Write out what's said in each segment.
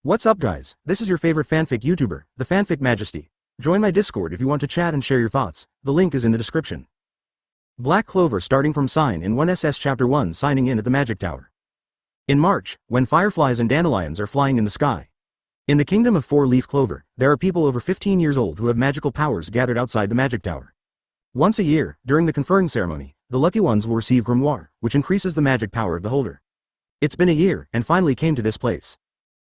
What's up guys, this is your favorite fanfic YouTuber, the Fanfic Majesty. Join my Discord if you want to chat and share your thoughts, the link is in the description. Black Clover starting from Sign in 1SS Chapter 1 signing in at the Magic Tower. In March, when fireflies and dandelions are flying in the sky. In the kingdom of four-leaf clover, there are people over 15 years old who have magical powers gathered outside the Magic Tower. Once a year, during the conferring ceremony, the lucky ones will receive Grimoire, which increases the magic power of the holder. It's been a year, and finally came to this place.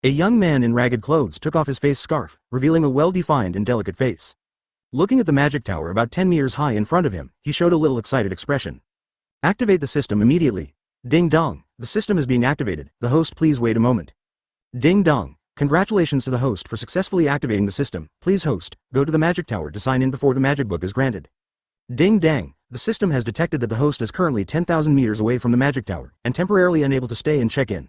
A young man in ragged clothes took off his face scarf, revealing a well-defined and delicate face. Looking at the magic tower about 10 meters high in front of him, he showed a little excited expression. Activate the system immediately. Ding dong, the system is being activated, the host please wait a moment. Ding dong, congratulations to the host for successfully activating the system, please host, go to the magic tower to sign in before the magic book is granted. Ding dang, the system has detected that the host is currently 10,000 meters away from the magic tower, and temporarily unable to stay and check in.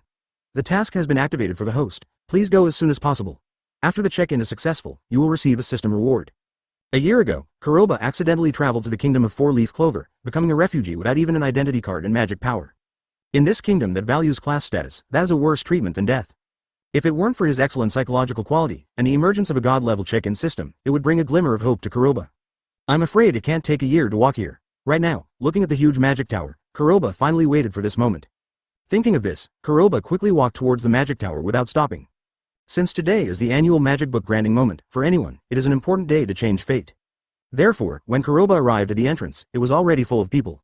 The task has been activated for the host, please go as soon as possible. After the check-in is successful, you will receive a system reward. A year ago, Kuroba accidentally traveled to the kingdom of four-leaf clover, becoming a refugee without even an identity card and magic power. In this kingdom that values class status, that is a worse treatment than death. If it weren't for his excellent psychological quality, and the emergence of a god-level check-in system, it would bring a glimmer of hope to Kuroba. I'm afraid it can't take a year to walk here. Right now, looking at the huge magic tower, Kuroba finally waited for this moment. Thinking of this, Kuroba quickly walked towards the magic tower without stopping. Since today is the annual magic book granting moment, for anyone, it is an important day to change fate. Therefore, when Kuroba arrived at the entrance, it was already full of people.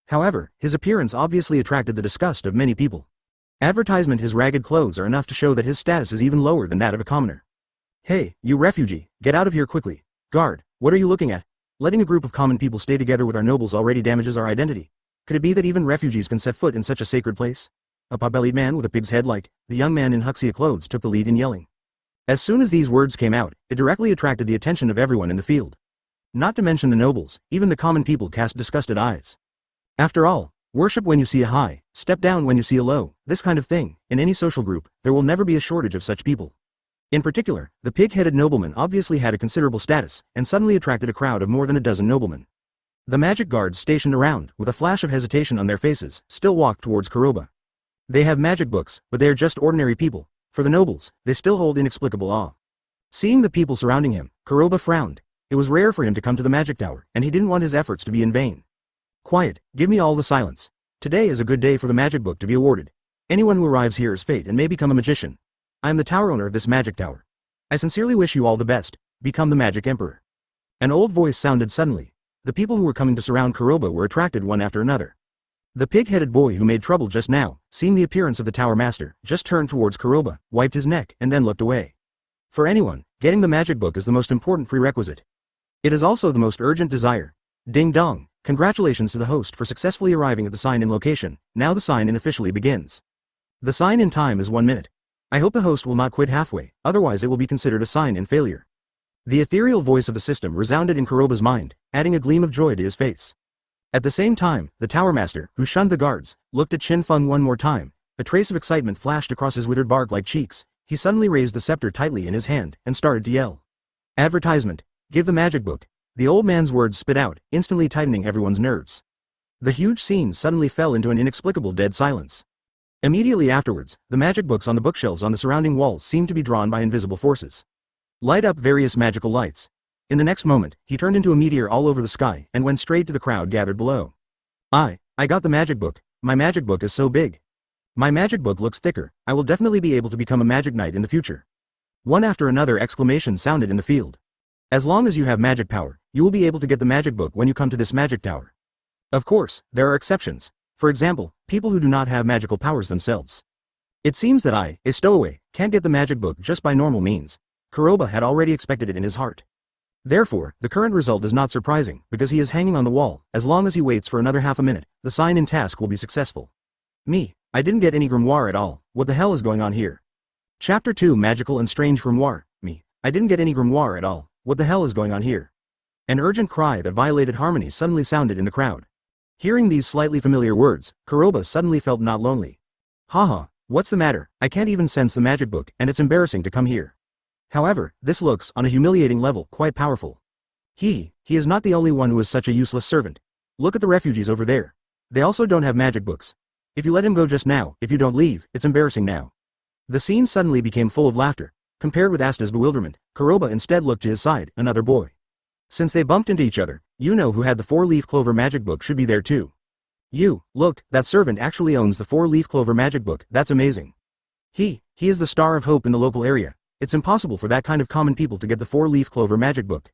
However, his appearance obviously attracted the disgust of many people. Advertisement: his ragged clothes are enough to show that his status is even lower than that of a commoner. Hey, you refugee, get out of here quickly. Guard, what are you looking at? Letting a group of common people stay together with our nobles already damages our identity. Could it be that even refugees can set foot in such a sacred place? A pot-bellied man with a pig's head like the young man in Huxia clothes took the lead in yelling. As soon as these words came out, it directly attracted the attention of everyone in the field. Not to mention the nobles, even the common people cast disgusted eyes. After all, worship when you see a high, step down when you see a low, this kind of thing, in any social group, there will never be a shortage of such people. In particular, the pig-headed nobleman obviously had a considerable status, and suddenly attracted a crowd of more than a dozen noblemen. The magic guards stationed around, with a flash of hesitation on their faces, still walked towards Kuroba. They have magic books, but they are just ordinary people. For the nobles, they still hold inexplicable awe. Seeing the people surrounding him, Kuroba frowned. It was rare for him to come to the magic tower, and he didn't want his efforts to be in vain. Quiet, give me all the silence. Today is a good day for the magic book to be awarded. Anyone who arrives here is fate and may become a magician. I am the tower owner of this magic tower. I sincerely wish you all the best. Become the magic emperor. An old voice sounded suddenly. The people who were coming to surround Kuroba were attracted one after another. The pig-headed boy who made trouble just now, seeing the appearance of the tower master, just turned towards Kuroba, wiped his neck, and then looked away. For anyone, getting the magic book is the most important prerequisite. It is also the most urgent desire. Ding dong, congratulations to the host for successfully arriving at the sign-in location. Now the sign-in officially begins. The sign-in time is 1 minute. I hope the host will not quit halfway, otherwise it will be considered a sign-in failure. The ethereal voice of the system resounded in Kuroba's mind, adding a gleam of joy to his face. At the same time, the tower master, who shunned the guards, looked at Qin Feng one more time. A trace of excitement flashed across his withered bark-like cheeks. He suddenly raised the scepter tightly in his hand, and started to yell. Advertisement. Give the magic book. The old man's words spit out, instantly tightening everyone's nerves. The huge scene suddenly fell into an inexplicable dead silence. Immediately afterwards, the magic books on the bookshelves on the surrounding walls seemed to be drawn by invisible forces. Light up various magical lights. In the next moment, he turned into a meteor all over the sky and went straight to the crowd gathered below. I got the magic book. My magic book is so big. My magic book looks thicker. I will definitely be able to become a magic knight in the future. One after another exclamations sounded in the field. As long as you have magic power, you will be able to get the magic book when you come to this magic tower. Of course, there are exceptions. For example, people who do not have magical powers themselves. It seems that I, a stowaway, can't get the magic book just by normal means. Kuroba had already expected it in his heart. Therefore, the current result is not surprising, because he is hanging on the wall. As long as he waits for another half a minute, the sign-in task will be successful. Me, I didn't get any grimoire at all. What the hell is going on here? Chapter 2 Magical and Strange Grimoire. Me, I didn't get any grimoire at all. What the hell is going on here? An urgent cry that violated harmony suddenly sounded in the crowd. Hearing these slightly familiar words, Kuroba suddenly felt not lonely. Haha, what's the matter? I can't even sense the magic book, and it's embarrassing to come here. However, this looks, on a humiliating level, quite powerful. He is not the only one who is such a useless servant. Look at the refugees over there. They also don't have magic books. If you let him go just now, if you don't leave, it's embarrassing now. The scene suddenly became full of laughter. Compared with Asta's bewilderment, Kuroba instead looked to his side, another boy. Since they bumped into each other, Yuno, who had the four-leaf clover magic book, should be there too. Look, that servant actually owns the four-leaf clover magic book, that's amazing. He is the star of hope in the local area. It's impossible for that kind of common people to get the four-leaf clover magic book.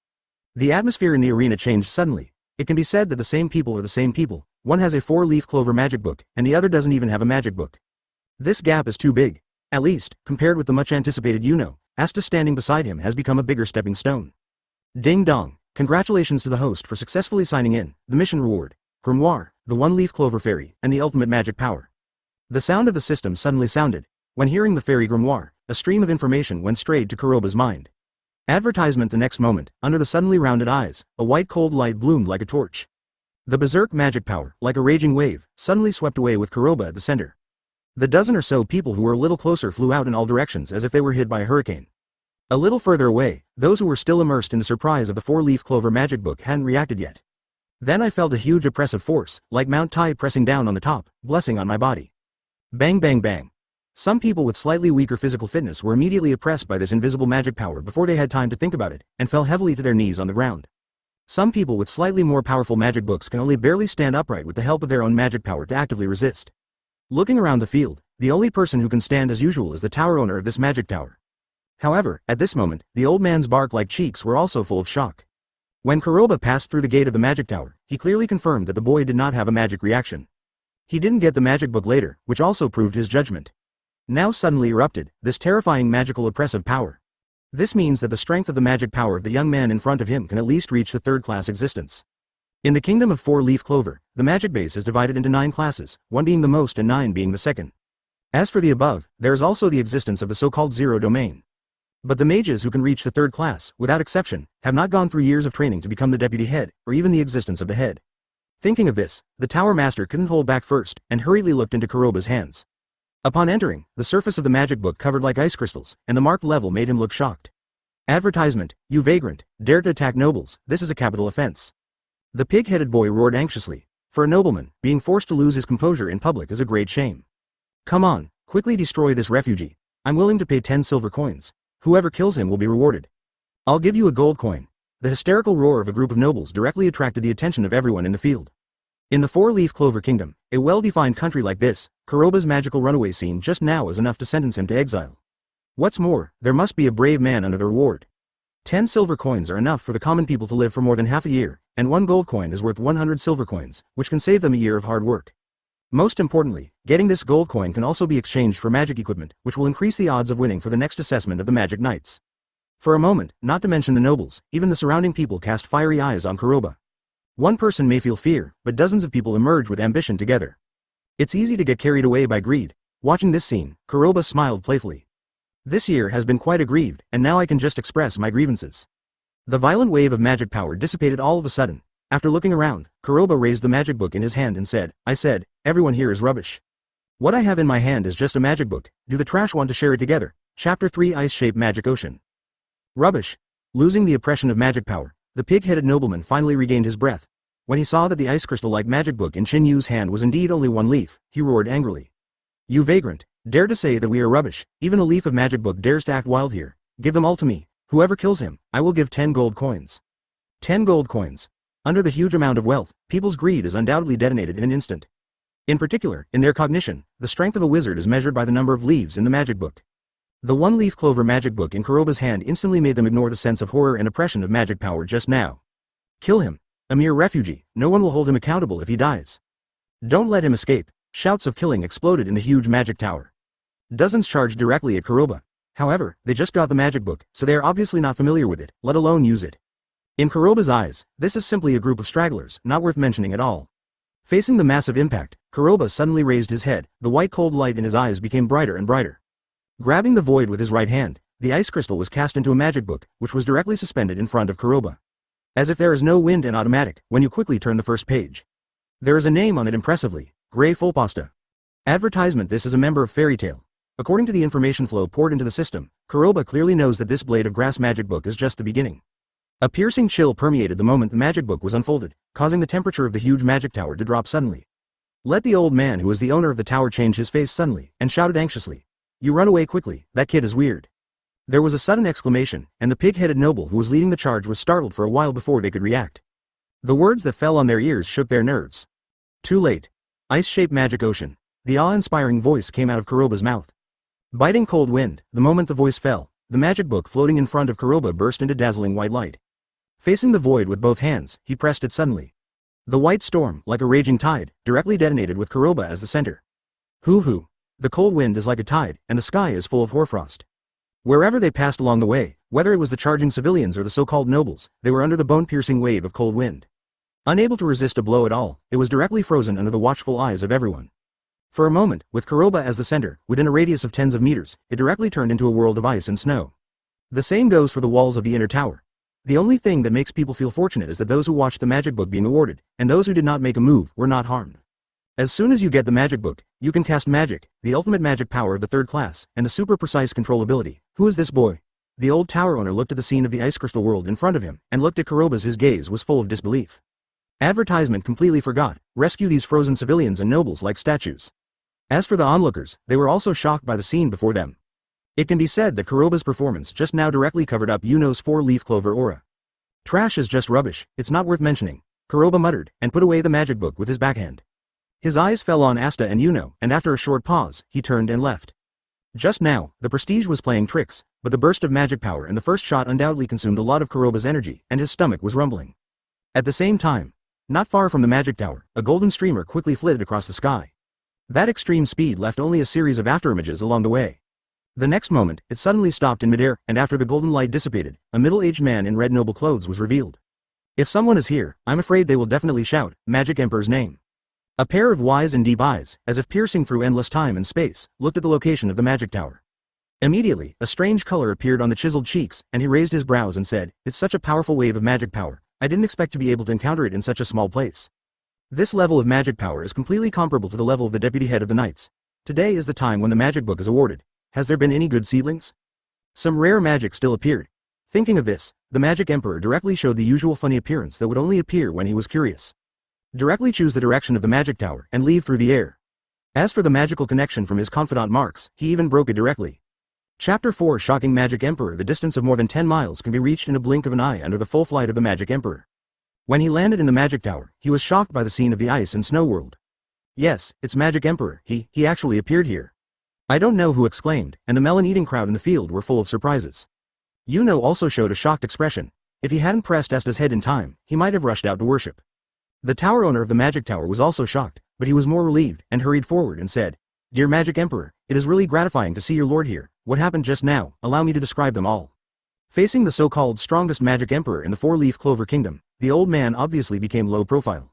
The atmosphere in the arena changed suddenly. It can be said that the same people are the same people. One has a four-leaf clover magic book, and the other doesn't even have a magic book. This gap is too big. At least, compared with the much-anticipated Yuno, Asta standing beside him has become a bigger stepping stone. Ding dong. Congratulations to the host for successfully signing in. The mission reward: Grimoire, the one-leaf clover fairy, and the ultimate magic power. The sound of the system suddenly sounded. When hearing the fairy Grimoire, a stream of information went straight to Kuroba's mind. Advertisement. The next moment, under the suddenly rounded eyes, a white cold light bloomed like a torch. The berserk magic power, like a raging wave, suddenly swept away with Kuroba at the center. The dozen or so people who were a little closer flew out in all directions as if they were hit by a hurricane. A little further away, those who were still immersed in the surprise of the four-leaf clover magic book hadn't reacted yet. Then I felt a huge oppressive force, like Mount Tai pressing down on the top, blessing on my body. Bang bang bang. Some people with slightly weaker physical fitness were immediately oppressed by this invisible magic power before they had time to think about it, and fell heavily to their knees on the ground. Some people with slightly more powerful magic books can only barely stand upright with the help of their own magic power to actively resist. Looking around the field, the only person who can stand as usual is the tower owner of this magic tower. However, at this moment, the old man's bark-like cheeks were also full of shock. When Kuroba passed through the gate of the magic tower, he clearly confirmed that the boy did not have a magic reaction. He didn't get the magic book later, which also proved his judgment. Now suddenly erupted, this terrifying magical oppressive power. This means that the strength of the magic power of the young man in front of him can at least reach the third-class existence. In the kingdom of four-leaf clover, the magic base is divided into 9 classes, 1 being the most and 9 being the second. As for the above, there is also the existence of the so-called zero domain. But the mages who can reach the third class, without exception, have not gone through years of training to become the deputy head, or even the existence of the head. Thinking of this, the tower master couldn't hold back first, and hurriedly looked into Kuroba's hands. Upon entering, the surface of the magic book covered like ice crystals, and the marked level made him look shocked. Advertisement: you vagrant, dare to attack nobles, this is a capital offense. The pig-headed boy roared anxiously. For a nobleman, being forced to lose his composure in public is a great shame. Come on, quickly destroy this refugee. I'm willing to pay 10 silver coins. Whoever kills him will be rewarded. I'll give you a gold coin. The hysterical roar of a group of nobles directly attracted the attention of everyone in the field. In the four-leaf clover kingdom, a well-defined country like this, Kuroba's magical runaway scene just now is enough to sentence him to exile. What's more, there must be a brave man under the reward. 10 silver coins are enough for the common people to live for more than half a year, and 1 gold coin is worth 100 silver coins, which can save them a year of hard work. Most importantly, getting this gold coin can also be exchanged for magic equipment, which will increase the odds of winning for the next assessment of the magic knights. For a moment, not to mention the nobles, even the surrounding people cast fiery eyes on Kuroba. One person may feel fear, but dozens of people emerge with ambition together. It's easy to get carried away by greed. Watching this scene, Kuroba smiled playfully. This year has been quite aggrieved, and now I can just express my grievances. The violent wave of magic power dissipated all of a sudden. After looking around, Kuroba raised the magic book in his hand and said, I said, everyone here is rubbish. What I have in my hand is just a magic book. Do the trash want to share it together? Chapter 3: Ice-Shaped Magic Ocean. Rubbish. Losing the oppression of magic power, the pig-headed nobleman finally regained his breath. When he saw that the ice crystal-like magic book in Chin Yu's hand was indeed only 1 leaf, he roared angrily. You vagrant, dare to say that we are rubbish. Even a leaf of magic book dares to act wild here. Give them all to me. Whoever kills him, I will give 10 gold coins. 10 gold coins. Under the huge amount of wealth, people's greed is undoubtedly detonated in an instant. In particular, in their cognition, the strength of a wizard is measured by the number of leaves in the magic book. The 1-leaf clover magic book in Kuroba's hand instantly made them ignore the sense of horror and oppression of magic power just now. Kill him. A mere refugee, no one will hold him accountable if he dies. Don't let him escape. Shouts of killing exploded in the huge magic tower. Dozens charged directly at Kuroba. However, they just got the magic book, so they are obviously not familiar with it, let alone use it. In Kuroba's eyes, this is simply a group of stragglers, not worth mentioning at all. Facing the massive impact, Kuroba suddenly raised his head, the white cold light in his eyes became brighter and brighter. Grabbing the void with his right hand, the ice crystal was cast into a magic book, which was directly suspended in front of Kuroba. As if there is no wind and automatic, when you quickly turn the first page. There is a name on it impressively, Grey Fulpasta. Advertisement: this is a member of Fairy Tale. According to the information flow poured into the system, Kuroba clearly knows that this blade of grass magic book is just the beginning. A piercing chill permeated the moment the magic book was unfolded, causing the temperature of the huge magic tower to drop suddenly. Let the old man who was the owner of the tower change his face suddenly, and shouted anxiously. You run away quickly, that kid is weird. There was a sudden exclamation, and the pig-headed noble who was leading the charge was startled for a while before they could react. The words that fell on their ears shook their nerves. Too late. Ice-shaped magic ocean. The awe-inspiring voice came out of Kuroba's mouth. Biting cold wind, the moment the voice fell, the magic book floating in front of Kuroba burst into dazzling white light. Facing the void with both hands, he pressed it suddenly. The white storm, like a raging tide, directly detonated with Kuroba as the center. Hoo-hoo. The cold wind is like a tide, and the sky is full of hoarfrost. Wherever they passed along the way, whether it was the charging civilians or the so-called nobles, they were under the bone-piercing wave of cold wind. Unable to resist a blow at all, it was directly frozen under the watchful eyes of everyone. For a moment, with Kuroba as the center, within a radius of tens of meters, it directly turned into a world of ice and snow. The same goes for the walls of the inner tower. The only thing that makes people feel fortunate is that those who watched the magic book being awarded, and those who did not make a move, were not harmed. As soon as you get the magic book, you can cast magic, the ultimate magic power of the third class, and the super precise control ability. Who is this boy? The old tower owner looked at the scene of the ice crystal world in front of him, and looked at Kuroba's. His gaze was full of disbelief. Advertisement completely forgot, rescue these frozen civilians and nobles like statues. As for the onlookers, they were also shocked by the scene before them. It can be said that Kuroba's performance just now directly covered up Yuno's four-leaf clover aura. Trash is just rubbish, it's not worth mentioning, Kuroba muttered, and put away the magic book with his backhand. His eyes fell on Asta and Yuno, and after a short pause, he turned and left. Just now, the prestige was playing tricks, but the burst of magic power and the first shot undoubtedly consumed a lot of Kuroba's energy, and his stomach was rumbling. At the same time, not far from the magic tower, a golden streamer quickly flitted across the sky. That extreme speed left only a series of afterimages along the way. The next moment, it suddenly stopped in midair, and after the golden light dissipated, a middle-aged man in red noble clothes was revealed. If someone is here, I'm afraid they will definitely shout, Magic Emperor's name. A pair of wise and deep eyes, as if piercing through endless time and space, looked at the location of the magic tower. Immediately, a strange color appeared on the chiseled cheeks, and he raised his brows and said, it's such a powerful wave of magic power, I didn't expect to be able to encounter it in such a small place. This level of magic power is completely comparable to the level of the deputy head of the knights. Today is the time when the magic book is awarded. Has there been any good seedlings? Some rare magic still appeared. Thinking of this, the magic emperor directly showed the usual funny appearance that would only appear when he was curious. Directly choose the direction of the magic tower and leave through the air. As for the magical connection from his confidant marks, he even broke it directly. Chapter 4 Shocking Magic Emperor. The distance of more than 10 miles can be reached in a blink of an eye under the full flight of the magic emperor. When he landed in the magic tower, he was shocked by the scene of the ice and snow world. Yes, it's Magic Emperor, he actually appeared here. I don't know who exclaimed, and the melon-eating crowd in the field were full of surprises. Yuno also showed a shocked expression. If he hadn't pressed Asta's head in time, he might have rushed out to worship. The tower owner of the magic tower was also shocked, but he was more relieved and hurried forward and said, Dear Magic Emperor, it is really gratifying to see your lord here. What happened just now? Allow me to describe them all. Facing the so-called strongest Magic Emperor in the four-leaf clover kingdom, the old man obviously became low profile.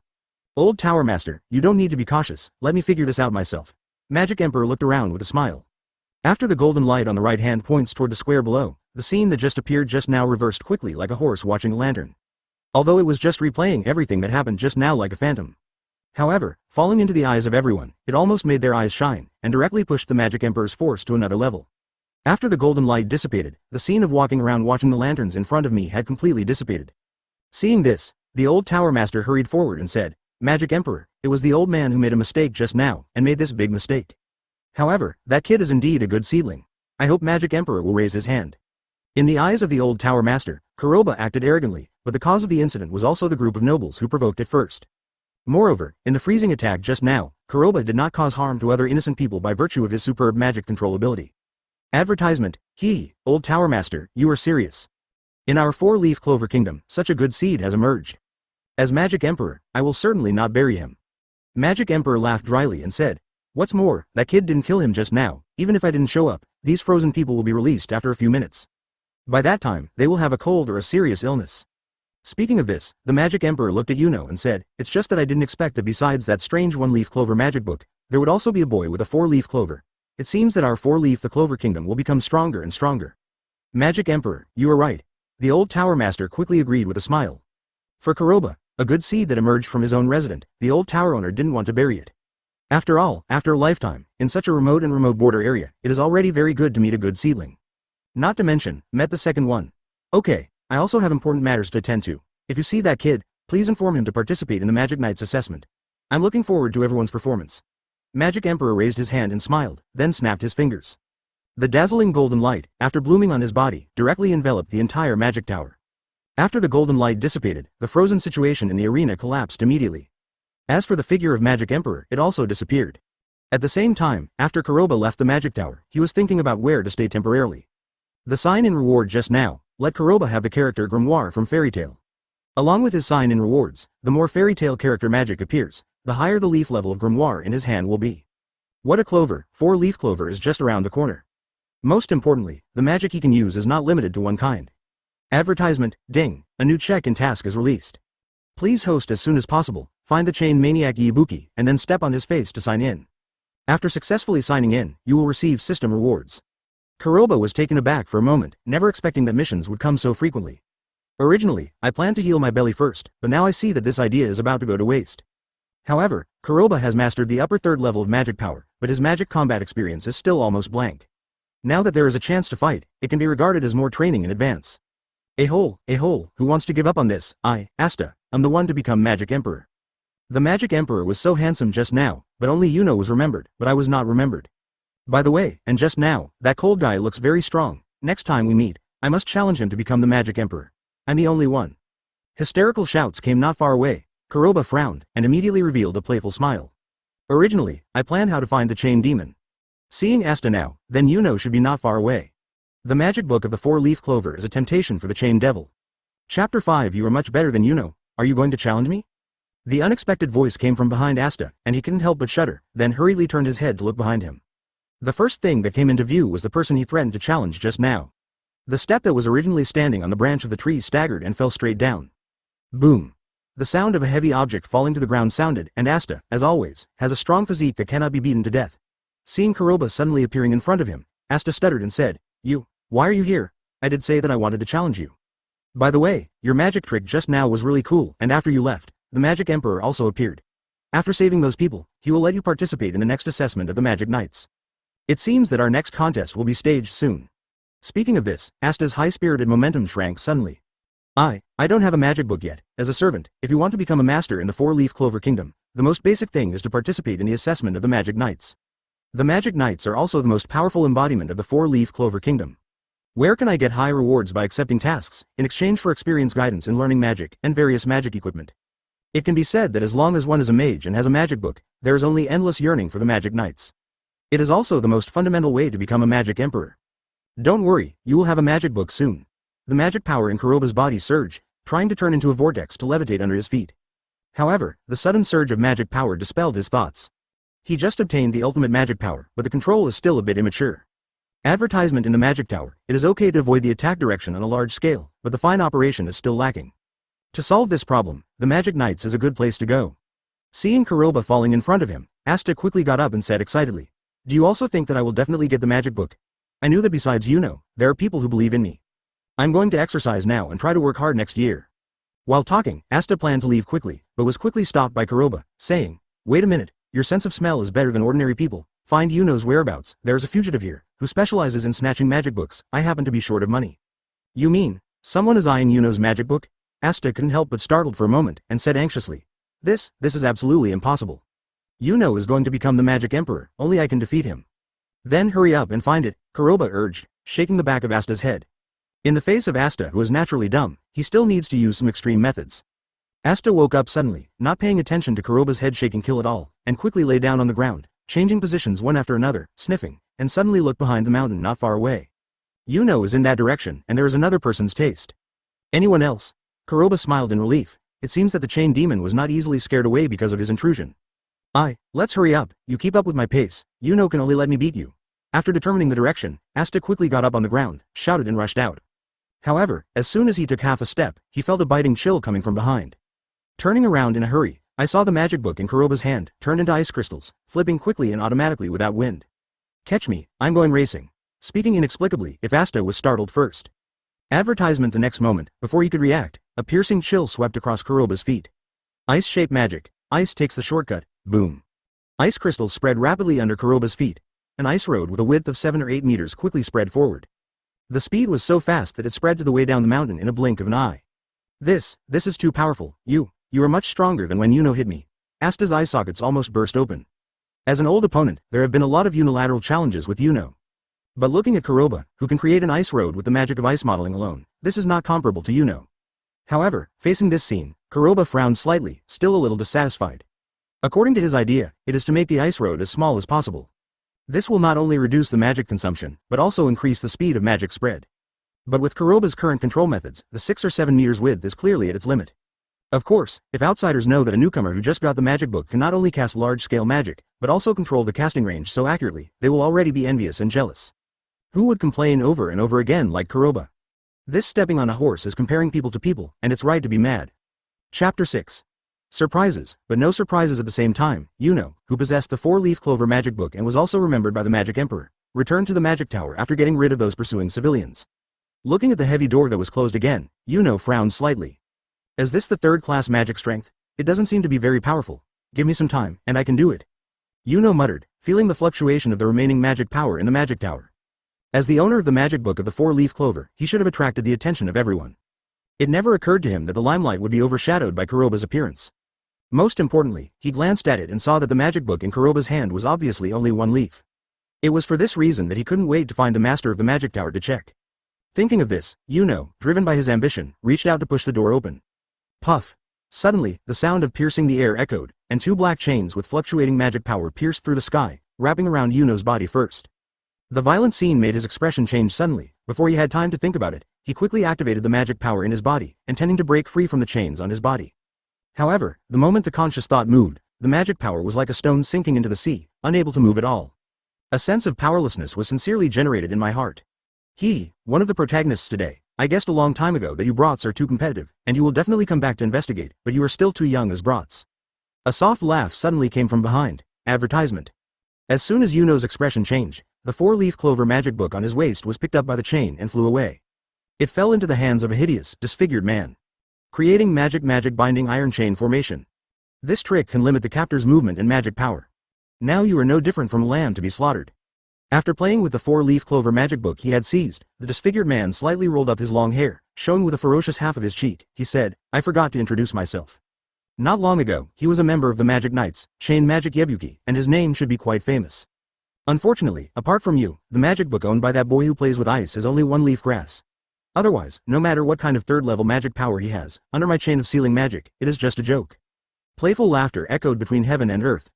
Old Tower Master, you don't need to be cautious, let me figure this out myself. Magic Emperor looked around with a smile. After the golden light on the right hand points toward the square below, the scene that just appeared just now reversed quickly like a horse watching a lantern. Although it was just replaying everything that happened just now like a phantom. However, falling into the eyes of everyone, it almost made their eyes shine, and directly pushed the Magic Emperor's force to another level. After the golden light dissipated, the scene of walking around watching the lanterns in front of me had completely dissipated. Seeing this, the old Tower Master hurried forward and said, Magic Emperor, it was the old man who made a mistake just now, and made this big mistake. However, that kid is indeed a good seedling. I hope Magic Emperor will raise his hand. In the eyes of the old Tower Master, Kuroba acted arrogantly, but the cause of the incident was also the group of nobles who provoked it first. Moreover, in the freezing attack just now, Kuroba did not cause harm to other innocent people by virtue of his superb magic control ability. Advertisement, old Tower Master, you are serious. In our four-leaf clover kingdom, such a good seed has emerged. As Magic Emperor, I will certainly not bury him. Magic Emperor laughed dryly and said, What's more, that kid didn't kill him just now, even if I didn't show up, these frozen people will be released after a few minutes. By that time, they will have a cold or a serious illness. Speaking of this, the Magic Emperor looked at Yuno and said, It's just that I didn't expect that besides that strange one-leaf clover magic book, there would also be a boy with a four-leaf clover. It seems that our four-leaf the clover kingdom will become stronger and stronger. Magic Emperor, you are right. The old Tower Master quickly agreed with a smile. For Kuroba, a good seed that emerged from his own resident, the old tower owner didn't want to bury it. After all, after a lifetime, in such a remote border area, it is already very good to meet a good seedling. Not to mention, met the second one. Okay, I also have important matters to attend to. If you see that kid, please inform him to participate in the Magic Knight's assessment. I'm looking forward to everyone's performance. Magic Emperor raised his hand and smiled, then snapped his fingers. The dazzling golden light, after blooming on his body, directly enveloped the entire magic tower. After the golden light dissipated, the frozen situation in the arena collapsed immediately. As for the figure of Magic Emperor, it also disappeared. At the same time, after Kuroba left the magic tower, he was thinking about where to stay temporarily. The sign in reward just now, let Kuroba have the character Grimoire from Fairy Tail. Along with his sign in rewards, the more Fairy Tail character magic appears, the higher the leaf level of Grimoire in his hand will be. What a clover, 4-leaf clover is just around the corner. Most importantly, the magic he can use is not limited to one kind. Advertisement, ding, a new check-in task is released. Please host as soon as possible, find the chain maniac Ibuki, and then step on his face to sign in. After successfully signing in, you will receive system rewards. Kuroba was taken aback for a moment, never expecting that missions would come so frequently. Originally, I planned to heal my belly first, but now I see that this idea is about to go to waste. However, Kuroba has mastered the upper third level of magic power, but his magic combat experience is still almost blank. Now that there is a chance to fight, it can be regarded as more training in advance. A hole, who wants to give up on this? I, Asta, am the one to become Magic Emperor. The Magic Emperor was so handsome just now, but only Yuno was remembered, but I was not remembered. By the way, and just now, that cold guy looks very strong. Next time we meet, I must challenge him to become the Magic Emperor. I'm the only one. Hysterical shouts came not far away. Kuroba frowned, and immediately revealed a playful smile. Originally, I planned how to find the chain demon. Seeing Asta now, then Yuno should be not far away. The magic book of the 4-leaf clover is a temptation for the chain devil. Chapter 5. You are much better than Yuno. Are you going to challenge me? The unexpected voice came from behind Asta, and he couldn't help but shudder, then hurriedly turned his head to look behind him. The first thing that came into view was the person he threatened to challenge just now. The step that was originally standing on the branch of the tree staggered and fell straight down. Boom. The sound of a heavy object falling to the ground sounded, and Asta, as always, has a strong physique that cannot be beaten to death. Seeing Kuroba suddenly appearing in front of him, Asta stuttered and said, Why are you here? I did say that I wanted to challenge you. By the way, your magic trick just now was really cool, and after you left, the Magic Emperor also appeared. After saving those people, he will let you participate in the next assessment of the Magic Knights. It seems that our next contest will be staged soon. Speaking of this, Asta's high-spirited momentum shrank suddenly. I don't have a magic book yet. As a servant, if you want to become a master in the 4-leaf clover kingdom, the most basic thing is to participate in the assessment of the Magic Knights. The Magic Knights are also the most powerful embodiment of the 4-leaf clover kingdom. Where can I get high rewards by accepting tasks, in exchange for experience guidance in learning magic, and various magic equipment? It can be said that as long as one is a mage and has a magic book, there is only endless yearning for the Magic Knights. It is also the most fundamental way to become a Magic Emperor. Don't worry, you will have a magic book soon. The magic power in Kuroba's body surged, trying to turn into a vortex to levitate under his feet. However, the sudden surge of magic power dispelled his thoughts. He just obtained the ultimate magic power, but the control is still a bit immature. Advertisement in the magic tower, it is okay to avoid the attack direction on a large scale, but the fine operation is still lacking. To solve this problem, the Magic Knights is a good place to go. Seeing Kuroba falling in front of him, Asta quickly got up and said excitedly, Do you also think that I will definitely get the magic book? I knew that besides Yuno, there are people who believe in me. I'm going to exercise now and try to work hard next year. While talking, Asta planned to leave quickly, but was quickly stopped by Kuroba, saying, Wait a minute, your sense of smell is better than ordinary people. Find Yuno's whereabouts. There is a fugitive here, who specializes in snatching magic books. I happen to be short of money. You mean, someone is eyeing Yuno's magic book? Asta couldn't help but startled for a moment, and said anxiously, This is absolutely impossible. Yuno is going to become the Magic Emperor, only I can defeat him. Then hurry up and find it, Kuroba urged, shaking the back of Asta's head. In the face of Asta, who is naturally dumb, he still needs to use some extreme methods. Asta woke up suddenly, not paying attention to Kuroba's head-shaking kill at all, and quickly lay down on the ground, changing positions one after another, sniffing, and suddenly looked behind the mountain not far away. Yuno is in that direction, and there is another person's taste. Anyone else? Kuroba smiled in relief. It seems that the chain demon was not easily scared away because of his intrusion. Let's hurry up, you keep up with my pace, Yuno can only let me beat you. After determining the direction, Asta quickly got up on the ground, shouted and rushed out. However, as soon as he took half a step, he felt a biting chill coming from behind. Turning around in a hurry, I saw the magic book in Kuroba's hand, turned into ice crystals, flipping quickly and automatically without wind. Catch me, I'm going racing. Speaking inexplicably, if Asta was startled first. Advertisement the next moment, before he could react, a piercing chill swept across Kuroba's feet. Ice-shape magic. Ice takes the shortcut. Boom. Ice crystals spread rapidly under Kuroba's feet. An ice road with a width of 7 or 8 meters quickly spread forward. The speed was so fast that it spread to the way down the mountain in a blink of an eye. This is too powerful. You are much stronger than when Yuno hit me. Asta's eye sockets almost burst open. As an old opponent, there have been a lot of unilateral challenges with Yuno. But looking at Kuroba, who can create an ice road with the magic of ice modeling alone, this is not comparable to Yuno. However, facing this scene, Kuroba frowned slightly, still a little dissatisfied. According to his idea, it is to make the ice road as small as possible. This will not only reduce the magic consumption, but also increase the speed of magic spread. But with Kuroba's current control methods, the 6 or 7 meters width is clearly at its limit. Of course, if outsiders know that a newcomer who just got the magic book can not only cast large-scale magic, but also control the casting range so accurately, they will already be envious and jealous. Who would complain over and over again like Kuroba? This stepping on a horse is comparing people to people, and it's right to be mad. Chapter 6. Surprises, but no surprises at the same time. Yuno, who possessed the 4-leaf clover magic book and was also remembered by the Magic Emperor, returned to the magic tower after getting rid of those pursuing civilians. Looking at the heavy door that was closed again, Yuno frowned slightly. Is this the 3rd-class magic strength? It doesn't seem to be very powerful. Give me some time, and I can do it. Yuno muttered, feeling the fluctuation of the remaining magic power in the magic tower. As the owner of the magic book of the 4-leaf clover, he should have attracted the attention of everyone. It never occurred to him that the limelight would be overshadowed by Kuroba's appearance. Most importantly, he glanced at it and saw that the magic book in Kuroba's hand was obviously only 1 leaf. It was for this reason that he couldn't wait to find the master of the magic tower to check. Thinking of this, Yuno, driven by his ambition, reached out to push the door open. Puff! Suddenly, the sound of piercing the air echoed, and 2 black chains with fluctuating magic power pierced through the sky, wrapping around Yuno's body first. The violent scene made his expression change suddenly. Before he had time to think about it, he quickly activated the magic power in his body, intending to break free from the chains on his body. However, the moment the conscious thought moved, the magic power was like a stone sinking into the sea, unable to move at all. A sense of powerlessness was sincerely generated in my heart. One of the protagonists today, I guessed a long time ago that you brats are too competitive, and you will definitely come back to investigate, but you are still too young as brats. A soft laugh suddenly came from behind. Advertisement. As soon as Yuno's expression changed, the 4-leaf clover magic book on his waist was picked up by the chain and flew away. It fell into the hands of a hideous, disfigured man. Creating magic binding iron chain formation. This trick can limit the captor's movement and magic power. Now you are no different from a lamb to be slaughtered. After playing with the 4-leaf clover magic book he had seized, the disfigured man slightly rolled up his long hair, showing with a ferocious half of his cheek. He said, I forgot to introduce myself. Not long ago, he was a member of the Magic Knights, Chain Magic Yebuki, and his name should be quite famous. Unfortunately, apart from you, the magic book owned by that boy who plays with ice is only 1 leaf grass. Otherwise, no matter what kind of 3rd-level magic power he has, under my chain of sealing magic, it is just a joke. Playful laughter echoed between heaven and earth.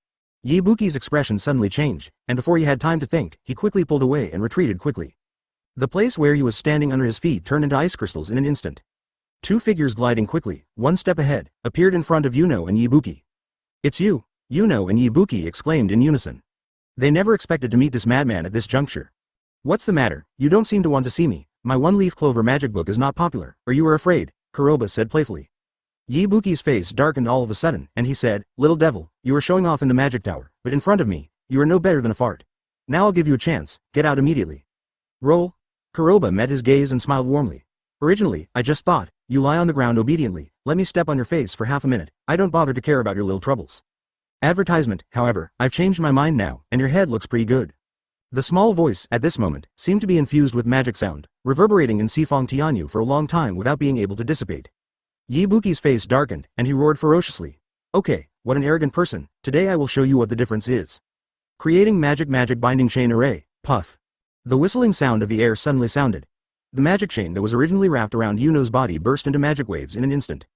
Yebuki's expression suddenly changed, and before he had time to think, he quickly pulled away and retreated quickly. The place where he was standing under his feet turned into ice crystals in an instant. 2 figures gliding quickly, 1 step ahead, appeared in front of Yuno and Yebuki. It's you! Yuno and Yebuki exclaimed in unison. They never expected to meet this madman at this juncture. What's the matter? You don't seem to want to see me. My 1-leaf clover magic book is not popular, or you are afraid, Kuroba said playfully. Yebuki's face darkened all of a sudden, and he said, Little devil, you are showing off in the magic tower, but in front of me, you are no better than a fart. Now I'll give you a chance, get out immediately. Roll. Kuroba met his gaze and smiled warmly. Originally, I just thought, you lie on the ground obediently, let me step on your face for half a minute, I don't bother to care about your little troubles. Advertisement, however, I've changed my mind now, and your head looks pretty good. The small voice, at this moment, seemed to be infused with magic sound, reverberating in Sifong Tianyu for a long time without being able to dissipate. Yebuki's face darkened, and he roared ferociously. Okay, what an arrogant person, today I will show you what the difference is. Creating magic binding chain array, puff. The whistling sound of the air suddenly sounded. The magic chain that was originally wrapped around Yuno's body burst into magic waves in an instant.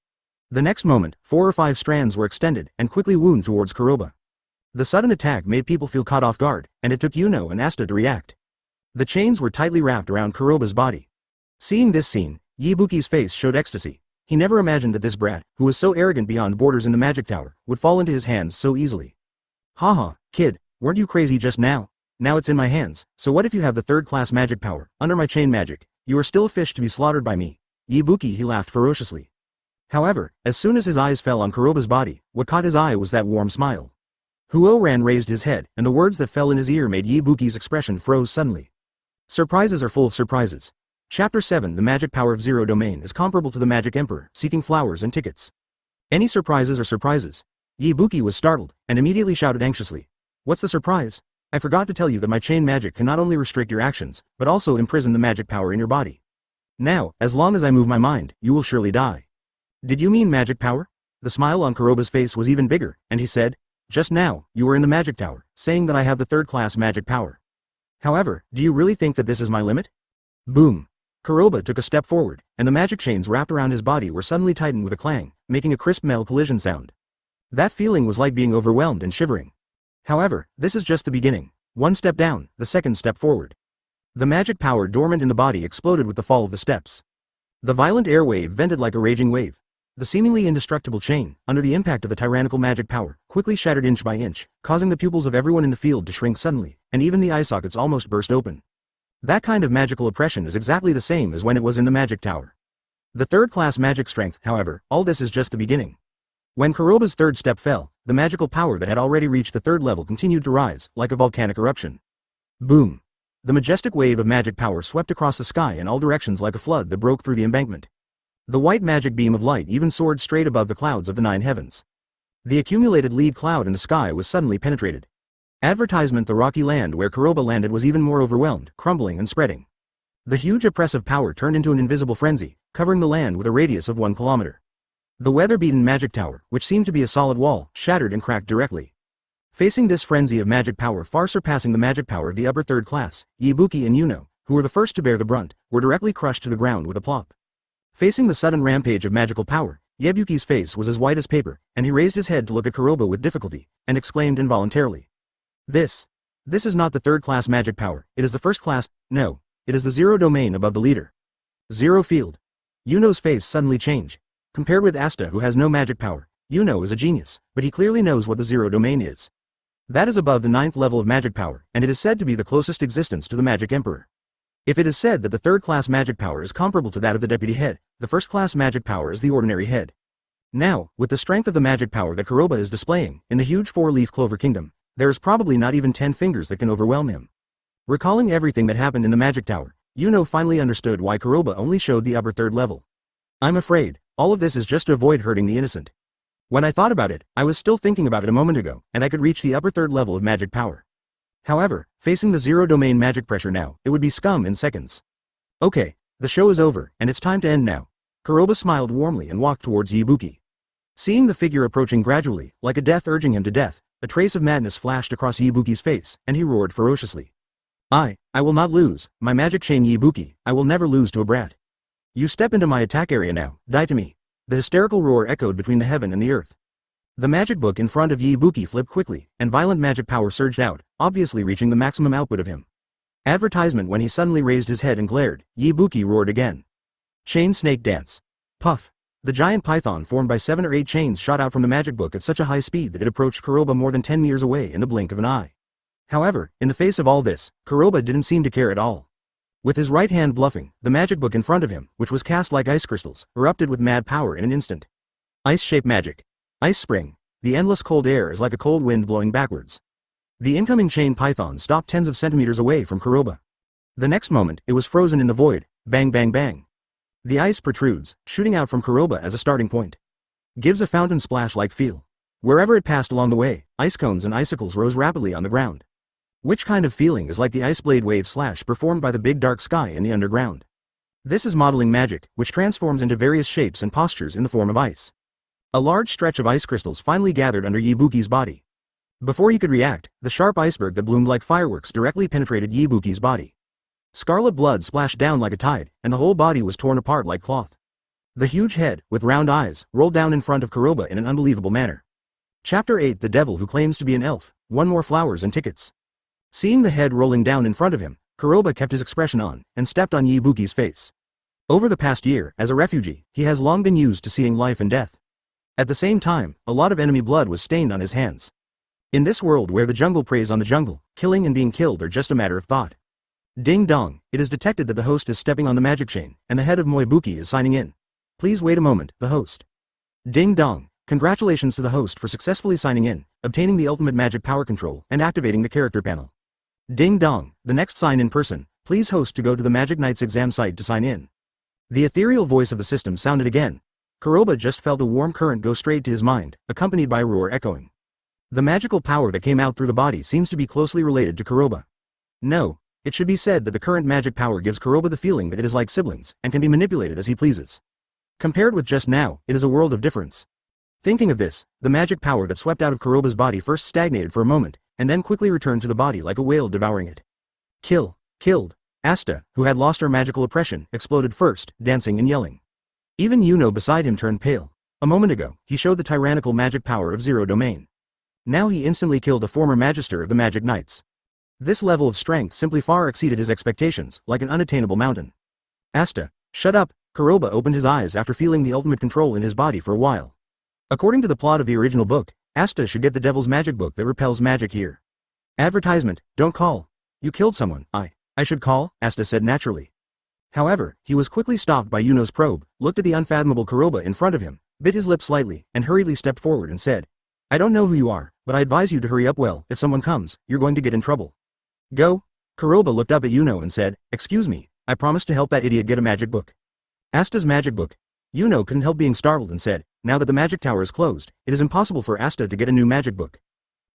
The next moment, 4 or 5 strands were extended and quickly wound towards Kuroba. The sudden attack made people feel caught off guard, and it took Yuno and Asta to react. The chains were tightly wrapped around Kuroba's body. Seeing this scene, Yebuki's face showed ecstasy. He never imagined that this brat, who was so arrogant beyond borders in the magic tower, would fall into his hands so easily. Haha, kid, weren't you crazy just now? Now it's in my hands, so what if you have the 3rd-class magic power, under my chain magic? You are still a fish to be slaughtered by me. Yebuki, he laughed ferociously. However, as soon as his eyes fell on Kuroba's body, what caught his eye was that warm smile. Huo-ran raised his head, and the words that fell in his ear made Yebuki's expression froze suddenly. Surprises are full of surprises. Chapter 7 The magic power of Zero Domain is comparable to the Magic Emperor, seeking flowers and tickets. Any surprises are surprises. Yebuki was startled, and immediately shouted anxiously. What's the surprise? I forgot to tell you that my chain magic can not only restrict your actions, but also imprison the magic power in your body. Now, as long as I move my mind, you will surely die. Did you mean magic power? The smile on Kuroba's face was even bigger, and he said, Just now, you were in the magic tower, saying that I have the 3rd-class magic power. However, do you really think that this is my limit? Boom. Kuroba took a step forward, and the magic chains wrapped around his body were suddenly tightened with a clang, making a crisp metal collision sound. That feeling was like being overwhelmed and shivering. However, this is just the beginning. One step down, the second step forward. The magic power dormant in the body exploded with the fall of the steps. The violent air wave vented like a raging wave. The seemingly indestructible chain, under the impact of the tyrannical magic power, quickly shattered inch by inch, causing the pupils of everyone in the field to shrink suddenly, and even the eye sockets almost burst open. That kind of magical oppression is exactly the same as when it was in the magic tower. The third-class magic strength, however, all this is just the beginning. When Kuroba's third step fell, the magical power that had already reached the third level continued to rise, like a volcanic eruption. Boom! The majestic wave of magic power swept across the sky in all directions like a flood that broke through the embankment. The white magic beam of light even soared straight above the clouds of the 9 heavens. The accumulated lead cloud in the sky was suddenly penetrated. Advertisement: the rocky land where Kuroba landed was even more overwhelmed, crumbling and spreading. The huge oppressive power turned into an invisible frenzy, covering the land with a radius of 1 kilometer. The weather-beaten magic tower, which seemed to be a solid wall, shattered and cracked directly. Facing this frenzy of magic power far surpassing the magic power of the upper third class, Ibuki and Yuno, who were the first to bear the brunt, were directly crushed to the ground with a plop. Facing the sudden rampage of magical power, Ibuki's face was as white as paper, and he raised his head to look at Kuroba with difficulty, and exclaimed involuntarily. This is not the third-class magic power, it is the first class, no, it is the zero domain above the leader. Zero field. Yuno's face suddenly changed. Compared with Asta, who has no magic power, Yuno is a genius, but he clearly knows what the zero domain is. That is above the 9th level of magic power, and it is said to be the closest existence to the magic emperor. If it is said that the third-class magic power is comparable to that of the deputy head, the first-class magic power is the ordinary head. Now, with the strength of the magic power that Kuroba is displaying, in the huge 4-leaf clover kingdom, there is probably not even 10 fingers that can overwhelm him. Recalling everything that happened in the magic tower, Yuno finally understood why Kuroba only showed the upper third level. I'm afraid, all of this is just to avoid hurting the innocent. When I thought about it, I was still thinking about it a moment ago, and I could reach the upper third level of magic power. However, facing the zero-domain magic pressure now, it would be scum in seconds. Okay, the show is over, and it's time to end now. Kuroba smiled warmly and walked towards Ibuki. Seeing the figure approaching gradually, like a death urging him to death, a trace of madness flashed across Ibuki's face, and he roared ferociously. I will not lose, my magic chain Ibuki, I will never lose to a brat. You step into my attack area now, die to me. The hysterical roar echoed between the heaven and the earth. The magic book in front of Ibuki flipped quickly, and violent magic power surged out, obviously reaching the maximum output of him. Advertisement: when he suddenly raised his head and glared, Ibuki roared again. Chain snake dance. Puff. The giant python formed by 7 or 8 chains shot out from the magic book at such a high speed that it approached Kuroba more than 10 meters away in the blink of an eye. However, in the face of all this, Kuroba didn't seem to care at all. With his right hand bluffing, the magic book in front of him, which was cast like ice crystals, erupted with mad power in an instant. Ice-shape magic. Ice spring. The endless cold air is like a cold wind blowing backwards. The incoming chain python stopped tens of centimeters away from Kuroba. The next moment, it was frozen in the void. Bang bang bang. The ice protrudes, shooting out from Kuroba as a starting point. Gives a fountain splash-like feel. Wherever it passed along the way, ice cones and icicles rose rapidly on the ground. Which kind of feeling is like the ice blade wave slash performed by the big dark sky in the underground. This is modeling magic, which transforms into various shapes and postures in the form of ice. A large stretch of ice crystals finally gathered under Ibuki's body. Before he could react, the sharp iceberg that bloomed like fireworks directly penetrated Ibuki's body. Scarlet blood splashed down like a tide, and the whole body was torn apart like cloth. The huge head, with round eyes, rolled down in front of Kuroba in an unbelievable manner. Chapter 8: The Devil Who Claims to be an Elf. 1 more flowers and tickets. Seeing the head rolling down in front of him, Kuroba kept his expression on, and stepped on Ibuki's face. Over the past year, as a refugee, he has long been used to seeing life and death. At the same time, a lot of enemy blood was stained on his hands. In this world where the jungle preys on the jungle, killing and being killed are just a matter of thought. Ding dong, it is detected that the host is stepping on the magic chain, and the head of Moibuki is signing in. Please wait a moment, the host. Ding dong, congratulations to the host for successfully signing in, obtaining the ultimate magic power control, and activating the character panel. Ding dong, the next sign in person, please host to go to the Magic Knight's exam site to sign in. The ethereal voice of the system sounded again. Kuroba just felt a warm current go straight to his mind, accompanied by a roar echoing. The magical power that came out through the body seems to be closely related to Kuroba. No, it should be said that the current magic power gives Kuroba the feeling that it is like siblings, and can be manipulated as he pleases. Compared with just now, it is a world of difference. Thinking of this, the magic power that swept out of Kuroba's body first stagnated for a moment, and then quickly returned to the body like a whale devouring it. Killed. Asta, who had lost her magical oppression, exploded first, dancing and yelling. Even Yuno beside him turned pale. A moment ago, he showed the tyrannical magic power of Zero Domain. Now he instantly killed a former magister of the Magic Knights. This level of strength simply far exceeded his expectations, like an unattainable mountain. Asta, shut up. Kuroba opened his eyes after feeling the ultimate control in his body for a while. According to the plot of the original book, Asta should get the Devil's Magic Book that repels magic here. Advertisement, don't call. You killed someone. I should call, Asta said naturally. However, he was quickly stopped by Yuno's probe, looked at the unfathomable Kuroba in front of him, bit his lip slightly, and hurriedly stepped forward and said, I don't know who you are, but I advise you to hurry up. Well, if someone comes, you're going to get in trouble. Go. Kuroba looked up at Yuno and said, excuse me, I promised to help that idiot get a magic book. Asta's magic book. Yuno couldn't help being startled and said, now that the magic tower is closed, it is impossible for Asta to get a new magic book.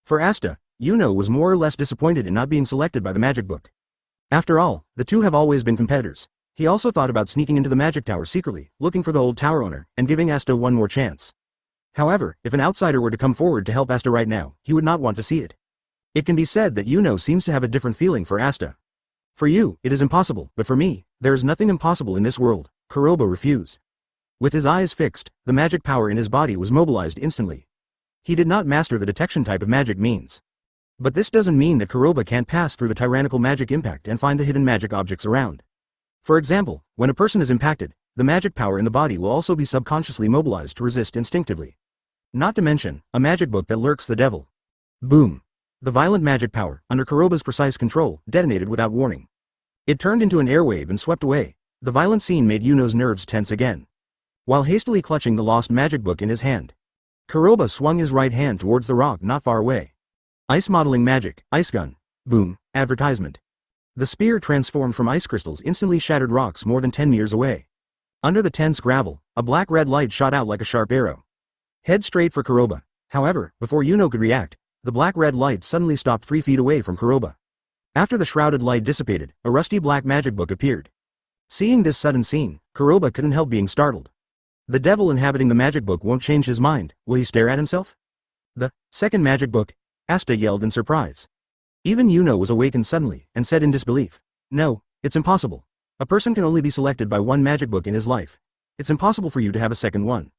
For Asta, Yuno was more or less disappointed in not being selected by the magic book. After all, the two have always been competitors. He also thought about sneaking into the magic tower secretly, looking for the old tower owner, and giving Asta one more chance. However, if an outsider were to come forward to help Asta right now, he would not want to see it. It can be said that Yuno seems to have a different feeling for Asta. For you, it is impossible, but for me, there is nothing impossible in this world, Kuroba refused. With his eyes fixed, the magic power in his body was mobilized instantly. He did not master the detection type of magic means. But this doesn't mean that Kuroba can't pass through the tyrannical magic impact and find the hidden magic objects around. For example, when a person is impacted, the magic power in the body will also be subconsciously mobilized to resist instinctively. Not to mention, a magic book that lurks the devil. Boom. The violent magic power, under Kuroba's precise control, detonated without warning. It turned into an airwave and swept away. The violent scene made Yuno's nerves tense again. While hastily clutching the lost magic book in his hand, Kuroba swung his right hand towards the rock not far away. Ice modeling magic, ice gun. Boom, advertisement. The spear transformed from ice crystals instantly shattered rocks more than 10 meters away. Under the tense gravel, a black-red light shot out like a sharp arrow. Head straight for Kuroba. However, before Yuno could react, the black-red light suddenly stopped 3 feet away from Kuroba. After the shrouded light dissipated, a rusty black magic book appeared. Seeing this sudden scene, Kuroba couldn't help being startled. The devil inhabiting the magic book won't change his mind. Will he stare at himself? The second magic book? Asta yelled in surprise. Even Yuno was awakened suddenly, and said in disbelief, no, it's impossible. A person can only be selected by one magic book in his life. It's impossible for you to have a second one.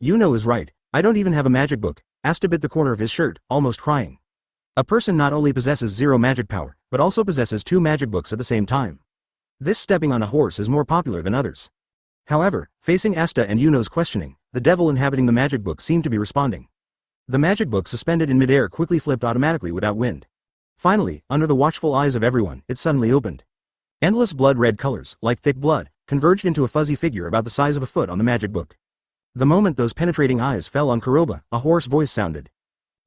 Yuno is right, I don't even have a magic book. Asta bit the corner of his shirt, almost crying. A person not only possesses zero magic power, but also possesses 2 magic books at the same time. This stepping on a horse is more popular than others. However, facing Asta and Yuno's questioning, the devil inhabiting the magic book seemed to be responding. The magic book suspended in midair quickly flipped automatically without wind. Finally, under the watchful eyes of everyone, it suddenly opened. Endless blood-red colors, like thick blood, converged into a fuzzy figure about the size of a foot on the magic book. The moment those penetrating eyes fell on Kuroba, a hoarse voice sounded.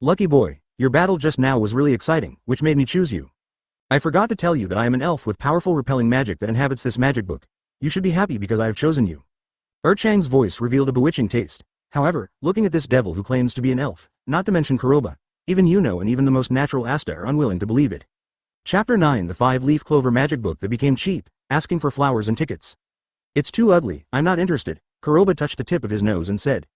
Lucky boy, your battle just now was really exciting, which made me choose you. I forgot to tell you that I am an elf with powerful repelling magic that inhabits this magic book. You should be happy because I have chosen you. Chang's voice revealed a bewitching taste. However, looking at this devil who claims to be an elf, not to mention Kuroba, even Yuno and even the most natural Asta are unwilling to believe it. Chapter 9 The 5-leaf clover magic book that became cheap, asking for flowers and tickets. It's too ugly, I'm not interested. Kuroba touched the tip of his nose and said.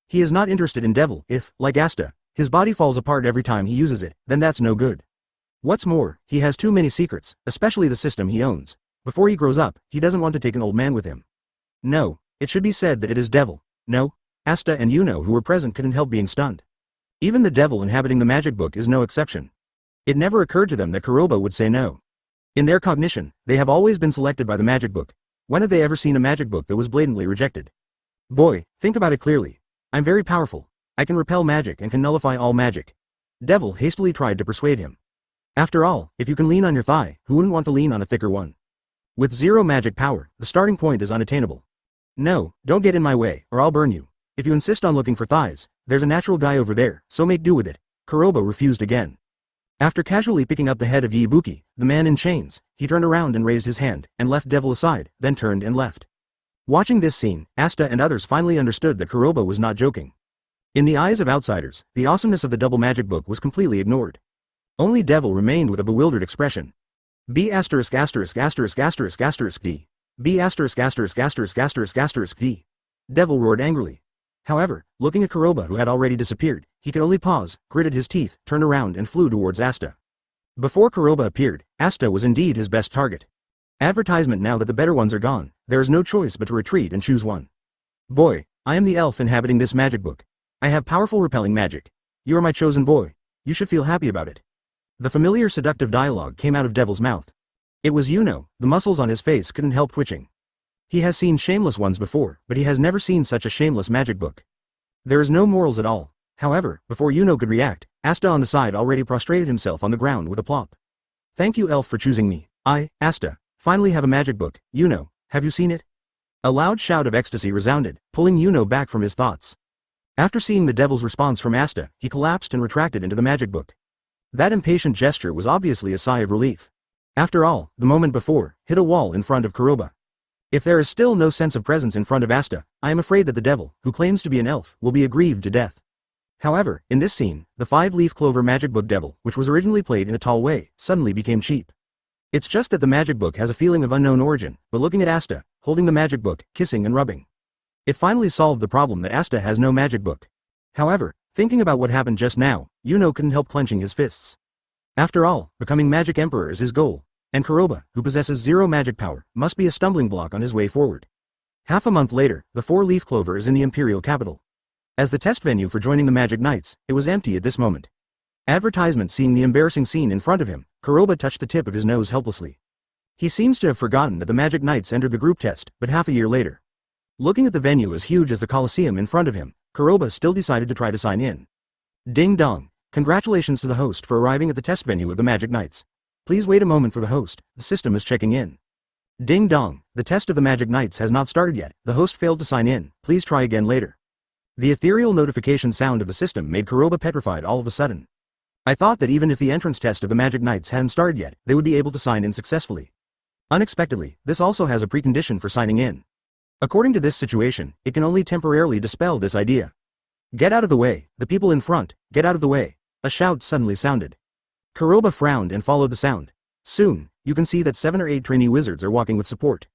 He is not interested in devil. If, like Asta, his body falls apart every time he uses it, then that's no good. What's more, he has too many secrets, especially the system he owns. Before he grows up, he doesn't want to take an old man with him. No, it should be said that it is devil. No, Asta and Yuno who were present couldn't help being stunned. Even the devil inhabiting the magic book is no exception. It never occurred to them that Kuroba would say no. In their cognition, they have always been selected by the magic book. When have they ever seen a magic book that was blatantly rejected? Boy, think about it clearly. I'm very powerful. I can repel magic and can nullify all magic. Devil hastily tried to persuade him. After all, if you can lean on your thigh, who wouldn't want to lean on a thicker one? With zero magic power, the starting point is unattainable. No, don't get in my way, or I'll burn you. If you insist on looking for thighs, there's a natural guy over there, so make do with it. Kuroba refused again. After casually picking up the head of Yibuki, the man in chains, he turned around and raised his hand, and left Devil aside, then turned and left. Watching this scene, Asta and others finally understood that Kuroba was not joking. In the eyes of outsiders, the awesomeness of the double magic book was completely ignored. Only Devil remained with a bewildered expression. B******************************************************************************************************************************************************************่. Devil roared angrily. However, looking at Kuroba who had already disappeared, he could only pause, gritted his teeth, turned around and flew towards Asta. Before Kuroba appeared, Asta was indeed his best target. Advertisement: now that the better ones are gone, there is no choice but to retreat and choose one. Boy, I am the elf inhabiting this magic book. I have powerful repelling magic. You are my chosen boy. You should feel happy about it. The familiar seductive dialogue came out of Devil's mouth. It was Yuno. The muscles on his face couldn't help twitching. He has seen shameless ones before, but he has never seen such a shameless magic book. There is no morals at all. However, before Yuno could react, Asta on the side already prostrated himself on the ground with a plop. Thank you, elf, for choosing me. I, Asta, finally have a magic book. Yuno, have you seen it? A loud shout of ecstasy resounded, pulling Yuno back from his thoughts. After seeing the devil's response from Asta, he collapsed and retracted into the magic book. That impatient gesture was obviously a sigh of relief. After all, the moment before, hit a wall in front of Kuroba. If there is still no sense of presence in front of Asta, I am afraid that the devil, who claims to be an elf, will be aggrieved to death. However, in this scene, the 5-leaf clover magic book devil, which was originally played in a tall way, suddenly became cheap. It's just that the magic book has a feeling of unknown origin, but looking at Asta, holding the magic book, kissing and rubbing, it finally solved the problem that Asta has no magic book. However, thinking about what happened just now, Yuno couldn't help clenching his fists. After all, becoming Magic Emperor is his goal, and Kuroba, who possesses 0 magic power, must be a stumbling block on his way forward. Half a month later, the 4-leaf clover is in the imperial capital. As the test venue for joining the Magic Knights, it was empty at this moment. Advertisement: seeing the embarrassing scene in front of him, Kuroba touched the tip of his nose helplessly. He seems to have forgotten that the Magic Knights entered the group test, but half a year later. Looking at the venue as huge as the Colosseum in front of him, Kuroba still decided to try to sign in. Ding dong. Congratulations to the host for arriving at the test venue of the Magic Knights. Please wait a moment for the host, the system is checking in. Ding dong. The test of the Magic Knights has not started yet, the host failed to sign in, please try again later. The ethereal notification sound of the system made Kuroba petrified all of a sudden. I thought that even if the entrance test of the Magic Knights hadn't started yet, they would be able to sign in successfully. Unexpectedly, this also has a precondition for signing in. According to this situation, it can only temporarily dispel this idea. Get out of the way, the people in front, get out of the way. A shout suddenly sounded. Kuroba frowned and followed the sound. Soon, you can see that 7 or 8 trainee wizards are walking with support.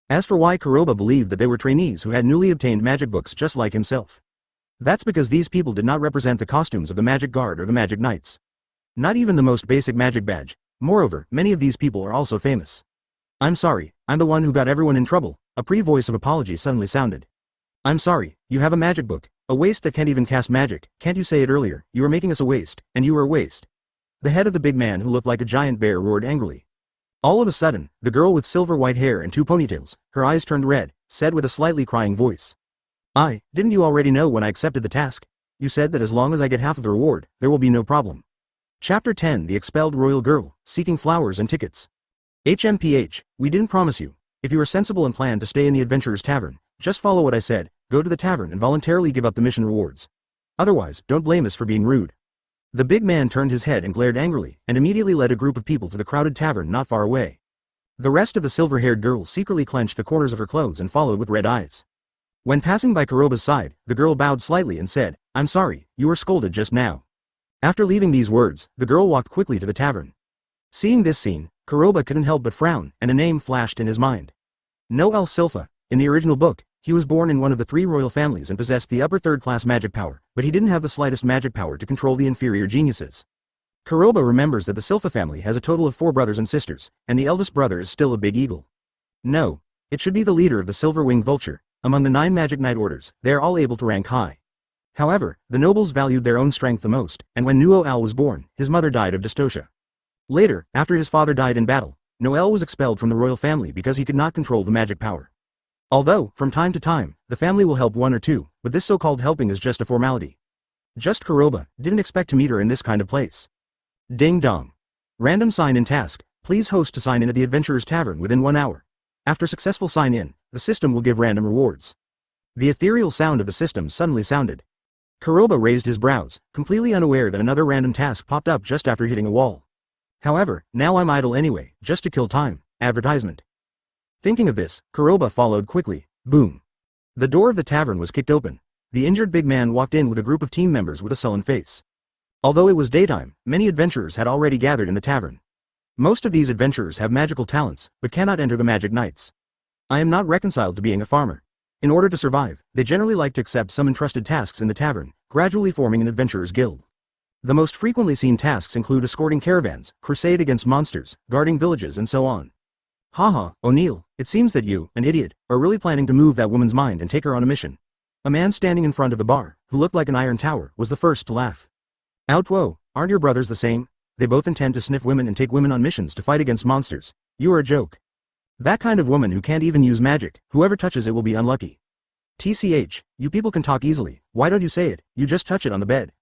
As for why Kuroba believed that they were trainees who had newly obtained magic books just like himself. That's because these people did not represent the costumes of the Magic Guard or the Magic Knights. Not even the most basic magic badge. Moreover, many of these people are also famous. I'm sorry, I'm the one who got everyone in trouble. A pre-voice of apology suddenly sounded. I'm sorry, you have a magic book, a waste that can't even cast magic, can't you say it earlier, you are making us a waste, and you are a waste. The head of the big man who looked like a giant bear roared angrily. All of a sudden, the girl with silver white hair and 2 ponytails, her eyes turned red, said with a slightly crying voice. Didn't you already know when I accepted the task? You said that as long as I get half of the reward, there will be no problem. Chapter 10: The Expelled Royal Girl, Seeking Flowers and Tickets. HMPH, we didn't promise you. If you are sensible and plan to stay in the Adventurer's Tavern, just follow what I said, go to the tavern and voluntarily give up the mission rewards. Otherwise, don't blame us for being rude. The big man turned his head and glared angrily, and immediately led a group of people to the crowded tavern not far away. The rest of the silver-haired girl secretly clenched the corners of her clothes and followed with red eyes. When passing by Kuroba's side, the girl bowed slightly and said, I'm sorry, you were scolded just now. After leaving these words, the girl walked quickly to the tavern. Seeing this scene, Kuroba couldn't help but frown, and a name flashed in his mind. Noel Silpha. In the original book, he was born in one of the 3 royal families and possessed the upper 3rd class magic power, but he didn't have the slightest magic power to control the inferior geniuses. Kuroba remembers that the Silpha family has a total of 4 brothers and sisters, and the eldest brother is still a big eagle. No, it should be the leader of the silver-winged vulture. Among the 9 magic knight orders, they are all able to rank high. However, the nobles valued their own strength the most, and when Noel was born, his mother died of dystocia. Later, after his father died in battle, Noel was expelled from the royal family because he could not control the magic power. Although, from time to time, the family will help 1 or 2, but this so-called helping is just a formality. Just Kuroba didn't expect to meet her in this kind of place. Ding dong. Random sign-in task, please host to sign in at the Adventurer's Tavern within 1 hour. After successful sign-in, the system will give random rewards. The ethereal sound of the system suddenly sounded. Kuroba raised his brows, completely unaware that another random task popped up just after hitting a wall. However, now I'm idle anyway, just to kill time. Advertisement. Thinking of this, Kuroba followed quickly. Boom. The door of the tavern was kicked open. The injured big man walked in with a group of team members with a sullen face. Although it was daytime, many adventurers had already gathered in the tavern. Most of these adventurers have magical talents, but cannot enter the Magic Knights. I am not reconciled to being a farmer. In order to survive, they generally like to accept some entrusted tasks in the tavern, gradually forming an adventurer's guild. The most frequently seen tasks include escorting caravans, crusade against monsters, guarding villages and so on. Haha, O'Neill, it seems that you, an idiot, are really planning to move that woman's mind and take her on a mission. A man standing in front of the bar, who looked like an iron tower, was the first to laugh. Outwo, aren't your brothers the same? They both intend to sniff women and take women on missions to fight against monsters. You are a joke. That kind of woman who can't even use magic, whoever touches it will be unlucky. TCH, you people can talk easily, why don't you say it, you just touch it on the bed.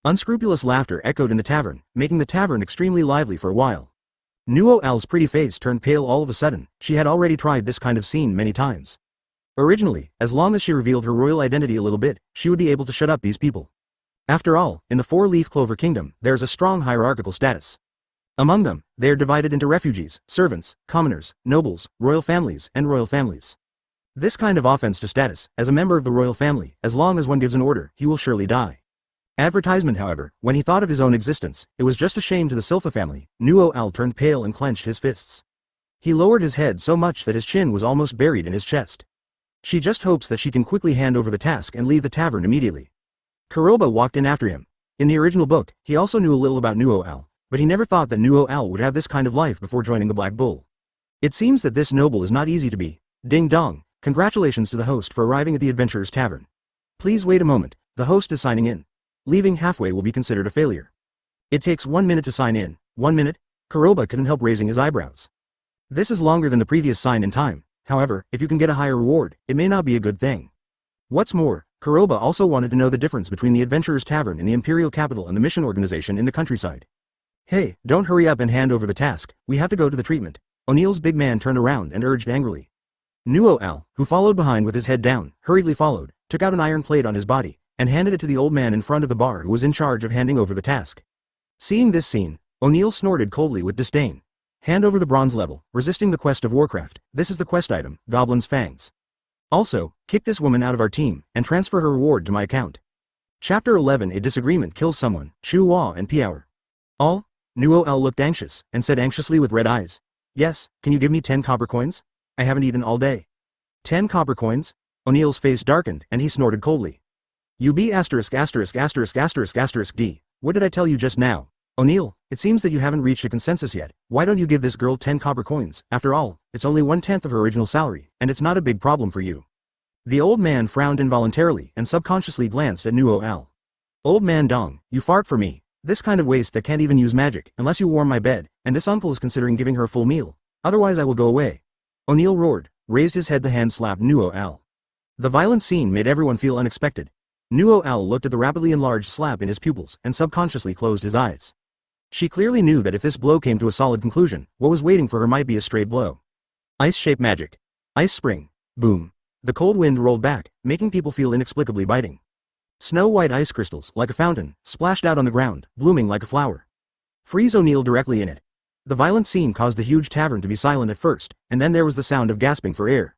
Unscrupulous laughter echoed in the tavern, making the tavern extremely lively for a while. Nuo Al's pretty face turned pale all of a sudden, she had already tried this kind of scene many times. Originally, as long as she revealed her royal identity a little bit, she would be able to shut up these people. After all, in the four-leaf clover kingdom, there is a strong hierarchical status. Among them, they are divided into refugees, servants, commoners, nobles, royal families, and royal families. This kind of offense to status, as a member of the royal family, as long as one gives an order, he will surely die. Advertisement however, when he thought of his own existence, it was just a shame to the Silpha family. Nuo Al turned pale and clenched his fists. He lowered his head so much that his chin was almost buried in his chest. She just hopes that she can quickly hand over the task and leave the tavern immediately. Kuroba walked in after him. In the original book, he also knew a little about Nuo Al, but he never thought that Nuo Al would have this kind of life before joining the Black Bull. It seems that this noble is not easy to be. Ding dong, congratulations to the host for arriving at the Adventurer's Tavern. Please wait a moment, the host is signing in. Leaving halfway will be considered a failure. It takes 1 minute to sign in. 1 minute? Kuroba couldn't help raising his eyebrows. This is longer than the previous sign-in time, however, if you can get a higher reward, it may not be a good thing. What's more, Kuroba also wanted to know the difference between the Adventurer's Tavern in the Imperial Capital and the mission organization in the countryside. Hey, don't hurry up and hand over the task, we have to go to the treatment. O'Neill's big man turned around and urged angrily. Nuo Al, who followed behind with his head down, hurriedly followed, took out an iron plate on his body, and handed it to the old man in front of the bar who was in charge of handing over the task. Seeing this scene, O'Neill snorted coldly with disdain. Hand over the bronze level, resisting the quest of Warcraft, this is the quest item, Goblin's Fangs. Also, kick this woman out of our team, and transfer her reward to my account. Chapter 11 A disagreement kills someone, Chu Hua and Piaour. All? Nuo Al looked anxious, and said anxiously with red eyes. Yes, can you give me 10 copper coins? I haven't eaten all day. 10 copper coins? O'Neill's face darkened, and he snorted coldly. UB asterisk asterisk asterisk asterisk asterisk D. What did I tell you just now? O'Neill, it seems that you haven't reached a consensus yet. Why don't you give this girl 10 copper coins? After all, it's only 1/10 of her original salary, and it's not a big problem for you. The old man frowned involuntarily and subconsciously glanced at Nuo Al. Old man Dong, you fart for me. This kind of waste that can't even use magic, unless you warm my bed, and this uncle is considering giving her a full meal. Otherwise I will go away. O'Neill roared, raised his head, the hand slapped Nuo Al. The violent scene made everyone feel unexpected. Nuo Al looked at the rapidly enlarged slap in his pupils and subconsciously closed his eyes. She clearly knew that if this blow came to a solid conclusion, what was waiting for her might be a stray blow. Ice-shape magic. Ice spring. Boom. The cold wind rolled back, making people feel inexplicably biting. Snow-white ice crystals, like a fountain, splashed out on the ground, blooming like a flower. Freeze O'Neill directly in it. The violent scene caused the huge tavern to be silent at first, and then there was the sound of gasping for air.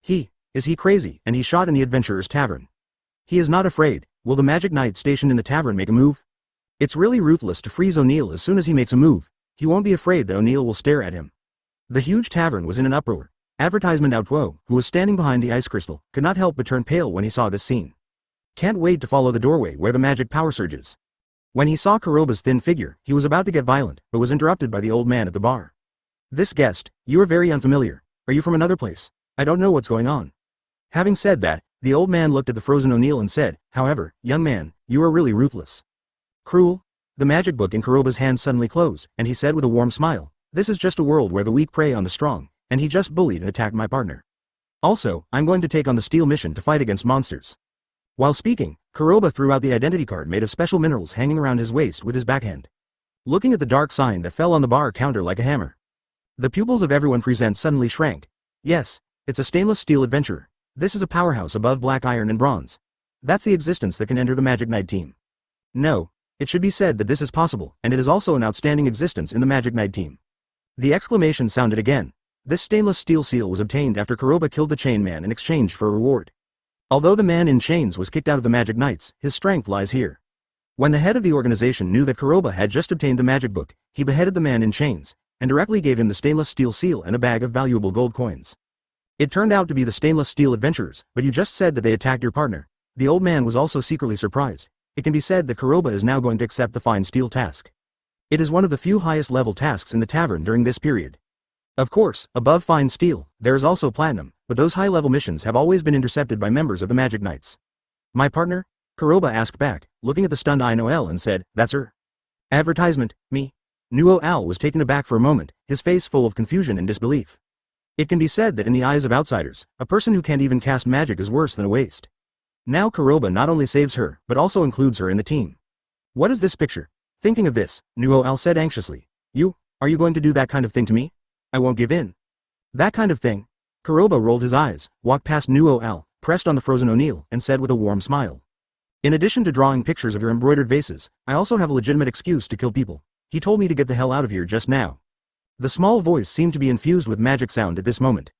Is he crazy? And he shot in the Adventurer's Tavern. He is not afraid. Will the magic knight stationed in the tavern make a move? It's really ruthless to freeze O'Neill as soon as he makes a move. He won't be afraid that O'Neill will stare at him. The huge tavern was in an uproar. Advertisement Outwo, who was standing behind the ice crystal, could not help but turn pale when he saw this scene. Can't wait to follow the doorway where the magic power surges. When he saw Kuroba's thin figure, he was about to get violent, but was interrupted by the old man at the bar. This guest, you are very unfamiliar. Are you from another place? I don't know what's going on. Having said that, the old man looked at the frozen O'Neill and said, however, young man, you are really ruthless. Cruel? The magic book in Kuroba's hand suddenly closed, and he said with a warm smile, this is just a world where the weak prey on the strong, and he just bullied and attacked my partner. Also, I'm going to take on the steel mission to fight against monsters. While speaking, Kuroba threw out the identity card made of special minerals hanging around his waist with his backhand. Looking at the dark sign that fell on the bar counter like a hammer. The pupils of everyone present suddenly shrank. Yes, it's a stainless steel adventurer. This is a powerhouse above black iron and bronze. That's the existence that can enter the Magic Knight team. No, it should be said that this is possible, and it is also an outstanding existence in the Magic Knight team. The exclamation sounded again. This stainless steel seal was obtained after Kuroba killed the chain man in exchange for a reward. Although the man in chains was kicked out of the Magic Knights, his strength lies here. When the head of the organization knew that Kuroba had just obtained the magic book, he beheaded the man in chains, and directly gave him the stainless steel seal and a bag of valuable gold coins. It turned out to be the stainless steel adventurers, but you just said that they attacked your partner. The old man was also secretly surprised. it can be said that Kuroba is now going to accept the fine steel task. It is one of the few highest level tasks in the tavern during this period. Of course, above fine steel, there is also platinum, but those high level missions have always been intercepted by members of the Magic Knights. My partner? Kuroba asked back, looking at the stunned Inoel and said, that's her. Advertisement, me? Nuo Al was taken aback for a moment, his face full of confusion and disbelief. It can be said that in the eyes of outsiders, a person who can't even cast magic is worse than a waste. Now Kuroba not only saves her, but also includes her in the team. What is this picture? Thinking of this, Nuo Al said anxiously. Are you going to do that kind of thing to me? I won't give in. That kind of thing? Kuroba rolled his eyes, walked past Nuo Al, pressed on the frozen O'Neill, and said with a warm smile. In addition to drawing pictures of your embroidered vases, I also have a legitimate excuse to kill people. He told me to get the hell out of here just now. The small voice seemed to be infused with magic sound at this moment.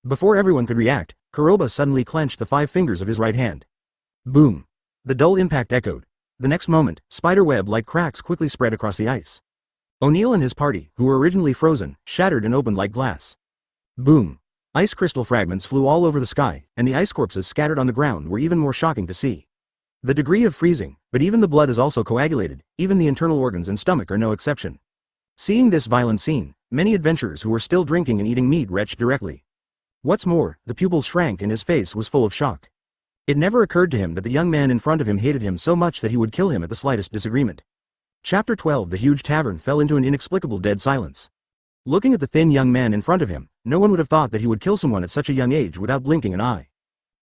Before everyone could react, Kuroba suddenly clenched the 5 fingers of his right hand. Boom. The dull impact echoed. The next moment, spiderweb-like cracks quickly spread across the ice. O'Neill and his party, who were originally frozen, shattered and opened like glass. Boom. Ice crystal fragments flew all over the sky, and the ice corpses scattered on the ground were even more shocking to see. The degree of freezing, but even the blood is also coagulated, even the internal organs and stomach are no exception. Seeing this violent scene, many adventurers who were still drinking and eating meat retched directly. What's more, the pupils shrank and his face was full of shock. It never occurred to him that the young man in front of him hated him so much that he would kill him at the slightest disagreement. Chapter 12. The huge tavern fell into an inexplicable dead silence. Looking at the thin young man in front of him, no one would have thought that he would kill someone at such a young age without blinking an eye.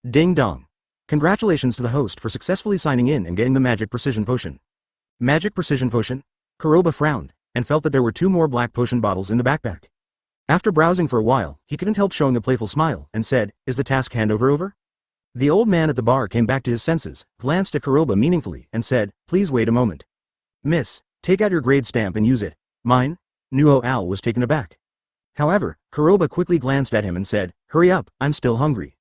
Ding dong. Congratulations to the host for successfully signing in and getting the magic precision potion. Magic precision potion? Kuroba frowned, and felt that there were 2 more black potion bottles in the backpack. After browsing for a while, he couldn't help showing a playful smile, and said, is the task handover over? The old man at the bar came back to his senses, glanced at Kuroba meaningfully, and said, please wait a moment. Miss, take out your grade stamp and use it. Mine? Nuo Al was taken aback. However, Kuroba quickly glanced at him and said, hurry up, I'm still hungry.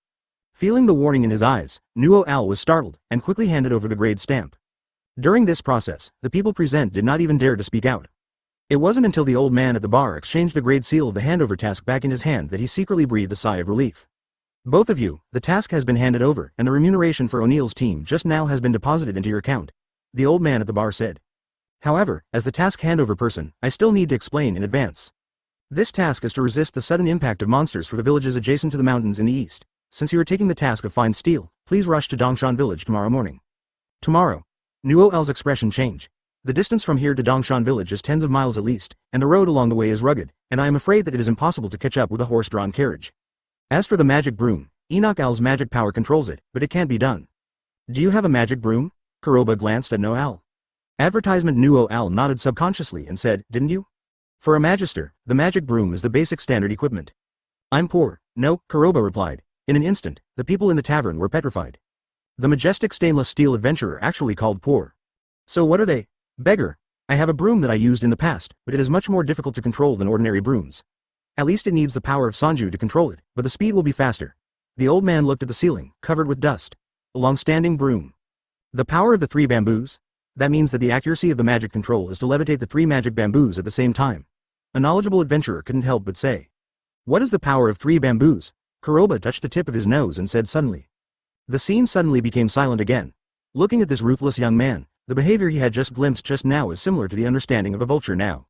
Feeling the warning in his eyes, Nuo Al was startled, and quickly handed over the grade stamp. During this process, the people present did not even dare to speak out. It wasn't until the old man at the bar exchanged the grade seal of the handover task back in his hand that he secretly breathed a sigh of relief. Both of you, the task has been handed over, and the remuneration for O'Neill's team just now has been deposited into your account, the old man at the bar said. However, as the task handover person, I still need to explain in advance. This task is to resist the sudden impact of monsters for the villages adjacent to the mountains in the east. Since you are taking the task of fine steel, please rush to Dongshan village tomorrow morning. Tomorrow. Nuo Al's expression changed. The distance from here to Dongshan village is tens of miles at least, and the road along the way is rugged, and I am afraid that it is impossible to catch up with a horse-drawn carriage. As for the magic broom, Enoch Al's magic power controls it, but it can't be done. Do you have a magic broom? Kuroba glanced at No Al. Advertisement. Nuo Al nodded subconsciously and said, didn't you? For a magister, the magic broom is the basic standard equipment. I'm poor. No, Kuroba replied. In an instant, the people in the tavern were petrified. The majestic stainless steel adventurer actually called poor. So what are they? Beggar. I have a broom that I used in the past, but it is much more difficult to control than ordinary brooms. At least it needs the power of Sanju to control it, but the speed will be faster. The old man looked at the ceiling, covered with dust. A long-standing broom. The power of the 3 bamboos? That means that the accuracy of the magic control is to levitate the 3 magic bamboos at the same time. A knowledgeable adventurer couldn't help but say. What is the power of 3 bamboos? Kuroba touched the tip of his nose and said suddenly. The scene suddenly became silent again. Looking at this ruthless young man, the behavior he had just glimpsed just now is similar to the understanding of a vulture now.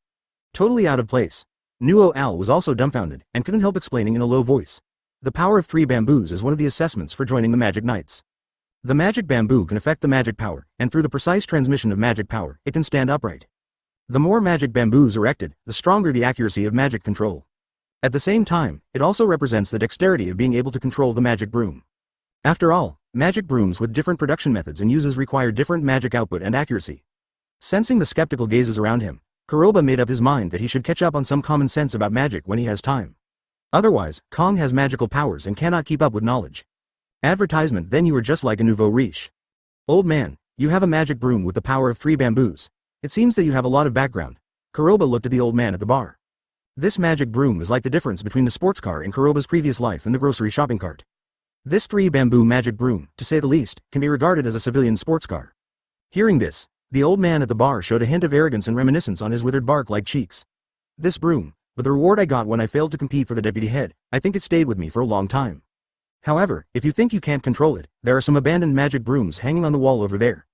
Totally out of place. Nuo Al was also dumbfounded, and couldn't help explaining in a low voice. The power of 3 bamboos is one of the assessments for joining the Magic Knights. The magic bamboo can affect the magic power, and through the precise transmission of magic power, it can stand upright. The more magic bamboos erected, the stronger the accuracy of magic control. At the same time, it also represents the dexterity of being able to control the magic broom. After all, magic brooms with different production methods and uses require different magic output and accuracy. Sensing the skeptical gazes around him, Kuroba made up his mind that he should catch up on some common sense about magic when he has time. Otherwise, Kong has magical powers and cannot keep up with knowledge. Advertisement. Then you are just like a nouveau riche. Old man, you have a magic broom with the power of 3 bamboos. It seems that you have a lot of background. Kuroba looked at the old man at the bar. This magic broom is like the difference between the sports car in Kuroba's previous life and the grocery shopping cart. This 3 bamboo magic broom, to say the least, can be regarded as a civilian sports car. Hearing this, the old man at the bar showed a hint of arrogance and reminiscence on his withered bark-like cheeks. This broom, but the reward I got when I failed to compete for the deputy head, I think it stayed with me for a long time. However, if you think you can't control it, there are some abandoned magic brooms hanging on the wall over there.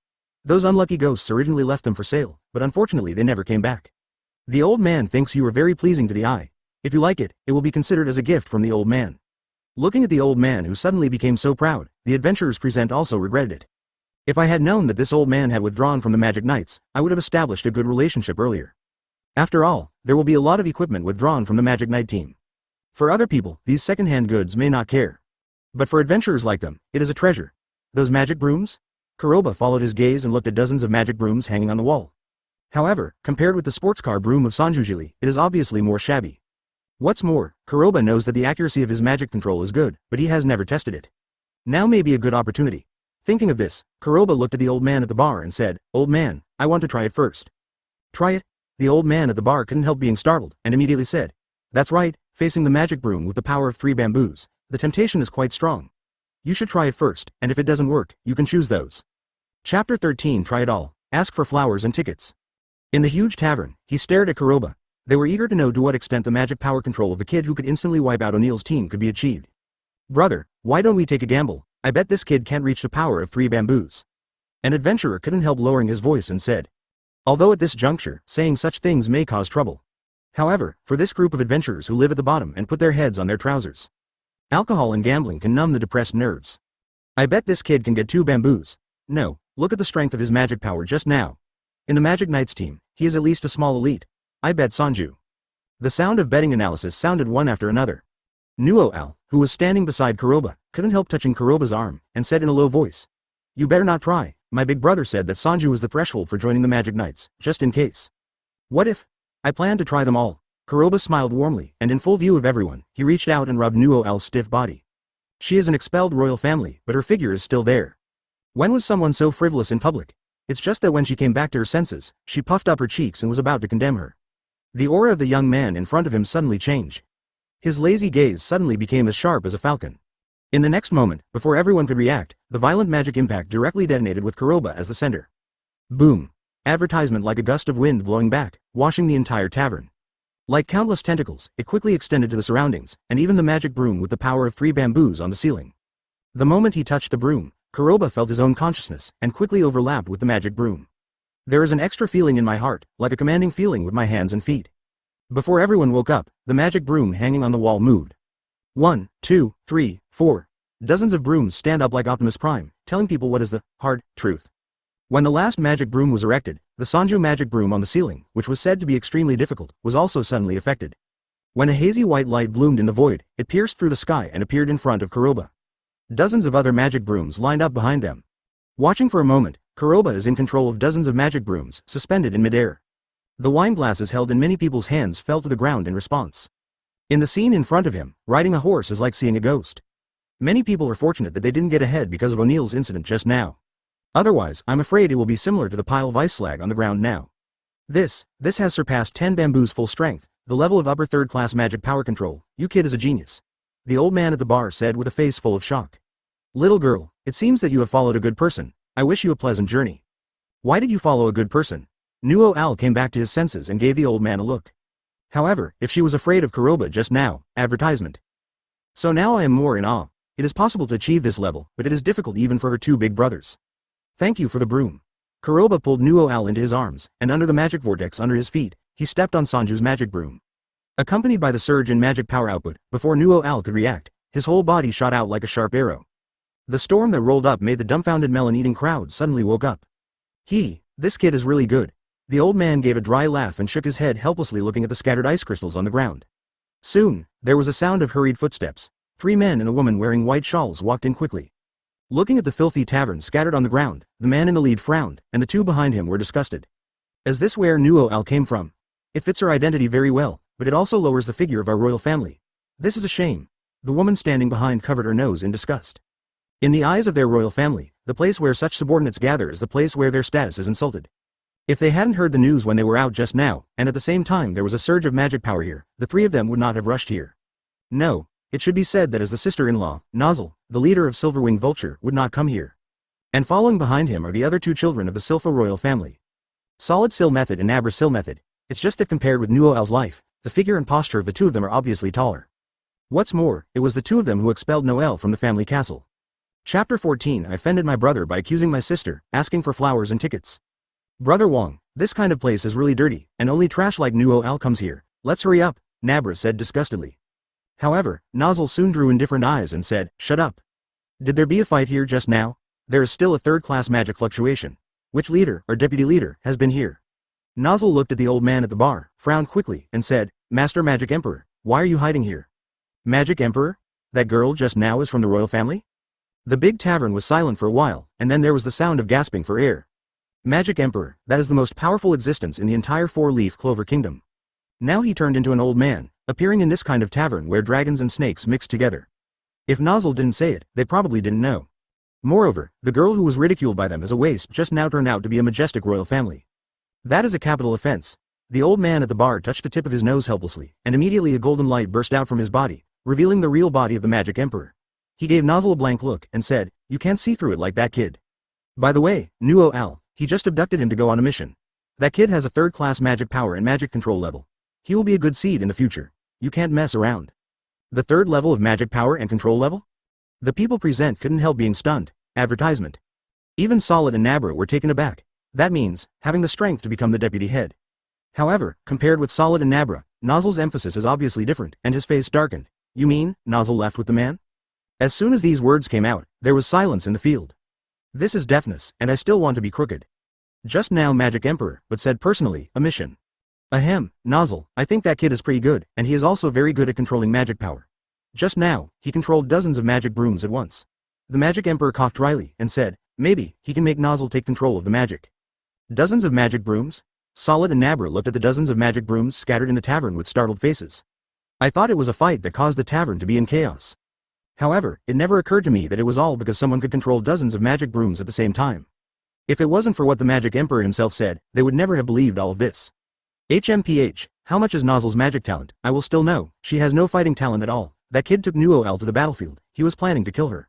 Those unlucky ghosts originally left them for sale, but unfortunately they never came back. The old man thinks you are very pleasing to the eye. If you like it, it will be considered as a gift from the old man. Looking at the old man who suddenly became so proud, the adventurers present also regretted it. If I had known that this old man had withdrawn from the Magic Knights, I would have established a good relationship earlier. After all, there will be a lot of equipment withdrawn from the Magic Knight team. For other people, these second-hand goods may not care. But for adventurers like them, it is a treasure. Those magic brooms? Kuroba followed his gaze and looked at dozens of magic brooms hanging on the wall. However, compared with the sports car broom of Sanjujili, it is obviously more shabby. What's more, Kuroba knows that the accuracy of his magic control is good, but he has never tested it. Now may be a good opportunity. Thinking of this, Kuroba looked at the old man at the bar and said, "Old man, I want to try it first." "Try it?" The old man at the bar couldn't help being startled, and immediately said, "That's right, facing the magic broom with the power of 3 bamboos, the temptation is quite strong. You should try it first, and if it doesn't work, you can choose those." Chapter 13 Try It All, Ask for Flowers and Tickets. In the huge tavern, he stared at Kuroba. They were eager to know to what extent the magic power control of the kid who could instantly wipe out O'Neill's team could be achieved. "Brother, why don't we take a gamble? I bet this kid can't reach the power of 3 bamboos." An adventurer couldn't help lowering his voice and said. Although at this juncture, saying such things may cause trouble. However, for this group of adventurers who live at the bottom and put their heads on their trousers, alcohol and gambling can numb the depressed nerves. "I bet this kid can get 2 bamboos. No, look at the strength of his magic power just now. In the Magic Knights team, he is at least a small elite. I bet Sanju." The sound of betting analysis sounded one after another. Nuo Al, who was standing beside Kuroba, couldn't help touching Kuroba's arm, and said in a low voice, "You better not try. My big brother said that Sanju is the threshold for joining the Magic Knights, just in case." "What if? I plan to try them all." Kuroba smiled warmly, and in full view of everyone, he reached out and rubbed Nuo Al's stiff body. She is an expelled royal family, but her figure is still there. When was someone so frivolous in public? It's just that when she came back to her senses, she puffed up her cheeks and was about to condemn her. The aura of the young man in front of him suddenly changed. His lazy gaze suddenly became as sharp as a falcon. In the next moment, before everyone could react, the violent magic impact directly detonated with Kuroba as the center. Boom. Advertisement like a gust of wind blowing back, washing the entire tavern. Like countless tentacles, it quickly extended to the surroundings, and even the magic broom with the power of 3 bamboos on the ceiling. The moment he touched the broom, Kuroba felt his own consciousness, and quickly overlapped with the magic broom. There is an extra feeling in my heart, like a commanding feeling with my hands and feet. Before everyone woke up, the magic broom hanging on the wall moved. 1, 2, 3, 4. Dozens of brooms stand up like Optimus Prime, telling people what is the hard truth. When the last magic broom was erected, the Sanju magic broom on the ceiling, which was said to be extremely difficult, was also suddenly affected. When a hazy white light bloomed in the void, it pierced through the sky and appeared in front of Kuroba. Dozens of other magic brooms lined up behind them. Watching for a moment, Kuroba is in control of dozens of magic brooms, suspended in midair. The wine glasses held in many people's hands fell to the ground in response. In the scene in front of him, riding a horse is like seeing a ghost. Many people are fortunate that they didn't get ahead because of O'Neill's incident just now. Otherwise, I'm afraid it will be similar to the pile of ice slag on the ground now. This has surpassed 10 bamboos full strength, the level of upper third-class magic power control. You kid is a genius. The old man at the bar said with a face full of shock. Little girl, it seems that you have followed a good person. I wish you a pleasant journey. Why did you follow a good person? Nuo Al came back to his senses and gave the old man a look. However, if she was afraid of Kuroba just now, advertisement. So now I am more in awe. It is possible to achieve this level, but it is difficult even for her 2 big brothers. Thank you for the broom. Kuroba pulled Nuo Al into his arms, and under the magic vortex under his feet, he stepped on Sanju's magic broom. Accompanied by the surge in magic power output, before Nuo Al could react, his whole body shot out like a sharp arrow. The storm that rolled up made the dumbfounded melon-eating crowd suddenly woke up. This kid is really good. The old man gave a dry laugh and shook his head helplessly looking at the scattered ice crystals on the ground. Soon, there was a sound of hurried footsteps. 3 men and a woman wearing white shawls walked in quickly. Looking at the filthy tavern scattered on the ground, the man in the lead frowned, and the 2 behind him were disgusted. Is this where Nuo Al came from? It fits her identity very well, but it also lowers the figure of our royal family. This is a shame. The woman standing behind covered her nose in disgust. In the eyes of their royal family, the place where such subordinates gather is the place where their status is insulted. If they hadn't heard the news when they were out just now, and at the same time there was a surge of magic power here, the 3 of them would not have rushed here. No, it should be said that as the sister-in-law, Nozzle, the leader of Silverwing Vulture, would not come here. And following behind him are the other 2 children of the Silpha royal family. Solid Sil method and Abra Sil method. It's just that compared with Nuo Al's life, the figure and posture of the 2 of them are obviously taller. What's more, it was the 2 of them who expelled Noel from the family castle. Chapter 14 I offended my brother by accusing my sister, asking for flowers and tickets. Brother Wong, this kind of place is really dirty, and only trash like Nuo Al comes here. Let's hurry up, Nabra said disgustedly. However, Nozzle soon drew indifferent eyes and said, shut up. Did there be a fight here just now? There is still a third-class magic fluctuation. Which leader, or deputy leader, has been here? Nozzle looked at the old man at the bar, frowned quickly, and said, Master Magic Emperor, why are you hiding here? Magic Emperor? That girl just now is from the royal family? The big tavern was silent for a while, and then there was the sound of gasping for air. Magic Emperor, that is the most powerful existence in the entire four-leaf clover kingdom. Now he turned into an old man, appearing in this kind of tavern where dragons and snakes mixed together. If Nozzle didn't say it, they probably didn't know. Moreover, the girl who was ridiculed by them as a waste just now turned out to be a majestic royal family. That is a capital offense. The old man at the bar touched the tip of his nose helplessly, and immediately a golden light burst out from his body, revealing the real body of the Magic Emperor. He gave Nozzle a blank look and said, you can't see through it like that kid. By the way, Nuo Al, he just abducted him to go on a mission. That kid has a third-class magic power and magic control level. He will be a good seed in the future. You can't mess around. The third level of magic power and control level? The people present couldn't help being stunned. Advertisement. Even Solid and Nabra were taken aback. That means, having the strength to become the deputy head. However, compared with Solid and Nabra, Nozzle's emphasis is obviously different, and his face darkened. You mean, Nozzle left with the man? As soon as these words came out, there was silence in the field. This is deafness, and I still want to be crooked. Just now Magic Emperor, but said personally, a mission. Ahem, Nozzle, I think that kid is pretty good, and he is also very good at controlling magic power. Just now, he controlled dozens of magic brooms at once. The Magic Emperor coughed dryly, and said, maybe, he can make Nozzle take control of the magic. Dozens of magic brooms? Solid and Nabra looked at the dozens of magic brooms scattered in the tavern with startled faces. I thought it was a fight that caused the tavern to be in chaos. However, it never occurred to me that it was all because someone could control dozens of magic brooms at the same time. If it wasn't for what the Magic Emperor himself said, they would never have believed all of this. HMPH, how much is Nozzle's magic talent? I will still know. She has no fighting talent at all. That kid took Nuo Al to the battlefield. He was planning to kill her.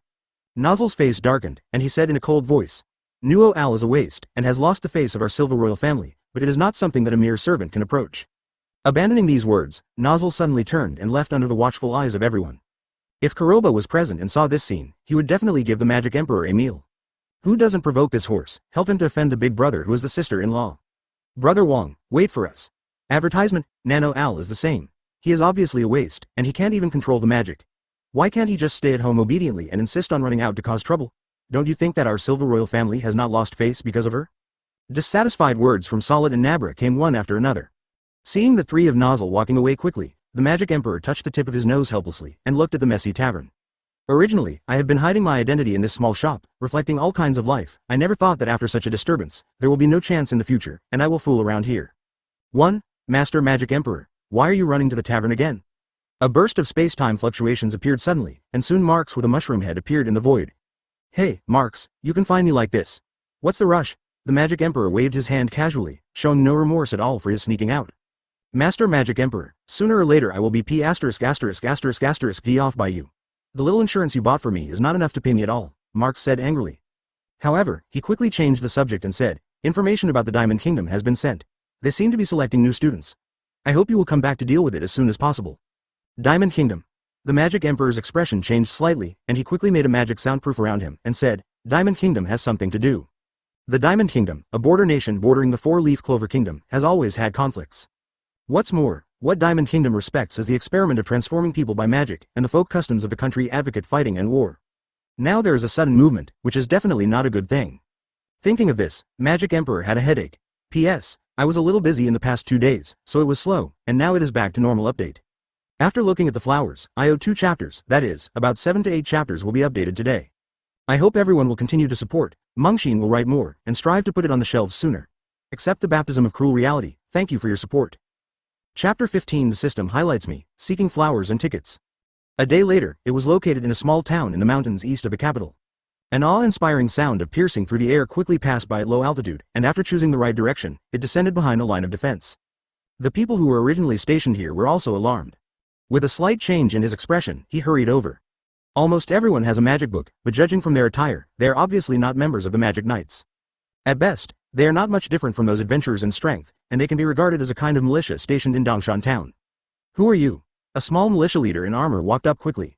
Nozzle's face darkened, and he said in a cold voice, Nuo Al is a waste, and has lost the face of our Silver Royal family, but it is not something that a mere servant can approach. Abandoning these words, Nozzle suddenly turned and left under the watchful eyes of everyone. If Kuroba was present and saw this scene, he would definitely give the Magic Emperor a meal. Who doesn't provoke this horse? Help him to offend the big brother who is the sister-in-law. Brother Wong, wait for us. Advertisement, Nano Al is the same. He is obviously a waste, and he can't even control the magic. Why can't he just stay at home obediently and insist on running out to cause trouble? Don't you think that our Silver Royal family has not lost face because of her? Dissatisfied words from Solid and Nabra came one after another. Seeing the three of Nozzle walking away quickly, the Magic Emperor touched the tip of his nose helplessly and looked at the messy tavern. Originally, I have been hiding my identity in this small shop, reflecting all kinds of life. I never thought that after such a disturbance, there will be no chance in the future, and I will fool around here. 1. Master Magic Emperor, why are you running to the tavern again? A burst of space-time fluctuations appeared suddenly, and soon Marks with a mushroom head appeared in the void. Hey, Marks, you can find me like this. What's the rush? The Magic Emperor waved his hand casually, showing no remorse at all for his sneaking out. Master Magic Emperor, sooner or later I will be D off by you. The little insurance you bought for me is not enough to pay me at all, Marks said angrily. However, he quickly changed the subject and said, information about the Diamond Kingdom has been sent. They seem to be selecting new students. I hope you will come back to deal with it as soon as possible. Diamond Kingdom. The Magic Emperor's expression changed slightly, and he quickly made a magic soundproof around him and said, Diamond Kingdom has something to do. The Diamond Kingdom, a border nation bordering the four-leaf Clover Kingdom, has always had conflicts. What's more, what Diamond Kingdom respects is the experiment of transforming people by magic, and the folk customs of the country advocate fighting and war. Now there is a sudden movement, which is definitely not a good thing. Thinking of this, Magic Emperor had a headache. P.S. I was a little busy in the past 2 days, so it was slow, and now it is back to normal update. After looking at the flowers, I owe 2 chapters, that is, about 7 to 8 chapters will be updated today. I hope everyone will continue to support, Mengxian will write more, and strive to put it on the shelves sooner. Accept the baptism of cruel reality, thank you for your support. Chapter 15 The system highlights me, seeking flowers and tickets. A day later, it was located in a small town in the mountains east of the capital. An awe-inspiring sound of piercing through the air quickly passed by at low altitude, and after choosing the right direction, it descended behind a line of defense. The people who were originally stationed here were also alarmed. With a slight change in his expression, he hurried over. Almost everyone has a magic book, but judging from their attire, they are obviously not members of the Magic Knights. At best, they are not much different from those adventurers in strength, and they can be regarded as a kind of militia stationed in Dongshan town. Who are you? A small militia leader in armor walked up quickly.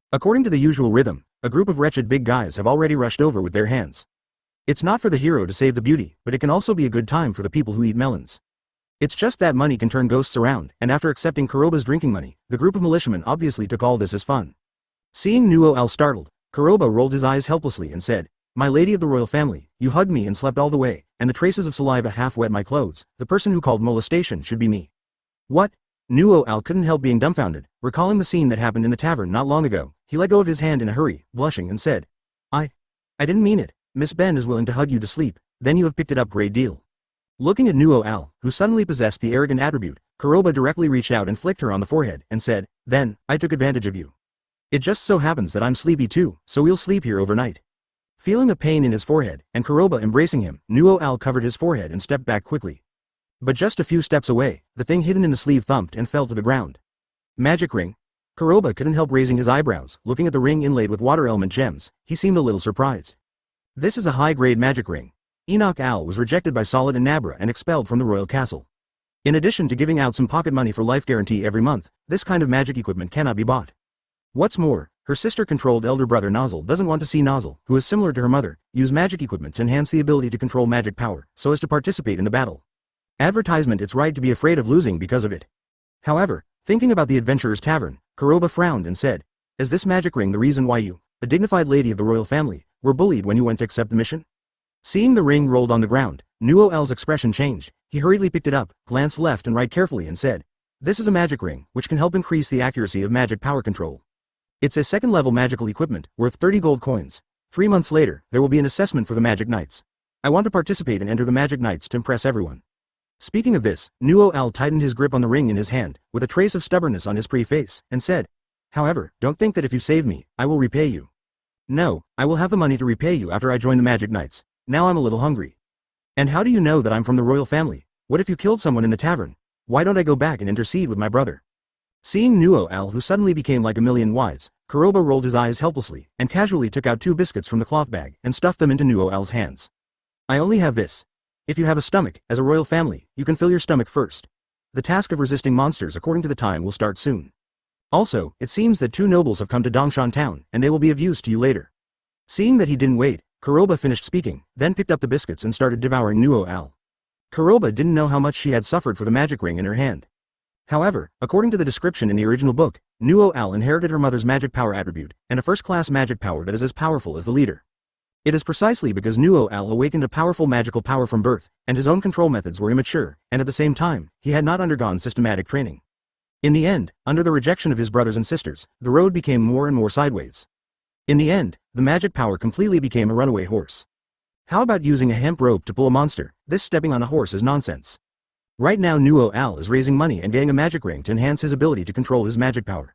According to the usual rhythm, a group of wretched big guys have already rushed over with their hands. It's not for the hero to save the beauty, but it can also be a good time for the people who eat melons. It's just that money can turn ghosts around, and after accepting Kuroba's drinking money, the group of militiamen obviously took all this as fun. Seeing Nuo Al startled, Kuroba rolled his eyes helplessly and said, "My lady of the royal family, you hugged me and slept all the way, and the traces of saliva half wet my clothes. The person who called molestation should be me." "What?" Nuo Al couldn't help being dumbfounded, recalling the scene that happened in the tavern not long ago. He let go of his hand in a hurry, blushing, and said, I didn't mean it. Miss Ben is willing to hug you to sleep, then you have picked it up, great deal." Looking at Nuo Al, who suddenly possessed the arrogant attribute, Kuroba directly reached out and flicked her on the forehead, and said, "Then, I took advantage of you. It just so happens that I'm sleepy too, so we'll sleep here overnight." Feeling a pain in his forehead, and Kuroba embracing him, Nuo Al covered his forehead and stepped back quickly. But just a few steps away, the thing hidden in the sleeve thumped and fell to the ground. Magic ring? Kuroba couldn't help raising his eyebrows, looking at the ring inlaid with water element gems. He seemed a little surprised. This is a high-grade magic ring. Enoch Al was rejected by Solid and Nabra and expelled from the royal castle. In addition to giving out some pocket money for life guarantee every month, this kind of magic equipment cannot be bought. What's more, her sister-controlled elder brother Nozzle doesn't want to see Nozzle, who is similar to her mother, use magic equipment to enhance the ability to control magic power, so as to participate in the battle. Advertisement, it's right to be afraid of losing because of it. However, thinking about the adventurer's tavern, Kuroba frowned and said, "Is this magic ring the reason why you, a dignified lady of the royal family, were bullied when you went to accept the mission?" Seeing the ring rolled on the ground, Nuo-L's expression changed. He hurriedly picked it up, glanced left and right carefully and said, "This is a magic ring, which can help increase the accuracy of magic power control. It's a second-level magical equipment, worth 30 gold coins. 3 months later, there will be an assessment for the Magic Knights. I want to participate and enter the Magic Knights to impress everyone." Speaking of this, Nuo-L tightened his grip on the ring in his hand, with a trace of stubbornness on his pretty face, and said, "However, don't think that if you save me, I will repay you. No, I will have the money to repay you after I join the Magic Knights. Now I'm a little hungry. And how do you know that I'm from the royal family? What if you killed someone in the tavern? Why don't I go back and intercede with my brother?" Seeing Nuo-L, who suddenly became like a million wise, Kuroba rolled his eyes helplessly, and casually took out 2 biscuits from the cloth bag, and stuffed them into Nuo-L's hands. "I only have this. If you have a stomach, as a royal family, you can fill your stomach first. The task of resisting monsters according to the time will start soon. Also, it seems that 2 nobles have come to Dongshan town, and they will be of use to you later." Seeing that he didn't wait, Kuroba finished speaking, then picked up the biscuits and started devouring Nuo-L. Kuroba didn't know how much she had suffered for the magic ring in her hand. However, according to the description in the original book, Nuo-L inherited her mother's magic power attribute, and a first-class magic power that is as powerful as the leader. It is precisely because Nuo-L awakened a powerful magical power from birth, and his own control methods were immature, and at the same time, he had not undergone systematic training. In the end, under the rejection of his brothers and sisters, the road became more and more sideways. In the end, the magic power completely became a runaway horse. How about using a hemp rope to pull a monster? This stepping on a horse is nonsense. Right now Nuo-L is raising money and getting a magic ring to enhance his ability to control his magic power.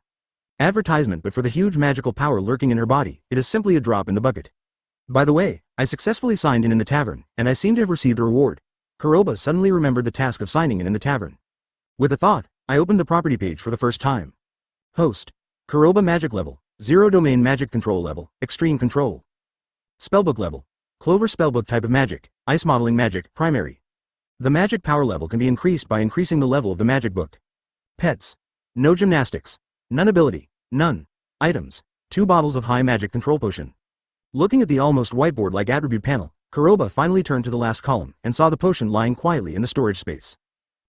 Advertisement, but for the huge magical power lurking in her body, it is simply a drop in the bucket. By the way, I successfully signed in the tavern, and I seem to have received a reward. Kuroba suddenly remembered the task of signing in the tavern. With a thought, I opened the property page for the first time. Host. Kuroba magic level, 0 domain magic control level, extreme control. Spellbook level. Clover spellbook type of magic, ice modeling magic, primary. The magic power level can be increased by increasing the level of the magic book. Pets. No gymnastics. None ability. None. Items. 2 bottles of high magic control potion. Looking at the almost whiteboard-like attribute panel, Kuroba finally turned to the last column and saw the potion lying quietly in the storage space.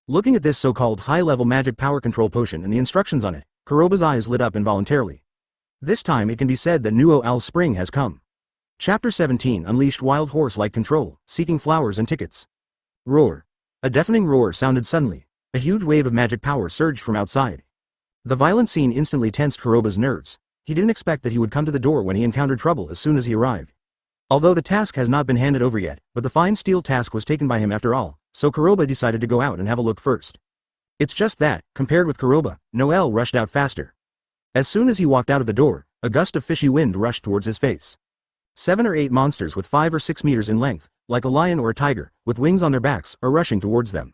Looking at this so-called high-level magic power control potion and the instructions on it, Kuroba's eyes lit up involuntarily. This time it can be said that Nuo-L's spring has come. Chapter 17 Unleashed wild horse-like control, seeking flowers and tickets. Roar. A deafening roar sounded suddenly. A huge wave of magic power surged from outside. The violent scene instantly tensed Kuroba's nerves. He didn't expect that he would come to the door when he encountered trouble as soon as he arrived. Although the task has not been handed over yet, but the fine steel task was taken by him after all, so Kuroba decided to go out and have a look first. It's just that, compared with Kuroba, Noel rushed out faster. As soon as he walked out of the door, a gust of fishy wind rushed towards his face. 7 or 8 monsters with 5 or 6 meters in length, like a lion or a tiger, with wings on their backs, are rushing towards them.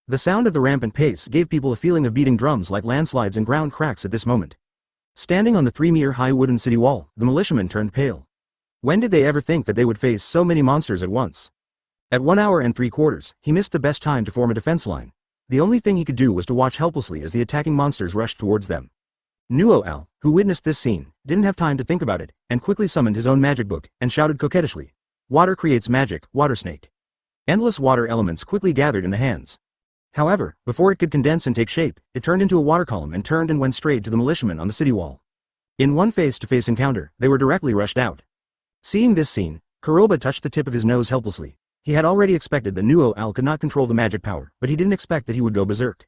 The sound of the rampant pace gave people a feeling of beating drums like landslides and ground cracks at this moment. Standing on the 3-meter-high wooden city wall, the militiamen turned pale. When did they ever think that they would face so many monsters at once? At 1 hour and 3/4, he missed the best time to form a defense line. The only thing he could do was to watch helplessly as the attacking monsters rushed towards them. Nuo-L, who witnessed this scene, didn't have time to think about it, and quickly summoned his own magic book, and shouted coquettishly, "Water creates magic, water snake." Endless water elements quickly gathered in the hands. However, before it could condense and take shape, it turned into a water column and turned and went straight to the militiamen on the city wall. In one face-to-face encounter, they were directly rushed out. Seeing this scene, Kuroba touched the tip of his nose helplessly. He had already expected that Nuo-L could not control the magic power, but he didn't expect that he would go berserk.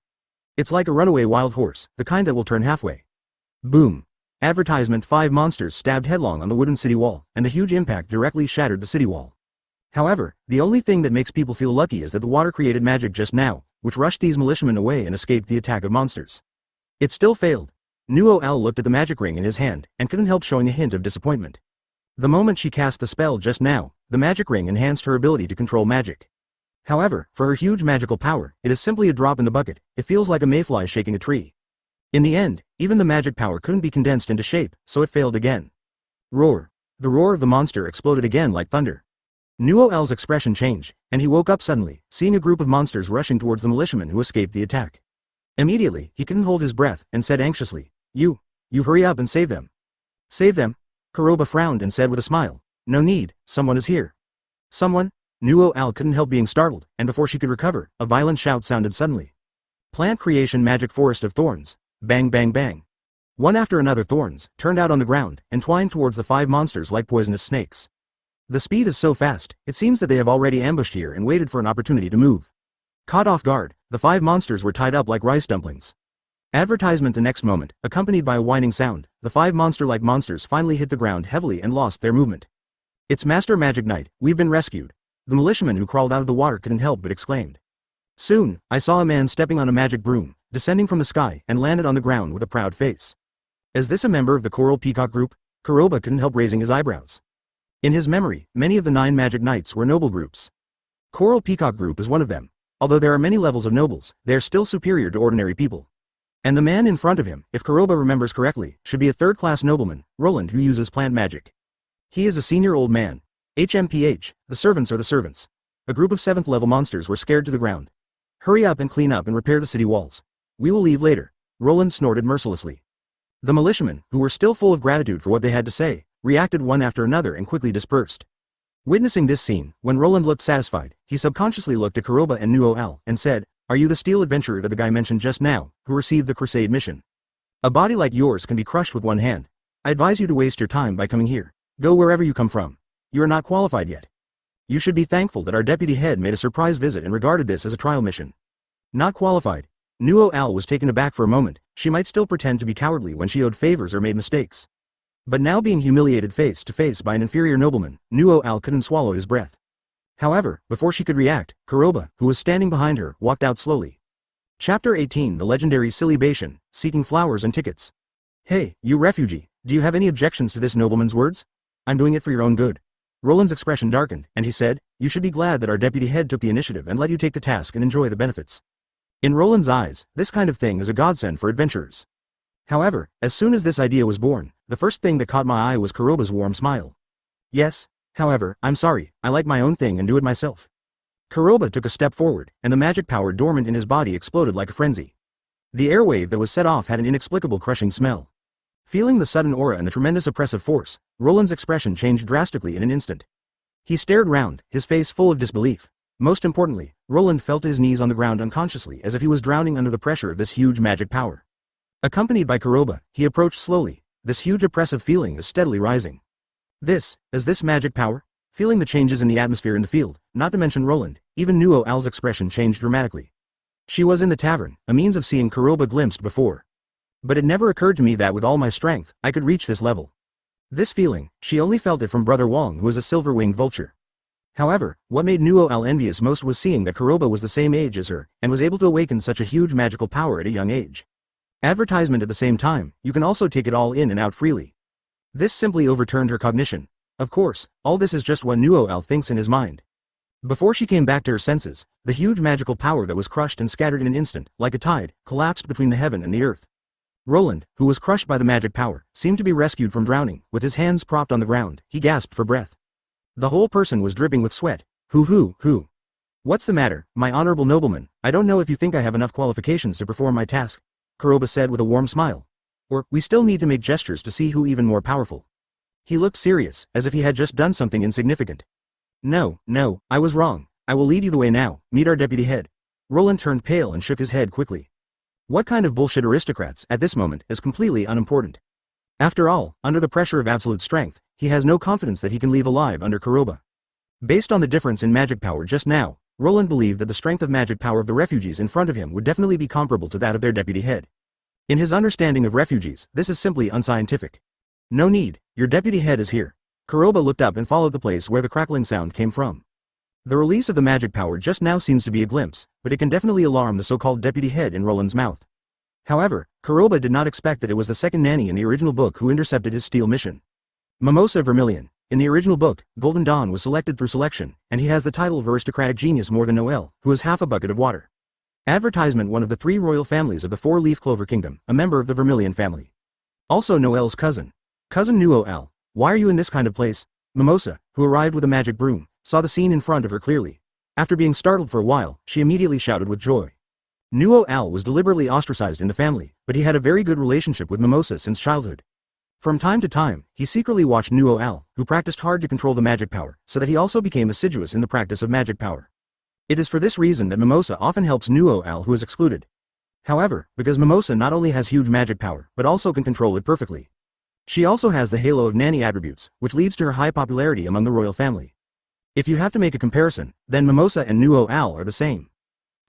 It's like a runaway wild horse, the kind that will turn halfway. Boom. Advertisement: 5 monsters stabbed headlong on the wooden city wall, and the huge impact directly shattered the city wall. However, the only thing that makes people feel lucky is that the water created magic just now, which rushed these militiamen away and escaped the attack of monsters. It still failed. Nuo-L looked at the magic ring in his hand, and couldn't help showing a hint of disappointment. The moment she cast the spell just now, the magic ring enhanced her ability to control magic. However, for her huge magical power, it is simply a drop in the bucket. It feels like a mayfly shaking a tree. In the end, even the magic power couldn't be condensed into shape, so it failed again. Roar. The roar of the monster exploded again like thunder. Nuo-L's expression changed, and he woke up suddenly, seeing a group of monsters rushing towards the militiamen who escaped the attack. Immediately, he couldn't hold his breath, and said anxiously, "You You hurry up and save them. Save them? Kuroba frowned and said with a smile. No need, someone is here. Someone? Nuo Al couldn't help being startled, and before she could recover, a violent shout sounded suddenly. Plant creation magic forest of thorns. Bang bang bang. One after another thorns turned out on the ground and twined towards the 5 monsters like poisonous snakes. The speed is so fast, it seems that they have already ambushed here and waited for an opportunity to move. Caught off guard, the 5 monsters were tied up like rice dumplings. Advertisement the next moment, accompanied by a whining sound, the 5 monster-like monsters finally hit the ground heavily and lost their movement. It's Master Magic Knight, we've been rescued. The militiaman who crawled out of the water couldn't help but exclaimed. Soon, I saw a man stepping on a magic broom, descending from the sky, and landed on the ground with a proud face. Is this a member of the Coral Peacock group? Kuroba couldn't help raising his eyebrows. In his memory, many of the 9 magic knights were noble groups. Coral Peacock group is one of them. Although there are many levels of nobles, they are still superior to ordinary people. And the man in front of him, if Kuroba remembers correctly, should be a 3rd-class nobleman, Roland, who uses plant magic. He is a senior old man. HMPH, the servants are the servants. A group of 7th-level monsters were scared to the ground. Hurry up and clean up and repair the city walls. We will leave later. Roland snorted mercilessly. The militiamen, who were still full of gratitude for what they had to say, reacted one after another and quickly dispersed. Witnessing this scene, when Roland looked satisfied, he subconsciously looked at Kuroba and Nuo Al, and said, Are you the steel adventurer that the guy mentioned just now, who received the crusade mission? A body like yours can be crushed with one hand. I advise you to waste your time by coming here. Go wherever you come from. You are not qualified yet. You should be thankful that our deputy head made a surprise visit and regarded this as a trial mission. Not qualified. Nuo Al was taken aback for a moment. She might still pretend to be cowardly when she owed favors or made mistakes. But now being humiliated face to face by an inferior nobleman, Nuo Al couldn't swallow his breath. However, before she could react, Kuroba, who was standing behind her, walked out slowly. Chapter 18 The Legendary Silibation, Seeking Flowers and Tickets. Hey, you refugee, do you have any objections to this nobleman's words? I'm doing it for your own good. Roland's expression darkened, and he said, You should be glad that our deputy head took the initiative and let you take the task and enjoy the benefits. In Roland's eyes, this kind of thing is a godsend for adventurers. However, as soon as this idea was born, the first thing that caught my eye was Kuroba's warm smile. Yes, however, I'm sorry, I like my own thing and do it myself. Kuroba took a step forward, and the magic power dormant in his body exploded like a frenzy. The airwave that was set off had an inexplicable crushing smell. Feeling the sudden aura and the tremendous oppressive force, Roland's expression changed drastically in an instant. He stared round, his face full of disbelief. Most importantly, Roland felt his knees on the ground unconsciously as if he was drowning under the pressure of this huge magic power. Accompanied by Kuroba, he approached slowly. This huge oppressive feeling is steadily rising. Is this magic power? Feeling the changes in the atmosphere in the field, not to mention Roland, even Nuo Al's expression changed dramatically. She was in the tavern, a means of seeing Kuroba glimpsed before. But it never occurred to me that with all my strength, I could reach this level. This feeling, she only felt it from Brother Wong, who is a silver-winged vulture. However, what made Nuo Al envious most was seeing that Kuroba was the same age as her, and was able to awaken such a huge magical power at a young age. Advertisement at the same time, you can also take it all in and out freely. This simply overturned her cognition. Of course, all this is just what Nuo Al thinks in his mind. Before she came back to her senses, the huge magical power that was crushed and scattered in an instant, like a tide, collapsed between the heaven and the earth. Roland, who was crushed by the magic power, seemed to be rescued from drowning. With his hands propped on the ground, he gasped for breath. The whole person was dripping with sweat. Who? What's the matter, my honorable nobleman? I don't know if you think I have enough qualifications to perform my task, Kuroba said with a warm smile. Or, we still need to make gestures to see who even more powerful. He looked serious, as if he had just done something insignificant. No, I was wrong. I will lead you the way now. Meet our deputy head. Roland turned pale and shook his head quickly. What kind of bullshit aristocrats, at this moment, is completely unimportant. After all, under the pressure of absolute strength, he has no confidence that he can leave alive under Kuroba. Based on the difference in magic power just now, Roland believed that the strength of magic power of the refugees in front of him would definitely be comparable to that of their deputy head. In his understanding of refugees, this is simply unscientific. No need, your deputy head is here. Kuroba looked up and followed the place where the crackling sound came from. The release of the magic power just now seems to be a glimpse, but it can definitely alarm the so-called deputy head in Roland's mouth. However, Kuroba did not expect that it was the second nanny in the original book who intercepted his steal mission. Mimosa Vermilion. In the original book, Golden Dawn was selected through selection, and he has the title of aristocratic genius more than Noel, who has half a bucket of water. Advertisement: one of the 3 royal families of the 4-leaf clover kingdom, a member of the Vermilion family. Also Noel's cousin. Cousin Nuo Al. Why are you in this kind of place? Mimosa, who arrived with a magic broom, saw the scene in front of her clearly. After being startled for a while, she immediately shouted with joy. Nuo Al was deliberately ostracized in the family, but he had a very good relationship with Mimosa since childhood. From time to time, he secretly watched Nuo Al, who practiced hard to control the magic power, so that he also became assiduous in the practice of magic power. It is for this reason that Mimosa often helps Nuo Al, who is excluded. However, because Mimosa not only has huge magic power, but also can control it perfectly. She also has the halo of nanny attributes, which leads to her high popularity among the royal family. If you have to make a comparison, then Mimosa and Nuo Al are the same.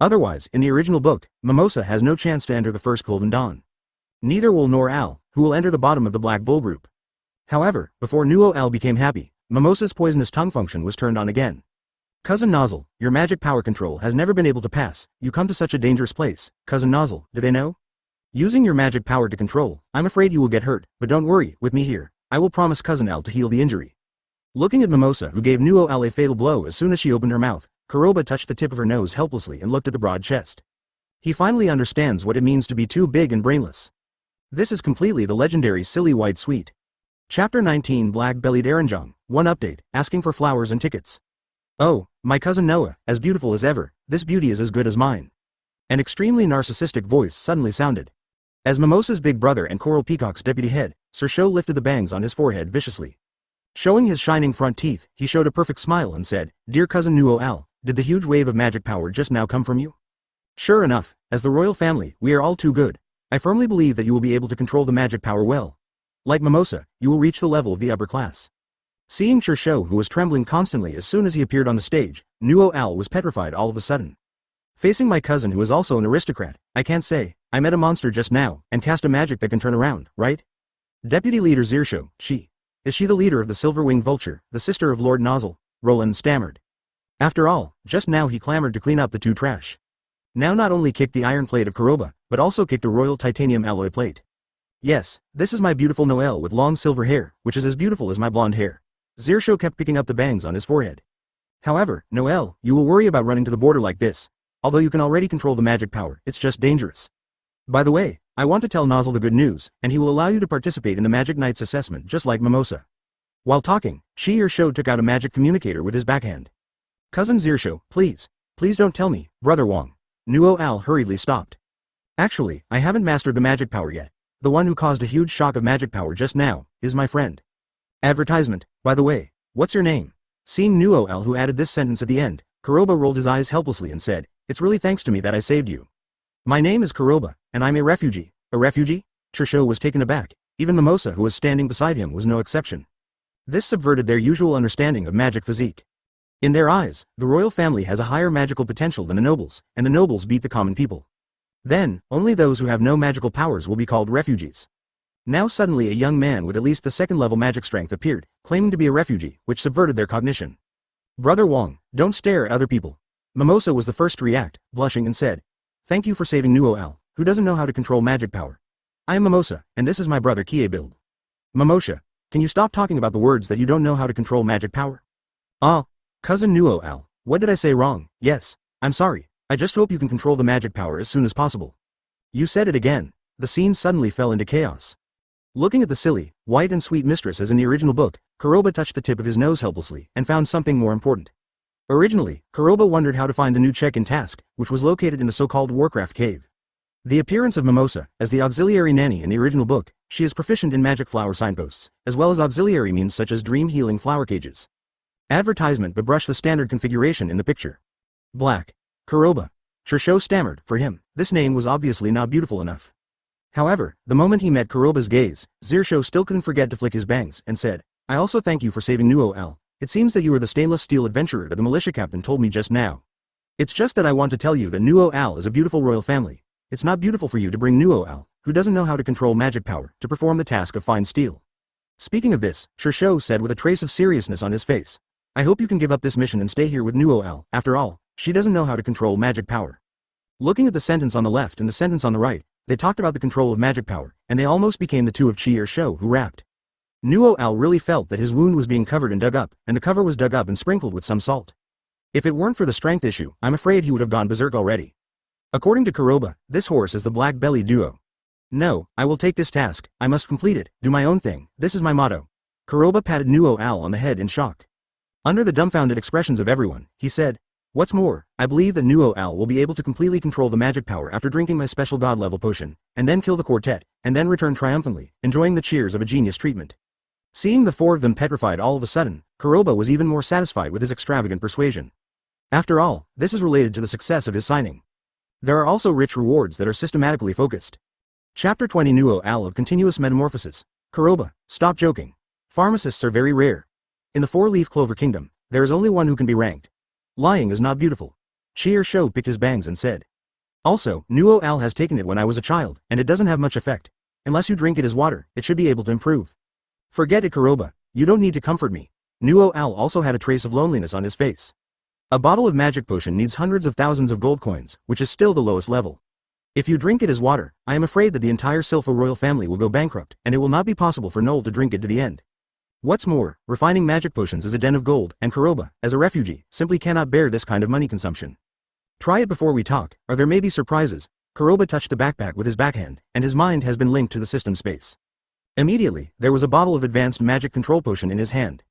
Otherwise, in the original book, Mimosa has no chance to enter the first Golden Dawn. Neither will nor Al, who will enter the bottom of the Black Bull group. However, before Nuo Al became happy, Mimosa's poisonous tongue function was turned on again. Cousin Nozzle, your magic power control has never been able to pass, you come to such a dangerous place, Cousin Nozzle, do they know? Using your magic power to control, I'm afraid you will get hurt, but don't worry, with me here, I will promise Cousin Al to heal the injury. Looking at Mimosa, who gave Nuo Al a fatal blow as soon as she opened her mouth, Kuroba touched the tip of her nose helplessly and looked at the broad chest. He finally understands what it means to be too big and brainless. This is completely the legendary Silly White Sweet. Chapter 19 Black-Bellied Eranjong, 1 update, asking for flowers and tickets. Oh, my cousin Noah, as beautiful as ever, this beauty is as good as mine. An extremely narcissistic voice suddenly sounded. As Mimosa's big brother and Coral Peacock's deputy head, Sir Sho lifted the bangs on his forehead viciously. Showing his shining front teeth, he showed a perfect smile and said, Dear cousin Nuo Al, did the huge wave of magic power just now come from you? Sure enough, as the royal family, we are all too good. I firmly believe that you will be able to control the magic power well. Like Mimosa, you will reach the level of the upper class. Seeing Sir Sho, who was trembling constantly as soon as he appeared on the stage, Nuo Al was petrified all of a sudden. Facing my cousin who is also an aristocrat, I can't say, I met a monster just now, and cast a magic that can turn around, right? Deputy Leader Zirsho, is she the leader of the Silver-Winged Vulture, the sister of Lord Nozzle? Roland stammered. After all, just now he clamored to clean up the two trash. Now not only kicked the iron plate of Kuroba, but also kicked a royal titanium alloy plate. Yes, this is my beautiful Noelle with long silver hair, which is as beautiful as my blonde hair. Zirsho kept picking up the bangs on his forehead. However, Noelle, you will worry about running to the border like this. Although you can already control the magic power, it's just dangerous. By the way, I want to tell Nozzle the good news, and he will allow you to participate in the Magic Knight's assessment just like Mimosa. While talking, Sho took out a magic communicator with his backhand. Cousin Zirsho, please don't tell me, Brother Wong. Nuo Al hurriedly stopped. Actually, I haven't mastered the magic power yet. The one who caused a huge shock of magic power just now, is my friend. Advertisement, by the way, what's your name? Seeing Nuo Al who added this sentence at the end, Kuroba rolled his eyes helplessly and said, It's really thanks to me that I saved you. My name is Kuroba, and I'm a refugee. A refugee? Trisho was taken aback. Even Mimosa who was standing beside him was no exception. This subverted their usual understanding of magic physique. In their eyes, the royal family has a higher magical potential than the nobles, and the nobles beat the common people. Then, only those who have no magical powers will be called refugees. Now suddenly a young man with at least the second-level magic strength appeared, claiming to be a refugee, which subverted their cognition. Brother Wong, don't stare at other people. Mimosa was the first to react, blushing and said, Thank you for saving Nuo Al, who doesn't know how to control magic power. I am Mimosa, and this is my brother Kiebild. Mimosa, can you stop talking about the words that you don't know how to control magic power? Cousin Nuo Al, what did I say wrong? Yes, I'm sorry, I just hope you can control the magic power as soon as possible. You said it again. The scene suddenly fell into chaos. Looking at the silly, white and sweet mistress as in the original book, Kuroba touched the tip of his nose helplessly and found something more important. Originally, Kuroba wondered how to find the new check-in task, which was located in the so-called Warcraft cave. The appearance of Mimosa, as the auxiliary nanny in the original book, she is proficient in magic flower signposts, as well as auxiliary means such as dream healing flower cages. Advertisement but brush the standard configuration in the picture. Black. Kuroba. Trisho stammered, for him, this name was obviously not beautiful enough. However, the moment he met Kuroba's gaze, Zirsho still couldn't forget to flick his bangs, and said, I also thank you for saving Nuo Al. It seems that you are the stainless steel adventurer that the militia captain told me just now. It's just that I want to tell you that Nuo Al is a beautiful royal family. It's not beautiful for you to bring Nuo Al, who doesn't know how to control magic power, to perform the task of fine steel. Speaking of this, Trisho said with a trace of seriousness on his face, I hope you can give up this mission and stay here with Nuo Al. After all, she doesn't know how to control magic power. Looking at the sentence on the left and the sentence on the right, they talked about the control of magic power, and they almost became the two of Sho who rapped. Nuo Al really felt that his wound was being covered and dug up, and the cover was dug up and sprinkled with some salt. If it weren't for the strength issue, I'm afraid he would have gone berserk already. According to Kuroba, this horse is the black-bellied duo. No, I will take this task, I must complete it, do my own thing, this is my motto. Kuroba patted Nuo Al on the head in shock. Under the dumbfounded expressions of everyone, he said, What's more, I believe that Nuo Al will be able to completely control the magic power after drinking my special god level potion, and then kill the quartet, and then return triumphantly, enjoying the cheers of a genius treatment. Seeing the four of them petrified all of a sudden, Kuroba was even more satisfied with his extravagant persuasion. After all, this is related to the success of his signing. There are also rich rewards that are systematically focused. Chapter 20 Nuo Al of Continuous Metamorphosis. Kuroba, stop joking. Pharmacists are very rare. In the four-leaf clover kingdom, there is only one who can be ranked. Lying is not beautiful. Shou picked his bangs and said. Also, Nuo Al has taken it when I was a child, and it doesn't have much effect. Unless you drink it as water, it should be able to improve. Forget it, Kuroba. You don't need to comfort me. Nuo Al also had a trace of loneliness on his face. A bottle of magic potion needs hundreds of thousands of gold coins, which is still the lowest level. If you drink it as water, I am afraid that the entire Silpho royal family will go bankrupt, and it will not be possible for Noel to drink it to the end. What's more, refining magic potions is a den of gold, and Kuroba, as a refugee, simply cannot bear this kind of money consumption. Try it before we talk, or there may be surprises. Kuroba touched the backpack with his backhand, and his mind has been linked to the system space. Immediately, there was a bottle of advanced magic control potion in his hand.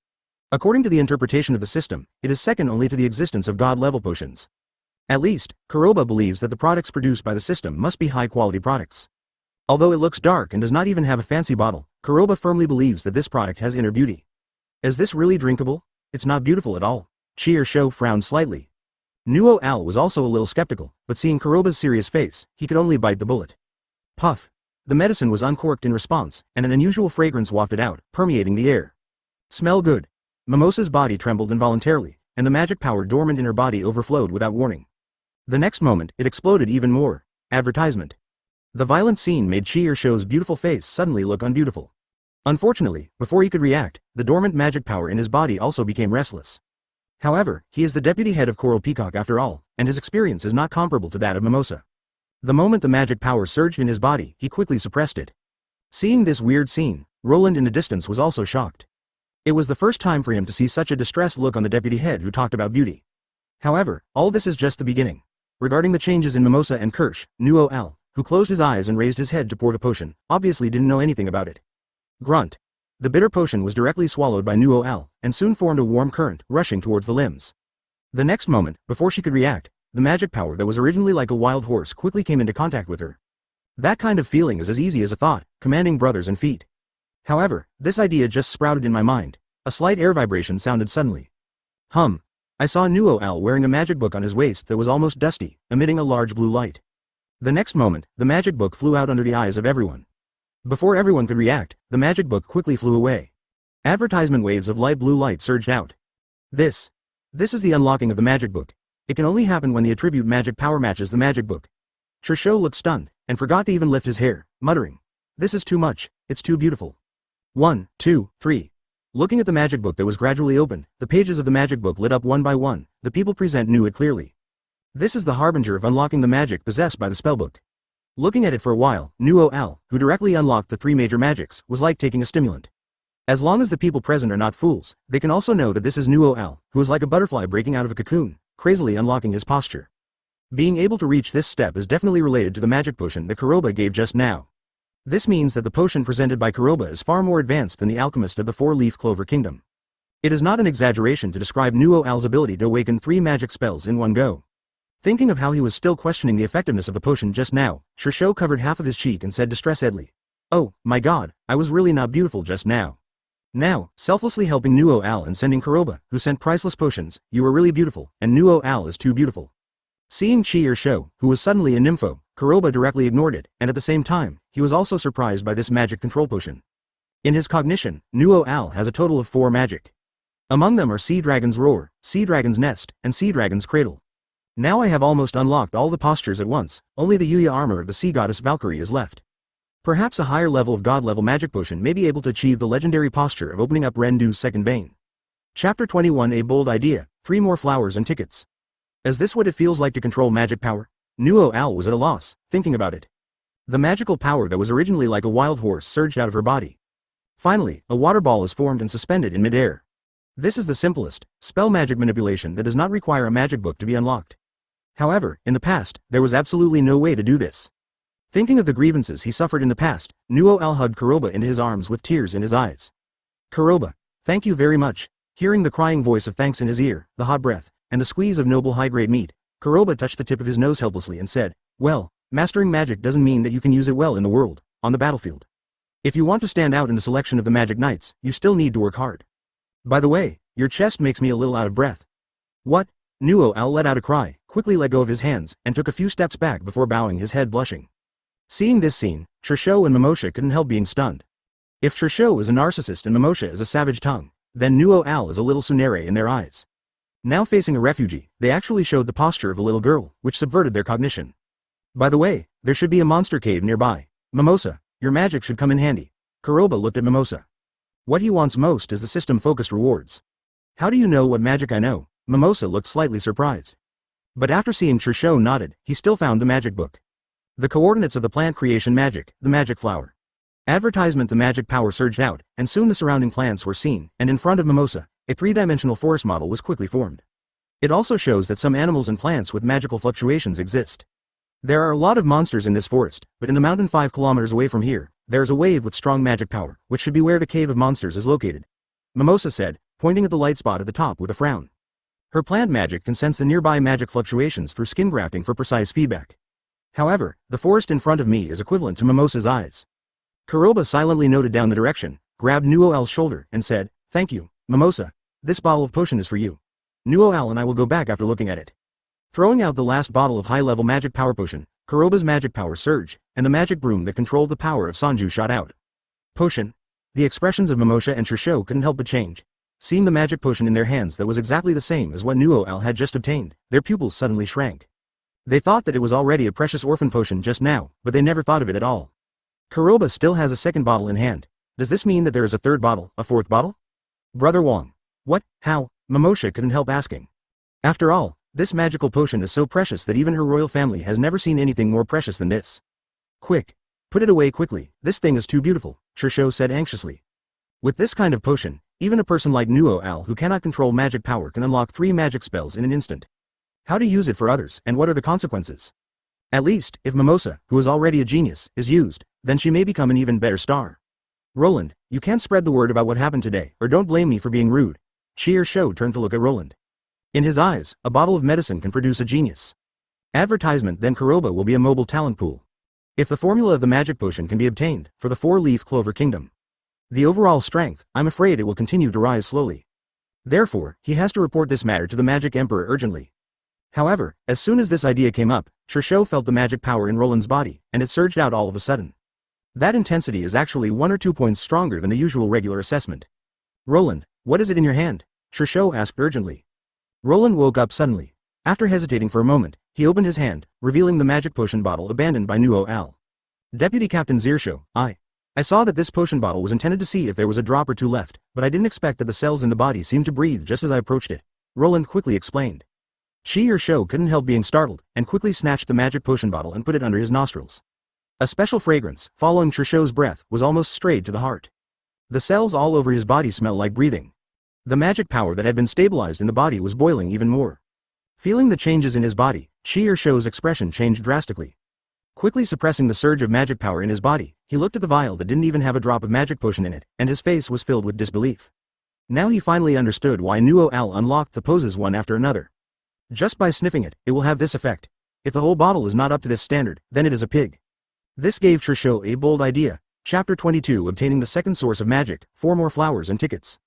According to the interpretation of the system, it is second only to the existence of god-level potions. At least, Kuroba believes that the products produced by the system must be high-quality products. Although it looks dark and does not even have a fancy bottle, Kuroba firmly believes that this product has inner beauty. Is this really drinkable? It's not beautiful at all. Shou frowned slightly. Nuo Al was also a little skeptical, but seeing Kuroba's serious face, he could only bite the bullet. Puff. The medicine was uncorked in response, and an unusual fragrance wafted out, permeating the air. Smell good. Mimosa's body trembled involuntarily, and the magic power dormant in her body overflowed without warning. The next moment, it exploded even more. Advertisement. The violent scene made Shou's beautiful face suddenly look unbeautiful. Unfortunately, before he could react, the dormant magic power in his body also became restless. However, he is the deputy head of Coral Peacock after all, and his experience is not comparable to that of Mimosa. The moment the magic power surged in his body, he quickly suppressed it. Seeing this weird scene, Roland in the distance was also shocked. It was the first time for him to see such a distressed look on the deputy head who talked about beauty. However, all this is just the beginning. Regarding the changes in Mimosa and Kirsch, Nuo Al, who closed his eyes and raised his head to pour the potion, obviously didn't know anything about it. Grunt. The bitter potion was directly swallowed by Nuo Al, and soon formed a warm current, rushing towards the limbs. The next moment, before she could react, the magic power that was originally like a wild horse quickly came into contact with her. That kind of feeling is as easy as a thought, commanding brothers and feet. However, this idea just sprouted in my mind. A slight air vibration sounded suddenly. I saw Nuo Al wearing a magic book on his waist that was almost dusty, emitting a large blue light. The next moment, the magic book flew out under the eyes of everyone. Before everyone could react, the magic book quickly flew away. Advertisement waves of light blue light surged out. This is the unlocking of the magic book. It can only happen when the attribute magic power matches the magic book. Trisho looked stunned, and forgot to even lift his hair, muttering, "This is too much, it's too beautiful." 1, 2, 3. Looking at the magic book that was gradually opened, the pages of the magic book lit up one by one. The people present knew it clearly. This is the harbinger of unlocking the magic possessed by the spellbook. Looking at it for a while, Nuo Al, who directly unlocked the three major magics, was like taking a stimulant. As long as the people present are not fools, they can also know that this is Nuo Al, who is like a butterfly breaking out of a cocoon, crazily unlocking his posture. Being able to reach this step is definitely related to the magic potion that Kuroba gave just now. This means that the potion presented by Kuroba is far more advanced than the alchemist of the four-leaf clover kingdom. It is not an exaggeration to describe Nuo Al's ability to awaken 3 magic spells in one go. Thinking of how he was still questioning the effectiveness of the potion just now, Trisho covered half of his cheek and said distressedly, "Oh, my god, I was really not beautiful just now." Now, selflessly helping Nuo Al and sending Kuroba, who sent priceless potions, "You were really beautiful, and Nuo Al is too beautiful." Seeing Trisho, who was suddenly a nympho, Kuroba directly ignored it, and at the same time, he was also surprised by this magic control potion. In his cognition, Nuo Al has a total of 4 magic. Among them are Sea Dragon's Roar, Sea Dragon's Nest, and Sea Dragon's Cradle. Now I have almost unlocked all the postures at once, only the Yuya armor of the sea goddess Valkyrie is left. Perhaps a higher level of god-level magic potion may be able to achieve the legendary posture of opening up Rendu's second vein. Chapter 21 A bold idea, 3 more flowers and tickets. Is this what it feels like to control magic power? Nuo Al was at a loss, thinking about it. The magical power that was originally like a wild horse surged out of her body. Finally, a water ball is formed and suspended in midair. This is the simplest, spell magic manipulation that does not require a magic book to be unlocked. However, in the past, there was absolutely no way to do this. Thinking of the grievances he suffered in the past, Nuo Al hugged Kuroba into his arms with tears in his eyes. "Kuroba, thank you very much." Hearing the crying voice of thanks in his ear, the hot breath, and the squeeze of noble high-grade meat, Kuroba touched the tip of his nose helplessly and said, "Well, mastering magic doesn't mean that you can use it well in the world, on the battlefield. If you want to stand out in the selection of the magic knights, you still need to work hard. By the way, your chest makes me a little out of breath." "What?" Nuo-Al let out a cry, quickly let go of his hands, and took a few steps back before bowing his head blushing. Seeing this scene, Trisho and Mimosha couldn't help being stunned. If Trisho is a narcissist and Mimosha is a savage tongue, then Nuo-Al is a little tsundere in their eyes. Now facing a refugee, they actually showed the posture of a little girl, which subverted their cognition. "By the way, there should be a monster cave nearby. Mimosa, your magic should come in handy." Kuroba looked at Mimosa. What he wants most is the system-focused rewards. "How do you know what magic I know?" Mimosa looked slightly surprised. But after seeing Trisho nodded, he still found the magic book. The coordinates of the plant creation magic, the magic flower. Advertisement. The magic power surged out, and soon the surrounding plants were seen, and in front of Mimosa, a three-dimensional forest model was quickly formed. It also shows that some animals and plants with magical fluctuations exist. There are a lot of monsters in this forest, but in the mountain 5 kilometers away from here, there is a wave with strong magic power, which should be where the cave of monsters is located. Mimosa said, pointing at the light spot at the top with a frown. Her plant magic can sense the nearby magic fluctuations through skin grafting for precise feedback. However, the forest in front of me is equivalent to Mimosa's eyes. Kuroba silently noted down the direction, grabbed Nuo-Al's shoulder, and said, "Thank you, Mimosa. This bottle of potion is for you. Nuo-Al and I will go back after looking at it." Throwing out the last bottle of high-level magic power potion, Kuroba's magic power surged, and the magic broom that controlled the power of Sanju shot out. "Potion." The expressions of Mimosha and Trisho couldn't help but change. Seeing the magic potion in their hands that was exactly the same as what Nuo-Al had just obtained, their pupils suddenly shrank. They thought that it was already a precious orphan potion just now, but they never thought of it at all. Kuroba still has a second bottle in hand. Does this mean that there is a third bottle, a fourth bottle? Brother Wong. What, how? Mimosha couldn't help asking. After all, this magical potion is so precious that even her royal family has never seen anything more precious than this. Quick. Put it away quickly, this thing is too beautiful, Trisho said anxiously. With this kind of potion, even a person like Nuo-Al who cannot control magic power can unlock 3 magic spells in an instant. How to use it for others, and what are the consequences? At least, if Mimosa, who is already a genius, is used, then she may become an even better star. Roland, you can't spread the word about what happened today, or don't blame me for being rude. Sho turned to look at Roland. In his eyes, a bottle of medicine can produce a genius. Advertisement. Then Kuroba will be a mobile talent pool. If the formula of the magic potion can be obtained, for the 4-leaf clover kingdom. The overall strength, I'm afraid it will continue to rise slowly. Therefore, he has to report this matter to the Magic Emperor urgently. However, as soon as this idea came up, Trisho felt the magic power in Roland's body, and it surged out all of a sudden. That intensity is actually 1 or 2 points stronger than the usual regular assessment. Roland, what is it in your hand? Trisho asked urgently. Roland woke up suddenly. After hesitating for a moment, he opened his hand, revealing the magic potion bottle abandoned by Nuo-Al. Deputy Captain Zirsho, I saw that this potion bottle was intended to see if there was a drop or two left, but I didn't expect that the cells in the body seemed to breathe just as I approached it. Roland quickly explained. Sho couldn't help being startled, and quickly snatched the magic potion bottle and put it under his nostrils. A special fragrance, following Trisho's breath, was almost straight to the heart. The cells all over his body smelled like breathing. The magic power that had been stabilized in the body was boiling even more. Feeling the changes in his body, Sho's expression changed drastically. Quickly suppressing the surge of magic power in his body, he looked at the vial that didn't even have a drop of magic potion in it, and his face was filled with disbelief. Now he finally understood why Nuo-Al unlocked the poses one after another. Just by sniffing it, it will have this effect. If the whole bottle is not up to this standard, then it is a pig. This gave Trisho a bold idea. Chapter 22. Obtaining the second source of magic, 4 more flowers and tickets.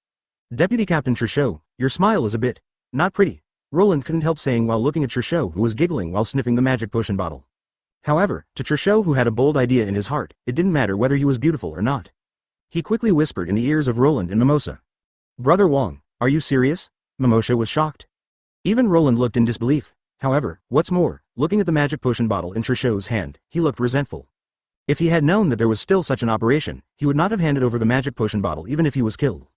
Deputy Captain Trisho, your smile is a bit not pretty. Roland couldn't help saying while looking at Trisho, who was giggling while sniffing the magic potion bottle. However, to Trisho, who had a bold idea in his heart, it didn't matter whether he was beautiful or not. He quickly whispered in the ears of Roland and Mimosa. Brother Wong, are you serious? Mimosa was shocked. Even Roland looked in disbelief. However, what's more, looking at the magic potion bottle in Trisho's hand, he looked resentful. If he had known that there was still such an operation, he would not have handed over the magic potion bottle even if he was killed.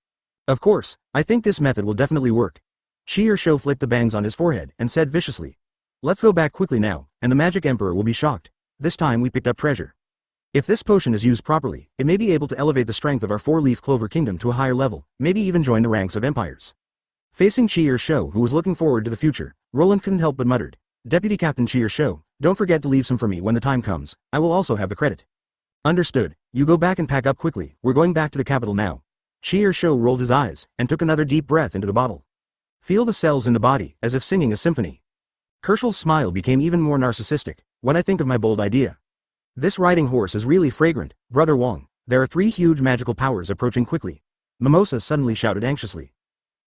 Of course, I think this method will definitely work. Sho flicked the bangs on his forehead and said viciously. Let's go back quickly now, and the Magic Emperor will be shocked. This time we picked up treasure. If this potion is used properly, it may be able to elevate the strength of our 4-leaf clover kingdom to a higher level, maybe even join the ranks of empires. Facing Sho, who was looking forward to the future, Roland couldn't help but muttered. Deputy Captain Sho, don't forget to leave some for me when the time comes, I will also have the credit. Understood, you go back and pack up quickly, we're going back to the capital now. Sho rolled his eyes, and took another deep breath into the bottle. Feel the cells in the body, as if singing a symphony. Kershal's smile became even more narcissistic, when I think of my bold idea. This riding horse is really fragrant, Brother Wong. There are 3 huge magical powers approaching quickly. Mimosa suddenly shouted anxiously.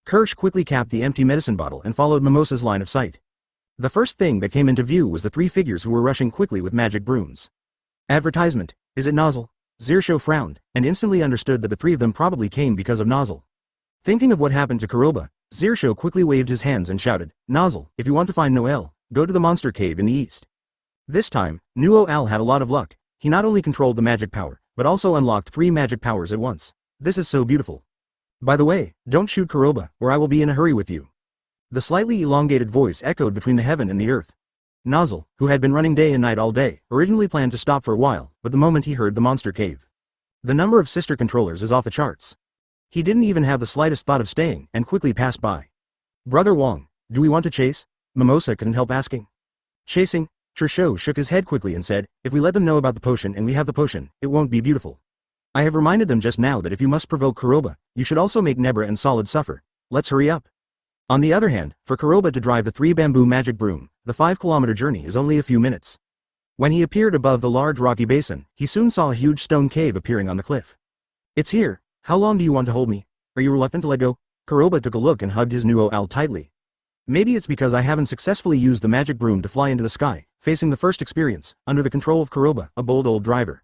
Kirsch quickly capped the empty medicine bottle and followed Mimosa's line of sight. The first thing that came into view was the 3 figures who were rushing quickly with magic brooms. Advertisement, is it Nozzle? Zirsho frowned, and instantly understood that the 3 of them probably came because of Nozzle. Thinking of what happened to Kuroba, Zirsho quickly waved his hands and shouted, Nozzle, if you want to find Noel, go to the monster cave in the east. This time, Nuo Al had a lot of luck. He not only controlled the magic power, but also unlocked 3 magic powers at once. This is so beautiful. By the way, don't shoot Kuroba, or I will be in a hurry with you. The slightly elongated voice echoed between the heaven and the earth. Nozzle, who had been running day and night all day, originally planned to stop for a while, but the moment he heard the monster cave. The number of sister controllers is off the charts. He didn't even have the slightest thought of staying, and quickly passed by. Brother Wong, do we want to chase? Mimosa couldn't help asking. Chasing? Trisho shook his head quickly and said, if we let them know about the potion and we have the potion, it won't be beautiful. I have reminded them just now that if you must provoke Kuroba, you should also make Nebra and Solid suffer. Let's hurry up. On the other hand, for Kuroba to drive the 3 bamboo magic broom, the 5-kilometer journey is only a few minutes. When he appeared above the large rocky basin, he soon saw a huge stone cave appearing on the cliff. It's here. How long do you want to hold me? Are you reluctant to let go? Kuroba took a look and hugged his Nuo Al tightly. Maybe it's because I haven't successfully used the magic broom to fly into the sky, facing the first experience, under the control of Kuroba, a bold old driver.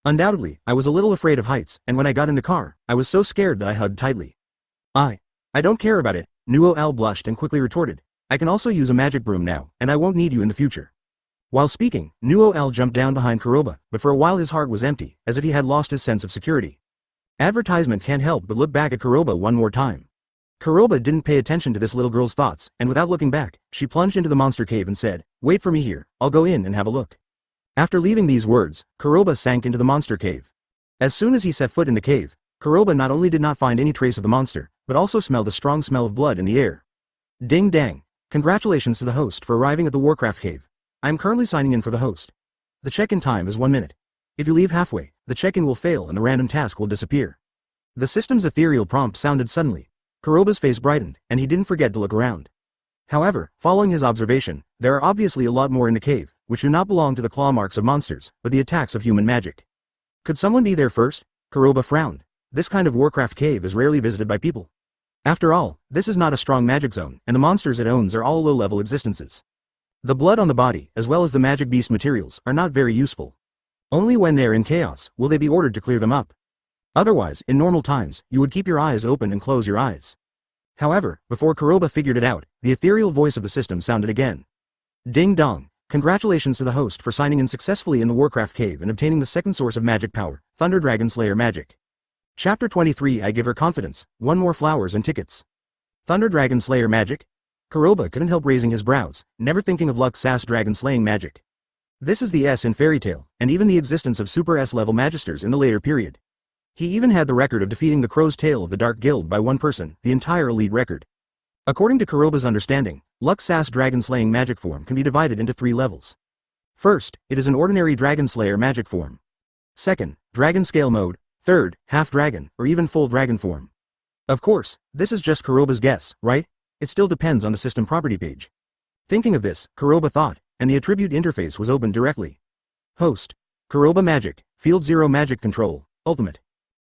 Undoubtedly, I was a little afraid of heights, and when I got in the car, I was so scared that I hugged tightly. I don't care about it, Nuo Al blushed and quickly retorted. I can also use a magic broom now, and I won't need you in the future. While speaking, Nuo Al jumped down behind Kuroba, but for a while his heart was empty, as if he had lost his sense of security. Advertisement can't help but look back at Kuroba one more time. Kuroba didn't pay attention to this little girl's thoughts, and without looking back, she plunged into the monster cave and said, wait for me here, I'll go in and have a look. After leaving these words, Kuroba sank into the monster cave. As soon as he set foot in the cave, Kuroba not only did not find any trace of the monster, but also smelled a strong smell of blood in the air. Ding dang. Congratulations to the host for arriving at the Warcraft cave. I am currently signing in for the host. The check-in time is 1 minute. If you leave halfway, the check-in will fail and the random task will disappear. The system's ethereal prompt sounded suddenly. Kuroba's face brightened, and he didn't forget to look around. However, following his observation, there are obviously a lot more in the cave, which do not belong to the claw marks of monsters, but the attacks of human magic. Could someone be there first? Kuroba frowned. This kind of Warcraft cave is rarely visited by people. After all, this is not a strong magic zone, and the monsters it owns are all low-level existences. The blood on the body, as well as the magic beast materials, are not very useful. Only when they are in chaos, will they be ordered to clear them up. Otherwise, in normal times, you would keep your eyes open and close your eyes. However, before Kuroba figured it out, the ethereal voice of the system sounded again. Ding dong. Congratulations to the host for signing in successfully in the Warcraft cave and obtaining the second source of magic power, Thunder Dragon Slayer magic. Chapter 23 I give her confidence, 1 more flowers and tickets. Thunder Dragon Slayer magic? Kuroba couldn't help raising his brows, never thinking of Lux Sass dragon slaying magic. This is the S in Fairy Tail, and even the existence of Super S-level magisters in the later period. He even had the record of defeating the Crow's Tail of the Dark Guild by 1 person, the entire elite record. According to Kuroba's understanding, Lux Sass dragon slaying magic form can be divided into 3 levels. First, it is an ordinary dragon slayer magic form. Second, dragon scale mode. Third, half dragon, or even full dragon form. Of course, this is just Kuroba's guess, right? It still depends on the system property page. Thinking of this, Kuroba thought, and the attribute interface was opened directly. Host. Kuroba Magic, Field 0 Magic Control, Ultimate.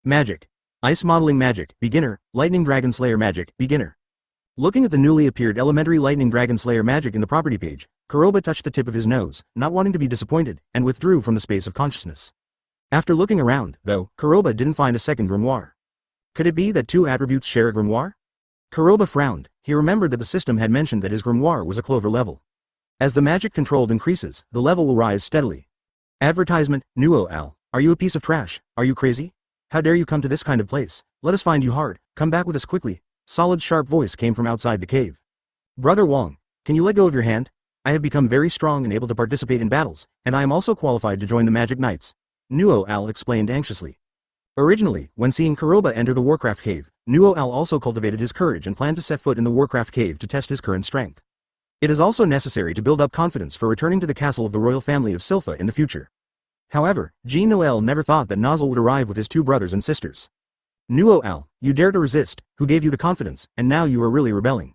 Magic. Ice Modeling Magic, Beginner, Lightning Dragon Slayer Magic, Beginner. Looking at the newly appeared Elementary Lightning Dragon Slayer Magic in the property page, Kuroba touched the tip of his nose, not wanting to be disappointed, and withdrew from the space of consciousness. After looking around, though, Kuroba didn't find a second grimoire. Could it be that 2 attributes share a grimoire? Kuroba frowned. He remembered that the system had mentioned that his grimoire was a clover level. As the magic controlled increases, the level will rise steadily. Advertisement, Nuo Al. Are you a piece of trash? Are you crazy? How dare you come to this kind of place? Let us find you hard. Come back with us quickly. Solid sharp voice came from outside the cave. Brother Wong, can you let go of your hand? I have become very strong and able to participate in battles, and I am also qualified to join the Magic Knights. Nuo Al explained anxiously. Originally, when seeing Kuroba enter the Warcraft cave, Nuo Al also cultivated his courage and planned to set foot in the Warcraft cave to test his current strength. It is also necessary to build up confidence for returning to the castle of the royal family of Silpha in the future. However, Jean Noel never thought that Nozzle would arrive with his 2 brothers and sisters. Nuo Al, you dare to resist, who gave you the confidence, and now you are really rebelling.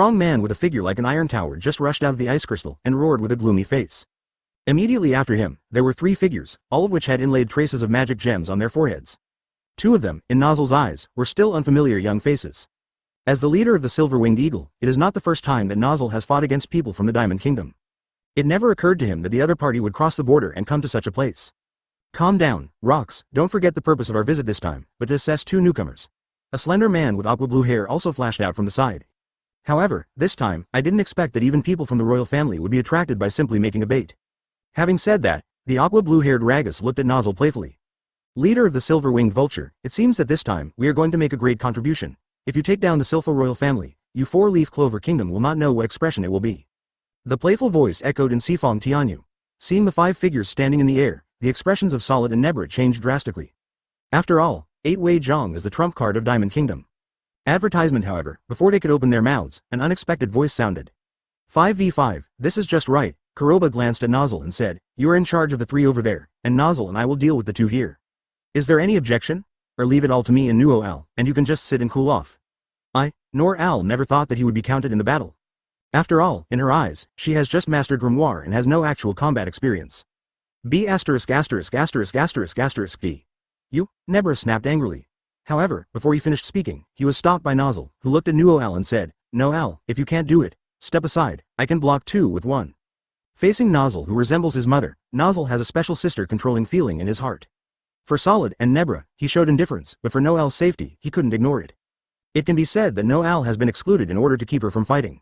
strong man with a figure like an iron tower just rushed out of the ice crystal and roared with a gloomy face. Immediately after him, there were 3 figures, all of which had inlaid traces of magic gems on their foreheads. 2 of them, in Nozzle's eyes, were still unfamiliar young faces. As the leader of the Silver-Winged Eagle, it is not the first time that Nozzle has fought against people from the Diamond Kingdom. It never occurred to him that the other party would cross the border and come to such a place. Calm down, Rocks, don't forget the purpose of our visit this time, but to assess 2 newcomers. A slender man with aqua blue hair also flashed out from the side. However, this time, I didn't expect that even people from the royal family would be attracted by simply making a bait. Having said that, the aqua blue-haired Ragus looked at Nozzle playfully. Leader of the Silver-Winged Vulture, it seems that this time, we are going to make a great contribution. If you take down the Silpho royal family, you 4-leaf Clover Kingdom will not know what expression it will be. The playful voice echoed in Sifong Tianyu. Seeing the 5 figures standing in the air, the expressions of Solid and Nebra changed drastically. After all, 8-way Zhong is the trump card of Diamond Kingdom. Advertisement. However, before they could open their mouths, an unexpected voice sounded. 5v5, this is just right. Kuroba glanced at Nozzle and said, you are in charge of the 3 over there, and Nozzle and I will deal with the 2 here. Is there any objection? Or leave it all to me and Nuo Al, and you can just sit and cool off. Nor Al never thought that he would be counted in the battle. After all, in her eyes, she has just mastered Grimoire and has no actual combat experience. B******************* D. You, Nebra snapped angrily. However, before he finished speaking, he was stopped by Nozzle, who looked at Nuo Al and said, no Al, if you can't do it, step aside, I can block 2 with 1. Facing Nozzle, who resembles his mother, Nozzle has a special sister-controlling feeling in his heart. For Solid and Nebra, he showed indifference, but for Noel's safety, he couldn't ignore it. It can be said that Noel has been excluded in order to keep her from fighting.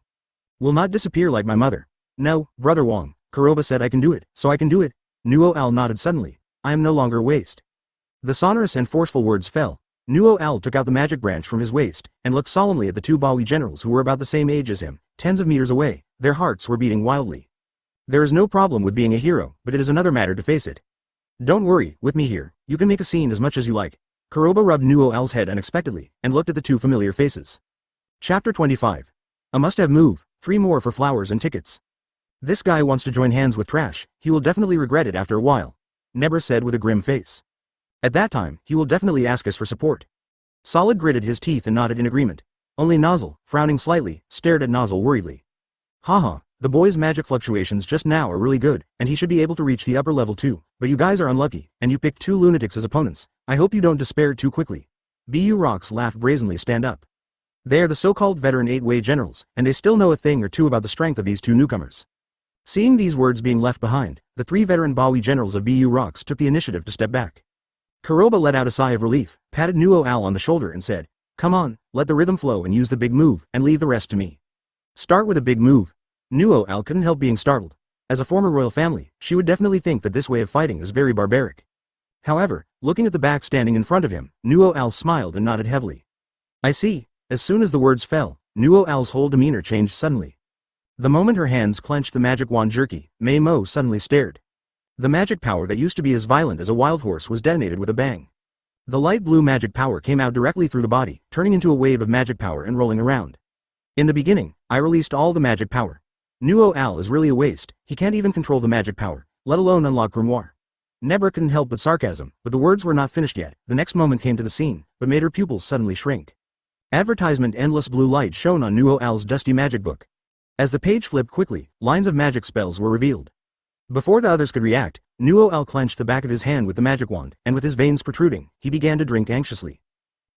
Will not disappear like my mother. No, Brother Wong, Kuroba said I can do it, so I can do it. Nuo Al nodded suddenly. I am no longer waste. The sonorous and forceful words fell. Nuo Al took out the magic branch from his waist, and looked solemnly at the 2 Bawi generals who were about the same age as him, tens of meters away. Their hearts were beating wildly. There is no problem with being a hero, but it is another matter to face it. Don't worry, with me here, you can make a scene as much as you like. Kuroba rubbed Nuo Al's head unexpectedly, and looked at the 2 familiar faces. Chapter 25. A must-have move, 3 more for flowers and tickets. This guy wants to join hands with trash, he will definitely regret it after a while. Nebra said with a grim face. At that time, he will definitely ask us for support. Solid gritted his teeth and nodded in agreement. Only Nozzle, frowning slightly, stared at Nozzle worriedly. Haha, the boy's magic fluctuations just now are really good, and he should be able to reach the upper level too, but you guys are unlucky, and you picked 2 lunatics as opponents. I hope you don't despair too quickly. Bu Rocks laughed brazenly. Stand up. They are the so-called veteran 8-way generals, and they still know a thing or two about the strength of these 2 newcomers. Seeing these words being left behind, the 3 veteran Bawi generals of Bu Rocks took the initiative to step back. Kuroba let out a sigh of relief, patted Nuo Al on the shoulder and said, come on, let the rhythm flow and use the big move, and leave the rest to me. Start with a big move. Nuo Al couldn't help being startled. As a former royal family, she would definitely think that this way of fighting is very barbaric. However, looking at the back standing in front of him, Nuo Al smiled and nodded heavily. I see. As soon as the words fell, Nuo Al's whole demeanor changed suddenly. The moment her hands clenched the magic wand jerky, Mei Mo suddenly stared. The magic power that used to be as violent as a wild horse was detonated with a bang. The light blue magic power came out directly through the body, turning into a wave of magic power and rolling around. In the beginning, I released all the magic power. Nuo Al is really a waste, he can't even control the magic power, let alone unlock Grimoire. Nebra couldn't help but sarcasm, but the words were not finished yet. The next moment came to the scene, but made her pupils suddenly shrink. Advertisement. Endless blue light shone on Nuo Al's dusty magic book. As the page flipped quickly, lines of magic spells were revealed. Before the others could react, Nuo Al clenched the back of his hand with the magic wand, and with his veins protruding, he began to drink anxiously.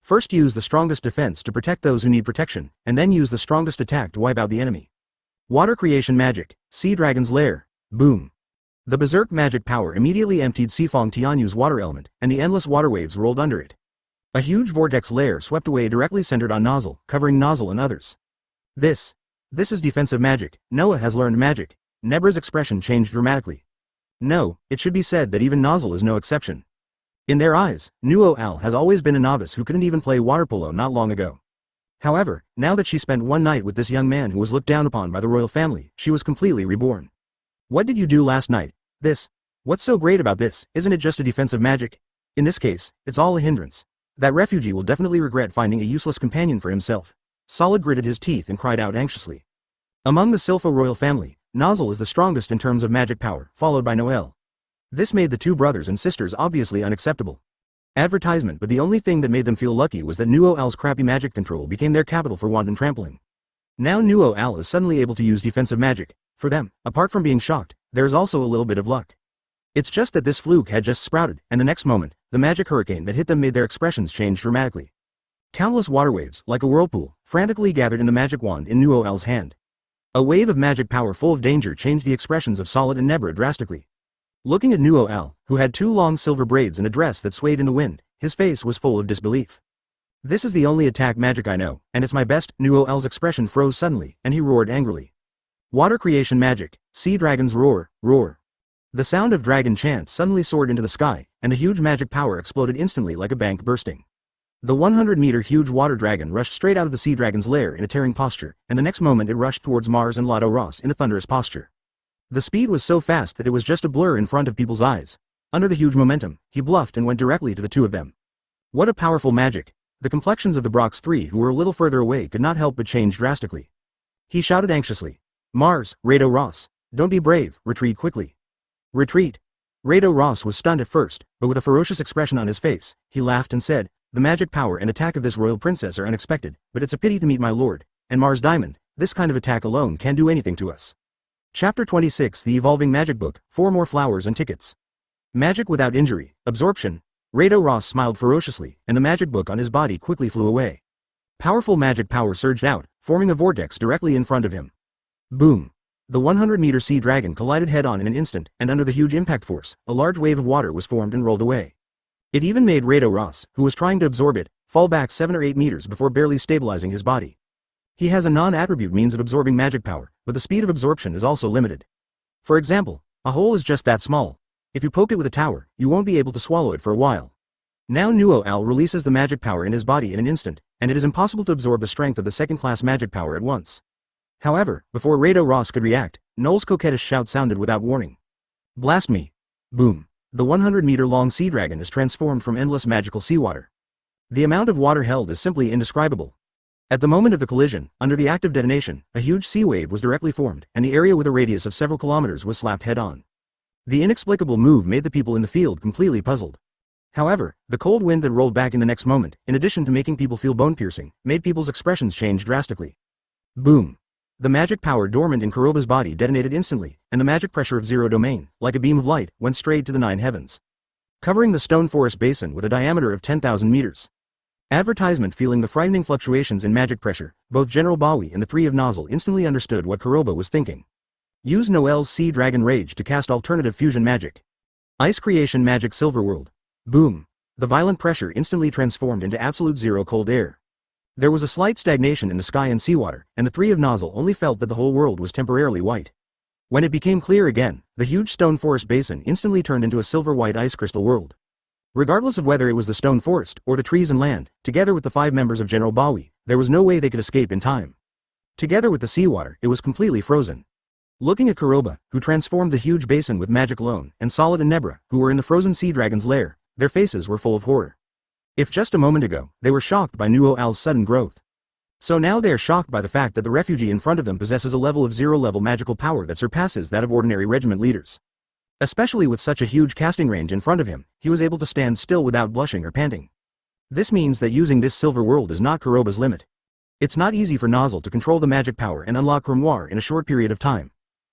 First use the strongest defense to protect those who need protection, and then use the strongest attack to wipe out the enemy. Water creation magic, Sea Dragon's Lair, boom. The berserk magic power immediately emptied Sifong Tianyu's water element, and the endless water waves rolled under it. A huge vortex layer swept away directly centered on Nozzle, covering Nozzle and others. This is defensive magic. Noah has learned magic. Nebra's expression changed dramatically. No, it should be said that even Nozzle is no exception. In their eyes, Nuo Al has always been a novice who couldn't even play water polo not long ago. However, now that she spent one night with this young man who was looked down upon by the royal family, she was completely reborn. What did you do last night? This. What's so great about this? Isn't it just a defensive magic? In this case, it's all a hindrance. That refugee will definitely regret finding a useless companion for himself. Solid gritted his teeth and cried out anxiously. Among the Silpho royal family, Nozzle is the strongest in terms of magic power, followed by Noel. This made the 2 brothers and sisters obviously unacceptable. Advertisement. But the only thing that made them feel lucky was that Nuo Al's crappy magic control became their capital for wanton trampling. Now Nuo Al is suddenly able to use defensive magic. For them, apart from being shocked, there is also a little bit of luck. It's just that this fluke had just sprouted, and the next moment, the magic hurricane that hit them made their expressions change dramatically. Countless water waves, like a whirlpool, frantically gathered in the magic wand in Nuo Al's hand. A wave of magic power full of danger changed the expressions of Solid and Nebra drastically. Looking at Nuo Al, who had 2 long silver braids and a dress that swayed in the wind, his face was full of disbelief. This is the only attack magic I know, and it's my best. Nuo Al's expression froze suddenly, and he roared angrily. Water creation magic, Sea Dragon's Roar, roar. The sound of dragon chant suddenly soared into the sky, and the huge magic power exploded instantly like a bank bursting. The 100-meter huge water dragon rushed straight out of the sea dragon's lair in a tearing posture, and the next moment it rushed towards Mars and Lotto Ross in a thunderous posture. The speed was so fast that it was just a blur in front of people's eyes. Under the huge momentum, he bluffed and went directly to the 2 of them. What a powerful magic! The complexions of the Brock's three who were a little further away could not help but change drastically. He shouted anxiously. Mars, Rado Ross. Don't be brave, retreat quickly. Retreat. Rado Ross was stunned at first, but with a ferocious expression on his face, he laughed and said, the magic power and attack of this royal princess are unexpected, but it's a pity to meet my lord, and Mars Diamond, this kind of attack alone can't do anything to us. Chapter 26 The Evolving Magic Book, 4 more flowers and tickets. Magic without injury, absorption. Rado Ross smiled ferociously, and the magic book on his body quickly flew away. Powerful magic power surged out, forming a vortex directly in front of him. Boom! The 100-meter sea dragon collided head-on in an instant, and under the huge impact force, a large wave of water was formed and rolled away. It even made Rado Ross, who was trying to absorb it, fall back 7 or 8 meters before barely stabilizing his body. He has a non-attribute means of absorbing magic power, but the speed of absorption is also limited. For example, a hole is just that small. If you poke it with a tower, you won't be able to swallow it for a while. Now Nuo Al releases the magic power in his body in an instant, and it is impossible to absorb the strength of the second-class magic power at once. However, before Rado Ross could react, Noel's coquettish shout sounded without warning. Blast me! Boom! The 100-meter-long sea dragon is transformed from endless magical seawater. The amount of water held is simply indescribable. At the moment of the collision, under the act of detonation, a huge sea wave was directly formed, and the area with a radius of several kilometers was slapped head-on. The inexplicable move made the people in the field completely puzzled. However, the cold wind that rolled back in the next moment, in addition to making people feel bone-piercing, made people's expressions change drastically. Boom! The magic power dormant in Kuroba's body detonated instantly, and the magic pressure of Zero Domain, like a beam of light, went straight to the 9 heavens, covering the stone forest basin with a diameter of 10,000 meters. Advertisement. Feeling the frightening fluctuations in magic pressure, both General Bawi and the three of Nozzle instantly understood what Kuroba was thinking. Use Noel's Sea Dragon Rage to cast alternative fusion magic. Ice Creation Magic Silver World. Boom! The violent pressure instantly transformed into absolute zero cold air. There was a slight stagnation in the sky and seawater, and the three of Nozzle only felt that the whole world was temporarily white. When it became clear again, the huge stone forest basin instantly turned into a silver-white ice crystal world. Regardless of whether it was the stone forest or the trees and land, together with the 5 members of General Bawi, there was no way they could escape in time. Together with the seawater, it was completely frozen. Looking at Kuroba, who transformed the huge basin with magic alone, and Solid and Nebra, who were in the frozen sea dragon's lair, their faces were full of horror. If just a moment ago, they were shocked by Nuo Al's sudden growth. So now they are shocked by the fact that the refugee in front of them possesses a level of 0-level magical power that surpasses that of ordinary regiment leaders. Especially with such a huge casting range in front of him, he was able to stand still without blushing or panting. This means that using this silver world is not Kuroba's limit. It's not easy for Nozzle to control the magic power and unlock Grimoire in a short period of time.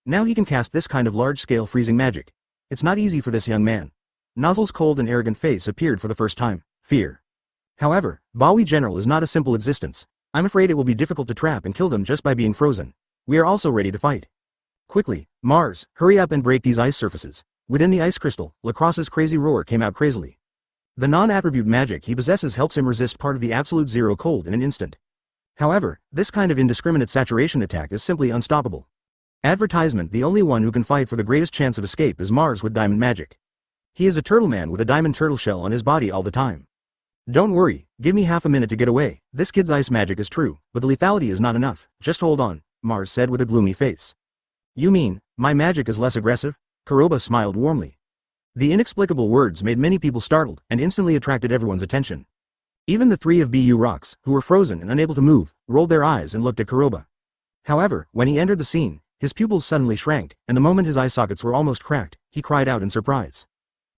Now he can cast this kind of large-scale freezing magic. It's not easy for this young man. Nozzle's cold and arrogant face appeared for the first time. Fear. However, Bawi General is not a simple existence. I'm afraid it will be difficult to trap and kill them just by being frozen. We are also ready to fight. Quickly, Mars, hurry up and break these ice surfaces. Within the ice crystal, Lacrosse's crazy roar came out crazily. The non-attribute magic he possesses helps him resist part of the absolute zero cold in an instant. However, this kind of indiscriminate saturation attack is simply unstoppable. Advertisement. The only one who can fight for the greatest chance of escape is Mars with diamond magic. He is a turtle man with a diamond turtle shell on his body all the time. Don't worry, give me half a minute to get away. This kid's ice magic is true, but the lethality is not enough. Just hold on, Mars said with a gloomy face. You mean, my magic is less aggressive? Kuroba smiled warmly. The inexplicable words made many people startled and instantly attracted everyone's attention. Even the 3 of BU Rocks, who were frozen and unable to move, rolled their eyes and looked at Kuroba. However, when he entered the scene, his pupils suddenly shrank, and the moment his eye sockets were almost cracked, he cried out in surprise.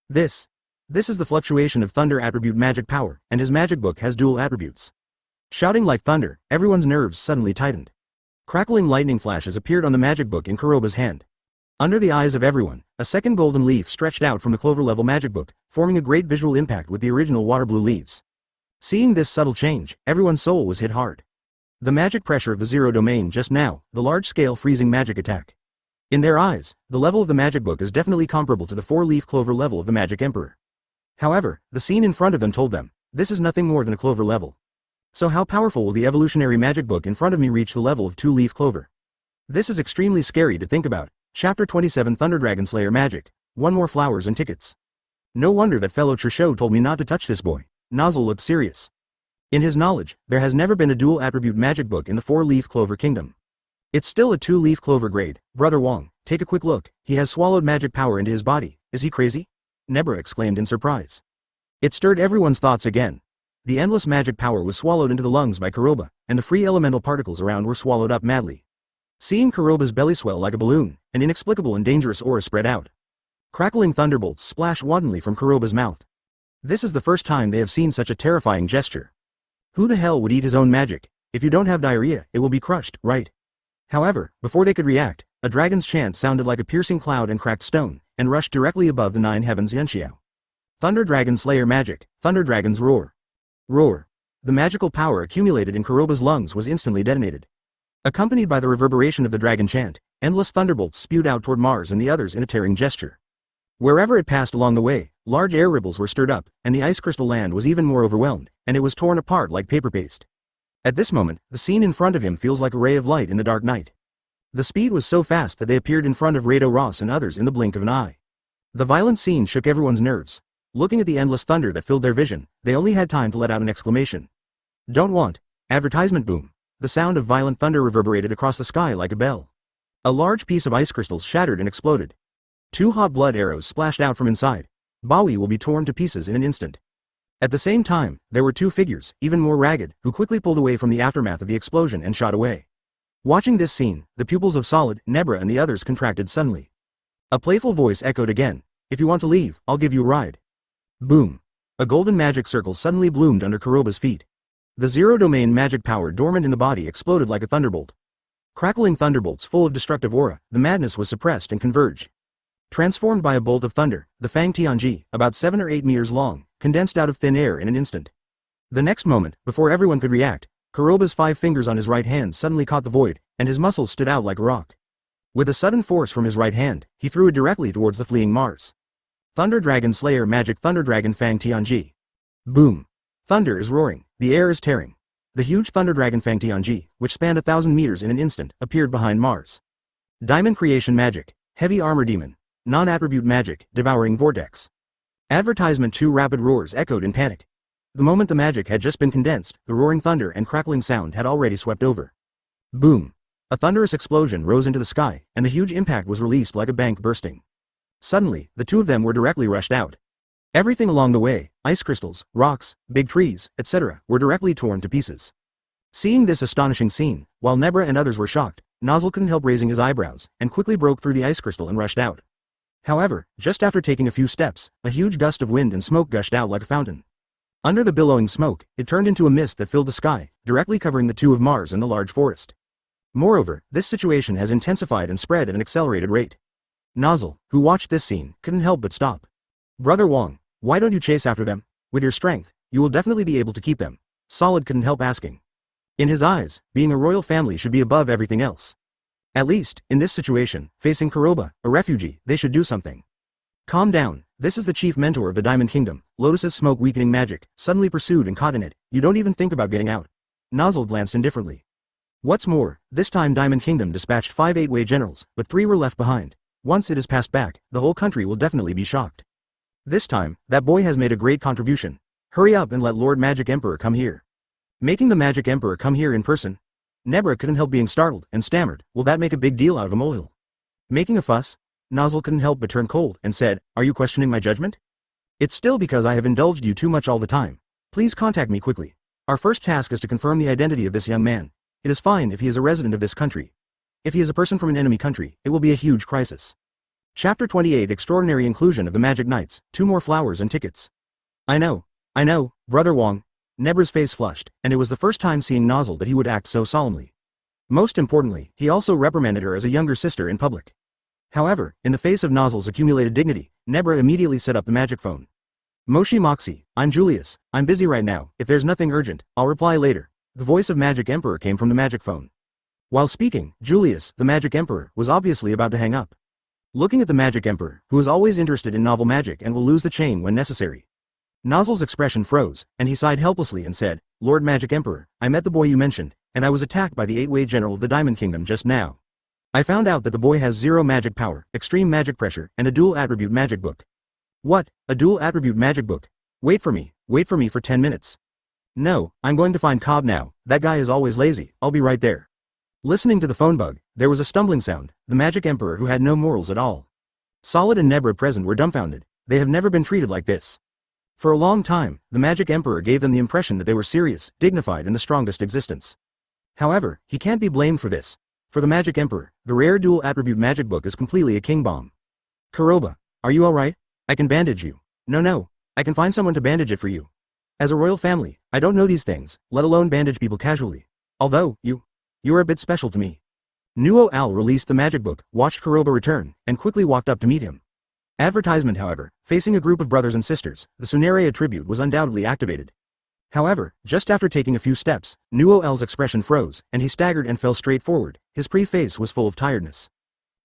This is the fluctuation of thunder attribute magic power, and his magic book has dual attributes. Shouting like thunder, everyone's nerves suddenly tightened. Crackling lightning flashes appeared on the magic book in Kuroba's hand. Under the eyes of everyone, a second golden leaf stretched out from the clover-level magic book, forming a great visual impact with the original water blue leaves. Seeing this subtle change, everyone's soul was hit hard. The magic pressure of the zero domain just now, the large-scale freezing magic attack. In their eyes, the level of the magic book is definitely comparable to the 4-leaf clover level of the magic emperor. However, the scene in front of them told them, this is nothing more than a clover level. So how powerful will the evolutionary magic book in front of me reach the level of 2-leaf clover? This is extremely scary to think about. Chapter 27 Thunder Dragon Slayer Magic. 1 more flowers and tickets. No wonder that fellow Trisho told me not to touch this boy. Nozzle looked serious. In his knowledge, there has never been a dual attribute magic book in the 4-leaf clover kingdom. It's still a 2-leaf clover grade. Brother Wong, take a quick look. He has swallowed magic power into his body. Is he crazy? Nebra exclaimed in surprise. It stirred everyone's thoughts again. The endless magic power was swallowed into the lungs by Kuroba, and the free elemental particles around were swallowed up madly. Seeing Kuroba's belly swell like a balloon, an inexplicable and dangerous aura spread out. Crackling thunderbolts splash wantonly from Kuroba's mouth. This is the first time they have seen such a terrifying gesture. Who the hell would eat his own magic? If you don't have diarrhea, it will be crushed, right? However, before they could react, a dragon's chant sounded like a piercing cloud and cracked stone, and rushed directly above the 9 heavens Yunxiao. Thunder Dragon Slayer Magic, Thunder Dragon's Roar. Roar. The magical power accumulated in Kuroba's lungs was instantly detonated. Accompanied by the reverberation of the dragon chant, endless thunderbolts spewed out toward Mars and the others in a tearing gesture. Wherever it passed along the way, large air ripples were stirred up, and the ice crystal land was even more overwhelmed, and it was torn apart like paper paste. At this moment, the scene in front of him feels like a ray of light in the dark night. The speed was so fast that they appeared in front of Rado Ross and others in the blink of an eye. The violent scene shook everyone's nerves. Looking at the endless thunder that filled their vision, they only had time to let out an exclamation. Don't want. Advertisement boom. The sound of violent thunder reverberated across the sky like a bell. A large piece of ice crystals shattered and exploded. 2 hot blood arrows splashed out from inside. Bawi will be torn to pieces in an instant. At the same time, there were 2 figures, even more ragged, who quickly pulled away from the aftermath of the explosion and shot away. Watching this scene, the pupils of Solid, Nebra and the others contracted suddenly. A playful voice echoed again. If you want to leave, I'll give you a ride. Boom. A golden magic circle suddenly bloomed under Kuroba's feet. The zero-domain magic power dormant in the body exploded like a thunderbolt. Crackling thunderbolts full of destructive aura, the madness was suppressed and converged. Transformed by a bolt of thunder, the Fang Tianji, about 7 or 8 meters long, condensed out of thin air in an instant. The next moment, before everyone could react, Kuroba's 5 fingers on his right hand suddenly caught the void, and his muscles stood out like a rock. With a sudden force from his right hand, he threw it directly towards the fleeing Mars. Thunder Dragon Slayer Magic Thunder Dragon Fang Tianji. Boom. Thunder is roaring, the air is tearing. The huge Thunder Dragon Fang Tianji, which spanned 1,000 meters in an instant, appeared behind Mars. Diamond Creation Magic, Heavy Armor Demon. Non-attribute magic, Devouring Vortex. Advertisement 2 rapid roars echoed in panic. The moment the magic had just been condensed, the roaring thunder and crackling sound had already swept over. Boom. A thunderous explosion rose into the sky, and the huge impact was released like a bank bursting. Suddenly, the 2 of them were directly rushed out. Everything along the way, ice crystals, rocks, big trees, etc., were directly torn to pieces. Seeing this astonishing scene, while Nebra and others were shocked, Nozzle couldn't help raising his eyebrows, and quickly broke through the ice crystal and rushed out. However, just after taking a few steps, a huge gust of wind and smoke gushed out like a fountain. Under the billowing smoke, it turned into a mist that filled the sky, directly covering the 2 of Mars and the large forest. Moreover, this situation has intensified and spread at an accelerated rate. Nozzle, who watched this scene, couldn't help but stop. Brother Wong, why don't you chase after them? With your strength, you will definitely be able to keep them. Solid couldn't help asking. In his eyes, being a royal family should be above everything else. At least, in this situation, facing Kuroba, a refugee, they should do something. Calm down, this is the chief mentor of the Diamond Kingdom, Lotus's smoke weakening magic, suddenly pursued and caught in it, you don't even think about getting out. Nozzle glanced indifferently. What's more, this time Diamond Kingdom dispatched 5 8-way generals, but 3 were left behind. Once it is passed back, the whole country will definitely be shocked. This time, that boy has made a great contribution. Hurry up and let Lord Magic Emperor come here. Making the Magic Emperor come here in person? Nebra couldn't help being startled, and stammered, will that make a big deal out of a molehill? Making a fuss? Nozzle couldn't help but turn cold, and said, are you questioning my judgment? It's still because I have indulged you too much all the time. Please contact me quickly. Our first task is to confirm the identity of this young man. It is fine if he is a resident of this country. If he is a person from an enemy country, it will be a huge crisis. Chapter 28 Extraordinary Inclusion of the Magic Knights, 2 more flowers and tickets. I know, Brother Wong. Nebra's face flushed, and it was the first time seeing Nozzle that he would act so solemnly. Most importantly, he also reprimanded her as a younger sister in public. However, in the face of Nozzle's accumulated dignity, Nebra immediately set up the magic phone. Moshi Moxie, I'm Julius, I'm busy right now, if there's nothing urgent, I'll reply later. The voice of Magic Emperor came from the magic phone. While speaking, Julius, the Magic Emperor, was obviously about to hang up. Looking at the Magic Emperor, who is always interested in novel magic and will lose the chain when necessary. Nozzle's expression froze, and he sighed helplessly and said, Lord Magic Emperor, I met the boy you mentioned, and I was attacked by the 8-way general of the Diamond Kingdom just now. I found out that the boy has 0 magic power, extreme magic pressure, and a dual attribute magic book. What? A dual attribute magic book? Wait for me for 10 minutes. No, I'm going to find Cobb now, that guy is always lazy, I'll be right there. Listening to the phone bug, there was a stumbling sound, the Magic Emperor who had no morals at all. Solid and Nebra present were dumbfounded, they have never been treated like this. For a long time, the Magic Emperor gave them the impression that they were serious, dignified and the strongest existence. However, he can't be blamed for this. For the Magic Emperor, the rare dual attribute magic book is completely a king bomb. Kuroba, are you alright? I can bandage you. No, I can find someone to bandage it for you. As a royal family, I don't know these things, let alone bandage people casually. Although, you're a bit special to me. Nuo Al released the magic book, watched Kuroba return, and quickly walked up to meet him. Advertisement however, facing a group of brothers and sisters, the Tsunere attribute was undoubtedly activated. However, just after taking a few steps, Nuo Al's expression froze, and he staggered and fell straight forward, his face was full of tiredness.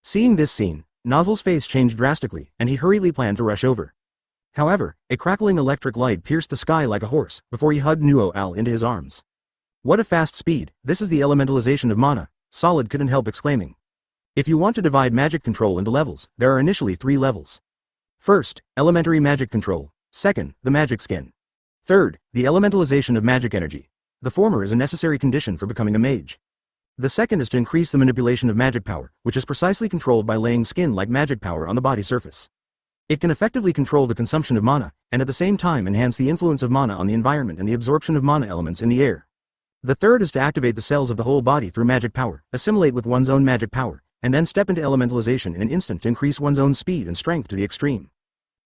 Seeing this scene, Nozzle's face changed drastically, and he hurriedly planned to rush over. However, a crackling electric light pierced the sky like a horse, before he hugged Nuo Al into his arms. What a fast speed, this is the elementalization of mana, Solid couldn't help exclaiming. If you want to divide magic control into levels, there are initially 3 levels. First, elementary magic control. Second, the magic skin. Third, the elementalization of magic energy. The former is a necessary condition for becoming a mage. The second is to increase the manipulation of magic power, which is precisely controlled by laying skin-like magic power on the body surface. It can effectively control the consumption of mana, and at the same time enhance the influence of mana on the environment and the absorption of mana elements in the air. The third is to activate the cells of the whole body through magic power, assimilate with one's own magic power, and then step into elementalization in an instant to increase one's own speed and strength to the extreme.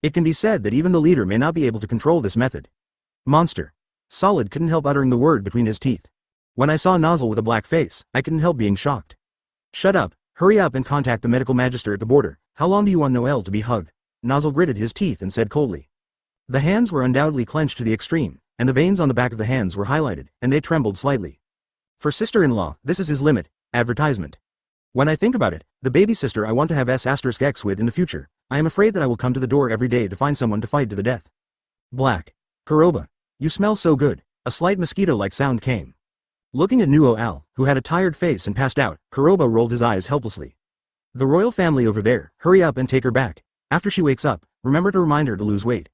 It can be said that even the leader may not be able to control this method. Monster. Solid couldn't help uttering the word between his teeth. When I saw Nozzle with a black face, I couldn't help being shocked. Shut up, hurry up and contact the medical magister at the border. How long do you want Noel to be hugged? Nozzle gritted his teeth and said coldly. The hands were undoubtedly clenched to the extreme, and the veins on the back of the hands were highlighted, and they trembled slightly. For sister-in-law, this is his limit. Advertisement. When I think about it, the baby sister I want to have S*X with in the future, I am afraid that I will come to the door every day to find someone to fight to the death. Black. Kuroba. You smell so good. A slight mosquito-like sound came. Looking at Nuo Al, who had a tired face and passed out, Kuroba rolled his eyes helplessly. The royal family over there, hurry up and take her back. After she wakes up, remember to remind her to lose weight.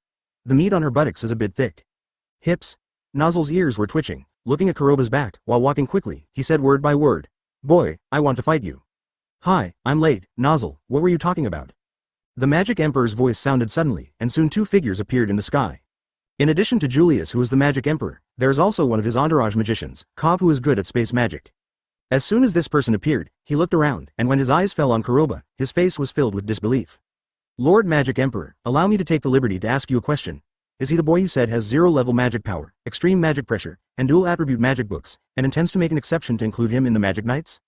The meat on her buttocks is a bit thick. Hips. Nozzle's ears were twitching. Looking at Kuroba's back, while walking quickly, he said word by word. Boy, I want to fight you. Hi, I'm late, Nozzle, what were you talking about? The Magic Emperor's voice sounded suddenly, and soon 2 figures appeared in the sky. In addition to Julius, who is the Magic Emperor, there is also one of his entourage magicians, Cobb, who is good at space magic. As soon as this person appeared, he looked around, and when his eyes fell on Kuroba, his face was filled with disbelief. Lord Magic Emperor, allow me to take the liberty to ask you a question. Is he the boy you said has 0-level magic power, extreme magic pressure, and dual attribute magic books, and intends to make an exception to include him in the Magic Knights?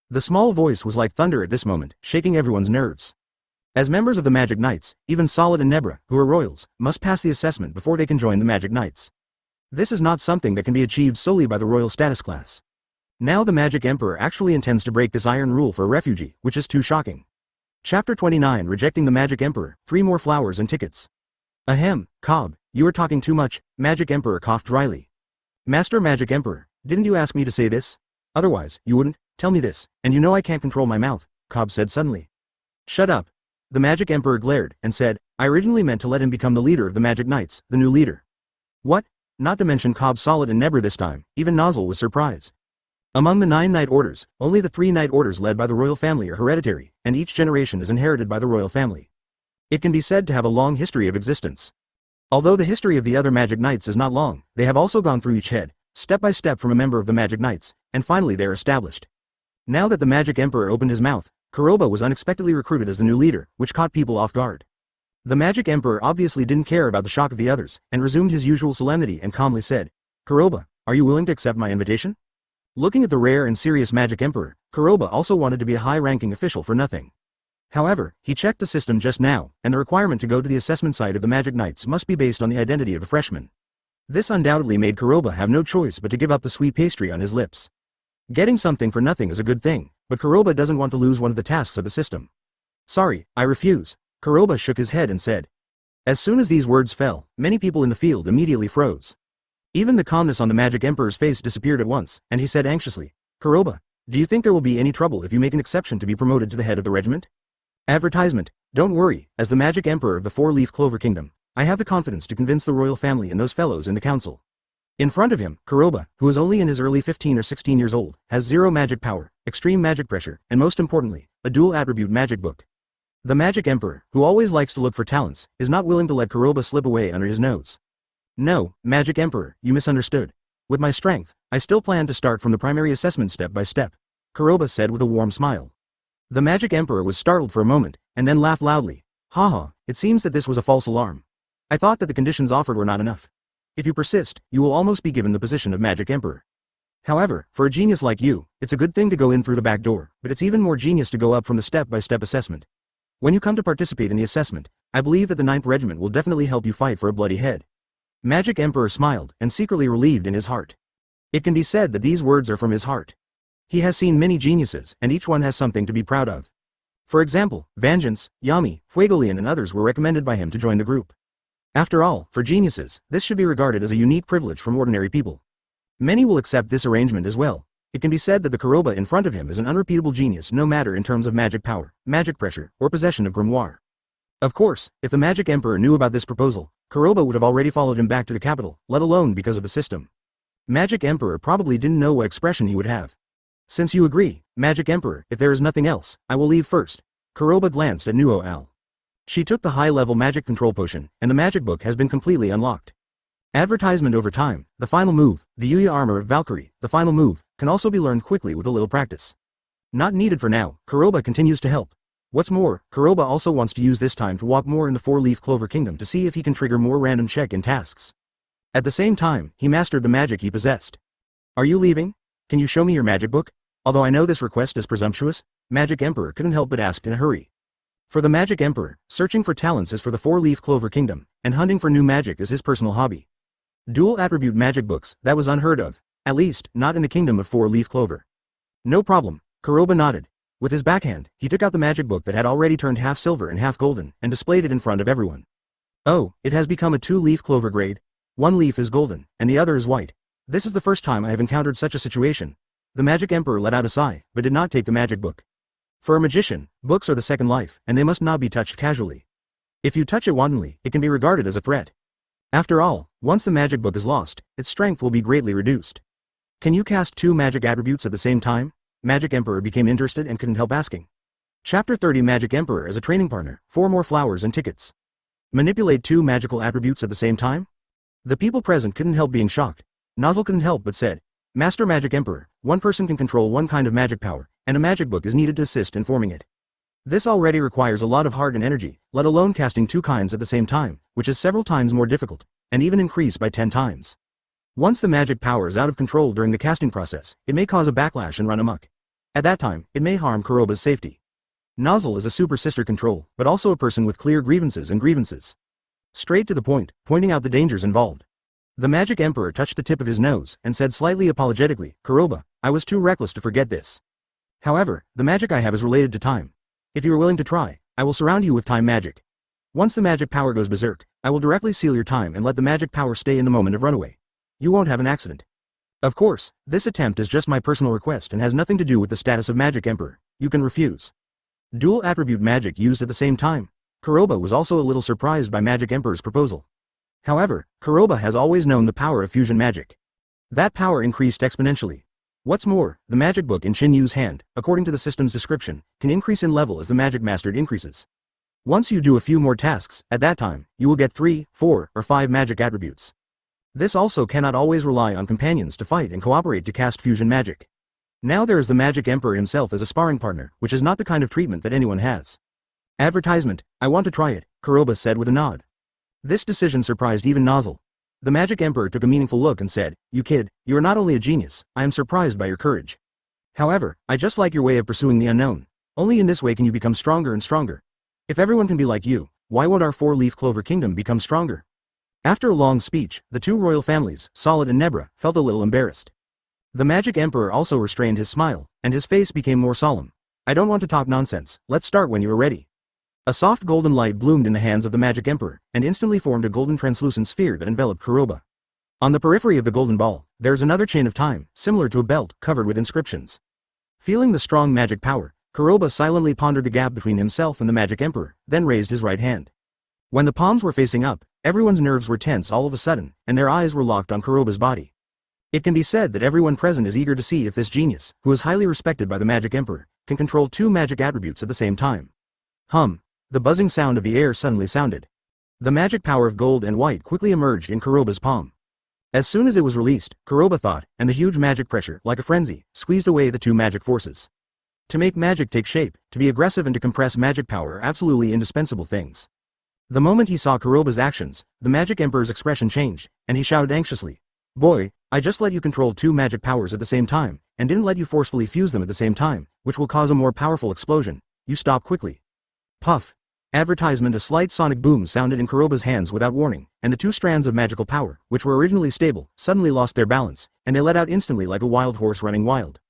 The small voice was like thunder at this moment, shaking everyone's nerves. As members of the Magic Knights, even Solid and Nebra, who are royals, must pass the assessment before they can join the Magic Knights. This is not something that can be achieved solely by the royal status class. Now the Magic Emperor actually intends to break this iron rule for a refugee, which is too shocking. Chapter 29 Rejecting the Magic Emperor, 3 more flowers and tickets. Ahem, Cobb, you are talking too much, Magic Emperor coughed dryly. Master Magic Emperor, didn't you ask me to say this? Otherwise, you wouldn't, tell me this, and you know I can't control my mouth, Cobb said suddenly. Shut up. The Magic Emperor glared, and said, I originally meant to let him become the leader of the Magic Knights, the new leader. What? Not to mention Cobb, Solid and Nebra this time, even Nozzle was surprised. Among the 9 Knight Orders, only the 3 Knight Orders led by the royal family are hereditary, and each generation is inherited by the royal family. It can be said to have a long history of existence. Although the history of the other Magic Knights is not long, they have also gone through each head, step by step from a member of the Magic Knights, and finally they are established. Now that the Magic Emperor opened his mouth, Kuroba was unexpectedly recruited as the new leader, which caught people off guard. The Magic Emperor obviously didn't care about the shock of the others, and resumed his usual solemnity and calmly said, Kuroba, are you willing to accept my invitation? Looking at the rare and serious Magic Emperor, Kuroba also wanted to be a high-ranking official for nothing. However, he checked the system just now, and the requirement to go to the assessment site of the Magic Knights must be based on the identity of the freshman. This undoubtedly made Kuroba have no choice but to give up the sweet pastry on his lips. Getting something for nothing is a good thing, but Kuroba doesn't want to lose one of the tasks of the system. Sorry, I refuse. Kuroba shook his head and said. As soon as these words fell, many people in the field immediately froze. Even the calmness on the Magic Emperor's face disappeared at once, and he said anxiously, Kuroba, do you think there will be any trouble if you make an exception to be promoted to the head of the regiment? Advertisement, don't worry, as the Magic Emperor of the 4-leaf Clover Kingdom, I have the confidence to convince the royal family and those fellows in the council. In front of him, Kuroba, who is only in his early 15 or 16 years old, has 0 magic power, extreme magic pressure, and most importantly, a dual attribute magic book. The Magic Emperor, who always likes to look for talents, is not willing to let Kuroba slip away under his nose. No, Magic Emperor, you misunderstood. With my strength, I still plan to start from the primary assessment step by step, Kuroba said with a warm smile. The Magic Emperor was startled for a moment, and then laughed loudly. Haha, it seems that this was a false alarm. I thought that the conditions offered were not enough. If you persist, you will almost be given the position of Magic Emperor. However, for a genius like you, it's a good thing to go in through the back door, but it's even more genius to go up from the step-by-step assessment. When you come to participate in the assessment, I believe that the 9th Regiment will definitely help you fight for a bloody head. Magic Emperor smiled, and secretly relieved in his heart. It can be said that these words are from his heart. He has seen many geniuses, and each one has something to be proud of. For example, Vangeance, Yami, Fuego and others were recommended by him to join the group. After all, for geniuses, this should be regarded as a unique privilege from ordinary people. Many will accept this arrangement as well. It can be said that the Kuroba in front of him is an unrepeatable genius no matter in terms of magic power, magic pressure, or possession of Grimoire. Of course, if the Magic Emperor knew about this proposal, Kuroba would have already followed him back to the capital, let alone because of the system. Magic Emperor probably didn't know what expression he would have. Since you agree, Magic Emperor, if there is nothing else, I will leave first. Kuroba glanced at Nuo Al. She took the high-level magic control potion, and the magic book has been completely unlocked. Advertisement over time, the final move, the Yuya armor of Valkyrie, the final move, can also be learned quickly with a little practice. Not needed for now, Kuroba continues to help. What's more, Kuroba also wants to use this time to walk more in the 4-leaf clover kingdom to see if he can trigger more random check-in tasks. At the same time, he mastered the magic he possessed. Are you leaving? Can you show me your magic book? Although I know this request is presumptuous, Magic Emperor couldn't help but ask in a hurry. For the Magic Emperor, searching for talents is for the 4-leaf clover kingdom, and hunting for new magic is his personal hobby. Dual attribute magic books, that was unheard of, at least, not in the kingdom of 4-leaf clover. No problem, Kuroba nodded. With his backhand, he took out the magic book that had already turned half silver and half golden, and displayed it in front of everyone. Oh, it has become a 2-leaf clover grade. One leaf is golden, and the other is white. This is the first time I have encountered such a situation. The Magic Emperor let out a sigh, but did not take the magic book. For a magician, books are the second life, and they must not be touched casually. If you touch it wantonly, it can be regarded as a threat. After all, once the magic book is lost, its strength will be greatly reduced. Can you cast 2 magic attributes at the same time? Magic Emperor became interested and couldn't help asking. Chapter 30 Magic Emperor as a training partner, 4 more flowers and tickets. Manipulate 2 magical attributes at the same time? The people present couldn't help being shocked. Nozzle couldn't help but said, Master Magic Emperor, one person can control one kind of magic power, and a magic book is needed to assist in forming it. This already requires a lot of heart and energy, let alone casting 2 kinds at the same time, which is several times more difficult, and even increased by 10 times. Once the magic power is out of control during the casting process, it may cause a backlash and run amok. At that time, it may harm Kuroba's safety. Nozzle is a super sister control, but also a person with clear grievances. Straight to the point, pointing out the dangers involved. The Magic Emperor touched the tip of his nose, and said slightly apologetically, Kuroba, I was too reckless to forget this. However, the magic I have is related to time. If you are willing to try, I will surround you with time magic. Once the magic power goes berserk, I will directly seal your time and let the magic power stay in the moment of runaway. You won't have an accident. Of course, this attempt is just my personal request and has nothing to do with the status of Magic Emperor. You can refuse. Dual attribute magic used at the same time. Kuroba was also a little surprised by Magic Emperor's proposal. However, Kuroba has always known the power of fusion magic. That power increased exponentially. What's more, the magic book in Qinyu's hand, according to the system's description, can increase in level as the magic mastered increases. Once you do a few more tasks, at that time, you will get 3, 4, or 5 magic attributes. This also cannot always rely on companions to fight and cooperate to cast fusion magic. Now there is the Magic Emperor himself as a sparring partner, which is not the kind of treatment that anyone has. Advertisement, I want to try it, Kuroba said with a nod. This decision surprised even Nozzle. The Magic Emperor took a meaningful look and said, You kid, you are not only a genius, I am surprised by your courage. However, I just like your way of pursuing the unknown. Only in this way can you become stronger and stronger. If everyone can be like you, why won't our 4-leaf clover kingdom become stronger? After a long speech, the 2 royal families, Solid and Nebra, felt a little embarrassed. The Magic Emperor also restrained his smile, and his face became more solemn. I don't want to talk nonsense, let's start when you are ready. A soft golden light bloomed in the hands of the Magic Emperor, and instantly formed a golden translucent sphere that enveloped Kuroba. On the periphery of the golden ball, there is another chain of time, similar to a belt, covered with inscriptions. Feeling the strong magic power, Kuroba silently pondered the gap between himself and the Magic Emperor, then raised his right hand. When the palms were facing up, everyone's nerves were tense all of a sudden, and their eyes were locked on Kuroba's body. It can be said that everyone present is eager to see if this genius, who is highly respected by the Magic Emperor, can control 2 magic attributes at the same time. The buzzing sound of the air suddenly sounded. The magic power of gold and white quickly emerged in Kuroba's palm. As soon as it was released, Kuroba thought, and the huge magic pressure, like a frenzy, squeezed away the two magic forces. To make magic take shape, to be aggressive and to compress magic power are absolutely indispensable things. The moment he saw Kuroba's actions, the Magic Emperor's expression changed, and he shouted anxiously, "Boy, I just let you control two magic powers at the same time, and didn't let you forcefully fuse them at the same time, which will cause a more powerful explosion. You stop quickly." Puff. Advertisement. A slight sonic boom sounded in Kuroba's hands without warning, and the two strands of magical power, which were originally stable, suddenly lost their balance, and they let out instantly like a wild horse running wild.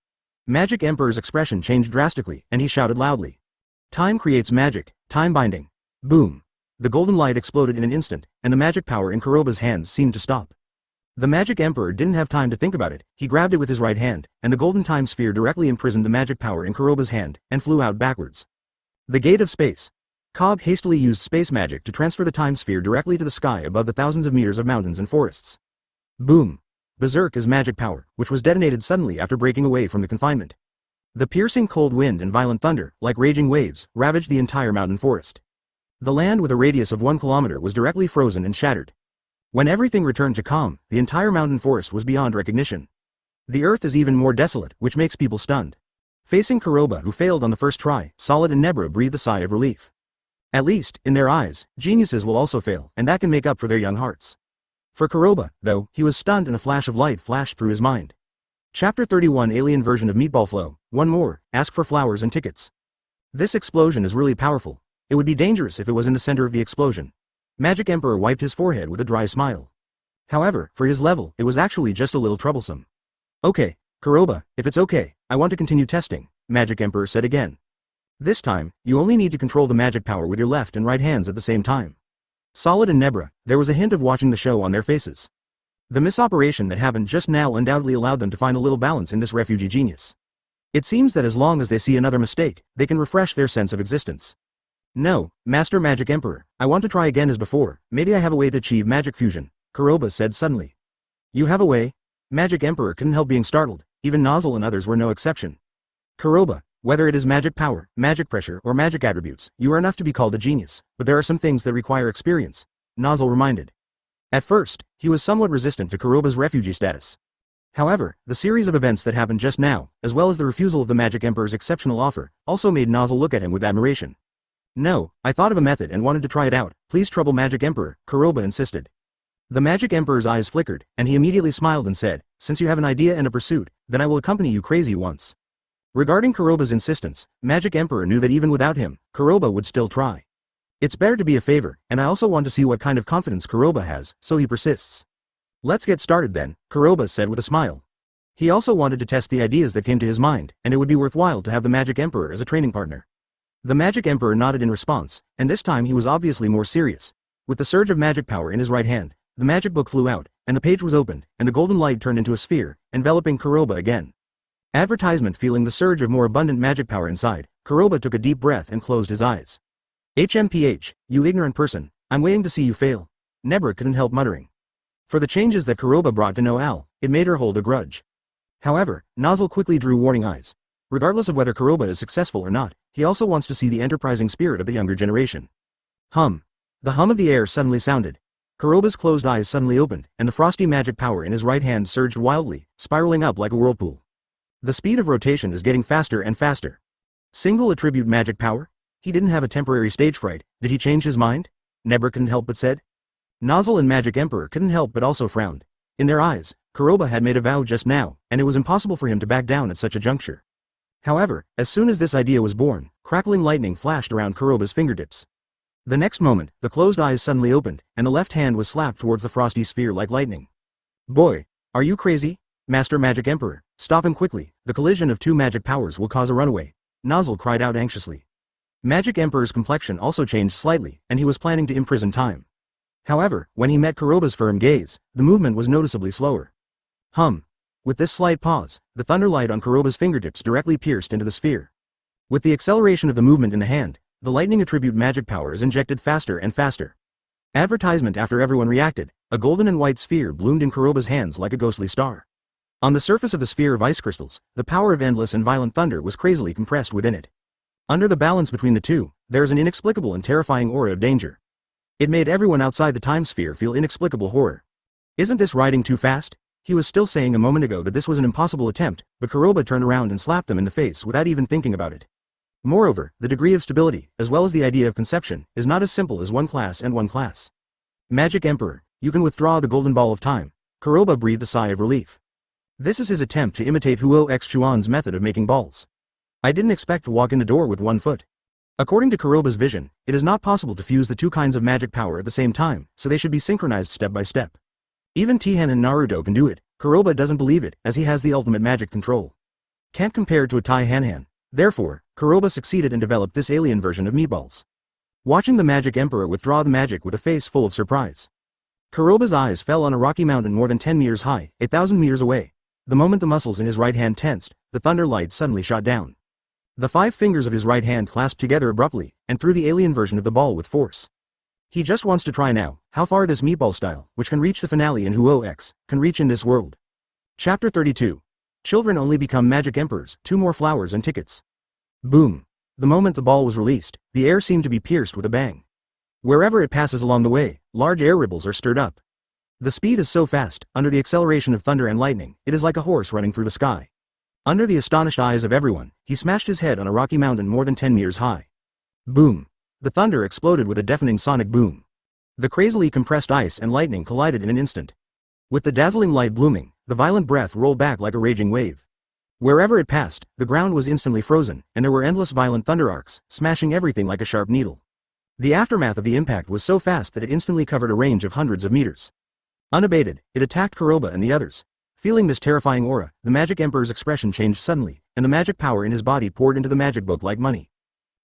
Magic Emperor's expression changed drastically, and he shouted loudly, "Time creates magic, time binding." Boom. The golden light exploded in an instant, and the magic power in Kuroba's hands seemed to stop. The Magic Emperor didn't have time to think about it, he grabbed it with his right hand, and the golden time sphere directly imprisoned the magic power in Kuroba's hand, and flew out backwards. The Gate of Space. Cobb hastily used space magic to transfer the time sphere directly to the sky above the thousands of meters of mountains and forests. Boom. Berserk is magic power, which was detonated suddenly after breaking away from the confinement. The piercing cold wind and violent thunder, like raging waves, ravaged the entire mountain forest. The land with a radius of 1 kilometer was directly frozen and shattered. When everything returned to calm, the entire mountain forest was beyond recognition. The earth is even more desolate, which makes people stunned. Facing Kuroba, who failed on the first try, Solid and Nebra breathed a sigh of relief. At least, in their eyes, geniuses will also fail, and that can make up for their young hearts. For Kuroba, though, he was stunned and a flash of light flashed through his mind. Chapter 31. Alien version of Meatball Flow. One more, ask for flowers and tickets. This explosion is really powerful. It would be dangerous if it was in the center of the explosion. Magic Emperor wiped his forehead with a dry smile. However, for his level, it was actually just a little troublesome. "Okay, Kuroba, if it's okay, I want to continue testing," Magic Emperor said again. "This time, you only need to control the magic power with your left and right hands at the same time." Solid and Nebra, there was a hint of watching the show on their faces. The misoperation that happened just now undoubtedly allowed them to find a little balance in this refugee genius. It seems that as long as they see another mistake, they can refresh their sense of existence. "No, Master Magic Emperor, I want to try again as before, maybe I have a way to achieve magic fusion," Kuroba said suddenly. "You have a way?" Magic Emperor couldn't help being startled, even Nozzle and others were no exception. "Kuroba, whether it is magic power, magic pressure, or magic attributes, you are enough to be called a genius, but there are some things that require experience," Nozzle reminded. At first, he was somewhat resistant to Kuroba's refugee status. However, the series of events that happened just now, as well as the refusal of the Magic Emperor's exceptional offer, also made Nozzle look at him with admiration. "No, I thought of a method and wanted to try it out, please trouble Magic Emperor," Kuroba insisted. The Magic Emperor's eyes flickered, and he immediately smiled and said, "Since you have an idea and a pursuit, then I will accompany you crazy once." Regarding Kuroba's insistence, Magic Emperor knew that even without him, Kuroba would still try. "It's better to be a favor, and I also want to see what kind of confidence Kuroba has, so he persists." "Let's get started then," Kuroba said with a smile. He also wanted to test the ideas that came to his mind, and it would be worthwhile to have the Magic Emperor as a training partner. The Magic Emperor nodded in response, and this time he was obviously more serious. With the surge of magic power in his right hand, the magic book flew out, and the page was opened, and the golden light turned into a sphere, enveloping Kuroba again. Advertisement. Feeling the surge of more abundant magic power inside, Kuroba took a deep breath and closed his eyes. "HMPH, you ignorant person, I'm waiting to see you fail," Nebra couldn't help muttering. For the changes that Kuroba brought to Noal, it made her hold a grudge. However, Nozzle quickly drew warning eyes. Regardless of whether Kuroba is successful or not, he also wants to see the enterprising spirit of the younger generation. Hum. The hum of the air suddenly sounded. Kuroba's closed eyes suddenly opened, and the frosty magic power in his right hand surged wildly, spiraling up like a whirlpool. The speed of rotation is getting faster and faster. Single attribute magic power? He didn't have a temporary stage fright, did he change his mind? Nebra couldn't help but said. Nozzle and Magic Emperor couldn't help but also frowned. In their eyes, Kuroba had made a vow just now, and it was impossible for him to back down at such a juncture. However, as soon as this idea was born, crackling lightning flashed around Kuroba's fingertips. The next moment, the closed eyes suddenly opened, and the left hand was slapped towards the frosty sphere like lightning. "Boy, are you crazy? Master Magic Emperor, stop him quickly, the collision of two magic powers will cause a runaway," Nozzle cried out anxiously. Magic Emperor's complexion also changed slightly, and he was planning to imprison time. However, when he met Kuroba's firm gaze, the movement was noticeably slower. Hum. With this slight pause, the thunderlight on Kuroba's fingertips directly pierced into the sphere. With the acceleration of the movement in the hand, the lightning attribute magic power is injected faster and faster. Advertisement. After everyone reacted, a golden and white sphere bloomed in Kuroba's hands like a ghostly star. On the surface of the sphere of ice crystals, the power of endless and violent thunder was crazily compressed within it. Under the balance between the two, there is an inexplicable and terrifying aura of danger. It made everyone outside the time sphere feel inexplicable horror. Isn't this riding too fast? He was still saying a moment ago that this was an impossible attempt, but Kuroba turned around and slapped them in the face without even thinking about it. Moreover, the degree of stability, as well as the idea of conception, is not as simple as one class and one class. Magic Emperor, you can withdraw the golden ball of time. Kuroba breathed a sigh of relief. This is his attempt to imitate Huo X Chuan's method of making balls. I didn't expect to walk in the door with one foot. According to Kuroba's vision, it is not possible to fuse the two kinds of magic power at the same time, so they should be synchronized step by step. Even Tien and Naruto can do it. Kuroba doesn't believe it, as he has the ultimate magic control. Can't compare to a Tai Han. Therefore, Kuroba succeeded and developed this alien version of meatballs. Watching the Magic Emperor withdraw the magic with a face full of surprise. Kuroba's eyes fell on a rocky mountain more than 10 meters high, 1,000 meters away. The moment the muscles in his right hand tensed, the thunder light suddenly shot down. The 5 fingers of his right hand clasped together abruptly, and threw the alien version of the ball with force. He just wants to try now, how far this meatball style, which can reach the finale in Huo X, can reach in this world. Chapter 32. Children only become magic emperors, 2 more flowers and tickets. Boom. The moment the ball was released, the air seemed to be pierced with a bang. Wherever it passes along the way, large air ripples are stirred up. The speed is so fast, under the acceleration of thunder and lightning, it is like a horse running through the sky. Under the astonished eyes of everyone, he smashed his head on a rocky mountain more than 10 meters high. Boom. The thunder exploded with a deafening sonic boom. The crazily compressed ice and lightning collided in an instant. With the dazzling light blooming, the violent breath rolled back like a raging wave. Wherever it passed, the ground was instantly frozen, and there were endless violent thunder arcs, smashing everything like a sharp needle. The aftermath of the impact was so fast that it instantly covered a range of hundreds of meters. Unabated, it attacked Kuroba and the others. Feeling this terrifying aura, the Magic Emperor's expression changed suddenly, and the magic power in his body poured into the magic book like money.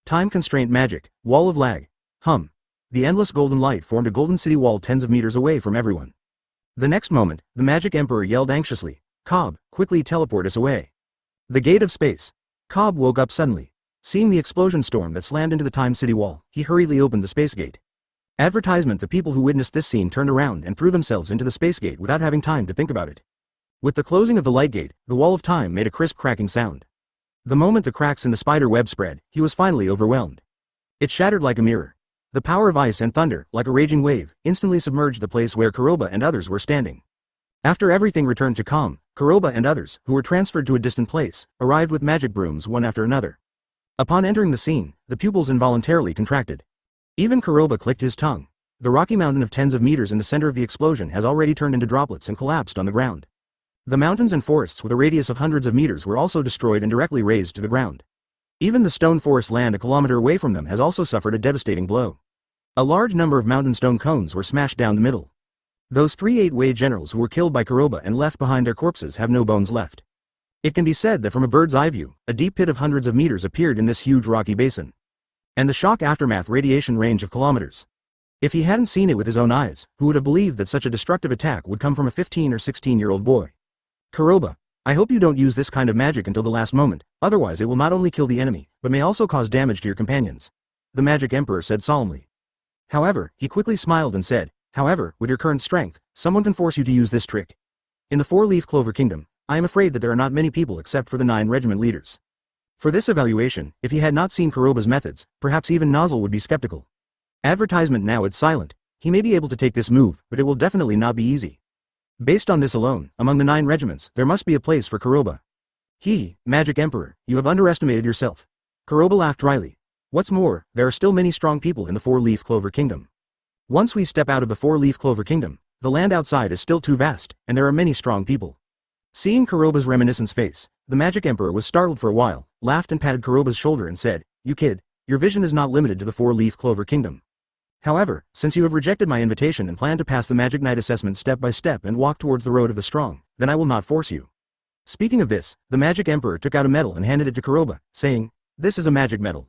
Time-constraint magic, wall of lag. The endless golden light formed a golden city wall tens of meters away from everyone. The next moment, the Magic Emperor yelled anxiously, "Cobb, quickly teleport us away." The gate of space. Cobb woke up suddenly. Seeing the explosion storm that slammed into the time city wall, he hurriedly opened the space gate. Advertisement. The people who witnessed this scene turned around and threw themselves into the space gate without having time to think about it. With the closing of the light gate, the wall of time made a crisp cracking sound. The moment the cracks in the spider web spread, he was finally overwhelmed. It shattered like a mirror. The power of ice and thunder, like a raging wave, instantly submerged the place where Kuroba and others were standing. After everything returned to calm, Kuroba and others, who were transferred to a distant place, arrived with magic brooms one after another. Upon entering the scene, the pupils involuntarily contracted. Even Kuroba clicked his tongue. The rocky mountain of tens of meters in the center of the explosion has already turned into droplets and collapsed on the ground. The mountains and forests with a radius of hundreds of meters were also destroyed and directly razed to the ground. Even the stone forest land a kilometer away from them has also suffered a devastating blow. A large number of mountain stone cones were smashed down the middle. Those 3 8-way generals who were killed by Kuroba and left behind their corpses have no bones left. It can be said that from a bird's eye view, a deep pit of hundreds of meters appeared in this huge rocky basin. And the shock aftermath radiation range of kilometers. If he hadn't seen it with his own eyes, who would have believed that such a destructive attack would come from a 15 or 16-year-old boy? Kuroba, I hope you don't use this kind of magic until the last moment, otherwise it will not only kill the enemy, but may also cause damage to your companions. The Magic Emperor said solemnly. However, he quickly smiled and said, however, with your current strength, someone can force you to use this trick. In the 4-leaf clover kingdom, I am afraid that there are not many people except for the 9 regiment leaders. For this evaluation, if he had not seen Kuroba's methods, perhaps even Nozzle would be skeptical. Advertisement. Now it's silent. He may be able to take this move, but it will definitely not be easy. Based on this alone, among the 9 regiments, there must be a place for Kuroba. Magic Emperor, you have underestimated yourself. Kuroba laughed dryly. What's more, there are still many strong people in the 4-leaf clover kingdom. Once we step out of the 4-leaf clover kingdom, the land outside is still too vast, and there are many strong people. Seeing Kuroba's reminiscence face, the Magic Emperor was startled for a while, laughed and patted Kuroba's shoulder and said, "You kid, your vision is not limited to the 4-leaf clover kingdom. However, since you have rejected my invitation and plan to pass the Magic Knight assessment step by step and walk towards the road of the strong, then I will not force you." Speaking of this, the Magic Emperor took out a medal and handed it to Kuroba, saying, "This is a magic medal.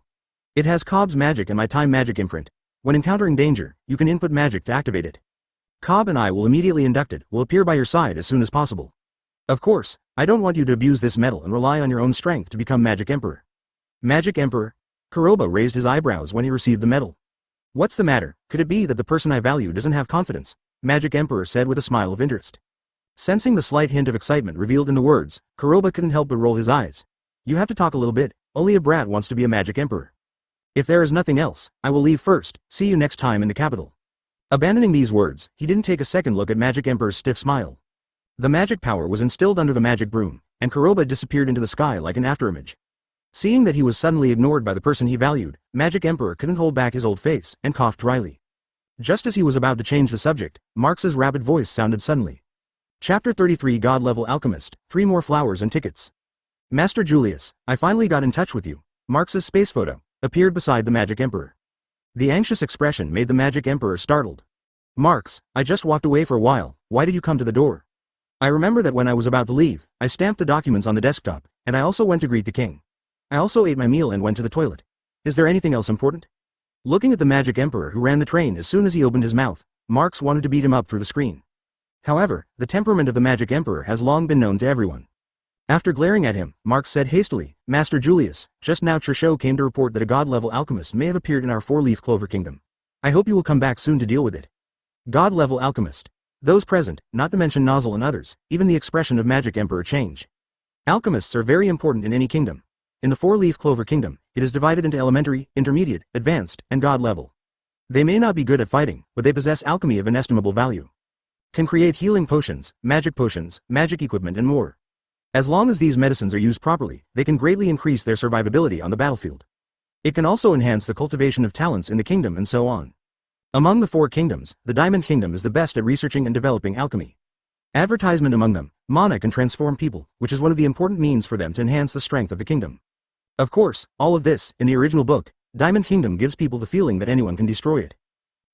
It has Cobb's magic and my time magic imprint. When encountering danger, you can input magic to activate it. Cobb and I will immediately induct it, will appear by your side as soon as possible. Of course, I don't want you to abuse this medal and rely on your own strength to become Magic Emperor." Magic Emperor? Kuroba raised his eyebrows when he received the medal. What's the matter? Could it be that the person I value doesn't have confidence? Magic Emperor said with a smile of interest. Sensing the slight hint of excitement revealed in the words, Kuroba couldn't help but roll his eyes. You have to talk a little bit, only a brat wants to be a Magic Emperor. If there is nothing else, I will leave first, see you next time in the capital. Abandoning these words, he didn't take a second look at Magic Emperor's stiff smile. The magic power was instilled under the magic broom, and Kuroba disappeared into the sky like an afterimage. Seeing that he was suddenly ignored by the person he valued, Magic Emperor couldn't hold back his old face, and coughed dryly. Just as he was about to change the subject, Marx's rapid voice sounded suddenly. Chapter 33 God-level Alchemist, 3 more flowers and tickets. Master Julius, I finally got in touch with you. Marx's space photo appeared beside the Magic Emperor. The anxious expression made the Magic Emperor startled. Marx, I just walked away for a while, why did you come to the door? I remember that when I was about to leave, I stamped the documents on the desktop, and I also went to greet the king. I also ate my meal and went to the toilet. Is there anything else important? Looking at the Magic Emperor who ran the train as soon as he opened his mouth, Marx wanted to beat him up through the screen. However, the temperament of the Magic Emperor has long been known to everyone. After glaring at him, Marx said hastily, Master Julius, just now Trisho came to report that a god-level alchemist may have appeared in our 4-leaf clover kingdom. I hope you will come back soon to deal with it. God-level alchemist. Those present, not to mention Nozzle and others, even the expression of Magic Emperor changed. Alchemists are very important in any kingdom. In the 4-leaf clover kingdom, it is divided into elementary, intermediate, advanced, and god level. They may not be good at fighting, but they possess alchemy of inestimable value. Can create healing potions, magic equipment and more. As long as these medicines are used properly, they can greatly increase their survivability on the battlefield. It can also enhance the cultivation of talents in the kingdom and so on. Among the 4 kingdoms, the Diamond Kingdom is the best at researching and developing alchemy. Advertisement among them, mana can transform people, which is one of the important means for them to enhance the strength of the kingdom. Of course, all of this, in the original book, Diamond Kingdom gives people the feeling that anyone can destroy it.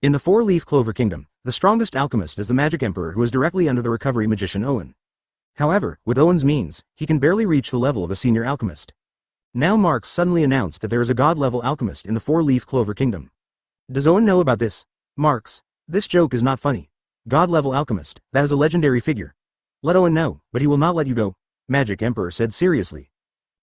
In the 4-leaf clover kingdom, the strongest alchemist is the Magic Emperor who is directly under the recovery magician Owen. However, with Owen's means, he can barely reach the level of a senior alchemist. Now Marx suddenly announced that there is a god-level alchemist in the 4-leaf clover kingdom. Does Owen know about this? Marx, this joke is not funny. God-level alchemist, that is a legendary figure. Let Owen know, but he will not let you go, Magic Emperor said seriously.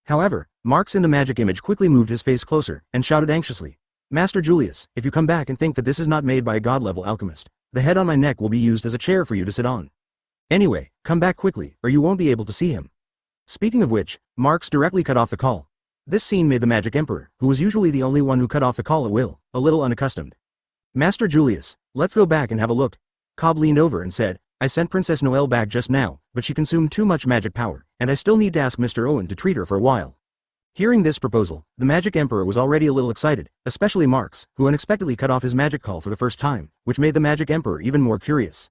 However, Marx in the magic image quickly moved his face closer, and shouted anxiously, Master Julius, if you come back and think that this is not made by a god-level alchemist, the head on my neck will be used as a chair for you to sit on. Anyway, come back quickly, or you won't be able to see him. Speaking of which, Marx directly cut off the call. This scene made the Magic Emperor, who was usually the only one who cut off the call at will, a little unaccustomed. Master Julius, let's go back and have a look. Cobb leaned over and said, I sent Princess Noelle back just now, but she consumed too much magic power, and I still need to ask Mr. Owen to treat her for a while. Hearing this proposal, the Magic Emperor was already a little excited, especially Marx, who unexpectedly cut off his magic call for the first time, which made the Magic Emperor even more curious.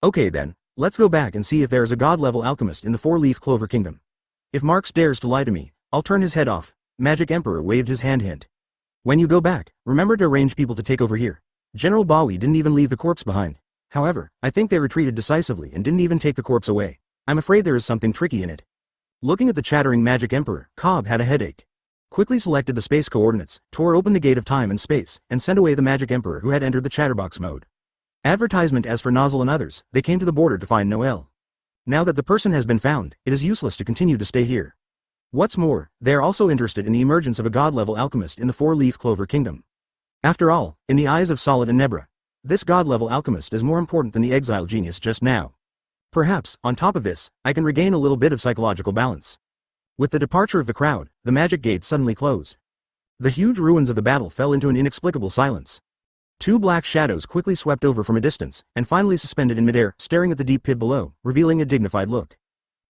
Okay then, let's go back and see if there is a god-level alchemist in the 4-leaf clover kingdom. If Marx dares to lie to me, I'll turn his head off. Magic Emperor waved his hand hint. When you go back, remember to arrange people to take over here. General Bowie didn't even leave the corpse behind. However, I think they retreated decisively and didn't even take the corpse away. I'm afraid there is something tricky in it. Looking at the chattering Magic Emperor, Cobb had a headache. Quickly selected the space coordinates, tore open the gate of time and space, and sent away the Magic Emperor who had entered the chatterbox mode. Advertisement as for Nozzle and others, they came to the border to find Noelle. Now that the person has been found, it is useless to continue to stay here. What's more, they are also interested in the emergence of a god-level alchemist in the 4-leaf clover kingdom. After all, in the eyes of Solid and Nebra, this god-level alchemist is more important than the Exile genius just now. Perhaps, on top of this, I can regain a little bit of psychological balance. With the departure of the crowd, the magic gate suddenly closed. The huge ruins of the battle fell into an inexplicable silence. 2 black shadows quickly swept over from a distance, and finally suspended in midair, staring at the deep pit below, revealing a dignified look.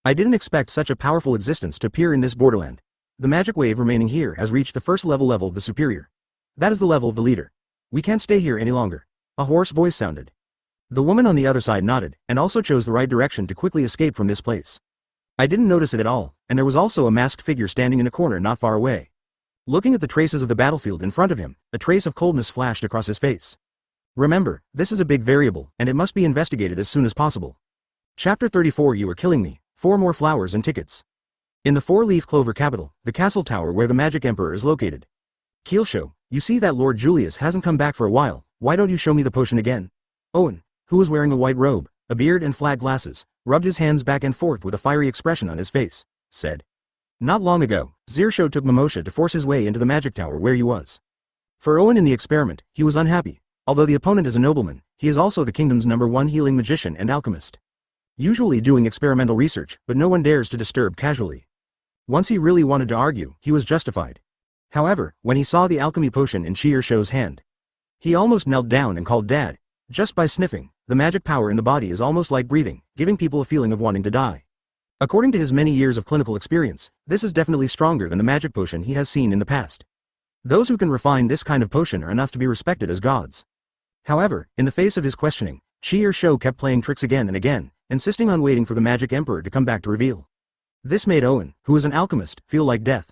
I didn't expect such a powerful existence to appear in this borderland. The magic wave remaining here has reached the first level of the superior. That is the level of the leader. We can't stay here any longer. A hoarse voice sounded. The woman on the other side nodded, and also chose the right direction to quickly escape from this place. I didn't notice it at all, and there was also a masked figure standing in a corner not far away. Looking at the traces of the battlefield in front of him, a trace of coldness flashed across his face. Remember, this is a big variable, and it must be investigated as soon as possible. Chapter 34 You are killing me. 4 more flowers and tickets. In the 4-leaf clover capital, the castle tower where the Magic Emperor is located. Keelshow, you see that Lord Julius hasn't come back for a while, why don't you show me the potion again? Owen, who was wearing a white robe, a beard and flat glasses, rubbed his hands back and forth with a fiery expression on his face, said. Not long ago, Zirsho took Momosha to force his way into the magic tower where he was. For Owen in the experiment, he was unhappy. Although the opponent is a nobleman, he is also the kingdom's #1 healing magician and alchemist. Usually doing experimental research, but no one dares to disturb casually. Once he really wanted to argue, he was justified. However, when he saw the alchemy potion in Zirsho's hand, he almost knelt down and called Dad. Just by sniffing, the magic power in the body is almost like breathing, giving people a feeling of wanting to die. According to his many years of clinical experience, this is definitely stronger than the magic potion he has seen in the past. Those who can refine this kind of potion are enough to be respected as gods. However, in the face of his questioning, Trisho kept playing tricks again and again, insisting on waiting for the magic emperor to come back to reveal. This made Owen, who was an alchemist, feel like death.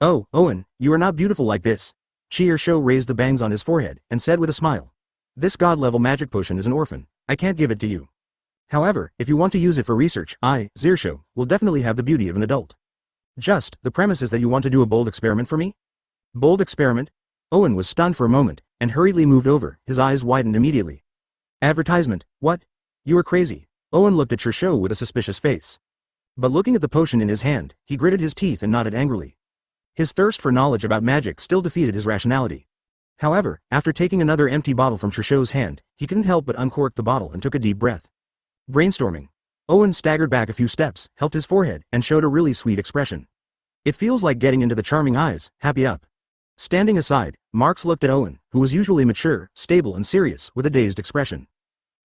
"Oh, Owen, you are not beautiful like this." Trisho raised the bangs on his forehead, and said with a smile. "This god-level magic potion is an orphan, I can't give it to you. However, if you want to use it for research, I, Trisho, will definitely have the beauty of an adult. Just, the premise is that you want to do a bold experiment for me?" Bold experiment? Owen was stunned for a moment, and hurriedly moved over, his eyes widened immediately. "Advertisement, what? You are crazy." Owen looked at Trisho with a suspicious face. But looking at the potion in his hand, he gritted his teeth and nodded angrily. His thirst for knowledge about magic still defeated his rationality. However, after taking another empty bottle from Trisho's hand, he couldn't help but uncork the bottle and took a deep breath. Brainstorming. Owen staggered back a few steps, helped his forehead, and showed a really sweet expression. "It feels like getting into the charming eyes, happy up." Standing aside, Marks looked at Owen, who was usually mature, stable and serious, with a dazed expression.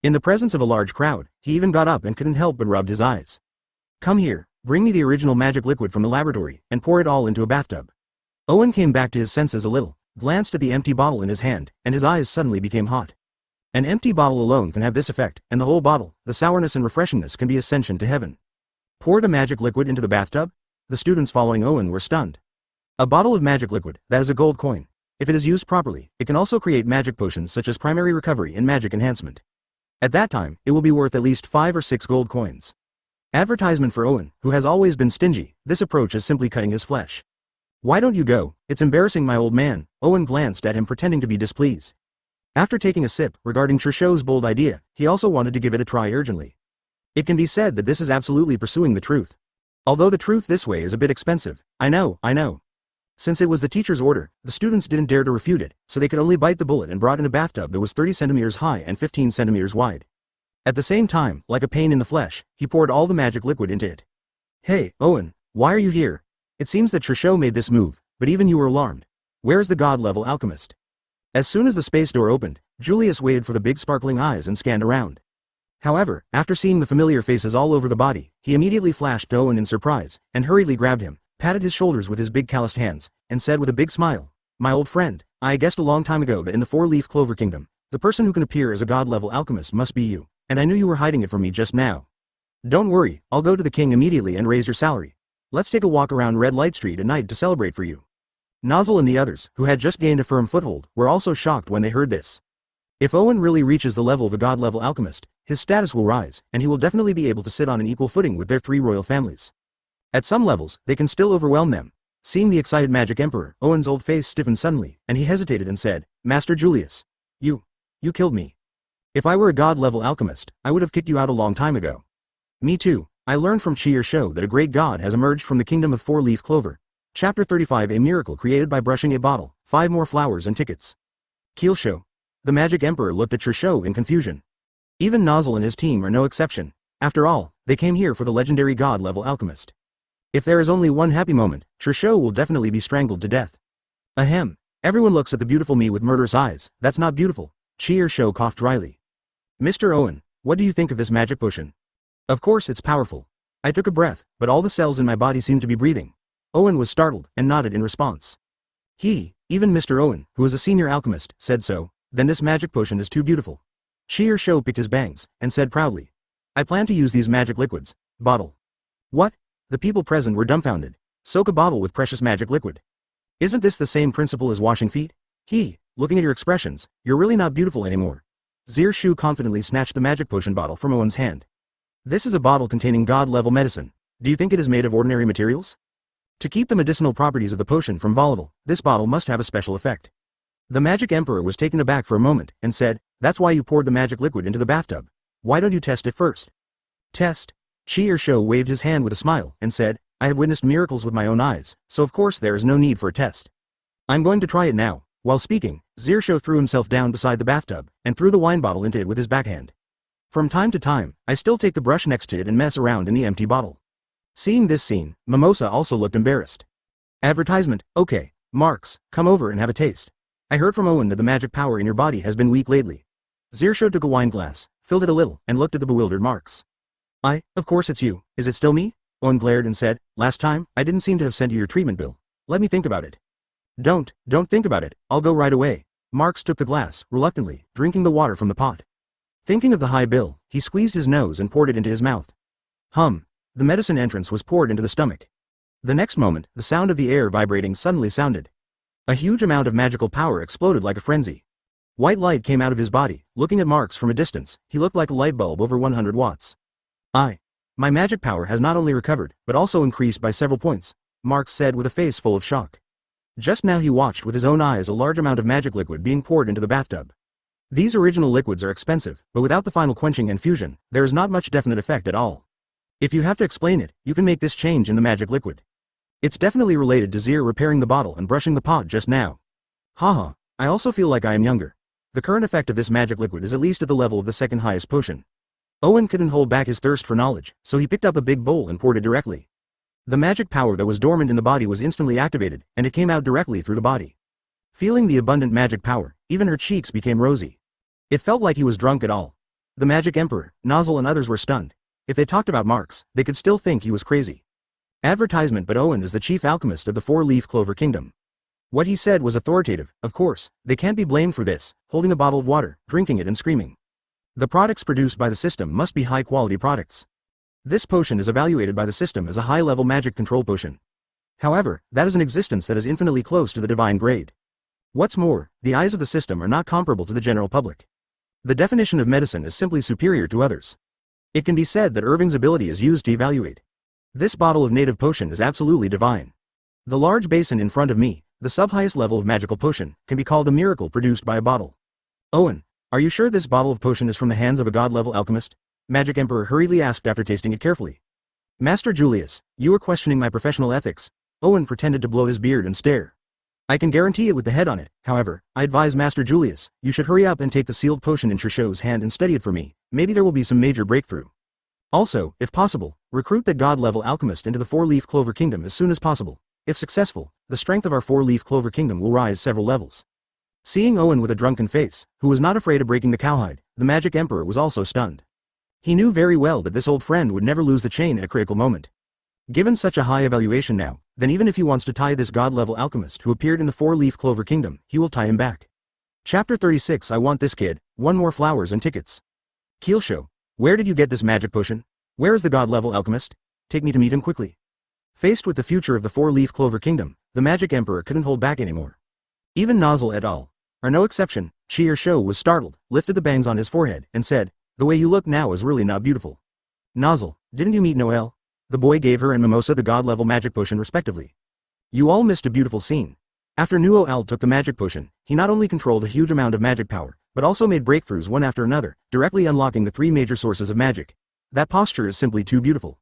In the presence of a large crowd, he even got up and couldn't help but rubbed his eyes. "Come here, bring me the original magic liquid from the laboratory, and pour it all into a bathtub." Owen came back to his senses a little, glanced at the empty bottle in his hand, and his eyes suddenly became hot. An empty bottle alone can have this effect, and the whole bottle, the sourness and refreshingness can be ascension to heaven. Pour the magic liquid into the bathtub? The students following Owen were stunned. A bottle of magic liquid, that is a gold coin. If it is used properly, it can also create magic potions such as primary recovery and magic enhancement. At that time, it will be worth at least 5 or 6 gold coins. Advertisement for Owen, who has always been stingy. This approach is simply cutting his flesh. "Why don't you go? It's embarrassing, my old man." Owen glanced at him, pretending to be displeased. After taking a sip, regarding Trisho's bold idea, he also wanted to give it a try urgently. It can be said that this is absolutely pursuing the truth. Although the truth this way is a bit expensive. I know. Since it was the teacher's order, the students didn't dare to refute it, so they could only bite the bullet and brought in a bathtub that was 30 centimeters high and 15 centimeters wide. At the same time, like a pain in the flesh, he poured all the magic liquid into it. "Hey, Owen, why are you here?" It seems that Trisho made this move, but even you were alarmed. Where is the god-level alchemist? As soon as the space door opened, Julius waited for the big sparkling eyes and scanned around. However, after seeing the familiar faces all over the body, he immediately flashed to Owen in surprise, and hurriedly grabbed him, patted his shoulders with his big calloused hands, and said with a big smile, "My old friend, I guessed a long time ago that in the four-leaf clover kingdom, the person who can appear as a god-level alchemist must be you, and I knew you were hiding it from me just now. Don't worry, I'll go to the king immediately and raise your salary. Let's take a walk around Red Light Street at night to celebrate for you." Nozzle and the others, who had just gained a firm foothold, were also shocked when they heard this. If Owen really reaches the level of a god-level alchemist, his status will rise, and he will definitely be able to sit on an equal footing with their 3 royal families. At some levels, they can still overwhelm them. Seeing the excited magic emperor, Owen's old face stiffened suddenly, and he hesitated and said, "Master Julius. You killed me. If I were a god-level alchemist, I would have kicked you out a long time ago." "Me too. I learned from Trisho that a great god has emerged from the kingdom of four-leaf clover." Chapter 35. A miracle created by brushing a bottle, 5 more flowers and tickets. Keelshow. The magic emperor looked at Trisho in confusion. Even Nozzle and his team are no exception. After all, they came here for the legendary god-level alchemist. If there is only one happy moment, Trisho will definitely be strangled to death. Ahem. Everyone looks at the beautiful me with murderous eyes. That's not beautiful. Trisho coughed dryly. "Mr. Owen, what do you think of this magic potion?" "Of course it's powerful." I took a breath, but all the cells in my body seemed to be breathing. Owen was startled, and nodded in response. Even Mr. Owen, who is a senior alchemist, said so. "Then this magic potion is too beautiful." Trisho picked his bangs, and said proudly, "I plan to use these magic liquids." Bottle. What? The people present were dumbfounded. Soak a bottle with precious magic liquid. Isn't this the same principle as washing feet? Looking at your expressions, you're really not beautiful anymore. Trisho confidently snatched the magic potion bottle from Owen's hand. "This is a bottle containing god-level medicine. Do you think it is made of ordinary materials? To keep the medicinal properties of the potion from volatile, this bottle must have a special effect." The magic emperor was taken aback for a moment, and said, "That's why you poured the magic liquid into the bathtub. Why don't you test it first?" "Test?" Trisho waved his hand with a smile, and said, "I have witnessed miracles with my own eyes, so of course there is no need for a test. I'm going to try it now." While speaking, Trisho threw himself down beside the bathtub, and threw the wine bottle into it with his backhand. From time to time, I still take the brush next to it and mess around in the empty bottle. Seeing this scene, Mimosa also looked embarrassed. Advertisement. "Okay, Marks, come over and have a taste. I heard from Owen that the magic power in your body has been weak lately. Zirsho took a wine glass, filled it a little, and looked at the bewildered Marks. Of course it's you. Is it still me? Owen glared and said, last time, I didn't seem to have sent you your treatment bill. Let me think about it. Don't think about it, I'll go right away. Marks took the glass, reluctantly, drinking the water from the pot. Thinking of the high bill, he squeezed his nose and poured it into his mouth. The medicine entrance was poured into the stomach. The next moment, the sound of the air vibrating suddenly sounded. A huge amount of magical power exploded like a frenzy. White light came out of his body. Looking at Marks from a distance, he looked like a light bulb over 100 watts. My magic power has not only recovered, but also increased by several points, Marks said with a face full of shock. Just now he watched with his own eyes a large amount of magic liquid being poured into the bathtub. These original liquids are expensive, but without the final quenching and fusion, there is not much definite effect at all. If you have to explain it, you can make this change in the magic liquid. It's definitely related to Zir repairing the bottle and brushing the pot just now. Haha, I also feel like I am younger. The current effect of this magic liquid is at least at the level of the second highest potion. Owen couldn't hold back his thirst for knowledge, so he picked up a big bowl and poured it directly. The magic power that was dormant in the body was instantly activated, and it came out directly through the body. Feeling the abundant magic power, even her cheeks became rosy. It felt like he was drunk at all. The Magic Emperor, Nozzle and others were stunned. If they talked about Marks, they could still think he was crazy. Advertisement, but Owen is the chief alchemist of the Four-Leaf Clover Kingdom. What he said was authoritative, of course, they can't be blamed for this, holding a bottle of water, drinking it and screaming. The products produced by the system must be high-quality products. This potion is evaluated by the system as a high-level magic control potion. However, that is an existence that is infinitely close to the divine grade. What's more, the eyes of the system are not comparable to the general public. The definition of medicine is simply superior to others. It can be said that Irving's ability is used to evaluate. This bottle of native potion is absolutely divine. The large basin in front of me, the sub-highest level of magical potion, can be called a miracle produced by a bottle. Owen, are you sure this bottle of potion is from the hands of a god-level alchemist? Magic Emperor hurriedly asked after tasting it carefully. Master Julius, you are questioning my professional ethics. Owen pretended to blow his beard and stare. I can guarantee it with the head on it, however, I advise Master Julius, you should hurry up and take the sealed potion in Trisho's hand and study it for me, maybe there will be some major breakthrough. Also, if possible, recruit that god-level alchemist into the Four-Leaf Clover Kingdom as soon as possible. If successful, the strength of our Four-Leaf Clover Kingdom will rise several levels. Seeing Owen with a drunken face, who was not afraid of breaking the cowhide, the Magic Emperor was also stunned. He knew very well that this old friend would never lose the chain at a critical moment. Given such a high evaluation now, then even if he wants to tie this god-level alchemist who appeared in the Four-Leaf Clover Kingdom, he will tie him back. Chapter 36 I want this kid, 1 more flowers and tickets. Keelshow, where did you get this magic potion? Where is the god-level alchemist? Take me to meet him quickly. Faced with the future of the Four-Leaf Clover Kingdom, the Magic Emperor couldn't hold back anymore. Even Nozzle et al. Are no exception. Show was startled, lifted the bangs on his forehead, and said, the way you look now is really not beautiful. Nozzle, didn't you meet Noelle? The boy gave her and Mimosa the god-level magic potion respectively. You all missed a beautiful scene. After Noelle took the magic potion, he not only controlled a huge amount of magic power, but also made breakthroughs one after another, directly unlocking the 3 major sources of magic. That posture is simply too beautiful.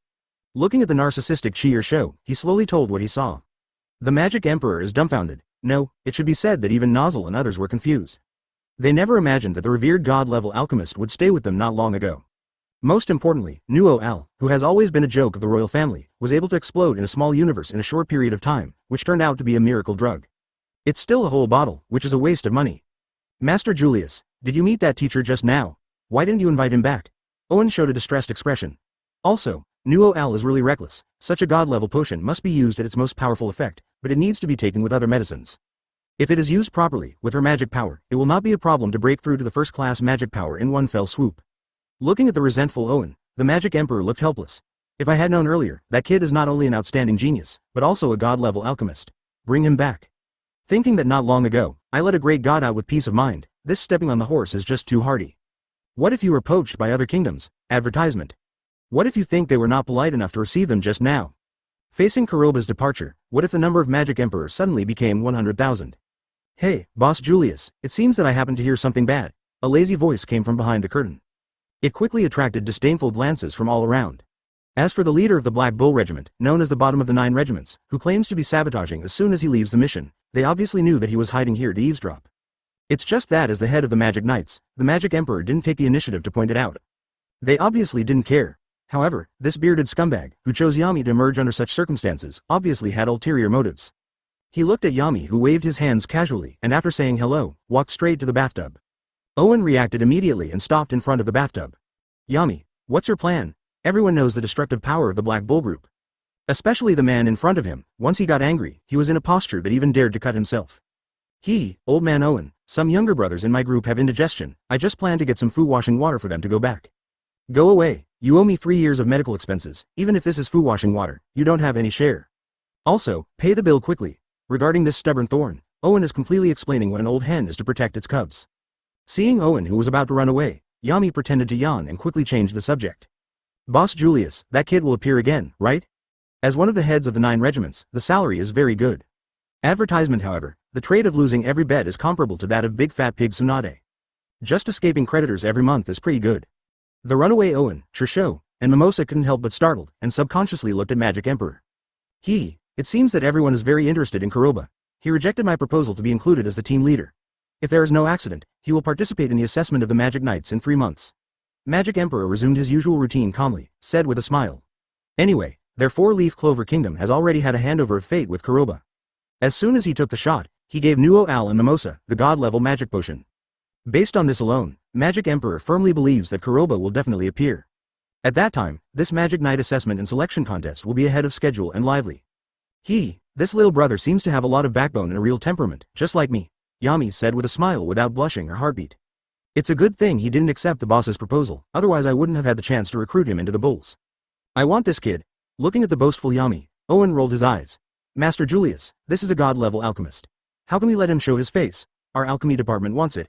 Looking at the narcissistic Show, he slowly told what he saw. The Magic Emperor is dumbfounded. No, it should be said that even Nozzle and others were confused. They never imagined that the revered god-level alchemist would stay with them not long ago. Most importantly, Noelle, who has always been a joke of the royal family, was able to explode in a small universe in a short period of time, which turned out to be a miracle drug. It's still a whole bottle, which is a waste of money. Master Julius, did you meet that teacher just now? Why didn't you invite him back? Owen showed a distressed expression. Also, Noelle is really reckless. Such a god-level potion must be used at its most powerful effect, but it needs to be taken with other medicines. If it is used properly, with her magic power, it will not be a problem to break through to the first-class magic power in one fell swoop. Looking at the resentful Owen, the Magic Emperor looked helpless. If I had known earlier, that kid is not only an outstanding genius, but also a god-level alchemist. Bring him back. Thinking that not long ago, I let a great god out with peace of mind, this stepping on the horse is just too hardy. What if you were poached by other kingdoms? Advertisement. What if you think they were not polite enough to receive them just now? Facing Kuroba's departure, what if the number of Magic Emperors suddenly became 100,000? Hey, Boss Julius, it seems that I happened to hear something bad. A lazy voice came from behind the curtain. It quickly attracted disdainful glances from all around. As for the leader of the Black Bull Regiment, known as the bottom of the 9 regiments, who claims to be sabotaging as soon as he leaves the mission, they obviously knew that he was hiding here to eavesdrop. It's just that as the head of the Magic Knights, the Magic Emperor didn't take the initiative to point it out. They obviously didn't care. However, this bearded scumbag, who chose Yami to emerge under such circumstances, obviously had ulterior motives. He looked at Yami, who waved his hands casually and after saying hello, walked straight to the bathtub. Owen reacted immediately and stopped in front of the bathtub. Yami, what's your plan? Everyone knows the destructive power of the Black Bull group. Especially the man in front of him. Once he got angry, he was in a posture that even dared to cut himself. Old man Owen, some younger brothers in my group have indigestion. I just plan to get some fu washing water for them to go back. Go away, you owe me 3 years of medical expenses. Even if this is fu washing water, you don't have any share. Also, pay the bill quickly. Regarding this stubborn thorn, Owen is completely explaining what an old hen is to protect its cubs. Seeing Owen, who was about to run away, Yami pretended to yawn and quickly changed the subject. Boss Julius, that kid will appear again, right? As one of the heads of the 9 regiments, the salary is very good. Advertisement, however, the trade of losing every bet is comparable to that of Big Fat Pig Tsunade. Just escaping creditors every month is pretty good. The runaway Owen, Trisho, and Mimosa couldn't help but startled, and subconsciously looked at Magic Emperor. It seems that everyone is very interested in Kuroba. He rejected my proposal to be included as the team leader. If there is no accident, he will participate in the assessment of the Magic Knights in 3 months. Magic Emperor resumed his usual routine calmly, said with a smile. Anyway, their 4-leaf clover kingdom has already had a handover of fate with Kuroba. As soon as he took the shot, he gave Nuo Al and Mimosa the god-level magic potion. Based on this alone, Magic Emperor firmly believes that Kuroba will definitely appear. At that time, this Magic Knight assessment and selection contest will be ahead of schedule and lively. This little brother seems to have a lot of backbone and a real temperament, just like me, Yami said with a smile without blushing or heartbeat. It's a good thing he didn't accept the boss's proposal, otherwise I wouldn't have had the chance to recruit him into the bulls. I want this kid. Looking at the boastful Yami, Owen rolled his eyes. Master Julius, this is a god-level alchemist. How can we let him show his face? Our alchemy department wants it.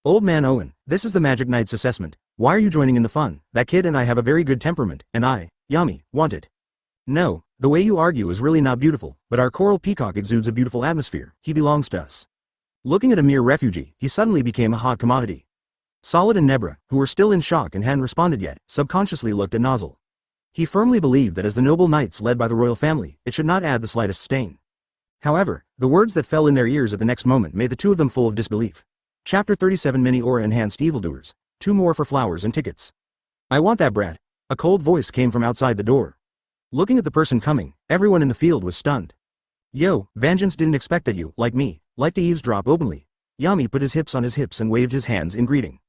Old man Owen, this is the Magic Knight's assessment. Why are you joining in the fun? That kid and I have a very good temperament, and I, Yami, want it. No, the way you argue is really not beautiful, but our coral peacock exudes a beautiful atmosphere. He belongs to us. Looking at a mere refugee, he suddenly became a hot commodity. Solid and Nebra, who were still in shock and hadn't responded yet, subconsciously looked at Nozzle. He firmly believed that as the noble knights led by the royal family, it should not add the slightest stain. However, the words that fell in their ears at the next moment made the two of them full of disbelief. Chapter 37 Mini Aura Enhanced Evildoers. 2 more for flowers and tickets. I want that brat. A cold voice came from outside the door. Looking at the person coming, everyone in the field was stunned. Yo, Vangeance didn't expect that you, like me, like to eavesdrop openly. Yami put his hips on his hips and waved his hands in greeting.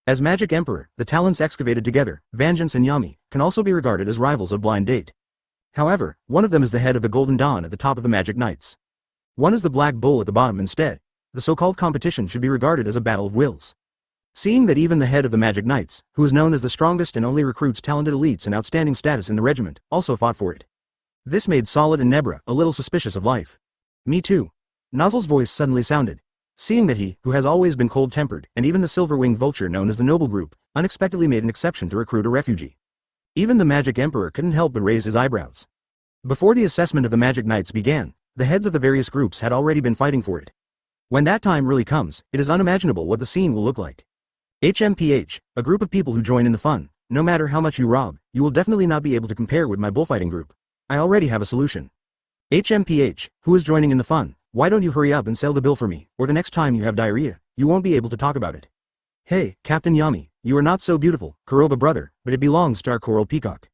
As Magic Emperor, the talents excavated together, Vangeance and Yami, can also be regarded as rivals of blind date. However, one of them is the head of the Golden Dawn at the top of the Magic Knights. One is the Black Bull at the bottom instead. The so-called competition should be regarded as a battle of wills. Seeing that even the head of the Magic Knights, who is known as the strongest and only recruits talented elites and outstanding status in the regiment, also fought for it. This made Solid and Nebra a little suspicious of life. Me too. Nozzle's voice suddenly sounded. Seeing that he, who has always been cold-tempered, and even the silver-winged vulture known as the Noble Group, unexpectedly made an exception to recruit a refugee. Even the Magic Emperor couldn't help but raise his eyebrows. Before the assessment of the Magic Knights began, the heads of the various groups had already been fighting for it. When that time really comes, it is unimaginable what the scene will look like. HMPH, a group of people who join in the fun. No matter how much you rob, you will definitely not be able to compare with my bullfighting group. I already have a solution. HMPH, who is joining in the fun? Why don't you hurry up and sell the bill for me, or the next time you have diarrhea, you won't be able to talk about it. Hey, Captain Yami, you are not so beautiful, Kuroba brother, but it belongs to our coral peacock.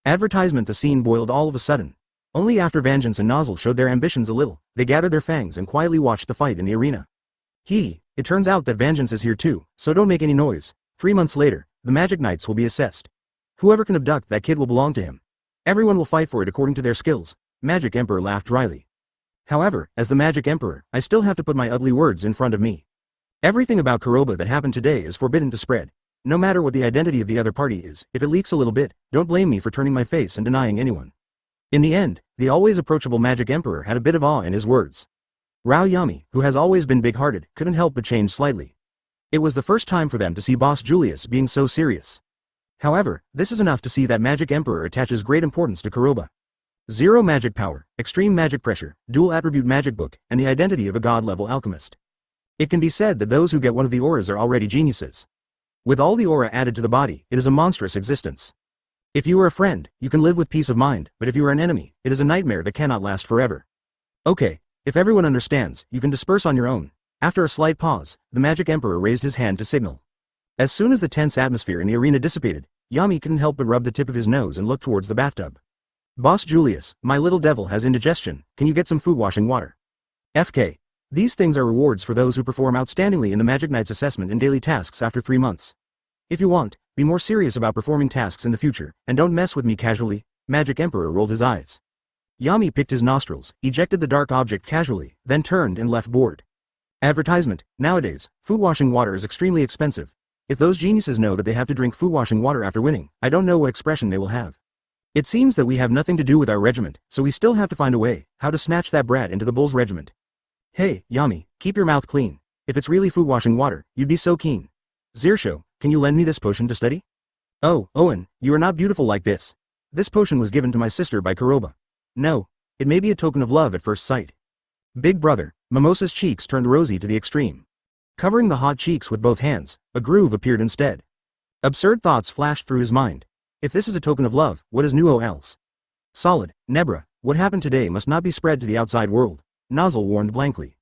Advertisement. The scene boiled all of a sudden. Only after Vangeance and Nozzle showed their ambitions a little, they gathered their fangs and quietly watched the fight in the arena. It turns out that Vangeance is here too, so don't make any noise. 3 months later, the Magic Knights will be assessed. Whoever can abduct that kid will belong to him. Everyone will fight for it according to their skills. Magic Emperor laughed dryly. However, as the Magic Emperor, I still have to put my ugly words in front of me. Everything about Kuroba that happened today is forbidden to spread. No matter what the identity of the other party is, if it leaks a little bit, don't blame me for turning my face and denying anyone. In the end, the always approachable Magic Emperor had a bit of awe in his words. Rao Yami, who has always been big-hearted, couldn't help but change slightly. It was the first time for them to see Boss Julius being so serious. However, this is enough to see that Magic Emperor attaches great importance to Kuroba. 0 magic power, extreme magic pressure, dual attribute magic book, and the identity of a god-level alchemist. It can be said that those who get one of the auras are already geniuses. With all the aura added to the body, it is a monstrous existence. If you are a friend, you can live with peace of mind, but if you are an enemy, it is a nightmare that cannot last forever. Okay, if everyone understands, you can disperse on your own. After a slight pause, the Magic Emperor raised his hand to signal. As soon as the tense atmosphere in the arena dissipated, Yami couldn't help but rub the tip of his nose and look towards the bathtub. Boss Julius, my little devil has indigestion, can you get some food washing water? FK. These things are rewards for those who perform outstandingly in the Magic Knight's assessment and daily tasks after 3 months. If you want, be more serious about performing tasks in the future, and don't mess with me casually. Magic Emperor rolled his eyes. Yami picked his nostrils, ejected the dark object casually, then turned and left bored. Advertisement: nowadays, food washing water is extremely expensive. If those geniuses know that they have to drink food washing water after winning, I don't know what expression they will have. It seems that we have nothing to do with our regiment, so we still have to find a way, how to snatch that brat into the bull's regiment. Hey, Yami, keep your mouth clean. If it's really food washing water, you'd be so keen. Zirsho, can you lend me this potion to study? Oh, Owen, you are not beautiful like this. This potion was given to my sister by Kuroba. No, it may be a token of love at first sight. Big brother, Mimosa's cheeks turned rosy to the extreme. Covering the hot cheeks with both hands, a groove appeared instead. Absurd thoughts flashed through his mind. If this is a token of love, what is Nuo else? Solid, Nebra, what happened today must not be spread to the outside world, Nozzle warned blankly.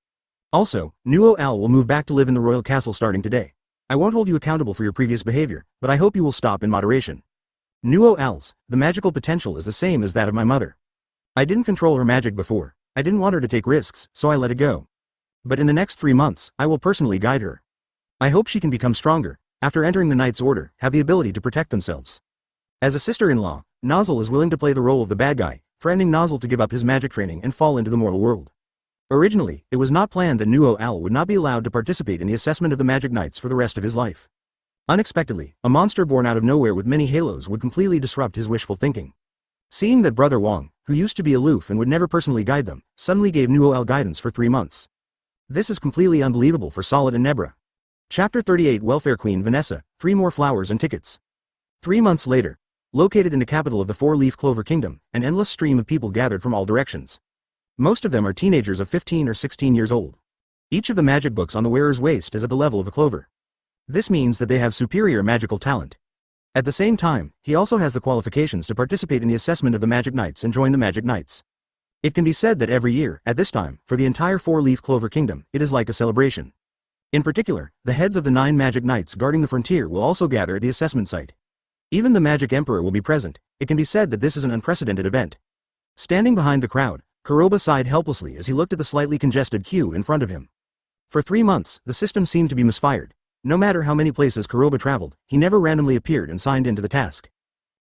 Also, Nuo Al will move back to live in the royal castle starting today. I won't hold you accountable for your previous behavior, but I hope you will stop in moderation. Nuo Al's, the magical potential is the same as that of my mother. I didn't control her magic before, I didn't want her to take risks, so I let it go. But in the next 3 months, I will personally guide her. I hope she can become stronger, after entering the Knight's Order, have the ability to protect themselves. As a sister-in-law, Nozzle is willing to play the role of the bad guy, threatening Nozzle to give up his magic training and fall into the mortal world. Originally, it was not planned that Nuo Al would not be allowed to participate in the assessment of the Magic Knights for the rest of his life. Unexpectedly, a monster born out of nowhere with many halos would completely disrupt his wishful thinking. Seeing that Brother Wong, who used to be aloof and would never personally guide them, suddenly gave Nuo Al guidance for 3 months. This is completely unbelievable for Solid and Nebra. Chapter 38 Welfare Queen Vanessa, 3 more flowers and tickets. 3 months later, located in the capital of the Four-Leaf Clover Kingdom, an endless stream of people gathered from all directions. Most of them are teenagers of 15 or 16 years old. Each of the magic books on the wearer's waist is at the level of a clover. This means that they have superior magical talent. At the same time, he also has the qualifications to participate in the assessment of the Magic Knights and join the Magic Knights. It can be said that every year, at this time, for the entire Four-Leaf Clover Kingdom, it is like a celebration. In particular, the heads of the 9 Magic Knights guarding the frontier will also gather at the assessment site. Even the Magic Emperor will be present. It can be said that this is an unprecedented event. Standing behind the crowd, Kuroba sighed helplessly as he looked at the slightly congested queue in front of him. For 3 months, the system seemed to be misfired. No matter how many places Kuroba traveled, he never randomly appeared and signed into the task.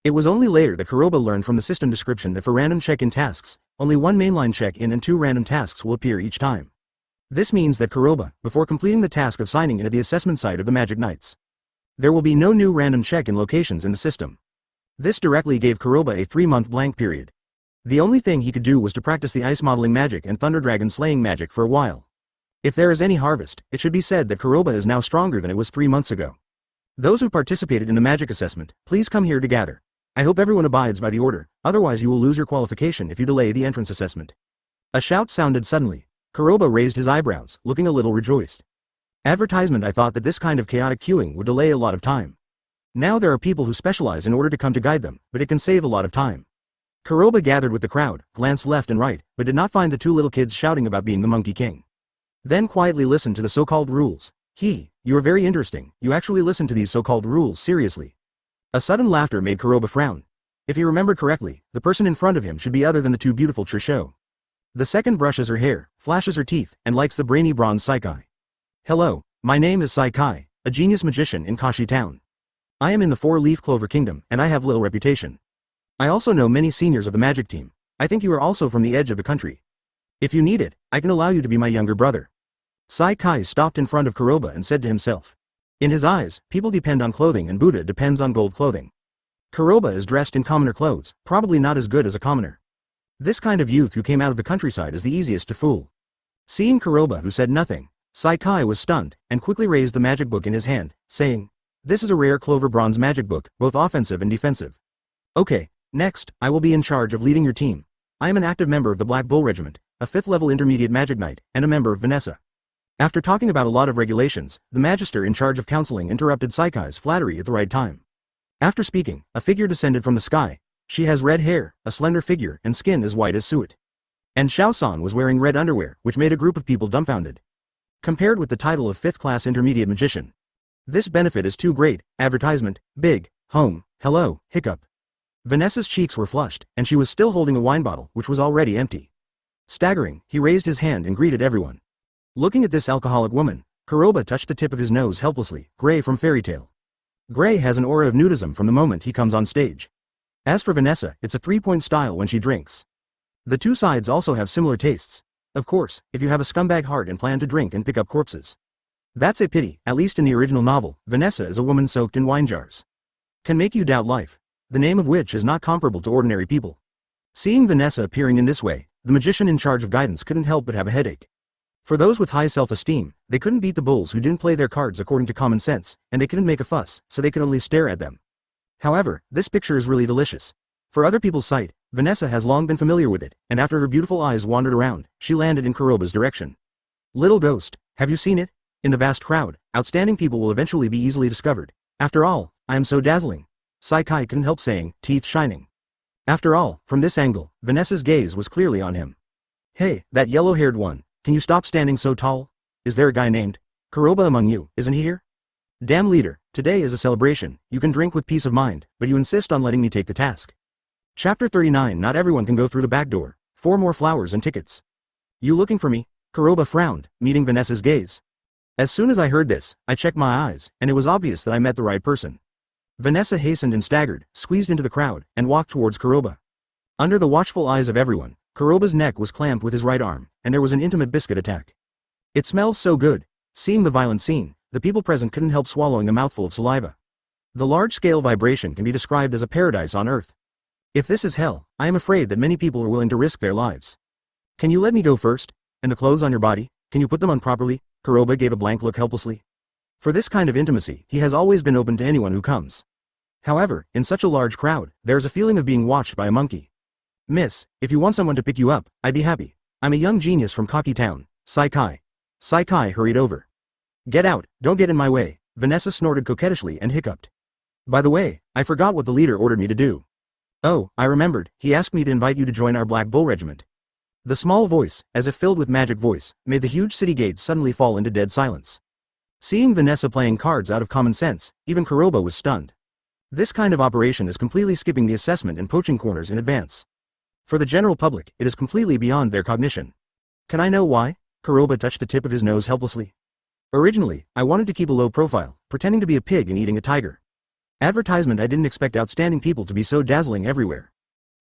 It was only later that Kuroba learned from the system description that for random check-in tasks, only 1 mainline check-in and 2 random tasks will appear each time. This means that Kuroba, before completing the task of signing in at the assessment site of the Magic Knights, there will be no new random check-in locations in the system. This directly gave Kuroba a 3-month blank period. The only thing he could do was to practice the ice modeling magic and thunder dragon slaying magic for a while. If there is any harvest, it should be said that Kuroba is now stronger than it was 3 months ago. Those who participated in the magic assessment, please come here to gather. I hope everyone abides by the order, otherwise you will lose your qualification if you delay the entrance assessment. A shout sounded suddenly. Kuroba raised his eyebrows, looking a little rejoiced. Advertisement. I thought that this kind of chaotic queuing would delay a lot of time. Now there are people who specialize in order to come to guide them, but it can save a lot of time. Kuroba gathered with the crowd, glanced left and right, but did not find the 2 little kids shouting about being the Monkey King. Then quietly listened to the so-called rules. You are very interesting, you actually listen to these so-called rules seriously. A sudden laughter made Kuroba frown. If he remembered correctly, the person in front of him should be other than the 2 beautiful Trisho. The second brushes her hair, flashes her teeth, and likes the brainy bronze Saikai. Hello, my name is Saikai, a genius magician in Kashi Town. I am in the Four-Leaf Clover Kingdom, and I have little reputation. I also know many seniors of the magic team. I think you are also from the edge of the country. If you need it, I can allow you to be my younger brother. Saikai stopped in front of Kuroba and said to himself. In his eyes, people depend on clothing and Buddha depends on gold clothing. Kuroba is dressed in commoner clothes, probably not as good as a commoner. This kind of youth who came out of the countryside is the easiest to fool. Seeing Kuroba who said nothing, Saikai was stunned, and quickly raised the magic book in his hand, saying, This is a rare clover bronze magic book, both offensive and defensive. Okay, next, I will be in charge of leading your team. I am an active member of the Black Bull Regiment, a 5th level intermediate magic knight, and a member of Vanessa. After talking about a lot of regulations, the magister in charge of counseling interrupted Saikai's flattery at the right time. After speaking, a figure descended from the sky. She has red hair, a slender figure, and skin as white as suet. And Xiao-san was wearing red underwear, which made a group of people dumbfounded. Compared with the title of 5th class intermediate magician, this benefit is too great. Advertisement, big, home, hello, hiccup. Vanessa's cheeks were flushed, and she was still holding a wine bottle, which was already empty. Staggering, he raised his hand and greeted everyone. Looking at this alcoholic woman, Kuroba touched the tip of his nose helplessly, Gray from Fairy Tail. Gray has an aura of nudism from the moment he comes on stage. As for Vanessa, it's a three-point style when she drinks. The two sides also have similar tastes. Of course, if you have a scumbag heart and plan to drink and pick up corpses. That's a pity, at least in the original novel, Vanessa is a woman soaked in wine jars. Can make you doubt life, the name of which is not comparable to ordinary people. Seeing Vanessa appearing in this way, the magician in charge of guidance couldn't help but have a headache. For those with high self-esteem, they couldn't beat the bulls who didn't play their cards according to common sense, and they couldn't make a fuss, so they could only stare at them. However, this picture is really delicious. For other people's sight, Vanessa has long been familiar with it, and after her beautiful eyes wandered around, she landed in Kuroba's direction. Little ghost, have you seen it? In the vast crowd, outstanding people will eventually be easily discovered. After all, I am so dazzling. Saikai couldn't help saying, teeth shining. After all, from this angle, Vanessa's gaze was clearly on him. Hey, that yellow-haired one, can you stop standing so tall? Is there a guy named Kuroba among you, isn't he here? Damn leader, today is a celebration, you can drink with peace of mind, but you insist on letting me take the task. Chapter 39. Not everyone can go through the back door. 4 more flowers and tickets. You looking for me? Kuroba frowned, meeting Vanessa's gaze. As soon as I heard this, I checked my eyes, and it was obvious that I met the right person. Vanessa hastened and staggered, squeezed into the crowd, and walked towards Kuroba. Under the watchful eyes of everyone, Kuroba's neck was clamped with his right arm, and there was an intimate biscuit attack. It smells so good. Seeing the violent scene, the people present couldn't help swallowing a mouthful of saliva. The large-scale vibration can be described as a paradise on Earth. If this is hell, I am afraid that many people are willing to risk their lives. Can you let me go first? And the clothes on your body, can you put them on properly? Kuroba gave a blank look helplessly. For this kind of intimacy, he has always been open to anyone who comes. However, in such a large crowd, there is a feeling of being watched by a monkey. Miss, if you want someone to pick you up, I'd be happy. I'm a young genius from Cocky Town, Saikai. Saikai hurried over. Get out, don't get in my way, Vanessa snorted coquettishly and hiccuped. By the way, I forgot what the leader ordered me to do. Oh, I remembered, he asked me to invite you to join our Black Bull Regiment. The small voice, as if filled with magic voice, made the huge city gates suddenly fall into dead silence. Seeing Vanessa playing cards out of common sense, even Kuroba was stunned. This kind of operation is completely skipping the assessment and poaching corners in advance. For the general public, it is completely beyond their cognition. Can I know why? Kuroba touched the tip of his nose helplessly. Originally, I wanted to keep a low profile, pretending to be a pig and eating a tiger. Advertisement. I didn't expect outstanding people to be so dazzling everywhere.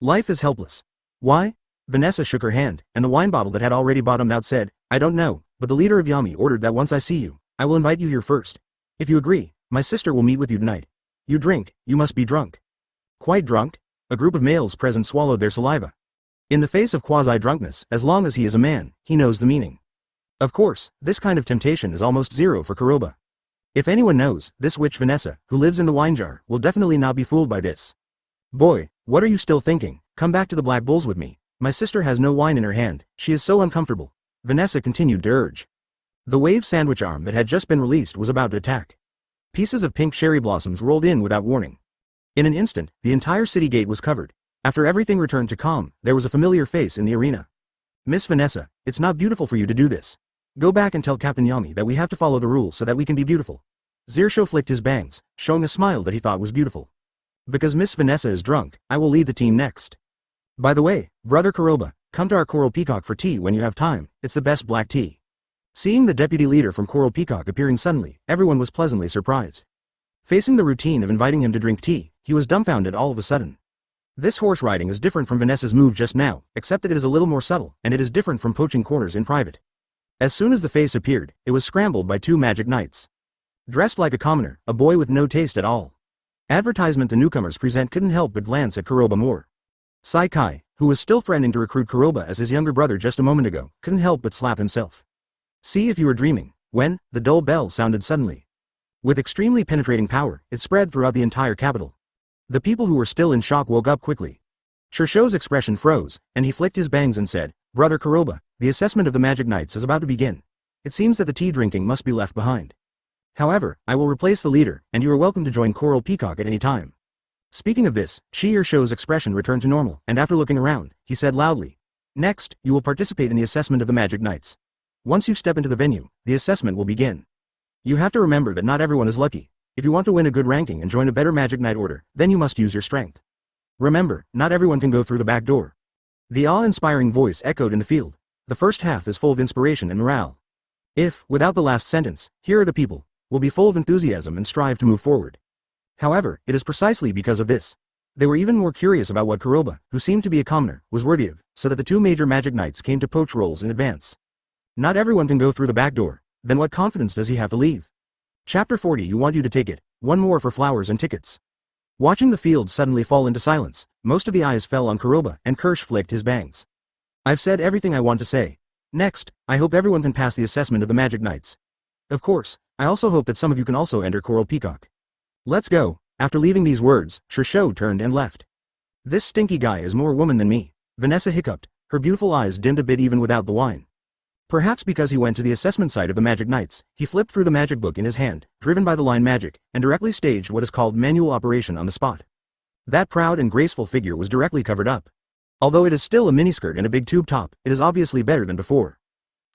Life is helpless. Why? Vanessa shook her hand, and the wine bottle that had already bottomed out said, I don't know, but the leader of Yami ordered that once I see you, I will invite you here first. If you agree, my sister will meet with you tonight. You drink, you must be drunk. Quite drunk? A group of males present swallowed their saliva. In the face of quasi-drunkenness, as long as he is a man, he knows the meaning. Of course, this kind of temptation is almost zero for Kuroba. If anyone knows, this witch Vanessa, who lives in the wine jar, will definitely not be fooled by this. Boy, what are you still thinking? Come back to the Black Bulls with me. My sister has no wine in her hand, she is so uncomfortable. Vanessa continued to urge. The wave sandwich arm that had just been released was about to attack. Pieces of pink cherry blossoms rolled in without warning. In an instant, the entire city gate was covered. After everything returned to calm, there was a familiar face in the arena. Miss Vanessa, it's not beautiful for you to do this. Go back and tell Captain Yami that we have to follow the rules so that we can be beautiful. Zirsho flicked his bangs, showing a smile that he thought was beautiful. Because Miss Vanessa is drunk, I will lead the team next. By the way, Brother Kuroba, come to our Coral Peacock for tea when you have time, it's the best black tea. Seeing the deputy leader from Coral Peacock appearing suddenly, everyone was pleasantly surprised. Facing the routine of inviting him to drink tea, he was dumbfounded all of a sudden. This horse riding is different from Vanessa's move just now, except that it is a little more subtle, and it is different from poaching corners in private. As soon as the face appeared, it was scrambled by 2 magic knights. Dressed like a commoner, a boy with no taste at all. Advertisement the newcomers present couldn't help but glance at Kuroba more. Saikai, who was still threatening to recruit Kuroba as his younger brother just a moment ago, couldn't help but slap himself. See if you were dreaming, when, the dull bell sounded suddenly. With extremely penetrating power, it spread throughout the entire capital. The people who were still in shock woke up quickly. Trisho's expression froze, and he flicked his bangs and said, Brother Kuroba, the assessment of the Magic Knights is about to begin. It seems that the tea drinking must be left behind. However, I will replace the leader, and you are welcome to join Coral Peacock at any time. Speaking of this, Chihirsho's expression returned to normal, and after looking around, he said loudly, Next, you will participate in the assessment of the Magic Knights. Once you step into the venue, the assessment will begin. You have to remember that not everyone is lucky. If you want to win a good ranking and join a better Magic Knight order, then you must use your strength. Remember, not everyone can go through the back door. The awe-inspiring voice echoed in the field. The first half is full of inspiration and morale. If, without the last sentence, here are the people, will be full of enthusiasm and strive to move forward. However, it is precisely because of this. They were even more curious about what Kuroba, who seemed to be a commoner, was worthy of, so that the two major magic knights came to poach roles in advance. Not everyone can go through the back door, then what confidence does he have to leave? Chapter 40. You want you to take it, one more for flowers and tickets. Watching the field suddenly fall into silence, most of the eyes fell on Kuroba and Kirsch flicked his bangs. I've said everything I want to say. Next, I hope everyone can pass the assessment of the Magic Knights. Of course, I also hope that some of you can also enter Coral Peacock. Let's go. After leaving these words, Trisho turned and left. This stinky guy is more woman than me, Vanessa hiccuped, her beautiful eyes dimmed a bit even without the wine. Perhaps because he went to the assessment site of the Magic Knights, he flipped through the magic book in his hand, driven by the line magic, and directly staged what is called manual operation on the spot. That proud and graceful figure was directly covered up. Although it is still a miniskirt and a big tube top, it is obviously better than before.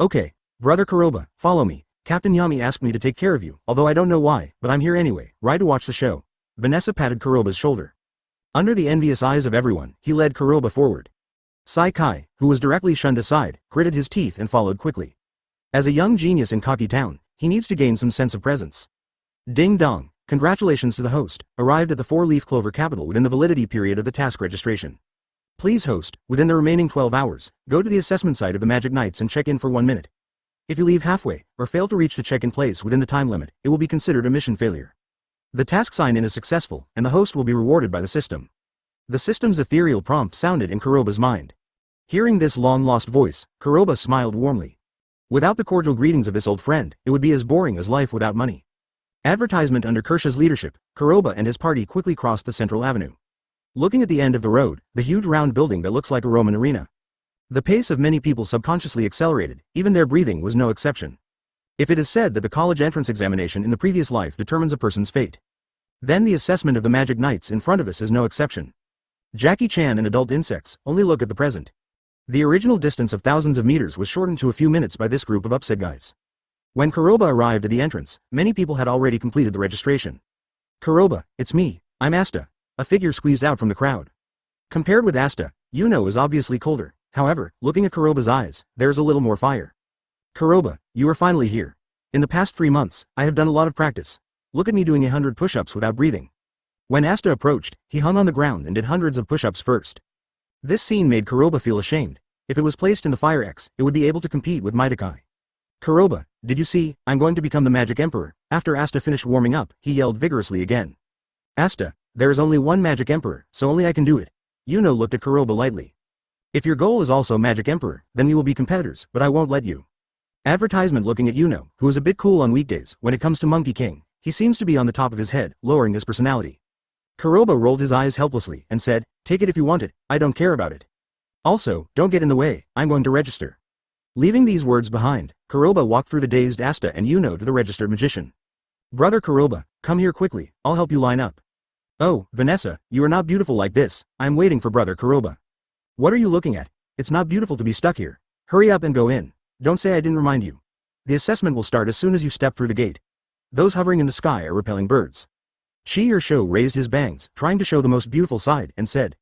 Okay, brother Kuroba, follow me. Captain Yami asked me to take care of you, although I don't know why, but I'm here anyway, right to watch the show. Vanessa patted Kuroba's shoulder. Under the envious eyes of everyone, he led Kuroba forward. Sai Kai, who was directly shunned aside, gritted his teeth and followed quickly. As a young genius in Cocky Town, he needs to gain some sense of presence. Ding dong, congratulations to the host, arrived at the four-leaf clover capital within the validity period of the task registration. Please host, within the remaining 12 hours, go to the assessment site of the Magic Knights and check in for 1 minute. If you leave halfway, or fail to reach the check-in place within the time limit, it will be considered a mission failure. The task sign-in is successful, and the host will be rewarded by the system. The system's ethereal prompt sounded in Kuroba's mind. Hearing this long-lost voice, Kuroba smiled warmly. Without the cordial greetings of this old friend, it would be as boring as life without money. Advertisement under Kirsch's leadership, Kuroba and his party quickly crossed the central avenue. Looking at the end of the road, the huge round building that looks like a Roman arena. The pace of many people subconsciously accelerated, even their breathing was no exception. If it is said that the college entrance examination in the previous life determines a person's fate, then the assessment of the Magic Knights in front of us is no exception. Jackie Chan and adult insects only look at the present. The original distance of thousands of meters was shortened to a few minutes by this group of upset guys. When Kuroba arrived at the entrance, many people had already completed the registration. Kuroba, it's me, I'm Asta, a figure squeezed out from the crowd. Compared with Asta, Yuno is obviously colder, however, looking at Kuroba's eyes, there's a little more fire. Kuroba, you are finally here. In the past 3 months, I have done a lot of practice. Look at me doing 100 push-ups without breathing. When Asta approached, he hung on the ground and did hundreds of push-ups first. This scene made Kuroba feel ashamed. If it was placed in the Fire X, it would be able to compete with Maitakai. Kuroba, did you see, I'm going to become the Magic Emperor. After Asta finished warming up, he yelled vigorously again. Asta, there is only one Magic Emperor, so only I can do it. Yuno looked at Kuroba lightly. If your goal is also Magic Emperor, then we will be competitors, but I won't let you. Advertisement looking at Yuno, who is a bit cool on weekdays. When it comes to Monkey King, he seems to be on the top of his head, lowering his personality. Kuroba rolled his eyes helplessly and said, take it if you want it, I don't care about it. Also, don't get in the way, I'm going to register. Leaving these words behind, Kuroba walked through the dazed Asta and Yuno to the registered magician. Brother Kuroba, come here quickly, I'll help you line up. Oh, Vanessa, you are not beautiful like this, I'm waiting for Brother Kuroba. What are you looking at? It's not beautiful to be stuck here. Hurry up and go in. Don't say I didn't remind you. The assessment will start as soon as you step through the gate. Those hovering in the sky are repelling birds. Chi raised his bangs, trying to show the most beautiful side, and said.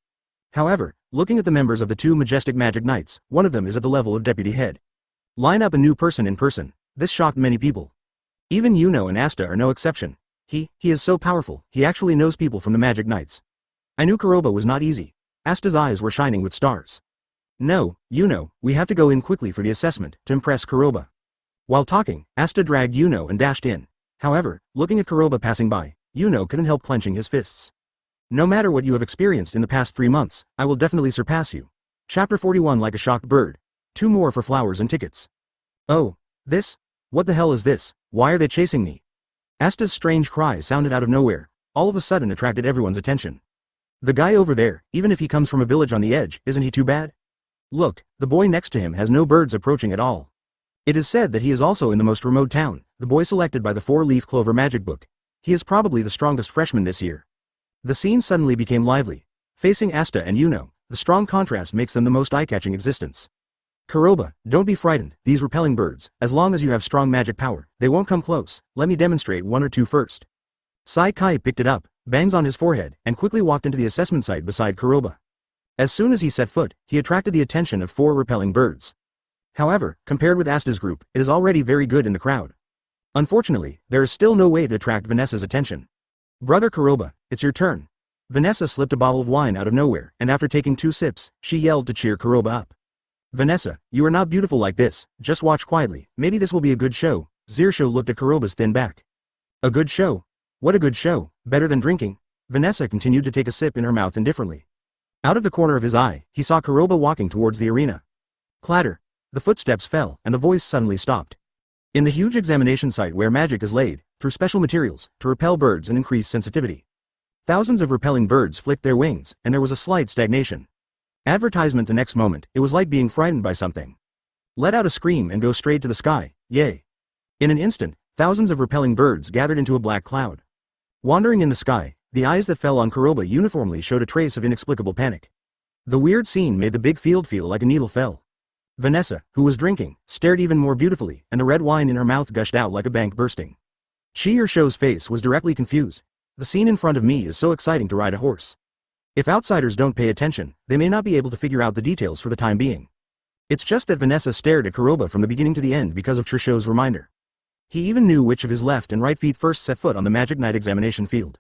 However, looking at the members of the two majestic Magic Knights, one of them is at the level of deputy head. Line up a new person in person. This shocked many people. Even Yuno and Asta are no exception. He is so powerful, he actually knows people from the Magic Knights. I knew Kuroba was not easy. Asta's eyes were shining with stars. No, Yuno, we have to go in quickly for the assessment, to impress Kuroba. While talking, Asta dragged Yuno and dashed in. However, looking at Kuroba passing by, Yuno couldn't help clenching his fists. No matter what you have experienced in the past 3 months, I will definitely surpass you. Chapter 41. Like a shocked bird. 2 more for flowers and tickets. Oh, this? What the hell is this? Why are they chasing me? Asta's strange cry sounded out of nowhere, all of a sudden attracted everyone's attention. The guy over there, even if he comes from a village on the edge, isn't he too bad? Look, the boy next to him has no birds approaching at all. It is said that he is also in the most remote town, the boy selected by the four-leaf clover magic book. He is probably the strongest freshman this year. The scene suddenly became lively. Facing Asta and Yuno, the strong contrast makes them the most eye-catching existence. Kuroba, don't be frightened, these repelling birds, as long as you have strong magic power, they won't come close, let me demonstrate 1 or 2 first. Sai Kai picked it up, bangs on his forehead, and quickly walked into the assessment site beside Kuroba. As soon as he set foot, he attracted the attention of 4 repelling birds. However, compared with Asta's group, it is already very good in the crowd. Unfortunately, there is still no way to attract Vanessa's attention. Brother Kuroba, it's your turn. Vanessa slipped a bottle of wine out of nowhere, and after taking 2 sips, she yelled to cheer Kuroba up. Vanessa, you are not beautiful like this, just watch quietly, maybe this will be a good show. Trisho looked at Kuroba's thin back. A good show? What a good show, better than drinking. Vanessa continued to take a sip in her mouth indifferently. Out of the corner of his eye, he saw Kuroba walking towards the arena. Clatter. The footsteps fell, and the voice suddenly stopped. In the huge examination site where magic is laid, through special materials, to repel birds and increase sensitivity. Thousands of repelling birds flicked their wings, and there was a slight stagnation. Advertisement the next moment, it was like being frightened by something. Let out a scream and go straight to the sky, yay. In an instant, thousands of repelling birds gathered into a black cloud. Wandering in the sky, the eyes that fell on Kuroba uniformly showed a trace of inexplicable panic. The weird scene made the big field feel like a needle fell. Vanessa, who was drinking, stared even more beautifully, and the red wine in her mouth gushed out like a bank bursting. Chiyo's face was directly confused. The scene in front of me is so exciting to ride a horse. If outsiders don't pay attention, they may not be able to figure out the details for the time being. It's just that Vanessa stared at Kuroba from the beginning to the end because of Trisho's reminder. He even knew which of his left and right feet first set foot on the Magic Knight examination field.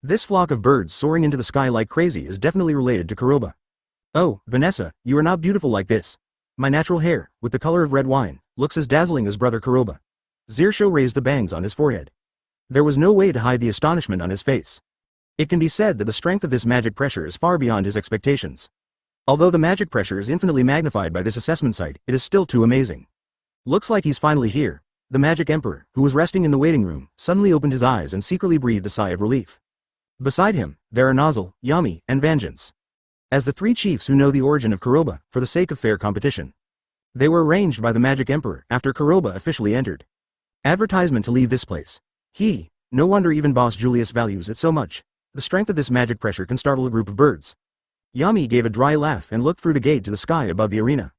This flock of birds soaring into the sky like crazy is definitely related to Kuroba. Oh, Vanessa, you are not beautiful like this. My natural hair, with the color of red wine, looks as dazzling as brother Kuroba. Trisho raised the bangs on his forehead. There was no way to hide the astonishment on his face. It can be said that the strength of this magic pressure is far beyond his expectations. Although the magic pressure is infinitely magnified by this assessment site, it is still too amazing. Looks like he's finally here. The Magic Emperor, who was resting in the waiting room, suddenly opened his eyes and secretly breathed a sigh of relief. Beside him, there are Nozzle, Yami, and Vangeance. As the 3 chiefs who know the origin of Kuroba, for the sake of fair competition. They were arranged by the Magic Emperor after Kuroba officially entered. Advertisement to leave this place. No wonder even Boss Julius values it so much. The strength of this magic pressure can startle a group of birds. Yami gave a dry laugh and looked through the gate to the sky above the arena.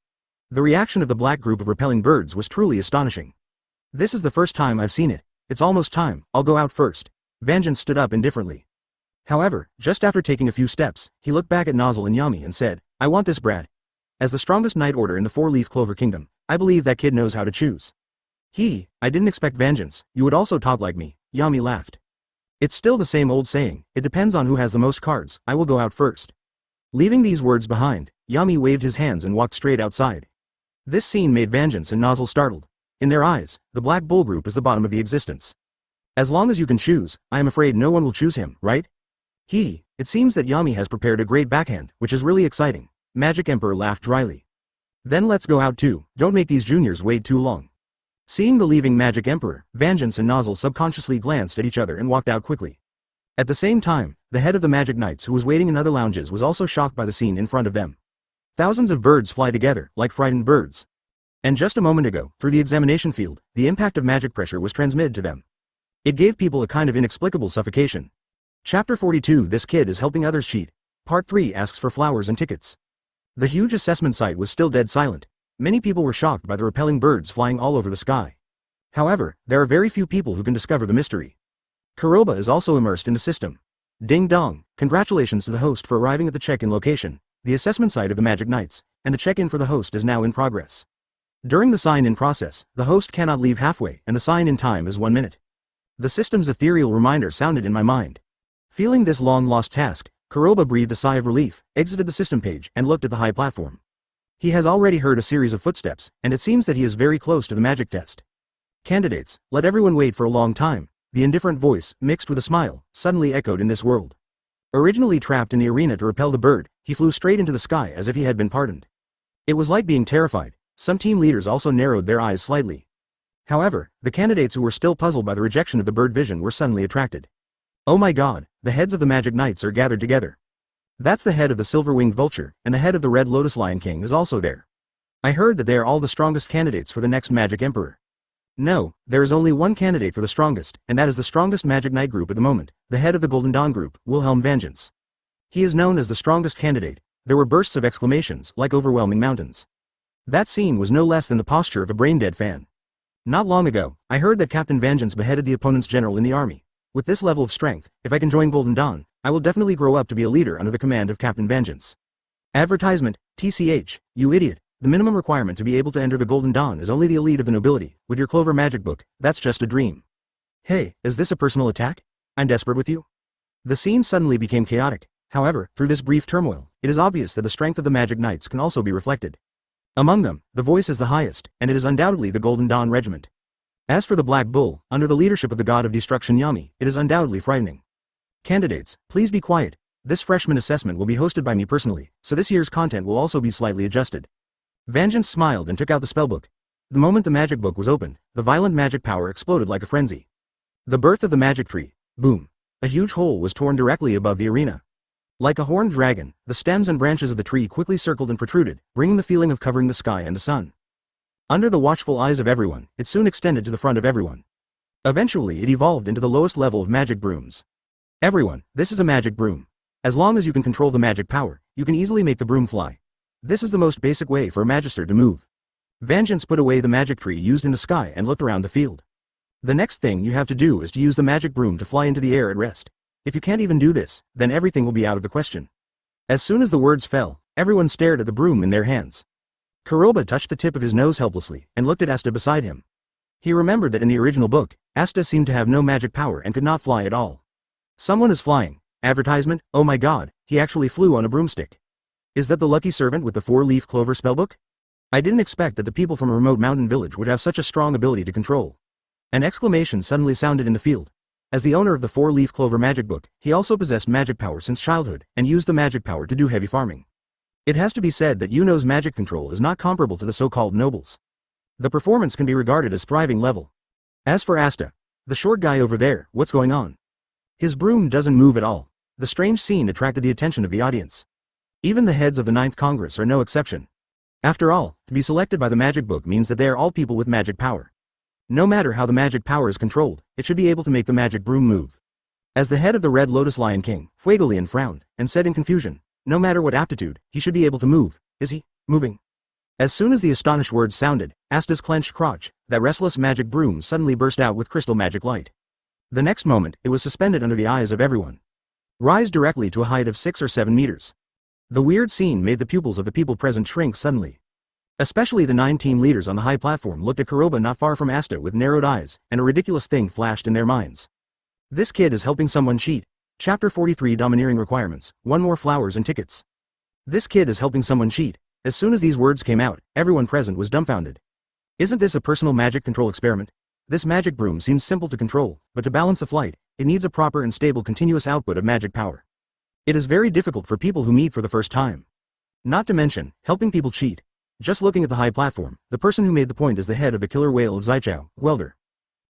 The reaction of the black group of repelling birds was truly astonishing. This is the first time I've seen it. It's almost time, I'll go out first. Vangeance stood up indifferently. However, just after taking a few steps, he looked back at Nozzle and Yami and said, I want this brat. As the strongest Knight Order in the 4-leaf Clover Kingdom, I believe that kid knows how to choose. I didn't expect Vangeance, you would also talk like me, Yami laughed. It's still the same old saying, it depends on who has the most cards, I will go out first. Leaving these words behind, Yami waved his hands and walked straight outside. This scene made Vangeance and Nozzle startled. In their eyes, the Black Bull group is the bottom of the existence. As long as you can choose, I am afraid no one will choose him, right? It seems that Yami has prepared a great backhand, which is really exciting. Magic Emperor laughed dryly. Then let's go out too, don't make these juniors wait too long. Seeing the leaving Magic Emperor, Vangeance and Nozzle subconsciously glanced at each other and walked out quickly. At the same time, the head of the Magic Knights who was waiting in other lounges was also shocked by the scene in front of them. Thousands of birds fly together, like frightened birds. And just a moment ago, through the examination field, the impact of magic pressure was transmitted to them. It gave people a kind of inexplicable suffocation. Chapter 42 This Kid is Helping Others Cheat. Part 3 asks for flowers and tickets. The huge assessment site was still dead silent. Many people were shocked by the repelling birds flying all over the sky. However, there are very few people who can discover the mystery. Kuroba is also immersed in the system. Ding dong, congratulations to the host for arriving at the check-in location, the assessment site of the Magic Knights, and the check-in for the host is now in progress. During the sign-in process, the host cannot leave halfway and the sign-in time is 1 minute. The system's ethereal reminder sounded in my mind. Feeling this long-lost task, Kuroba breathed a sigh of relief, exited the system page, and looked at the high platform. He has already heard a series of footsteps, and it seems that he is very close to the magic test. Candidates, let everyone wait for a long time, the indifferent voice, mixed with a smile, suddenly echoed in this world. Originally trapped in the arena to repel the bird, he flew straight into the sky as if he had been pardoned. It was like being terrified. Some team leaders also narrowed their eyes slightly. However, the candidates who were still puzzled by the rejection of the bird vision were suddenly attracted. Oh my god, the heads of the Magic Knights are gathered together. That's the head of the silver-winged vulture, and the head of the red lotus lion king is also there. I heard that they are all the strongest candidates for the next Magic Emperor. No, there is only one candidate for the strongest, and that is the strongest Magic Knight group at the moment, the head of the Golden Dawn group, Wilhelm Vangeance. He is known as the strongest candidate. There were bursts of exclamations, like overwhelming mountains. That scene was no less than the posture of a brain-dead fan. Not long ago, I heard that Captain Vangeance beheaded the opponent's general in the army. With this level of strength, if I can join Golden Dawn, I will definitely grow up to be a leader under the command of Captain Vangeance. Advertisement, TCH, you idiot, The minimum requirement to be able to enter the Golden Dawn is only the elite of the nobility. With your Clover magic book, that's just a dream. Hey, is this a personal attack? I'm desperate with you? The scene suddenly became chaotic. However, through this brief turmoil, it is obvious that the strength of the Magic Knights can also be reflected. Among them, the voice is the highest, and it is undoubtedly the Golden Dawn Regiment. As for the Black Bull, under the leadership of the god of destruction Yami, it is undoubtedly frightening. Candidates, please be quiet. This freshman assessment will be hosted by me personally, so this year's content will also be slightly adjusted. Vangeance smiled and took out the spellbook. The moment the magic book was opened, the violent magic power exploded like a frenzy. The birth of the magic tree. Boom. A huge hole was torn directly above the arena. Like a horned dragon, the stems and branches of the tree quickly circled and protruded, bringing the feeling of covering the sky and the sun. Under the watchful eyes of everyone, it soon extended to the front of everyone. Eventually it evolved into the lowest level of magic brooms. Everyone, this is a magic broom. As long as you can control the magic power, you can easily make the broom fly. This is the most basic way for a magister to move. Vangeance put away the magic tree used in the sky and looked around the field. The next thing you have to do is to use the magic broom to fly into the air at rest. If you can't even do this, then everything will be out of the question. As soon as the words fell, everyone stared at the broom in their hands. Kuroba touched the tip of his nose helplessly and looked at Asta beside him. He remembered that in the original book, Asta seemed to have no magic power and could not fly at all. Someone is flying. Advertisement, oh my god, he actually flew on a broomstick. Is that the lucky servant with the 4-leaf clover spellbook? I didn't expect that the people from a remote mountain village would have such a strong ability to control. An exclamation suddenly sounded in the field. As the owner of the 4-leaf clover magic book, he also possessed magic power since childhood, and used the magic power to do heavy farming. It has to be said that Yuno's magic control is not comparable to the so-called nobles. The performance can be regarded as thriving level. As for Asta, the short guy over there, what's going on? His broom doesn't move at all. The strange scene attracted the attention of the audience. Even the heads of the 9th Congress are no exception. After all, to be selected by the magic book means that they are all people with magic power. No matter how the magic power is controlled, it should be able to make the magic broom move. As the head of the Red Lotus Lion King, Fuego frowned, and said in confusion, no matter what aptitude, he should be able to move. Is he moving? As soon as the astonished words sounded, Asta's clenched crotch, that restless magic broom suddenly burst out with crystal magic light. The next moment, it was suspended under the eyes of everyone. Rise directly to a height of 6 or 7 meters. The weird scene made the pupils of the people present shrink suddenly. Especially the 9 team leaders on the high platform looked at Kuroba not far from Asta with narrowed eyes, and a ridiculous thing flashed in their minds. This kid is helping someone cheat. Chapter 43 Domineering Requirements, 1 more flowers and tickets. This kid is helping someone cheat. As soon as these words came out, everyone present was dumbfounded. Isn't this a personal magic control experiment? This magic broom seems simple to control, but to balance the flight, it needs a proper and stable continuous output of magic power. It is very difficult for people who meet for the first time. Not to mention, helping people cheat. Just looking at the high platform, the person who made the point is the head of the killer whale of Xichao, Welder.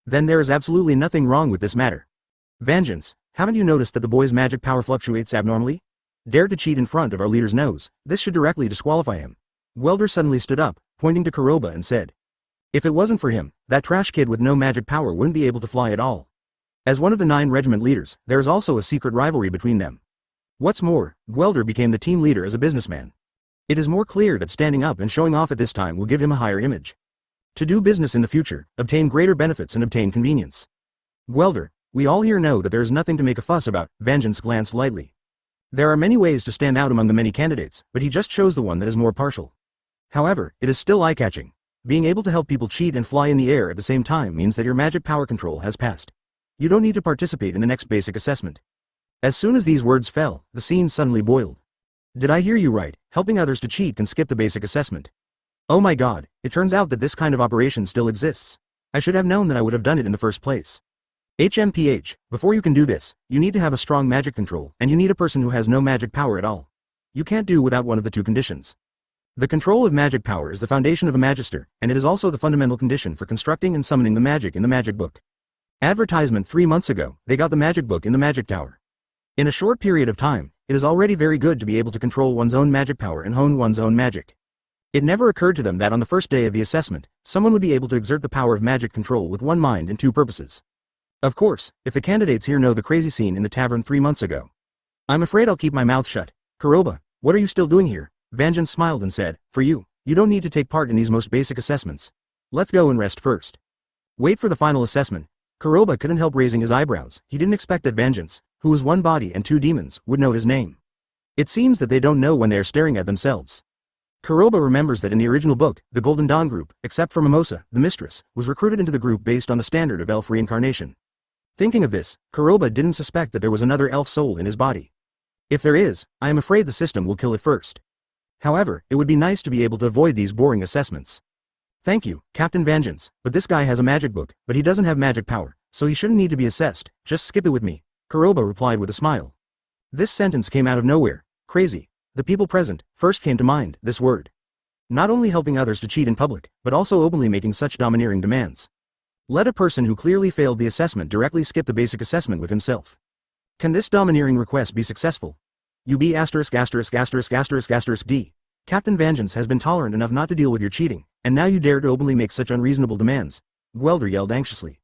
Then there is absolutely nothing wrong with this matter. Vangeance, haven't you noticed that the boy's magic power fluctuates abnormally? Dared to cheat in front of our leader's nose, this should directly disqualify him. Welder suddenly stood up, pointing to Kuroba and said, if it wasn't for him, that trash kid with no magic power wouldn't be able to fly at all. As one of the 9 regiment leaders, there is also a secret rivalry between them. What's more, Welder became the team leader as a businessman. It is more clear that standing up and showing off at this time will give him a higher image. To do business in the future, obtain greater benefits and obtain convenience. Welder, we all here know that there is nothing to make a fuss about. Vangeance glanced lightly. There are many ways to stand out among the many candidates, but he just chose the one that is more partial. However, it is still eye-catching. Being able to help people cheat and fly in the air at the same time means that your magic power control has passed. You don't need to participate in the next basic assessment. As soon as these words fell, the scene suddenly boiled. Did I hear you right? Helping others to cheat can skip the basic assessment. Oh my god, it turns out that this kind of operation still exists. I should have known that I would have done it in the first place. HMPH, before you can do this, you need to have a strong magic control, and you need a person who has no magic power at all. You can't do without one of the 2 conditions. The control of magic power is the foundation of a magister, and it is also the fundamental condition for constructing and summoning the magic in the magic book. Advertisement 3 months ago, they got the magic book in the magic tower. In a short period of time, it is already very good to be able to control one's own magic power and hone one's own magic. It never occurred to them that on the first day of the assessment, someone would be able to exert the power of magic control with one mind and 2 purposes. Of course, if the candidates here know the crazy scene in the tavern 3 months ago. I'm afraid I'll keep my mouth shut. Kuroba, what are you still doing here? Vangeance smiled and said, for you, you don't need to take part in these most basic assessments. Let's go and rest first. Wait for the final assessment. Kuroba couldn't help raising his eyebrows. He didn't expect that Vangeance, who was 1 body and 2 demons, would know his name. It seems that they don't know when they are staring at themselves. Kuroba remembers that in the original book, the Golden Dawn group, except for Mimosa, the mistress, was recruited into the group based on the standard of elf reincarnation. Thinking of this, Kuroba didn't suspect that there was another elf soul in his body. If there is, I am afraid the system will kill it first. However, it would be nice to be able to avoid these boring assessments. Thank you, Captain Vangeance, but this guy has a magic book, but he doesn't have magic power, so he shouldn't need to be assessed, just skip it with me, Kuroba replied with a smile. This sentence came out of nowhere. Crazy. The people present first came to mind this word. Not only helping others to cheat in public, but also openly making such domineering demands. Let a person who clearly failed the assessment directly skip the basic assessment with himself. Can this domineering request be successful? UB**************** D. Captain Vangeance has been tolerant enough not to deal with your cheating, and now you dare to openly make such unreasonable demands. Gwelder yelled anxiously.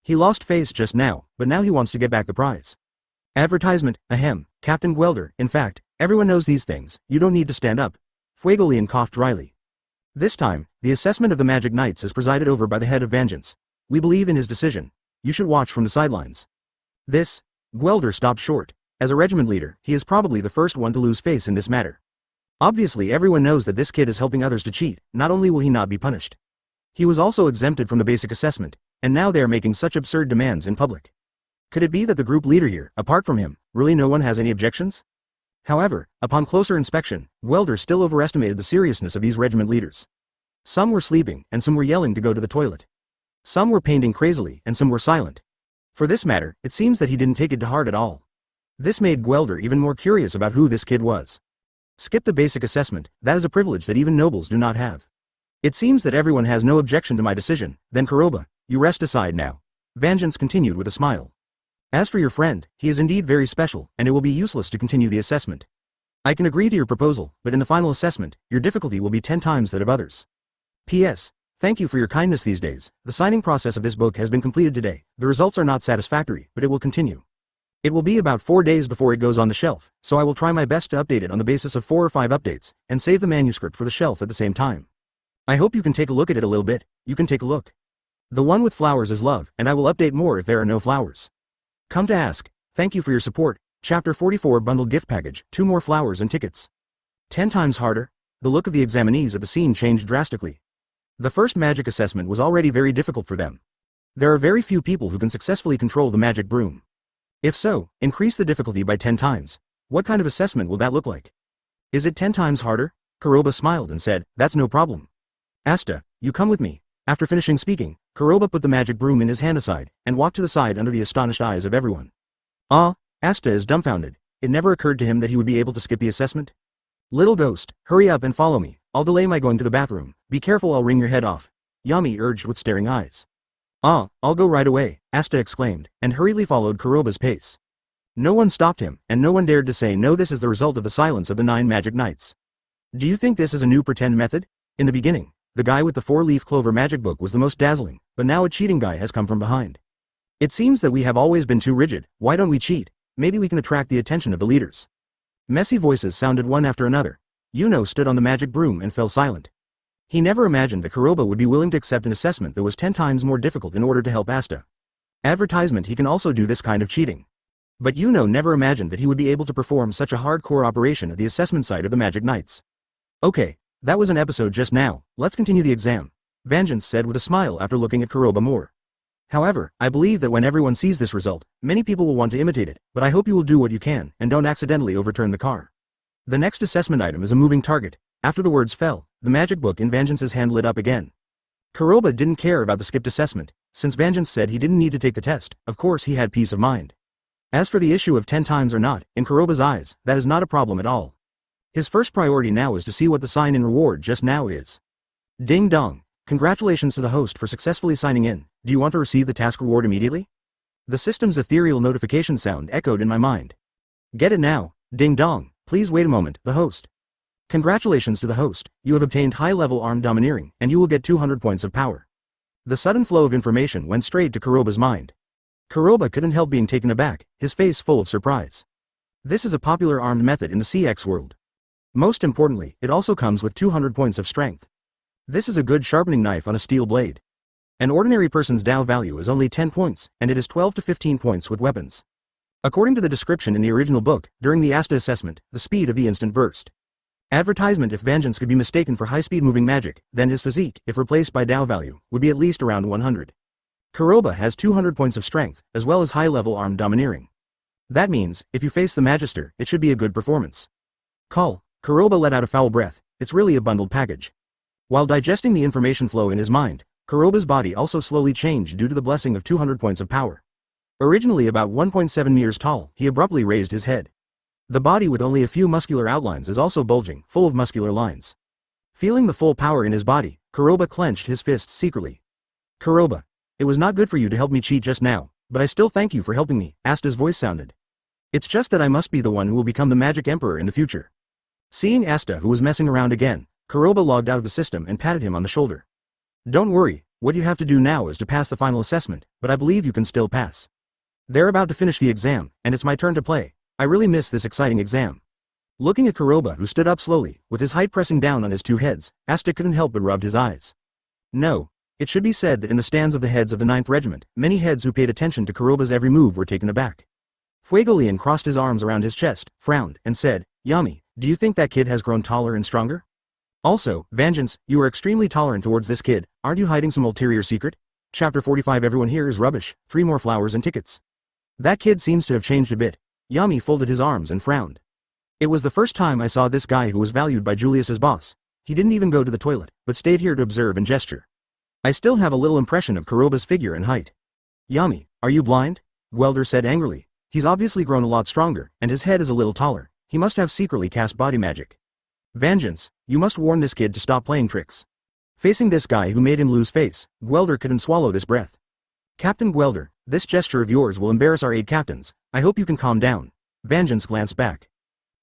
He lost face just now, but now he wants to get back the prize. Advertisement, ahem, Captain Gwelder, in fact, everyone knows these things, you don't need to stand up. Fuegolian coughed dryly. This time, the assessment of the Magic Knights is presided over by the head of Vangeance. We believe in his decision. You should watch from the sidelines. This, Gwelder stopped short. As a regiment leader, he is probably the first one to lose face in this matter. Obviously everyone knows that this kid is helping others to cheat, not only will he not be punished. He was also exempted from the basic assessment, and now they are making such absurd demands in public. Could it be that the group leader here, apart from him, really no one has any objections? However, upon closer inspection, Gwelder still overestimated the seriousness of these regiment leaders. Some were sleeping, and some were yelling to go to the toilet. Some were painting crazily, and some were silent. For this matter, it seems that he didn't take it to heart at all. This made Gwelder even more curious about who this kid was. Skip the basic assessment, that is a privilege that even nobles do not have. It seems that everyone has no objection to my decision, then Kuroba, you rest aside now. Vangeance continued with a smile. As for your friend, he is indeed very special, and it will be useless to continue the assessment. I can agree to your proposal, but in the final assessment, your difficulty will be 10 times that of others. P.S. Thank you for your kindness these days. The signing process of this book has been completed today. The results are not satisfactory, but it will continue. It will be about 4 days before it goes on the shelf, so I will try my best to update it on the basis of 4 or 5 updates, and save the manuscript for the shelf at the same time. I hope you can take a look at it a little bit. You can take a look. The one with flowers is love, and I will update more if there are no flowers. Come to ask. Thank you for your support. Chapter 44 Bundled Gift Package, 2 more flowers and tickets. 10 times harder. The look of the examinees at the scene changed drastically. The first magic assessment was already very difficult for them. There are very few people who can successfully control the magic broom. If so, increase the difficulty by 10 times. What kind of assessment will that look like? Is it 10 times harder? Kuroba smiled and said, that's no problem. Asta, you come with me. After finishing speaking, Kuroba put the magic broom in his hand aside, and walked to the side under the astonished eyes of everyone. Asta is dumbfounded. It never occurred to him that he would be able to skip the assessment. Little ghost, hurry up and follow me. I'll delay my going to the bathroom. Be careful, I'll wring your head off. Yami urged with staring eyes. I'll go right away, Asta exclaimed, and hurriedly followed Kuroba's pace. No one stopped him, and no one dared to say no. This is the result of the silence of the 9 magic knights. Do you think this is a new pretend method? In the beginning, the guy with the 4-leaf clover magic book was the most dazzling, but now a cheating guy has come from behind. It seems that we have always been too rigid. Why don't we cheat? Maybe we can attract the attention of the leaders. Messy voices sounded one after another. Yuno stood on the magic broom and fell silent. He never imagined that Kuroba would be willing to accept an assessment that was 10 times more difficult in order to help Asta. Advertisement, he can also do this kind of cheating. But Yuno never imagined that he would be able to perform such a hardcore operation at the assessment site of the Magic Knights. Okay, that was an episode just now, let's continue the exam, Vangeance said with a smile after looking at Kuroba more. However, I believe that when everyone sees this result, many people will want to imitate it, but I hope you will do what you can, and don't accidentally overturn the car. The next assessment item is a moving target. After the words fell, the magic book in Vangeance's hand lit up again. Kuroba didn't care about the skipped assessment, since Vangeance said he didn't need to take the test. Of course he had peace of mind. As for the issue of 10 times or not, in Kuroba's eyes, that is not a problem at all. His first priority now is to see what the sign in reward just now is. Ding dong. Congratulations to the host for successfully signing in. Do you want to receive the task reward immediately? The system's ethereal notification sound echoed in my mind. Get it now. Ding dong. Please wait a moment, the host. Congratulations to the host, you have obtained high-level armed domineering, and you will get 200 points of power. The sudden flow of information went straight to Kuroba's mind. Kuroba couldn't help being taken aback, his face full of surprise. This is a popular armed method in the CX world. Most importantly, it also comes with 200 points of strength. This is a good sharpening knife on a steel blade. An ordinary person's Dow value is only 10 points, and it is 12 to 15 points with weapons. According to the description in the original book, during the Asta assessment, the speed of the instant burst. Advertisement: if Vangeance could be mistaken for high-speed moving magic, then his physique, if replaced by Tao value, would be at least around 100. Kuroba has 200 points of strength, as well as high-level armed domineering. That means, if you face the Magister, it should be a good performance. Call. Kuroba let out a foul breath. It's really a bundled package. While digesting the information flow in his mind, Kuroba's body also slowly changed due to the blessing of 200 points of power. Originally about 1.7 meters tall, he abruptly raised his head. The body with only a few muscular outlines is also bulging, full of muscular lines. Feeling the full power in his body, Kuroba clenched his fists secretly. Kuroba. It was not good for you to help me cheat just now, but I still thank you for helping me, Asta's voice sounded. It's just that I must be the one who will become the Magic Emperor in the future. Seeing Asta, who was messing around again, Kuroba logged out of the system and patted him on the shoulder. Don't worry, what you have to do now is to pass the final assessment, but I believe you can still pass. They're about to finish the exam, and it's my turn to play. I really miss this exciting exam. Looking at Kuroba, who stood up slowly, with his height pressing down on his two heads, Asta couldn't help but rubbed his eyes. No. It should be said that in the stands of the heads of the 9th Regiment, many heads who paid attention to Kuroba's every move were taken aback. Fuegolian crossed his arms around his chest, frowned, and said, Yami, do you think that kid has grown taller and stronger? Also, Vangeance, you are extremely tolerant towards this kid, aren't you hiding some ulterior secret? Chapter 45. Everyone here is rubbish, 3 more flowers and tickets. That kid seems to have changed a bit. Yami folded his arms and frowned. It was the first time I saw this guy who was valued by Julius's boss. He didn't even go to the toilet, but stayed here to observe and gesture. I still have a little impression of Kuroba's figure and height. Yami, are you blind? Gwelder said angrily. He's obviously grown a lot stronger, and his head is a little taller. He must have secretly cast body magic. Vangeance, you must warn this kid to stop playing tricks. Facing this guy who made him lose face, Gwelder couldn't swallow this breath. Captain Gwelder, this gesture of yours will embarrass our 8 captains. I hope you can calm down. Vangeance glanced back.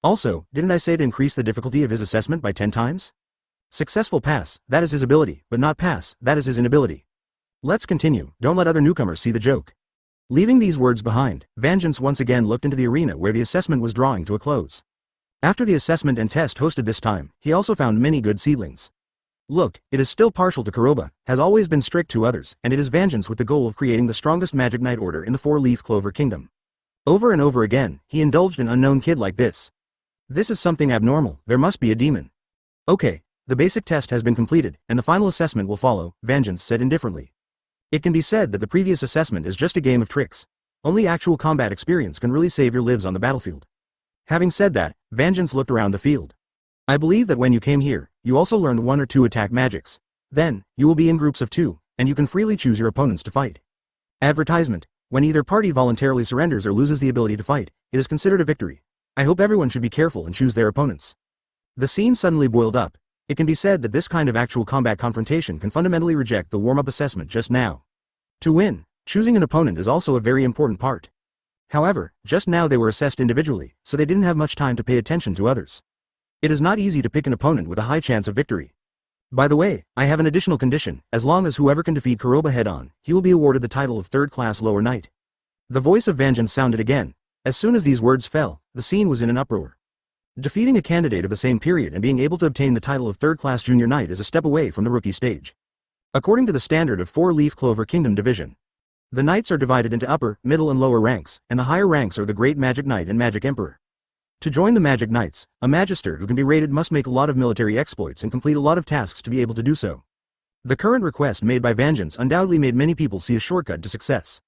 Also, didn't I say to increase the difficulty of his assessment by 10 times? Successful pass, that is his ability, but not pass, that is his inability. Let's continue, don't let other newcomers see the joke. Leaving these words behind, Vangeance once again looked into the arena where the assessment was drawing to a close. After the assessment and test hosted this time, he also found many good seedlings. Look, it is still partial to Kuroba, has always been strict to others, and it is Vangeance with the goal of creating the strongest Magic Knight Order in the 4-leaf Clover Kingdom. Over and over again, he indulged an unknown kid like this. This is something abnormal, there must be a demon. Okay. The basic test has been completed, and the final assessment will follow, Vangeance said indifferently. It can be said that the previous assessment is just a game of tricks. Only actual combat experience can really save your lives on the battlefield. Having said that, Vangeance looked around the field. I believe that when you came here, you also learned 1 or 2 attack magics. Then, you will be in groups of 2, and you can freely choose your opponents to fight. Advertisement. When either party voluntarily surrenders or loses the ability to fight, it is considered a victory. I hope everyone should be careful and choose their opponents. The scene suddenly boiled up. It can be said that this kind of actual combat confrontation can fundamentally reject the warm-up assessment just now. To win, choosing an opponent is also a very important part. However, just now they were assessed individually, so they didn't have much time to pay attention to others. It is not easy to pick an opponent with a high chance of victory. By the way, I have an additional condition. As long as whoever can defeat Kuroba head-on, he will be awarded the title of 3rd-class Lower Knight. The voice of Vangeance sounded again. As soon as these words fell, the scene was in an uproar. Defeating a candidate of the same period and being able to obtain the title of 3rd-class Junior Knight is a step away from the rookie stage. According to the standard of 4-leaf Clover Kingdom division, the knights are divided into upper, middle and lower ranks, and the higher ranks are the Great Magic Knight and Magic Emperor. To join the Magic Knights, a Magister who can be rated must make a lot of military exploits and complete a lot of tasks to be able to do so. The current request made by Vangeance undoubtedly made many people see a shortcut to success.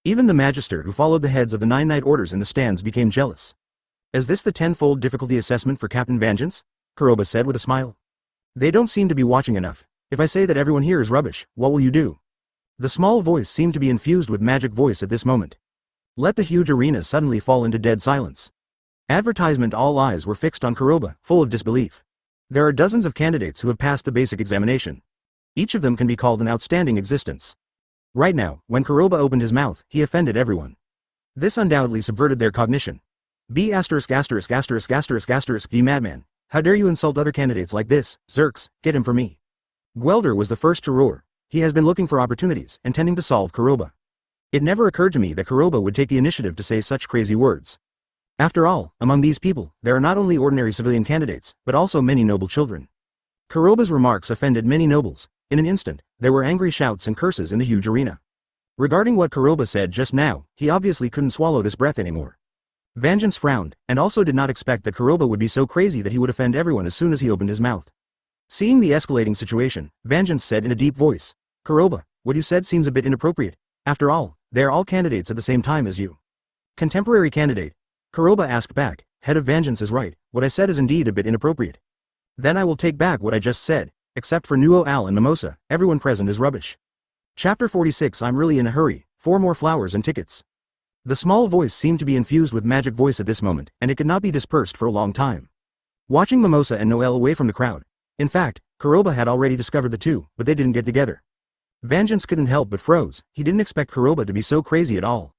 Even the Magister who followed the heads of the 9 Knight Orders in the stands became jealous. Is this the 10-fold difficulty assessment for Captain Vangeance? Kuroba said with a smile. They don't seem to be watching enough. If I say that everyone here is rubbish, what will you do? The small voice seemed to be infused with magic voice at this moment. Let the huge arena suddenly fall into dead silence. Advertisement. All eyes were fixed on Kuroba, full of disbelief. There are dozens of candidates who have passed the basic examination. Each of them can be called an outstanding existence. Right now, when Kuroba opened his mouth, he offended everyone. This undoubtedly subverted their cognition. B************* D madman. How dare you insult other candidates like this, Zerks, get him for me. Gwelder was the first to roar. He has been looking for opportunities, intending to solve Kuroba. It never occurred to me that Kuroba would take the initiative to say such crazy words. After all, among these people, there are not only ordinary civilian candidates, but also many noble children. Kuroba's remarks offended many nobles. In an instant, there were angry shouts and curses in the huge arena. Regarding what Kuroba said just now, he obviously couldn't swallow this breath anymore. Vangeance frowned, and also did not expect that Kuroba would be so crazy that he would offend everyone as soon as he opened his mouth. Seeing the escalating situation, Vangeance said in a deep voice, "Kuroba, what you said seems a bit inappropriate. After all, they are all candidates at the same time as you." "Contemporary candidate?" Kuroba asked back. "Head of Vangeance is right, what I said is indeed a bit inappropriate. Then I will take back what I just said. Except for Nuo Al and Mimosa, everyone present is rubbish." Chapter 46 I'm really in a hurry, 4 more flowers and tickets. The small voice seemed to be infused with magic voice at this moment, and it could not be dispersed for a long time. Watching Mimosa and Noel away from the crowd. In fact, Kuroba had already discovered the two, but they didn't get together. Vangeance couldn't help but froze. He didn't expect Kuroba to be so crazy at all.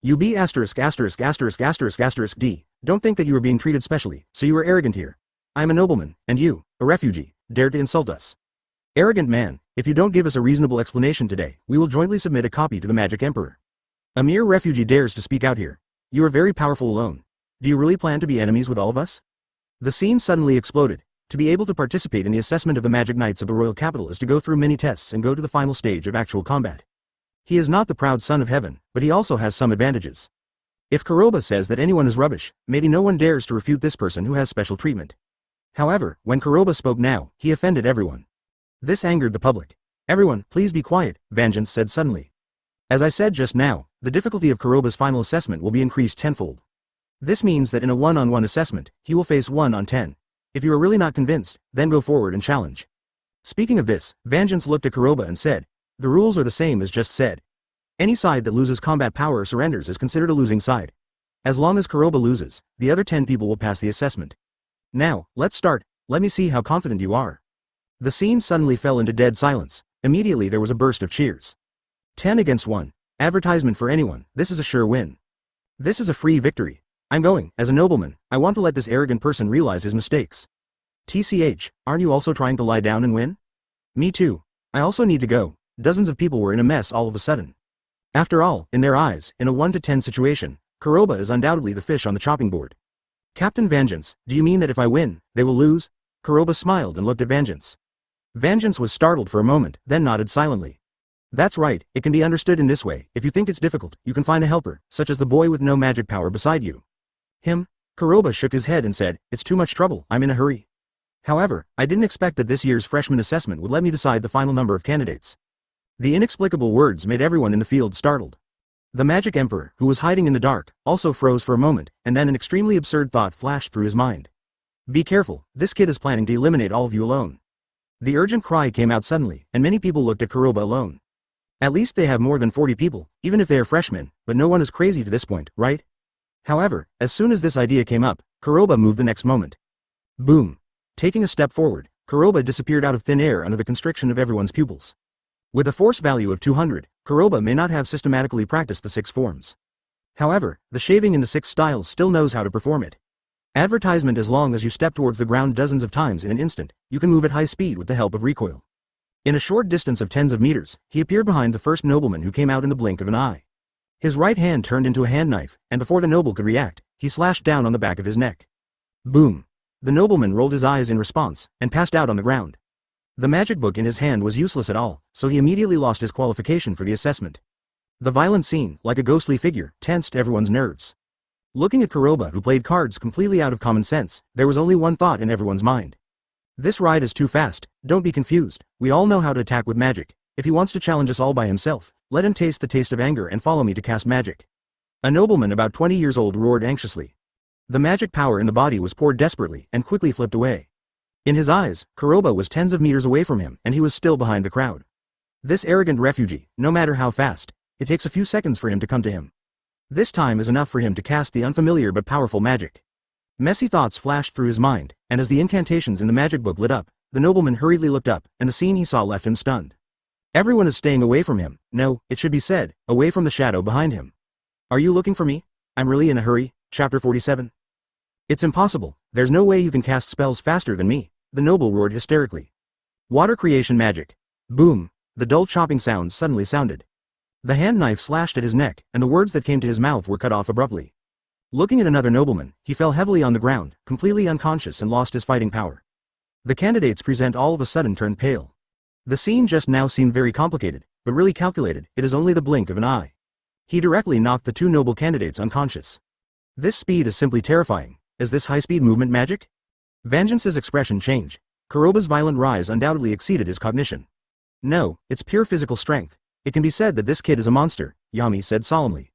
"You be asterisk asterisk asterisk asterisk asterisk D. Don't think that you are being treated specially, so you are arrogant here. I am a nobleman, and you, a refugee, dared to insult us. Arrogant man, if you don't give us a reasonable explanation today, we will jointly submit a copy to the Magic Emperor. A mere refugee dares to speak out here. You are very powerful alone. Do you really plan to be enemies with all of us?" The scene suddenly exploded. To be able to participate in the assessment of the Magic Knights of the Royal Capital is to go through many tests and go to the final stage of actual combat. He is not the proud son of heaven, but he also has some advantages. If Kuroba says that anyone is rubbish, maybe no one dares to refute this person who has special treatment. However, when Kuroba spoke now, he offended everyone. This angered the public. "Everyone, please be quiet," Vangeance said suddenly. "As I said just now, the difficulty of Kuroba's final assessment will be increased tenfold. This means that in a one-on-one assessment, he will face 1 on 10. If you are really not convinced, then go forward and challenge." Speaking of this, Vangeance looked at Kuroba and said, "The rules are the same as just said. Any side that loses combat power or surrenders is considered a losing side. As long as Kuroba loses, the other 10 people will pass the assessment. Now, let's start. Let me see how confident you are." The scene suddenly fell into dead silence. Immediately there was a burst of cheers. 10 against 1. Advertisement for anyone, this is a sure win. This is a free victory. I'm going, as a nobleman, I want to let this arrogant person realize his mistakes. TCH, aren't you also trying to lie down and win? Me too. I also need to go. Dozens of people were in a mess all of a sudden. After all, in their eyes, in a 1 to 10 situation, Kuroba is undoubtedly the fish on the chopping board. "Captain Vangeance, do you mean that if I win, they will lose?" Kuroba smiled and looked at Vangeance. Vangeance was startled for a moment, then nodded silently. "That's right, it can be understood in this way. If you think it's difficult, you can find a helper, such as the boy with no magic power beside you." "Him?" Kuroba shook his head and said, "It's too much trouble, I'm in a hurry. However, I didn't expect that this year's freshman assessment would let me decide the final number of candidates." The inexplicable words made everyone in the field startled. The Magic Emperor, who was hiding in the dark, also froze for a moment, and then an extremely absurd thought flashed through his mind. "Be careful, this kid is planning to eliminate all of you alone." The urgent cry came out suddenly, and many people looked at Kuroba alone. At least they have more than 40 people, even if they are freshmen, but no one is crazy to this point, right? However, as soon as this idea came up, Kuroba moved the next moment. Boom. Taking a step forward, Kuroba disappeared out of thin air under the constriction of everyone's pupils. With a force value of 200, Kuroba may not have systematically practiced the 6 forms. However, the shaving in the 6 styles still knows how to perform it. Advertisement: as long as you step towards the ground dozens of times in an instant, you can move at high speed with the help of recoil. In a short distance of tens of meters, he appeared behind the first nobleman who came out in the blink of an eye. His right hand turned into a hand knife, and before the noble could react, he slashed down on the back of his neck. Boom. The nobleman rolled his eyes in response, and passed out on the ground. The magic book in his hand was useless at all, so he immediately lost his qualification for the assessment. The violent scene, like a ghostly figure, tensed everyone's nerves. Looking at Kuroba, who played cards completely out of common sense, there was only one thought in everyone's mind. This ride is too fast, don't be confused, we all know how to attack with magic. If he wants to challenge us all by himself, let him taste the taste of anger and follow me to cast magic. A nobleman about 20 years old roared anxiously. The magic power in the body was poured desperately and quickly flipped away. In his eyes, Kuroba was tens of meters away from him, and he was still behind the crowd. This arrogant refugee, no matter how fast, it takes a few seconds for him to come to him. This time is enough for him to cast the unfamiliar but powerful magic. Messy thoughts flashed through his mind, and as the incantations in the magic book lit up, the nobleman hurriedly looked up, and the scene he saw left him stunned. Everyone is staying away from him. No, it should be said, away from the shadow behind him. Are you looking for me? I'm really in a hurry. Chapter 47. It's impossible, there's no way you can cast spells faster than me, the noble roared hysterically. Water creation magic. Boom. The dull chopping sounds suddenly sounded. The hand knife slashed at his neck, and the words that came to his mouth were cut off abruptly. Looking at another nobleman, he fell heavily on the ground, completely unconscious, and lost his fighting power. The candidates present all of a sudden turned pale. The scene just now seemed very complicated, but really calculated. It is only the blink of an eye. He directly knocked the 2 noble candidates unconscious. This speed is simply terrifying. Is this high-speed movement magic? Vangeance's expression changed. Kuroba's violent rise undoubtedly exceeded his cognition. No, it's pure physical strength. It can be said that this kid is a monster, Yami said solemnly.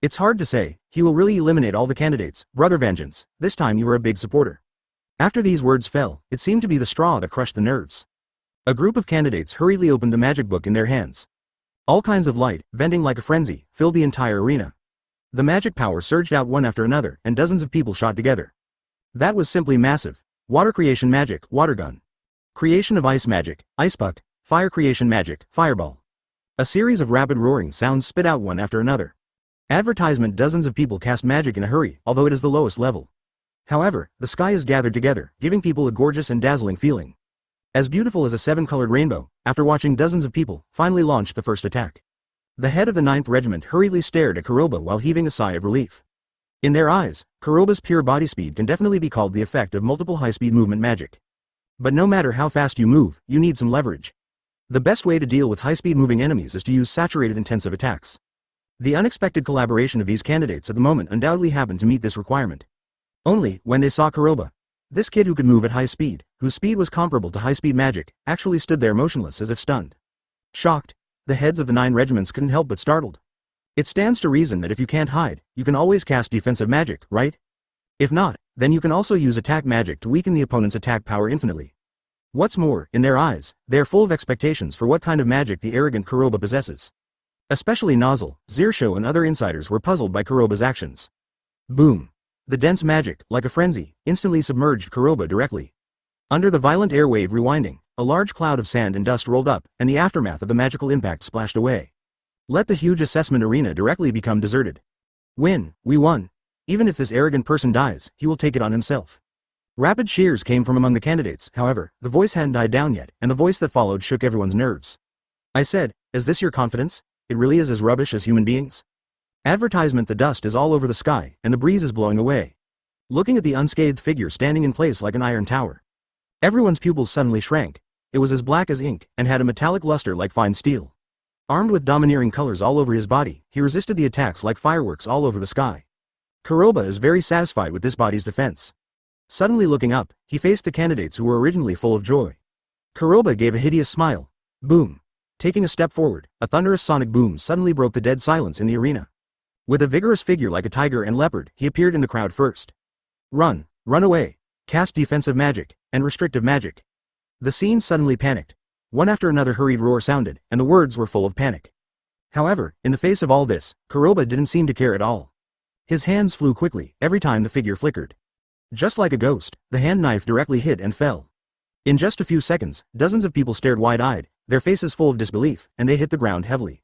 It's hard to say. He will really eliminate all the candidates, Brother Vangeance. This time you were a big supporter. After these words fell, it seemed to be the straw that crushed the nerves. A group of candidates hurriedly opened the magic book in their hands. All kinds of light, vending like a frenzy, filled the entire arena. The magic power surged out one after another, and dozens of people shot together. That was simply massive. Water creation magic, water gun. Creation of ice magic, ice puck. Fire creation magic, fireball. A series of rapid roaring sounds spit out one after another. Advertisement: dozens of people cast magic in a hurry, although it is the lowest level. However, the sky is gathered together, giving people a gorgeous and dazzling feeling. As beautiful as a seven-colored rainbow, after watching dozens of people, finally launched the first attack. The head of the 9th Regiment hurriedly stared at Kuroba while heaving a sigh of relief. In their eyes, Kuroba's pure body speed can definitely be called the effect of multiple high-speed movement magic. But no matter how fast you move, you need some leverage. The best way to deal with high-speed moving enemies is to use saturated intensive attacks. The unexpected collaboration of these candidates at the moment undoubtedly happened to meet this requirement. Only, when they saw Kuroba, this kid who could move at high speed, whose speed was comparable to high-speed magic, actually stood there motionless as if stunned. Shocked, the heads of the 9 regiments couldn't help but startled. It stands to reason that if you can't hide, you can always cast defensive magic, right? If not, then you can also use attack magic to weaken the opponent's attack power infinitely. What's more, in their eyes, they are full of expectations for what kind of magic the arrogant Kuroba possesses. Especially Nozzle, Trisho and other insiders were puzzled by Kuroba's actions. Boom. The dense magic, like a frenzy, instantly submerged Kuroba directly. Under the violent airwave rewinding, a large cloud of sand and dust rolled up, and the aftermath of the magical impact splashed away. Let the huge assessment arena directly become deserted. Win, we won. Even if this arrogant person dies, he will take it on himself. Rapid cheers came from among the candidates, however, the voice hadn't died down yet, and the voice that followed shook everyone's nerves. I said, is this your confidence? It really is as rubbish as human beings? Advertisement: the dust is all over the sky, and the breeze is blowing away. Looking at the unscathed figure standing in place like an iron tower. Everyone's pupils suddenly shrank. It was as black as ink, and had a metallic luster like fine steel. Armed with domineering colors all over his body, he resisted the attacks like fireworks all over the sky. Kuroba is very satisfied with this body's defense. Suddenly looking up, he faced the candidates who were originally full of joy. Kuroba gave a hideous smile. Boom. Taking a step forward, a thunderous sonic boom suddenly broke the dead silence in the arena. With a vigorous figure like a tiger and leopard, he appeared in the crowd first. Run, run away, cast defensive magic, and restrictive magic. The scene suddenly panicked. One after another hurried roar sounded, and the words were full of panic. However, in the face of all this, Kuroba didn't seem to care at all. His hands flew quickly, every time the figure flickered. Just like a ghost, the hand knife directly hit and fell. In just a few seconds, dozens of people stared wide-eyed, their faces full of disbelief, and they hit the ground heavily.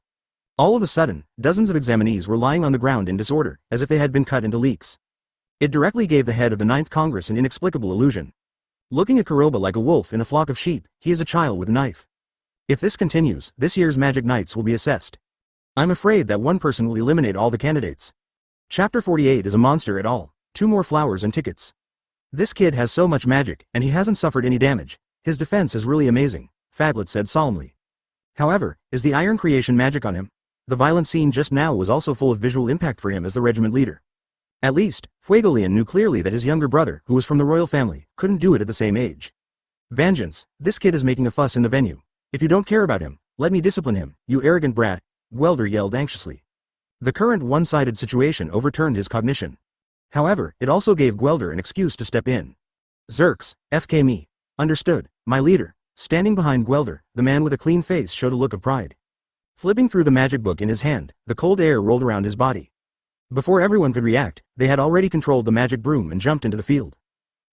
All of a sudden, dozens of examinees were lying on the ground in disorder, as if they had been cut into leaks. It directly gave the head of the 9th Congress an inexplicable illusion. Looking at Kuroba like a wolf in a flock of sheep, he is a child with a knife. If this continues, this year's Magic Nights will be assessed. I'm afraid that one person will eliminate all the candidates. Chapter 48 is a monster at all. 2 more flowers and tickets. This kid has so much magic, and he hasn't suffered any damage. His defense is really amazing, Faglet said solemnly. However, is the iron creation magic on him? The violent scene just now was also full of visual impact for him as the regiment leader. At least, Fuegolian knew clearly that his younger brother, who was from the royal family, couldn't do it at the same age. Vangeance, this kid is making a fuss in the venue. If you don't care about him, let me discipline him, you arrogant brat, Gwelder yelled anxiously. The current one-sided situation overturned his cognition. However, it also gave Gwelder an excuse to step in. Zerks, FK me. Understood, my leader. Standing behind Gwelder, the man with a clean face showed a look of pride. Flipping through the magic book in his hand, the cold air rolled around his body. Before everyone could react, they had already controlled the magic broom and jumped into the field.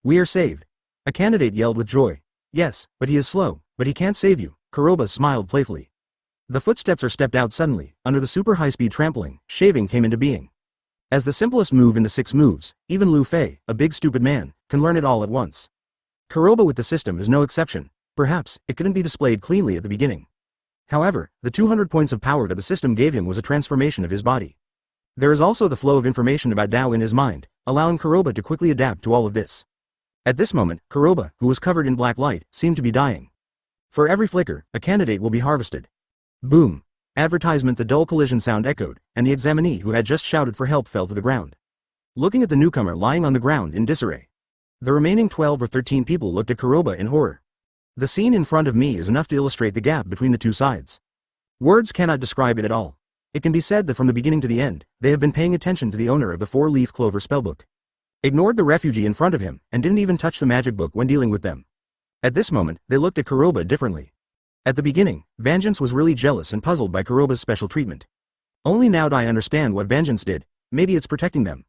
We are saved. A candidate yelled with joy. Yes, but he is slow, but he can't save you, Kuroba smiled playfully. The footsteps are stepped out suddenly, under the super high-speed trampling, shaving came into being. As the simplest move in the 6 moves, even Lu Fei, a big stupid man, can learn it all at once. Kuroba with the system is no exception. Perhaps, it couldn't be displayed cleanly at the beginning. However, the 200 points of power that the system gave him was a transformation of his body. There is also the flow of information about Tao in his mind, allowing Kuroba to quickly adapt to all of this. At this moment, Kuroba, who was covered in black light, seemed to be dying. For every flicker, a candidate will be harvested. Boom. Advertisement: the dull collision sound echoed, and the examinee who had just shouted for help fell to the ground. looking at the newcomer lying on the ground in disarray. The remaining 12 or 13 people looked at Kuroba in horror. The scene in front of me is enough to illustrate the gap between the two sides. Words cannot describe it at all. It can be said that from the beginning to the end, they have been paying attention to the owner of the four-leaf clover spellbook. Ignored the refugee in front of him, and didn't even touch the magic book when dealing with them. At this moment, they looked at Kuroba differently. At the beginning, Vangeance was really jealous and puzzled by Kuroba's special treatment. Only now do I understand what Vangeance did. Maybe it's protecting them.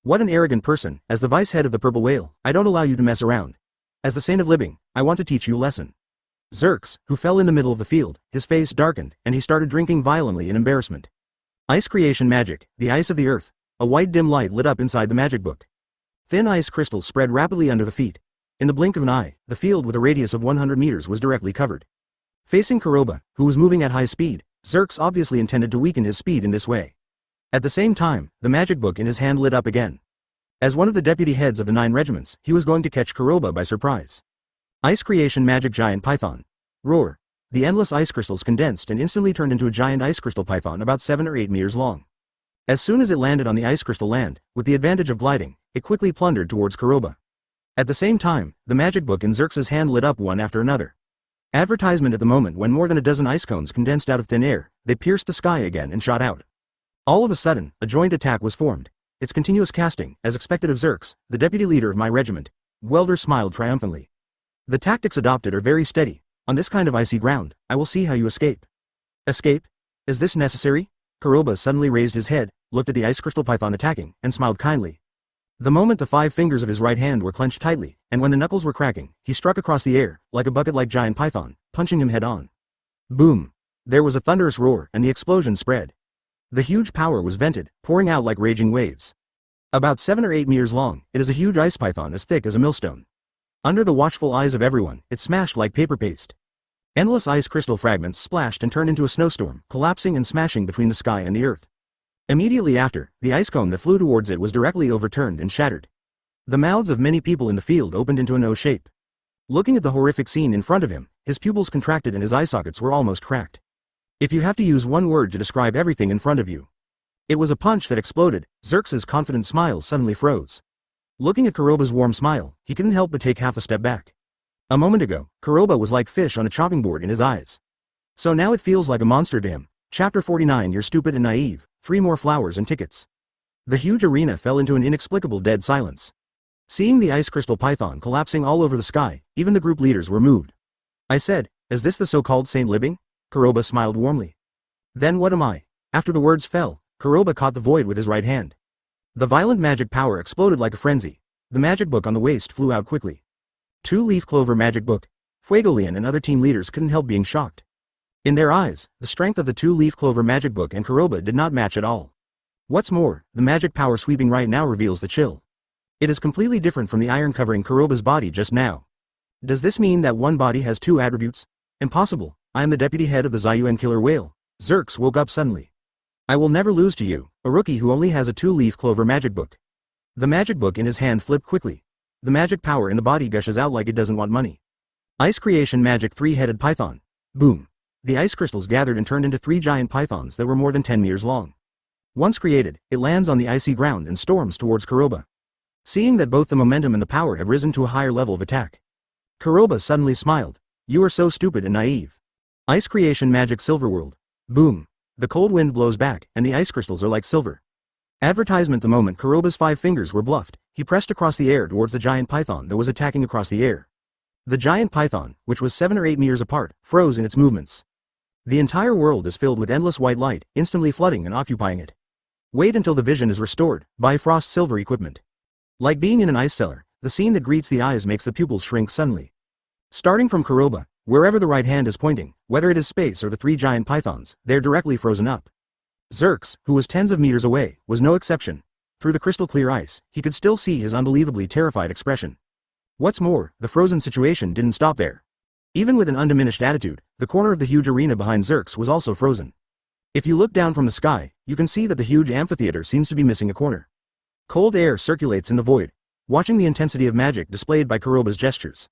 What an arrogant person. As the vice head of the Purple Whale, I don't allow you to mess around. As the Saint of Living, I want to teach you a lesson. Xerx, who fell in the middle of the field, his face darkened, and he started drinking violently in embarrassment. Ice creation magic, the ice of the earth. A white dim light lit up inside the magic book. Thin ice crystals spread rapidly under the feet. In the blink of an eye, the field with a radius of 100 meters was directly covered. Facing Kuroba, who was moving at high speed, Xerx obviously intended to weaken his speed in this way. At the same time, the magic book in his hand lit up again. As one of the deputy heads of the 9 regiments, he was going to catch Kuroba by surprise. Ice creation magic giant python. Roar. The endless ice crystals condensed and instantly turned into a giant ice crystal python about 7 or 8 meters long. As soon as it landed on the ice crystal land, with the advantage of gliding, it quickly plundered towards Kuroba. At the same time, the magic book in Xerx's hand lit up one after another. Advertisement at the moment when more than a dozen ice cones condensed out of thin air, they pierced the sky again and shot out. All of a sudden, a joint attack was formed. Its continuous casting, as expected of Xerx, the deputy leader of my regiment. Gwelder smiled triumphantly. The tactics adopted are very steady. On this kind of icy ground, I will see how you escape. Escape? Is this necessary? Kuroba suddenly raised his head, looked at the ice crystal python attacking, and smiled kindly. The moment the 5 fingers of his right hand were clenched tightly, and when the knuckles were cracking, he struck across the air, like a bucket-like giant python, punching him head-on. Boom! There was a thunderous roar, and the explosion spread. The huge power was vented, pouring out like raging waves. About 7 or 8 meters long, it is a huge ice python as thick as a millstone. Under the watchful eyes of everyone, it smashed like paper paste. Endless ice crystal fragments splashed and turned into a snowstorm, collapsing and smashing between the sky and the earth. Immediately after, the ice cone that flew towards it was directly overturned and shattered. The mouths of many people in the field opened into an O shape. Looking at the horrific scene in front of him, his pupils contracted and his eye sockets were almost cracked. If you have to use one word to describe everything in front of you. It was a punch that exploded. Xerx's confident smile suddenly froze. Looking at Kuroba's warm smile, he couldn't help but take half a step back. A moment ago, Kuroba was like fish on a chopping board in his eyes. So now it feels like a monster to him. Chapter 49. You're stupid and naive. 3 more flowers and tickets. The huge arena fell into an inexplicable dead silence. Seeing the ice crystal python collapsing all over the sky, even the group leaders were moved. I said, is this the so-called Saint Living? Kuroba smiled warmly. Then what am I? After the words fell, Kuroba caught the void with his right hand. The violent magic power exploded like a frenzy. The magic book on the waist flew out quickly. 2-leaf clover magic book. Fuegolian and other team leaders couldn't help being shocked. In their eyes, the strength of the 2-leaf clover magic book and Kuroba did not match at all. What's more, the magic power sweeping right now reveals the chill. It is completely different from the iron covering Kuroba's body just now. Does this mean that one body has 2 attributes? Impossible. I am the deputy head of the Ziyuan killer whale. Xerx woke up suddenly. I will never lose to you, a rookie who only has a 2-leaf clover magic book. The magic book in his hand flipped quickly. The magic power in the body gushes out like it doesn't want money. Ice creation magic 3-headed python. Boom. The ice crystals gathered and turned into 3 giant pythons that were more than 10 meters long. Once created, it lands on the icy ground and storms towards Kuroba. Seeing that both the momentum and the power have risen to a higher level of attack, Kuroba suddenly smiled. You are so stupid and naive. Ice creation magic silver world. Boom. The cold wind blows back, and the ice crystals are like silver. Advertisement. The moment Kuroba's 5 fingers were bluffed, he pressed across the air towards the giant python that was attacking across the air. The giant python, which was 7 or 8 meters apart, froze in its movements. The entire world is filled with endless white light, instantly flooding and occupying it. Wait until the vision is restored. Bifrost silver equipment. Like being in an ice cellar, the scene that greets the eyes makes the pupils shrink suddenly. Starting from Kuroba, wherever the right hand is pointing, whether it is space or the 3 giant pythons, they are directly frozen up. Xerx, who was tens of meters away, was no exception. Through the crystal clear ice, he could still see his unbelievably terrified expression. What's more, the frozen situation didn't stop there. Even with an undiminished attitude, the corner of the huge arena behind Xerx was also frozen. If you look down from the sky, you can see that the huge amphitheater seems to be missing a corner. Cold air circulates in the void, watching the intensity of magic displayed by Kuroba's gestures.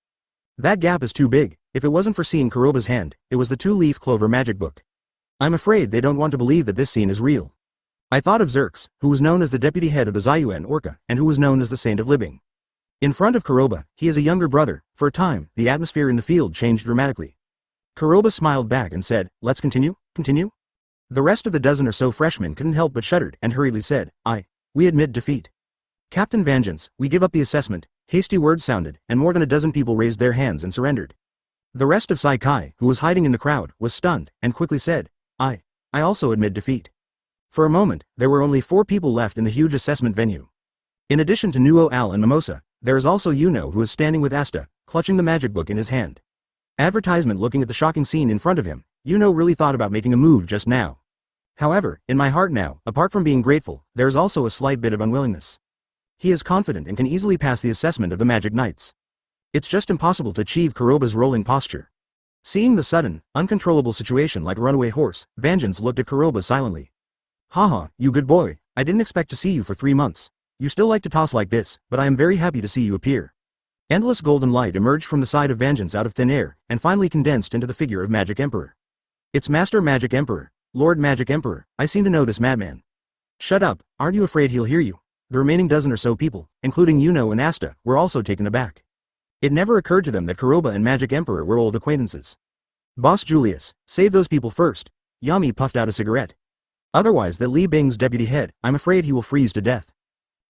That gap is too big. If it wasn't for seeing Kuroba's hand, it was the 2-leaf clover magic book. I'm afraid they don't want to believe that this scene is real. I thought of Xerx, who was known as the deputy head of the Zayuan Orca, and who was known as the Saint of Libing. In front of Kuroba, he is a younger brother. For a time, the atmosphere in the field changed dramatically. Kuroba smiled back and said, let's continue, continue? The rest of the dozen or so freshmen couldn't help but shuddered and hurriedly said, we admit defeat. Captain Vangeance, we give up the assessment. Hasty words sounded, and more than a dozen people raised their hands and surrendered. The rest of Saikai, who was hiding in the crowd, was stunned, and quickly said, I also admit defeat. For a moment, there were only 4 people left in the huge assessment venue. In addition to Nuo Al and Mimosa, there is also Yuno, who is standing with Asta, clutching the magic book in his hand. Advertisement looking at the shocking scene in front of him, Yuno really thought about making a move just now. However, in my heart now, apart from being grateful, there is also a slight bit of unwillingness. He is confident and can easily pass the assessment of the Magic Knights. It's just impossible to achieve Kuroba's rolling posture. Seeing the sudden, uncontrollable situation like a runaway horse, Vangeance looked at Kuroba silently. Haha, you good boy, I didn't expect to see you for 3 months. You still like to toss like this, but I am very happy to see you appear. Endless golden light emerged from the side of Vangeance out of thin air, and finally condensed into the figure of Magic Emperor. It's Master Magic Emperor, Lord Magic Emperor, I seem to know this madman. Shut up, aren't you afraid he'll hear you? The remaining dozen or so people, including Yuno and Asta, were also taken aback. It never occurred to them that Kuroba and Magic Emperor were old acquaintances. Boss Julius, save those people first. Yami puffed out a cigarette. Otherwise that Li Bing's deputy head, I'm afraid he will freeze to death.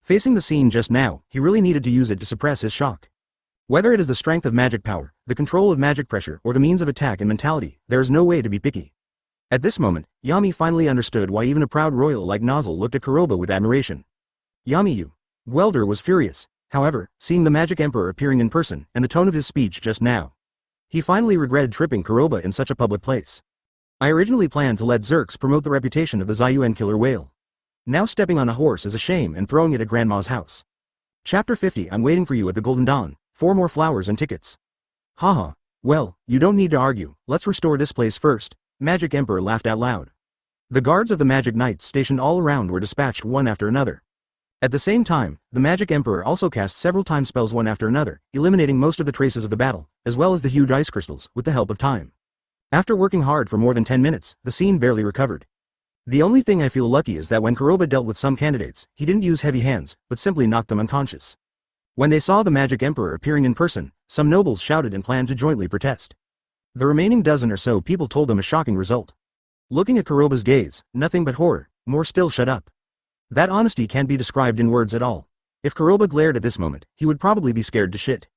Facing the scene just now, he really needed to use it to suppress his shock. Whether it is the strength of magic power, the control of magic pressure, or the means of attack and mentality, there is no way to be picky. At this moment, Yami finally understood why even a proud royal like Nozzle looked at Kuroba with admiration. Yami you. Gwelder was furious, however, seeing the Magic Emperor appearing in person, and the tone of his speech just now. He finally regretted tripping Kuroba in such a public place. I originally planned to let Xerx promote the reputation of the Zayuan killer whale. Now stepping on a horse is a shame and throwing it at Grandma's house. Chapter 50 I'm waiting for you at the Golden Dawn, 4 more flowers and tickets. Haha, well, you don't need to argue, let's restore this place first, Magic Emperor laughed out loud. The guards of the Magic Knights stationed all around were dispatched one after another. At the same time, the Magic Emperor also cast several time spells one after another, eliminating most of the traces of the battle, as well as the huge ice crystals, with the help of time. After working hard for more than 10 minutes, the scene barely recovered. The only thing I feel lucky is that when Kuroba dealt with some candidates, he didn't use heavy hands, but simply knocked them unconscious. When they saw the Magic Emperor appearing in person, some nobles shouted and planned to jointly protest. The remaining dozen or so people told them a shocking result. Looking at Kuroba's gaze, nothing but horror, more still shut up. That honesty can't be described in words at all. If Kuroba glared at this moment, he would probably be scared to shit.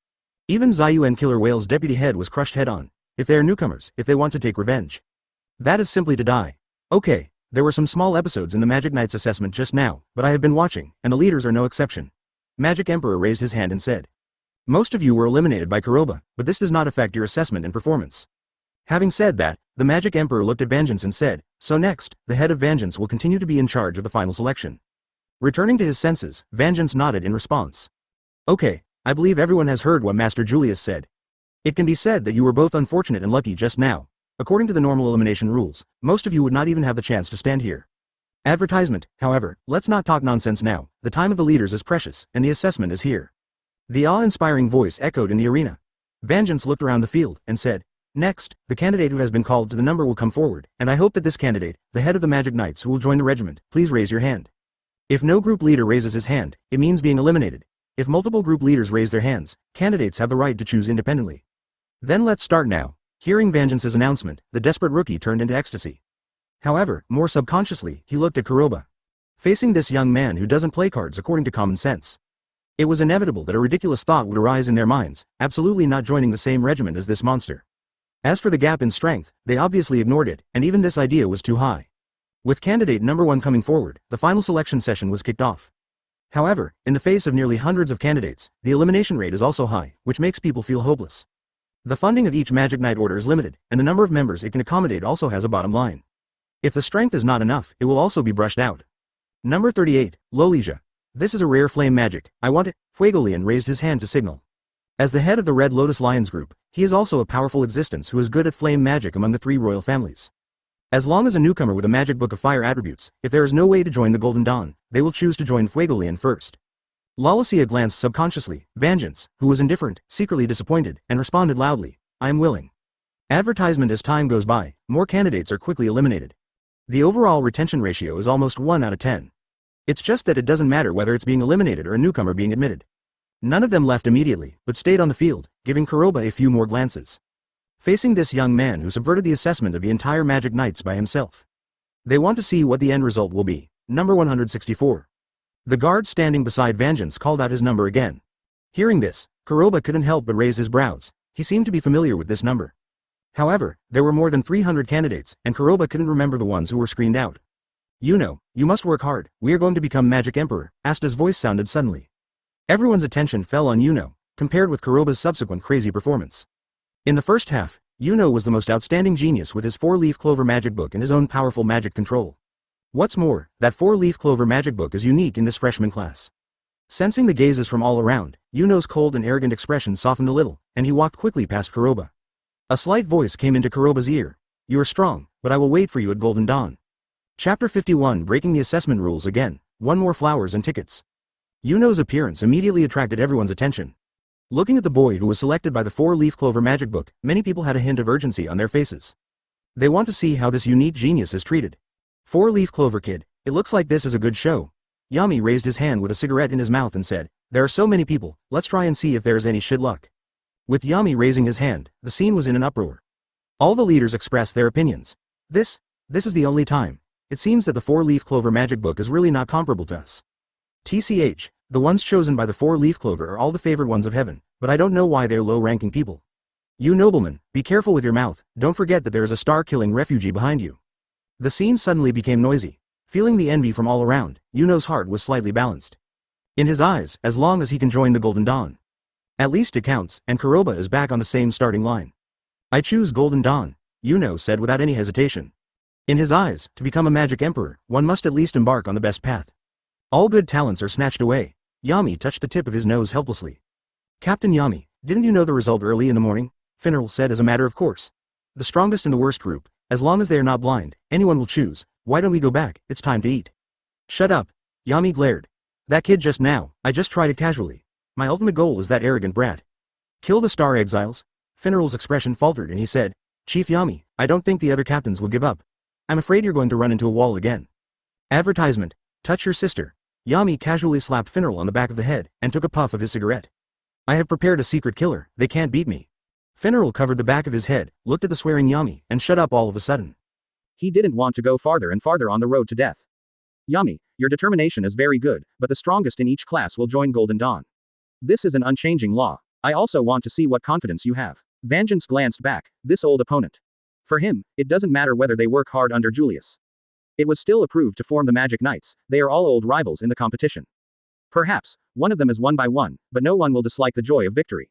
Even Zayuan Killer Whale's deputy head was crushed head-on. If they are newcomers, if they want to take revenge. That is simply to die. Okay, there were some small episodes in the Magic Knight's assessment just now, but I have been watching, and the leaders are no exception. Magic Emperor raised his hand and said. Most of you were eliminated by Kuroba, but this does not affect your assessment and performance. Having said that, the Magic Emperor looked at Vangeance and said, so next, the head of Vangeance will continue to be in charge of the final selection. Returning to his senses, Vangeance nodded in response. Okay, I believe everyone has heard what Master Julius said. It can be said that you were both unfortunate and lucky just now. According to the normal elimination rules, most of you would not even have the chance to stand here. Advertisement, however, let's not talk nonsense now, the time of the leaders is precious, and the assessment is here. The awe-inspiring voice echoed in the arena. Vangeance looked around the field, and said, next, the candidate who has been called to the number will come forward, and I hope that this candidate, the head of the Magic Knights who will join the regiment, please raise your hand. If no group leader raises his hand, it means being eliminated. If multiple group leaders raise their hands, candidates have the right to choose independently. Then let's start now. Hearing Vangeance's announcement, the desperate rookie turned into ecstasy. However, more subconsciously, he looked at Kuroba. Facing this young man who doesn't play cards according to common sense. It was inevitable that a ridiculous thought would arise in their minds, absolutely not joining the same regiment as this monster. As for the gap in strength, they obviously ignored it, and even this idea was too high. With candidate number 1 coming forward, the final selection session was kicked off. However, in the face of nearly hundreds of candidates, the elimination rate is also high, which makes people feel hopeless. The funding of each Magic Knight order is limited, and the number of members it can accommodate also has a bottom line. If the strength is not enough, it will also be brushed out. Number 38, Lolija. This is a rare flame magic, I want it. Fuegolian raised his hand to signal. As the head of the Red Lotus Lions group, he is also a powerful existence who is good at flame magic among the 3 royal families. As long as a newcomer with a magic book of fire attributes, if there is no way to join the Golden Dawn, they will choose to join Fuegolian first. Lalacia glanced subconsciously, Vangeance, who was indifferent, secretly disappointed, and responded loudly, I am willing. Advertisement as time goes by, more candidates are quickly eliminated. The overall retention ratio is almost 1 out of 10. It's just that it doesn't matter whether it's being eliminated or a newcomer being admitted. None of them left immediately, but stayed on the field, giving Kuroba a few more glances. Facing this young man who subverted the assessment of the entire Magic Knights by himself. They want to see what the end result will be. Number 164. The guard standing beside Vangeance called out his number again. Hearing this, Kuroba couldn't help but raise his brows. He seemed to be familiar with this number. However, there were more than 300 candidates, and Kuroba couldn't remember the ones who were screened out. Yuno, you must work hard, we are going to become Magic Emperor, Asta's voice sounded suddenly. Everyone's attention fell on Yuno, compared with Kuroba's subsequent crazy performance. In the first half, Yuno was the most outstanding genius with his 4-leaf clover magic book and his own powerful magic control. What's more, that 4-leaf clover magic book is unique in this freshman class. Sensing the gazes from all around, Yuno's cold and arrogant expression softened a little, and he walked quickly past Kuroba. A slight voice came into Kuroba's ear. You are strong, but I will wait for you at Golden Dawn. Chapter 51 Breaking the Assessment Rules Again, 1 more flowers and tickets. Yuno's appearance immediately attracted everyone's attention. Looking at the boy who was selected by the 4-leaf clover magic book, many people had a hint of urgency on their faces. They want to see how this unique genius is treated. 4-leaf clover kid, it looks like this is a good show. Yami raised his hand with a cigarette in his mouth and said, there are so many people, let's try and see if there is any shit luck. With Yami raising his hand, the scene was in an uproar. All the leaders expressed their opinions. This is the only time. It seems that the 4-leaf clover magic book is really not comparable to us. TCH, the ones chosen by the 4-leaf clover are all the favored ones of heaven, but I don't know why they're low-ranking people. You noblemen, be careful with your mouth, don't forget that there is a star-killing refugee behind you. The scene suddenly became noisy. Feeling the envy from all around, Yuno's heart was slightly balanced. In his eyes, as long as he can join the Golden Dawn. At least it counts, and Kuroba is back on the same starting line. I choose Golden Dawn, Yuno said without any hesitation. In his eyes, to become a Magic Emperor, one must at least embark on the best path. All good talents are snatched away. Yami touched the tip of his nose helplessly. Captain Yami, didn't you know the result early in the morning? Finral said as a matter of course. The strongest in the worst group, as long as they are not blind, anyone will choose. Why don't we go back, it's time to eat. Shut up. Yami glared. That kid just now, I just tried it casually. My ultimate goal is that arrogant brat. Kill the star exiles? Finral's expression faltered and he said, Chief Yami, I don't think the other captains will give up. I'm afraid you're going to run into a wall again. Advertisement. Touch your sister. Yami casually slapped Finral on the back of the head, and took a puff of his cigarette. I have prepared a secret killer, they can't beat me. Finral covered the back of his head, looked at the swearing Yami, and shut up all of a sudden. He didn't want to go farther and farther on the road to death. Yami, your determination is very good, but the strongest in each class will join Golden Dawn. This is an unchanging law. I also want to see what confidence you have. Vangeance glanced back, this old opponent. For him, it doesn't matter whether they work hard under Julius. It was still approved to form the Magic Knights, they are all old rivals in the competition. Perhaps, one of them is 1 by 1, but no one will dislike the joy of victory.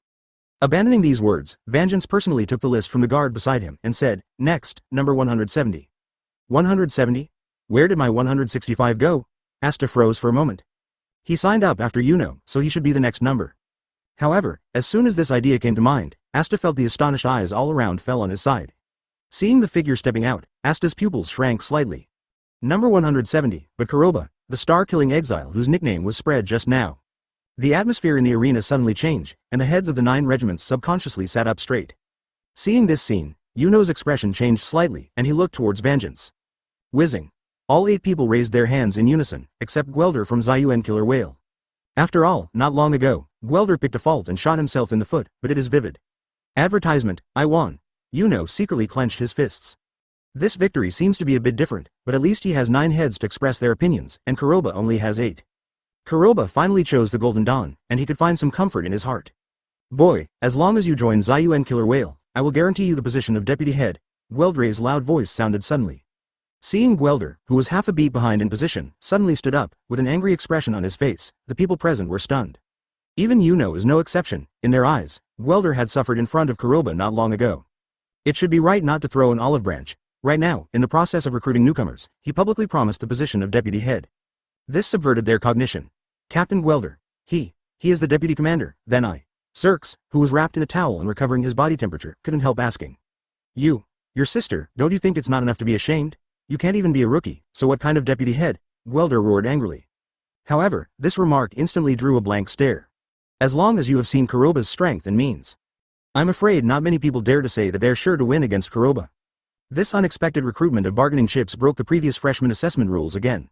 Abandoning these words, Vangeance personally took the list from the guard beside him, and said, next, number 170. 170? Where did my 165 go? Asta froze for a moment. He signed up after Yuno, so he should be the next number. However, as soon as this idea came to mind, Asta felt the astonished eyes all around fell on his side. Seeing the figure stepping out, Asta's pupils shrank slightly. Number 170, but Kuroba, the star-killing exile whose nickname was spread just now. The atmosphere in the arena suddenly changed, and the heads of the 9 regiments subconsciously sat up straight. Seeing this scene, Yuno's expression changed slightly, and he looked towards Vangeance. Whizzing. All 8 people raised their hands in unison, except Gwelder from Zayuen Killer Whale. After all, not long ago, Gwelder picked a fault and shot himself in the foot, but it is vivid. Advertisement, I won. Yuno secretly clenched his fists. This victory seems to be a bit different, but at least he has 9 heads to express their opinions, and Kuroba only has 8. Kuroba finally chose the Golden Dawn, and he could find some comfort in his heart. Boy, as long as you join Zayuen Killer Whale, I will guarantee you the position of deputy head. Gwelder's loud voice sounded suddenly. Seeing Gwelder, who was half a beat behind in position, suddenly stood up, with an angry expression on his face, the people present were stunned. Even Yuno is no exception. In their eyes, Gwelder had suffered in front of Kuroba not long ago. It should be right not to throw an olive branch. Right now, in the process of recruiting newcomers, he publicly promised the position of deputy head. This subverted their cognition. Captain Gwelder. He is the deputy commander, then I. Cirx, who was wrapped in a towel and recovering his body temperature, couldn't help asking. Your sister, don't you think it's not enough to be ashamed? You can't even be a rookie, so what kind of deputy head? Gwelder roared angrily. However, this remark instantly drew a blank stare. As long as you have seen Kuroba's strength and means. I'm afraid not many people dare to say that they're sure to win against Kuroba. This unexpected recruitment of bargaining chips broke the previous freshman assessment rules again.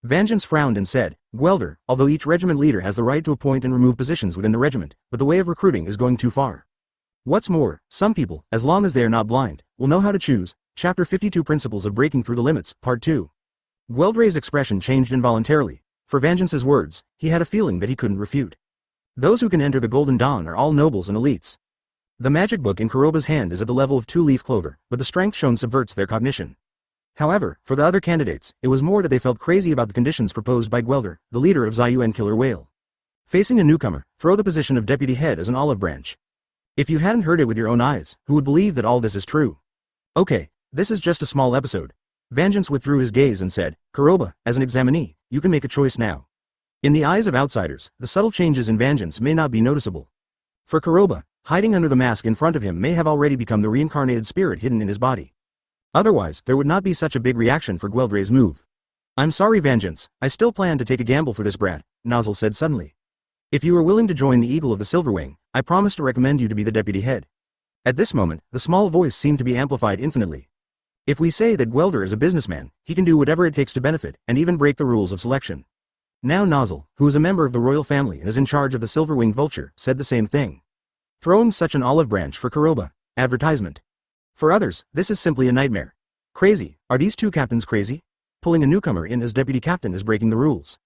Vangeance frowned and said, Guelder, although each regiment leader has the right to appoint and remove positions within the regiment, but the way of recruiting is going too far. What's more, some people, as long as they are not blind, will know how to choose. Chapter 52 Principles of Breaking Through the Limits, Part 2. Gueldre's expression changed involuntarily. For Vangeance's words, he had a feeling that he couldn't refute. Those who can enter the Golden Dawn are all nobles and elites. The magic book in Kuroba's hand is at the level of 2-leaf clover, but the strength shown subverts their cognition. However, for the other candidates, it was more that they felt crazy about the conditions proposed by Guelder, the leader of Zayuan Killer Whale. Facing a newcomer, throw the position of deputy head as an olive branch. If you hadn't heard it with your own eyes, who would believe that all this is true? Okay, this is just a small episode. Vangeance withdrew his gaze and said, Kuroba, as an examinee, you can make a choice now. In the eyes of outsiders, the subtle changes in Vangeance may not be noticeable. For Kuroba, hiding under the mask in front of him may have already become the reincarnated spirit hidden in his body. Otherwise, there would not be such a big reaction for Gueldre's move. I'm sorry Vangeance, I still plan to take a gamble for this brat, Nozzle said suddenly. If you are willing to join the Eagle of the Silverwing, I promise to recommend you to be the deputy head. At this moment, the small voice seemed to be amplified infinitely. If we say that Guelder is a businessman, he can do whatever it takes to benefit, and even break the rules of selection. Now Nozzle, who is a member of the royal family and is in charge of the Silverwing Vulture, said the same thing. Throwing such an olive branch for Kuroba. Advertisement. For others, this is simply a nightmare. Crazy, are these two captains crazy? Pulling a newcomer in as deputy captain is breaking the rules.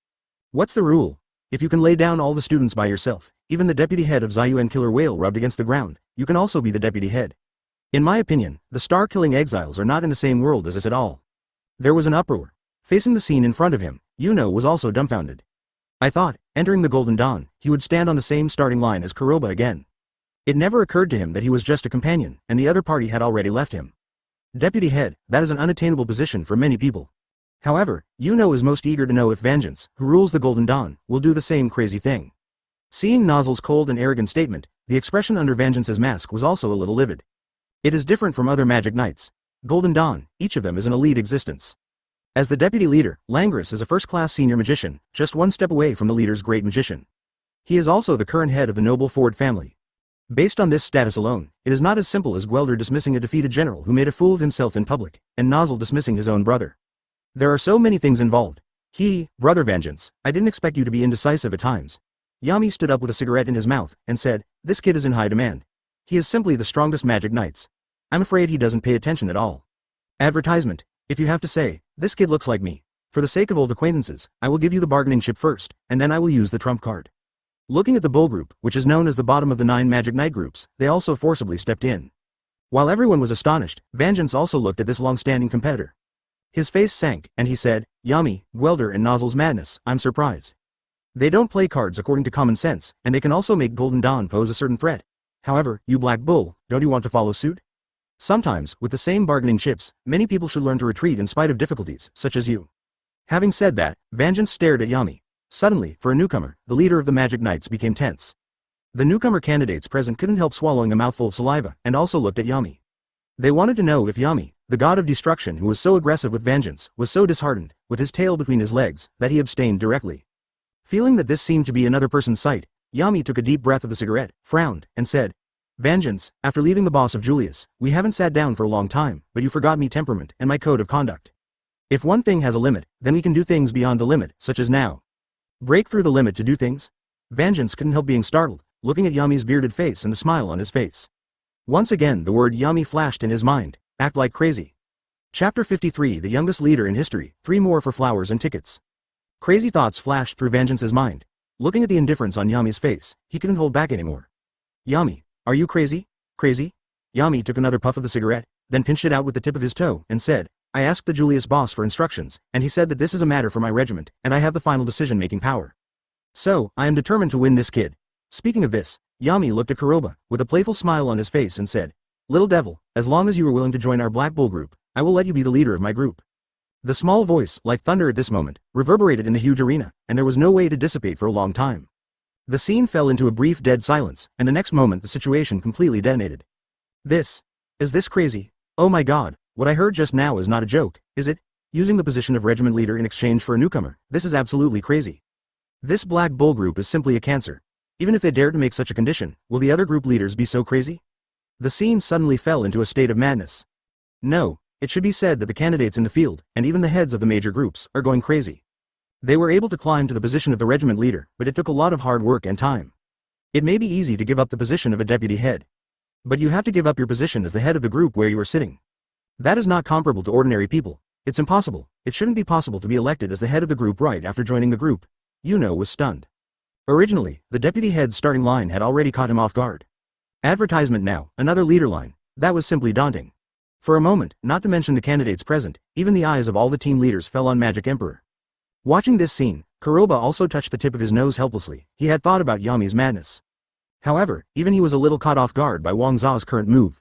What's the rule? If you can lay down all the students by yourself, even the deputy head of Zayuan Killer Whale rubbed against the ground, you can also be the deputy head. In my opinion, the star-killing exiles are not in the same world as us at all. There was an uproar. Facing the scene in front of him, Yuno was also dumbfounded. I thought, entering the Golden Dawn, he would stand on the same starting line as Kuroba again. It never occurred to him that he was just a companion, and the other party had already left him. Deputy head, that is an unattainable position for many people. However, Yuno is most eager to know if Vangeance, who rules the Golden Dawn, will do the same crazy thing. Seeing Nozzle's cold and arrogant statement, the expression under Vangeance's mask was also a little livid. It is different from other magic knights. Golden Dawn, each of them is an elite existence. As the deputy leader, Langris is a first-class senior magician, just one step away from the leader's great magician. He is also the current head of the noble Ford family. Based on this status alone, it is not as simple as Guelder dismissing a defeated general who made a fool of himself in public, and Nozzle dismissing his own brother. There are so many things involved. Brother Vangeance, I didn't expect you to be indecisive at times. Yami stood up with a cigarette in his mouth, and said, this kid is in high demand. He is simply the strongest magic knights. I'm afraid he doesn't pay attention at all. Advertisement. If you have to say, this kid looks like me. For the sake of old acquaintances, I will give you the bargaining chip first, and then I will use the trump card. Looking at the Bull group, which is known as the bottom of the 9 magic knight groups, they also forcibly stepped in. While everyone was astonished, Vangeance also looked at this long-standing competitor. His face sank, and he said, Yami, Guelder and Nozzle's madness, I'm surprised. They don't play cards according to common sense, and they can also make Golden Dawn pose a certain threat. However, you Black Bull, don't you want to follow suit? Sometimes, with the same bargaining chips, many people should learn to retreat in spite of difficulties, such as you. Having said that, Vangeance stared at Yami. Suddenly, for a newcomer, the leader of the Magic Knights became tense. The newcomer candidates present couldn't help swallowing a mouthful of saliva, and also looked at Yami. They wanted to know if Yami, the god of destruction who was so aggressive with Vangeance, was so disheartened, with his tail between his legs, that he abstained directly. Feeling that this seemed to be another person's sight, Yami took a deep breath of the cigarette, frowned, and said, Vangeance, after leaving the boss of Julius, we haven't sat down for a long time, but you forgot me temperament and my code of conduct. If one thing has a limit, then we can do things beyond the limit, such as now. Break through the limit to do things? Vangeance couldn't help being startled, looking at Yami's bearded face and the smile on his face. Once again the word Yami flashed in his mind, act like crazy. Chapter 53 The youngest leader in history, 3 more for flowers and tickets. Crazy thoughts flashed through Vangeance's mind. Looking at the indifference on Yami's face, he couldn't hold back anymore. Yami, are you crazy? Crazy? Yami took another puff of the cigarette, then pinched it out with the tip of his toe, and said, I asked the Julius boss for instructions, and he said that this is a matter for my regiment, and I have the final decision-making power. So, I am determined to win this kid. Speaking of this, Yami looked at Kuroba, with a playful smile on his face and said, Little devil, as long as you are willing to join our Black Bull group, I will let you be the leader of my group. The small voice, like thunder at this moment, reverberated in the huge arena, and there was no way to dissipate for a long time. The scene fell into a brief dead silence, and the next moment the situation completely detonated. Is this crazy? Oh my god, what I heard just now is not a joke, is it? Using the position of regiment leader in exchange for a newcomer, this is absolutely crazy. This Black Bull group is simply a cancer. Even if they dared to make such a condition, will the other group leaders be so crazy? The scene suddenly fell into a state of madness. No, It should be said that the candidates in the field, and even the heads of the major groups, are going crazy. They were able to climb to the position of the regiment leader, but it took a lot of hard work and time. It may be easy to give up the position of a deputy head. But you have to give up your position as the head of the group where you are sitting. That is not comparable to ordinary people. It's impossible. It shouldn't be possible to be elected as the head of the group right after joining the group. Yuno was stunned. Originally, the deputy head's starting line had already caught him off guard. Advertisement now, another leader line. That was simply daunting. For a moment, not to mention the candidates present, even the eyes of all the team leaders fell on Magic Emperor. Watching this scene, Kuroba also touched the tip of his nose helplessly. He had thought about Yami's madness. However, even he was a little caught off guard by Wang Za's current move.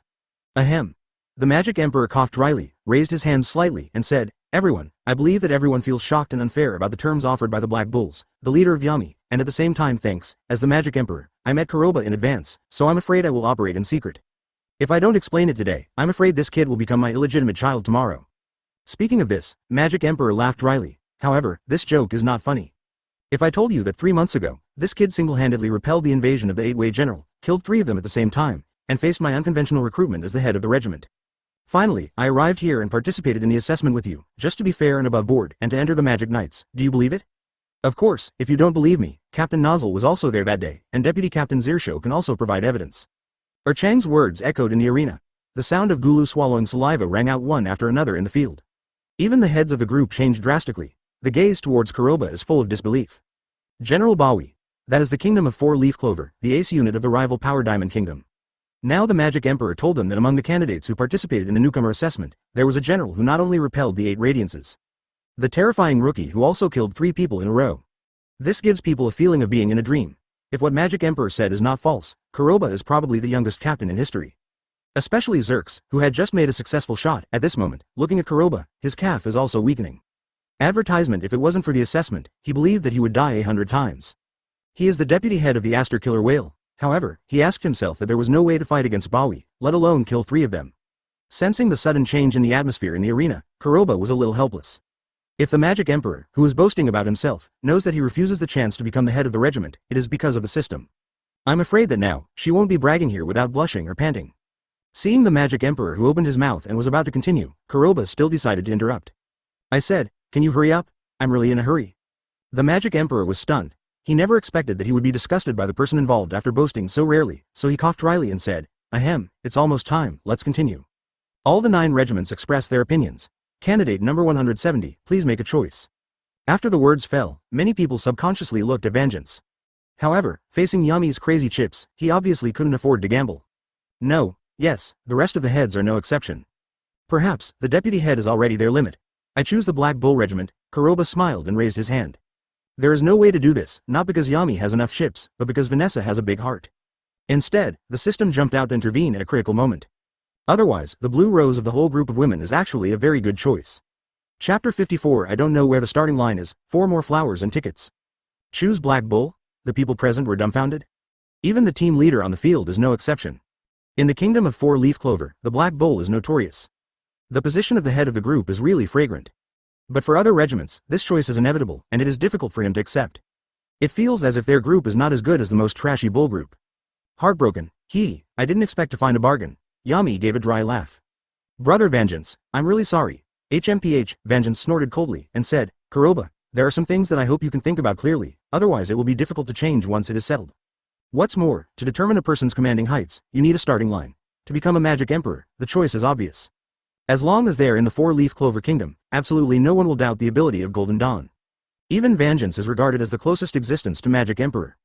Ahem. The Magic Emperor coughed dryly, raised his hands slightly, and said, "Everyone, I believe that everyone feels shocked and unfair about the terms offered by the Black Bulls, the leader of Yami, and at the same time thanks, as the Magic Emperor, I met Kuroba in advance, so I'm afraid I will operate in secret. If I don't explain it today, I'm afraid this kid will become my illegitimate child tomorrow." Speaking of this, Magic Emperor laughed dryly. However, this joke is not funny. If I told you that 3 months ago, this kid single-handedly repelled the invasion of the 8-way general, killed 3 of them at the same time, and faced my unconventional recruitment as the head of the regiment. Finally, I arrived here and participated in the assessment with you, just to be fair and above board, and to enter the Magic Knights. Do you believe it? Of course, if you don't believe me, Captain Nozzle was also there that day, and Deputy Captain Zirsho can also provide evidence. Chang's words echoed in the arena. The sound of Gulu swallowing saliva rang out one after another in the field. Even the heads of the group changed drastically. The gaze towards Kuroba is full of disbelief. General Bawi. That is the kingdom of 4-leaf clover, the ace unit of the rival Power Diamond Kingdom. Now the Magic Emperor told them that among the candidates who participated in the newcomer assessment, there was a general who not only repelled the 8 radiances. The terrifying rookie who also killed 3 people in a row. This gives people a feeling of being in a dream. If what Magic Emperor said is not false, Kuroba is probably the youngest captain in history. Especially Zerx, who had just made a successful shot. At this moment, looking at Kuroba, his calf is also weakening. Advertisement. If it wasn't for the assessment, he believed that he would die 100 times. He is the deputy head of the Aster Killer Whale. However, he asked himself that there was no way to fight against Bawi, let alone kill 3 of them. Sensing the sudden change in the atmosphere in the arena, Kuroba was a little helpless. If the Magic Emperor, who is boasting about himself, knows that he refuses the chance to become the head of the regiment, it is because of the system. I'm afraid that now, she won't be bragging here without blushing or panting. Seeing the Magic Emperor who opened his mouth and was about to continue, Kuroba still decided to interrupt. I said, "Can you hurry up? I'm really in a hurry." The Magic Emperor was stunned. He never expected that he would be disgusted by the person involved after boasting so rarely, so he coughed dryly and said, "Ahem, it's almost time, let's continue." All the 9 regiments expressed their opinions. Candidate number 170, please make a choice. After the words fell, many people subconsciously looked at Vangeance. However, facing Yami's crazy chips, he obviously couldn't afford to gamble. No, yes, the rest of the heads are no exception. Perhaps, the deputy head is already their limit. I choose the Black Bull Regiment. Kuroba smiled and raised his hand. There is no way to do this, not because Yami has enough ships, but because Vanessa has a big heart. Instead, the system jumped out to intervene at a critical moment. Otherwise, the blue rose of the whole group of women is actually a very good choice. Chapter 54. I don't know where the starting line is, 4 more flowers and tickets. Choose Black Bull? The people present were dumbfounded. Even the team leader on the field is no exception. In the kingdom of 4-leaf clover, the Black Bull is notorious. The position of the head of the group is really fragrant. But for other regiments, this choice is inevitable, and it is difficult for him to accept. It feels as if their group is not as good as the most trashy bull group. Heartbroken, I didn't expect to find a bargain. Yami gave a dry laugh. Brother Vangeance, I'm really sorry. HMPH, Vangeance snorted coldly, and said, Kuroba, there are some things that I hope you can think about clearly, otherwise it will be difficult to change once it is settled. What's more, to determine a person's commanding heights, you need a starting line. To become a Magic Emperor, the choice is obvious. As long as they're in the 4-leaf clover kingdom, absolutely no one will doubt the ability of Golden Dawn. Even Vangeance is regarded as the closest existence to Magic Emperor.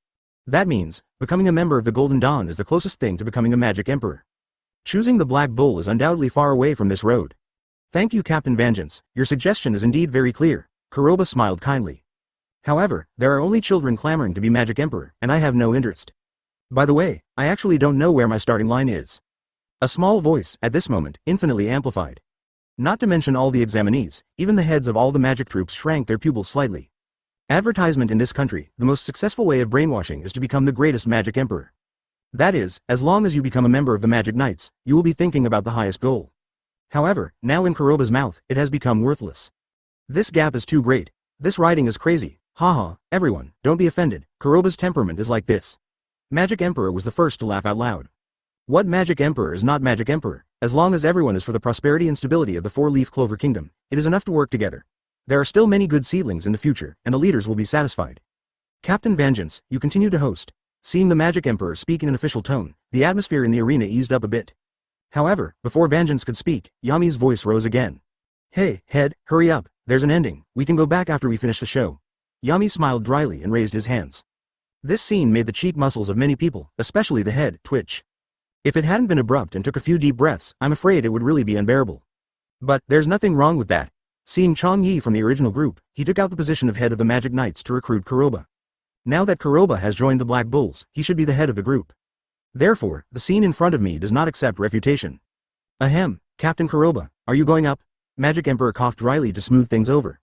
That means, becoming a member of the Golden Dawn is the closest thing to becoming a Magic Emperor. Choosing the Black Bull is undoubtedly far away from this road. Thank you, Captain Vangeance, your suggestion is indeed very clear. Kuroba smiled kindly. However, there are only children clamoring to be Magic Emperor, and I have no interest. By the way, I actually don't know where my starting line is. A small voice, at this moment, infinitely amplified. Not to mention all the examinees, even the heads of all the magic troops shrank their pupils slightly. Advertisement in this country, the most successful way of brainwashing is to become the greatest Magic Emperor. That is, as long as you become a member of the Magic Knights, you will be thinking about the highest goal. However, now in Kuroba's mouth, it has become worthless. This gap is too great. This writing is crazy. Haha, everyone, don't be offended, Kuroba's temperament is like this. Magic Emperor was the first to laugh out loud. What Magic Emperor is not Magic Emperor? As long as everyone is for the prosperity and stability of the four-leaf clover kingdom, it is enough to work together. There are still many good seedlings in the future, and the leaders will be satisfied. Captain Vangeance, you continue to host. Seeing the Magic Emperor speak in an official tone, the atmosphere in the arena eased up a bit. However, before Vangeance could speak, Yami's voice rose again. Hey, head, hurry up, there's an ending, we can go back after we finish the show. Yami smiled dryly and raised his hands. This scene made the cheek muscles of many people, especially the head, twitch. If it hadn't been abrupt and took a few deep breaths, I'm afraid it would really be unbearable. But, there's nothing wrong with that. Seeing Chong Yi from the original group, he took out the position of head of the Magic Knights to recruit Kuroba. Now that Kuroba has joined the Black Bulls, he should be the head of the group. Therefore, the scene in front of me does not accept refutation. Ahem, Captain Kuroba, are you going up? Magic Emperor coughed dryly to smooth things over.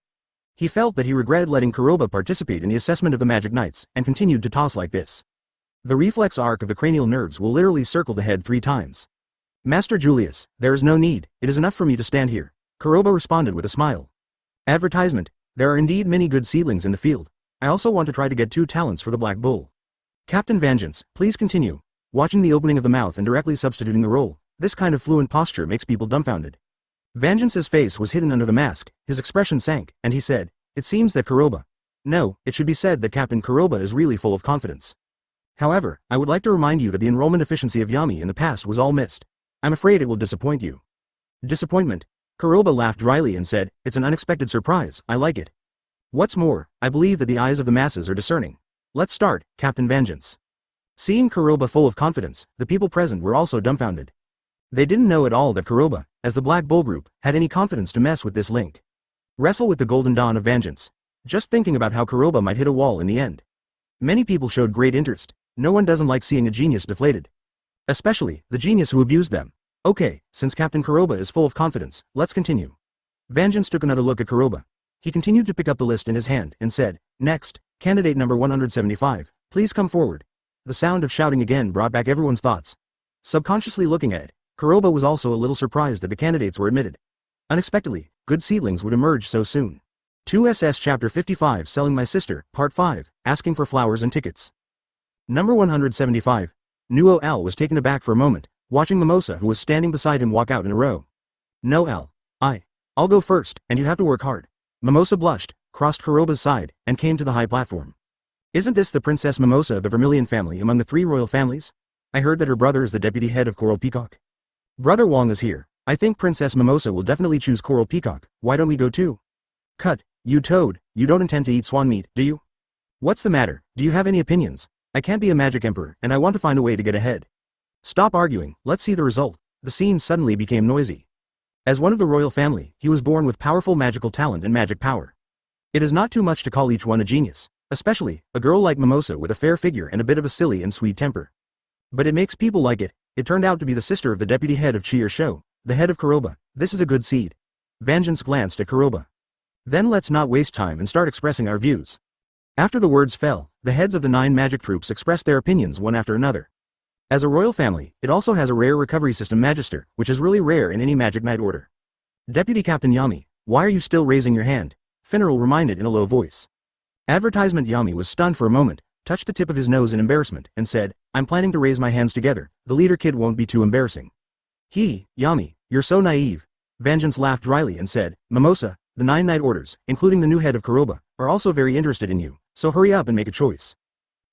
He felt that he regretted letting Kuroba participate in the assessment of the Magic Knights, and continued to toss like this. The reflex arc of the cranial nerves will literally circle the head 3 times. Master Julius, there is no need, it is enough for me to stand here. Kuroba responded with a smile. Advertisement, there are indeed many good seedlings in the field. I also want to try to get 2 talents for the Black Bull. Captain Vangeance, please continue. Watching the opening of the mouth and directly substituting the role, this kind of fluent posture makes people dumbfounded. Vangeance's face was hidden under the mask, his expression sank, and he said, it seems that Kuroba. No, it should be said that Captain Kuroba is really full of confidence. However, I would like to remind you that the enrollment efficiency of Yami in the past was all missed. I'm afraid it will disappoint you. Disappointment? Kuroba laughed dryly and said, it's an unexpected surprise, I like it. What's more, I believe that the eyes of the masses are discerning. Let's start, Captain Vangeance. Seeing Kuroba full of confidence, the people present were also dumbfounded. They didn't know at all that Kuroba, as the Black Bull group, had any confidence to mess with this link. Wrestle with the Golden Dawn of Vangeance. Just thinking about how Kuroba might hit a wall in the end. Many people showed great interest. No one doesn't like seeing a genius deflated. Especially, the genius who abused them. Okay, since Captain Kuroba is full of confidence, let's continue. Vangeance took another look at Kuroba. He continued to pick up the list in his hand, and said, next, candidate number 175, please come forward. The sound of shouting again brought back everyone's thoughts. Subconsciously looking at it, Kuroba was also a little surprised that the candidates were admitted. Unexpectedly, good seedlings would emerge so soon. 2SS Chapter 55 Selling My Sister, Part 5, Asking for Flowers and Tickets. Number 175. Nuo L was taken aback for a moment, watching Mimosa who was standing beside him walk out in a row. No L. I'll go first, and you have to work hard. Mimosa blushed, crossed Kuroba's side, and came to the high platform. Isn't this the Princess Mimosa of the Vermilion family among the 3 royal families? I heard that her brother is the deputy head of Coral Peacock. Brother Wong is here. I think Princess Mimosa will definitely choose Coral Peacock. Why don't we go too? Cut, you toad, you don't intend to eat swan meat, do you? What's the matter, do you have any opinions? I can't be a magic emperor, and I want to find a way to get ahead. Stop arguing, let's see the result. The scene suddenly became noisy. As one of the royal family, he was born with powerful magical talent and magic power. It is not too much to call each one a genius, especially a girl like Mimosa with a fair figure and a bit of a silly and sweet temper. But it makes people like it. It turned out to be the sister of the deputy head of Chier Show, the head of Kuroba. This is a good seed. Vangeance glanced at Kuroba. Then let's not waste time and start expressing our views. After the words fell, the heads of the 9 magic troops expressed their opinions one after another. As a royal family, it also has a rare recovery system Magister, which is really rare in any Magic Knight order. Deputy Captain Yami, why are you still raising your hand? Finneral reminded in a low voice. Advertisement Yami was stunned for a moment, touched the tip of his nose in embarrassment, and said, I'm planning to raise my hands together, the leader kid won't be too embarrassing. Yami, you're so naive. Vangeance laughed dryly and said, Mimosa, the 9 Knight orders, including the new head of Kuroba, are also very interested in you, so hurry up and make a choice.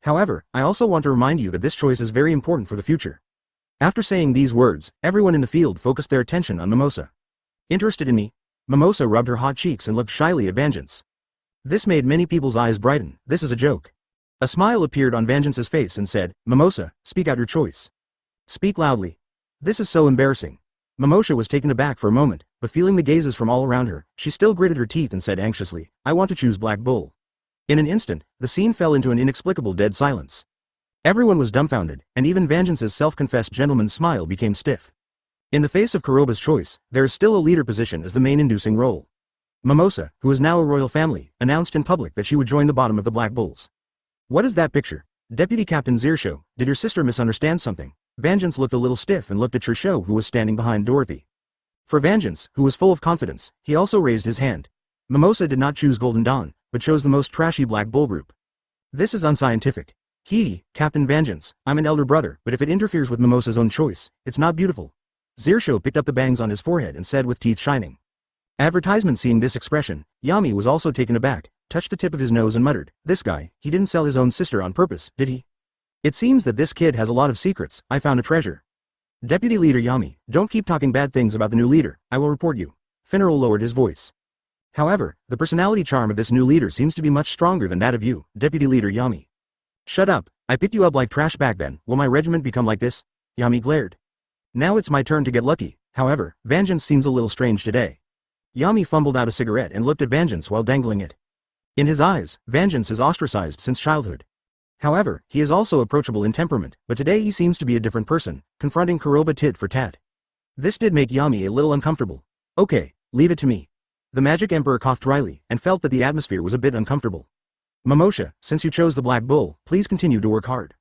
However, I also want to remind you that this choice is very important for the future. After saying these words, everyone in the field focused their attention on Mimosa. Interested in me? Mimosa rubbed her hot cheeks and looked shyly at Vangeance. This made many people's eyes brighten. This is a joke. A smile appeared on Vangeance's face and said, Mimosa, speak out your choice. Speak loudly. This is so embarrassing. Mimosa was taken aback for a moment, but feeling the gazes from all around her, she still gritted her teeth and said anxiously, I want to choose Black Bull. In an instant, the scene fell into an inexplicable dead silence. Everyone was dumbfounded, and even Vangeance's self-confessed gentleman's smile became stiff. In the face of Kuroba's choice, there is still a leader position as the main inducing role. Mimosa, who is now a royal family, announced in public that she would join the bottom of the Black Bulls. What is that picture? Deputy Captain Zirsho, did your sister misunderstand something? Vangeance looked a little stiff and looked at Trisho who was standing behind Dorothy. For Vangeance, who was full of confidence, he also raised his hand. Mimosa did not choose Golden Dawn, but chose the most trashy Black Bull group. This is unscientific. Captain Vangeance, I'm an elder brother, but if it interferes with Mimosa's own choice, it's not beautiful. Zirsho picked up the bangs on his forehead and said with teeth shining. Advertisement. Seeing this expression, Yami was also taken aback, touched the tip of his nose and muttered, "This guy, he didn't sell his own sister on purpose, did he? It seems that this kid has a lot of secrets. I found a treasure." Deputy Leader Yami, don't keep talking bad things about the new leader, I will report you. Finneral lowered his voice. However, the personality charm of this new leader seems to be much stronger than that of you, Deputy Leader Yami. Shut up, I picked you up like trash back then, will my regiment become like this? Yami glared. Now it's my turn to get lucky, however, Vangeance seems a little strange today. Yami fumbled out a cigarette and looked at Vangeance while dangling it. In his eyes, Vangeance is ostracized since childhood. However, he is also approachable in temperament, but today he seems to be a different person, confronting Kuroba tit for tat. This did make Yami a little uncomfortable. Okay, leave it to me. The Magic Emperor coughed dryly, and felt that the atmosphere was a bit uncomfortable. Mimosha, since you chose the Black Bull, please continue to work hard.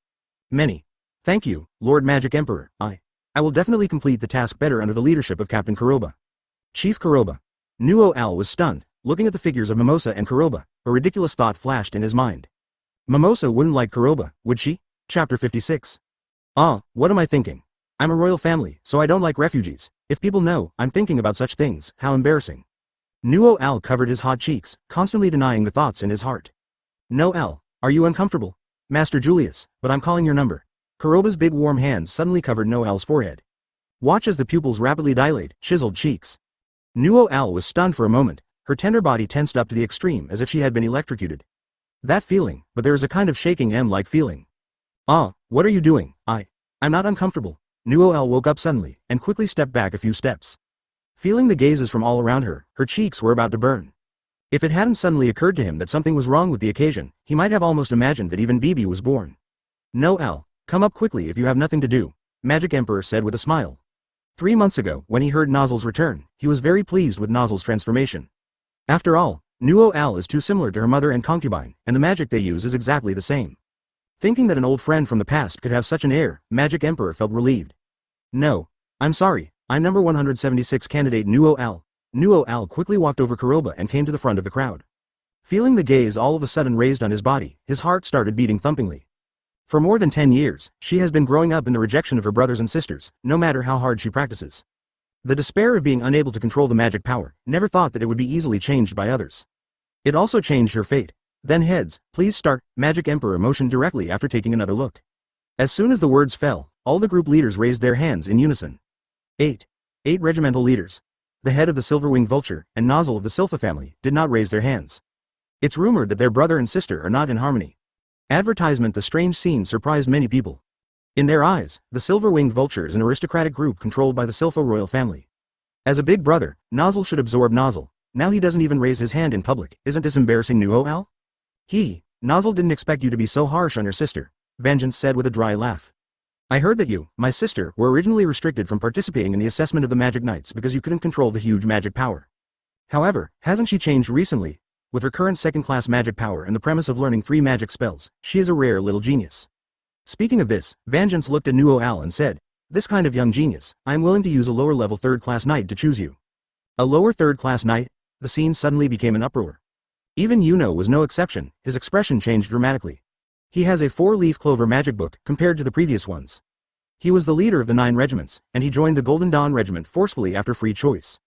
Many. Thank you, Lord Magic Emperor, I will definitely complete the task better under the leadership of Captain Kuroba. Chief Kuroba. Nuo Al was stunned, looking at the figures of Mimosa and Kuroba, a ridiculous thought flashed in his mind. Mimosa wouldn't like Kuroba, would she? Chapter 56. What am I thinking? I'm a royal family, so I don't like refugees. If people know I'm thinking about such things, how embarrassing. Nuo Al covered his hot cheeks, constantly denying the thoughts in his heart. No Al, are you uncomfortable? Master Julius, but I'm calling your number. Kuroba's big warm hand suddenly covered No Al's forehead. Watch as the pupils rapidly dilate, chiseled cheeks. Nuo Al was stunned for a moment, her tender body tensed up to the extreme as if she had been electrocuted. That feeling, but there is a kind of shaking M-like feeling. What are you doing? I'm not uncomfortable. Nuo Al woke up suddenly, and quickly stepped back a few steps. Feeling the gazes from all around her, her cheeks were about to burn. If it hadn't suddenly occurred to him that something was wrong with the occasion, he might have almost imagined that even Bibi was born. No Al, come up quickly if you have nothing to do, Magic Emperor said with a smile. 3 months ago, when he heard Nozzle's return, he was very pleased with Nozzle's transformation. After all, Nuo Al is too similar to her mother and concubine, and the magic they use is exactly the same. Thinking that an old friend from the past could have such an heir, Magic Emperor felt relieved. No, I'm sorry, I'm number 176 candidate Nuo Al. Nuo Al quickly walked over Kuroba and came to the front of the crowd. Feeling the gaze all of a sudden raised on his body, his heart started beating thumpingly. For more than 10 years, she has been growing up in the rejection of her brothers and sisters, no matter how hard she practices. The despair of being unable to control the magic power, never thought that it would be easily changed by others. It also changed her fate. Then heads, please start, Magic Emperor motioned directly after taking another look. As soon as the words fell, all the group leaders raised their hands in unison. 8 regimental leaders. The head of the Silver-Winged Vulture, and Nozzle of the Silpha family, did not raise their hands. It's rumored that their brother and sister are not in harmony. Advertisement. The strange scene surprised many people. In their eyes, the Silver-Winged Vulture is an aristocratic group controlled by the Silpha royal family. As a big brother, Nozzle should absorb Nozzle. Now he doesn't even raise his hand in public. Isn't this embarrassing, Nuo Al? Nozzle didn't expect you to be so harsh on your sister, Vangeance said with a dry laugh. I heard that you, my sister, were originally restricted from participating in the assessment of the Magic Knights because you couldn't control the huge magic power. However, hasn't she changed recently? With her current second-class magic power and the premise of learning 3 magic spells, she is a rare little genius. Speaking of this, Vangeance looked at Nuo Al and said, this kind of young genius, I am willing to use a lower-level third-class knight to choose you. A lower third-class knight? The scene suddenly became an uproar. Even Yuno was no exception, his expression changed dramatically. He has a 4-leaf clover magic book compared to the previous ones. He was the leader of the 9 regiments, and he joined the Golden Dawn regiment forcefully after free choice.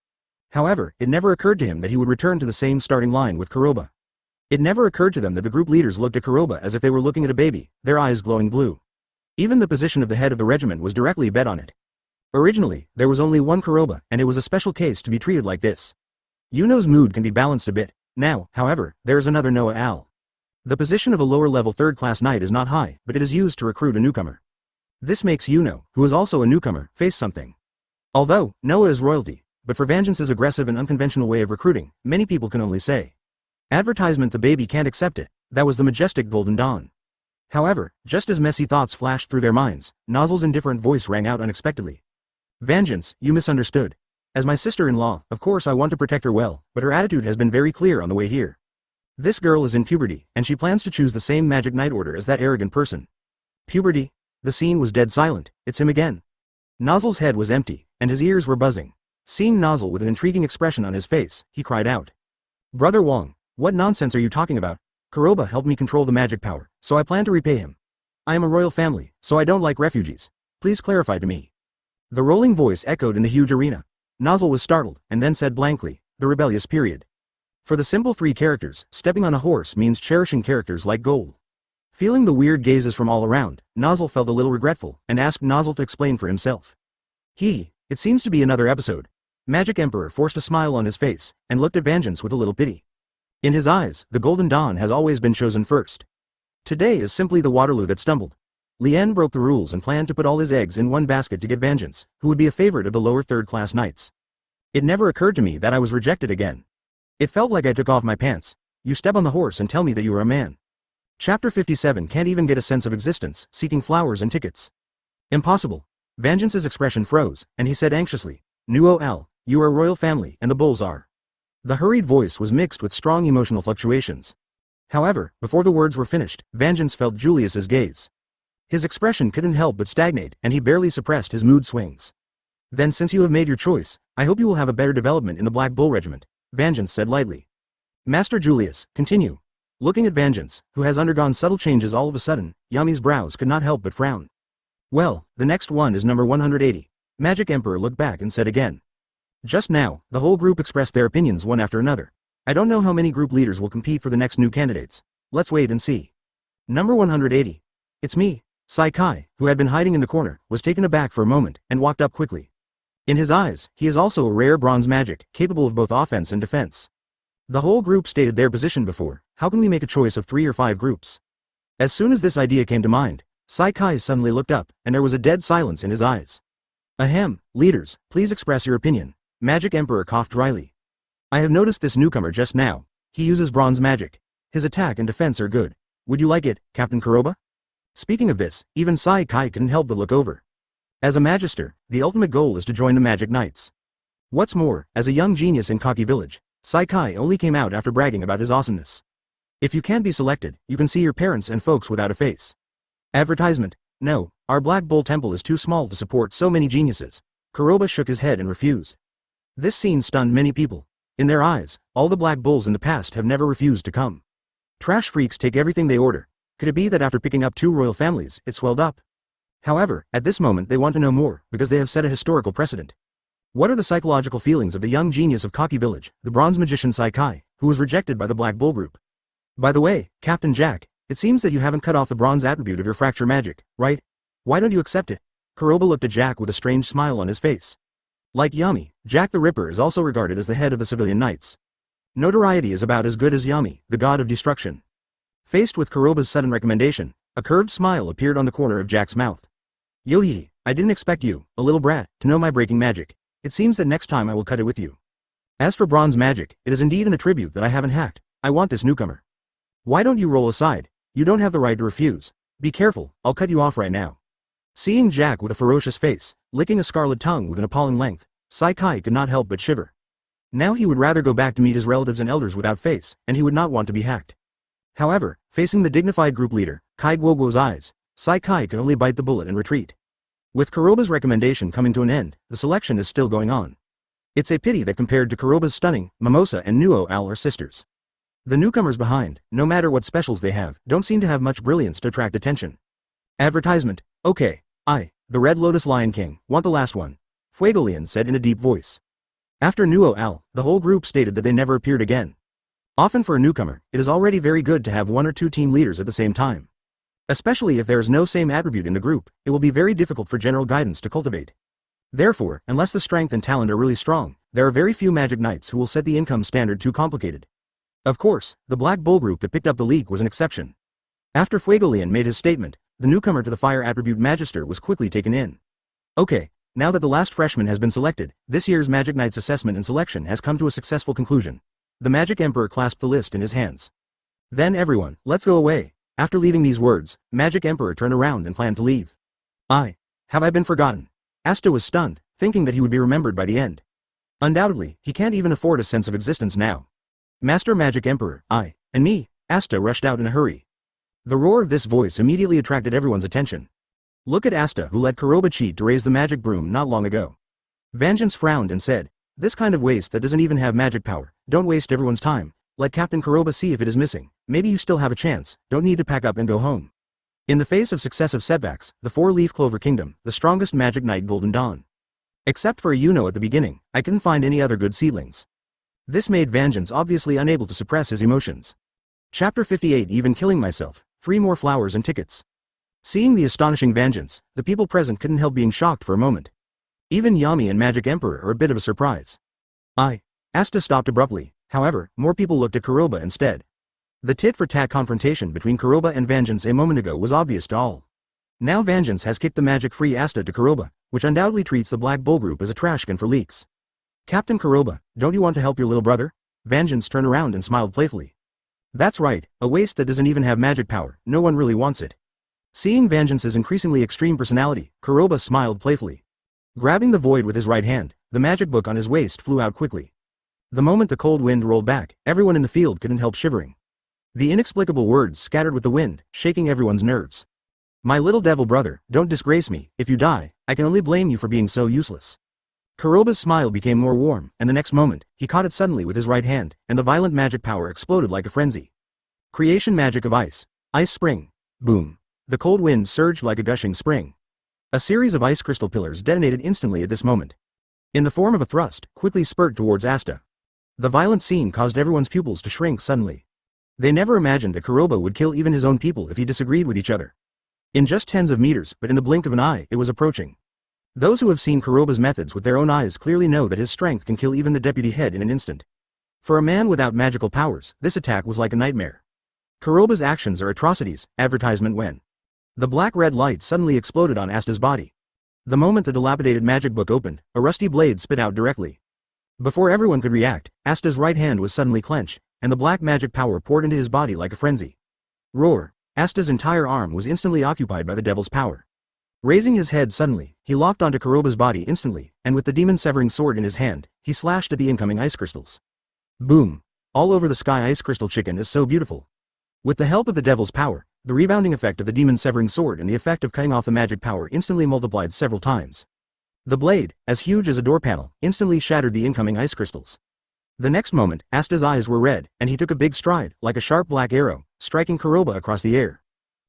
However, it never occurred to him that he would return to the same starting line with Kuroba. It never occurred to them that the group leaders looked at Kuroba as if they were looking at a baby, their eyes glowing blue. Even the position of the head of the regiment was directly bet on it. Originally, there was only one Kuroba, and it was a special case to be treated like this. Yuno's mood can be balanced a bit. Now, however, there is another Noah Al. The position of a lower-level third-class knight is not high, but it is used to recruit a newcomer. This makes Yuno, who is also a newcomer, face something. Although, Noah is royalty, but for Vangeance's aggressive and unconventional way of recruiting, many people can only say. Advertisement. The baby can't accept it, that was the majestic Golden Dawn. However, just as messy thoughts flashed through their minds, Nozzle's indifferent voice rang out unexpectedly. Vangeance, you misunderstood. As my sister-in-law, of course I want to protect her well, but her attitude has been very clear on the way here. This girl is in puberty, and she plans to choose the same magic knight order as that arrogant person. Puberty? The scene was dead silent. It's him again. Nozzle's head was empty, and his ears were buzzing. Seeing Nozzle with an intriguing expression on his face, he cried out. Brother Wong, what nonsense are you talking about? Kuroba helped me control the magic power, so I plan to repay him. I am a royal family, so I don't like refugees. Please clarify to me. The rolling voice echoed in the huge arena. Nozzle was startled, and then said blankly, the rebellious period. For the simple three characters, stepping on a horse means cherishing characters like gold. Feeling the weird gazes from all around, Nozzle felt a little regretful, and asked Nozzle to explain for himself. It seems to be another episode. Magic Emperor forced a smile on his face, and looked at Vangeance with a little pity. In his eyes, the Golden Dawn has always been chosen first. Today is simply the Waterloo that stumbled. Lien broke the rules and planned to put all his eggs in one basket to get Vangeance, who would be a favorite of the lower third-class knights. It never occurred to me that I was rejected again. It felt like I took off my pants. You step on the horse and tell me that you are a man. Chapter 57 can't even get a sense of existence, seeking flowers and tickets. Impossible. Vangeance's expression froze, and he said anxiously, Nuo Al, you are a royal family, and the bulls are. The hurried voice was mixed with strong emotional fluctuations. However, before the words were finished, Vangeance felt Julius's gaze. His expression couldn't help but stagnate, and he barely suppressed his mood swings. Then since you have made your choice, I hope you will have a better development in the Black Bull Regiment, Vangeance said lightly. Master Julius, continue. Looking at Vangeance, who has undergone subtle changes all of a sudden, Yami's brows could not help but frown. Well, the next one is number 180. Magic Emperor looked back and said again. Just now, the whole group expressed their opinions one after another. I don't know how many group leaders will compete for the next new candidates. Let's wait and see. Number 180. It's me. Sai Kai, who had been hiding in the corner, was taken aback for a moment, and walked up quickly. In his eyes, he is also a rare bronze magic, capable of both offense and defense. The whole group stated their position before. How can we make a choice of 3 or 5 groups? As soon as this idea came to mind, Sai Kai suddenly looked up, and there was a dead silence in his eyes. Ahem, leaders, please express your opinion. Magic Emperor coughed dryly. I have noticed this newcomer just now. He uses bronze magic. His attack and defense are good. Would you like it, Captain Kuroba? Speaking of this, even Sai Kai couldn't help but look over. As a magister, the ultimate goal is to join the Magic Knights. What's more, as a young genius in Kaki Village, Sai Kai only came out after bragging about his awesomeness. If you can't be selected, you can see your parents and folks without a face. Advertisement. No, our Black Bull Temple is too small to support so many geniuses. Kuroba shook his head and refused. This scene stunned many people. In their eyes, all the Black Bulls in the past have never refused to come. Trash freaks take everything they order. Could it be that after picking up 2 royal families, it swelled up? However, at this moment they want to know more, because they have set a historical precedent. What are the psychological feelings of the young genius of Kaki Village, the bronze magician Sai Kai, who was rejected by the Black Bull group? By the way, Captain Jack, it seems that you haven't cut off the bronze attribute of your fracture magic, right? Why don't you accept it? Kuroba looked at Jack with a strange smile on his face. Like Yami, Jack the Ripper is also regarded as the head of the civilian knights. Notoriety is about as good as Yami, the god of destruction. Faced with Kuroba's sudden recommendation, a curved smile appeared on the corner of Jack's mouth. Yohi, I didn't expect you, a little brat, to know my breaking magic. It seems that next time I will cut it with you. As for bronze magic, it is indeed an attribute that I haven't hacked. I want this newcomer. Why don't you roll aside? You don't have the right to refuse. Be careful, I'll cut you off right now. Seeing Jack with a ferocious face, licking a scarlet tongue with an appalling length, Sai Kai could not help but shiver. Now he would rather go back to meet his relatives and elders without face, and he would not want to be hacked. However, facing the dignified group leader, Kai Guoguo's eyes, Sai Kai could only bite the bullet and retreat. With Kuroba's recommendation coming to an end, the selection is still going on. It's a pity that compared to Kuroba's stunning, Mimosa and Nuo Al are sisters. The newcomers behind, no matter what specials they have, don't seem to have much brilliance to attract attention. Advertisement. Okay, the Red Lotus Lion King, want the last one. Fuegolian said in a deep voice. After Nuo Al, the whole group stated that they never appeared again. Often for a newcomer, it is already very good to have 1 or 2 team leaders at the same time. Especially if there is no same attribute in the group, it will be very difficult for general guidance to cultivate. Therefore, unless the strength and talent are really strong, there are very few Magic Knights who will set the income standard too complicated. Of course, the Black Bull group that picked up the league was an exception. After Fuegolian made his statement, the newcomer to the Fire Attribute Magister was quickly taken in. Okay, now that the last freshman has been selected, this year's Magic Knights assessment and selection has come to a successful conclusion. The Magic Emperor clasped the list in his hands. Then everyone, let's go away. After leaving these words, Magic Emperor turned around and planned to leave. Have I been forgotten? Asta was stunned, thinking that he would be remembered by the end. Undoubtedly, he can't even afford a sense of existence now. Master Magic Emperor, and me, Asta rushed out in a hurry. The roar of this voice immediately attracted everyone's attention. Look at Asta who let Kuroba cheat to raise the magic broom not long ago. Vangeance frowned and said, this kind of waste that doesn't even have magic power, don't waste everyone's time. Let Captain Kuroba see if it is missing. Maybe you still have a chance, don't need to pack up and go home. In the face of successive setbacks, the four-leaf clover kingdom, the strongest magic knight Golden Dawn. Except for a Yuno at the beginning, I couldn't find any other good seedlings. This made Vangeance obviously unable to suppress his emotions. Chapter 58 Even killing myself, 3 more flowers and tickets. Seeing the astonishing Vangeance, the people present couldn't help being shocked for a moment. Even Yami and Magic Emperor are a bit of a surprise. Asta stopped abruptly, however, more people looked at Kuroba instead. The tit-for-tat confrontation between Kuroba and Vangeance a moment ago was obvious to all. Now Vangeance has kicked the magic-free Asta to Kuroba, which undoubtedly treats the Black Bull group as a trash can for leaks. Captain Kuroba, don't you want to help your little brother? Vangeance turned around and smiled playfully. That's right, a waste that doesn't even have magic power, no one really wants it. Seeing Vangeance's increasingly extreme personality, Kuroba smiled playfully. Grabbing the void with his right hand, the magic book on his waist flew out quickly. The moment the cold wind rolled back, everyone in the field couldn't help shivering. The inexplicable words scattered with the wind, shaking everyone's nerves. My little devil brother, don't disgrace me, if you die, I can only blame you for being so useless. Kuroba's smile became more warm, and the next moment, he caught it suddenly with his right hand, and the violent magic power exploded like a frenzy. Creation magic of ice. Ice spring. Boom. The cold wind surged like a gushing spring. A series of ice crystal pillars detonated instantly at this moment. In the form of a thrust, quickly spurred towards Asta. The violent scene caused everyone's pupils to shrink suddenly. They never imagined that Kuroba would kill even his own people if he disagreed with each other. In just tens of meters, but in the blink of an eye, it was approaching. Those who have seen Kuroba's methods with their own eyes clearly know that his strength can kill even the deputy head in an instant. For a man without magical powers, this attack was like a nightmare. Kuroba's actions are atrocities, advertisement when. The black-red light suddenly exploded on Asta's body. The moment the dilapidated magic book opened, a rusty blade spit out directly. Before everyone could react, Asta's right hand was suddenly clenched, and the black magic power poured into his body like a frenzy. Roar! Asta's entire arm was instantly occupied by the devil's power. Raising his head suddenly, he locked onto Kuroba's body instantly, and with the demon-severing sword in his hand, he slashed at the incoming ice crystals. Boom! All over the sky ice crystal chicken is so beautiful. With the help of the devil's power, the rebounding effect of the demon-severing sword and the effect of cutting off the magic power instantly multiplied several times. The blade, as huge as a door panel, instantly shattered the incoming ice crystals. The next moment, Asta's eyes were red, and he took a big stride, like a sharp black arrow, striking Kuroba across the air.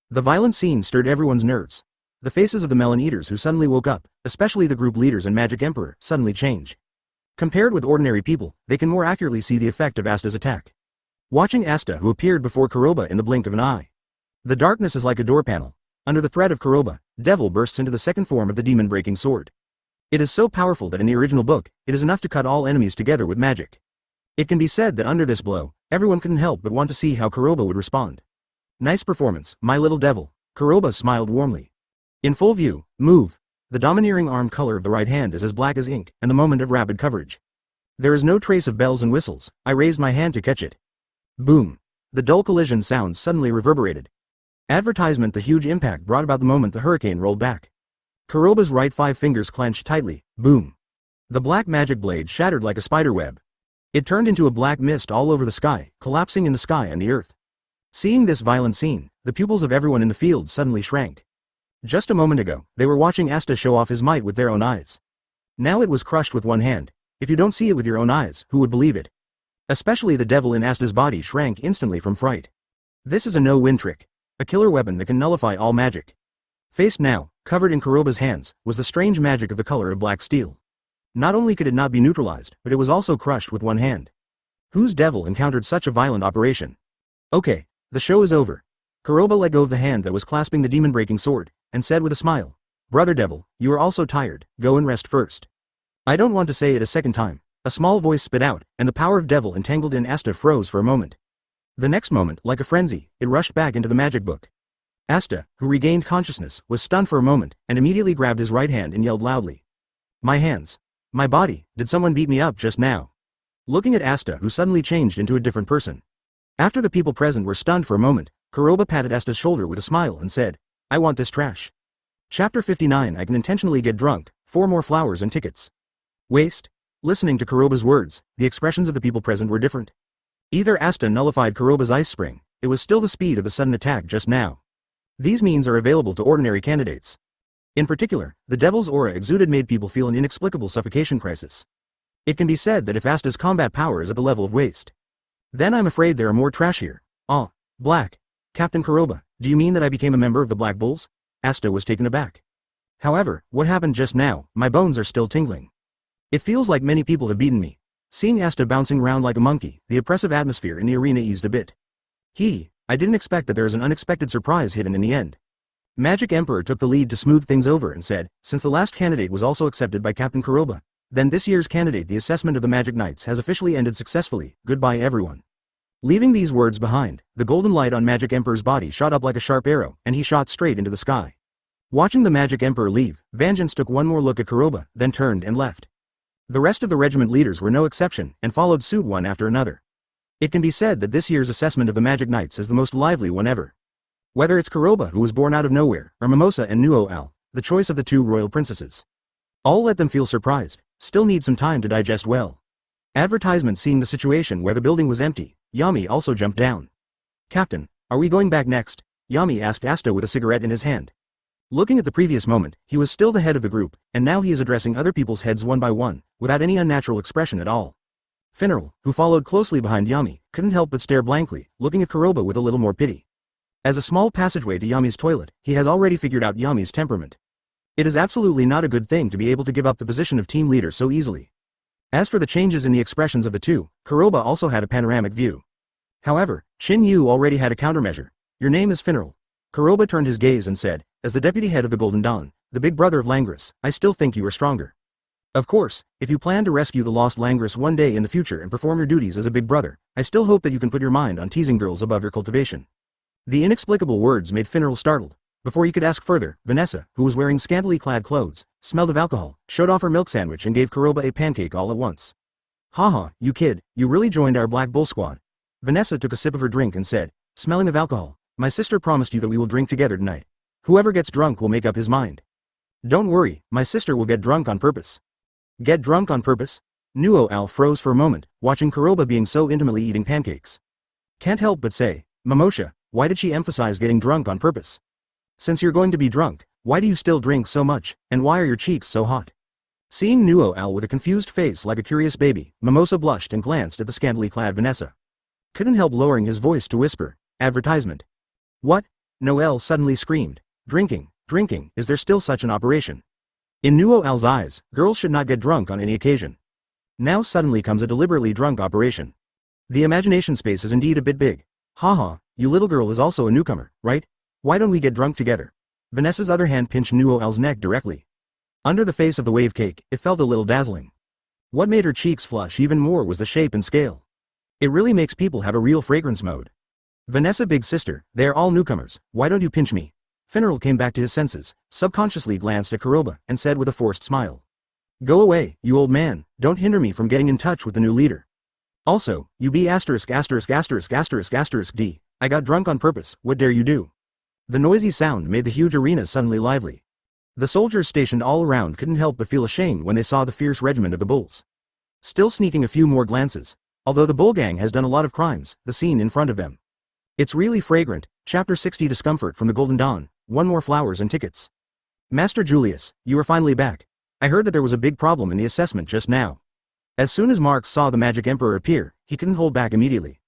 The violent scene stirred everyone's nerves. The faces of the melon eaters who suddenly woke up, especially the group leaders and Magic Emperor, suddenly change. Compared with ordinary people, they can more accurately see the effect of Asta's attack. Watching Asta who appeared before Kuroba in the blink of an eye. The darkness is like a door panel. Under the threat of Kuroba, Devil bursts into the second form of the demon-breaking sword. It is so powerful that in the original book, it is enough to cut all enemies together with magic. It can be said that under this blow, everyone couldn't help but want to see how Kuroba would respond. Nice performance, my little devil. Kuroba smiled warmly. In full view, move. The domineering arm color of the right hand is as black as ink, and the moment of rapid coverage. There is no trace of bells and whistles. I raised my hand to catch it. Boom. The dull collision sound suddenly reverberated. Advertisement. The huge impact brought about the moment the hurricane rolled back. Kuroba's right 5 fingers clenched tightly. Boom. The black magic blade shattered like a spider web. It turned into a black mist all over the sky, collapsing in the sky and the earth. Seeing this violent scene, the pupils of everyone in the field suddenly shrank. Just a moment ago, they were watching Asta show off his might with their own eyes. Now it was crushed with one hand. If you don't see it with your own eyes, who would believe it? Especially the devil in Asta's body shrank instantly from fright. This is a no-win trick. A killer weapon that can nullify all magic. Faced now, covered in Kuroba's hands, was the strange magic of the color of black steel. Not only could it not be neutralized, but it was also crushed with one hand. Whose devil encountered such a violent operation? Okay, the show is over. Kuroba let go of the hand that was clasping the demon-breaking sword, and said with a smile, Brother Devil, you are also tired, go and rest first. I don't want to say it a second time. A small voice spit out, and the power of devil entangled in Asta froze for a moment. The next moment, like a frenzy, it rushed back into the magic book. Asta, who regained consciousness, was stunned for a moment, and immediately grabbed his right hand and yelled loudly. My hands. My body, did someone beat me up just now? Looking at Asta who suddenly changed into a different person. After the people present were stunned for a moment, Kuroba patted Asta's shoulder with a smile and said, I want this trash. Chapter 59 I can intentionally get drunk, 4 more flowers and tickets. Waste? Listening to Kuroba's words, the expressions of the people present were different. Either Asta nullified Kuroba's ice spring, it was still the speed of the sudden attack just now. These means are available to ordinary candidates. In particular, the devil's aura exuded made people feel an inexplicable suffocation crisis. It can be said that if Asta's combat power is at the level of waste, then I'm afraid there are more trash here. Black. Captain Kuroba, Do you mean that I became a member of the Black Bulls? Asta was taken aback. However, what happened just now, my bones are still tingling. It feels like many people have beaten me. Seeing Asta bouncing around like a monkey, the oppressive atmosphere in the arena eased a bit. I didn't expect that there is an unexpected surprise hidden in the end. Magic Emperor took the lead to smooth things over and said, since the last candidate was also accepted by Captain Kuroba, then this year's candidate, the assessment of the Magic Knights, has officially ended successfully. Goodbye everyone. Leaving these words behind, the golden light on Magic Emperor's body shot up like a sharp arrow, and he shot straight into the sky. Watching the Magic Emperor leave, Vangeance took one more look at Kuroba, then turned and left. The rest of the regiment leaders were no exception, and followed suit one after another. It can be said that this year's assessment of the Magic Knights is the most lively one ever. Whether it's Kuroba, who was born out of nowhere, or Mimosa and Nuo-Al, the choice of the two royal princesses. All let them feel surprised, still need some time to digest well. Advertisement seeing the situation where the building was empty, Yami also jumped down. Captain, are we going back next? Yami asked Asta with a cigarette in his hand. Looking at the previous moment, he was still the head of the group, and now he is addressing other people's heads one by one, without any unnatural expression at all. Finral, who followed closely behind Yami, couldn't help but stare blankly, looking at Kuroba with a little more pity. As a small passageway to Yami's toilet, he has already figured out Yami's temperament. It is absolutely not a good thing to be able to give up the position of team leader so easily. As for the changes in the expressions of the two, Kuroba also had a panoramic view. However, Chin Yu already had a countermeasure. Your name is Finral. Kuroba turned his gaze and said, as the deputy head of the Golden Dawn, the big brother of Langris, I still think you are stronger. Of course, if you plan to rescue the lost Langris one day in the future and perform your duties as a big brother, I still hope that you can put your mind on teasing girls above your cultivation. The inexplicable words made Finral startled. Before he could ask further, Vanessa, who was wearing scantily clad clothes, smelled of alcohol, showed off her milk sandwich and gave Kuroba a pancake all at once. Haha, you kid, you really joined our Black Bull squad. Vanessa took a sip of her drink and said, smelling of alcohol, my sister promised you that we will drink together tonight. Whoever gets drunk will make up his mind. Don't worry, my sister will get drunk on purpose. Get drunk on purpose? Nuo-Al froze for a moment, watching Kuroba being so intimately eating pancakes. Can't help but say, Mimosha, why did she emphasize getting drunk on purpose? Since you're going to be drunk, why do you still drink so much, and why are your cheeks so hot? Seeing Nuo-Al with a confused face like a curious baby, Mimosa blushed and glanced at the scantily clad Vanessa. Couldn't help lowering his voice to whisper, advertisement. What? Noelle suddenly screamed. Drinking, is there still such an operation? In Nuo-Al's eyes, girls should not get drunk on any occasion. Now suddenly comes a deliberately drunk operation. The imagination space is indeed a bit big. Haha, you little girl is also a newcomer, right? Why don't we get drunk together? Vanessa's other hand pinched Nuo-Al's neck directly. Under the face of the wave cake, it felt a little dazzling. What made her cheeks flush even more was the shape and scale. It really makes people have a real fragrance mode. Vanessa, big sister, they are all newcomers, why don't you pinch me? Finral came back to his senses, subconsciously glanced at Kuroba, and said with a forced smile. Go away, you old man, don't hinder me from getting in touch with the new leader. Also, you be **************** D. I got drunk on purpose, what dare you do? The noisy sound made the huge arena suddenly lively. The soldiers stationed all around couldn't help but feel ashamed when they saw the fierce regiment of the bulls. Still sneaking a few more glances. Although the bull gang has done a lot of crimes, the scene in front of them. It's really fragrant. Chapter 60 Discomfort from the Golden Dawn. One more flowers and tickets. Master Julius, you are finally back. I heard that there was a big problem in the assessment just now. As soon as Marx saw the Magic Emperor appear, he couldn't hold back immediately.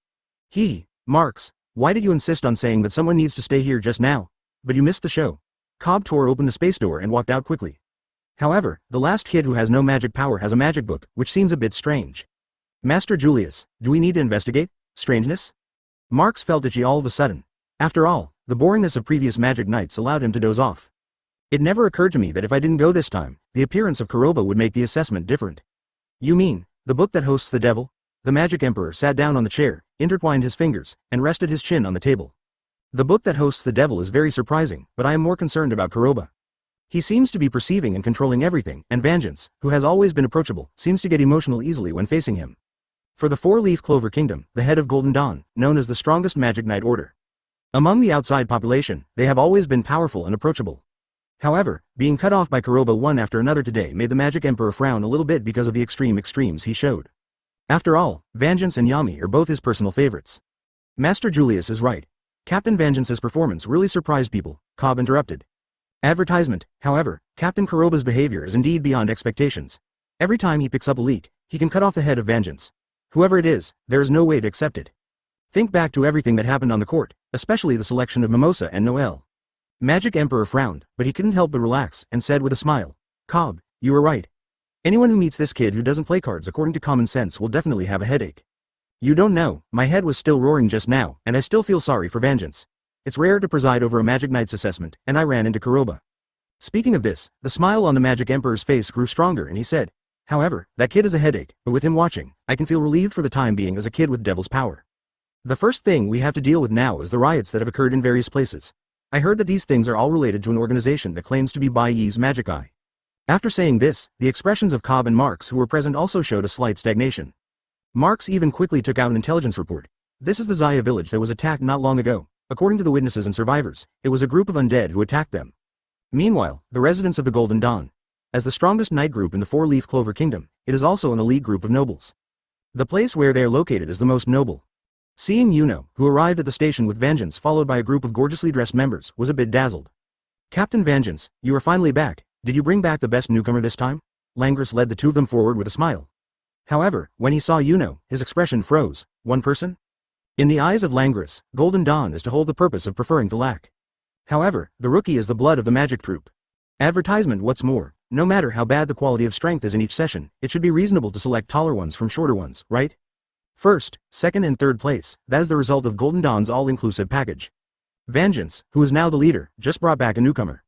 Marx, why did you insist on saying that someone needs to stay here just now? But you missed the show. Cobb tore open the space door and walked out quickly. However, the last kid who has no magic power has a magic book, which seems a bit strange. Master Julius, do we need to investigate? Strangeness? Marx felt itchy all of a sudden. After all, the boringness of previous magic nights allowed him to doze off. It never occurred to me that if I didn't go this time, the appearance of Kuroba would make the assessment different. You mean, the book that hosts the devil? The Magic Emperor sat down on the chair, intertwined his fingers, and rested his chin on the table. The book that hosts the devil is very surprising, but I am more concerned about Kuroba. He seems to be perceiving and controlling everything, and Vangeance, who has always been approachable, seems to get emotional easily when facing him. For the Four-Leaf Clover Kingdom, the head of Golden Dawn, known as the strongest Magic Knight Order. Among the outside population, they have always been powerful and approachable. However, being cut off by Kuroba one after another today made the Magic Emperor frown a little bit because of the extremes he showed. After all, Vangeance and Yami are both his personal favorites. Master Julius is right. Captain Vangeance's performance really surprised people, Cobb interrupted. Advertisement, however, Captain Kuroba's behavior is indeed beyond expectations. Every time he picks up a leak, he can cut off the head of Vangeance. Whoever it is, there is no way to accept it. Think back to everything that happened on the court, especially the selection of Mimosa and Noel. Magic Emperor frowned, but he couldn't help but relax, and said with a smile, Cobb, you were right. Anyone who meets this kid who doesn't play cards according to common sense will definitely have a headache. You don't know, my head was still roaring just now, and I still feel sorry for Vangeance. It's rare to preside over a Magic Knight's assessment, and I ran into Kuroba. Speaking of this, the smile on the Magic Emperor's face grew stronger and he said, however, that kid is a headache, but with him watching, I can feel relieved for the time being as a kid with devil's power. The first thing we have to deal with now is the riots that have occurred in various places. I heard that these things are all related to an organization that claims to be Bai Yi's Magic Eye. After saying this, the expressions of Cobb and Marks who were present also showed a slight stagnation. Marks even quickly took out an intelligence report. This is the Zaya village that was attacked not long ago. According to the witnesses and survivors, it was a group of undead who attacked them. Meanwhile, the residents of the Golden Dawn. As the strongest knight group in the Four-Leaf Clover Kingdom, it is also an elite group of nobles. The place where they are located is the most noble. Seeing Yuno, who arrived at the station with Vangeance followed by a group of gorgeously dressed members, was a bit dazzled. Captain Vangeance, you are finally back. Did you bring back the best newcomer this time? Langris led the two of them forward with a smile. However, when he saw Yuno, his expression froze. One person? In the eyes of Langris, Golden Dawn is to hold the purpose of preferring to lack. However, the rookie is the blood of the magic troop. Advertisement. What's more, no matter how bad the quality of strength is in each session, it should be reasonable to select taller ones from shorter ones, right? First, second and third place, that is the result of Golden Dawn's all-inclusive package. Vangeance, who is now the leader, just brought back a newcomer.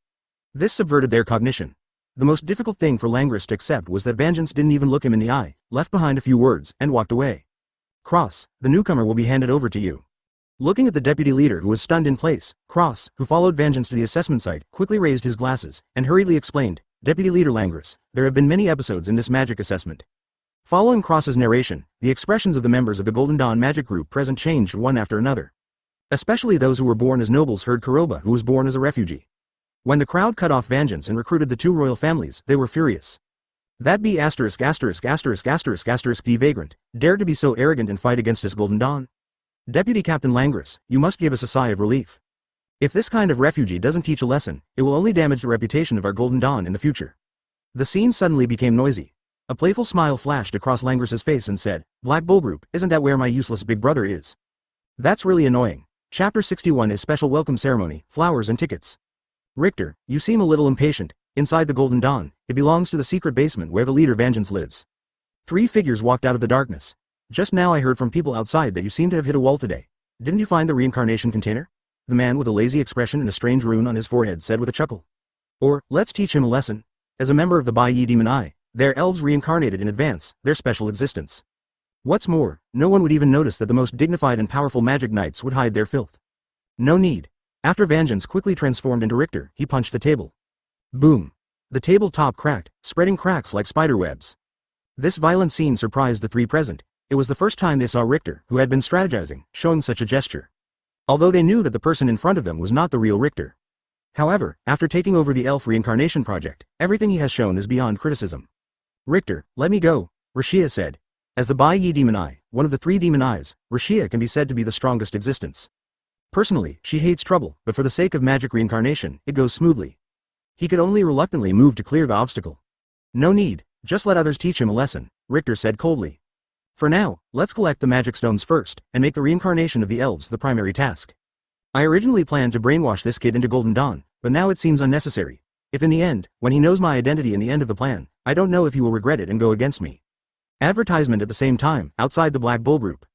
This subverted their cognition. The most difficult thing for Langris to accept was that Vangeance didn't even look him in the eye, left behind a few words, and walked away. Cross, the newcomer will be handed over to you. Looking at the deputy leader who was stunned in place, Cross, who followed Vangeance to the assessment site, quickly raised his glasses, and hurriedly explained, Deputy Leader Langris, there have been many episodes in this magic assessment. Following Cross's narration, the expressions of the members of the Golden Dawn magic group present changed one after another. Especially those who were born as nobles heard Kuroba who was born as a refugee. When the crowd cut off Vangeance and recruited the two royal families, they were furious. That be ******** the vagrant, dared to be so arrogant and fight against us Golden Dawn? Deputy Captain Langris, you must give us a sigh of relief. If this kind of refugee doesn't teach a lesson, it will only damage the reputation of our Golden Dawn in the future. The scene suddenly became noisy. A playful smile flashed across Langris's face and said, Black Bull Group, isn't that where my useless big brother is? That's really annoying. Chapter 61 is Special Welcome Ceremony, Flowers and Tickets. Richter, you seem a little impatient. Inside the Golden Dawn, it belongs to the secret basement where the leader Vangeance lives. Three figures walked out of the darkness. Just now I heard from people outside that you seem to have hit a wall today. Didn't you find the reincarnation container? The man with a lazy expression and a strange rune on his forehead said with a chuckle. Or, let's teach him a lesson. As a member of the Bai Yi Demon Eye, they're elves reincarnated in advance, their special existence. What's more, no one would even notice that the most dignified and powerful magic knights would hide their filth. No need. After Vangeance quickly transformed into Richter, he punched the table. Boom. The table top cracked, spreading cracks like spider webs. This violent scene surprised the three present. It was the first time they saw Richter, who had been strategizing, showing such a gesture. Although they knew that the person in front of them was not the real Richter. However, after taking over the elf reincarnation project, everything he has shown is beyond criticism. Richter, let me go, Rashia said. As the Bai Yi Demon Eye, one of the three demon eyes, Rashia can be said to be the strongest existence. Personally, she hates trouble, but for the sake of magic reincarnation, it goes smoothly. He could only reluctantly move to clear the obstacle. No need, just let others teach him a lesson, Richter said coldly. For now, let's collect the magic stones first, and make the reincarnation of the elves the primary task. I originally planned to brainwash this kid into Golden Dawn, but now it seems unnecessary. If in the end, when he knows my identity in the end of the plan, I don't know if he will regret it and go against me. Advertisement at the same time, outside the Black Bull Group.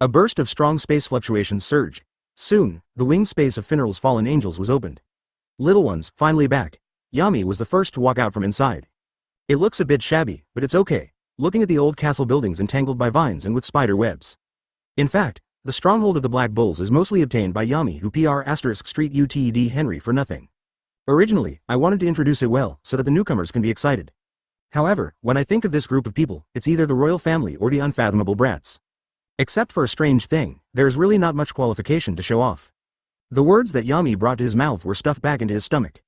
A burst of strong space fluctuations surged. Soon, the winged space of Finral's fallen angels was opened. Little ones, finally back. Yami was the first to walk out from inside. It looks a bit shabby, but it's okay, looking at the old castle buildings entangled by vines and with spider webs. In fact, the stronghold of the Black Bulls is mostly obtained by Yami who Street UTED Henry for nothing. Originally, I wanted to introduce it well, so that the newcomers can be excited. However, when I think of this group of people, it's either the royal family or the unfathomable brats. Except for a strange thing, there is really not much qualification to show off. The words that Yami brought to his mouth were stuffed back into his stomach.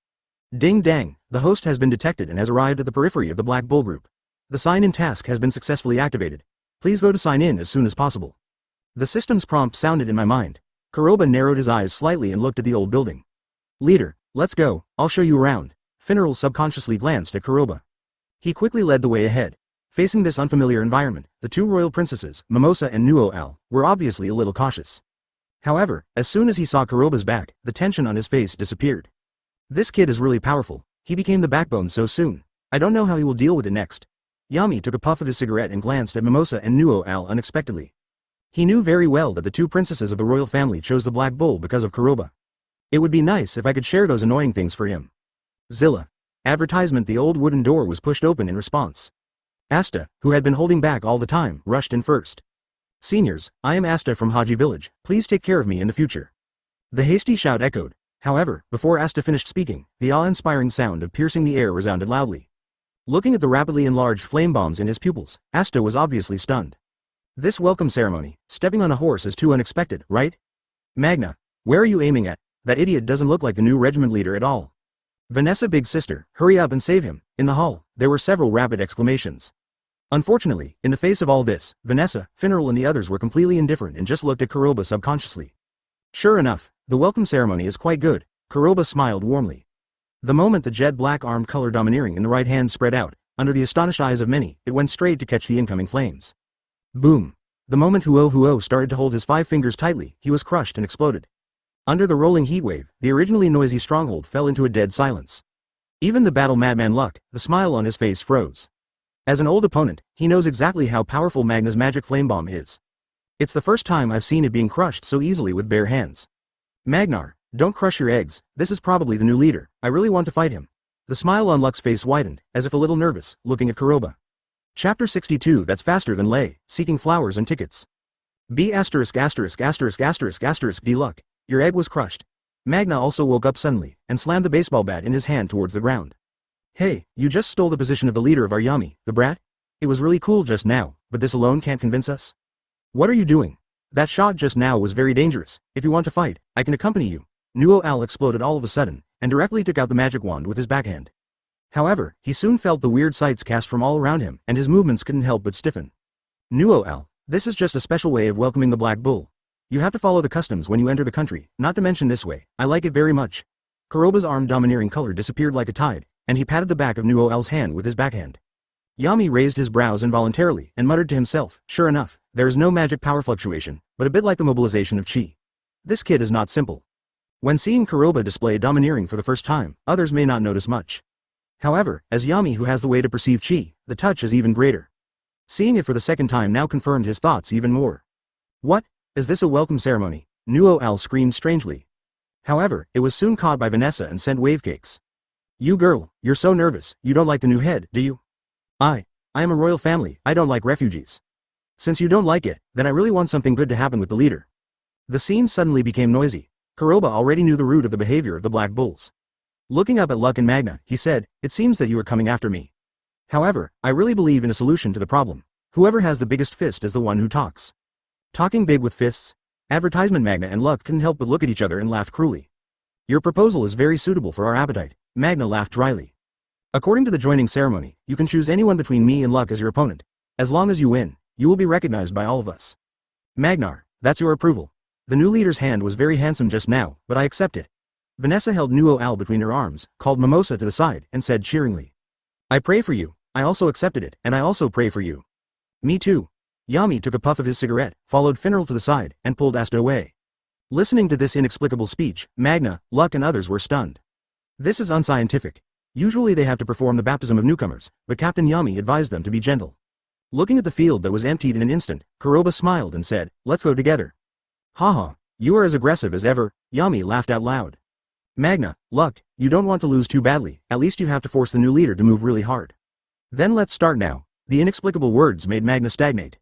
Ding dang, the host has been detected and has arrived at the periphery of the Black Bull Group. The sign-in task has been successfully activated. Please go to sign in as soon as possible. The system's prompt sounded in my mind. Kuroba narrowed his eyes slightly and looked at the old building. Leader, let's go, I'll show you around. Finral subconsciously glanced at Kuroba. He quickly led the way ahead. Facing this unfamiliar environment, the two royal princesses, Mimosa and Nuo Al, were obviously a little cautious. However, as soon as he saw Kuroba's back, the tension on his face disappeared. This kid is really powerful. He became the backbone so soon. I don't know how he will deal with it next. Yami took a puff of his cigarette and glanced at Mimosa and Nuo Al unexpectedly. He knew very well that the two princesses of the royal family chose the Black Bull because of Kuroba. It would be nice if I could share those annoying things for him. Zilla. Advertisement. The old wooden door was pushed open in response. Asta, who had been holding back all the time, rushed in first. Seniors, I am Asta from Haji Village, please take care of me in the future. The hasty shout echoed. However, before Asta finished speaking, the awe-inspiring sound of piercing the air resounded loudly. Looking at the rapidly enlarged flame bombs in his pupils, Asta was obviously stunned. This welcome ceremony, stepping on a horse is too unexpected, right? Magna, where are you aiming at? That idiot doesn't look like the new regiment leader at all. Vanessa, big sister, hurry up and save him. In the hall, there were several rapid exclamations. Unfortunately, in the face of all this, Vanessa, Finral and the others were completely indifferent and just looked at Kuroba subconsciously. Sure enough, the welcome ceremony is quite good, Kuroba smiled warmly. The moment the jet black armed color domineering in the right hand spread out, under the astonished eyes of many, it went straight to catch the incoming flames. Boom. The moment Huo started to hold his 5 fingers tightly, he was crushed and exploded. Under the rolling heat wave, the originally noisy stronghold fell into a dead silence. Even the battle madman Luck, the smile on his face froze. As an old opponent, he knows exactly how powerful Magna's magic flame bomb is. It's the first time I've seen it being crushed so easily with bare hands. Magnar, don't crush your eggs, this is probably the new leader, I really want to fight him. The smile on Luck's face widened, as if a little nervous, looking at Kuroba. Chapter 62. That's faster than Lay, seeking flowers and tickets. B************* D Luck, your egg was crushed. Magna also woke up suddenly, and slammed the baseball bat in his hand towards the ground. Hey, you just stole the position of the leader of our Yami, the brat? It was really cool just now, but this alone can't convince us. What are you doing? That shot just now was very dangerous. If you want to fight, I can accompany you. Nuo Al exploded all of a sudden, and directly took out the magic wand with his backhand. However, he soon felt the weird sights cast from all around him, and his movements couldn't help but stiffen. Nuo Al, this is just a special way of welcoming the Black Bull. You have to follow the customs when you enter the country, not to mention this way, I like it very much. Kuroba's arm domineering color disappeared like a tide, and he patted the back of Nuo Al's hand with his backhand. Yami raised his brows involuntarily, and muttered to himself, sure enough, there is no magic power fluctuation, but a bit like the mobilization of chi. This kid is not simple. When seeing Kuroba display domineering for the first time, others may not notice much. However, as Yami who has the way to perceive chi, the touch is even greater. Seeing it for the second time now confirmed his thoughts even more. What? Is this a welcome ceremony? Nuo Al screamed strangely. However, it was soon caught by Vanessa and sent wave cakes. You girl, you're so nervous, you don't like the new head, do you? I am a royal family, I don't like refugees. Since you don't like it, then I really want something good to happen with the leader. The scene suddenly became noisy. Kuroba already knew the root of the behavior of the Black Bulls. Looking up at Luck and Magna, he said, it seems that you are coming after me. However, I really believe in a solution to the problem. Whoever has the biggest fist is the one who talks. Talking big with fists? Advertisement. Magna and Luck couldn't help but look at each other and laughed cruelly. Your proposal is very suitable for our appetite, Magna laughed dryly. According to the joining ceremony, you can choose anyone between me and Luck as your opponent. As long as you win, you will be recognized by all of us. Magnar, that's your approval. The new leader's hand was very handsome just now, but I accept it. Vanessa held Nuo Al between her arms, called Mimosa to the side, and said cheeringly. I pray for you. I also accepted it, and I also pray for you. Me too. Yami took a puff of his cigarette, followed Finral to the side, and pulled Asta away. Listening to this inexplicable speech, Magna, Luck and others were stunned. This is unscientific. Usually they have to perform the baptism of newcomers, but Captain Yami advised them to be gentle. Looking at the field that was emptied in an instant, Kuroba smiled and said, let's go together. Haha, you are as aggressive as ever, Yami laughed out loud. Magna, Luck, you don't want to lose too badly, at least you have to force the new leader to move really hard. Then let's start now. The inexplicable words made Magna stagnate.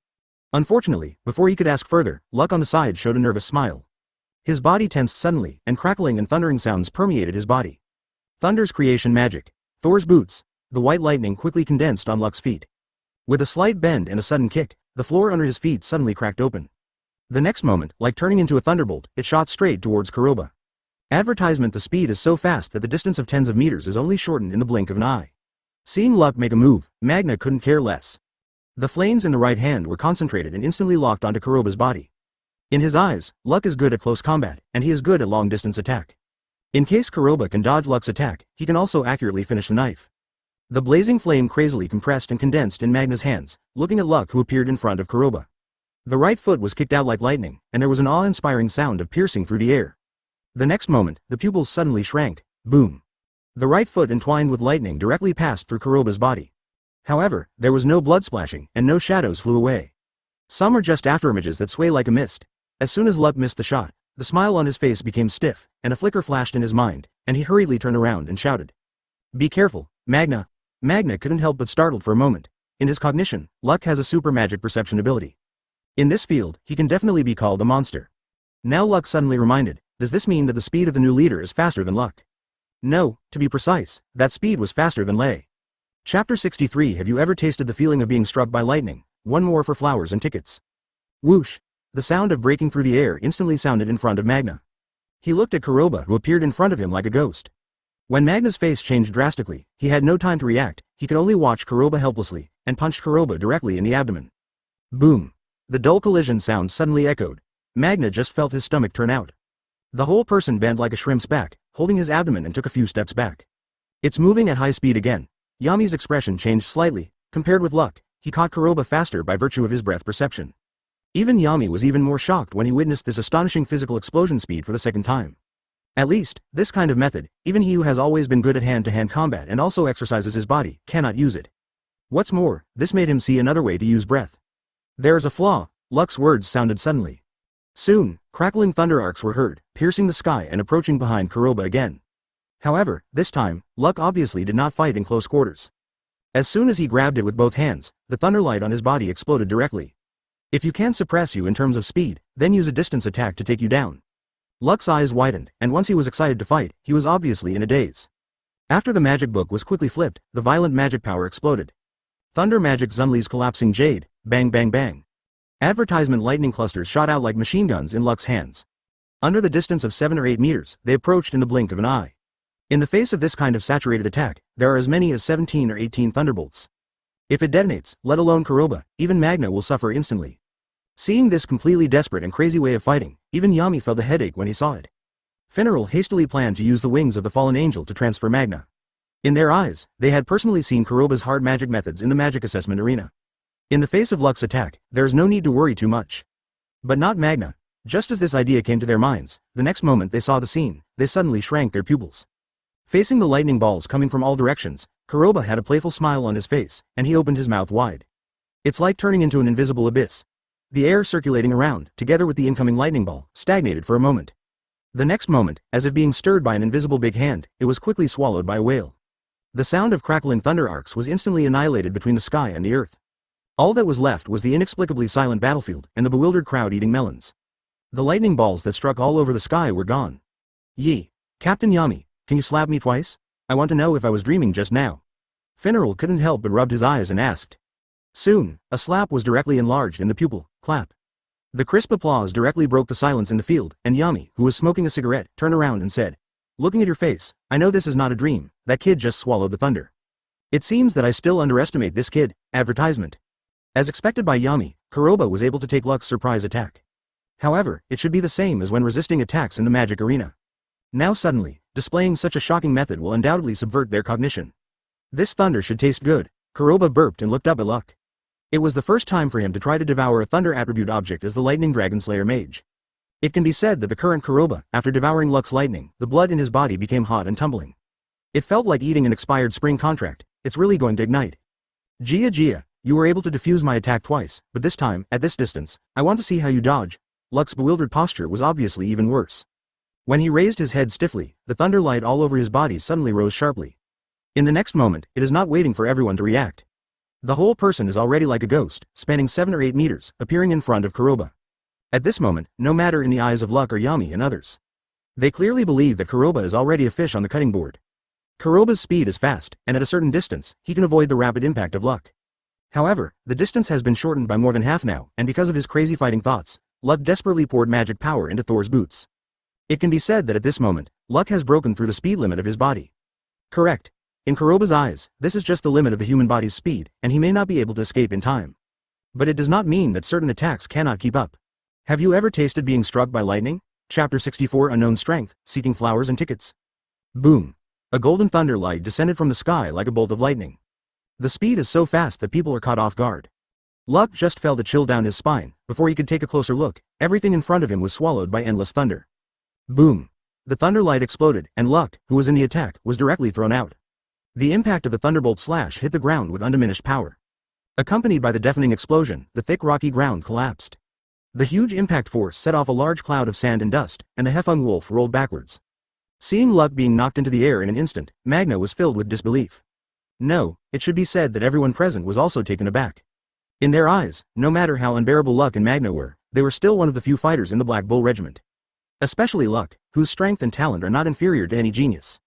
Unfortunately, before he could ask further, Luck on the side showed a nervous smile. His body tensed suddenly, and crackling and thundering sounds permeated his body. Thunder's creation magic. Thor's boots. The white lightning quickly condensed on Luck's feet. With a slight bend and a sudden kick, the floor under his feet suddenly cracked open. The next moment, like turning into a thunderbolt, it shot straight towards Kuroba. Advertisement. The speed is so fast that the distance of tens of meters is only shortened in the blink of an eye. Seeing Luck make a move, Magna couldn't care less. The flames in the right hand were concentrated and instantly locked onto Kuroba's body. In his eyes, Luck is good at close combat, and he is good at long-distance attack. In case Kuroba can dodge Luck's attack, he can also accurately finish the knife. The blazing flame crazily compressed and condensed in Magna's hands, looking at Luck who appeared in front of Kuroba. The right foot was kicked out like lightning, and there was an awe-inspiring sound of piercing through the air. The next moment, the pupils suddenly shrank. Boom. The right foot entwined with lightning directly passed through Kuroba's body. However, there was no blood splashing, and no shadows flew away. Some are just afterimages that sway like a mist. As soon as Luck missed the shot, the smile on his face became stiff, and a flicker flashed in his mind, and he hurriedly turned around and shouted. "Be careful, Magna." Magna couldn't help but startled for a moment. In his cognition, Luck has a super magic perception ability. In this field, he can definitely be called a monster. Now Luck suddenly reminded, does this mean that the speed of the new leader is faster than Luck? No, to be precise, that speed was faster than Lei. Chapter 63. Have you ever tasted the feeling of being struck by lightning? One more for flowers and tickets. Whoosh! The sound of breaking through the air instantly sounded in front of Magna. He looked at Kuroba, who appeared in front of him like a ghost. When Magna's face changed drastically, he had no time to react. He could only watch Kuroba helplessly, and punched Kuroba directly in the abdomen. Boom! The dull collision sound suddenly echoed. Magna just felt his stomach turn out. The whole person bent like a shrimp's back, holding his abdomen, and took a few steps back. It's moving at high speed again. Yami's expression changed slightly. Compared with Luck, he caught Kuroba faster by virtue of his breath perception. Even Yami was even more shocked when he witnessed this astonishing physical explosion speed for the second time. At least, this kind of method, even he who has always been good at hand-to-hand combat and also exercises his body, cannot use it. What's more, this made him see another way to use breath. There's a flaw, Luck's words sounded suddenly. Soon, crackling thunder arcs were heard, piercing the sky and approaching behind Kuroba again. However, this time, Luck obviously did not fight in close quarters. As soon as he grabbed it with both hands, the thunderlight on his body exploded directly. If you can't suppress you in terms of speed, then use a distance attack to take you down. Luck's eyes widened, and once he was excited to fight, he was obviously in a daze. After the magic book was quickly flipped, the violent magic power exploded. Thunder magic Zunli's collapsing jade, bang bang bang. Advertisement lightning clusters shot out like machine guns in Luck's hands. Under the distance of 7 or 8 meters, they approached in the blink of an eye. In the face of this kind of saturated attack, there are as many as 17 or 18 thunderbolts. If it detonates, let alone Kuroba, even Magna will suffer instantly. Seeing this completely desperate and crazy way of fighting, even Yami felt a headache when he saw it. Finneral hastily planned to use the wings of the fallen angel to transfer Magna. In their eyes, they had personally seen Kuroba's hard magic methods in the magic assessment arena. In the face of Luck's attack, there is no need to worry too much. But not Magna. Just as this idea came to their minds, the next moment they saw the scene, they suddenly shrank their pupils. Facing the lightning balls coming from all directions, Kuroba had a playful smile on his face, and he opened his mouth wide. It's like turning into an invisible abyss. The air circulating around, together with the incoming lightning ball, stagnated for a moment. The next moment, as if being stirred by an invisible big hand, it was quickly swallowed by a whale. The sound of crackling thunder arcs was instantly annihilated between the sky and the earth. All that was left was the inexplicably silent battlefield and the bewildered crowd eating melons. The lightning balls that struck all over the sky were gone. Yee. Captain Yami, can you slap me twice? I want to know if I was dreaming just now. Finneral couldn't help but rubbed his eyes and asked. Soon, a slap was directly enlarged in the pupil. Clap. The crisp applause directly broke the silence in the field, and Yami, who was smoking a cigarette, turned around and said, "Looking at your face, I know this is not a dream. That kid just swallowed the thunder. It seems that I still underestimate this kid." Advertisement. As expected by Yami, Kuroba was able to take Luck's surprise attack. However, it should be the same as when resisting attacks in the magic arena. Now suddenly, displaying such a shocking method will undoubtedly subvert their cognition. This thunder should taste good. Kuroba burped and looked up at Luck. It was the first time for him to try to devour a thunder attribute object as the Lightning Dragon Slayer mage. It can be said that the current Kuroba, after devouring Luck's lightning, the blood in his body became hot and tumbling. It felt like eating an expired spring contract. It's really going to ignite. Gia, you were able to defuse my attack twice, but this time, at this distance, I want to see how you dodge. Luck's bewildered posture was obviously even worse. When he raised his head stiffly, the thunder light all over his body suddenly rose sharply. In the next moment, it is not waiting for everyone to react. The whole person is already like a ghost, spanning 7 or 8 meters, appearing in front of Kuroba. At this moment, no matter in the eyes of Luck or Yami and others. They clearly believe that Kuroba is already a fish on the cutting board. Kuroba's speed is fast, and at a certain distance, he can avoid the rapid impact of Luck. However, the distance has been shortened by more than half now, and because of his crazy fighting thoughts, Luck desperately poured magic power into Thor's boots. It can be said that at this moment, Luck has broken through the speed limit of his body. Correct. In Kuroba's eyes, this is just the limit of the human body's speed, and he may not be able to escape in time. But it does not mean that certain attacks cannot keep up. Have you ever tasted being struck by lightning? Chapter 64. Unknown Strength, Seeking Flowers and Tickets. Boom. A golden thunder light descended from the sky like a bolt of lightning. The speed is so fast that people are caught off guard. Luck just felt a chill down his spine. Before he could take a closer look, everything in front of him was swallowed by endless thunder. Boom! The thunder light exploded, and Luck, who was in the attack, was directly thrown out. The impact of the thunderbolt slash hit the ground with undiminished power. Accompanied by the deafening explosion, the thick rocky ground collapsed. The huge impact force set off a large cloud of sand and dust, and the Hefeng wolf rolled backwards. Seeing Luck being knocked into the air in an instant, Magna was filled with disbelief. No, it should be said that everyone present was also taken aback. In their eyes, no matter how unbearable Luck and Magna were, they were still one of the few fighters in the Black Bull Regiment. Especially Luck, whose strength and talent are not inferior to any genius.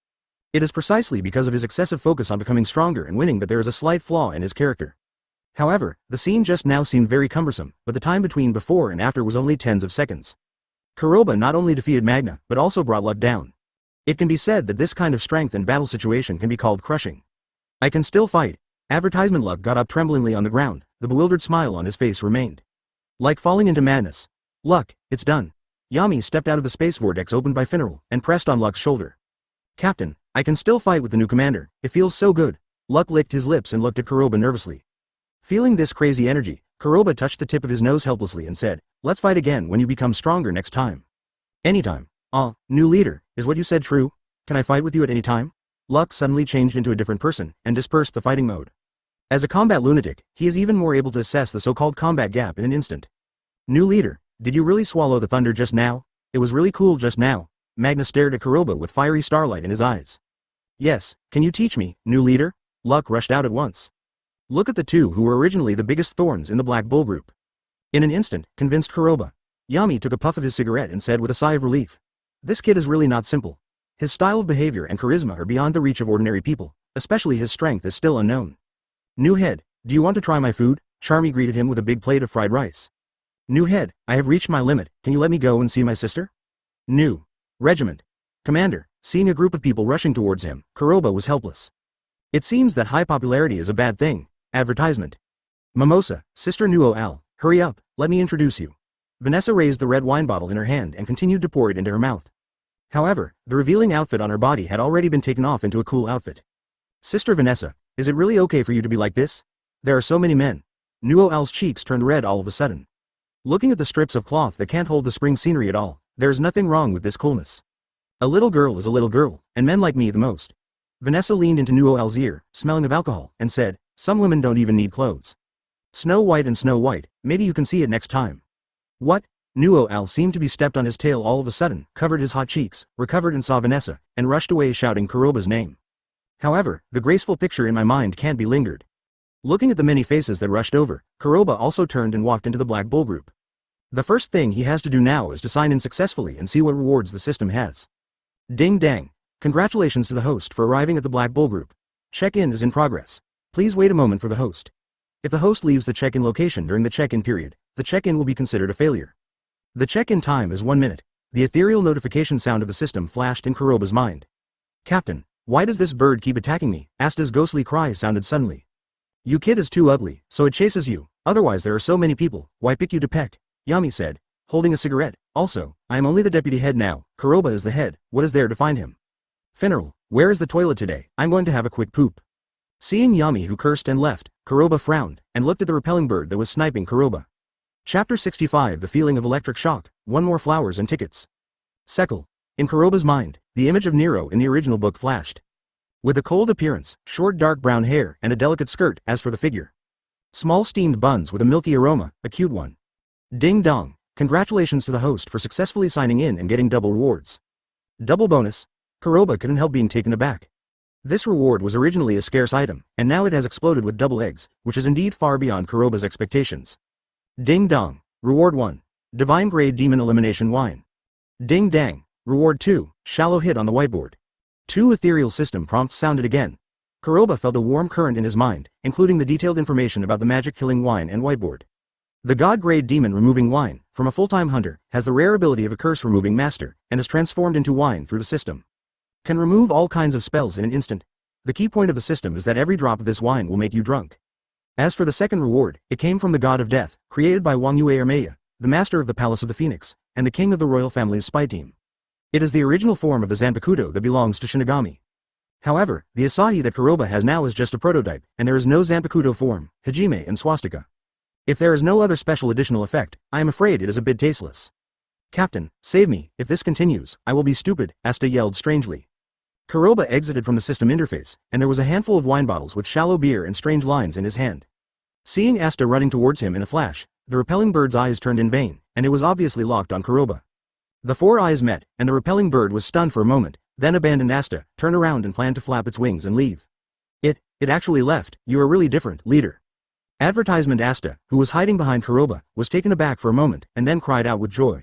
It is precisely because of his excessive focus on becoming stronger and winning that there is a slight flaw in his character. However, the scene just now seemed very cumbersome, but the time between before and after was only tens of seconds. Kuroba not only defeated Magna, but also brought Luck down. It can be said that this kind of strength in battle situation can be called crushing. I can still fight. Advertisement. Luck got up tremblingly on the ground, the bewildered smile on his face remained. Like falling into madness. Luck, it's done. Yami stepped out of the space vortex opened by Finneral, and pressed on Luck's shoulder. Captain, I can still fight with the new commander, it feels so good. Luck licked his lips and looked at Kuroba nervously. Feeling this crazy energy, Kuroba touched the tip of his nose helplessly and said, let's fight again when you become stronger next time. Anytime. New leader, is what you said true? Can I fight with you at any time? Luck suddenly changed into a different person, and dispersed the fighting mode. As a combat lunatic, he is even more able to assess the so-called combat gap in an instant. New leader, did you really swallow the thunder just now? It was really cool just now. Magna stared at Kuroba with fiery starlight in his eyes. Yes, can you teach me, new leader? Luck rushed out at once. Look at the two who were originally the biggest thorns in the Black Bull group. In an instant, convinced Kuroba. Yami took a puff of his cigarette and said with a sigh of relief. This kid is really not simple. His style of behavior and charisma are beyond the reach of ordinary people, especially his strength is still unknown. New head, do you want to try my food? Charmy greeted him with a big plate of fried rice. New head, I have reached my limit, can you let me go and see my sister? New regiment. Commander, seeing a group of people rushing towards him, Kuroba was helpless. It seems that high popularity is a bad thing. Advertisement. Mimosa, Sister Nuo Al, hurry up, let me introduce you. Vanessa raised the red wine bottle in her hand and continued to pour it into her mouth. However, the revealing outfit on her body had already been taken off into a cool outfit. Sister Vanessa, is it really okay for you to be like this? There are so many men. Nuo Al's cheeks turned red all of a sudden. Looking at the strips of cloth that can't hold the spring scenery at all, there is nothing wrong with this coolness. A little girl is a little girl, and men like me the most. Vanessa leaned into Nuo Al's ear, smelling of alcohol, and said, some women don't even need clothes. Snow White, maybe you can see it next time. What? Nuo Al seemed to be stepped on his tail all of a sudden, covered his hot cheeks, recovered and saw Vanessa, and rushed away shouting Kuroba's name. However, the graceful picture in my mind can't be lingered. Looking at the many faces that rushed over, Kuroba also turned and walked into the Black Bull group. The first thing he has to do now is to sign in successfully and see what rewards the system has. Ding dang. Congratulations to the host for arriving at the Black Bull group. Check-in is in progress. Please wait a moment for the host. If the host leaves the check-in location during the check-in period, the check-in will be considered a failure. The check-in time is 1 minute. The ethereal notification sound of the system flashed in Kuroba's mind. Captain, why does this bird keep attacking me? Asta's ghostly cry sounded suddenly. You kid is too ugly, so it chases you, otherwise there are so many people, why pick you to peck? Yami said, holding a cigarette. Also, I am only the deputy head now, Kuroba is the head, what is there to find him? Finneral, where is the toilet today? I'm going to have a quick poop. Seeing Yami who cursed and left, Kuroba frowned, and looked at the repelling bird that was sniping Kuroba. Chapter 65 The feeling of electric shock, one more flowers and tickets. Sekal. In Kuroba's mind, the image of Nero in the original book flashed. With a cold appearance, short dark brown hair and a delicate skirt, as for the figure. Small steamed buns with a milky aroma, a cute one. Ding dong, congratulations to the host for successfully signing in and getting double rewards. Double bonus. Kuroba couldn't help being taken aback. This reward was originally a scarce item, and now it has exploded with double eggs, which is indeed far beyond Kuroba's expectations. Ding dong. Reward 1. Divine Grade Demon Elimination Wine. Ding dang. Reward 2. Shallow hit on the whiteboard. 2 ethereal system prompts sounded again. Kuroba felt a warm current in his mind, including the detailed information about the magic-killing wine and whiteboard. The God-grade demon removing wine, from a full-time hunter, has the rare ability of a curse-removing master, and is transformed into wine through the system. Can remove all kinds of spells in an instant. The key point of the system is that every drop of this wine will make you drunk. As for the second reward, it came from the God of Death, created by Wang Yue Ermeya, the master of the Palace of the Phoenix, and the king of the royal family's spy team. It is the original form of the Zanpakuto that belongs to Shinigami. However, the Asahi that Kuroba has now is just a prototype, and there is no Zanpakuto form, Hajime and Swastika. If there is no other special additional effect, I am afraid it is a bit tasteless. Captain, save me, if this continues, I will be stupid, Asta yelled strangely. Kuroba exited from the system interface, and there was a handful of wine bottles with shallow beer and strange lines in his hand. Seeing Asta running towards him in a flash, the repelling bird's eyes turned in vain, and it was obviously locked on Kuroba. The four eyes met, and the repelling bird was stunned for a moment, then abandoned Asta, turned around and planned to flap its wings and leave. It actually left. You are really different, leader. Advertisement Asta, who was hiding behind Kuroba, was taken aback for a moment, and then cried out with joy.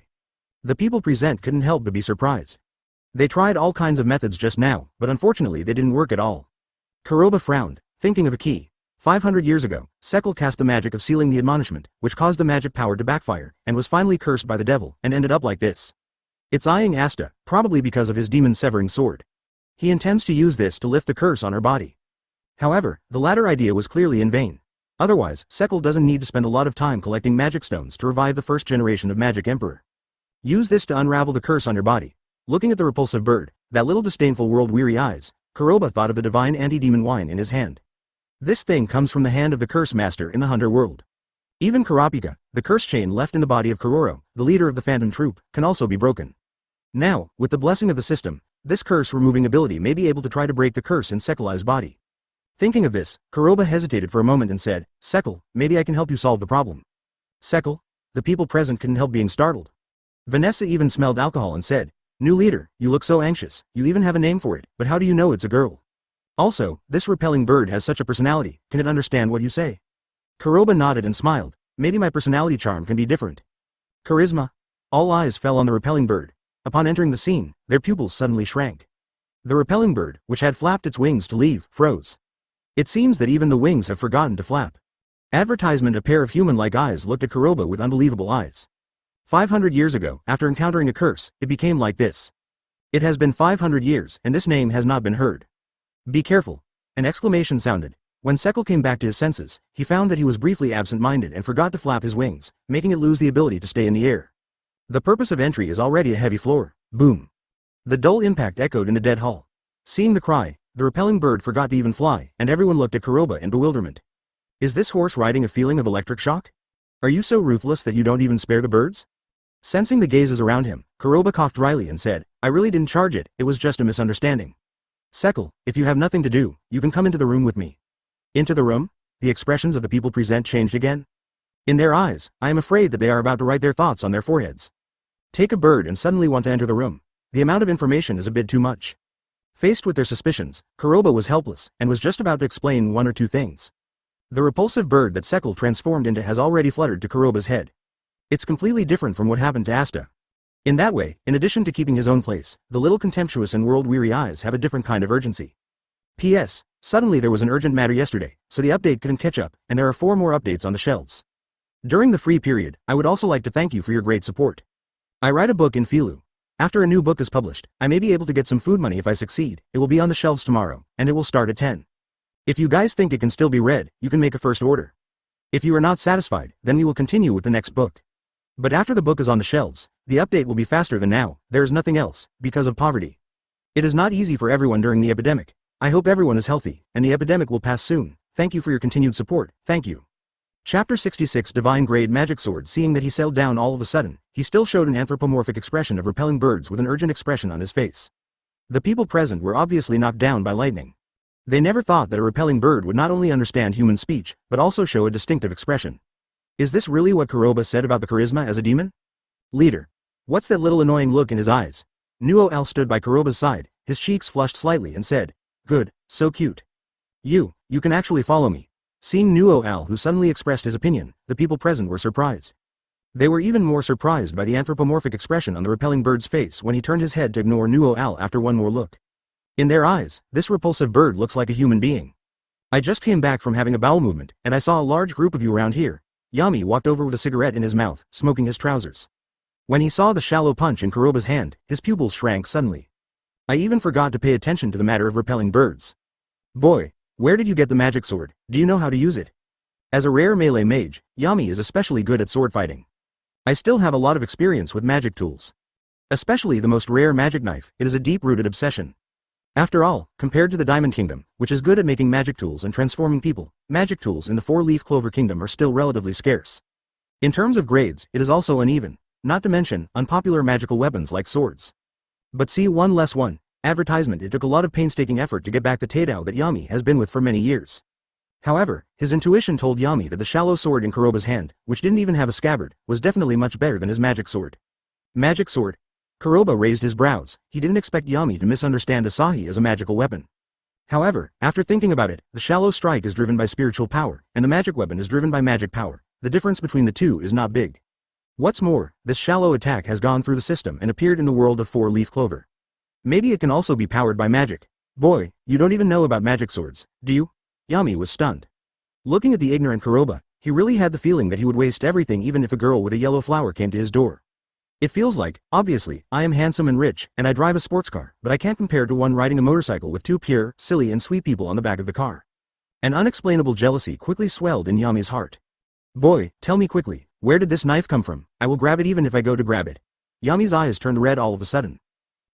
The people present couldn't help but be surprised. They tried all kinds of methods just now, but unfortunately they didn't work at all. Kuroba frowned, thinking of a key. 500 years ago, Sekal cast the magic of sealing the admonishment, which caused the magic power to backfire, and was finally cursed by the devil, and ended up like this. It's eyeing Asta, probably because of his demon-severing sword. He intends to use this to lift the curse on her body. However, the latter idea was clearly in vain. Otherwise, Sekal doesn't need to spend a lot of time collecting magic stones to revive the first generation of Magic Emperor. Use this to unravel the curse on your body. Looking at the repulsive bird, that little disdainful world-weary eyes, Kuroba thought of the divine anti-demon wine in his hand. This thing comes from the hand of the curse master in the Hunter world. Even Kurapika, the curse chain left in the body of Kuroro, the leader of the Phantom Troop, can also be broken. Now, with the blessing of the system, this curse-removing ability may be able to try to break the curse in Sekalai's body. Thinking of this, Kuroba hesitated for a moment and said, Sekal, maybe I can help you solve the problem. Sekal? The people present couldn't help being startled. Vanessa even smelled alcohol and said, New leader, you look so anxious, you even have a name for it, but how do you know it's a girl? Also, this repelling bird has such a personality, can it understand what you say? Kuroba nodded and smiled, maybe my personality charm can be different. Charisma? All eyes fell on the repelling bird. Upon entering the scene, their pupils suddenly shrank. The repelling bird, which had flapped its wings to leave, froze. It seems that even the wings have forgotten to flap. Advertisement. A pair of human-like eyes looked at Kuroba with unbelievable eyes. 500 years ago, after encountering a curse, it became like this. It has been 500 years, and this name has not been heard. Be careful. An exclamation sounded. When Sekal came back to his senses, he found that he was briefly absent-minded and forgot to flap his wings, making it lose the ability to stay in the air. The purpose of entry is already a heavy floor. Boom. The dull impact echoed in the dead hall. Seeing the cry, the repelling bird forgot to even fly, and everyone looked at Kuroba in bewilderment. Is this horse riding a feeling of electric shock? Are you so ruthless that you don't even spare the birds? Sensing the gazes around him, Kuroba coughed dryly and said, I really didn't charge it, it was just a misunderstanding. Sekal, if you have nothing to do, you can come into the room with me. Into the room? The expressions of the people present changed again. In their eyes, I am afraid that they are about to write their thoughts on their foreheads. Take a bird and suddenly want to enter the room. The amount of information is a bit too much. Faced with their suspicions, Kuroba was helpless, and was just about to explain one or two things. The repulsive bird that Sekal transformed into has already fluttered to Kuroba's head. It's completely different from what happened to Asta. In that way, in addition to keeping his own place, the little contemptuous and world-weary eyes have a different kind of urgency. P.S. Suddenly there was an urgent matter yesterday, so the update couldn't catch up, and there are 4 more updates on the shelves. During the free period, I would also like to thank you for your great support. I write a book in Filu. After a new book is published, I may be able to get some food money if I succeed. It will be on the shelves tomorrow, and it will start at 10. If you guys think it can still be read, you can make a first order. If you are not satisfied, then we will continue with the next book. But after the book is on the shelves, the update will be faster than now. There is nothing else, because of poverty. It is not easy for everyone during the epidemic. I hope everyone is healthy, and the epidemic will pass soon. Thank you for your continued support, thank you. Chapter 66 Divine Grade Magic Sword. Seeing that he settled down all of a sudden, he still showed an anthropomorphic expression of repelling birds with an urgent expression on his face. The people present were obviously knocked down by lightning. They never thought that a repelling bird would not only understand human speech, but also show a distinctive expression. Is this really what Kuroba said about the charisma as a demon? Leader. What's that little annoying look in his eyes? Nuo Al stood by Kuroba's side, his cheeks flushed slightly and said, Good, so cute. You can actually follow me. Seeing Nuo Al, who suddenly expressed his opinion, the people present were surprised. They were even more surprised by the anthropomorphic expression on the repelling bird's face when he turned his head to ignore Nuo Al after one more look. In their eyes, this repulsive bird looks like a human being. I just came back from having a bowel movement, and I saw a large group of you around here. Yami walked over with a cigarette in his mouth, smoking his trousers. When he saw the shallow punch in Kuroba's hand, his pupils shrank suddenly. I even forgot to pay attention to the matter of repelling birds. Boy, where did you get the magic sword? Do you know how to use it? As a rare melee mage, Yami is especially good at sword fighting. I still have a lot of experience with magic tools. Especially the most rare magic knife, it is a deep-rooted obsession. After all, compared to the Diamond Kingdom, which is good at making magic tools and transforming people, magic tools in the Four-Leaf Clover Kingdom are still relatively scarce. In terms of grades, it is also uneven, not to mention unpopular magical weapons like swords. But see 1-1, advertisement. It took a lot of painstaking effort to get back the Taidao that Yami has been with for many years. However, his intuition told Yami that the shallow sword in Kuroba's hand, which didn't even have a scabbard, was definitely much better than his magic sword. Magic sword? Kuroba raised his brows. He didn't expect Yami to misunderstand Asahi as a magical weapon. However, after thinking about it, the shallow strike is driven by spiritual power, and the magic weapon is driven by magic power. The difference between the two is not big. What's more, this shallow attack has gone through the system and appeared in the world of Four-Leaf Clover. Maybe it can also be powered by magic. Boy, you don't even know about magic swords, do you? Yami was stunned. Looking at the ignorant Kuroba, he really had the feeling that he would waste everything even if a girl with a yellow flower came to his door. It feels like, obviously, I am handsome and rich, and I drive a sports car, but I can't compare to one riding a motorcycle with two pure, silly and sweet people on the back of the car. An unexplainable jealousy quickly swelled in Yami's heart. Boy, tell me quickly, where did this knife come from? I will grab it even if I go to grab it. Yami's eyes turned red all of a sudden.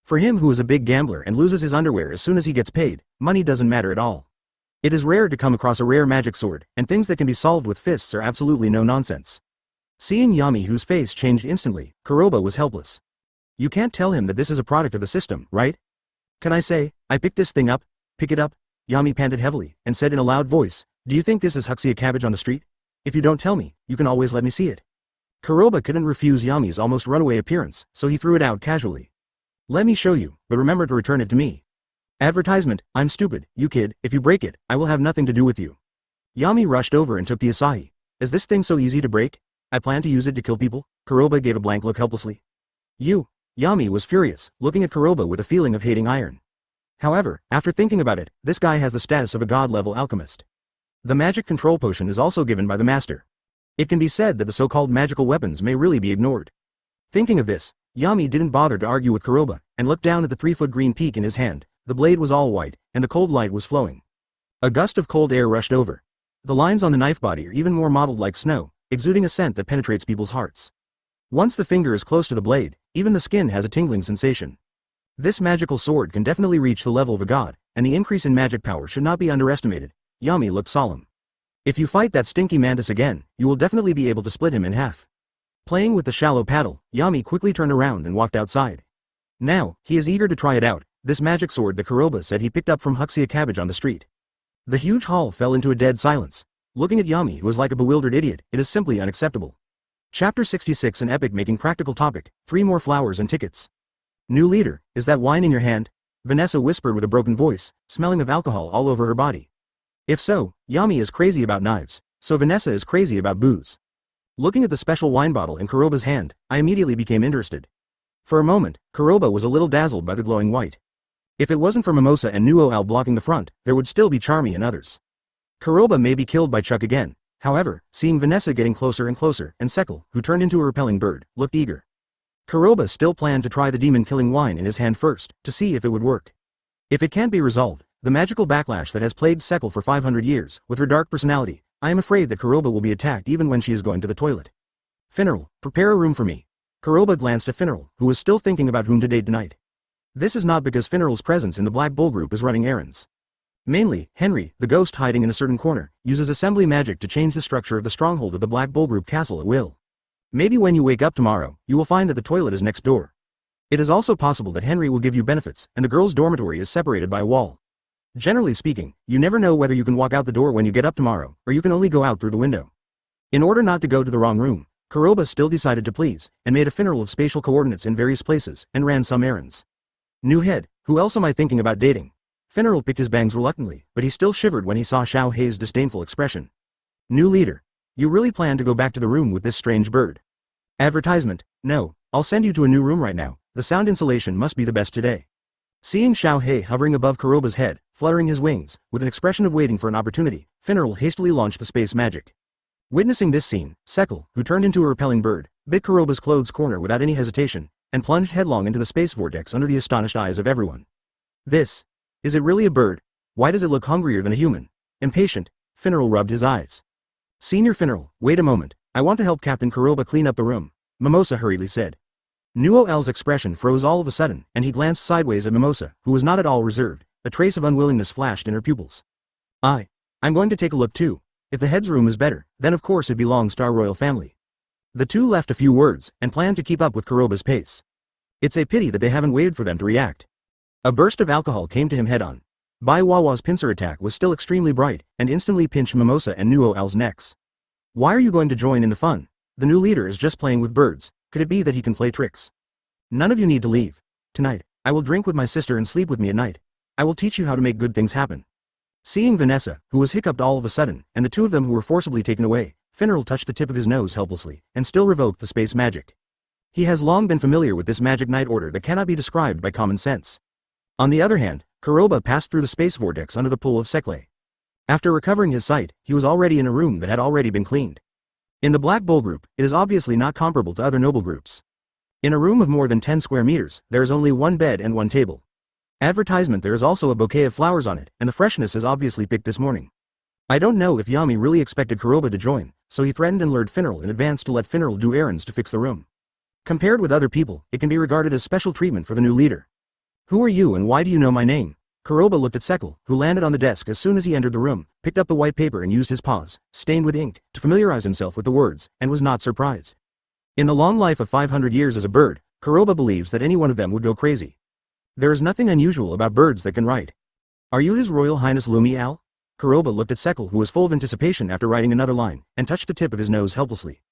For him who is a big gambler and loses his underwear as soon as he gets paid, money doesn't matter at all. It is rare to come across a rare magic sword, and things that can be solved with fists are absolutely no nonsense. Seeing Yami, whose face changed instantly, Kuroba was helpless. You can't tell him that this is a product of the system, right? Can I say, I picked this thing up? Pick it up? Yami panted heavily, and said in a loud voice, do you think this is Huxia cabbage on the street? If you don't tell me, you can always let me see it. Kuroba couldn't refuse Yami's almost runaway appearance, so he threw it out casually. Let me show you, but remember to return it to me. Advertisement, I'm stupid, you kid, if you break it, I will have nothing to do with you. Yami rushed over and took the Asahi. Is this thing so easy to break? I plan to use it to kill people? Kuroba gave a blank look helplessly. You. Yami was furious, looking at Kuroba with a feeling of hating iron. However, after thinking about it, this guy has the status of a god-level alchemist. The magic control potion is also given by the master. It can be said that the so-called magical weapons may really be ignored. Thinking of this, Yami didn't bother to argue with Kuroba, and looked down at the 3-foot green peak in his hand. The blade was all white, and the cold light was flowing. A gust of cold air rushed over. The lines on the knife body are even more mottled like snow, exuding a scent that penetrates people's hearts. Once the finger is close to the blade, even the skin has a tingling sensation. This magical sword can definitely reach the level of a god, and the increase in magic power should not be underestimated. Yami looked solemn. If you fight that stinky mantis again, you will definitely be able to split him in half. Playing with the shallow paddle, Yami quickly turned around and walked outside. Now, he is eager to try it out, this magic sword that Kuroba said he picked up from Huxia cabbage on the street. The huge hall fell into a dead silence. Looking at Yami, who was like a bewildered idiot, it is simply unacceptable. Chapter 66, an epic making practical topic, 3 more flowers and tickets. New leader, is that wine in your hand? Vanessa whispered with a broken voice, smelling of alcohol all over her body. If so, Yami is crazy about knives, so Vanessa is crazy about booze. Looking at the special wine bottle in Kuroba's hand, I immediately became interested. For a moment, Kuroba was a little dazzled by the glowing white. If it wasn't for Mimosa and Nuo blocking the front, there would still be Charmy and others. Kuroba may be killed by Chuck again. However, seeing Vanessa getting closer and closer, and Sekal, who turned into a repelling bird, looked eager. Kuroba still planned to try the demon-killing wine in his hand first, to see if it would work. If it can't be resolved, the magical backlash that has plagued Sekal for 500 years, with her dark personality, I am afraid that Kuroba will be attacked even when she is going to the toilet. Finneral, prepare a room for me. Kuroba glanced at Finneral, who was still thinking about whom to date tonight. This is not because Finneral's presence in the Black Bull group is running errands. Mainly, Henry, the ghost hiding in a certain corner, uses assembly magic to change the structure of the stronghold of the Black Bull group castle at will. Maybe when you wake up tomorrow, you will find that the toilet is next door. It is also possible that Henry will give you benefits, and the girls' dormitory is separated by a wall. Generally speaking, you never know whether you can walk out the door when you get up tomorrow, or you can only go out through the window. In order not to go to the wrong room, Kuroba still decided to please, and made a Finneral of spatial coordinates in various places, and ran some errands. New head, who else am I thinking about dating? Finneral picked his bangs reluctantly, but he still shivered when he saw Xiao Hei's disdainful expression. New leader. You really plan to go back to the room with this strange bird? Advertisement. No, I'll send you to a new room right now. The sound insulation must be the best today. Seeing Xiao Hei hovering above Kuroba's head, fluttering his wings, with an expression of waiting for an opportunity, Finneral hastily launched the space magic. Witnessing this scene, Sekal, who turned into a repelling bird, bit Kuroba's clothes corner without any hesitation, and plunged headlong into the space vortex under the astonished eyes of everyone. This. Is it really a bird? Why does it look hungrier than a human? Impatient, Finneral rubbed his eyes. Senior Finneral, wait a moment, I want to help Captain Kuroba clean up the room, Mimosa hurriedly said. Nuo L's expression froze all of a sudden, and he glanced sideways at Mimosa, who was not at all reserved, a trace of unwillingness flashed in her pupils. I'm going to take a look too. If the head's room is better, then of course it belongs to our royal family. The two left a few words, and planned to keep up with Kuroba's pace. It's a pity that they haven't waited for them to react. A burst of alcohol came to him head-on. Bai Wawa's pincer attack was still extremely bright, and instantly pinched Mimosa and Nuo Al's necks. Why are you going to join in the fun? The new leader is just playing with birds. Could it be that he can play tricks? None of you need to leave. Tonight, I will drink with my sister and sleep with me at night. I will teach you how to make good things happen. Seeing Vanessa, who was hiccuped all of a sudden, and the two of them who were forcibly taken away, Finral touched the tip of his nose helplessly, and still revoked the space magic. He has long been familiar with this magic night order that cannot be described by common sense. On the other hand, Kuroba passed through the space vortex under the pull of Sekle. After recovering his sight, he was already in a room that had already been cleaned. In the Black Bull group, it is obviously not comparable to other noble groups. In a room of more than 10 square meters, there is only one bed and one table. Advertisement: there is also a bouquet of flowers on it, and the freshness is obviously picked this morning. I don't know if Yami really expected Kuroba to join, so he threatened and lured Finral in advance to let Finral do errands to fix the room. Compared with other people, it can be regarded as special treatment for the new leader. Who are you and why do you know my name? Kuroba looked at Sekle, who landed on the desk as soon as he entered the room, picked up the white paper and used his paws, stained with ink, to familiarize himself with the words, and was not surprised. In the long life of 500 years as a bird, Kuroba believes that any one of them would go crazy. There is nothing unusual about birds that can write. Are you His Royal Highness Lumi Al? Kuroba looked at Sekle, who was full of anticipation after writing another line, and touched the tip of his nose helplessly.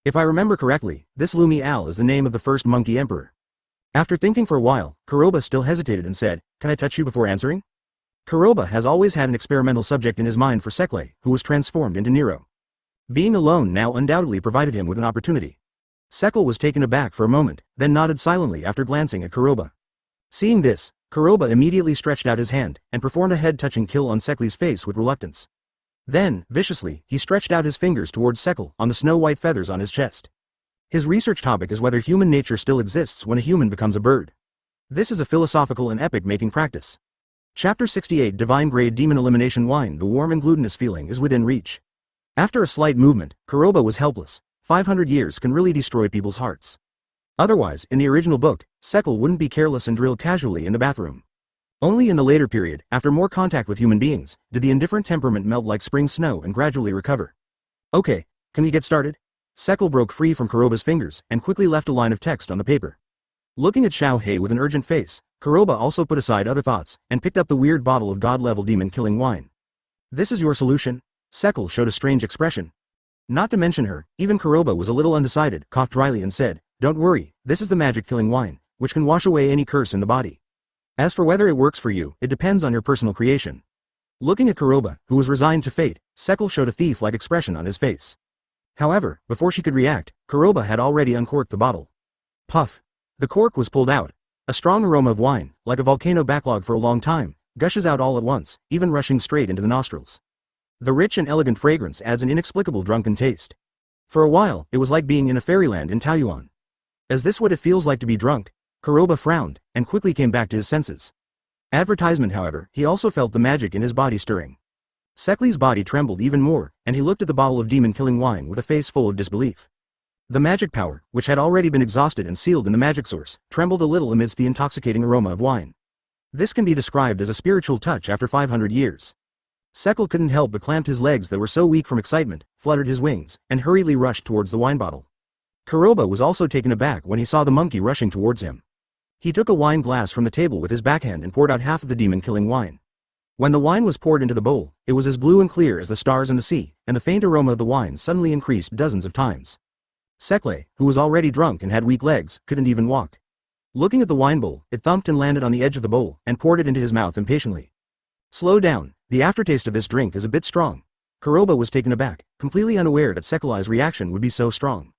If I remember correctly, this Lumi Al is the name of the first monkey emperor. After thinking for a while, Kuroba still hesitated and said, "Can I touch you before answering?" Kuroba has always had an experimental subject in his mind for Sekle, who was transformed into Nero. Being alone now undoubtedly provided him with an opportunity. Sekle was taken aback for a moment, then nodded silently after glancing at Kuroba. Seeing this, Kuroba immediately stretched out his hand, and performed a head-touching kill on Sekle's face with reluctance. Then, viciously, he stretched out his fingers towards Sekle on the snow-white feathers on his chest. His research topic is whether human nature still exists when a human becomes a bird. This is a philosophical and epic-making practice. Chapter 68 Divine Grade Demon Elimination Wine. The warm and glutinous feeling is within reach. After a slight movement, Kuroba was helpless. 500 years can really destroy people's hearts. Otherwise, in the original book, Sekle wouldn't be careless and drill casually in the bathroom. Only in the later period, after more contact with human beings, did the indifferent temperament melt like spring snow and gradually recover. Okay, can we get started? Sekle broke free from Kuroba's fingers, and quickly left a line of text on the paper. Looking at Xiao Hei with an urgent face, Kuroba also put aside other thoughts, and picked up the weird bottle of god-level demon-killing wine. This is your solution? Sekle showed a strange expression. Not to mention her, even Kuroba was a little undecided, coughed dryly and said, "Don't worry, this is the magic-killing wine, which can wash away any curse in the body. As for whether it works for you, it depends on your personal creation." Looking at Kuroba, who was resigned to fate, Sekle showed a thief-like expression on his face. However, before she could react, Kuroba had already uncorked the bottle. Puff! The cork was pulled out. A strong aroma of wine, like a volcano backlogged for a long time, gushes out all at once, even rushing straight into the nostrils. The rich and elegant fragrance adds an inexplicable drunken taste. For a while, it was like being in a fairyland in Taoyuan. Is this what it feels like to be drunk? Kuroba frowned, and quickly came back to his senses. Advertisement, however, he also felt the magic in his body stirring. Sekle's body trembled even more, and he looked at the bottle of demon-killing wine with a face full of disbelief. The magic power, which had already been exhausted and sealed in the magic source, trembled a little amidst the intoxicating aroma of wine. This can be described as a spiritual touch after 500 years. Sekle couldn't help but clamped his legs that were so weak from excitement, fluttered his wings, and hurriedly rushed towards the wine bottle. Kuroba was also taken aback when he saw the monkey rushing towards him. He took a wine glass from the table with his backhand and poured out half of the demon-killing wine. When the wine was poured into the bowl, it was as blue and clear as the stars in the sea, and the faint aroma of the wine suddenly increased dozens of times. Sekle, who was already drunk and had weak legs, couldn't even walk. Looking at the wine bowl, it thumped and landed on the edge of the bowl, and poured it into his mouth impatiently. Slow down, the aftertaste of this drink is a bit strong. Kuroba was taken aback, completely unaware that Sekle's reaction would be so strong.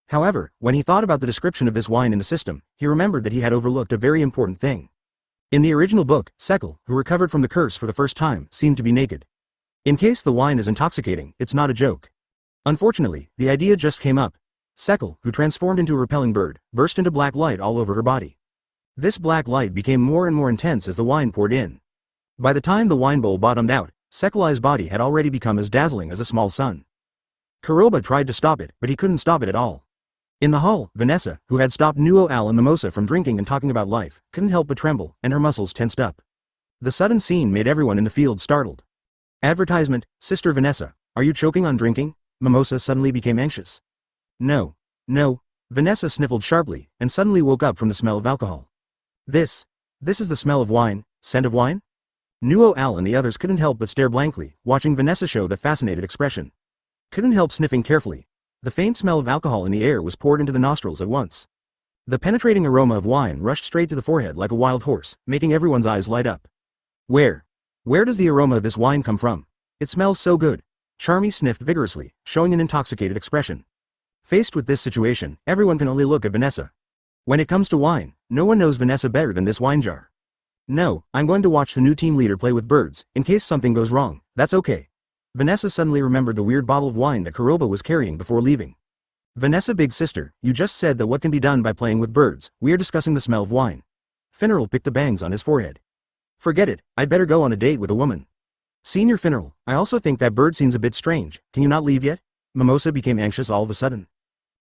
However, when he thought about the description of this wine in the system, he remembered that he had overlooked a very important thing. In the original book, Sekle, who recovered from the curse for the first time, seemed to be naked. In case the wine is intoxicating, it's not a joke. Unfortunately, the idea just came up. Sekle, who transformed into a repelling bird, burst into black light all over her body. This black light became more and more intense as the wine poured in. By the time the wine bowl bottomed out, Sekle's body had already become as dazzling as a small sun. Kuroba tried to stop it, but he couldn't stop it at all. In the hall, Vanessa, who had stopped Nuo Al and Mimosa from drinking and talking about life, couldn't help but tremble, and her muscles tensed up. The sudden scene made everyone in the field startled. Advertisement, Sister Vanessa, are you choking on drinking? Mimosa suddenly became anxious. No. No. Vanessa sniffled sharply, and suddenly woke up from the smell of alcohol. This is the smell of wine, scent of wine? Nuo Al and the others couldn't help but stare blankly, watching Vanessa show that fascinated expression. Couldn't help sniffing carefully. The faint smell of alcohol in the air was poured into the nostrils at once. The penetrating aroma of wine rushed straight to the forehead like a wild horse, making everyone's eyes light up. Where does the aroma of this wine come from? It smells so good. Charmy sniffed vigorously, showing an intoxicated expression. Faced with this situation, everyone can only look at Vanessa. When it comes to wine, no one knows Vanessa better than this wine jar. No, I'm going to watch the new team leader play with birds, in case something goes wrong, that's okay. Vanessa suddenly remembered the weird bottle of wine that Kuroba was carrying before leaving. Vanessa big sister, you just said that what can be done by playing with birds, we are discussing the smell of wine. Finneral picked the bangs on his forehead. Forget it, I'd better go on a date with a woman. Senior Finneral, I also think that bird seems a bit strange, can you not leave yet? Mimosa became anxious all of a sudden.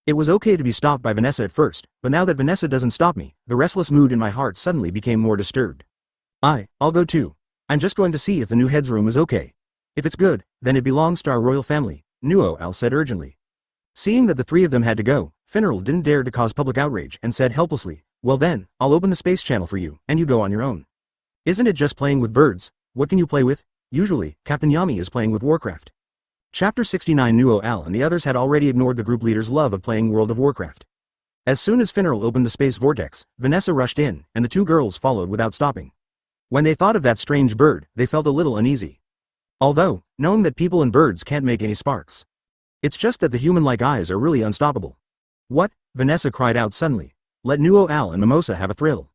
It was okay to be stopped by Vanessa at first, but now that Vanessa doesn't stop me, the restless mood in my heart suddenly became more disturbed. I'll go too. I'm just going to see if the new head's room is okay. If it's good, then it belongs to our royal family, Nuo Al said urgently. Seeing that the three of them had to go, Finneral didn't dare to cause public outrage and said helplessly, well then, I'll open the space channel for you, and you go on your own. Isn't it just playing with birds? What can you play with? Usually, Captain Yami is playing with Warcraft. Chapter 69 Nuo Al and the others had already ignored the group leader's love of playing World of Warcraft. As soon as Finneral opened the space vortex, Vanessa rushed in, and the two girls followed without stopping. When they thought of that strange bird, they felt a little uneasy. Although, knowing that people and birds can't make any sparks. It's just that the human-like eyes are really unstoppable. What? Vanessa cried out suddenly. Let Nuo Al and Mimosa have a thrill.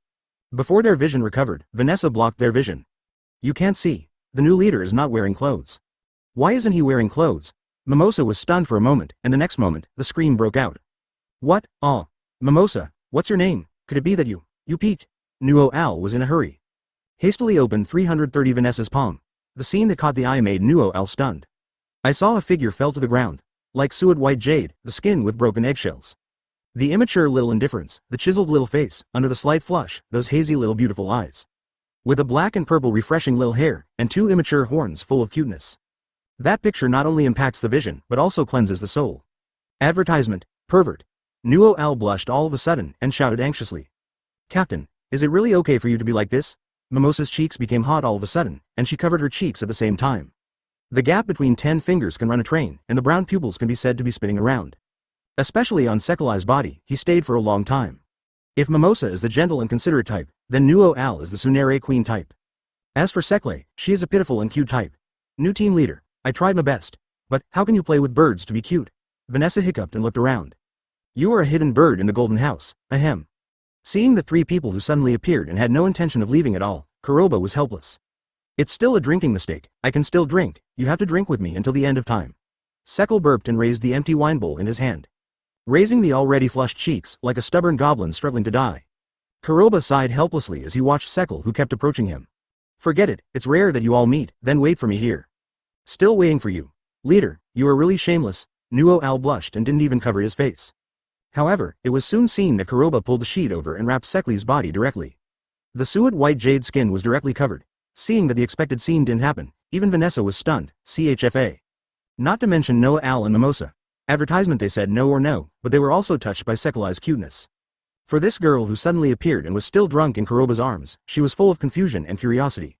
Before their vision recovered, Vanessa blocked their vision. You can't see. The new leader is not wearing clothes. Why isn't he wearing clothes? Mimosa was stunned for a moment, and the next moment, the scream broke out. What? Oh. Mimosa, what's your name? Could it be that you peeked? Nuo Al was in a hurry. Hastily opened 330 Vanessa's palm. The scene that caught the eye made Nuo Al stunned. I saw a figure fell to the ground. Like suet white jade, the skin with broken eggshells. The immature little indifference, the chiseled little face, under the slight flush, those hazy little beautiful eyes. With a black and purple refreshing little hair, and two immature horns full of cuteness. That picture not only impacts the vision, but also cleanses the soul. Advertisement, pervert. Nuo Al blushed all of a sudden, and shouted anxiously. Captain, is it really okay for you to be like this? Mimosa's cheeks became hot all of a sudden, and she covered her cheeks at the same time. The gap between 10 fingers can run a train, and the brown pupils can be said to be spinning around. Especially on Sekulai's body, he stayed for a long time. If Mimosa is the gentle and considerate type, then Nuo Al is the Tsunere queen type. As for Sekulai, she is a pitiful and cute type. New team leader, I tried my best. But, how can you play with birds to be cute? Vanessa hiccuped and looked around. You are a hidden bird in the golden house, ahem. Seeing the three people who suddenly appeared and had no intention of leaving at all, Kuroba was helpless. It's still a drinking mistake, I can still drink, you have to drink with me until the end of time. Sekul burped and raised the empty wine bowl in his hand. Raising the already flushed cheeks, like a stubborn goblin struggling to die. Kuroba sighed helplessly as he watched Sekul who kept approaching him. Forget it, it's rare that you all meet, then wait for me here. Still waiting for you. Leader, you are really shameless. Nuo Al blushed and didn't even cover his face. However, it was soon seen that Kuroba pulled the sheet over and wrapped Sekulai's body directly. The suet white jade skin was directly covered. Seeing that the expected scene didn't happen, even Vanessa was stunned, CHFA. Not to mention Nuo Al and Mimosa. Advertisement they said no or no, but they were also touched by Sekulai's cuteness. For this girl who suddenly appeared and was still drunk in Kuroba's arms, she was full of confusion and curiosity.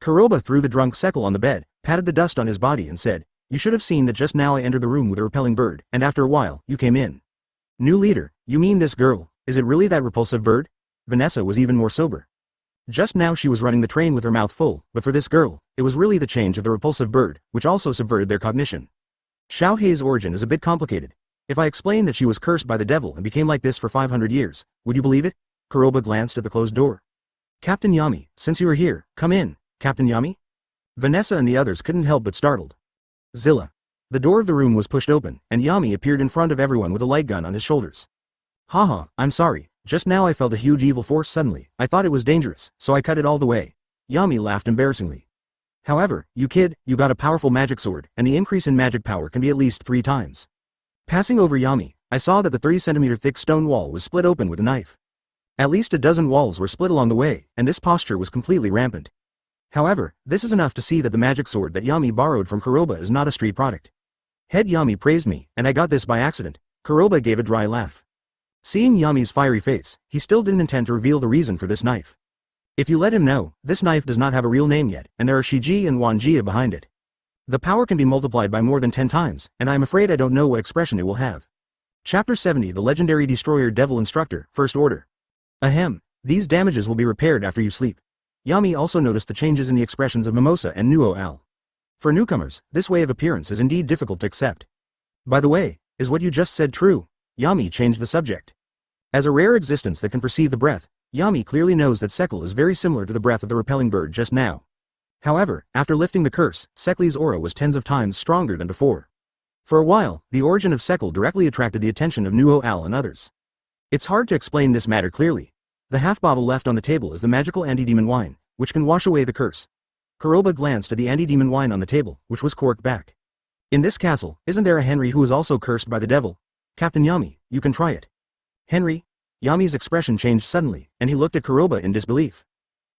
Kuroba threw the drunk Sekul on the bed, patted the dust on his body and said, you should have seen that just now I entered the room with a repelling bird, and after a while, you came in. New leader, you mean this girl, is it really that repulsive bird? Vanessa was even more sober. Just now she was running the train with her mouth full, but for this girl, it was really the change of the repulsive bird, which also subverted their cognition. Xiao Hei's origin is a bit complicated. If I explain that she was cursed by the devil and became like this for 500 years, would you believe it? Kuroba glanced at the closed door. Captain Yami, since you are here, come in, Captain Yami? Vanessa and the others couldn't help but startled. Zilla. The door of the room was pushed open, and Yami appeared in front of everyone with a light gun on his shoulders. Haha, I'm sorry, just now I felt a huge evil force suddenly, I thought it was dangerous, so I cut it all the way. Yami laughed embarrassingly. However, you kid, you got a powerful magic sword, and the increase in magic power can be at least 3 times. Passing over Yami, I saw that the 30-centimeter thick stone wall was split open with a knife. At least a dozen walls were split along the way, and this posture was completely rampant. However, this is enough to see that the magic sword that Yami borrowed from Kuroba is not a street product. Head Yami praised me, and I got this by accident. Kuroba gave a dry laugh. Seeing Yami's fiery face, he still didn't intend to reveal the reason for this knife. If you let him know, this knife does not have a real name yet, and there are Shiji and Wanjia behind it. The power can be multiplied by more than 10 times, and I am afraid I don't know what expression it will have. Chapter 70 The Legendary Destroyer Devil Instructor, First Order. Ahem, these damages will be repaired after you sleep. Yami also noticed the changes in the expressions of Mimosa and Nuo Al. For newcomers, this way of appearance is indeed difficult to accept. By the way, is what you just said true? Yami changed the subject. As a rare existence that can perceive the breath, Yami clearly knows that Sekle is very similar to the breath of the repelling bird just now. However, after lifting the curse, Sekle's aura was tens of times stronger than before. For a while, the origin of Sekle directly attracted the attention of Nuo Al and others. It's hard to explain this matter clearly. The half bottle left on the table is the magical anti-demon wine, which can wash away the curse. Kuroba glanced at the anti-demon wine on the table, which was corked back. In this castle, isn't there a Henry who is also cursed by the devil? Captain Yami, you can try it. Henry? Yami's expression changed suddenly, and he looked at Kuroba in disbelief.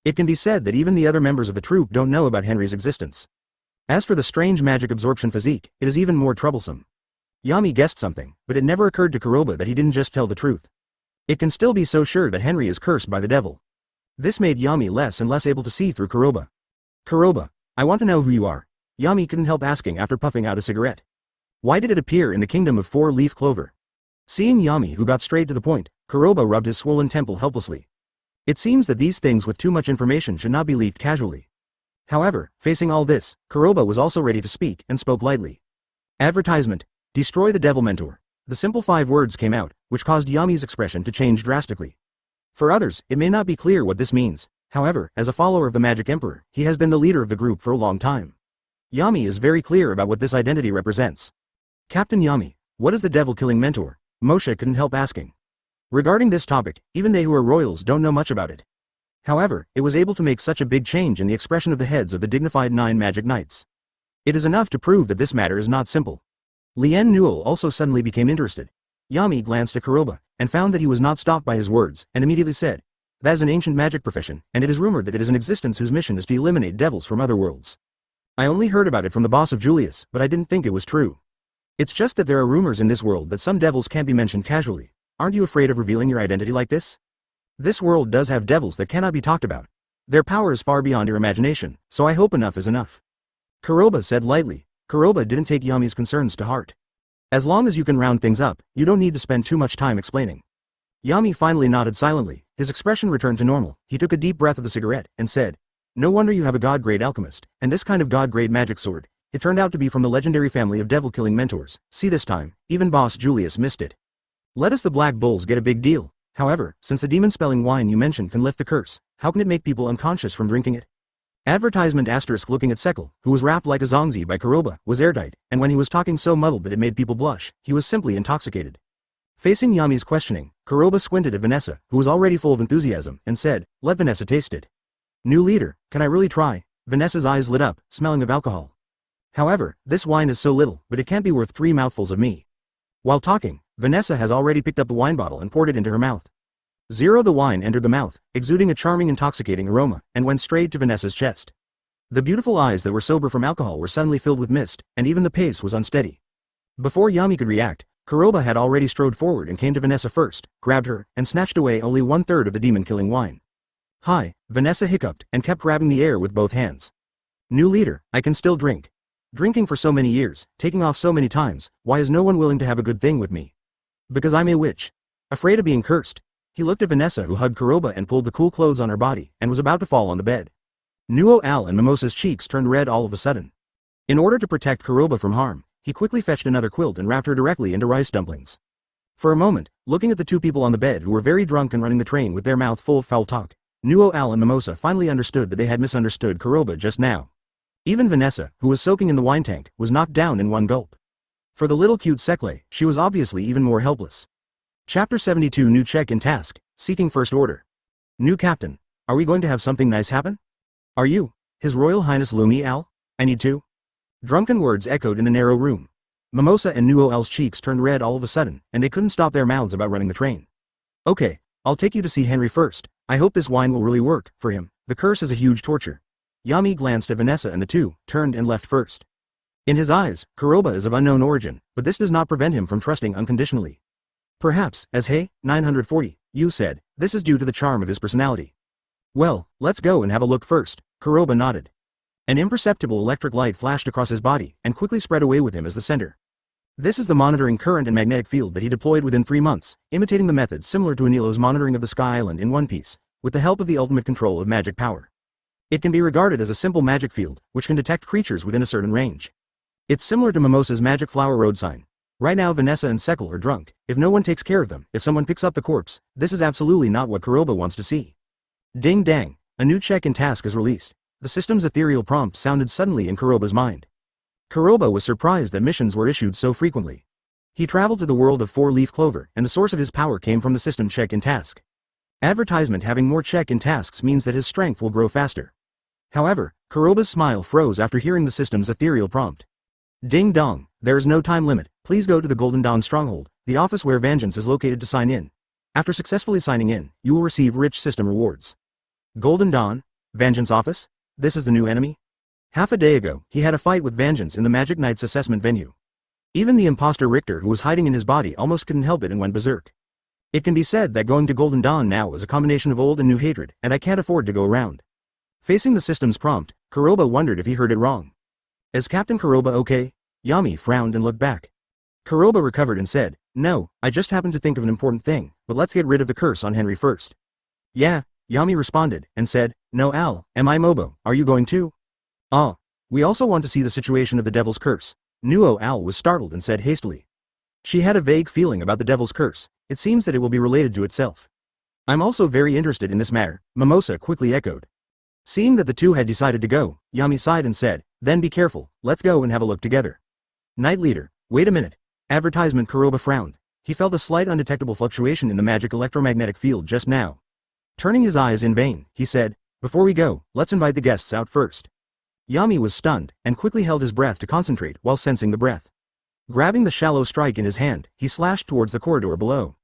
It can be said that even the other members of the troupe don't know about Henry's existence. As for the strange magic absorption physique, it is even more troublesome. Yami guessed something, but it never occurred to Kuroba that he didn't just tell the truth. It can still be so sure that Henry is cursed by the devil. This made Yami less and less able to see through Kuroba. Kuroba, I want to know who you are. Yami couldn't help asking after puffing out a cigarette. Why did it appear in the kingdom of four-leaf clover? Seeing Yami who got straight to the point, Kuroba rubbed his swollen temple helplessly. It seems that these things with too much information should not be leaked casually. However, facing all this, Kuroba was also ready to speak and spoke lightly. Advertisement, destroy the devil mentor. The simple 5 words came out, which caused Yami's expression to change drastically. For others, it may not be clear what this means. However, as a follower of the Magic Emperor, he has been the leader of the group for a long time. Yami is very clear about what this identity represents. Captain Yami, what is the devil-killing mentor? Moshe couldn't help asking. Regarding this topic, even they who are royals don't know much about it. However, it was able to make such a big change in the expression of the heads of the dignified 9 magic knights. It is enough to prove that this matter is not simple. Lien Newell also suddenly became interested. Yami glanced at Kuroba, and found that he was not stopped by his words, and immediately said, that is an ancient magic profession, and it is rumored that it is an existence whose mission is to eliminate devils from other worlds. I only heard about it from the boss of Julius, but I didn't think it was true. It's just that there are rumors in this world that some devils can't be mentioned casually. Aren't you afraid of revealing your identity like this? This world does have devils that cannot be talked about. Their power is far beyond your imagination, so I hope enough is enough. Kuroba said lightly. Kuroba didn't take Yami's concerns to heart. As long as you can round things up, you don't need to spend too much time explaining. Yami finally nodded silently, his expression returned to normal, he took a deep breath of the cigarette, and said, no wonder you have a god-grade alchemist, and this kind of god-grade magic sword. It turned out to be from the legendary family of devil-killing mentors. See this time, even boss Julius missed it. Let us the Black Bulls get a big deal. However, since the demon-spelling wine you mentioned can lift the curse, how can it make people unconscious from drinking it? Advertisement asterisk looking at Sekle, who was wrapped like a zongzi by Kuroba, was airtight, and when he was talking so muddled that it made people blush, he was simply intoxicated. Facing Yami's questioning, Kuroba squinted at Vanessa, who was already full of enthusiasm, and said, let Vanessa taste it. New leader, can I really try? Vanessa's eyes lit up, smelling of alcohol. However, this wine is so little, but it can't be worth 3 mouthfuls of me. While talking, Vanessa has already picked up the wine bottle and poured it into her mouth. The wine entered the mouth, exuding a charming intoxicating aroma, and went straight to Vanessa's chest. The beautiful eyes that were sober from alcohol were suddenly filled with mist, and even the pace was unsteady. Before Yami could react, Kuroba had already strode forward and came to Vanessa first, grabbed her, and snatched away only 1/3 of the demon-killing wine. Hi, Vanessa hiccuped, and kept grabbing the air with both hands. New leader, I can still drink. Drinking for so many years, taking off so many times, why is no one willing to have a good thing with me? Because I'm a witch. Afraid of being cursed. He looked at Vanessa who hugged Kuroba and pulled the cool clothes on her body, and was about to fall on the bed. Nuo Al and Mimosa's cheeks turned red all of a sudden. In order to protect Kuroba from harm, he quickly fetched another quilt and wrapped her directly into rice dumplings. For a moment, looking at the 2 people on the bed who were very drunk and running the train with their mouth full of foul talk, Nuo Al and Mimosa finally understood that they had misunderstood Kuroba just now. Even Vanessa, who was soaking in the wine tank, was knocked down in one gulp. For the little cute Sekle, she was obviously even more helpless. Chapter 72 New check-in task, seeking first order. New captain, are we going to have something nice happen? Are you, His Royal Highness Lumi Al? I need to. Drunken words echoed in the narrow room. Mimosa and Nuo Al's cheeks turned red all of a sudden, and they couldn't stop their mouths about running the train. Okay, I'll take you to see Henry first. I hope this wine will really work for him. The curse is a huge torture. Yami glanced at Vanessa and the two turned and left first. In his eyes, Kuroba is of unknown origin, but this does not prevent him from trusting unconditionally. Perhaps, as Hey, 940, you said, this is due to the charm of his personality. Well, let's go and have a look first, Kuroba nodded. An imperceptible electric light flashed across his body and quickly spread away with him as the center. This is the monitoring current and magnetic field that he deployed within 3 months, imitating the method similar to Anilo's monitoring of the Sky Island in One Piece, with the help of the ultimate control of magic power. It can be regarded as a simple magic field, which can detect creatures within a certain range. It's similar to Mimosa's magic flower road sign. Right now Vanessa and Sekal are drunk. If no one takes care of them, if someone picks up the corpse, this is absolutely not what Kuroba wants to see. Ding dang, a new check-in task is released. The system's ethereal prompt sounded suddenly in Kuroba's mind. Kuroba was surprised that missions were issued so frequently. He traveled to the world of four-leaf clover, and the source of his power came from the system check-in task. Advertisement having more check-in tasks means that his strength will grow faster. However, Kuroba's smile froze after hearing the system's ethereal prompt. Ding dong, there is no time limit, please go to the Golden Dawn stronghold, the office where Vangeance is located to sign in. After successfully signing in, you will receive rich system rewards. Golden Dawn? Vangeance office? This is the new enemy? Half a day ago, he had a fight with Vangeance in the Magic Knight's assessment venue. Even the imposter Richter who was hiding in his body almost couldn't help it and went berserk. It can be said that going to Golden Dawn now is a combination of old and new hatred, and I can't afford to go around. Facing the system's prompt, Kuroba wondered if he heard it wrong. Is Captain Kuroba okay? Yami frowned and looked back. Kuroba recovered and said, no, I just happened to think of an important thing, but let's get rid of the curse on Henry first. Yeah, Yami responded, and said, no Al, am I Mobo, are you going too? Ah, we also want to see the situation of the Devil's Curse. Nuo Al was startled and said hastily. She had a vague feeling about the Devil's Curse, it seems that it will be related to itself. I'm also very interested in this matter, Mimosa quickly echoed. Seeing that the two had decided to go, Yami sighed and said, then be careful, let's go and have a look together. Knight Leader, wait a minute. Advertisement. Kuroba frowned. He felt a slight undetectable fluctuation in the magic electromagnetic field just now. Turning his eyes in vain, he said, before we go, let's invite the guests out first. Yami was stunned, and quickly held his breath to concentrate while sensing the breath. Grabbing the shallow strike in his hand, he slashed towards the corridor below.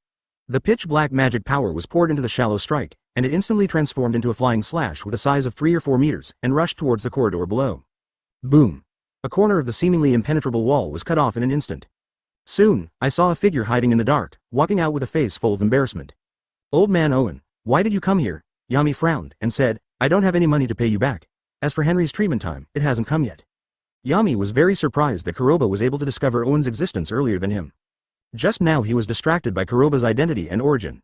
The pitch-black magic power was poured into the shallow strike, and it instantly transformed into a flying slash with a size of 3 or 4 meters, and rushed towards the corridor below. Boom! A corner of the seemingly impenetrable wall was cut off in an instant. Soon, I saw a figure hiding in the dark, walking out with a face full of embarrassment. Old man Owen, why did you come here? Yami frowned, and said, I don't have any money to pay you back. As for Henry's treatment time, it hasn't come yet. Yami was very surprised that Kuroba was able to discover Owen's existence earlier than him. Just now he was distracted by Kuroba's identity and origin.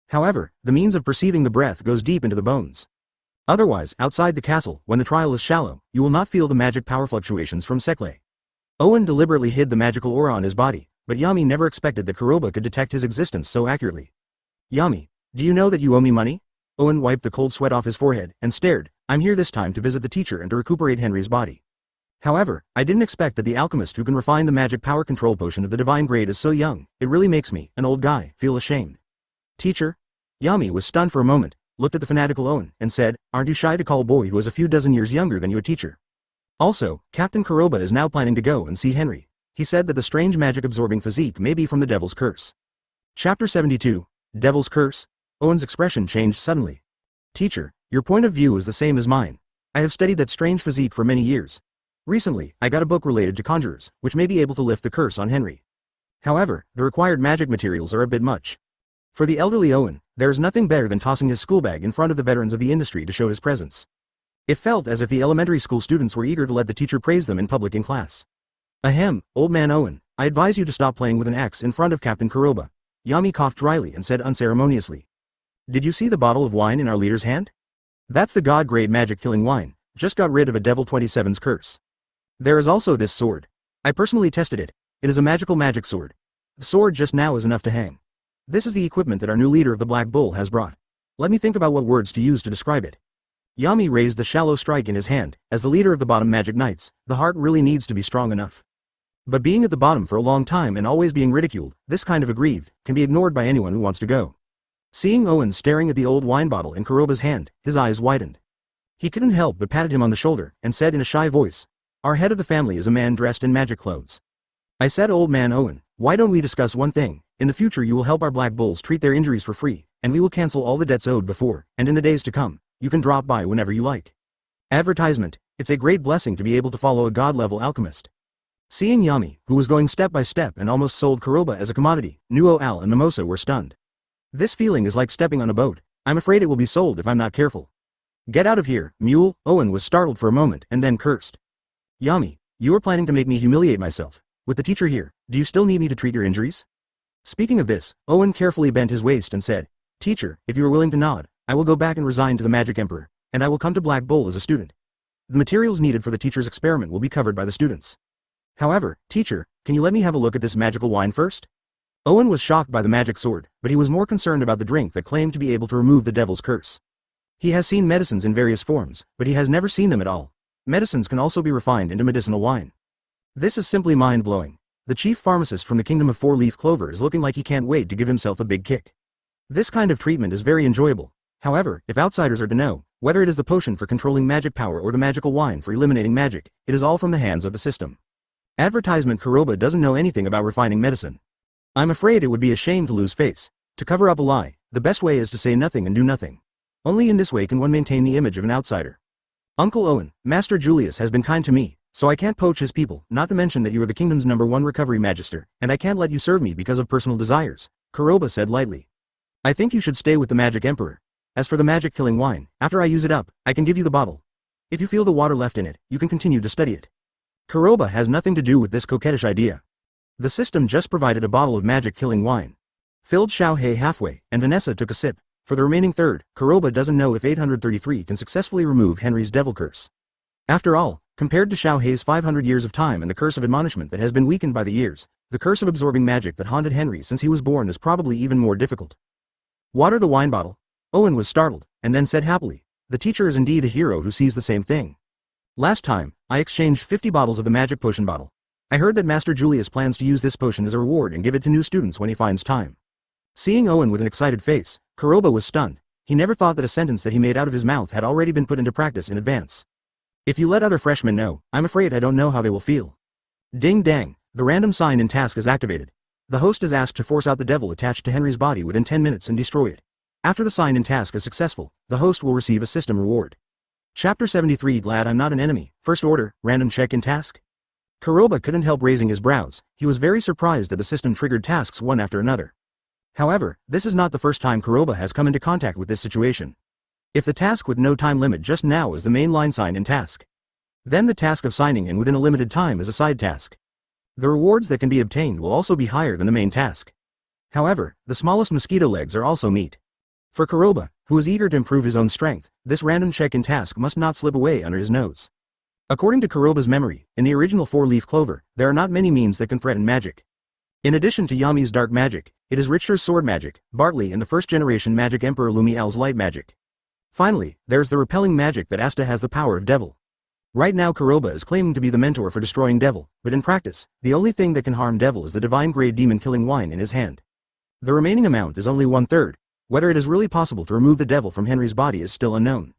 However, the means of perceiving the breath goes deep into the bones. Otherwise, outside the castle, when the trial is shallow, you will not feel the magic power fluctuations from Sekle. Owen deliberately hid the magical aura on his body, but Yami never expected that Kuroba could detect his existence so accurately. Yami, do you know that you owe me money? Owen wiped the cold sweat off his forehead and stared. I'm here this time to visit the teacher and to recuperate Henry's body. However, I didn't expect that the alchemist who can refine the magic power control potion of the divine grade is so young. It really makes me, an old guy, feel ashamed. Teacher? Yami was stunned for a moment, looked at the fanatical Owen, and said, aren't you shy to call a boy who is a few dozen years younger than you a teacher? Also, Captain Kuroba is now planning to go and see Henry. He said that the strange magic-absorbing physique may be from the Devil's Curse. Chapter 72, Devil's Curse? Owen's expression changed suddenly. Teacher, your point of view is the same as mine. I have studied that strange physique for many years. Recently, I got a book related to conjurers, which may be able to lift the curse on Henry. However, the required magic materials are a bit much. For the elderly Owen, there is nothing better than tossing his schoolbag in front of the veterans of the industry to show his presence. It felt as if the elementary school students were eager to let the teacher praise them in public in class. Ahem, old man Owen, I advise you to stop playing with an axe in front of Captain Kuroba. Yami coughed dryly and said unceremoniously. Did you see the bottle of wine in our leader's hand? That's the god-grade magic-killing wine, just got rid of a Devil 27's curse. There is also this sword. I personally tested it. It is a magic sword. The sword just now is enough to hang. This is the equipment that our new leader of the Black Bull has brought. Let me think about what words to use to describe it. Yami raised the shallow strike in his hand. As the leader of the bottom magic knights, the heart really needs to be strong enough. But being at the bottom for a long time and always being ridiculed, this kind of aggrieved, can be ignored by anyone who wants to go. Seeing Owen staring at the old wine bottle in Kuroba's hand, his eyes widened. He couldn't help but patted him on the shoulder, and said in a shy voice, our head of the family is a man dressed in magic clothes. I said, old man Owen, why don't we discuss one thing? In the future you will help our black bulls treat their injuries for free, and we will cancel all the debts owed before, and in the days to come, you can drop by whenever you like. Advertisement, it's a great blessing to be able to follow a god-level alchemist. Seeing Yami, who was going step by step and almost sold Kuroba as a commodity, Nuo Al and Mimosa were stunned. This feeling is like stepping on a boat. I'm afraid it will be sold if I'm not careful. Get out of here, mule. Owen was startled for a moment and then cursed. Yami, you are planning to make me humiliate myself. With the teacher here, do you still need me to treat your injuries? Speaking of this, Owen carefully bent his waist and said, Teacher, if you are willing to nod, I will go back and resign to the Magic Emperor, and I will come to Black Bull as a student. The materials needed for the teacher's experiment will be covered by the students. However, teacher, can you let me have a look at this magical wine first? Owen was shocked by the magic sword, but he was more concerned about the drink that claimed to be able to remove the devil's curse. He has seen medicines in various forms, but he has never seen them at all. Medicines can also be refined into medicinal wine. This is simply mind-blowing. The chief pharmacist from the kingdom of four-leaf clover is looking like he can't wait to give himself a big kick. This kind of treatment is very enjoyable. However, if outsiders are to know, whether it is the potion for controlling magic power or the magical wine for eliminating magic, it is all from the hands of the system. Advertisement Kuroba doesn't know anything about refining medicine. I'm afraid it would be a shame to lose face. To cover up a lie, the best way is to say nothing and do nothing. Only in this way can one maintain the image of an outsider. Uncle Owen, Master Julius has been kind to me, so I can't poach his people, not to mention that you are the kingdom's #1 recovery magister, and I can't let you serve me because of personal desires, Kuroba said lightly. I think you should stay with the Magic Emperor. As for the magic-killing wine, after I use it up, I can give you the bottle. If you feel the water left in it, you can continue to study it. Kuroba has nothing to do with this coquettish idea. The system just provided a bottle of magic-killing wine. Filled Xiaohei halfway, and Vanessa took a sip. For the remaining third, Kuroba doesn't know if 833 can successfully remove Henry's devil curse. After all, compared to Xiaohei's 500 years of time and the curse of admonishment that has been weakened by the years, the curse of absorbing magic that haunted Henry since he was born is probably even more difficult. Water the wine bottle? Owen was startled, and then said happily, the teacher is indeed a hero who sees the same thing. Last time, I exchanged 50 bottles of the magic potion bottle. I heard that Master Julius plans to use this potion as a reward and give it to new students when he finds time. Seeing Owen with an excited face, Kuroba was stunned. He never thought that a sentence that he made out of his mouth had already been put into practice in advance. If you let other freshmen know, I'm afraid I don't know how they will feel. Ding dang, the random sign in task is activated. The host is asked to force out the devil attached to Henry's body within 10 minutes and destroy it. After the sign in task is successful, the host will receive a system reward. Chapter 73 Glad I'm not an enemy, first order, random check in task. Kuroba couldn't help raising his brows. He was very surprised that the system triggered tasks one after another. However, this is not the first time Kuroba has come into contact with this situation. If the task with no time limit just now is the main line sign in task, then the task of signing in within a limited time is a side task. The rewards that can be obtained will also be higher than the main task. However, the smallest mosquito legs are also meat. For Kuroba, who is eager to improve his own strength, this random check-in task must not slip away under his nose. According to Kuroba's memory, in the original four-leaf clover, there are not many means that can threaten magic. In addition to Yami's dark magic, it is Richter's sword magic, Bartley and the first-generation Magic Emperor Lumiel's light magic. Finally, there's the repelling magic that Asta has the power of devil. Right now Kuroba is claiming to be the mentor for destroying devil, but in practice, the only thing that can harm devil is the divine-grade demon-killing wine in his hand. The remaining amount is only 1/3. Whether it is really possible to remove the devil from Henry's body is still unknown.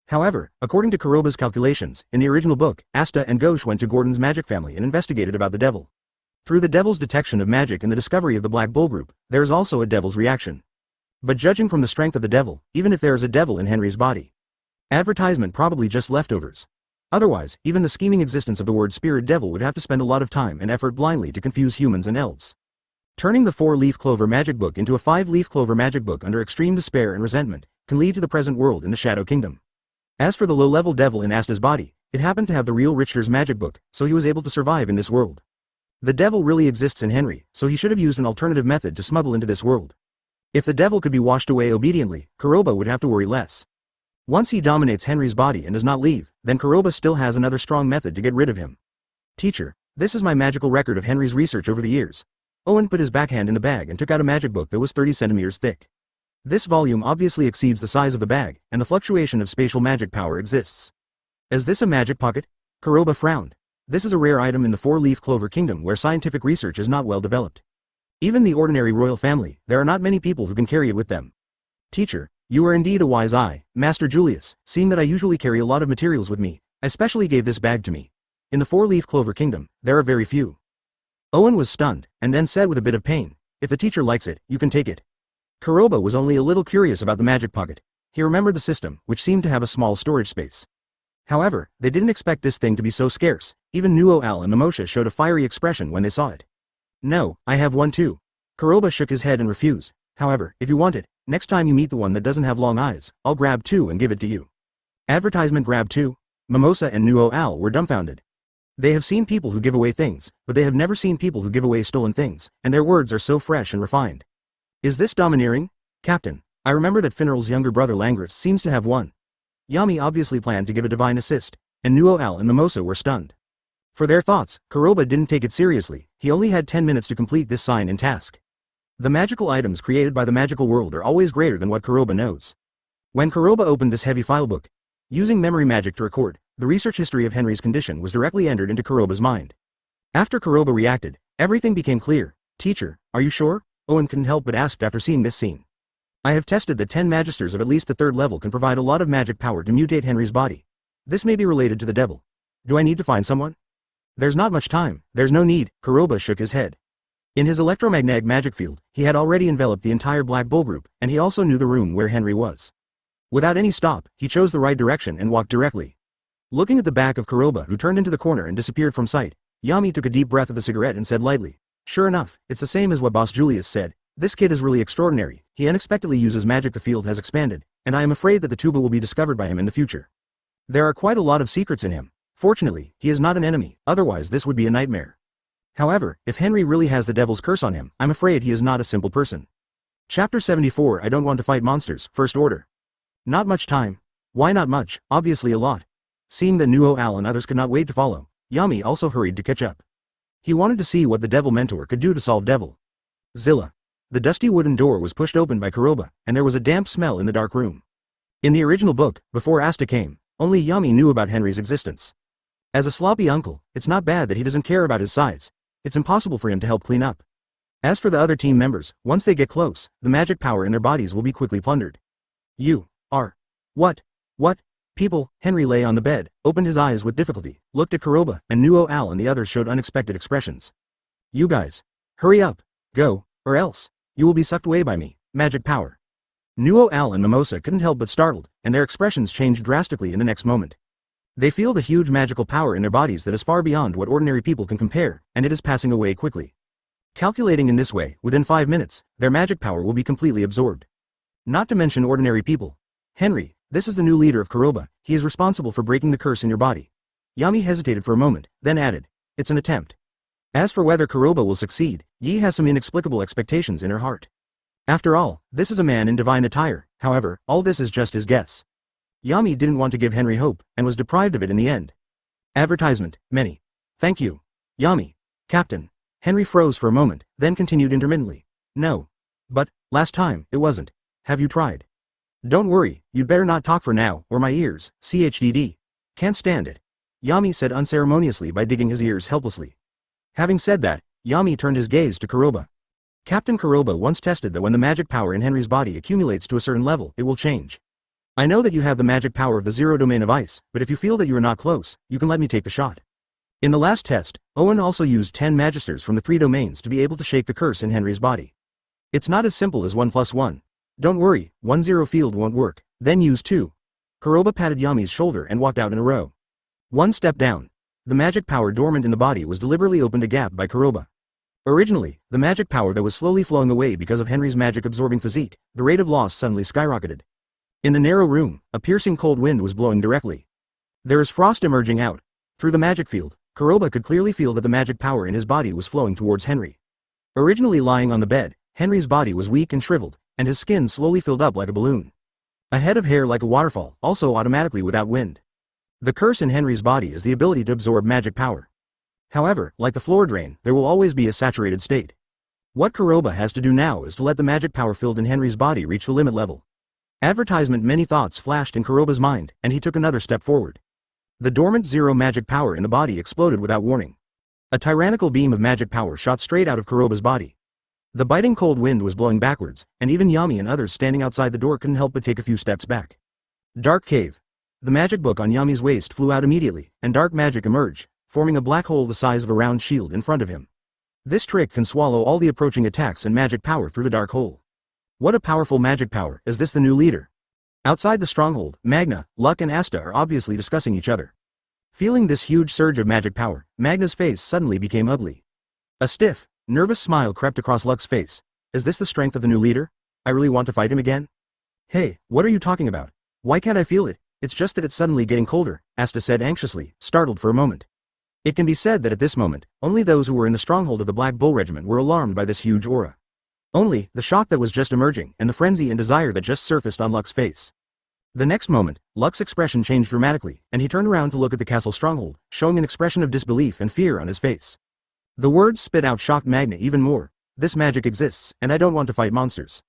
However, according to Kuroba's calculations, in the original book, Asta and Gauche went to Gordon's magic family and investigated about the devil. Through the devil's detection of magic and the discovery of the Black Bull group, there is also a devil's reaction. But judging from the strength of the devil, even if there is a devil in Henry's body, advertisement probably just leftovers. Otherwise, even the scheming existence of the word spirit devil would have to spend a lot of time and effort blindly to confuse humans and elves. Turning the four-leaf clover magic book into a five-leaf clover magic book under extreme despair and resentment can lead to the present world in the Shadow Kingdom. As for the low-level devil in Asta's body, it happened to have the real Richter's magic book, so he was able to survive in this world. The devil really exists in Henry, so he should have used an alternative method to smuggle into this world. If the devil could be washed away obediently, Kuroba would have to worry less. Once he dominates Henry's body and does not leave, then Kuroba still has another strong method to get rid of him. Teacher, this is my magical record of Henry's research over the years. Owen put his backhand in the bag and took out a magic book that was 30 centimeters thick. This volume obviously exceeds the size of the bag, and the fluctuation of spatial magic power exists. Is this a magic pocket? Kuroba frowned. This is a rare item in the four-leaf clover kingdom where scientific research is not well developed. Even the ordinary royal family, there are not many people who can carry it with them. Teacher, you are indeed a wise eye, Master Julius. Seeing that I usually carry a lot of materials with me, I specially gave this bag to me. In the four-leaf clover kingdom, there are very few. Owen was stunned, and then said with a bit of pain, if the teacher likes it, you can take it. Kuroba was only a little curious about the magic pocket. He remembered the system, which seemed to have a small storage space. However, they didn't expect this thing to be so scarce. Even Nuo Al and Mimosha showed a fiery expression when they saw it. No, I have one too. Kuroba shook his head and refused. However, if you want it, next time you meet the one that doesn't have long eyes, I'll grab two and give it to you. Advertisement grab two? Mimosa and Nuo Al were dumbfounded. They have seen people who give away things, but they have never seen people who give away stolen things, and their words are so fresh and refined. Is this domineering? Captain, I remember that Finral's younger brother Langris seems to have one. Yami obviously planned to give a divine assist, and Nuo Al and Mimosa were stunned. For their thoughts, Kuroba didn't take it seriously. He only had 10 minutes to complete this sign and task. The magical items created by the magical world are always greater than what Kuroba knows. When Kuroba opened this heavy file book, using memory magic to record, the research history of Henry's condition was directly entered into Kuroba's mind. After Kuroba reacted, everything became clear. Teacher, are you sure? Owen couldn't help but ask after seeing this scene. I have tested that 10 magisters of at least the 3rd level can provide a lot of magic power to mutate Henry's body. This may be related to the devil. Do I need to find someone? There's not much time. There's no need. Kuroba shook his head. In his electromagnetic magic field, he had already enveloped the entire Black Bull group, and he also knew the room where Henry was. Without any stop, he chose the right direction and walked directly. Looking at the back of Kuroba, who turned into the corner and disappeared from sight, Yami took a deep breath of the cigarette and said lightly, "Sure enough, it's the same as what Boss Julius said. This kid is really extraordinary. He unexpectedly uses magic. The field has expanded, and I am afraid that the tuba will be discovered by him in the future. There are quite a lot of secrets in him. Fortunately, he is not an enemy, otherwise this would be a nightmare. However, if Henry really has the devil's curse on him, I'm afraid he is not a simple person." Chapter 74. I don't want to fight monsters, First Order. Not much time. Why not much? Obviously a lot. Seeing that Nuo Al and others could not wait to follow, Yami also hurried to catch up. He wanted to see what the devil mentor could do to solve devil. Zilla. The dusty wooden door was pushed open by Kuroba, and there was a damp smell in the dark room. In the original book, before Asta came, only Yami knew about Henry's existence. As a sloppy uncle, it's not bad that he doesn't care about his size. It's impossible for him to help clean up. As for the other team members, once they get close, the magic power in their bodies will be quickly plundered. You are. What? People. Henry lay on the bed, opened his eyes with difficulty, looked at Kuroba, and Nuo Al and the others showed unexpected expressions. You guys. Hurry up. Go, or else. You will be sucked away by me. Magic power. Nuo Al and Mimosa couldn't help but startled, and their expressions changed drastically in the next moment. They feel the huge magical power in their bodies that is far beyond what ordinary people can compare, and it is passing away quickly. Calculating in this way, within 5 minutes, their magic power will be completely absorbed. Not to mention ordinary people. Henry, this is the new leader of Kuroba. He is responsible for breaking the curse in your body. Yami hesitated for a moment, then added, it's an attempt. As for whether Kuroba will succeed, Yi has some inexplicable expectations in her heart. After all, this is a man in divine attire. However, all this is just his guess. Yami didn't want to give Henry hope, and was deprived of it in the end. Advertisement, many. Thank you. Yami. Captain. Henry froze for a moment, then continued intermittently. No. But, last time, it wasn't. Have you tried? Don't worry, you'd better not talk for now, or my ears, CHDD. Can't stand it. Yami said unceremoniously by digging his ears helplessly. Having said that, Yami turned his gaze to Kuroba. Captain Kuroba once tested that when the magic power in Henry's body accumulates to a certain level, it will change. I know that you have the magic power of the zero domain of ice, but if you feel that you are not close, you can let me take the shot. In the last test, Owen also used 10 magisters from the 3 domains to be able to shake the curse in Henry's body. It's not as simple as 1 + 1. Don't worry, 1-0 field won't work, then use 2. Kuroba patted Yami's shoulder and walked out in a row. One step down. The magic power dormant in the body was deliberately opened a gap by Kuroba. Originally, the magic power that was slowly flowing away because of Henry's magic-absorbing physique, the rate of loss suddenly skyrocketed. In the narrow room, a piercing cold wind was blowing directly. There is frost emerging out. Through the magic field, Kuroba could clearly feel that the magic power in his body was flowing towards Henry. Originally lying on the bed, Henry's body was weak and shriveled, and his skin slowly filled up like a balloon. A head of hair like a waterfall, also automatically without wind. The curse in Henry's body is the ability to absorb magic power. However, like the floor drain, there will always be a saturated state. What Kuroba has to do now is to let the magic power filled in Henry's body reach the limit level. Advertisement. Many thoughts flashed in Kuroba's mind, and he took another step forward. The dormant zero magic power in the body exploded without warning. A tyrannical beam of magic power shot straight out of Kuroba's body. The biting cold wind was blowing backwards, and even Yami and others standing outside the door couldn't help but take a few steps back. Dark cave. The magic book on Yami's waist flew out immediately, and dark magic emerged, forming a black hole the size of a round shield in front of him. This trick can swallow all the approaching attacks and magic power through the dark hole. What a powerful magic power. Is this the new leader? Outside the stronghold, Magna, Luck and Asta are obviously discussing each other. Feeling this huge surge of magic power, Magna's face suddenly became ugly. A stiff, nervous smile crept across Luck's face. Is this the strength of the new leader? I really want to fight him again? Hey, what are you talking about? Why can't I feel it? It's just that it's suddenly getting colder, Asta said anxiously, startled for a moment. It can be said that at this moment, only those who were in the stronghold of the Black Bull Regiment were alarmed by this huge aura. Only, the shock that was just emerging and the frenzy and desire that just surfaced on Luck's face. The next moment, Luck's expression changed dramatically, and he turned around to look at the castle stronghold, showing an expression of disbelief and fear on his face. The words spit out shocked Magna even more. This magic exists, and I don't want to fight monsters.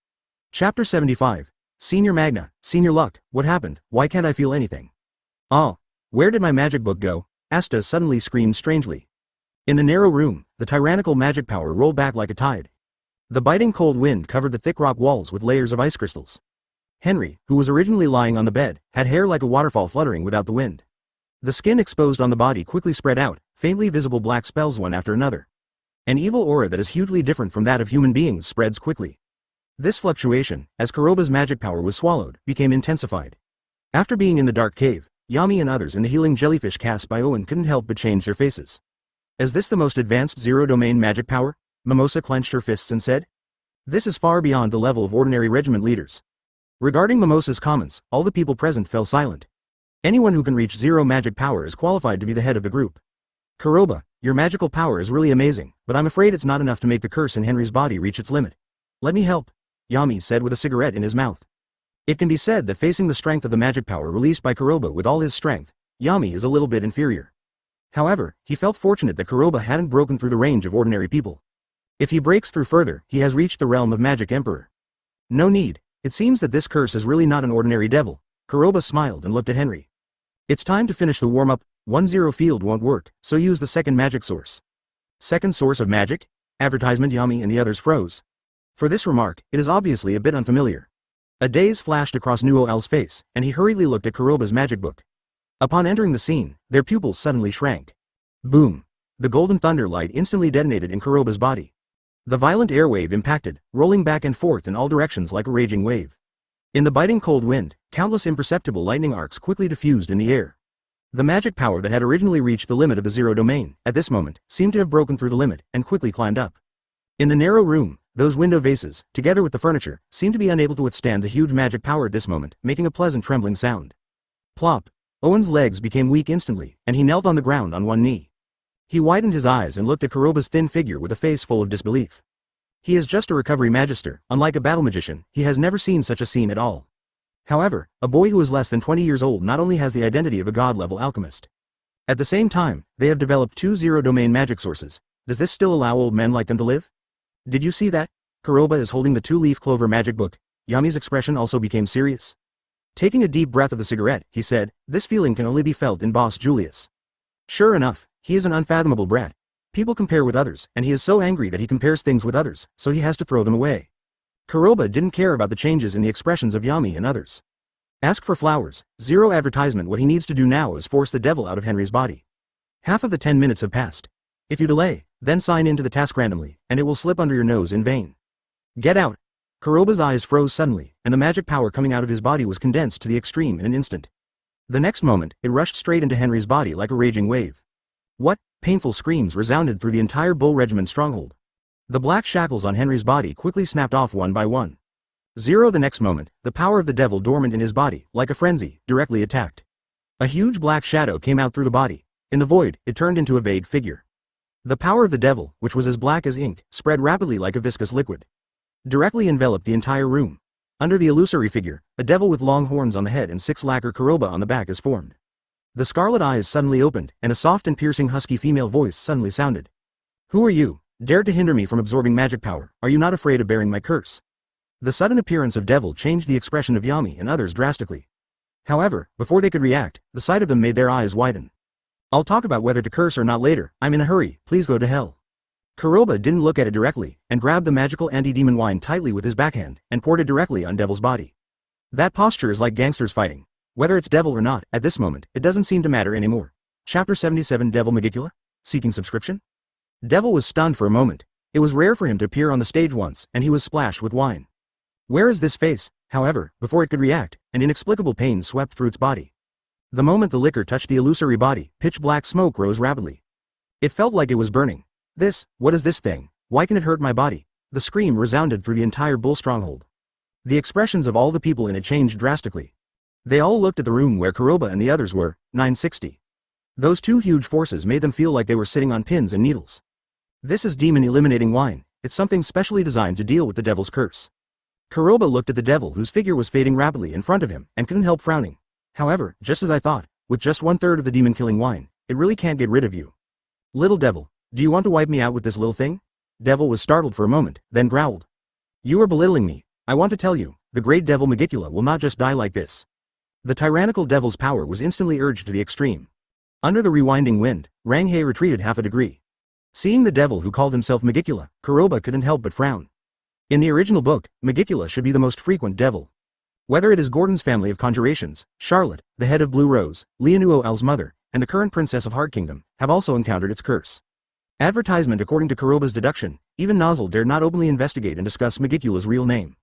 Chapter 75. Senior Magna, Senior Luck, what happened? Why can't I feel anything? Oh, where did my magic book go? Asta suddenly screamed strangely. In the narrow room, the tyrannical magic power rolled back like a tide. The biting cold wind covered the thick rock walls with layers of ice crystals. Henry, who was originally lying on the bed, had hair like a waterfall fluttering without the wind. The skin exposed on the body quickly spread out, faintly visible black spells one after another. An evil aura that is hugely different from that of human beings spreads quickly. This fluctuation, as Kuroba's magic power was swallowed, became intensified. After being in the dark cave, Yami and others in the healing jellyfish cast by Owen couldn't help but change their faces. Is this the most advanced zero-domain magic power? Mimosa clenched her fists and said. This is far beyond the level of ordinary regiment leaders. Regarding Mimosa's comments, all the people present fell silent. Anyone who can reach zero magic power is qualified to be the head of the group. Kuroba, your magical power is really amazing, but I'm afraid it's not enough to make the curse in Henry's body reach its limit. Let me help, Yami said with a cigarette in his mouth. It can be said that facing the strength of the magic power released by Kuroba with all his strength, Yami is a little bit inferior. However, he felt fortunate that Kuroba hadn't broken through the range of ordinary people. If he breaks through further, he has reached the realm of Magic Emperor. No need. It seems that this curse is really not an ordinary devil. Kuroba smiled and looked at Henry. It's time to finish the warm-up. 1-0 field won't work, so use the second magic source. Second source of magic? Advertisement. Yami and the others froze. For this remark, it is obviously a bit unfamiliar. A daze flashed across Nuo-L's face, and he hurriedly looked at Kuroba's magic book. Upon entering the scene, their pupils suddenly shrank. Boom! The golden thunder light instantly detonated in Kuroba's body. The violent air wave impacted, rolling back and forth in all directions like a raging wave. In the biting cold wind, countless imperceptible lightning arcs quickly diffused in the air. The magic power that had originally reached the limit of the zero domain, at this moment, seemed to have broken through the limit, and quickly climbed up. In the narrow room, those window vases, together with the furniture, seemed to be unable to withstand the huge magic power at this moment, making a pleasant trembling sound. Plop! Owen's legs became weak instantly, and he knelt on the ground on one knee. He widened his eyes and looked at Kuroba's thin figure with a face full of disbelief. He is just a recovery magister. Unlike a battle magician, he has never seen such a scene at all. However, a boy who is less than 20 years old not only has the identity of a god-level alchemist. At the same time, they have developed 2 zero-domain magic sources. Does this still allow old men like them to live? Did you see that? Kuroba is holding the 2-leaf clover magic book. Yami's expression also became serious. Taking a deep breath of the cigarette, he said, this feeling can only be felt in Boss Julius. Sure enough, he is an unfathomable brat. People compare with others, and he is so angry that he compares things with others, so he has to throw them away. Kuroba didn't care about the changes in the expressions of Yami and others. Ask for flowers, zero advertisement. What he needs to do now is force the devil out of Henry's body. Half of the 10 minutes have passed. If you delay, then sign into the task randomly, and it will slip under your nose in vain. Get out! Kuroba's eyes froze suddenly, and the magic power coming out of his body was condensed to the extreme in an instant. The next moment, it rushed straight into Henry's body like a raging wave. What? Painful screams resounded through the entire Bull Regiment stronghold. The black shackles on Henry's body quickly snapped off one by one. The next moment, the power of the devil dormant in his body, like a frenzy, directly attacked. A huge black shadow came out through the body. In the void, it turned into a vague figure. The power of the devil, which was as black as ink, spread rapidly like a viscous liquid. Directly enveloped the entire room. Under the illusory figure, a devil with long horns on the head and 6 lacquer Kuroba on the back is formed. The scarlet eyes suddenly opened, and a soft and piercing husky female voice suddenly sounded. Who are you? Dared to hinder me from absorbing magic power? Are you not afraid of bearing my curse? The sudden appearance of devil changed the expression of Yami and others drastically. However, before they could react, the sight of them made their eyes widen. I'll talk about whether to curse or not later. I'm in a hurry, please go to hell. Kuroba didn't look at it directly, and grabbed the magical anti-demon wine tightly with his backhand, and poured it directly on Devil's body. That posture is like gangsters fighting. Whether it's devil or not, at this moment, it doesn't seem to matter anymore. Chapter 77 Devil Magicula? Seeking subscription? Devil was stunned for a moment. It was rare for him to appear on the stage once, and he was splashed with wine. Where is this face? However, before it could react, an inexplicable pain swept through its body. The moment the liquor touched the illusory body, pitch-black smoke rose rapidly. It felt like it was burning. What is this thing? Why can it hurt my body? The scream resounded through the entire bull stronghold. The expressions of all the people in it changed drastically. They all looked at the room where Kuroba and the others were, 960. Those two huge forces made them feel like they were sitting on pins and needles. This is demon-eliminating wine. It's something specially designed to deal with the devil's curse. Kuroba looked at the devil whose figure was fading rapidly in front of him, and couldn't help frowning. However, just as I thought, with just 1/3 of the demon-killing wine, it really can't get rid of you. Little devil, do you want to wipe me out with this little thing? Devil was startled for a moment, then growled. You are belittling me. I want to tell you, the great devil Megicula will not just die like this. The tyrannical devil's power was instantly urged to the extreme. Under the rewinding wind, Ranghe retreated half a degree. Seeing the devil who called himself Megicula, Kuroba couldn't help but frown. In the original book, Megicula should be the most frequent devil. Whether it is Gordon's family of conjurations, Charlotte, the head of Blue Rose, Leonuo-L's mother, and the current princess of Heart Kingdom, have also encountered its curse. Advertisement. According to Kuroba's deduction, even Nozzle dared not openly investigate and discuss Megicula's real name.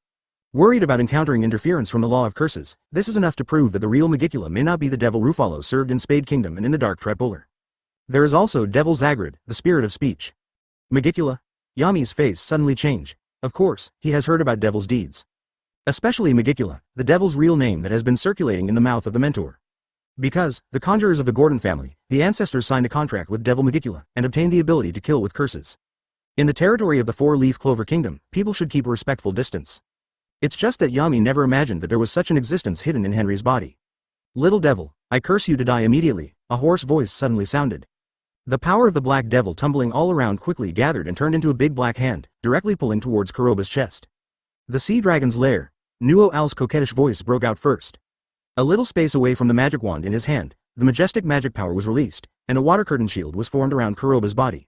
Worried about encountering interference from the law of curses, this is enough to prove that the real Megicula may not be the devil Rufalo served in Spade Kingdom and in the Dark Tripolar. There is also Devil Zagrid, the spirit of speech. Megicula? Yami's face suddenly changed. Of course, he has heard about devil's deeds. Especially Megicula, the devil's real name that has been circulating in the mouth of the mentor. Because, the conjurers of the Gordon family, the ancestors signed a contract with Devil Megicula, and obtained the ability to kill with curses. In the territory of the Four-Leaf Clover Kingdom, people should keep a respectful distance. It's just that Yami never imagined that there was such an existence hidden in Henry's body. Little devil, I curse you to die immediately, a hoarse voice suddenly sounded. The power of the black devil tumbling all around quickly gathered and turned into a big black hand, directly pulling towards Kuroba's chest. The sea dragon's lair. Nuo-Al's coquettish voice broke out first. A little space away from the magic wand in his hand, the majestic magic power was released, and a water curtain shield was formed around Kuroba's body.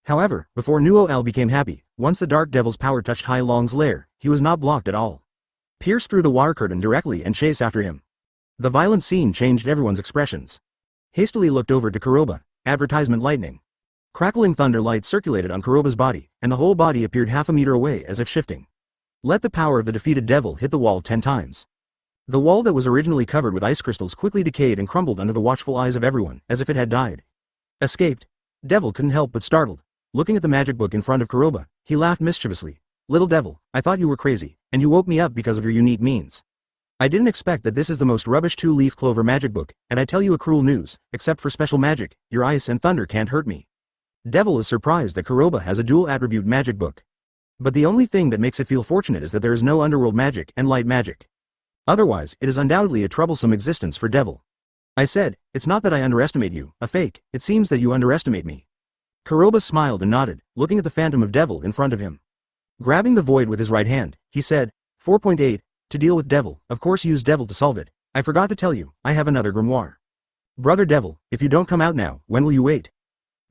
However, before Nuo-Al became happy, once the dark devil's power touched Hai Long's lair, he was not blocked at all. Pierce through the water curtain directly and chase after him. The violent scene changed everyone's expressions. Hastily looked over to Kuroba. Advertisement lightning. Crackling thunder light circulated on Kuroba's body, and the whole body appeared half a meter away as if shifting. Let the power of the defeated devil hit the wall 10 times. The wall that was originally covered with ice crystals quickly decayed and crumbled under the watchful eyes of everyone, as if it had died. Escaped? Devil couldn't help but startled. Looking at the magic book in front of Kuroba, he laughed mischievously. Little devil, I thought you were crazy, and you woke me up because of your unique means. I didn't expect that this is the most rubbish 2-leaf clover magic book, and I tell you a cruel news, except for special magic, your ice and thunder can't hurt me. Devil is surprised that Kuroba has a dual attribute magic book. But the only thing that makes it feel fortunate is that there is no underworld magic and light magic. Otherwise, it is undoubtedly a troublesome existence for Devil. I said, it's not that I underestimate you, a fake, it seems that you underestimate me. Kuroba smiled and nodded, looking at the phantom of Devil in front of him. Grabbing the void with his right hand, he said, 4.8. To deal with Devil, of course use Devil to solve it. I forgot to tell you, I have another grimoire. Brother Devil, if you don't come out now, when will you wait?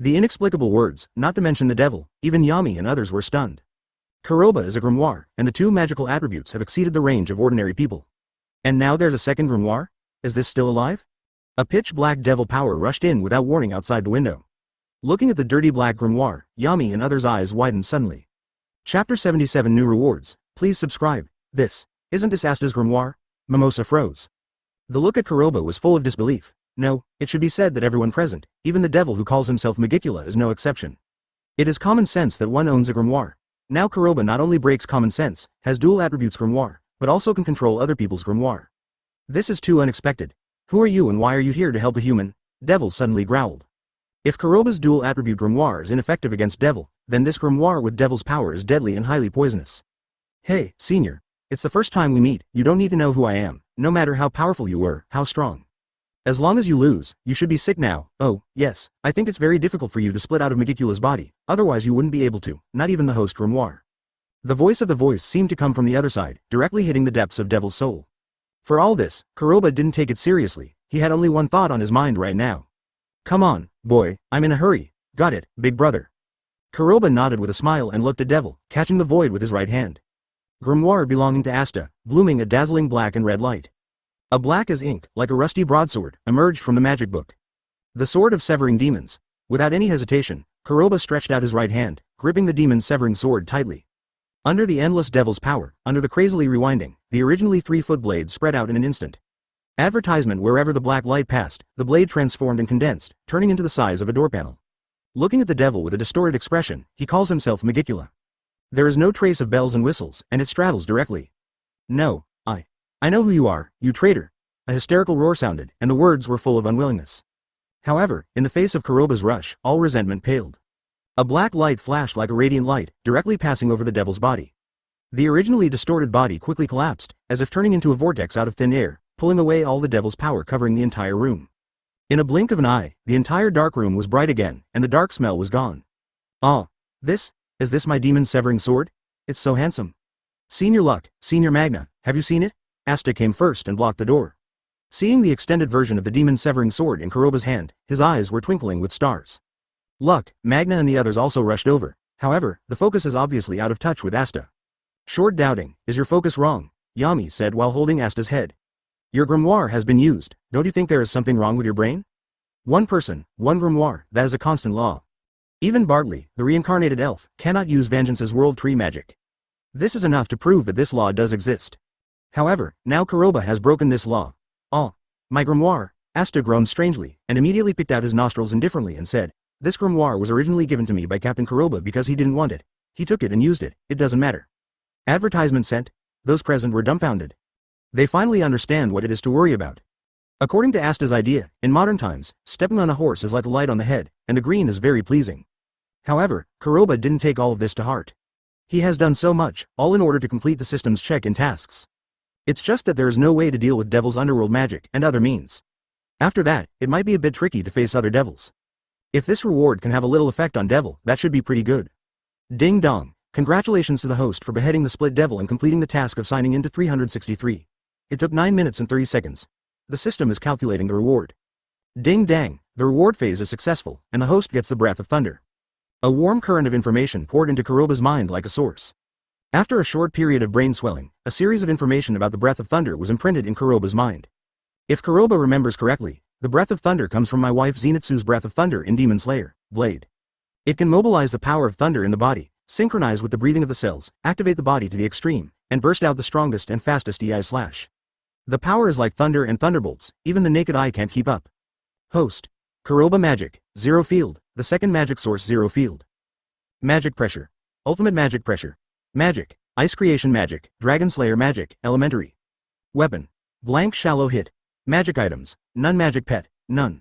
The inexplicable words, not to mention the Devil, even Yami and others were stunned. Kuroba is a grimoire, and the 2 magical attributes have exceeded the range of ordinary people. And now there's a second grimoire? Is this still alive? A pitch-black devil power rushed in without warning outside the window. Looking at the dirty black grimoire, Yami and others' eyes widened suddenly. Chapter 77 New Rewards, please subscribe. Isn't this Asta's grimoire? Mimosa froze. The look at Kuroba was full of disbelief. No, it should be said that everyone present, even the devil who calls himself Megicula is no exception. It is common sense that one owns a grimoire. Now Kuroba not only breaks common sense, has dual attributes grimoire, but also can control other people's grimoire. This is too unexpected. Who are you and why are you here to help a human? Devil suddenly growled. If Kuroba's dual attribute grimoire is ineffective against Devil, then this grimoire with Devil's power is deadly and highly poisonous. Hey, senior. It's the first time we meet, you don't need to know who I am, no matter how powerful you were, how strong. As long as you lose, you should be sick now. Oh, yes, I think it's very difficult for you to split out of Megicula's body, otherwise you wouldn't be able to, not even the host grimoire. The voice of the voice seemed to come from the other side, directly hitting the depths of Devil's soul. For all this, Kuroba didn't take it seriously, he had only one thought on his mind right now. Come on, boy, I'm in a hurry. Got it, big brother. Kuroba nodded with a smile and looked at Devil, catching the void with his right hand. Grimoire belonging to Asta, blooming a dazzling black and red light. A black as ink, like a rusty broadsword, emerged from the magic book. The sword of severing demons. Without any hesitation, Kuroba stretched out his right hand, gripping the demon-severing sword tightly. Under the endless devil's power, under the crazily rewinding, the originally 3-foot blade spread out in an instant. Advertisement: wherever the black light passed, the blade transformed and condensed, turning into the size of a door panel. Looking at the devil with a distorted expression, he calls himself Megicula. There is no trace of bells and whistles, and it straddles directly. No, I know who you are, you traitor. A hysterical roar sounded, and the words were full of unwillingness. However, in the face of Kuroba's rush, all resentment paled. A black light flashed like a radiant light, directly passing over the devil's body. The originally distorted body quickly collapsed, as if turning into a vortex out of thin air, pulling away all the devil's power, covering the entire room. In a blink of an eye, the entire dark room was bright again, and the dark smell was gone. Ah, is this my demon severing sword? It's so handsome. Senior Luck, Senior Magna, have you seen it? Asta came first and blocked the door. Seeing the extended version of the demon severing sword in Kuroba's hand, his eyes were twinkling with stars. Luck, Magna and the others also rushed over. However, the focus is obviously out of touch with Asta. Short doubting, is your focus wrong? Yami said while holding Asta's head. Your grimoire has been used, don't you think there is something wrong with your brain? One person, one grimoire, that is a constant law. Even Bartley, the reincarnated elf, cannot use Vangeance's world tree magic. This is enough to prove that this law does exist. However, now Kuroba has broken this law. Oh, my grimoire, Asta groaned strangely, and immediately picked out his nostrils indifferently and said, this grimoire was originally given to me by Captain Kuroba because he didn't want it. He took it and used it, it doesn't matter. Advertisement sent. Those present were dumbfounded. They finally understand what it is to worry about. According to Asta's idea, in modern times, stepping on a horse is like a light on the head, and the green is very pleasing. However, Kuroba didn't take all of this to heart. He has done so much, all in order to complete the system's check-in tasks. It's just that there is no way to deal with devil's underworld magic and other means. After that, it might be a bit tricky to face other devils. If this reward can have a little effect on devil, that should be pretty good. Ding dong, congratulations to the host for beheading the split devil and completing the task of signing into 363. It took 9 minutes and 30 seconds. The system is calculating the reward. Ding dang, the reward phase is successful, and the host gets the breath of thunder. A warm current of information poured into Kuroba's mind like a source. After a short period of brain swelling, a series of information about the breath of thunder was imprinted in Kuroba's mind. If Kuroba remembers correctly, the breath of thunder comes from my wife Zenitsu's breath of thunder in Demon Slayer, Blade. It can mobilize the power of thunder in the body, synchronize with the breathing of the cells, activate the body to the extreme, and burst out the strongest and fastest EI slash. The power is like thunder and thunderbolts, even the naked eye can't keep up. Host. Kuroba Magic, 0 field, the second magic source 0 field. Magic Pressure. Ultimate Magic Pressure. Magic, Ice Creation Magic, Dragon Slayer Magic, Elementary. Weapon. Blank Shallow Hit. Magic Items, none. Magic Pet, none.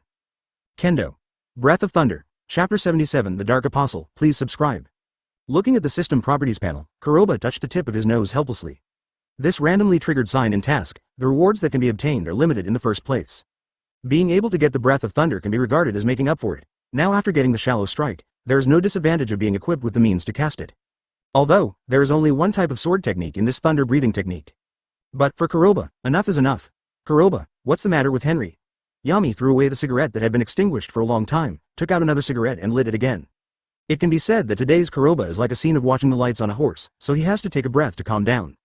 Kendo. Breath of Thunder, Chapter 77 The Dark Apostle, please subscribe. Looking at the System Properties panel, Kuroba touched the tip of his nose helplessly. This randomly triggered sign in task, the rewards that can be obtained are limited in the first place. Being able to get the Breath of Thunder can be regarded as making up for it. Now after getting the Shallow Strike, there is no disadvantage of being equipped with the means to cast it. Although, there is only one type of sword technique in this thunder breathing technique. But for Kuroba, enough is enough. Kuroba, what's the matter with Henry? Yami threw away the cigarette that had been extinguished for a long time, took out another cigarette and lit it again. It can be said that today's Kuroba is like a scene of watching the lights on a horse, so he has to take a breath to calm down.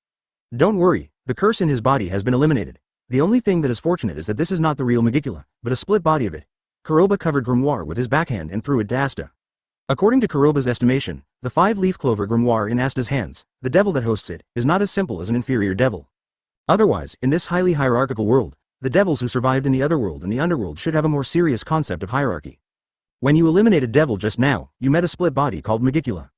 Don't worry, the curse in his body has been eliminated. The only thing that is fortunate is that this is not the real Megicula, but a split body of it. Kuroba covered Grimoire with his backhand and threw it to Asta. According to Kuroba's estimation, the 5-leaf clover grimoire in Asta's hands, the devil that hosts it, is not as simple as an inferior devil. Otherwise, in this highly hierarchical world, the devils who survived in the otherworld and the underworld should have a more serious concept of hierarchy. When you eliminated devil just now, you met a split body called Megicula.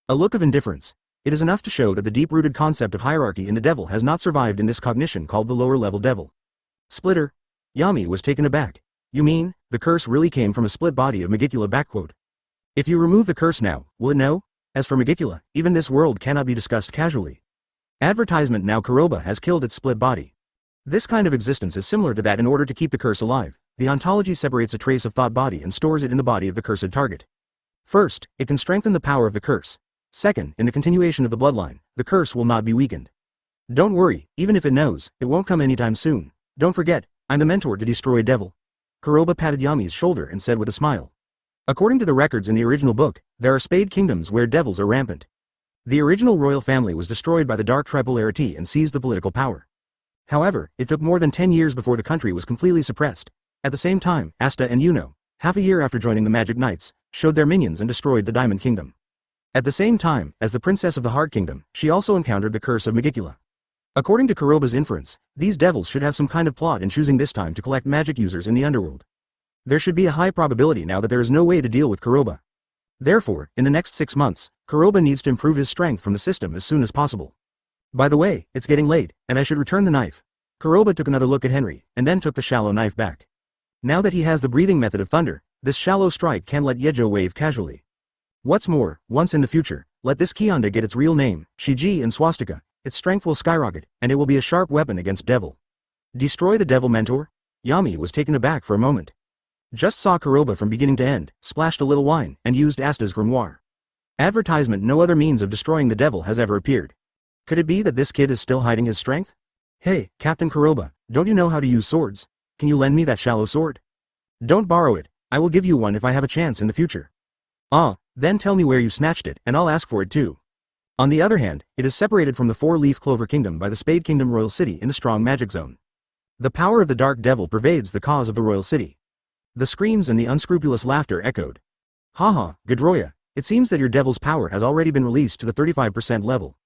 A look of indifference. It is enough to show that the deep-rooted concept of hierarchy in the devil has not survived in this cognition called the lower-level devil. Splitter. Yami was taken aback. You mean, the curse really came from a split body of Megicula backquote. If you remove the curse now, will it know? As for Megicula, even this world cannot be discussed casually. Advertisement now Kuroba has killed its split body. This kind of existence is similar to that. In order to keep the curse alive, the ontology separates a trace of thought body and stores it in the body of the cursed target. First, it can strengthen the power of the curse. Second, in the continuation of the bloodline, the curse will not be weakened. Don't worry, even if it knows, it won't come anytime soon. Don't forget, I'm the mentor to destroy devil. Kuroba patted Yami's shoulder and said with a smile. According to the records in the original book, there are spade kingdoms where devils are rampant. The original royal family was destroyed by the Dark Tripolarity and seized the political power. However, it took more than 10 years before the country was completely suppressed. At the same time, Asta and Yuno, half a year after joining the Magic Knights, showed their minions and destroyed the Diamond Kingdom. At the same time, as the princess of the Heart Kingdom, she also encountered the curse of Magicula. According to Kuroba's inference, these devils should have some kind of plot in choosing this time to collect magic users in the underworld. There should be a high probability now that there is no way to deal with Kuroba. Therefore, in the next 6 months, Kuroba needs to improve his strength from the system as soon as possible. By the way, it's getting late, and I should return the knife. Kuroba took another look at Henry, and then took the shallow knife back. Now that he has the breathing method of thunder, this shallow strike can let Yejo wave casually. What's more, once in the future, let this Kyanda get its real name, Shiji and Swastika, its strength will skyrocket, and it will be a sharp weapon against Devil. Destroy the Devil Mentor? Yami was taken aback for a moment. Just saw Kuroba from beginning to end, splashed a little wine, and used Asta's Grimoire. Advertisement: no other means of destroying the devil has ever appeared. Could it be that this kid is still hiding his strength? Hey, Captain Kuroba, don't you know how to use swords? Can you lend me that shallow sword? Don't borrow it, I will give you one if I have a chance in the future. Ah, then tell me where you snatched it, and I'll ask for it too. On the other hand, it is separated from the Four-Leaf Clover Kingdom by the Spade Kingdom Royal City in the strong magic zone. The power of the Dark Devil pervades the cause of the Royal City. The screams and the unscrupulous laughter echoed. Haha, Gedroya, it seems that your devil's power has already been released to the 35% level.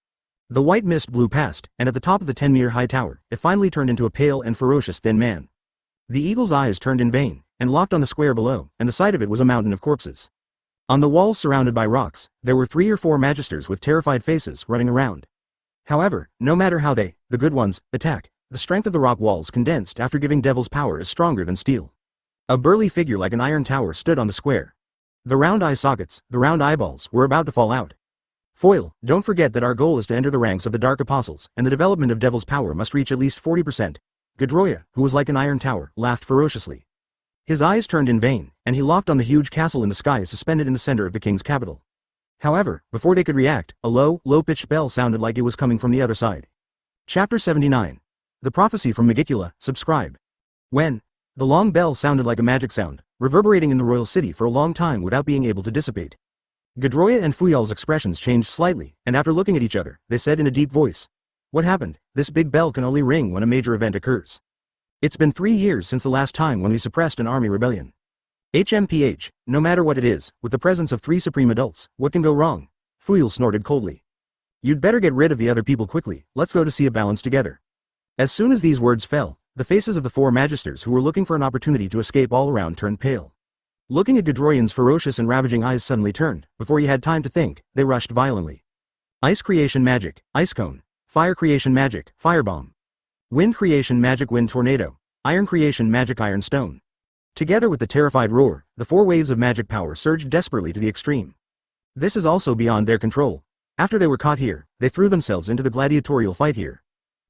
The white mist blew past, and at the top of the 10-meter high tower, it finally turned into a pale and ferocious thin man. The eagle's eyes turned in vain, and locked on the square below, and the sight of it was a mountain of corpses. On the walls surrounded by rocks, there were 3 or 4 magisters with terrified faces running around. However, no matter how they, the good ones, attack, the strength of the rock walls condensed after giving devil's power is stronger than steel. A burly figure like an iron tower stood on the square. The round eye sockets, the round eyeballs, were about to fall out. Foil, don't forget that our goal is to enter the ranks of the Dark Apostles, and the development of devil's power must reach at least 40%. Gedroya, who was like an iron tower, laughed ferociously. His eyes turned in vain, and he locked on the huge castle in the sky suspended in the center of the king's capital. However, before they could react, a low-pitched bell sounded like it was coming from the other side. Chapter 79. The Prophecy from Magicula, subscribe. When the long bell sounded like a magic sound, reverberating in the royal city for a long time without being able to dissipate. Gedroya and Fuyal's expressions changed slightly, and after looking at each other, they said in a deep voice, "What happened? This big bell can only ring when a major event occurs. It's been 3 years since the last time when we suppressed an army rebellion. HMPH, no matter what it is, with the presence of 3 supreme adults, what can go wrong?" Fuyal snorted coldly. "You'd better get rid of the other people quickly, let's go to see a balance together." As soon as these words fell, the faces of the 4 magisters who were looking for an opportunity to escape all around turned pale. Looking at Gedroyan's ferocious and ravaging eyes suddenly turned, before he had time to think, they rushed violently. Ice creation magic, ice cone. Fire creation magic, firebomb. Wind creation magic, wind tornado. Iron creation magic, iron stone. Together with the terrified roar, the 4 waves of magic power surged desperately to the extreme. This is also beyond their control. After they were caught here, they threw themselves into the gladiatorial fight here.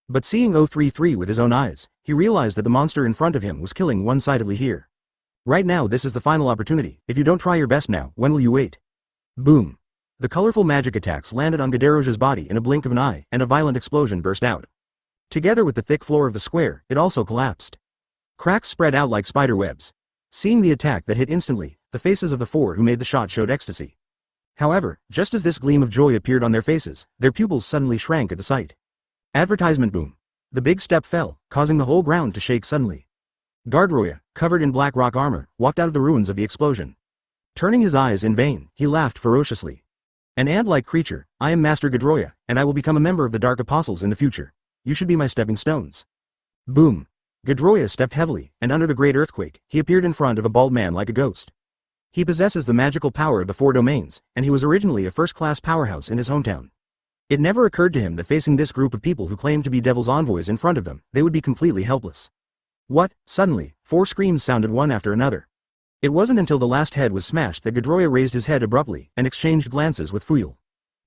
But seeing 033 with his own eyes, he realized that the monster in front of him was killing one-sidedly here. Right now this is the final opportunity. If you don't try your best now, when will you wait? Boom. The colorful magic attacks landed on Gederoja's body in a blink of an eye, and a violent explosion burst out. Together with the thick floor of the square, it also collapsed. Cracks spread out like spider webs. Seeing the attack that hit instantly, the faces of the 4 who made the shot showed ecstasy. However, just as this gleam of joy appeared on their faces, their pupils suddenly shrank at the sight. Advertisement boom. The big step fell, causing the whole ground to shake suddenly. Gardroya, covered in black rock armor, walked out of the ruins of the explosion. Turning his eyes in vain, he laughed ferociously. "An ant-like creature, I am Master Gedroya, and I will become a member of the Dark Apostles in the future. You should be my stepping stones." Boom. Gedroya stepped heavily, and under the great earthquake, he appeared in front of a bald man like a ghost. He possesses the magical power of the 4 domains, and he was originally a first-class powerhouse in his hometown. It never occurred to him that facing this group of people who claimed to be devil's envoys in front of them, they would be completely helpless. What? Suddenly, 4 screams sounded one after another. It wasn't until the last head was smashed that Gedroya raised his head abruptly and exchanged glances with Fuyal.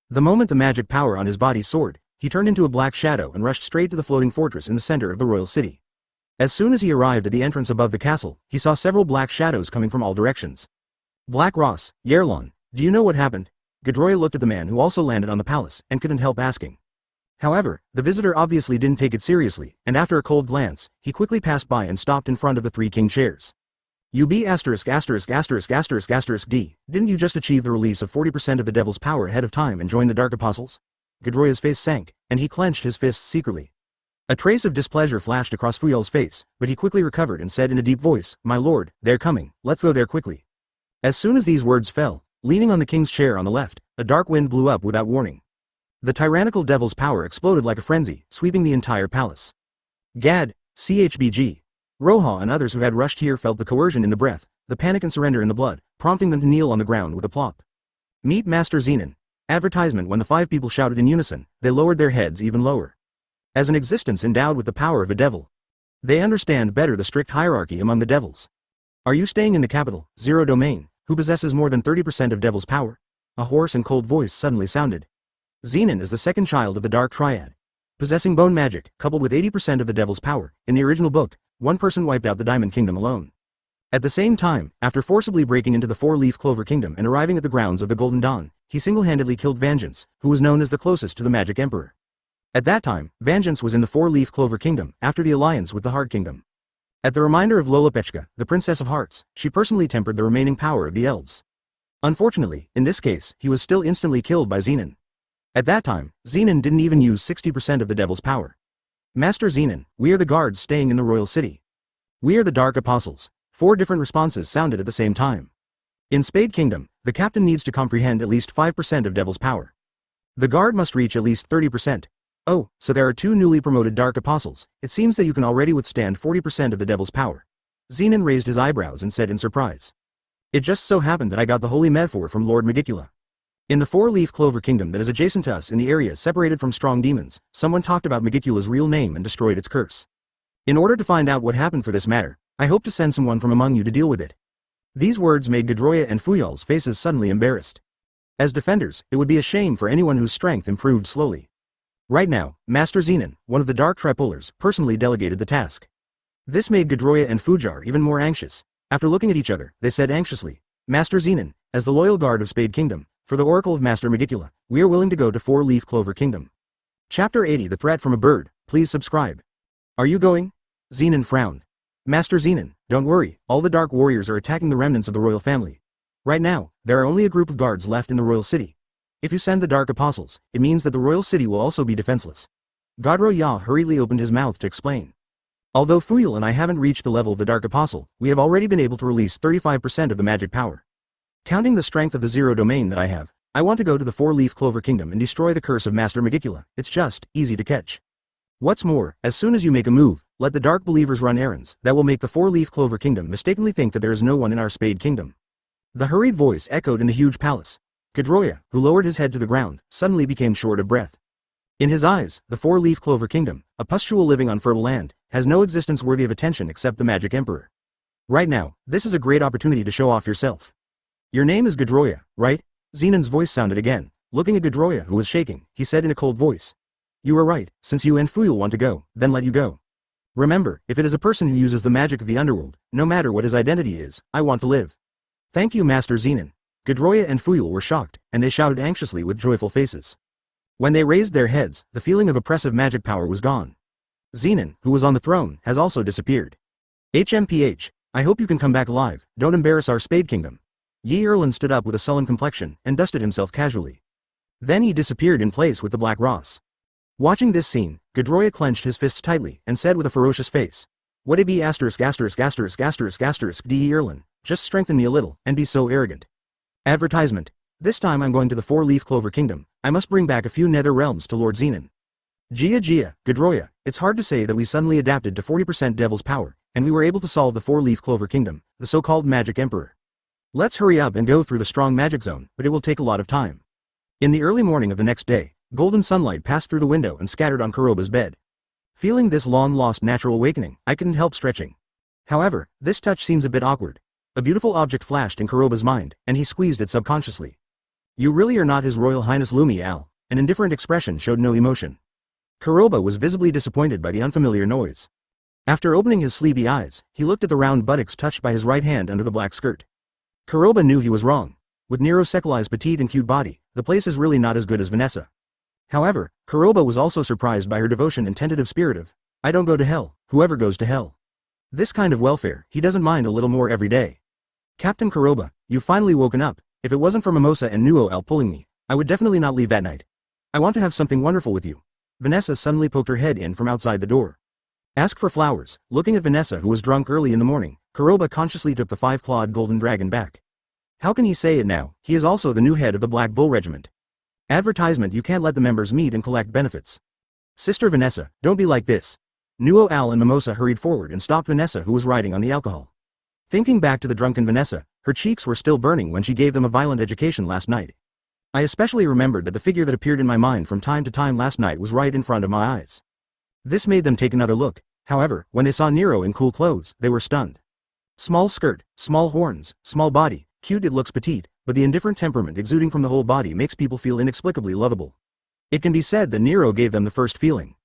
The moment the magic power on his body soared, he turned into a black shadow and rushed straight to the floating fortress in the center of the royal city. As soon as he arrived at the entrance above the castle, he saw several black shadows coming from all directions. "Black Ross, Yerlon, do you know what happened?" Gedroya looked at the man who also landed on the palace, and couldn't help asking. However, the visitor obviously didn't take it seriously, and after a cold glance, he quickly passed by and stopped in front of the 3 king chairs. "You be ***************, D, didn't you just achieve the release of 40% of the devil's power ahead of time and join the Dark Apostles?" Gedroya's face sank, and he clenched his fists secretly. A trace of displeasure flashed across Fuyal's face, but he quickly recovered and said in a deep voice, "My lord, they're coming, let's go there quickly." As soon as these words fell, Leaning on the king's chair on the left, a dark wind blew up without warning. The tyrannical devil's power exploded like a frenzy, sweeping the entire palace. Gad, CHBG. Roha and others who had rushed here felt the coercion in the breath, the panic and surrender in the blood, prompting them to kneel on the ground with a plop. Meet Master Zenon. Advertisement. When the 5 people shouted in unison, they lowered their heads even lower. As an existence endowed with the power of a devil, they understand better the strict hierarchy among the devils. Are you staying in the capital, Zero Domain, who possesses more than 30% of devil's power? A hoarse and cold voice suddenly sounded. Zenon is the second child of the Dark Triad. Possessing bone magic, coupled with 80% of the devil's power, in the original book, one person wiped out the Diamond Kingdom alone. At the same time, after forcibly breaking into the 4-leaf Clover Kingdom and arriving at the grounds of the Golden Dawn, he single-handedly killed Vangeance, who was known as the closest to the Magic Emperor. At that time, Vangeance was in the 4-leaf Clover Kingdom, after the alliance with the Heart Kingdom. At the reminder of Lolopechka, the Princess of Hearts, she personally tempered the remaining power of the elves. Unfortunately, in this case, he was still instantly killed by Zenon. At that time, Zenon didn't even use 60% of the devil's power. Master Zenon, we are the guards staying in the royal city. We are the Dark Apostles. 4 different responses sounded at the same time. In Spade Kingdom, the captain needs to comprehend at least 5% of devil's power. The guard must reach at least 30%. Oh, so there are 2 newly promoted Dark Apostles. It seems that you can already withstand 40% of the devil's power. Zenon raised his eyebrows and said in surprise. It just so happened that I got the holy metaphor from Lord Megicula. In the 4-leaf Clover Kingdom that is adjacent to us in the area separated from strong demons, someone talked about Megicula's real name and destroyed its curse. In order to find out what happened for this matter, I hope to send someone from among you to deal with it. These words made Gedroya and Fuyal's faces suddenly embarrassed. As defenders, it would be a shame for anyone whose strength improved slowly. Right now, Master Zenon, one of the Dark Tripolars, personally delegated the task. This made Gedroya and Fujar even more anxious. After looking at each other, they said anxiously, Master Zenon, as the loyal guard of Spade Kingdom, for the Oracle of Master Megicula, we are willing to go to 4-leaf Clover Kingdom. Chapter 80. The Threat from a Bird. Please subscribe. Are you going? Zenon frowned. Master Zenon, don't worry, all the Dark Warriors are attacking the remnants of the royal family. Right now, there are only a group of guards left in the royal city. If you send the Dark Apostles, it means that the royal city will also be defenseless. Godro Ya hurriedly opened his mouth to explain. Although Fuyal and I haven't reached the level of the Dark Apostle, we have already been able to release 35% of the magic power. Counting the strength of the Zero Domain that I have, I want to go to the 4-leaf Clover Kingdom and destroy the curse of Master Megicula. It's just easy to catch. What's more, as soon as you make a move, let the Dark Believers run errands that will make the 4-leaf Clover Kingdom mistakenly think that there is no one in our Spade Kingdom. The hurried voice echoed in the huge palace. Gedroya, who lowered his head to the ground, suddenly became short of breath. In his eyes, the 4-leaf Clover Kingdom, a pustule living on fertile land, has no existence worthy of attention except the Magic Emperor. Right now, this is a great opportunity to show off yourself. Your name is Gedroya, right? Zenon's voice sounded again. Looking at Gedroya, who was shaking, he said in a cold voice. You are right, since you and Fuyal want to go, then let you go. Remember, if it is a person who uses the magic of the underworld, no matter what his identity is, I want to live. Thank you, Master Zenon. Gedroya and Fuyal were shocked, and they shouted anxiously with joyful faces. When they raised their heads, the feeling of oppressive magic power was gone. Zenon, who was on the throne, has also disappeared. HMPH, I hope you can come back alive, don't embarrass our Spade Kingdom. Yi Erlin stood up with a sullen complexion, and dusted himself casually. Then he disappeared in place with the Black Ross. Watching this scene, Gedroya clenched his fists tightly, and said with a ferocious face. Would it be asterisk asterisk asterisk asterisk asterisk D. Erlin, just strengthen me a little, and be so arrogant. Advertisement. This time I'm going to the 4-leaf Clover Kingdom. I must bring back a few nether realms to Lord Zenon. Gia, Gedroya, it's hard to say that we suddenly adapted to 40% devil's power, and we were able to solve the 4-leaf Clover Kingdom, the so-called Magic Emperor. Let's hurry up and go through the strong magic zone, but it will take a lot of time. In the early morning of the next day, golden sunlight passed through the window and scattered on Kuroba's bed. Feeling this long-lost natural awakening, I couldn't help stretching. However, this touch seems a bit awkward. A beautiful object flashed in Kuroba's mind, and he squeezed it subconsciously. You really are not His Royal Highness Lumi Al. An indifferent expression showed no emotion. Kuroba was visibly disappointed by the unfamiliar noise. After opening his sleepy eyes, he looked at the round buttocks touched by his right hand under the black skirt. Kuroba knew he was wrong. With Nero Sekali's petite and cute body, the place is really not as good as Vanessa. However, Kuroba was also surprised by her devotion and tentative spirit of, I don't go to hell, whoever goes to hell. This kind of welfare, he doesn't mind a little more every day. Captain Kuroba, you've finally woken up. If it wasn't for Mimosa and Nuo Al pulling me, I would definitely not leave that night. I want to have something wonderful with you. Vanessa suddenly poked her head in from outside the door. Ask for flowers. Looking at Vanessa, who was drunk early in the morning, Kuroba consciously took the 5-clawed golden dragon back. How can he say it now? He is also the new head of the Black Bull Regiment. Advertisement: you can't let the members meet and collect benefits. Sister Vanessa, don't be like this. Nuo, Al and Mimosa hurried forward and stopped Vanessa, who was riding on the alcohol. Thinking back to the drunken Vanessa, her cheeks were still burning when she gave them a violent education last night. I especially remembered that the figure that appeared in my mind from time to time last night was right in front of my eyes. This made them take another look. However, when they saw Nero in cool clothes, they were stunned. Small skirt, small horns, small body, cute, it looks petite, but the indifferent temperament exuding from the whole body makes people feel inexplicably lovable. It can be said that Nero gave them the first feeling.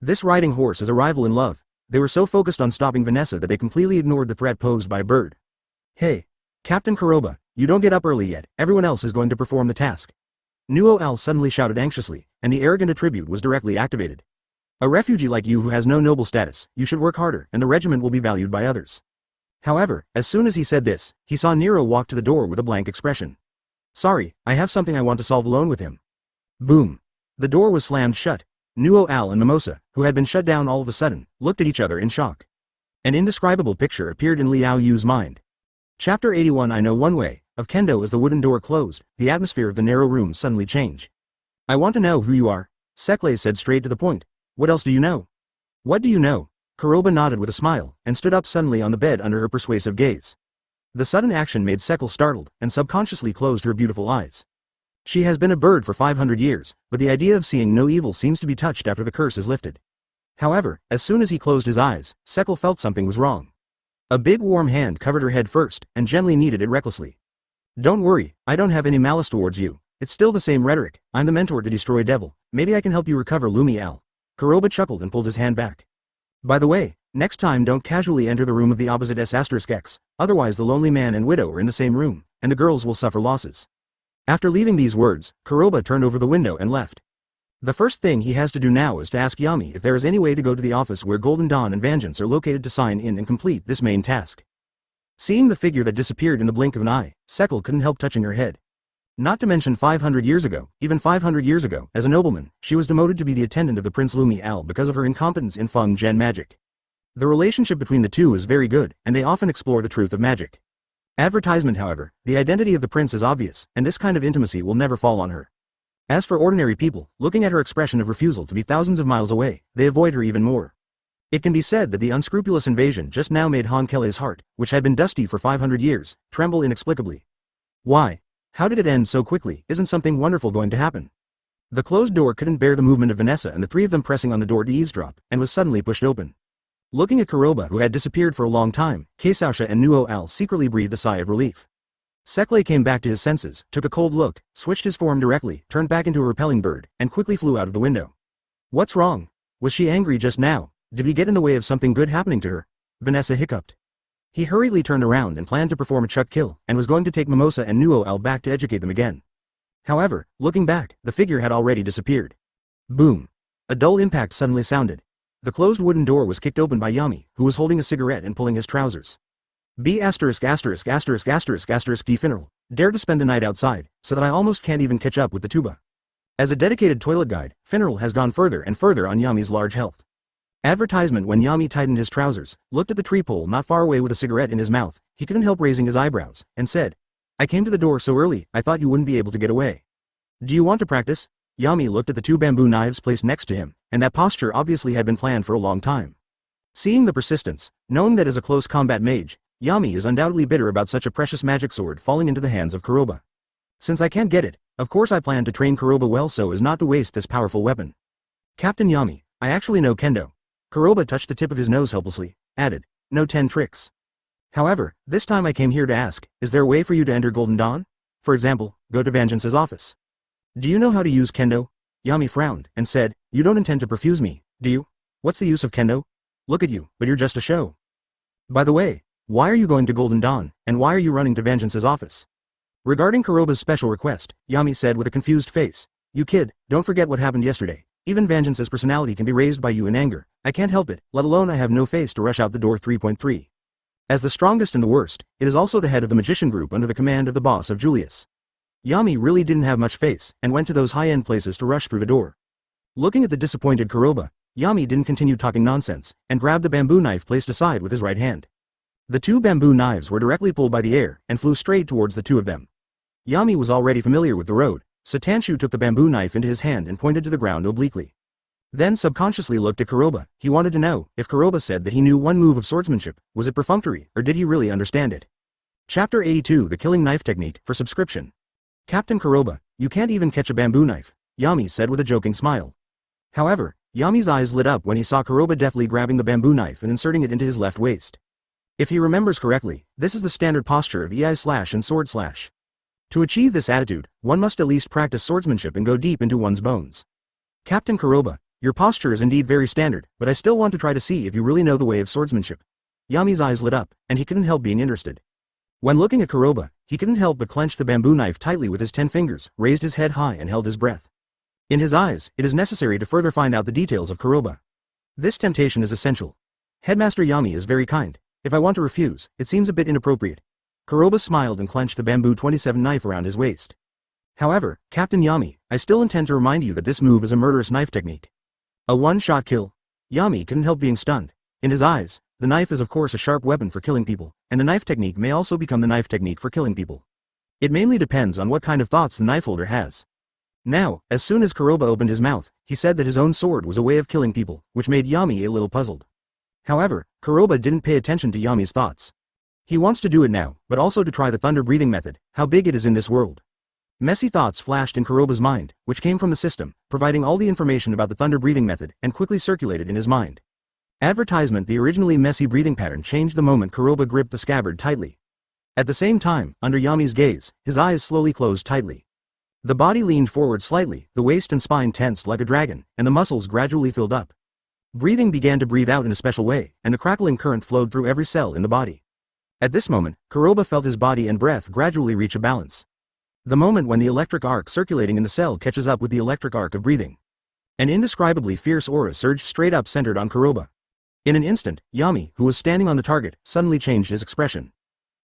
This riding horse is a rival in love. They were so focused on stopping Vanessa that they completely ignored the threat posed by a bird. Hey, Captain Kuroba, you don't get up early yet, everyone else is going to perform the task. Nuo Al suddenly shouted anxiously, and the arrogant attribute was directly activated. A refugee like you who has no noble status, you should work harder, and the regiment will be valued by others. However, as soon as he said this, he saw Nero walk to the door with a blank expression. Sorry, I have something I want to solve alone with him. Boom. The door was slammed shut. Nuo Al and Mimosa, who had been shut down all of a sudden, looked at each other in shock. An indescribable picture appeared in Liao Yu's mind. Chapter 81. I know one way of Kendo. As the wooden door closed, the atmosphere of the narrow room suddenly changed. I want to know who you are, Sekle said straight to the point. What else do you know? What do you know? Kuroba nodded with a smile, and stood up suddenly on the bed under her persuasive gaze. The sudden action made Sekle startled, and subconsciously closed her beautiful eyes. She has been a bird for 500 years, but the idea of seeing no evil seems to be touched after the curse is lifted. However, as soon as he closed his eyes, Sekle felt something was wrong. A big warm hand covered her head first, and gently kneaded it recklessly. Don't worry, I don't have any malice towards you. It's still the same rhetoric. I'm the mentor to destroy devil. Maybe I can help you recover Lumi Al. Kuroba chuckled and pulled his hand back. By the way, next time don't casually enter the room of the opposite S*X, otherwise the lonely man and widow are in the same room, and the girls will suffer losses. After leaving these words, Kuroba turned over the window and left. The first thing he has to do now is to ask Yami if there is any way to go to the office where Golden Dawn and Vangeance are located to sign in and complete this main task. Seeing the figure that disappeared in the blink of an eye, Sekle couldn't help touching her head. Not to mention 500 years ago, even 500 years ago, as a nobleman, she was demoted to be the attendant of the Prince Lumi Al because of her incompetence in Feng Zhen magic. The relationship between the two is very good, and they often explore the truth of magic. Advertisement, however, the identity of the prince is obvious, and this kind of intimacy will never fall on her. As for ordinary people, looking at her expression of refusal to be thousands of miles away, they avoid her even more. It can be said that the unscrupulous invasion just now made Han Kele's heart, which had been dusty for 500 years, tremble inexplicably. Why? How did it end so quickly? Isn't something wonderful going to happen? The closed door couldn't bear the movement of Vanessa and the three of them pressing on the door to eavesdrop, and was suddenly pushed open. Looking at Kuroba, who had disappeared for a long time, Keisaosha and Nuo Al secretly breathed a sigh of relief. Sekle came back to his senses, took a cold look, switched his form directly, turned back into a repelling bird, and quickly flew out of the window. What's wrong? Was she angry just now? Did we get in the way of something good happening to her? Vanessa hiccuped. He hurriedly turned around and planned to perform a chuck kill, and was going to take Mimosa and Nuo Al back to educate them again. However, looking back, the figure had already disappeared. Boom. A dull impact suddenly sounded. The closed wooden door was kicked open by Yami, who was holding a cigarette and pulling his trousers. D funeral. Dare to spend the night outside, so that I almost can't even catch up with the tuba. As a dedicated toilet guide, Funeral has gone further and further on Yami's large health. Advertisement. When Yami tightened his trousers, looked at the tree pole not far away with a cigarette in his mouth, he couldn't help raising his eyebrows, and said, I came to the door so early, I thought you wouldn't be able to get away. Do you want to practice? Yami looked at the two bamboo knives placed next to him, and that posture obviously had been planned for a long time. Seeing the persistence, knowing that as a close combat mage, Yami is undoubtedly bitter about such a precious magic sword falling into the hands of Kuroba. Since I can't get it, of course I plan to train Kuroba well so as not to waste this powerful weapon. Captain Yami, I actually know Kendo. Kuroba touched the tip of his nose helplessly, added, no 10 tricks. However, this time I came here to ask, is there a way for you to enter Golden Dawn? For example, go to Vangeance's office. Do you know how to use Kendo? Yami frowned, and said, you don't intend to perfuse me, do you? What's the use of Kendo? Look at you, but you're just a show. By the way, why are you going to Golden Dawn, and why are you running to Vangeance's office? Regarding Kuroba's special request, Yami said with a confused face, you kid, don't forget what happened yesterday. Even Vangeance's personality can be raised by you in anger. I can't help it, let alone I have no face to rush out the door. 3.3. As the strongest and the worst, it is also the head of the magician group under the command of the boss of Julius. Yami really didn't have much face, and went to those high-end places to rush through the door. Looking at the disappointed Kuroba, Yami didn't continue talking nonsense, and grabbed the bamboo knife placed aside with his right hand. The two bamboo knives were directly pulled by the air and flew straight towards the two of them. Yami was already familiar with the road, so Tanshu took the bamboo knife into his hand and pointed to the ground obliquely. Then subconsciously looked at Kuroba. He wanted to know, if Kuroba said that he knew one move of swordsmanship, was it perfunctory, or did he really understand it? Chapter 82 The Killing Knife Technique, for subscription. Captain Kuroba, you can't even catch a bamboo knife, Yami said with a joking smile. However, Yami's eyes lit up when he saw Kuroba deftly grabbing the bamboo knife and inserting it into his left waist. If he remembers correctly, this is the standard posture of EI slash and sword slash. To achieve this attitude, one must at least practice swordsmanship and go deep into one's bones. Captain Kuroba, your posture is indeed very standard, but I still want to try to see if you really know the way of swordsmanship. Yami's eyes lit up, and he couldn't help being interested. When looking at Kuroba, he couldn't help but clench the bamboo knife tightly with his 10 fingers, raised his head high and held his breath. In his eyes, it is necessary to further find out the details of Kuroba. This temptation is essential. Headmaster Yami is very kind. If I want to refuse, it seems a bit inappropriate. Kuroba smiled and clenched the bamboo 27 knife around his waist. However, Captain Yami, I still intend to remind you that this move is a murderous knife technique. A one-shot kill. Yami couldn't help being stunned. In his eyes, the knife is of course a sharp weapon for killing people, and the knife technique may also become the knife technique for killing people. It mainly depends on what kind of thoughts the knife holder has. Now, as soon as Kuroba opened his mouth, he said that his own sword was a way of killing people, which made Yami a little puzzled. However, Kuroba didn't pay attention to Yami's thoughts. He wants to do it now, but also to try the thunder breathing method, how big it is in this world. Messy thoughts flashed in Kuroba's mind, which came from the system, providing all the information about the thunder breathing method and quickly circulated in his mind. Advertisement. The originally messy breathing pattern changed the moment Kuroba gripped the scabbard tightly. At the same time, under Yami's gaze, his eyes slowly closed tightly. The body leaned forward slightly, the waist and spine tensed like a dragon, and the muscles gradually filled up. Breathing began to breathe out in a special way, and the crackling current flowed through every cell in the body. At this moment, Kuroba felt his body and breath gradually reach a balance. The moment when the electric arc circulating in the cell catches up with the electric arc of breathing. An indescribably fierce aura surged straight up centered on Kuroba. In an instant, Yami, who was standing on the target, suddenly changed his expression.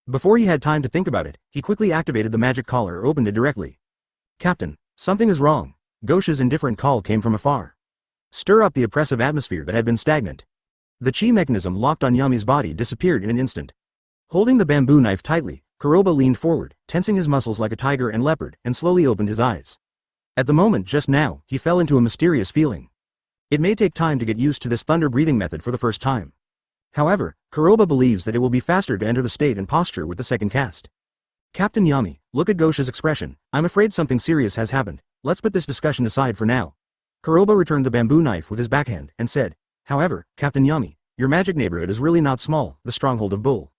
Before he had time to think about it, he quickly activated the magic collar or opened it directly. Captain, something is wrong. Gauche's indifferent call came from afar. Stir up the oppressive atmosphere that had been stagnant. The chi mechanism locked on Yami's body disappeared in an instant. Holding the bamboo knife tightly, Kuroba leaned forward, tensing his muscles like a tiger and leopard, and slowly opened his eyes. At the moment just now, he fell into a mysterious feeling. It may take time to get used to this thunder breathing method for the first time. However, Kuroba believes that it will be faster to enter the state and posture with the second cast. Captain Yami, look at Gauche's expression. I'm afraid something serious has happened. Let's put this discussion aside for now. Kuroba returned the bamboo knife with his backhand and said, however, Captain Yami, your magic neighborhood is really not small, the stronghold of Bull.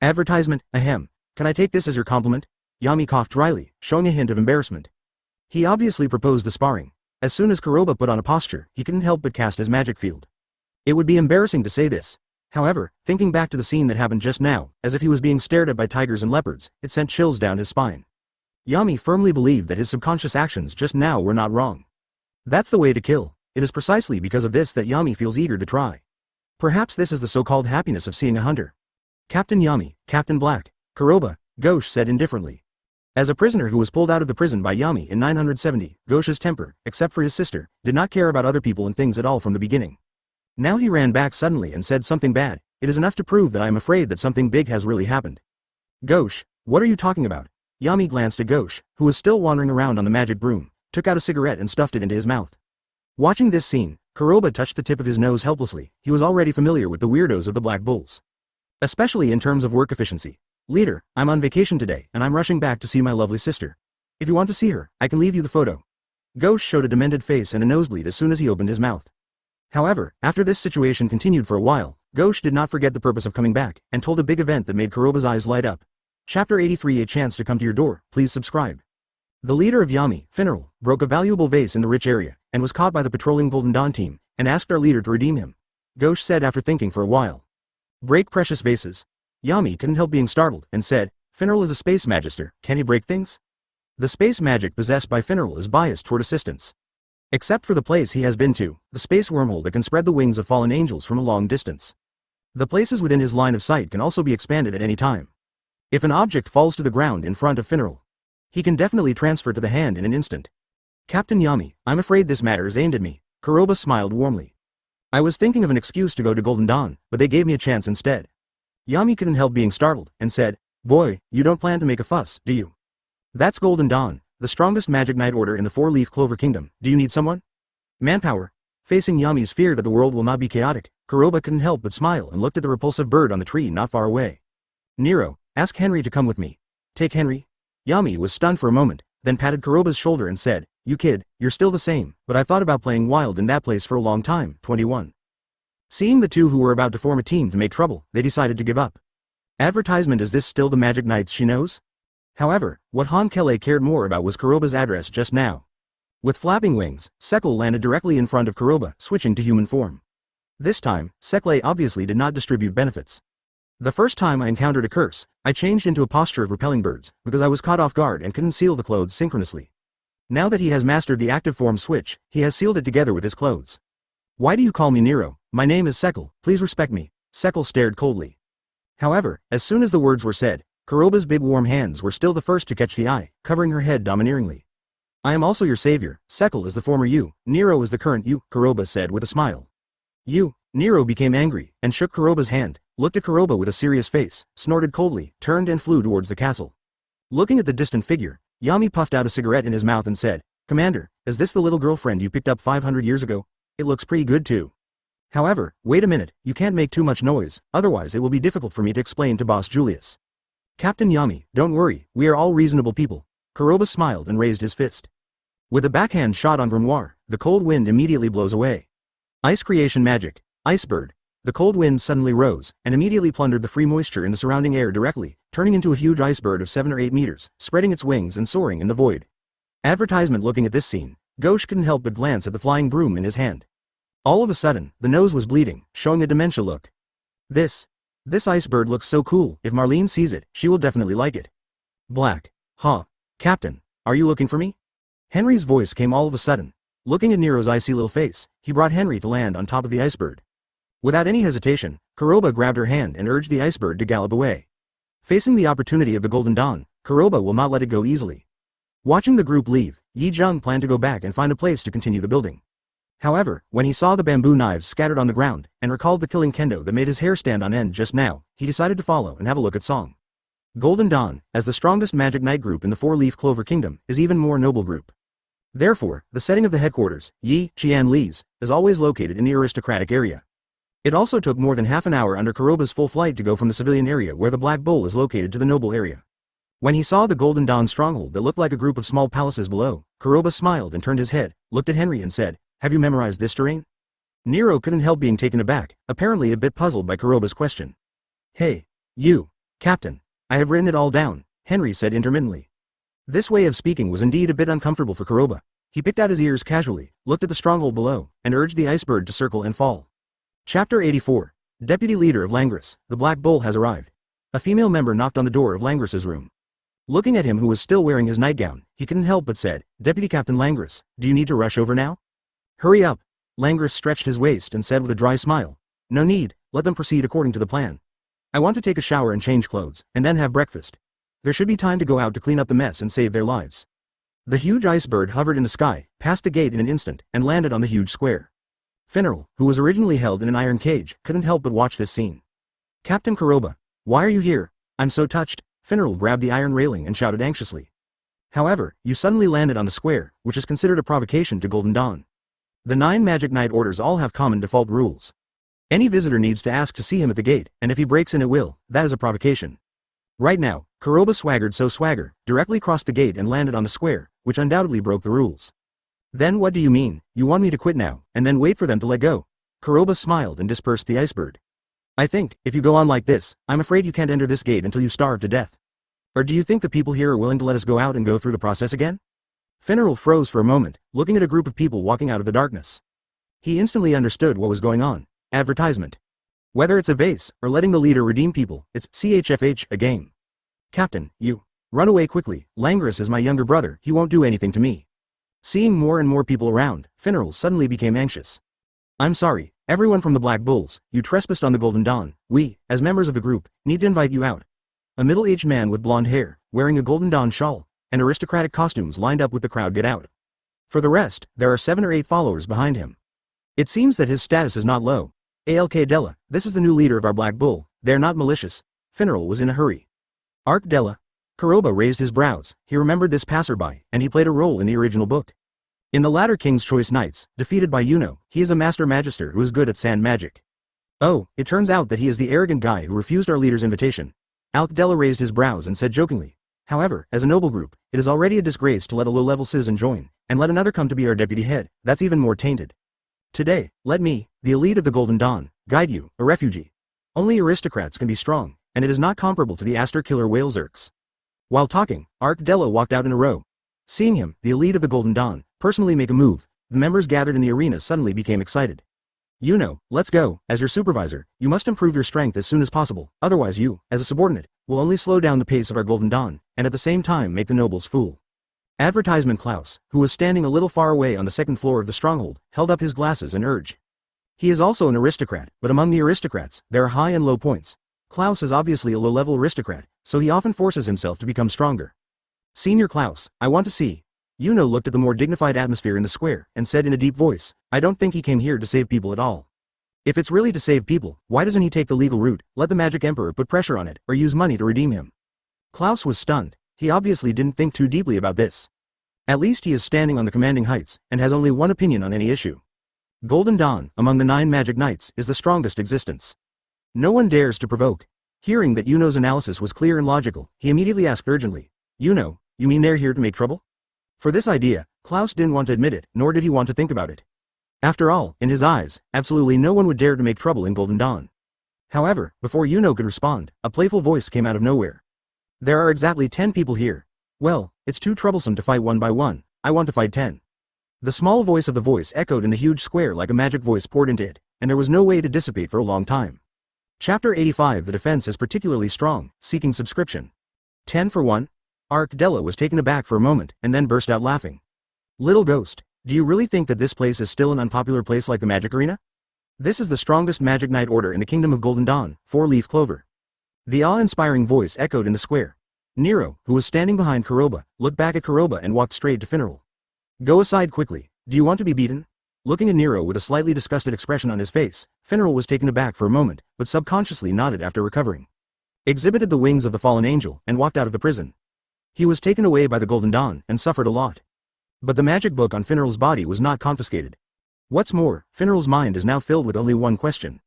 Advertisement, ahem. Can I take this as your compliment? Yami coughed dryly, showing a hint of embarrassment. He obviously proposed the sparring. As soon as Kuroba put on a posture, he couldn't help but cast his magic field. It would be embarrassing to say this. However, thinking back to the scene that happened just now, as if he was being stared at by tigers and leopards, it sent chills down his spine. Yami firmly believed that his subconscious actions just now were not wrong. That's the way to kill. It is precisely because of this that Yami feels eager to try. Perhaps this is the so-called happiness of seeing a hunter. Captain Yami, Captain Black, Kuroba, Gauche said indifferently. As a prisoner who was pulled out of the prison by Yami in 970, Gauche's temper, except for his sister, did not care about other people and things at all from the beginning. Now he ran back suddenly and said something bad. It is enough to prove that I am afraid that something big has really happened. Gauche, what are you talking about? Yami glanced at Gauche, who was still wandering around on the magic broom, took out a cigarette and stuffed it into his mouth. Watching this scene, Kuroba touched the tip of his nose helplessly. He was already familiar with the weirdos of the Black Bulls. Especially in terms of work efficiency. Leader, I'm on vacation today, and I'm rushing back to see my lovely sister. If you want to see her, I can leave you the photo. Gauche showed a demented face and a nosebleed as soon as he opened his mouth. However, after this situation continued for a while, Gauche did not forget the purpose of coming back, and told a big event that made Kuroba's eyes light up. Chapter 83 A chance to come to your door, please subscribe. The leader of Yami, Finral, broke a valuable vase in the rich area, and was caught by the patrolling Golden Dawn team, and asked our leader to redeem him. Gauche said after thinking for a while. Break precious vases. Yami couldn't help being startled, and said, Finral is a space magister, can he break things? The space magic possessed by Finral is biased toward assistance. Except for the place he has been to, the space wormhole that can spread the wings of fallen angels from a long distance. The places within his line of sight can also be expanded at any time. If an object falls to the ground in front of Finral, he can definitely transfer to the hand in an instant. Captain Yami, I'm afraid this matter is aimed at me. Kuroba smiled warmly. I was thinking of an excuse to go to Golden Dawn, but they gave me a chance instead. Yami couldn't help being startled, and said, "Boy, you don't plan to make a fuss, do you? That's Golden Dawn, the strongest magic knight order in the four-leaf clover kingdom. Do you need someone?" Manpower. Facing Yami's fear that the world will not be chaotic, Kuroba couldn't help but smile and looked at the repulsive bird on the tree not far away. "Nero, ask Henry to come with me." "Take Henry?" Yami was stunned for a moment, then patted Kuroba's shoulder and said, "You kid, you're still the same, but I've thought about playing wild in that place for a long time." 21. Seeing the two who were about to form a team to make trouble, they decided to give up. Advertisement. Is this still the magic knights she knows? However, what Hankele cared more about was Kuroba's address just now. With flapping wings, Sekle landed directly in front of Kuroba, switching to human form. This time, Sekle obviously did not distribute benefits. "The first time I encountered a curse, I changed into a posture of repelling birds, because I was caught off guard and couldn't seal the clothes synchronously. Now that he has mastered the active form switch, he has sealed it together with his clothes." "Why do you call me Nero? My name is Sekle, please respect me." Sekle stared coldly. However, as soon as the words were said, Kuroba's big warm hands were still the first to catch the eye, covering her head domineeringly. "I am also your savior. Sekle is the former you, Nero is the current you," Kuroba said with a smile. "You?" Nero became angry, and shook Kuroba's hand, looked at Kuroba with a serious face, snorted coldly, turned and flew towards the castle. Looking at the distant figure, Yami puffed out a cigarette in his mouth and said, "Commander, is this the little girlfriend you picked up 500 years ago? It looks pretty good too. However, wait a minute, you can't make too much noise, otherwise it will be difficult for me to explain to Boss Julius." "Captain Yami, don't worry, we are all reasonable people." Kuroba smiled and raised his fist. With a backhand shot on Grimoire, the cold wind immediately blows away. Ice creation magic, Ice Bird. The cold wind suddenly rose, and immediately plundered the free moisture in the surrounding air directly, turning into a huge ice bird of 7 or 8 meters, spreading its wings and soaring in the void. Advertisement. Looking at this scene, Gauche couldn't help but glance at the flying broom in his hand. All of a sudden, the nose was bleeding, showing a dementia look. This ice bird looks so cool. If Marlene sees it, she will definitely like it." "Black. Huh. Captain, are you looking for me?" Henry's voice came all of a sudden. Looking at Nero's icy little face, he brought Henry to land on top of the ice bird. Without any hesitation, Kuroba grabbed her hand and urged the ice bird to gallop away. Facing the opportunity of the Golden Dawn, Kuroba will not let it go easily. Watching the group leave, Yi Jung planned to go back and find a place to continue the building. However, when he saw the bamboo knives scattered on the ground, and recalled the killing kendo that made his hair stand on end just now, he decided to follow and have a look at Song. Golden Dawn, as the strongest magic knight group in the four-leaf clover kingdom, is even more noble group. Therefore, the setting of the headquarters, Yi Qian Li's, is always located in the aristocratic area. It also took more than half an hour under Kuroba's full flight to go from the civilian area where the Black Bull is located to the noble area. When he saw the Golden Dawn stronghold that looked like a group of small palaces below, Kuroba smiled and turned his head, looked at Henry and said, "Have you memorized this terrain?" Nero couldn't help being taken aback, apparently a bit puzzled by Kuroba's question. "Hey, you, Captain, I have written it all down," Henry said intermittently. This way of speaking was indeed a bit uncomfortable for Kuroba. He picked out his ears casually, looked at the stronghold below, and urged the ice bird to circle and fall. Chapter 84. Deputy Leader of Langris, the Black Bull has arrived. A female member knocked on the door of Langris's room. Looking at him who was still wearing his nightgown, he couldn't help but said, "Deputy Captain Langris, do you need to rush over now?" "Hurry up." Langris stretched his waist and said with a dry smile, "No need, let them proceed according to the plan. I want to take a shower and change clothes, and then have breakfast. There should be time to go out to clean up the mess and save their lives." The huge ice bird hovered in the sky, passed the gate in an instant, and landed on the huge square. Finneral, who was originally held in an iron cage, couldn't help but watch this scene. "Captain Kuroba, why are you here? I'm so touched." Finneral grabbed the iron railing and shouted anxiously. "However, you suddenly landed on the square, which is considered a provocation to Golden Dawn. The 9 Magic Knight orders all have common default rules. Any visitor needs to ask to see him at the gate, and if he breaks in it will, that is a provocation." Right now, Kuroba swagger, directly crossed the gate and landed on the square, which undoubtedly broke the rules. "Then what do you mean, you want me to quit now, and then wait for them to let go?" Kuroba smiled and dispersed the ice bird. "I think, if you go on like this, I'm afraid you can't enter this gate until you starve to death. Or do you think the people here are willing to let us go out and go through the process again?" Finneral froze for a moment, looking at a group of people walking out of the darkness. He instantly understood what was going on. Advertisement. Whether it's a vase, or letting the leader redeem people, it's CHFH, a game. "Captain, you. Run away quickly, Langris is my younger brother, he won't do anything to me." Seeing more and more people around, Finneral suddenly became anxious. "I'm sorry, everyone from the Black Bulls, you trespassed on the Golden Dawn. We, as members of the group, need to invite you out." A middle-aged man with blonde hair, wearing a Golden Dawn shawl, and aristocratic costumes lined up with the crowd get out. For the rest, there are 7 or 8 followers behind him. It seems that his status is not low. "ALK Della, this is the new leader of our Black Bull, They're not malicious. Finral was in a hurry. Arc Della. Kuroba raised his brows. He remembered this passerby, and he played a role in the original book. In the latter King's Choice Knights, defeated by Yuno, he is a master magister who is good at sand magic. Oh, it turns out that he is the arrogant guy who refused our leader's invitation. Alc Della raised his brows and said jokingly. However, as a noble group, it is already a disgrace to let a low-level citizen join, and let another come to be our deputy head. That's even more tainted. Today, let me, the elite of the Golden Dawn, guide you, a refugee. Only aristocrats can be strong, and it is not comparable to the Aster killer whale Zerks. While talking, Arc Della walked out in a row. Seeing him, the elite of the Golden Dawn, personally make a move, the members gathered in the arena suddenly became excited. Yuno, let's go. As your supervisor, you must improve your strength as soon as possible, otherwise you, as a subordinate, will only slow down the pace of our Golden Dawn, and at the same time make the nobles fool. Advertisement Klaus, who was standing a little far away on the second floor of the stronghold, held up his glasses and urged. He is also an aristocrat, but among the aristocrats, there are high and low points. Klaus is obviously a low-level aristocrat, so he often forces himself to become stronger. Senior Klaus, I want to see. Yuno looked at the more dignified atmosphere in the square, and said in a deep voice, I don't think he came here to save people at all. If it's really to save people, why doesn't he take the legal route, let the Magic Emperor put pressure on it, or use money to redeem him? Klaus was stunned. He obviously didn't think too deeply about this. At least he is standing on the commanding heights, and has only one opinion on any issue. Golden Dawn, among the 9 magic knights, is the strongest existence. No one dares to provoke. Hearing that Yuno's analysis was clear and logical, he immediately asked urgently, Yuno, you mean they're here to make trouble? For this idea, Klaus didn't want to admit it, nor did he want to think about it. After all, in his eyes, absolutely no one would dare to make trouble in Golden Dawn. However, before Yuno could respond, a playful voice came out of nowhere. There are exactly 10 people here. Well, it's too troublesome to fight one by one, I want to fight 10. The small voice of the voice echoed in the huge square like a magic voice poured into it, and there was no way to dissipate for a long time. Chapter 85 The defense is particularly strong, seeking subscription. 10 for 1? Arc Della was taken aback for a moment, and then burst out laughing. Little ghost, do you really think that this place is still an unpopular place like the Magic Arena? This is the strongest Magic Knight Order in the Kingdom of Golden Dawn, 4-leaf clover. The awe-inspiring voice echoed in the square. Nero, who was standing behind Kuroba, looked back at Kuroba and walked straight to Finral. Go aside quickly, do you want to be beaten? Looking at Nero with a slightly disgusted expression on his face, Finral was taken aback for a moment, but subconsciously nodded after recovering. Exhibited the wings of the fallen angel, and walked out of the prison. He was taken away by the Golden Dawn, and suffered a lot. But the magic book on Finral's body was not confiscated. What's more, Finral's mind is now filled with only one question.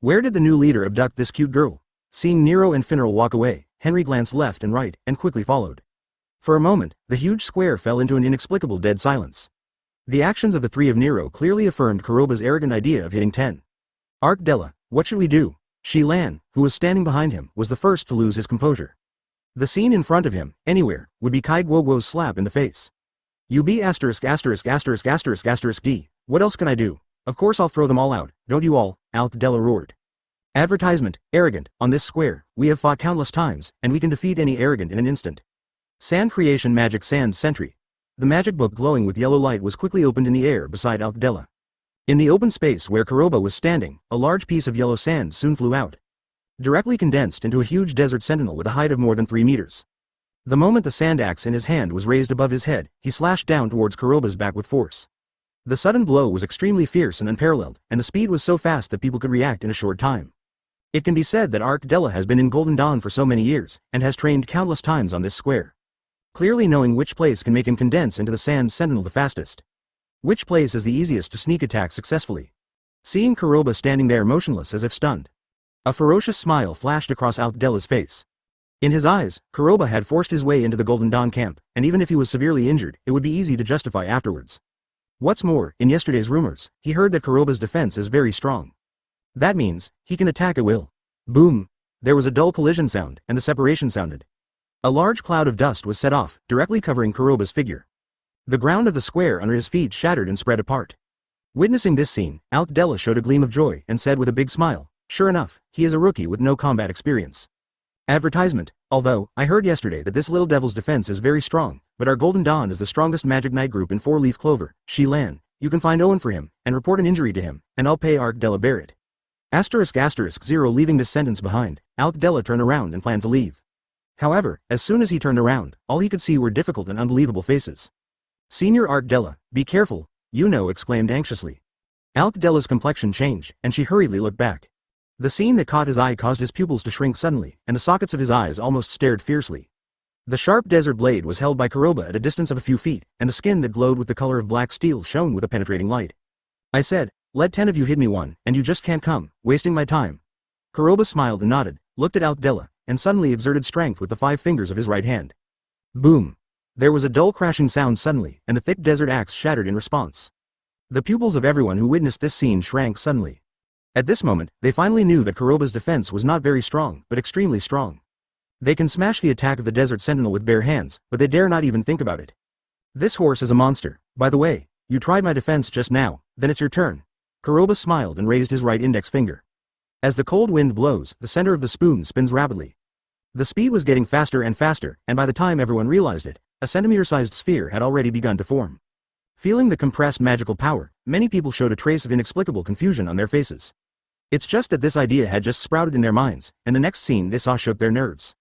Where did the new leader abduct this cute girl? Seeing Nero and Finral walk away, Henry glanced left and right, and quickly followed. For a moment, the huge square fell into an inexplicable dead silence. The actions of the 3 of Nero clearly affirmed Kuroba's arrogant idea of hitting 10. Arc Della, what should we do? Shi Lan, who was standing behind him, was the first to lose his composure. The scene in front of him, anywhere, would be Kai Guoguo's slap in the face. You be asterisk asterisk asterisk asterisk asterisk D, what else can I do? Of course I'll throw them all out, don't you all, Alc Della roared. Advertisement, arrogant, on this square, we have fought countless times, and we can defeat any arrogant in an instant. Sand Creation Magic Sand Sentry. The magic book glowing with yellow light was quickly opened in the air beside Alc Della. In the open space where Kuroba was standing, a large piece of yellow sand soon flew out. Directly condensed into a huge desert sentinel with a height of more than 3 meters. The moment the sand axe in his hand was raised above his head, he slashed down towards Kuroba's back with force. The sudden blow was extremely fierce and unparalleled, and the speed was so fast that people could react in a short time. It can be said that Arc Della has been in Golden Dawn for so many years, and has trained countless times on this square. Clearly knowing which place can make him condense into the sand sentinel the fastest. Which place is the easiest to sneak attack successfully. Seeing Kuroba standing there motionless as if stunned. A ferocious smile flashed across Alc Della's face. In his eyes, Kuroba had forced his way into the Golden Dawn camp, and even if he was severely injured, it would be easy to justify afterwards. What's more, in yesterday's rumors, he heard that Kuroba's defense is very strong. That means, he can attack at will. Boom! There was a dull collision sound, and the separation sounded. A large cloud of dust was set off, directly covering Kuroba's figure. The ground of the square under his feet shattered and spread apart. Witnessing this scene, Alc Della showed a gleam of joy, and said with a big smile, sure enough, he is a rookie with no combat experience. Advertisement, although, I heard yesterday that this little devil's defense is very strong, but our Golden Dawn is the strongest Magic Knight group in 4-leaf clover, Shi Lan, you can find Owen for him, and report an injury to him, and I'll pay Arc Della Barrett. Asterisk asterisk 0 leaving this sentence behind, Alc Della turned around and planned to leave. However, as soon as he turned around, all he could see were difficult and unbelievable faces. Senior Arc Della, be careful, Yuno exclaimed anxiously. Alc Della's complexion changed, and she hurriedly looked back. The scene that caught his eye caused his pupils to shrink suddenly, and the sockets of his eyes almost stared fiercely. The sharp desert blade was held by Kuroba at a distance of a few feet, and the skin that glowed with the color of black steel shone with a penetrating light. I said, "Let 10 of you hit me one, and you just can't come, wasting my time." Kuroba smiled and nodded, looked at Altdella, and suddenly exerted strength with the 5 fingers of his right hand. Boom! There was a dull crashing sound suddenly, and the thick desert axe shattered in response. The pupils of everyone who witnessed this scene shrank suddenly. At this moment, they finally knew that Kuroba's defense was not very strong, but extremely strong. They can smash the attack of the desert sentinel with bare hands, but they dare not even think about it. This horse is a monster. By the way, you tried my defense just now, then it's your turn. Kuroba smiled and raised his right index finger. As the cold wind blows, the center of the spoon spins rapidly. The speed was getting faster and faster, and by the time everyone realized it, a centimeter-sized sphere had already begun to form. Feeling the compressed magical power, many people showed a trace of inexplicable confusion on their faces. It's just that this idea had just sprouted in their minds, and the next scene they saw shook their nerves.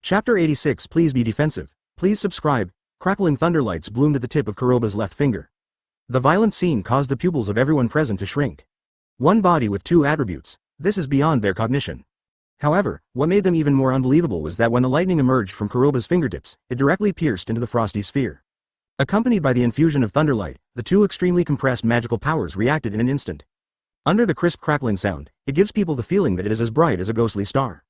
Chapter 86. Please be defensive. Please subscribe. Crackling thunderlights bloomed at the tip of Kuroba's left finger. The violent scene caused the pupils of everyone present to shrink. One body with 2 attributes. This is beyond their cognition. However, what made them even more unbelievable was that when the lightning emerged from Kuroba's fingertips, it directly pierced into the frosty sphere. Accompanied by the infusion of thunderlight, the 2 extremely compressed magical powers reacted in an instant. Under the crisp crackling sound, it gives people the feeling that it is as bright as a ghostly star.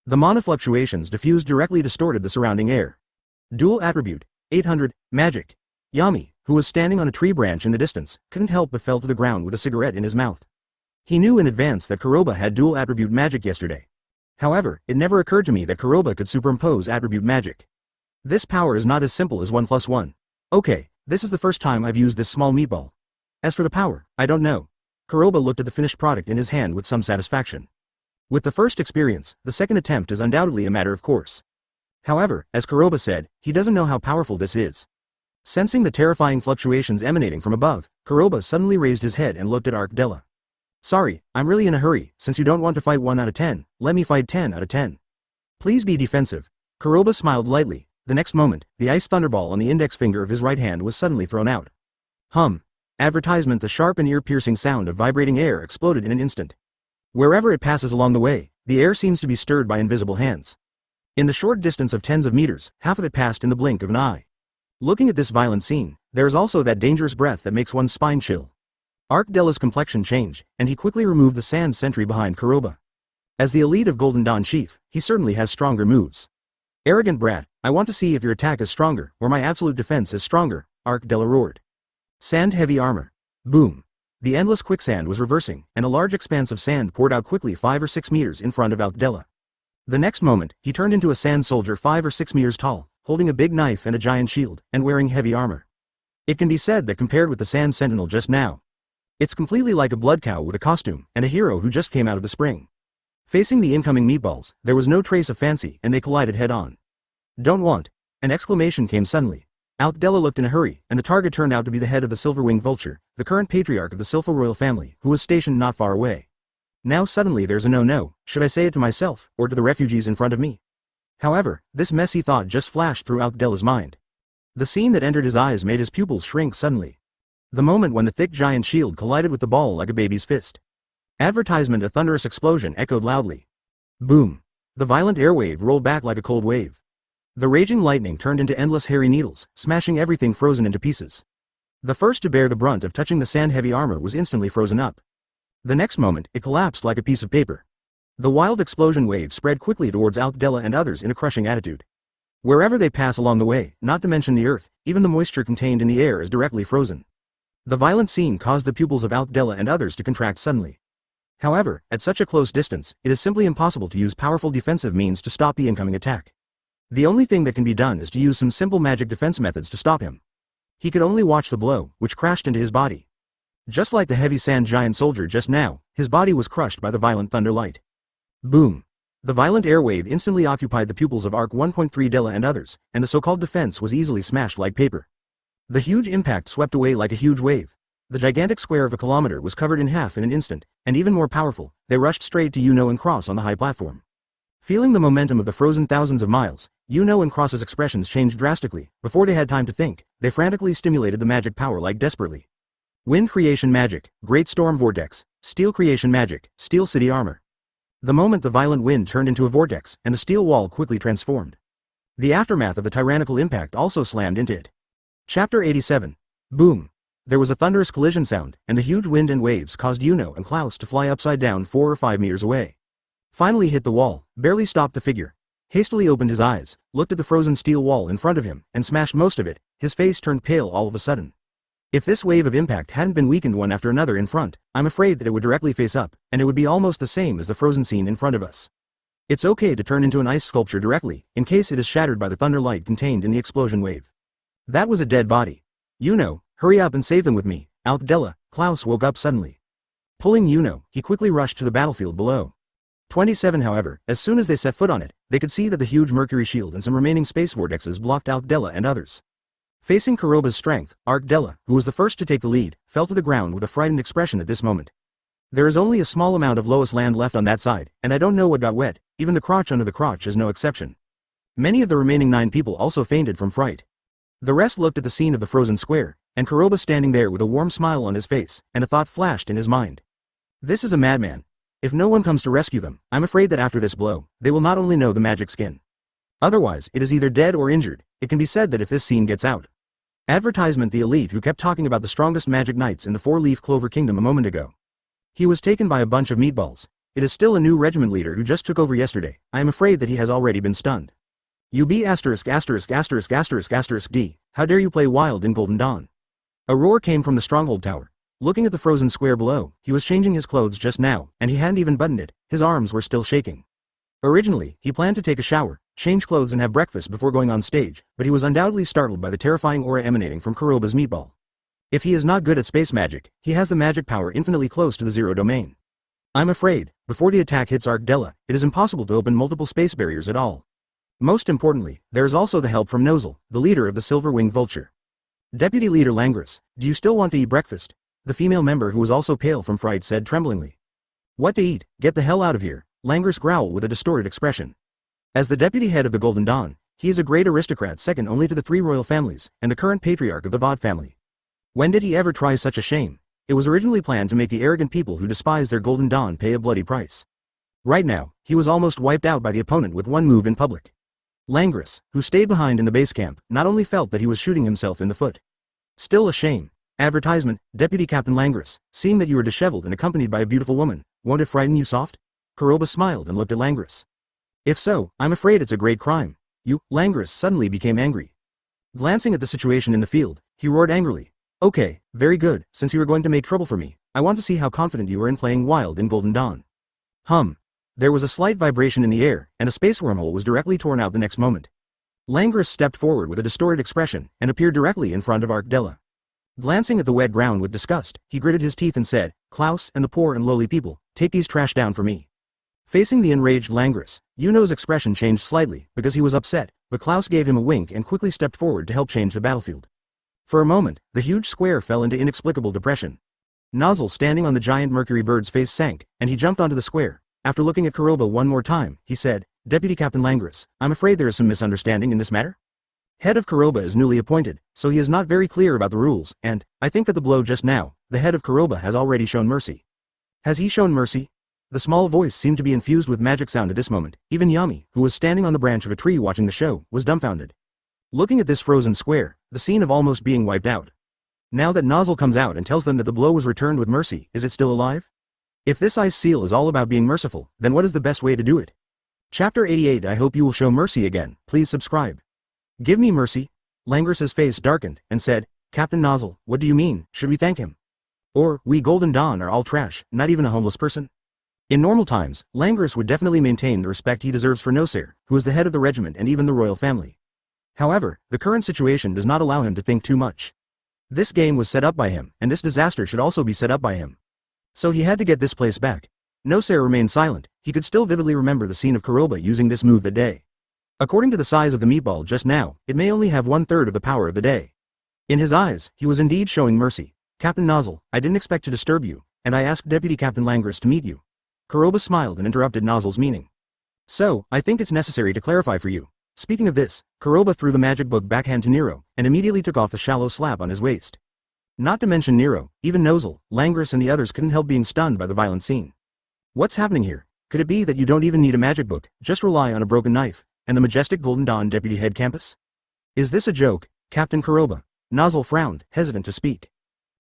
The mana fluctuations diffused directly distorted the surrounding air. Dual attribute, 800, magic. Yami, who was standing on a tree branch in the distance, couldn't help but fell to the ground with a cigarette in his mouth. He knew in advance that Kuroba had dual attribute magic yesterday. However, it never occurred to me that Kuroba could superimpose attribute magic. This power is not as simple as 1 + 1. Okay, this is the first time I've used this small meatball. As for the power, I don't know. Kuroba looked at the finished product in his hand with some satisfaction. With the first experience, the second attempt is undoubtedly a matter of course. However, as Kuroba said, he doesn't know how powerful this is. Sensing the terrifying fluctuations emanating from above, Kuroba suddenly raised his head and looked at Altdella. Sorry, I'm really in a hurry. Since you don't want to fight 1 out of 10, let me fight 10 out of 10. Please be defensive. Kuroba smiled lightly. The next moment, the ice thunderball on the index finger of his right hand was suddenly thrown out. Hum. Advertisement. The sharp and ear-piercing sound of vibrating air exploded in an instant. Wherever it passes along the way, the air seems to be stirred by invisible hands. In the short distance of tens of meters, half of it passed in the blink of an eye. Looking at this violent scene, there is also that dangerous breath that makes one's spine chill. Altdella's complexion changed, and he quickly removed the sand sentry behind Kuroba. As the elite of Golden Dawn chief, he certainly has stronger moves. Arrogant brat, I want to see if your attack is stronger, or my absolute defense is stronger, Altdella roared. Sand-heavy armor. Boom. The endless quicksand was reversing, and a large expanse of sand poured out quickly 5 or 6 meters in front of Altdella. The next moment, he turned into a sand soldier 5 or 6 meters tall, holding a big knife and a giant shield, and wearing heavy armor. It can be said that compared with the sand sentinel just now, it's completely like a blood cow with a costume, and a hero who just came out of the spring. Facing the incoming meatballs, there was no trace of fancy, and they collided head-on. Don't want. An exclamation came suddenly. Altdella looked in a hurry, and the target turned out to be the head of the silver-winged vulture, the current patriarch of the Silver Royal family, who was stationed not far away. Now suddenly there's a no-no. Should I say it to myself, or to the refugees in front of me? However, this messy thought just flashed through Altdella's mind. The scene that entered his eyes made his pupils shrink suddenly. The moment when the thick giant shield collided with the ball like a baby's fist. Advertisement. A thunderous explosion echoed loudly. Boom. The violent airwave rolled back like a cold wave. The raging lightning turned into endless hairy needles, smashing everything frozen into pieces. The first to bear the brunt of touching the sand-heavy armor was instantly frozen up. The next moment, it collapsed like a piece of paper. The wild explosion wave spread quickly towards Altdella and others in a crushing attitude. Wherever they pass along the way, not to mention the earth, even the moisture contained in the air is directly frozen. The violent scene caused the pupils of Altdella and others to contract suddenly. However, at such a close distance, it is simply impossible to use powerful defensive means to stop the incoming attack. The only thing that can be done is to use some simple magic defense methods to stop him. He could only watch the blow, which crashed into his body. Just like the heavy sand giant soldier just now, his body was crushed by the violent thunder light. Boom. The violent airwave instantly occupied the pupils of Arc 1.3 Della and others, and the so-called defense was easily smashed like paper. The huge impact swept away like a huge wave. The gigantic square of a kilometer was covered in half in an instant, and even more powerful, they rushed straight to Yuno and Cross on the high platform. Feeling the momentum of the frozen thousands of miles, Yuno and Cross's expressions changed drastically. Before they had time to think, they frantically stimulated the magic power like desperately. Wind creation magic, Great Storm Vortex, Steel creation magic, Steel City armor. The moment the violent wind turned into a vortex, and the steel wall quickly transformed. The aftermath of the tyrannical impact also slammed into it. Chapter 87. Boom. There was a thunderous collision sound, and the huge wind and waves caused Yuno and Klaus to fly upside down 4 or 5 meters away. Finally hit the wall, barely stopped the figure. Hastily opened his eyes, looked at the frozen steel wall in front of him, and smashed most of it. His face turned pale all of a sudden. If this wave of impact hadn't been weakened one after another in front, I'm afraid that it would directly face up, and it would be almost the same as the frozen scene in front of us. It's okay to turn into an ice sculpture directly, in case it is shattered by the thunder light contained in the explosion wave. That was a dead body. Yuno, hurry up and save them with me, Della. Klaus woke up suddenly. Pulling Yuno, he quickly rushed to the battlefield below. 27 However, as soon as they set foot on it, they could see that the huge mercury shield and some remaining space vortexes blocked Della and others. Facing Kuroba's strength, Della, who was the first to take the lead, fell to the ground with a frightened expression at this moment. There is only a small amount of lowest land left on that side, and I don't know what got wet, even the crotch under the crotch is no exception. Many of the remaining 9 people also fainted from fright. The rest looked at the scene of the frozen square, and Kuroba standing there with a warm smile on his face, and a thought flashed in his mind. This is a madman. If no one comes to rescue them, I'm afraid that after this blow, they will not only know the magic skin. Otherwise, it is either dead or injured. It can be said that if this scene gets out. Advertisement: the elite who kept talking about the strongest magic knights in the 4-leaf clover kingdom a moment ago. He was taken by a bunch of meatballs. It is still a new regiment leader who just took over yesterday. I am afraid that he has already been stunned. UB ********************************* D. How dare you play wild in Golden Dawn? A roar came from the stronghold tower. Looking at the frozen square below, he was changing his clothes just now, and he hadn't even buttoned it. His arms were still shaking. Originally, he planned to take a shower, change clothes and have breakfast before going on stage, but he was undoubtedly startled by the terrifying aura emanating from Kuroba's meatball. If he is not good at space magic, he has the magic power infinitely close to the zero domain. I'm afraid, before the attack hits Della, it is impossible to open multiple space barriers at all. Most importantly, there is also the help from Nozel, the leader of the silver-winged vulture. Deputy Leader Langris, do you still want to eat breakfast? The female member, who was also pale from fright, said tremblingly. What to eat? Get the hell out of here, Langris growled with a distorted expression. As the deputy head of the Golden Dawn, he is a great aristocrat second only to the 3 royal families, and the current patriarch of the Vod family. When did he ever try such a shame? It was originally planned to make the arrogant people who despise their Golden Dawn pay a bloody price. Right now, he was almost wiped out by the opponent with one move in public. Langris, who stayed behind in the base camp, not only felt that he was shooting himself in the foot. Still a shame. Advertisement: Deputy Captain Langris, seeing that you are disheveled and accompanied by a beautiful woman, won't it frighten you soft? Kuroba smiled and looked at Langris. If so, I'm afraid it's a great crime. You, Langris suddenly became angry. Glancing at the situation in the field, he roared angrily. Okay, very good, since you are going to make trouble for me, I want to see how confident you are in playing wild in Golden Dawn. There was a slight vibration in the air, and a space wormhole was directly torn out the next moment. Langris stepped forward with a distorted expression, and appeared directly in front of Della. Glancing at the wet ground with disgust, he gritted his teeth and said, Klaus and the poor and lowly people, take these trash down for me. Facing the enraged Langris, Yuno's expression changed slightly, because he was upset, but Klaus gave him a wink and quickly stepped forward to help change the battlefield. For a moment, the huge square fell into inexplicable depression. Nozzle standing on the giant mercury bird's face sank, and he jumped onto the square. After looking at Kuroba one more time, he said, Deputy Captain Langris, I'm afraid there is some misunderstanding in this matter. Head of Kuroba is newly appointed, so he is not very clear about the rules, and, I think that the blow just now, the head of Kuroba has already shown mercy. Has he shown mercy? The small voice seemed to be infused with magic sound at this moment. Even Yami, who was standing on the branch of a tree watching the show, was dumbfounded. Looking at this frozen square, the scene of almost being wiped out. Now that Nozzle comes out and tells them that the blow was returned with mercy, is it still alive? If this ice seal is all about being merciful, then what is the best way to do it? Chapter 88. I hope you will show mercy again. Please subscribe. Give me mercy. Langris's face darkened, and said, Captain Nozzle, what do you mean? Should we thank him? Or, we Golden Dawn are all trash, not even a homeless person? In normal times, Langris would definitely maintain the respect he deserves for Nosair, who is the head of the regiment and even the royal family. However, the current situation does not allow him to think too much. This game was set up by him, and this disaster should also be set up by him. So he had to get this place back. Nosair remained silent. He could still vividly remember the scene of Kuroba using this move that day. According to the size of the meatball just now, it may only have 1/3 of the power of the day. In his eyes, he was indeed showing mercy. Captain Nozzle, I didn't expect to disturb you, and I asked Deputy Captain Langris to meet you. Kuroba smiled and interrupted Nozzle's meaning. So, I think it's necessary to clarify for you. Speaking of this, Kuroba threw the magic book backhand to Nero, and immediately took off the shallow slap on his waist. Not to mention Nero, even Nozzle, Langris and the others couldn't help being stunned by the violent scene. What's happening here? Could it be that you don't even need a magic book, just rely on a broken knife, and the majestic Golden Dawn deputy head campus? Is this a joke, Captain Kuroba? Nozzle frowned, hesitant to speak.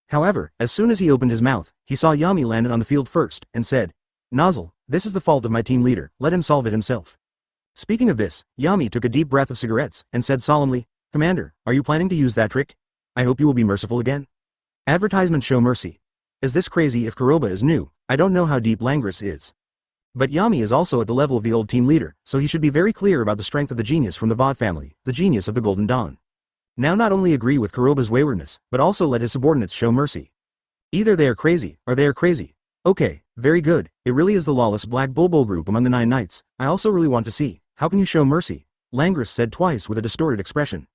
However, as soon as he opened his mouth, he saw Yami landed on the field first, and said, Nozzle, this is the fault of my team leader, let him solve it himself. Speaking of this, Yami took a deep breath of cigarettes, and said solemnly, Commander, are you planning to use that trick? I hope you will be merciful again. Advertisement show mercy. Is this crazy? If Kuroba is new, I don't know how deep Langris is. But Yami is also at the level of the old team leader, so he should be very clear about the strength of the genius from the Vod family, the genius of the Golden Dawn. Now not only agree with Kuroba's waywardness, but also let his subordinates show mercy. Either they are crazy, or they are crazy. Okay, very good, it really is the lawless Black Bulbul group among the 9 knights. I also really want to see, how can you show mercy? Langris said twice with a distorted expression.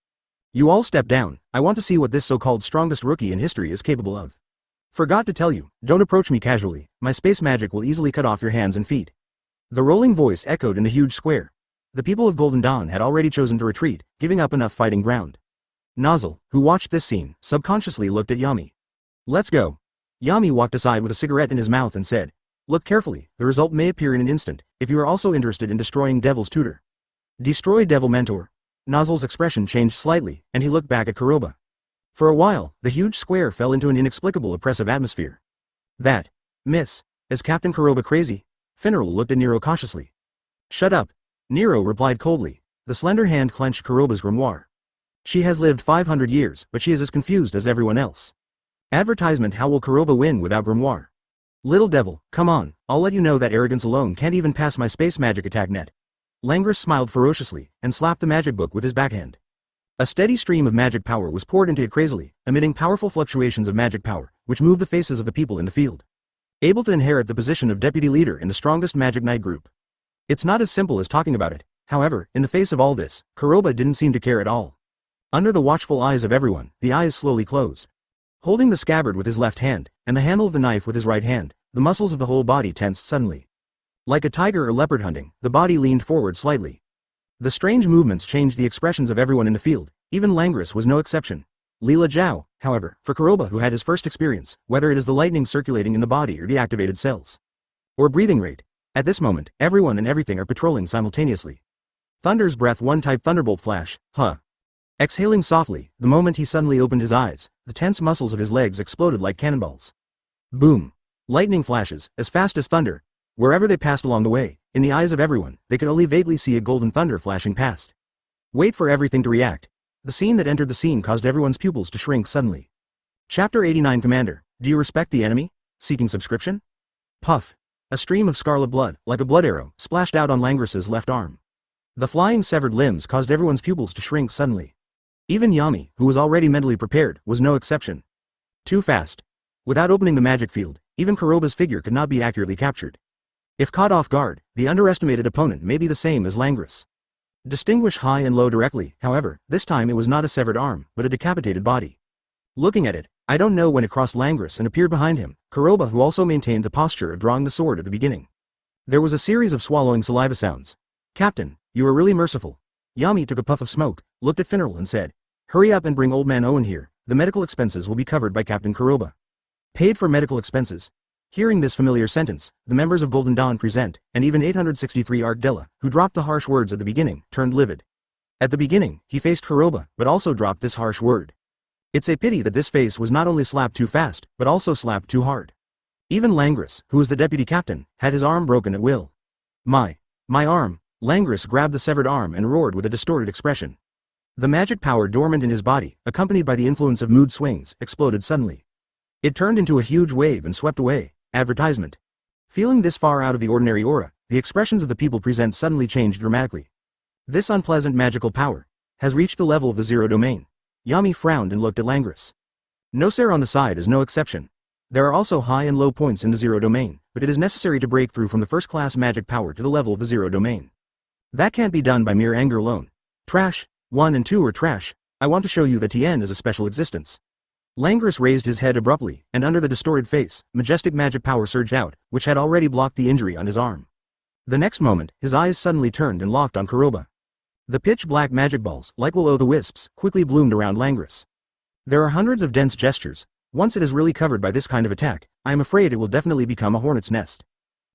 You all step down, I want to see what this so-called strongest rookie in history is capable of. Forgot to tell you, don't approach me casually, my space magic will easily cut off your hands and feet. The rolling voice echoed in the huge square. The people of Golden Dawn had already chosen to retreat, giving up enough fighting ground. Nozzle, who watched this scene, subconsciously looked at Yami. Let's go. Yami walked aside with a cigarette in his mouth and said, Look carefully, the result may appear in an instant, if you are also interested in destroying Devil's tutor. Destroy Devil Mentor. Nozzle's expression changed slightly, and he looked back at Kuroba. For a while, the huge square fell into an inexplicable oppressive atmosphere. That, miss, is Captain Kuroba crazy? Finral looked at Nero cautiously. Shut up. Nero replied coldly. The slender hand clenched Kuroba's grimoire. She has lived 500 years, but she is as confused as everyone else. Advertisement: how will Kuroba win without grimoire? Little devil, come on, I'll let you know that arrogance alone can't even pass my space magic attack net. Langris smiled ferociously, and slapped the magic book with his backhand. A steady stream of magic power was poured into it crazily, emitting powerful fluctuations of magic power, which moved the faces of the people in the field. Able to inherit the position of deputy leader in the strongest magic knight group. It's not as simple as talking about it. However, in the face of all this, Kuroba didn't seem to care at all. Under the watchful eyes of everyone, the eyes slowly closed. Holding the scabbard with his left hand, and the handle of the knife with his right hand, the muscles of the whole body tensed suddenly. Like a tiger or leopard hunting, the body leaned forward slightly. The strange movements changed the expressions of everyone in the field, even Langris was no exception. Lila Zhao, however, for Kuroba who had his first experience, whether it is the lightning circulating in the body or the activated cells. Or breathing rate. At this moment, everyone and everything are patrolling simultaneously. Thunder's breath, one type thunderbolt flash, huh. Exhaling softly, the moment he suddenly opened his eyes, the tense muscles of his legs exploded like cannonballs. Boom. Lightning flashes, as fast as thunder. Wherever they passed along the way, in the eyes of everyone, they could only vaguely see a golden thunder flashing past. Wait for everything to react. The scene that entered the scene caused everyone's pupils to shrink suddenly. Chapter 89 Commander, do you respect the enemy? Seeking subscription? Puff. A stream of scarlet blood, like a blood arrow, splashed out on Langris's left arm. The flying severed limbs caused everyone's pupils to shrink suddenly. Even Yami, who was already mentally prepared, was no exception. Too fast. Without opening the magic field, even Kuroba's figure could not be accurately captured. If caught off guard, the underestimated opponent may be the same as Langris. Distinguish high and low directly, however, this time it was not a severed arm, but a decapitated body. Looking at it, I don't know when it crossed Langris and appeared behind him, Kuroba who also maintained the posture of drawing the sword at the beginning. There was a series of swallowing saliva sounds. Captain, you are really merciful. Yami took a puff of smoke, looked at Finral and said, Hurry up and bring old man Owen here, the medical expenses will be covered by Captain Kuroba. Paid for medical expenses. Hearing this familiar sentence, the members of Golden Dawn present, and even 863 Arkdella, who dropped the harsh words at the beginning, turned livid. At the beginning, he faced Kuroba, but also dropped this harsh word. It's a pity that this face was not only slapped too fast, but also slapped too hard. Even Langris, who was the deputy captain, had his arm broken at will. My arm. Langris grabbed the severed arm and roared with a distorted expression. The magic power dormant in his body, accompanied by the influence of mood swings, exploded suddenly. It turned into a huge wave and swept away. Advertisement. Feeling this far out of the ordinary aura, the expressions of the people present suddenly changed dramatically. This unpleasant magical power has reached the level of the zero domain. Yami frowned and looked at Langris. Noser on the side is no exception. There are also high and low points in the zero domain, but it is necessary to break through from the first-class magic power to the level of the zero domain. That can't be done by mere anger alone. Trash. 1 and 2 are trash. I want to show you that Tien is a special existence. Langris raised his head abruptly, and under the distorted face, majestic magic power surged out, which had already blocked the injury on his arm. The next moment, his eyes suddenly turned and locked on Kuroba. The pitch-black magic balls, like will-o'-the-wisps, quickly bloomed around Langris. There are hundreds of dense gestures. Once it is really covered by this kind of attack, I am afraid it will definitely become a hornet's nest.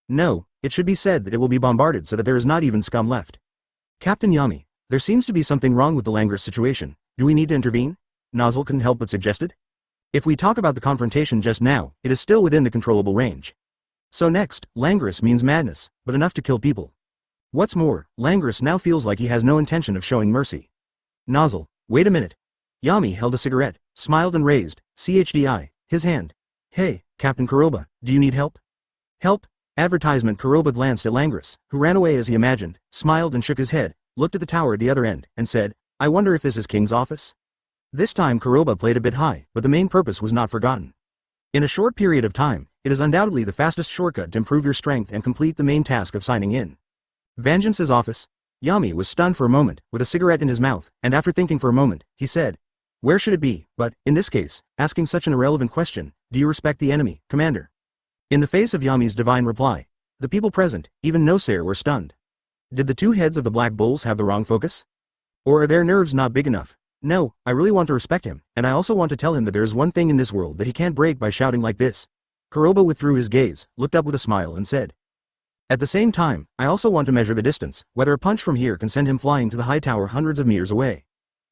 No, it should be said that it will be bombarded so that there is not even scum left. Captain Yami, there seems to be something wrong with the Langris situation. Do we need to intervene? Nozzle couldn't help but suggested. If we talk about the confrontation just now, it is still within the controllable range. So next, Langris means madness, but enough to kill people. What's more, Langris now feels like he has no intention of showing mercy. Nozzle, wait a minute. Yami held a cigarette, smiled and raised, CHDI, his hand. Hey, Captain Kuroba, do you need help? Help? Advertisement. Kuroba glanced at Langris, who ran away as he imagined, smiled and shook his head, looked at the tower at the other end, and said, I wonder if this is King's office? This time Kuroba played a bit high, but the main purpose was not forgotten. In a short period of time, it is undoubtedly the fastest shortcut to improve your strength and complete the main task of signing in. Vangeance's office? Yami was stunned for a moment, with a cigarette in his mouth, and after thinking for a moment, he said, where should it be? But, in this case, asking such an irrelevant question, do you respect the enemy, Commander? In the face of Yami's divine reply, the people present, even Nosair, were stunned. Did the two heads of the Black Bulls have the wrong focus? Or are their nerves not big enough? No, I really want to respect him, and I also want to tell him that there is one thing in this world that he can't break by shouting like this. Kuroba withdrew his gaze, looked up with a smile and said. At the same time, I also want to measure the distance, whether a punch from here can send him flying to the high tower hundreds of meters away.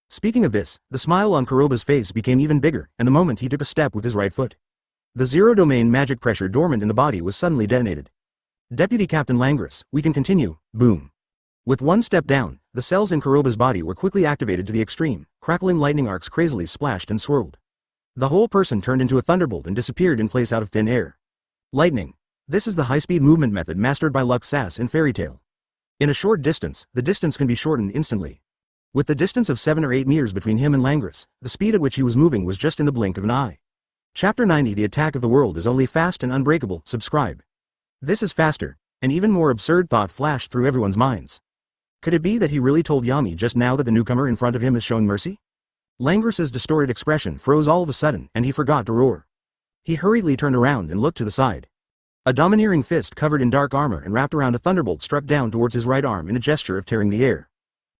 Speaking of this, the smile on Kuroba's face became even bigger, and the moment he took a step with his right foot. The zero-domain magic pressure dormant in the body was suddenly detonated. Deputy Captain Langris, we can continue, boom. With one step down, the cells in Kuroba's body were quickly activated to the extreme, crackling lightning arcs crazily splashed and swirled. The whole person turned into a thunderbolt and disappeared in place out of thin air. Lightning. This is the high-speed movement method mastered by Lux Sass in Fairy Tail. In a short distance, the distance can be shortened instantly. With the distance of 7 or 8 meters between him and Langris, the speed at which he was moving was just in the blink of an eye. Chapter 90. The attack of the world is only fast and unbreakable. Subscribe. This is faster. An even more absurd thought flashed through everyone's minds. Could it be that he really told Yami just now that the newcomer in front of him is showing mercy? Langris's distorted expression froze all of a sudden, and he forgot to roar. He hurriedly turned around and looked to the side. A domineering fist covered in dark armor and wrapped around a thunderbolt struck down towards his right arm in a gesture of tearing the air.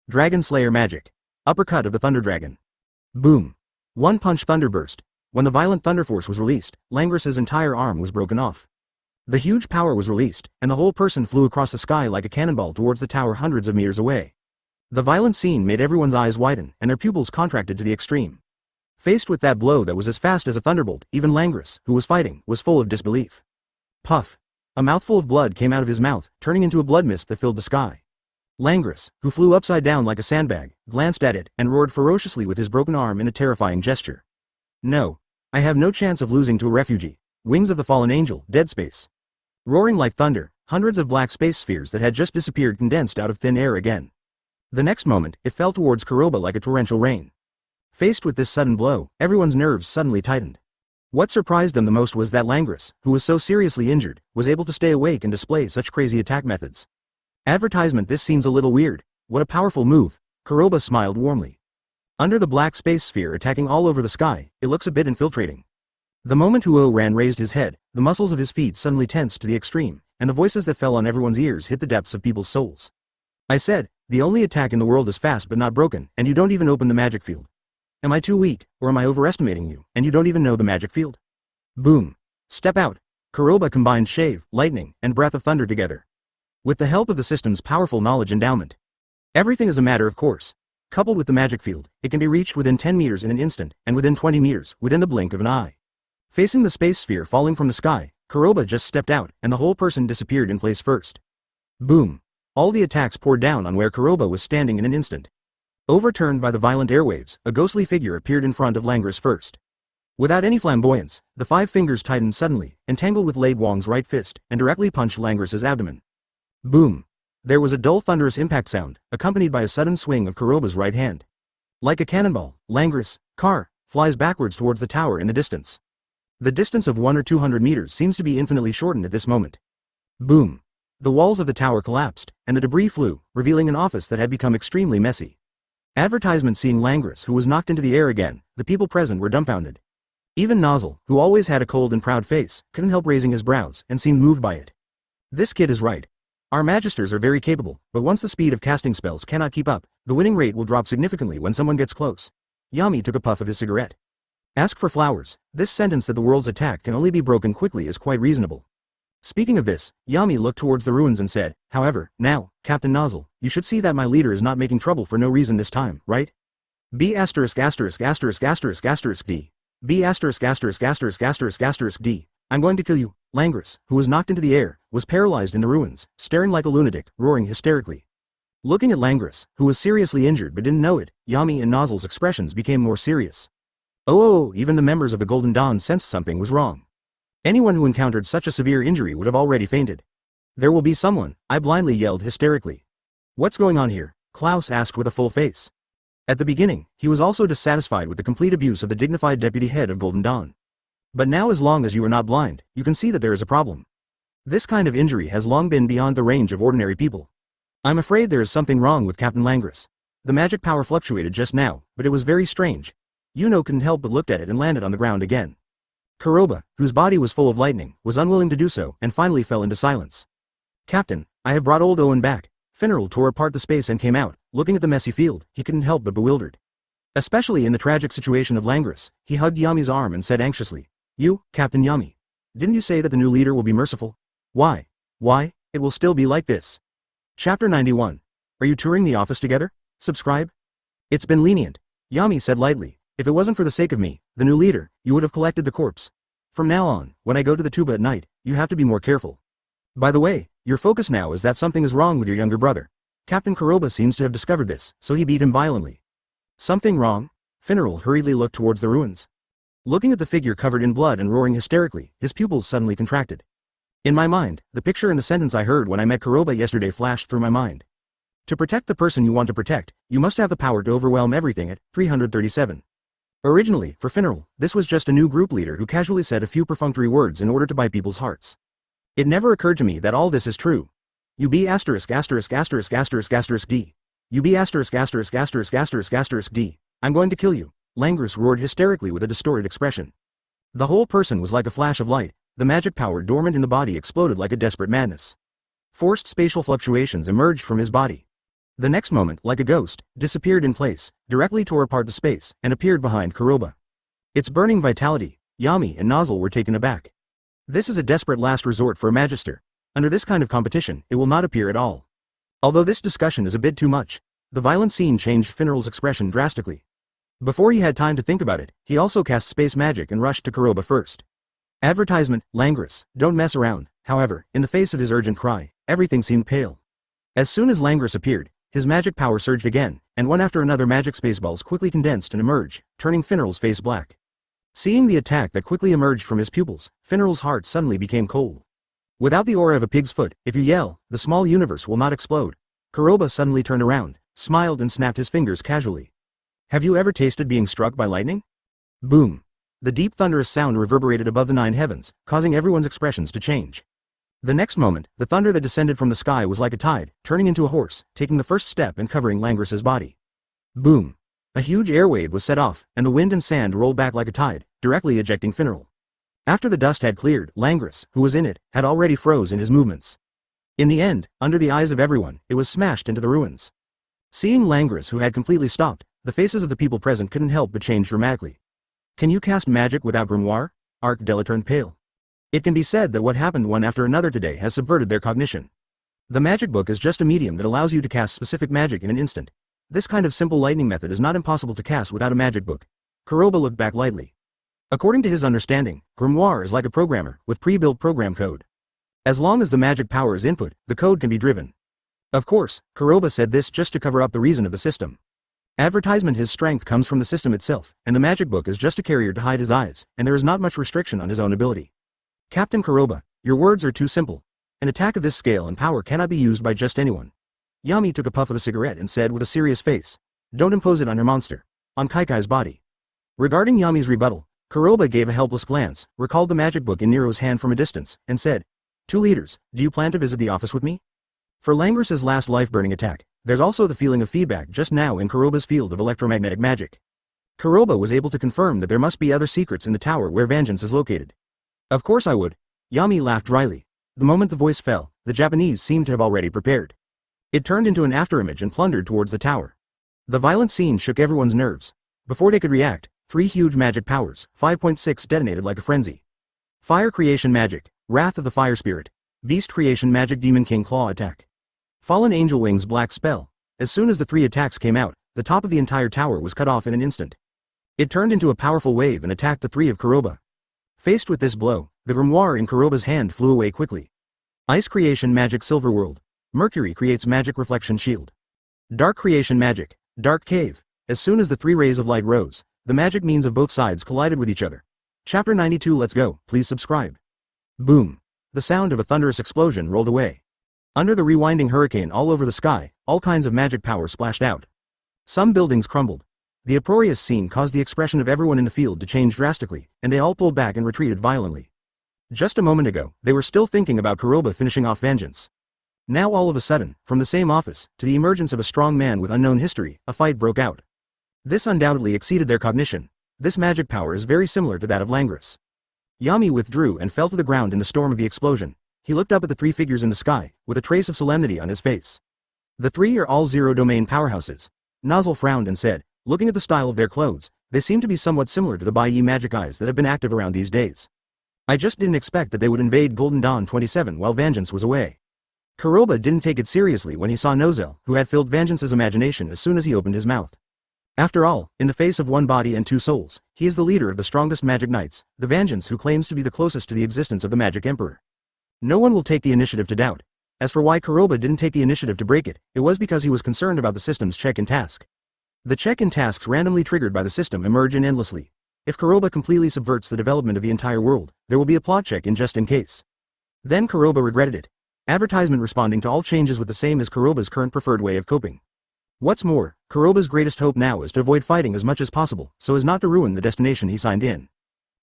Dragon Slayer magic. Uppercut of the Thunder Dragon. Boom. One punch thunder burst. When the violent thunder force was released, Langris's entire arm was broken off. The huge power was released, and the whole person flew across the sky like a cannonball towards the tower hundreds of meters away. The violent scene made everyone's eyes widen, and their pupils contracted to the extreme. Faced with that blow that was as fast as a thunderbolt, even Langris, who was fighting, was full of disbelief. Puff. A mouthful of blood came out of his mouth, turning into a blood mist that filled the sky. Langris, who flew upside down like a sandbag, glanced at it and roared ferociously with his broken arm in a terrifying gesture. No. I have no chance of losing to a refugee. Wings of the Fallen Angel, Dead Space. Roaring like thunder, hundreds of black space spheres that had just disappeared condensed out of thin air again. The next moment, it fell towards Kuroba like a torrential rain. Faced with this sudden blow, everyone's nerves suddenly tightened. What surprised them the most was that Langris, who was so seriously injured, was able to stay awake and display such crazy attack methods. Advertisement. This seems a little weird. What a powerful move. Kuroba smiled warmly. Under the black space sphere attacking all over the sky, it looks a bit infiltrating. The moment Huo Ran raised his head, the muscles of his feet suddenly tensed to the extreme, and the voices that fell on everyone's ears hit the depths of people's souls. I said, the only attack in the world is fast but not broken, and you don't even open the magic field. Am I too weak, or am I overestimating you, and you don't even know the magic field? Boom. Step out. Kuroba combined shave, lightning, and breath of thunder together. With the help of the system's powerful knowledge endowment. Everything is a matter of course. Coupled with the magic field, it can be reached within 10 meters in an instant, and within 20 meters, within the blink of an eye. Facing the space sphere falling from the sky, Kuroba just stepped out, and the whole person disappeared in place first. Boom. All the attacks poured down on where Kuroba was standing in an instant. Overturned by the violent airwaves, a ghostly figure appeared in front of Langris first. Without any flamboyance, the 5 fingers tightened suddenly, entangled with Lei Wang's right fist, and directly punched Langris's abdomen. Boom. There was a dull thunderous impact sound, accompanied by a sudden swing of Kuroba's right hand. Like a cannonball, Langris, car, flies backwards towards the tower in the distance. The distance of 100 or 200 meters seems to be infinitely shortened at this moment. Boom. The walls of the tower collapsed, and the debris flew, revealing an office that had become extremely messy. Advertisement. Seeing Langris, who was knocked into the air again, the people present were dumbfounded. Even Nozzle, who always had a cold and proud face, couldn't help raising his brows, and seemed moved by it. This kid is right. Our magisters are very capable, but once the speed of casting spells cannot keep up, the winning rate will drop significantly when someone gets close. Yami took a puff of his cigarette. Ask for flowers. This sentence that the world's attack can only be broken quickly is quite reasonable. Speaking of this, Yami looked towards the ruins and said, however, now, Captain Nozzle, you should see that my leader is not making trouble for no reason this time, right? B asterisk asterisk asterisk asterisk asterisk D. B asterisk asterisk asterisk asterisk asterisk D. I'm going to kill you. Langris, who was knocked into the air, was paralyzed in the ruins, staring like a lunatic, roaring hysterically. Looking at Langris, who was seriously injured but didn't know it, Yami and Nozzle's expressions became more serious. Oh, even the members of the Golden Dawn sensed something was wrong. Anyone who encountered such a severe injury would have already fainted. There will be someone, I blindly yelled hysterically. What's going on here? Klaus asked with a full face. At the beginning, he was also dissatisfied with the complete abuse of the dignified deputy head of Golden Dawn. But now, as long as you are not blind, you can see that there is a problem. This kind of injury has long been beyond the range of ordinary people. I'm afraid there is something wrong with Captain Langris. The magic power fluctuated just now, but it was very strange. Yuno couldn't help but looked at it and landed on the ground again. Kuroba, whose body was full of lightning, was unwilling to do so and finally fell into silence. Captain, I have brought old Owen back. Finneral tore apart the space and came out. Looking at the messy field, he couldn't help but bewildered. Especially in the tragic situation of Langris, he hugged Yami's arm and said anxiously, You, Captain Yami. Didn't you say that the new leader will be merciful? Why? Why? It will still be like this. Chapter 91. Are you touring the office together? Subscribe? It's been lenient. Yami said lightly. If it wasn't for the sake of me, the new leader, you would have collected the corpse. From now on, when I go to the tuba at night, you have to be more careful. By the way, your focus now is that something is wrong with your younger brother. Captain Kuroba seems to have discovered this, so he beat him violently. Something wrong? Finneral hurriedly looked towards the ruins. Looking at the figure covered in blood and roaring hysterically, his pupils suddenly contracted. In my mind, the picture and the sentence I heard when I met Kuroba yesterday flashed through my mind. To protect the person you want to protect, you must have the power to overwhelm everything at 337. Originally, for Finneral, this was just a new group leader who casually said a few perfunctory words in order to buy people's hearts. It never occurred to me that all this is true. UB asterisk asterisk asterisk asterisk asterisk D. UB asterisk asterisk asterisk asterisk asterisk D. I'm going to kill you. Langris roared hysterically with a distorted expression. The whole person was like a flash of light. The magic power dormant in the body exploded like a desperate madness. Forced spatial fluctuations emerged from his body. The next moment, like a ghost, disappeared in place, directly tore apart the space, and appeared behind Kuroba. Its burning vitality, Yami and Nozzle were taken aback. This is a desperate last resort for a magister. Under this kind of competition, it will not appear at all. Although this discussion is a bit too much, the violent scene changed Finneral's expression drastically. Before he had time to think about it, he also cast space magic and rushed to Kuroba first. Advertisement, Langris, don't mess around. However, in the face of his urgent cry, everything seemed pale. As soon as Langris appeared, his magic power surged again, and one after another magic spaceballs quickly condensed and emerged, turning Finneral's face black. Seeing the attack that quickly emerged from his pupils, Finneral's heart suddenly became cold. Without the aura of a pig's foot, if you yell, the small universe will not explode. Kuroba suddenly turned around, smiled and snapped his fingers casually. Have you ever tasted being struck by lightning? Boom. The deep thunderous sound reverberated above the 9 heavens, causing everyone's expressions to change. The next moment, the thunder that descended from the sky was like a tide, turning into a horse, taking the first step and covering Langris's body. Boom. A huge airwave was set off, and the wind and sand rolled back like a tide, directly ejecting Finneral. After the dust had cleared, Langris, who was in it, had already froze in his movements. In the end, under the eyes of everyone, it was smashed into the ruins. Seeing Langris, who had completely stopped, the faces of the people present couldn't help but change dramatically. Can you cast magic without Grimoire? Della turned pale. It can be said that what happened one after another today has subverted their cognition. The magic book is just a medium that allows you to cast specific magic in an instant. This kind of simple lightning method is not impossible to cast without a magic book. Kuroba looked back lightly. According to his understanding, Grimoire is like a programmer, with pre-built program code. As long as the magic power is input, the code can be driven. Of course, Kuroba said this just to cover up the reason of the system. Advertisement. His strength comes from the system itself, and the magic book is just a carrier to hide his eyes, and there is not much restriction on his own ability. Captain Kuroba, your words are too simple. An attack of this scale and power cannot be used by just anyone. Yami took a puff of a cigarette and said with a serious face, Don't impose it on your monster. On Kaikai's body. Regarding Yami's rebuttal, Kuroba gave a helpless glance, recalled the magic book in Nero's hand from a distance, and said, 2 leaders, do you plan to visit the office with me? For Langris's last life-burning attack, there's also the feeling of feedback just now in Kuroba's field of electromagnetic magic. Kuroba was able to confirm that there must be other secrets in the tower where Vangeance is located. Of course I would. Yami laughed dryly. The moment the voice fell, the Japanese seemed to have already prepared. It turned into an afterimage and plundered towards the tower. The violent scene shook everyone's nerves. Before they could react, 3 huge magic powers, 5.6 detonated like a frenzy. Fire creation magic, Wrath of the Fire Spirit. Beast Creation Magic Demon King Claw Attack. Fallen Angel Wings Black Spell. As soon as the 3 attacks came out, the top of the entire tower was cut off in an instant. It turned into a powerful wave and attacked the 3 of Kuroba. Faced with this blow, the grimoire in Kuroba's hand flew away quickly. Ice Creation Magic Silver World. Mercury creates Magic Reflection Shield. Dark Creation Magic. Dark Cave. As soon as the 3 rays of light rose, the magic means of both sides collided with each other. Chapter 92. Let's go, please subscribe. Boom. The sound of a thunderous explosion rolled away. Under the rewinding hurricane all over the sky, all kinds of magic power splashed out. Some buildings crumbled. The uproarious scene caused the expression of everyone in the field to change drastically, and they all pulled back and retreated violently. Just a moment ago, they were still thinking about Kuroba finishing off Vangeance. Now all of a sudden, from the same office, to the emergence of a strong man with unknown history, a fight broke out. This undoubtedly exceeded their cognition. This magic power is very similar to that of Langris. Yami withdrew and fell to the ground in the storm of the explosion. He looked up at the 3 figures in the sky, with a trace of solemnity on his face. The 3 are all zero-domain powerhouses. Nozzle frowned and said, looking at the style of their clothes, they seem to be somewhat similar to the Bai Yi magic eyes that have been active around these days. I just didn't expect that they would invade Golden Dawn 27 while Vangeance was away. Kuroba didn't take it seriously when he saw Nozel, who had filled Vangeance's imagination as soon as he opened his mouth. After all, in the face of 1 body and 2 souls, he is the leader of the strongest magic knights, the Vangeance who claims to be the closest to the existence of the Magic Emperor. No one will take the initiative to doubt. As for why Kuroba didn't take the initiative to break it, it was because he was concerned about the system's check-in task. The check-in tasks randomly triggered by the system emerge endlessly. If Kuroba completely subverts the development of the entire world, there will be a plot check-in just in case. Then Kuroba regretted it. Advertisement responding to all changes with the same as Kuroba's current preferred way of coping. What's more, Kuroba's greatest hope now is to avoid fighting as much as possible, so as not to ruin the destination he signed in.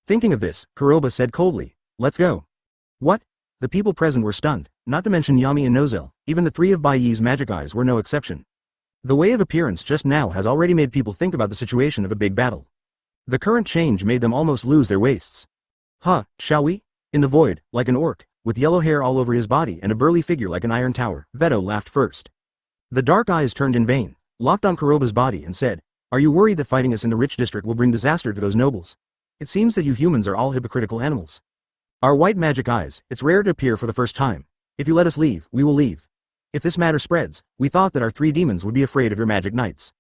Thinking of this, Kuroba said coldly, let's go. What? The people present were stunned, not to mention Yami and Nozel, even the 3 of Bai Yi's magic eyes were no exception. The way of appearance just now has already made people think about the situation of a big battle. The current change made them almost lose their waists. Huh, shall we? In the void, like an orc, with yellow hair all over his body and a burly figure like an iron tower, Veto laughed first. The dark eyes turned in vain, locked on Kuroba's body and said, are you worried that fighting us in the rich district will bring disaster to those nobles? It seems that you humans are all hypocritical animals. Our white magic eyes, it's rare to appear for the first time. If you let us leave, we will leave. If this matter spreads, we thought that our 3 demons would be afraid of your magic knights.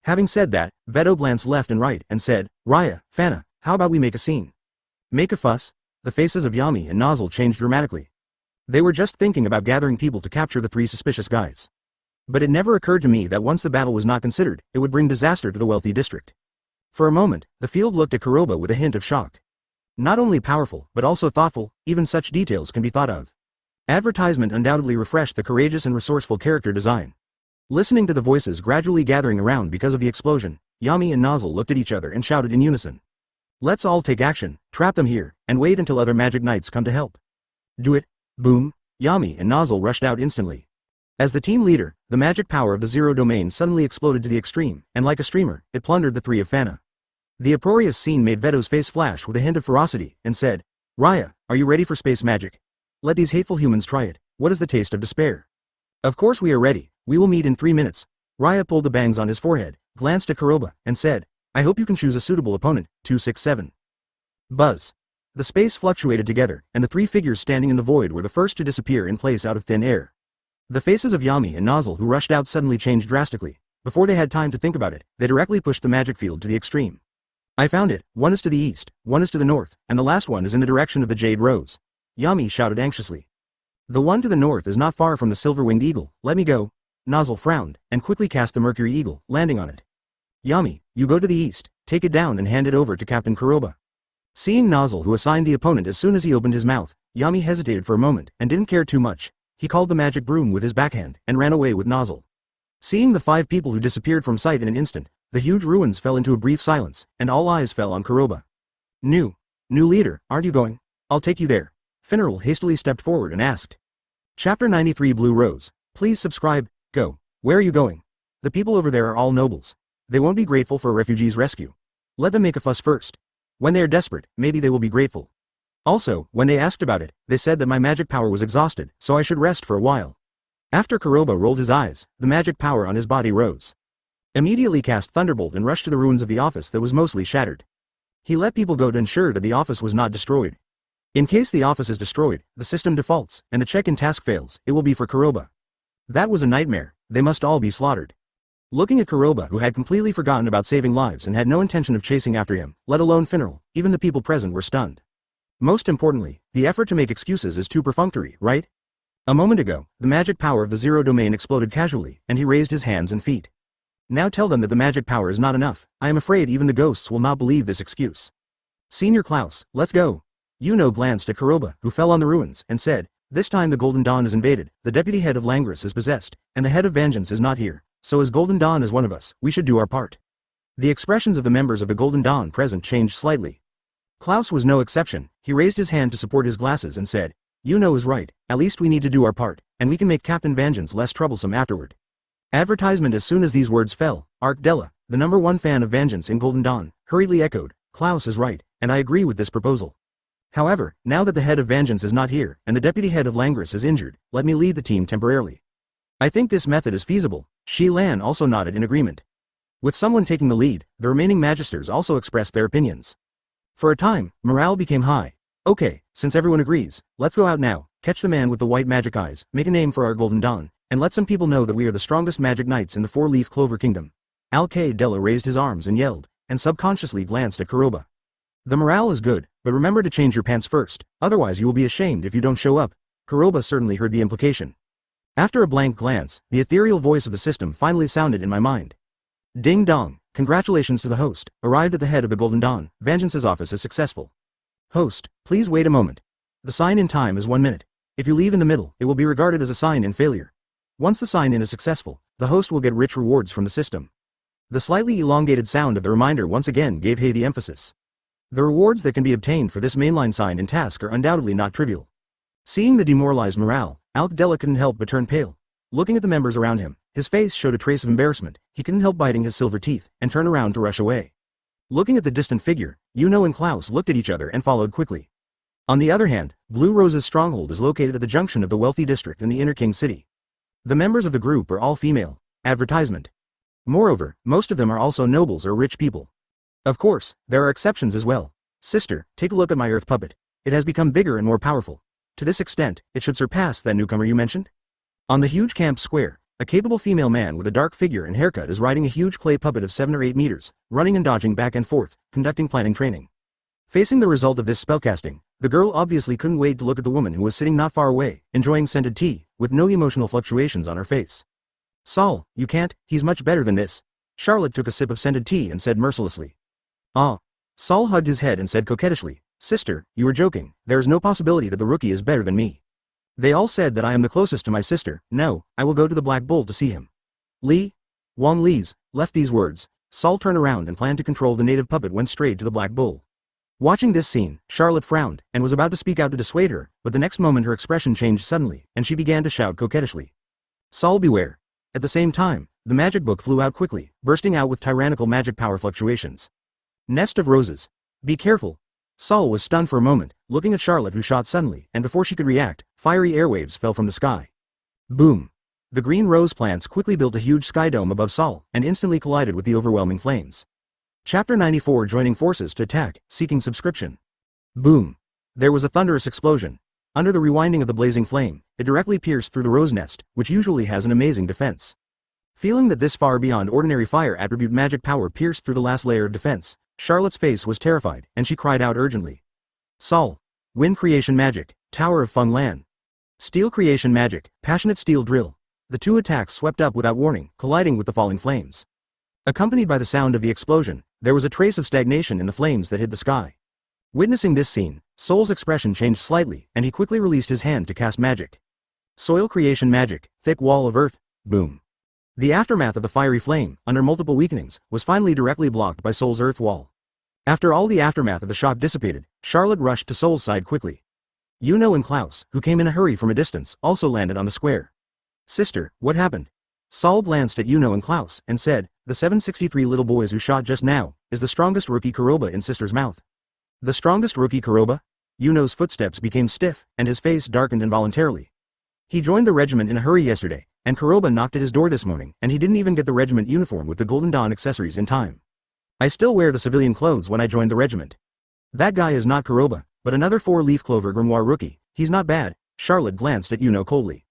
Having said that, Veto glanced left and right and said, Raya, Fana, how about we make a scene? Make a fuss? The faces of Yami and Nozzle changed dramatically. They were just thinking about gathering people to capture the 3 suspicious guys. But it never occurred to me that once the battle was not considered, it would bring disaster to the wealthy district. For a moment, the field looked at Kuroba with a hint of shock. Not only powerful, but also thoughtful, even such details can be thought of. Advertisement undoubtedly refreshed the courageous and resourceful character design. Listening to the voices gradually gathering around because of the explosion, Yami and Nozzle looked at each other and shouted in unison. Let's all take action, trap them here, and wait until other magic knights come to help. Do it. Boom. Yami and Nozzle rushed out instantly. As the team leader, the magic power of the Zero Domain suddenly exploded to the extreme, and like a streamer, it plundered the 3 of Fana. The uproarious scene made Veto's face flash with a hint of ferocity, and said, Raya, are you ready for space magic? Let these hateful humans try it. What is the taste of despair? Of course we are ready. We will meet in 3 minutes. Raya pulled the bangs on his forehead, glanced at Kuroba, and said, I hope you can choose a suitable opponent, 267. Buzz. The space fluctuated together, and the 3 figures standing in the void were the first to disappear in place out of thin air. The faces of Yami and Nozzle who rushed out suddenly changed drastically. Before they had time to think about it, they directly pushed the magic field to the extreme. I found it. One is to the east, one is to the north, and the last one is in the direction of the Jade Rose. Yami shouted anxiously. The one to the north is not far from the silver-winged eagle. Let me go. Nozzle frowned, and quickly cast the Mercury Eagle, landing on it. Yami, you go to the east, take it down and hand it over to Captain Kuroba. Seeing Nozzle who assigned the opponent as soon as he opened his mouth, Yami hesitated for a moment and didn't care too much. He called the magic broom with his backhand and ran away with Nozzle. Seeing the 5 people who disappeared from sight in an instant, the huge ruins fell into a brief silence, and all eyes fell on Kuroba. New leader, aren't you going? I'll take you there. Finneral hastily stepped forward and asked. Chapter 93 Blue Rose. Please subscribe. Go. Where are you going? The people over there are all nobles. They won't be grateful for a refugee's rescue. Let them make a fuss first. When they are desperate, maybe they will be grateful. Also, when they asked about it, they said that my magic power was exhausted, so I should rest for a while. After Kuroba rolled his eyes, the magic power on his body rose. Immediately cast Thunderbolt and rushed to the ruins of the office that was mostly shattered. He let people go to ensure that the office was not destroyed. In case the office is destroyed, the system defaults, and the check-in task fails, it will be for Kuroba. That was a nightmare, they must all be slaughtered. Looking at Kuroba, who had completely forgotten about saving lives and had no intention of chasing after him, let alone Finral, even the people present were stunned. Most importantly, the effort to make excuses is too perfunctory, right? A moment ago, the magic power of the Zero Domain exploded casually, and he raised his hands and feet. Now tell them that the magic power is not enough. I am afraid even the ghosts will not believe this excuse. Senior Klaus, let's go. Yuno glanced at Kuroba, who fell on the ruins, and said, this time the Golden Dawn is invaded, the deputy head of Langris is possessed, and the head of Vangeance is not here. So as Golden Dawn is one of us, we should do our part. The expressions of the members of the Golden Dawn present changed slightly. Klaus was no exception. He raised his hand to support his glasses and said, Yuno is right, at least we need to do our part, and we can make Captain Vangeance less troublesome afterward. Advertisement. As soon as these words fell, Della, the #1 fan of Vangeance in Golden Dawn, hurriedly echoed, Klaus is right, and I agree with this proposal. However, now that the head of Vangeance is not here, and the deputy head of Langris is injured, let me lead the team temporarily. I think this method is feasible. Shi Lan also nodded in agreement. With someone taking the lead, the remaining magisters also expressed their opinions. For a time, morale became high. Okay, since everyone agrees, let's go out now, catch the man with the white magic eyes, make a name for our Golden Dawn, and let some people know that we are the strongest magic knights in the Four-Leaf Clover Kingdom. Della raised his arms and yelled, and subconsciously glanced at Kuroba. The morale is good, but remember to change your pants first, otherwise you will be ashamed if you don't show up. Kuroba certainly heard the implication. After a blank glance, the ethereal voice of the system finally sounded in my mind. Ding dong, congratulations to the host, arrived at the head of the Golden Dawn, Vangeance's office is successful. Host, please wait a moment. The sign-in time is 1 minute. If you leave in the middle, it will be regarded as a sign-in failure. Once the sign-in is successful, the host will get rich rewards from the system. The slightly elongated sound of the reminder once again gave Hay the emphasis. The rewards that can be obtained for this mainline sign-in task are undoubtedly not trivial. Seeing the demoralized morale, Della couldn't help but turn pale. Looking at the members around him, his face showed a trace of embarrassment. He couldn't help biting his silver teeth, and turn around to rush away. Looking at the distant figure, Yuno and Klaus looked at each other and followed quickly. On the other hand, Blue Rose's stronghold is located at the junction of the wealthy district and the inner king city. The members of the group are all female. Advertisement. Moreover, most of them are also nobles or rich people. Of course, there are exceptions as well. Sister, take a look at my earth puppet. It has become bigger and more powerful. To this extent, it should surpass that newcomer you mentioned. On the huge camp square, a capable female man with a dark figure and haircut is riding a huge clay puppet of 7 or 8 meters, running and dodging back and forth, conducting planning training. Facing the result of this spellcasting, the girl obviously couldn't wait to look at the woman who was sitting not far away, enjoying scented tea, with no emotional fluctuations on her face. Saul, you can't, he's much better than this. Charlotte took a sip of scented tea and said mercilessly. Ah. Saul hugged his head and said coquettishly, Sister, you were joking, there is no possibility that the rookie is better than me. They all said that I am the closest to my sister. No, I will go to the Black Bull to see him. Li? Wang Li's, left these words. Saul turned around and planned to control the native puppet went straight to the Black Bull. Watching this scene, Charlotte frowned, and was about to speak out to dissuade her, but the next moment her expression changed suddenly, and she began to shout coquettishly. Saul beware. At the same time, the magic book flew out quickly, bursting out with tyrannical magic power fluctuations. Nest of roses. Be careful. Saul was stunned for a moment, looking at Charlotte who shot suddenly, and before she could react, fiery airwaves fell from the sky. Boom. The green rose plants quickly built a huge sky dome above Saul, and instantly collided with the overwhelming flames. Chapter 94 Joining forces to attack, seeking subscription. Boom. There was a thunderous explosion. Under the rewinding of the blazing flame, it directly pierced through the rose nest, which usually has an amazing defense. Feeling that this far beyond ordinary fire attribute magic power pierced through the last layer of defense, Charlotte's face was terrified, and she cried out urgently. Saul. Wind creation magic, Tower of Feng Lan. Steel creation magic, passionate steel drill. The two attacks swept up without warning, colliding with the falling flames. Accompanied by the sound of the explosion, there was a trace of stagnation in the flames that hid the sky. Witnessing this scene, Soul's expression changed slightly, and he quickly released his hand to cast magic. Soil creation magic, thick wall of earth, boom. The aftermath of the fiery flame, under multiple weakenings, was finally directly blocked by Soul's earth wall. After all the aftermath of the shock dissipated, Charlotte rushed to Soul's side quickly. Yuno and Klaus, who came in a hurry from a distance, also landed on the square. Sister, what happened? Saul glanced at Yuno and Klaus, and said, the 763 little boys who shot just now, is the strongest rookie Kuroba in Sister's mouth. The strongest rookie Kuroba? Yuno's footsteps became stiff, and his face darkened involuntarily. He joined the regiment in a hurry yesterday, and Kuroba knocked at his door this morning, and he didn't even get the regiment uniform with the Golden Dawn accessories in time. I still wear the civilian clothes when I joined the regiment. That guy is not Kuroba. But another 4-leaf clover grimoire rookie, he's not bad. Charlotte glanced at Yuno coldly.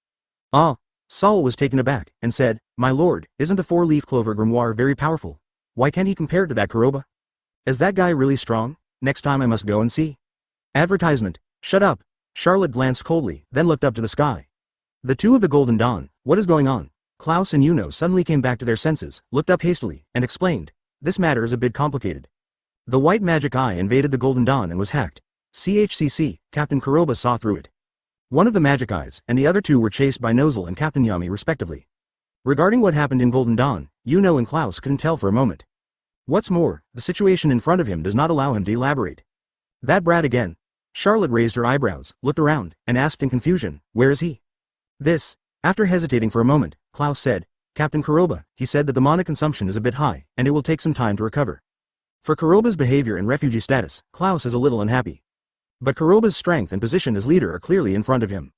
Ah. Saul was taken aback, and said, my lord, isn't the 4-leaf clover grimoire very powerful? Why can't he compare to that Kuroba? Is that guy really strong? Next time I must go and see. Advertisement. Shut up. Charlotte glanced coldly, then looked up to the sky. The two of the Golden Dawn, what is going on? Klaus and Yuno suddenly came back to their senses, looked up hastily, and explained. This matter is a bit complicated. The white magic eye invaded the Golden Dawn and was hacked. CHCC, Captain Kuroba saw through it. One of the magic eyes, and the other two were chased by Nozzle and Captain Yami respectively. Regarding what happened in Golden Dawn, Yuno and Klaus couldn't tell for a moment. What's more, the situation in front of him does not allow him to elaborate. That brat again. Charlotte raised her eyebrows, looked around, and asked in confusion, where is he? This. After hesitating for a moment, Klaus said, Captain Kuroba, he said that the mana consumption is a bit high, and it will take some time to recover. For Kuroba's behavior and refugee status, Klaus is a little unhappy. But Kuroba's strength and position as leader are clearly in front of him.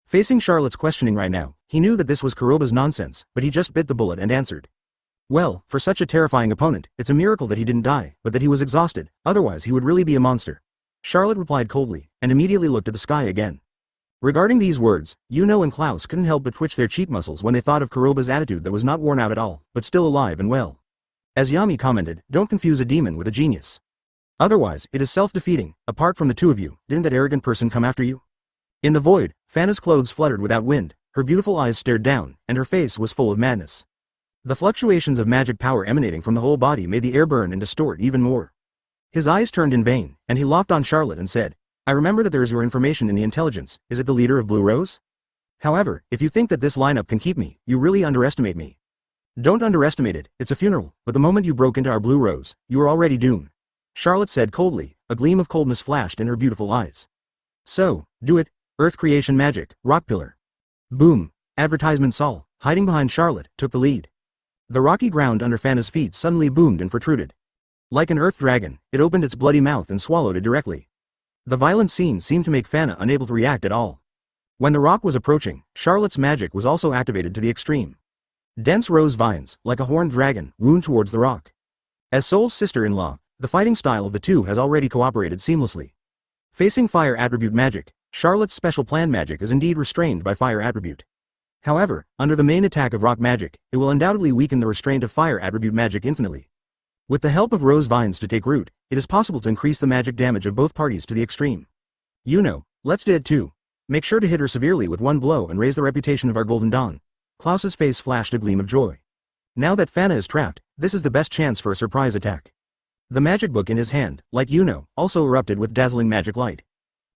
Facing Charlotte's questioning right now, he knew that this was Kuroba's nonsense, but he just bit the bullet and answered. Well, for such a terrifying opponent, it's a miracle that he didn't die, but that he was exhausted, otherwise he would really be a monster. Charlotte replied coldly, and immediately looked at the sky again. Regarding these words, Yuno and Klaus couldn't help but twitch their cheek muscles when they thought of Kuroba's attitude that was not worn out at all, but still alive and well. As Yami commented, don't confuse a demon with a genius. Otherwise, it is self-defeating. Apart from the two of you, didn't that arrogant person come after you? In the void, Fana's clothes fluttered without wind, her beautiful eyes stared down, and her face was full of madness. The fluctuations of magic power emanating from the whole body made the air burn and distort even more. His eyes turned in vain, and he locked on Charlotte and said, I remember that there is your information in the intelligence. Is it the leader of Blue Rose? However, if you think that this lineup can keep me, you really underestimate me. Don't underestimate it, it's a funeral, but the moment you broke into our Blue Rose, you are already doomed. Charlotte said coldly, a gleam of coldness flashed in her beautiful eyes. So, do it, Earth Creation Magic, Rock Pillar. Boom. Advertisement Saul, hiding behind Charlotte, took the lead. The rocky ground under Fana's feet suddenly boomed and protruded. Like an earth dragon, it opened its bloody mouth and swallowed it directly. The violent scene seemed to make Fana unable to react at all. When the rock was approaching, Charlotte's magic was also activated to the extreme. Dense rose vines, like a horned dragon, wound towards the rock. As Soul's sister-in-law, the fighting style of the two has already cooperated seamlessly. Facing fire attribute magic, Charlotte's special plan magic is indeed restrained by fire attribute. However, under the main attack of rock magic, it will undoubtedly weaken the restraint of fire attribute magic infinitely. With the help of rose vines to take root, it is possible to increase the magic damage of both parties to the extreme. Yuno, let's do it too. Make sure to hit her severely with one blow and raise the reputation of our Golden Dawn. Klaus's face flashed a gleam of joy. Now that Fana is trapped, this is the best chance for a surprise attack. The magic book in his hand, like Yuno, also erupted with dazzling magic light.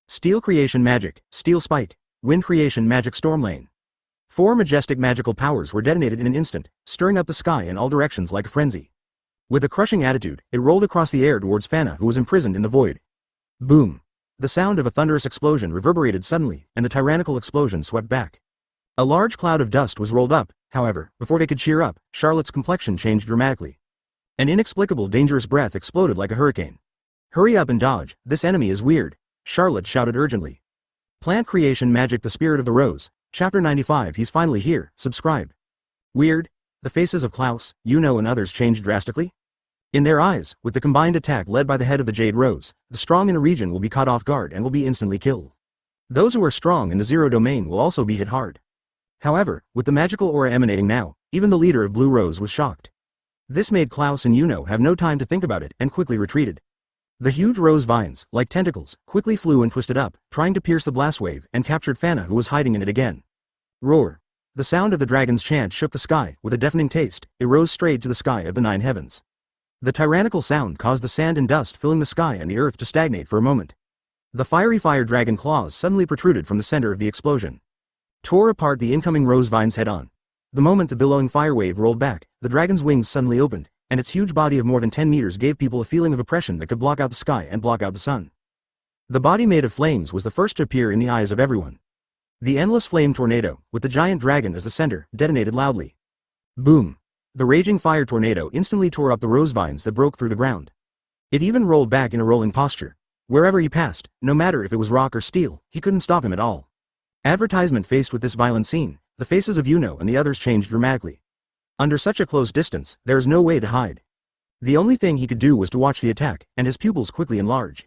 Steel Creation Magic, Steel Spike, Wind Creation Magic Storm Lane. 4 majestic magical powers were detonated in an instant, stirring up the sky in all directions like a frenzy. With a crushing attitude, it rolled across the air towards Fana, who was imprisoned in the void. Boom. The sound of a thunderous explosion reverberated suddenly, and the tyrannical explosion swept back. A large cloud of dust was rolled up, however, before they could cheer up, Charlotte's complexion changed dramatically. An inexplicable dangerous breath exploded like a hurricane. Hurry up and dodge, this enemy is weird, Charlotte shouted urgently. Plant Creation Magic, the Spirit of the Rose, Chapter 95. He's finally here, subscribe. Weird? The faces of Klaus, Yuno and others changed drastically. In their eyes, with the combined attack led by the head of the Jade Rose, the strong in a region will be caught off guard and will be instantly killed. Those who are strong in the Zero Domain will also be hit hard. However, with the magical aura emanating now, even the leader of Blue Rose was shocked. This made Klaus and Yuno have no time to think about it and quickly retreated. The huge rose vines, like tentacles, quickly flew and twisted up, trying to pierce the blast wave, and captured Fana, who was hiding in it again. Roar. The sound of the dragon's chant shook the sky. With a deafening taste, it rose straight to the sky of the 9 heavens. The tyrannical sound caused the sand and dust filling the sky and the earth to stagnate for a moment. The fiery fire dragon claws suddenly protruded from the center of the explosion. Tore apart the incoming rose vines head-on. The moment the billowing fire wave rolled back, the dragon's wings suddenly opened, and its huge body of more than 10 meters gave people a feeling of oppression that could block out the sky and block out the sun. The body made of flames was the first to appear in the eyes of everyone. The endless flame tornado, with the giant dragon as the center, detonated loudly. Boom. The raging fire tornado instantly tore up the rose vines that broke through the ground. It even rolled back in a rolling posture. Wherever he passed, no matter if it was rock or steel, he couldn't stop him at all. Advertisement. Faced with this violent scene, the faces of Yuno and the others changed dramatically. Under such a close distance, there is no way to hide. The only thing he could do was to watch the attack, and his pupils quickly enlarged.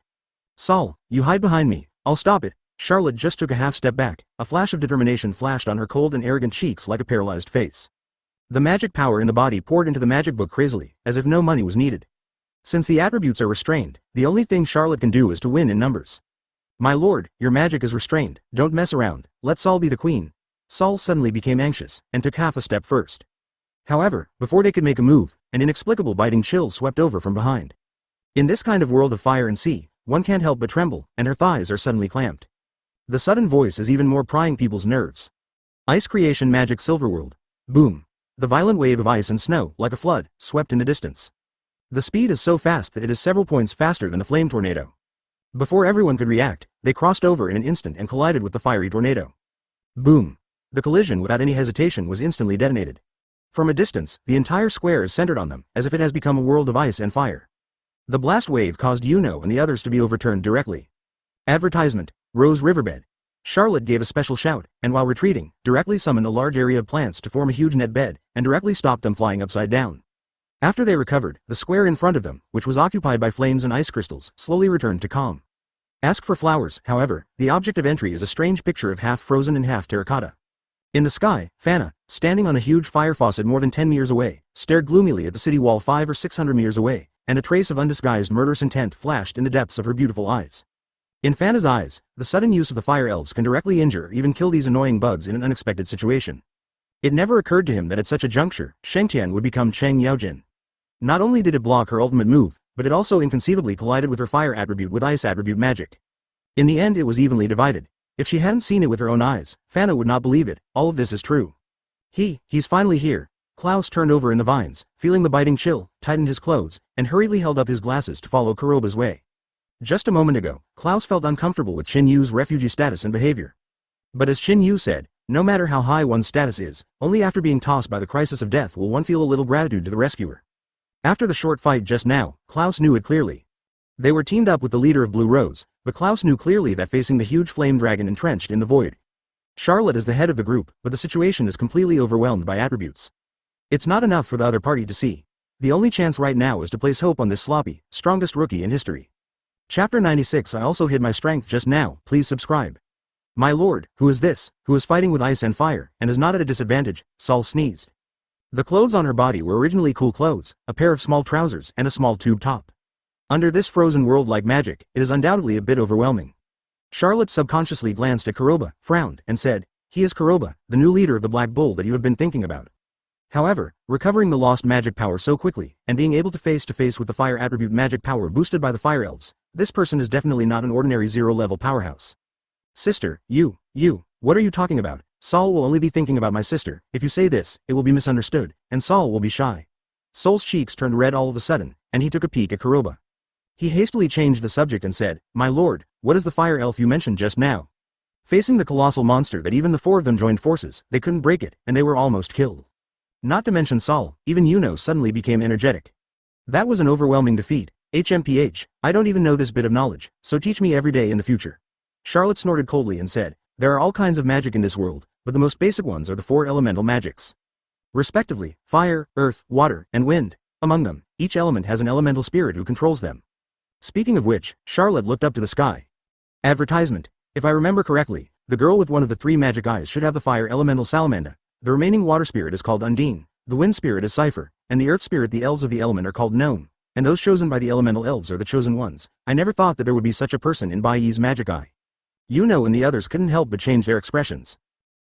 Saul, you hide behind me, I'll stop it. Charlotte just took a half step back, a flash of determination flashed on her cold and arrogant cheeks like a paralyzed face. The magic power in the body poured into the magic book crazily, as if no money was needed. Since the attributes are restrained, the only thing Charlotte can do is to win in numbers. My lord, your magic is restrained, don't mess around, let Saul be the queen. Saul suddenly became anxious, and took half a step first. However, before they could make a move, an inexplicable biting chill swept over from behind. In this kind of world of fire and sea, one can't help but tremble, and her thighs are suddenly clamped. The sudden voice is even more prying people's nerves. Ice creation magic silver world. Boom. The violent wave of ice and snow, like a flood, swept in the distance. The speed is so fast that it is several points faster than the flame tornado. Before everyone could react, they crossed over in an instant and collided with the fiery tornado. Boom. The collision without any hesitation was instantly detonated. From a distance, the entire square is centered on them, as if it has become a world of ice and fire. The blast wave caused Yuno and the others to be overturned directly. Advertisement. Rose Riverbed. Charlotte gave a special shout, and while retreating, directly summoned a large area of plants to form a huge net bed, and directly stopped them flying upside down. After they recovered, the square in front of them, which was occupied by flames and ice crystals, slowly returned to calm. Ask for flowers, however, the object of entry is a strange picture of half frozen and half terracotta. In the sky, Fana, standing on a huge fire faucet more than 10 meters away, stared gloomily at the city wall 500 or 600 meters away, and a trace of undisguised murderous intent flashed in the depths of her beautiful eyes. In Fana's eyes, the sudden use of the fire elves can directly injure or even kill these annoying bugs in an unexpected situation. It never occurred to him that at such a juncture, Shengtian would become Cheng Yaojin. Not only did it block her ultimate move, but it also inconceivably collided with her fire attribute with ice attribute magic. In the end it was evenly divided. If she hadn't seen it with her own eyes, Fana would not believe it. All of this is true. He's finally here. Klaus turned over in the vines, feeling the biting chill, tightened his clothes, and hurriedly held up his glasses to follow Kuroba's way. Just a moment ago, Klaus felt uncomfortable with Shin Yu's refugee status and behavior. But as Shin Yu said, no matter how high one's status is, only after being tossed by the crisis of death will one feel a little gratitude to the rescuer. After the short fight just now, Klaus knew it clearly. They were teamed up with the leader of Blue Rose, but Klaus knew clearly that facing the huge flame dragon entrenched in the void. Charlotte is the head of the group, but the situation is completely overwhelmed by attributes. It's not enough for the other party to see. The only chance right now is to place hope on this sloppy, strongest rookie in history. Chapter 96. I also hid my strength just now, please subscribe. My lord, who is this, who is fighting with ice and fire, and is not at a disadvantage? Saul sneezed. The clothes on her body were originally cool clothes, a pair of small trousers and a small tube top. Under this frozen world like magic, it is undoubtedly a bit overwhelming. Charlotte subconsciously glanced at Kuroba, frowned, and said, he is Kuroba, the new leader of the Black Bull that you have been thinking about. However, recovering the lost magic power so quickly, and being able to face with the fire attribute magic power boosted by the fire elves, this person is definitely not an ordinary zero-level powerhouse. Sister, you, what are you talking about? Saul will only be thinking about my sister. If you say this, it will be misunderstood, and Saul will be shy. Saul's cheeks turned red all of a sudden, and he took a peek at Kuroba. He hastily changed the subject and said, my lord, what is the fire elf you mentioned just now? Facing the colossal monster that even the four of them joined forces, they couldn't break it, and they were almost killed. Not to mention Saul, even Yuno suddenly became energetic. That was an overwhelming defeat. HMPH, I don't even know this bit of knowledge, so teach me every day in the future. Charlotte snorted coldly and said, there are all kinds of magic in this world, but the most basic ones are the four elemental magics. Respectively, fire, earth, water, and wind. Among them, each element has an elemental spirit who controls them. Speaking of which, Charlotte looked up to the sky. Advertisement. If I remember correctly, the girl with one of the three magic eyes should have the fire elemental salamander. The remaining water spirit is called Undine, the wind spirit is Cypher, and the earth spirit the elves of the element are called Gnome, and those chosen by the elemental elves are the chosen ones. I never thought that there would be such a person in Baiyi's magic eye. Yuno and the others couldn't help but change their expressions.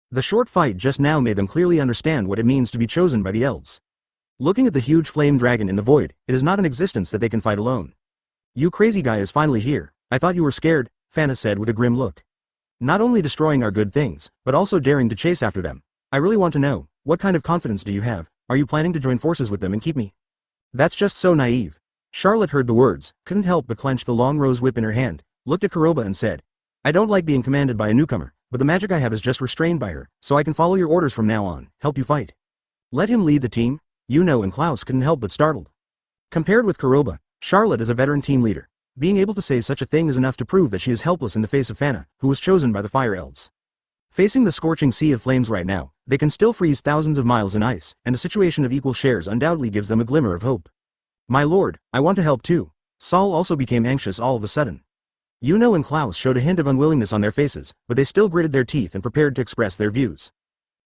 The short fight just now made them clearly understand what it means to be chosen by the elves. Looking at the huge flame dragon in the void, it is not an existence that they can fight alone. You crazy guy is finally here. I thought you were scared, Fana said with a grim look. Not only destroying our good things, but also daring to chase after them. I really want to know, what kind of confidence do you have? Are you planning to join forces with them and keep me? That's just so naive. Charlotte heard the words, couldn't help but clench the long rose whip in her hand, looked at Kuroba and said, I don't like being commanded by a newcomer, but the magic I have is just restrained by her, so I can follow your orders from now on, help you fight. Let him lead the team? Yuno and Klaus couldn't help but startled. Compared with Kuroba, Charlotte is a veteran team leader. Being able to say such a thing is enough to prove that she is helpless in the face of Fana, who was chosen by the fire elves. Facing the scorching sea of flames right now, they can still freeze thousands of miles in ice, and a situation of equal shares undoubtedly gives them a glimmer of hope. My lord, I want to help too. Saul also became anxious all of a sudden. Yuno and Klaus showed a hint of unwillingness on their faces, but they still gritted their teeth and prepared to express their views.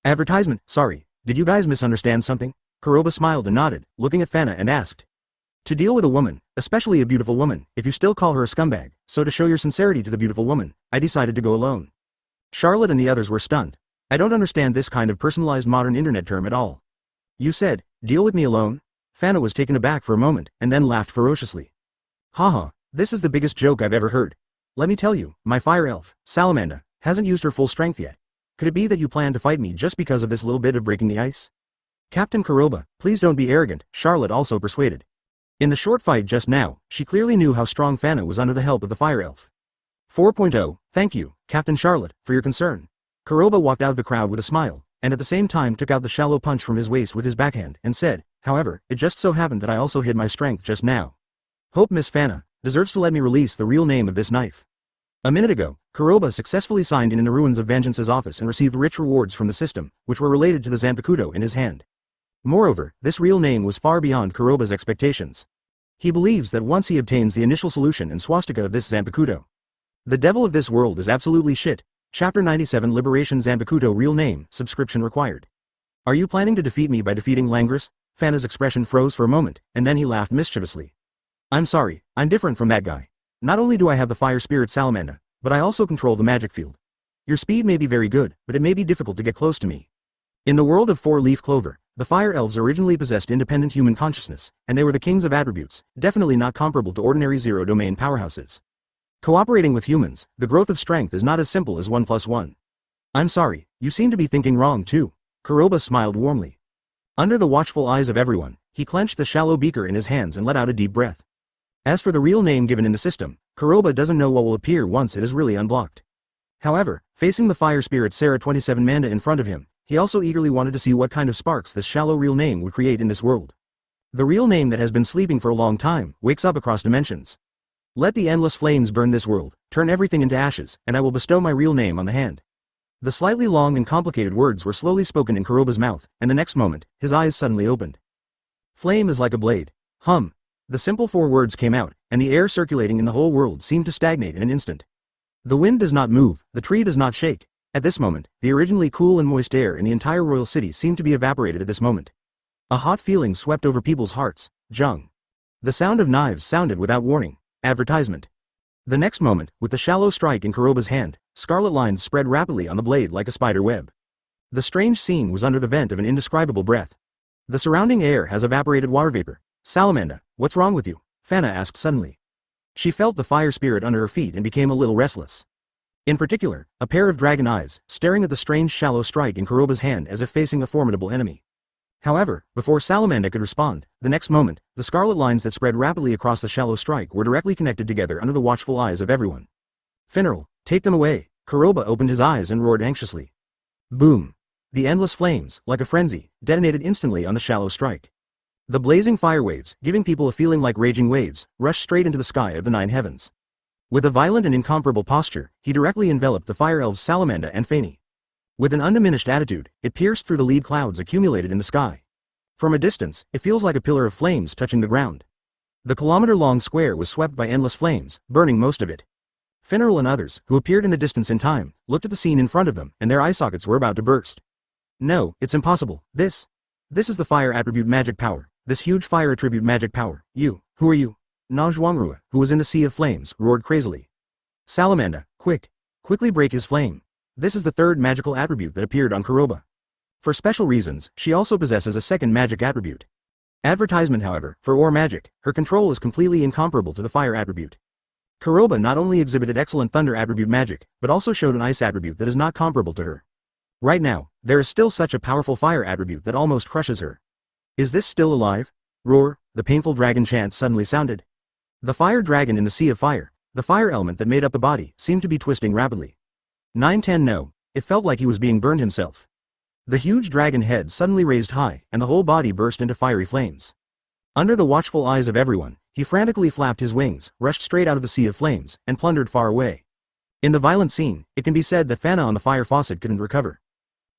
Advertisement, sorry, did you guys misunderstand something? Kuroba smiled and nodded, looking at Fana and asked. To deal with a woman, especially a beautiful woman, if you still call her a scumbag, so to show your sincerity to the beautiful woman, I decided to go alone. Charlotte and the others were stunned. I don't understand this kind of personalized modern internet term at all. You said, deal with me alone? Fana was taken aback for a moment, and then laughed ferociously. Haha, this is the biggest joke I've ever heard. Let me tell you, my fire elf, Salamanda, hasn't used her full strength yet. Could it be that you plan to fight me just because of this little bit of breaking the ice? Captain Kuroba, please don't be arrogant, Charlotte also persuaded. In the short fight just now, she clearly knew how strong Fana was under the help of the fire elf. 4.0, thank you, Captain Charlotte, for your concern. Kuroba walked out of the crowd with a smile, and at the same time took out the shallow punch from his waist with his backhand, and said, however, it just so happened that I also hid my strength just now. Hope Miss Fana deserves to let me release the real name of this knife. A minute ago, Kuroba successfully signed in the ruins of Vangeance's office and received rich rewards from the system, which were related to the Zanpakuto in his hand. Moreover, this real name was far beyond Kuroba's expectations. He believes that once he obtains the initial solution and swastika of this Zanpakuto, the devil of this world is absolutely shit. Chapter 97 Liberation Zanpakuto Real Name, Subscription Required. Are you planning to defeat me by defeating Langris? Fana's expression froze for a moment, and then he laughed mischievously. I'm sorry, I'm different from that guy. Not only do I have the fire spirit Salamanda, but I also control the magic field. Your speed may be very good, but it may be difficult to get close to me. In the world of four-leaf clover, the fire elves originally possessed independent human consciousness, and they were the kings of attributes, definitely not comparable to ordinary zero-domain powerhouses. Cooperating with humans, the growth of strength is not as simple as 1 plus 1. I'm sorry, you seem to be thinking wrong too. Kuroba smiled warmly. Under the watchful eyes of everyone, he clenched the shallow beaker in his hands and let out a deep breath. As for the real name given in the system, Kuroba doesn't know what will appear once it is really unblocked. However, facing the fire spirit Sarah 27 Manda in front of him, he also eagerly wanted to see what kind of sparks this shallow real name would create in this world. The real name that has been sleeping for a long time wakes up across dimensions. Let the endless flames burn this world, turn everything into ashes, and I will bestow my real name on the hand. The slightly long and complicated words were slowly spoken in Kuroba's mouth, and the next moment, his eyes suddenly opened. Flame is like a blade. Hum. The simple 4 words came out, and the air circulating in the whole world seemed to stagnate in an instant. The wind does not move, the tree does not shake. At this moment, the originally cool and moist air in the entire royal city seemed to be evaporated at this moment. A hot feeling swept over people's hearts. Jung. The sound of knives sounded without warning. Advertisement. The next moment, with the shallow strike in Kuroba's hand, scarlet lines spread rapidly on the blade like a spider web. The strange scene was under the vent of an indescribable breath. The surrounding air has evaporated water vapor. Salamanda, what's wrong with you? Fana asked suddenly. She felt the fire spirit under her feet and became a little restless. In particular, a pair of dragon eyes, staring at the strange shallow strike in Kuroba's hand as if facing a formidable enemy. However, before Salamanda could respond, the next moment, the scarlet lines that spread rapidly across the shallow strike were directly connected together under the watchful eyes of everyone. Finral, take them away. Kuroba opened his eyes and roared anxiously. Boom. The endless flames, like a frenzy, detonated instantly on the shallow strike. The blazing fire waves, giving people a feeling like raging waves, rushed straight into the sky of the 9 heavens. With a violent and incomparable posture, he directly enveloped the fire elves Salamanda and Fani. With an undiminished attitude, it pierced through the lead clouds accumulated in the sky. From a distance, it feels like a pillar of flames touching the ground. The kilometer-long square was swept by endless flames, burning most of it. Finral and others, who appeared in the distance in time, looked at the scene in front of them, and their eye sockets were about to burst. No, it's impossible. This is the fire attribute magic power. This huge fire attribute magic power. You, who are you? Na Zhuangrua, who was in the sea of flames, roared crazily. Salamanda, quickly break his flame. This is the 3rd magical attribute that appeared on Kuroba. For special reasons, she also possesses a 2nd magic attribute. Advertisement, however, for ore magic, her control is completely incomparable to the fire attribute. Kuroba not only exhibited excellent thunder attribute magic, but also showed an ice attribute that is not comparable to her. Right now, there is still such a powerful fire attribute that almost crushes her. Is this still alive? Roar, the painful dragon chant suddenly sounded. The fire dragon in the sea of fire, the fire element that made up the body, seemed to be twisting rapidly. 910 No, it felt like he was being burned himself. The huge dragon head suddenly raised high, and the whole body burst into fiery flames. Under the watchful eyes of everyone, he frantically flapped his wings, rushed straight out of the sea of flames, and plundered far away. In the violent scene, it can be said that Fana on the fire faucet couldn't recover.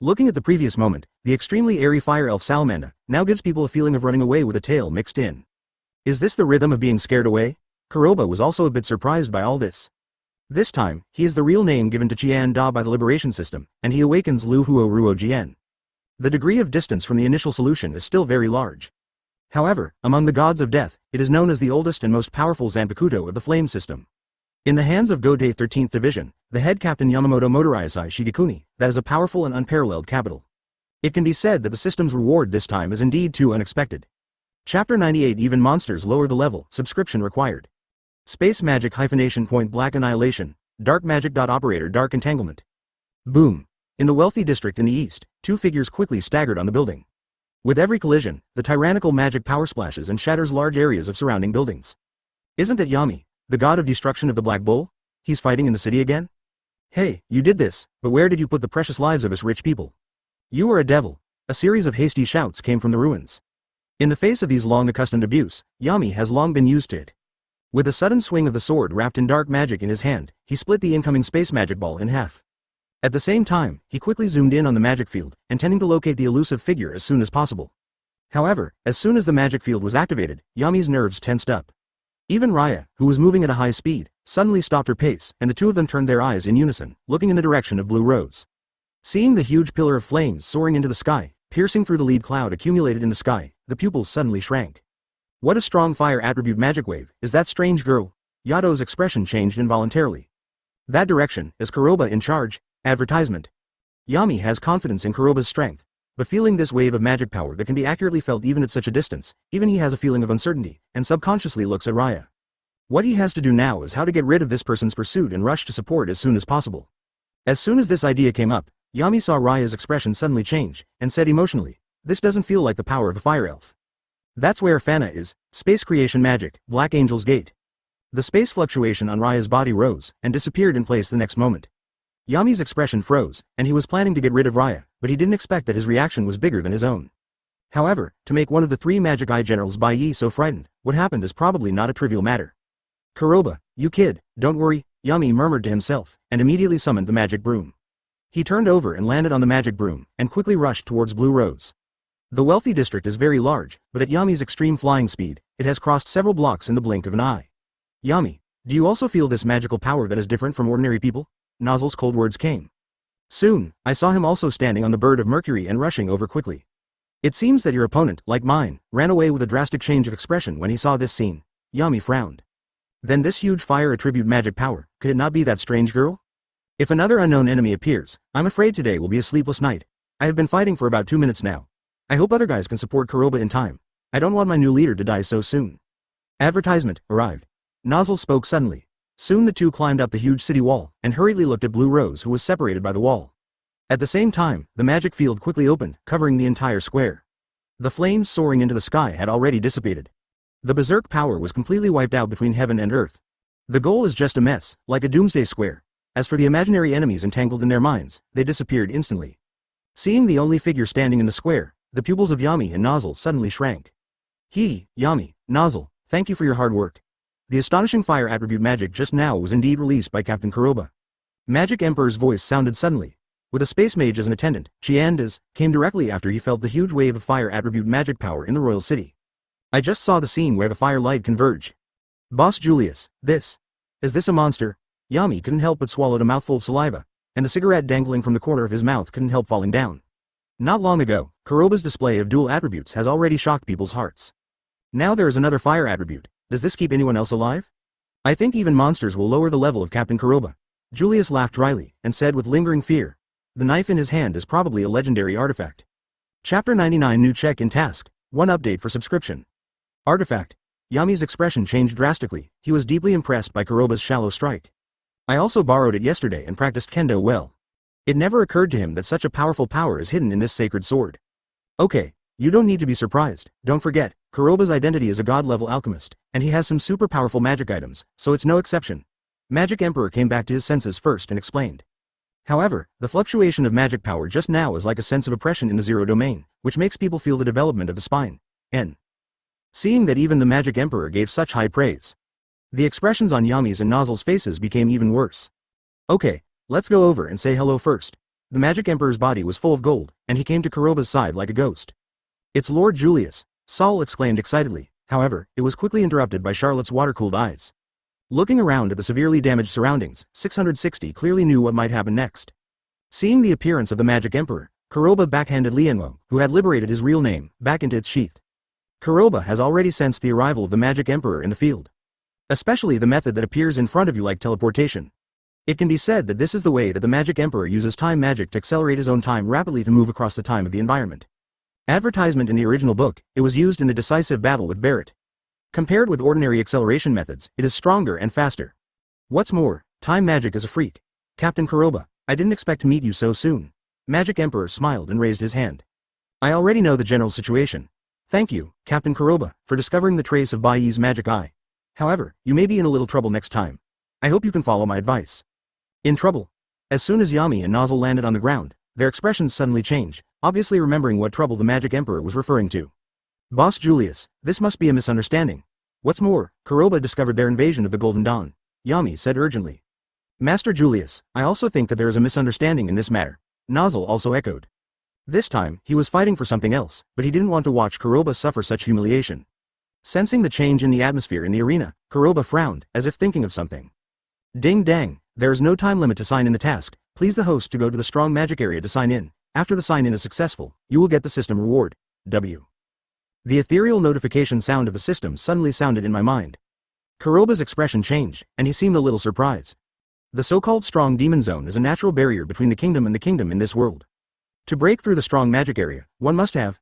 Looking at the previous moment, the extremely airy fire elf Salamanda now gives people a feeling of running away with a tail mixed in. Is this the rhythm of being scared away? Kuroba was also a bit surprised by all this. This time, he is the real name given to Qian Da by the Liberation System, and he awakens Lu Huo Ruo Jian. The degree of distance from the initial solution is still very large. However, among the gods of death, it is known as the oldest and most powerful Zanpakuto of the Flame System. In the hands of Godei 13th Division, the head captain Yamamoto Motorizai Shigekuni, that is a powerful and unparalleled capital. It can be said that the system's reward this time is indeed too unexpected. Chapter 98 Even monsters lower the level, subscription required. Space Magic Hyphenation Point Black Annihilation, Dark Magic. Operator Dark Entanglement. Boom. In the wealthy district in the east, two figures quickly staggered on the building. With every collision, the tyrannical magic power splashes and shatters large areas of surrounding buildings. Isn't it Yami, the god of destruction of the Black Bull? He's fighting in the city again? Hey, you did this, but where did you put the precious lives of us rich people? You are a devil. A series of hasty shouts came from the ruins. In the face of these long accustomed abuse, Yami has long been used to it. With a sudden swing of the sword wrapped in dark magic in his hand, he split the incoming space magic ball in half. At the same time, he quickly zoomed in on the magic field, intending to locate the elusive figure as soon as possible. However, as soon as the magic field was activated, Yami's nerves tensed up. Even Raya, who was moving at a high speed, suddenly stopped her pace, and the two of them turned their eyes in unison, looking in the direction of Blue Rose. Seeing the huge pillar of flames soaring into the sky, piercing through the lead cloud accumulated in the sky, the pupils suddenly shrank. What a strong fire attribute magic wave, is that strange girl? Yato's expression changed involuntarily. That direction, is Kuroba in charge? Advertisement. Yami has confidence in Kuroba's strength, but feeling this wave of magic power that can be accurately felt even at such a distance, even he has a feeling of uncertainty, and subconsciously looks at Raya. What he has to do now is how to get rid of this person's pursuit and rush to support as soon as possible. As soon as this idea came up, Yami saw Raya's expression suddenly change, and said emotionally, "This doesn't feel like the power of a fire elf." That's where Fana is, space creation magic, Black Angel's Gate. The space fluctuation on Raya's body rose, and disappeared in place the next moment. Yami's expression froze, and he was planning to get rid of Raya, but he didn't expect that his reaction was bigger than his own. However, to make one of the three Magic Eye Generals Bai Yi so frightened, what happened is probably not a trivial matter. "Kuroba, you kid, don't worry," Yami murmured to himself, and immediately summoned the magic broom. He turned over and landed on the magic broom, and quickly rushed towards Blue Rose. The wealthy district is very large, but at Yami's extreme flying speed, it has crossed several blocks in the blink of an eye. "Yami, do you also feel this magical power that is different from ordinary people?" Nozzle's cold words came. Soon, I saw him also standing on the Bird of Mercury and rushing over quickly. "It seems that your opponent, like mine, ran away with a drastic change of expression when he saw this scene." Yami frowned. Then this huge fire attribute magic power, could it not be that strange girl? If another unknown enemy appears, I'm afraid today will be a sleepless night. I have been fighting for about 2 minutes now. I hope other guys can support Kuroba in time. I don't want my new leader to die so soon. Advertisement arrived. Nozzle spoke suddenly. Soon the two climbed up the huge city wall, and hurriedly looked at Blue Rose, who was separated by the wall. At the same time, the magic field quickly opened, covering the entire square. The flames soaring into the sky had already dissipated. The berserk power was completely wiped out between heaven and earth. The goal is just a mess, like a doomsday square. As for the imaginary enemies entangled in their minds, they disappeared instantly. Seeing the only figure standing in the square, the pupils of Yami and Nozzle suddenly shrank. Yami, Nozzle, thank you for your hard work. The astonishing fire attribute magic just now was indeed released by Captain Kuroba. Magic Emperor's voice sounded suddenly. With a space mage as an attendant, Chiandas came directly after he felt the huge wave of fire attribute magic power in the royal city. I just saw the scene where the fire light converged. Boss Julius, is this a monster? Yami couldn't help but swallowed a mouthful of saliva, and the cigarette dangling from the corner of his mouth couldn't help falling down. Not long ago, Kuroba's display of dual attributes has already shocked people's hearts. Now there is another fire attribute. Does this keep anyone else alive? I think even monsters will lower the level of Captain Kuroba. Julius laughed dryly, and said with lingering fear. The knife in his hand is probably a legendary artifact. Chapter 99 New check in task, 1 update for subscription. Artifact. Yami's expression changed drastically, he was deeply impressed by Kuroba's shallow strike. I also borrowed it yesterday and practiced kendo well. It never occurred to him that such a powerful power is hidden in this sacred sword. Okay, you don't need to be surprised, don't forget, Kuroba's identity is a god-level alchemist, and he has some super powerful magic items, so it's no exception. Magic Emperor came back to his senses first and explained. However, the fluctuation of magic power just now is like a sense of oppression in the zero domain, which makes people feel the development of the spine. Seeing that even the Magic Emperor gave such high praise, the expressions on Yami's and Nozzle's faces became even worse. Okay, let's go over and say hello first. The Magic Emperor's body was full of gold, and he came to Kuroba's side like a ghost. It's Lord Julius, Saul exclaimed excitedly, however, it was quickly interrupted by Charlotte's water-cooled eyes. Looking around at the severely damaged surroundings, 660 clearly knew what might happen next. Seeing the appearance of the Magic Emperor, Kuroba backhanded Lianwo, who had liberated his real name, back into its sheath. Kuroba has already sensed the arrival of the Magic Emperor in the field. Especially the method that appears in front of you like teleportation. It can be said that this is the way that the Magic Emperor uses time magic to accelerate his own time rapidly to move across the time of the environment. Advertisement in the original book, it was used in the decisive battle with Barrett. Compared with ordinary acceleration methods, it is stronger and faster. What's more, time magic is a freak. Captain Kuroba, I didn't expect to meet you so soon. Magic Emperor smiled and raised his hand. I already know the general situation. Thank you, Captain Kuroba, for discovering the trace of Baiyi's magic eye. However, you may be in a little trouble next time. I hope you can follow my advice. In trouble. As soon as Yami and Nozzle landed on the ground, their expressions suddenly changed, obviously remembering what trouble the Magic Emperor was referring to. Boss Julius, this must be a misunderstanding. What's more, Kuroba discovered their invasion of the Golden Dawn, Yami said urgently. Master Julius, I also think that there is a misunderstanding in this matter, Nozzle also echoed. This time, he was fighting for something else, but he didn't want to watch Kuroba suffer such humiliation. Sensing the change in the atmosphere in the arena, Kuroba frowned, as if thinking of something. Ding dang, there is no time limit to sign in the task, please the host to go to the strong magic area to sign in. After the sign-in is successful, you will get the system reward, W. The ethereal notification sound of the system suddenly sounded in my mind. Kuroba's expression changed, and he seemed a little surprised. The so-called strong demon zone is a natural barrier between the kingdom and the kingdom in this world. To break through the strong magic area, one must have,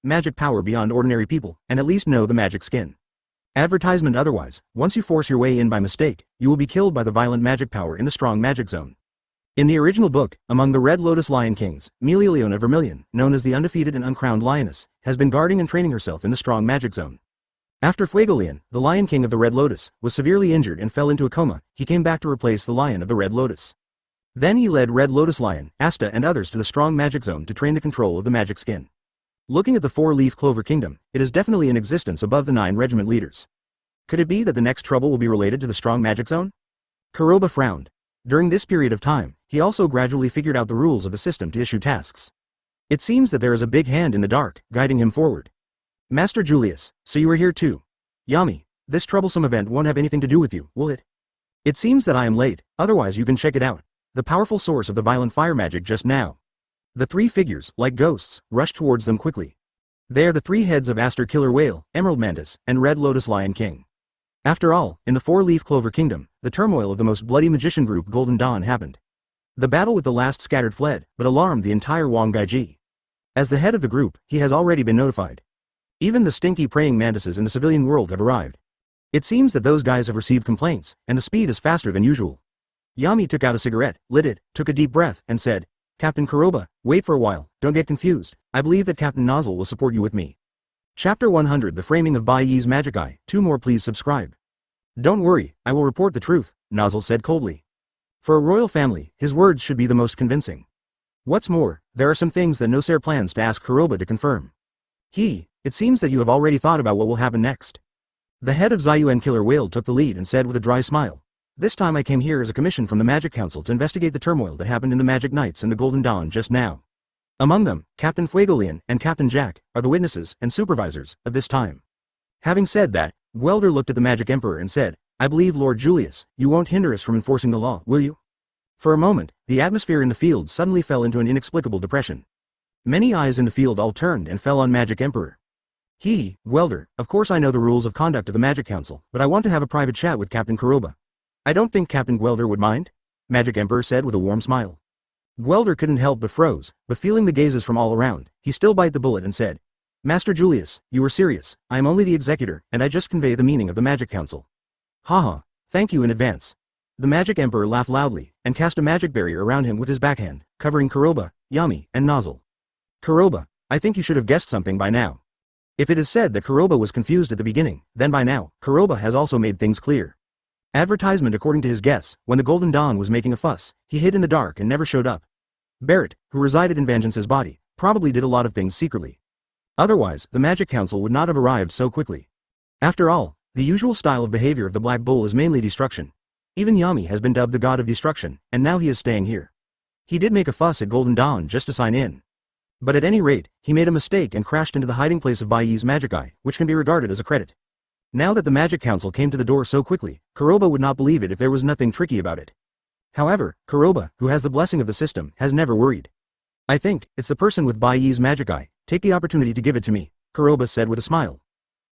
magic power beyond ordinary people, and at least know the magic skin. Advertisement otherwise, once you force your way in by mistake, you will be killed by the violent magic power in the strong magic zone. In the original book, among the Red Lotus Lion Kings, Melia Vermilion, known as the undefeated and uncrowned lioness, has been guarding and training herself in the strong magic zone. After Fuegolian, the Lion King of the Red Lotus, was severely injured and fell into a coma, he came back to replace the Lion of the Red Lotus. Then he led Red Lotus Lion, Asta and others to the strong magic zone to train the control of the magic skin. Looking at the four-leaf clover kingdom, it is definitely in existence above the 9 regiment leaders. Could it be that the next trouble will be related to the strong magic zone? Kuroba frowned. During this period of time, he also gradually figured out the rules of the system to issue tasks. It seems that there is a big hand in the dark, guiding him forward. Master Julius, so you are here too. Yami, this troublesome event won't have anything to do with you, will it? It seems that I am late, otherwise you can check it out. The powerful source of the violent fire magic just now. The 3 figures, like ghosts, rushed towards them quickly. They are the 3 heads of Aster Killer Whale, Emerald Mantis, and Red Lotus Lion King. After all, in the 4-leaf clover kingdom, the turmoil of the most bloody magician group Golden Dawn happened. The battle with the last scattered fled, but alarmed the entire Wanggaiji. As the head of the group, he has already been notified. Even the stinky praying mantises in the civilian world have arrived. It seems that those guys have received complaints, and the speed is faster than usual. Yami took out a cigarette, lit it, took a deep breath, and said, Captain Kuroba, wait for a while, don't get confused, I believe that Captain Nozzle will support you with me. Chapter 100 The Framing of Baiyi's Magic Eye, 2 more please subscribe. Don't worry, I will report the truth, Nozzle said coldly. For a royal family, his words should be the most convincing. What's more, there are some things that Nosair plans to ask Kuroba to confirm. It seems that you have already thought about what will happen next. The head of Ziyuan Killer Whale took the lead and said with a dry smile. This time I came here as a commission from the Magic Council to investigate the turmoil that happened in the Magic Knights and the Golden Dawn just now. Among them, Captain Fuegolian and Captain Jack are the witnesses and supervisors of this time. Having said that, Gwelder looked at the Magic Emperor and said, I believe Lord Julius, you won't hinder us from enforcing the law, will you? For a moment, the atmosphere in the field suddenly fell into an inexplicable depression. Many eyes in the field all turned and fell on Magic Emperor. Gwelder, of course I know the rules of conduct of the Magic Council, but I want to have a private chat with Captain Kuroba. I don't think Captain Gwelder would mind, Magic Emperor said with a warm smile. Gwelder couldn't help but froze, but feeling the gazes from all around, he still bite the bullet and said, Master Julius, you were serious, I am only the executor, and I just convey the meaning of the Magic Council. Haha, thank you in advance. The Magic Emperor laughed loudly, and cast a magic barrier around him with his backhand, covering Kuroba, Yami, and Nozzle. Kuroba, I think you should have guessed something by now. If it is said that Kuroba was confused at the beginning, then by now, Kuroba has also made things clear. Advertisement according to his guess, when the Golden Dawn was making a fuss, he hid in the dark and never showed up. Barrett, who resided in Vangeance's body, probably did a lot of things secretly. Otherwise, the Magic Council would not have arrived so quickly. After all, the usual style of behavior of the Black Bull is mainly destruction. Even Yami has been dubbed the god of destruction, and now he is staying here. He did make a fuss at Golden Dawn just to sign in. But at any rate, he made a mistake and crashed into the hiding place of Baiyi's magic eye, which can be regarded as a credit. Now that the Magic Council came to the door so quickly, Kuroba would not believe it if there was nothing tricky about it. However, Kuroba, who has the blessing of the system, has never worried. I think, it's the person with Baiyi's magic eye, take the opportunity to give it to me, Kuroba said with a smile.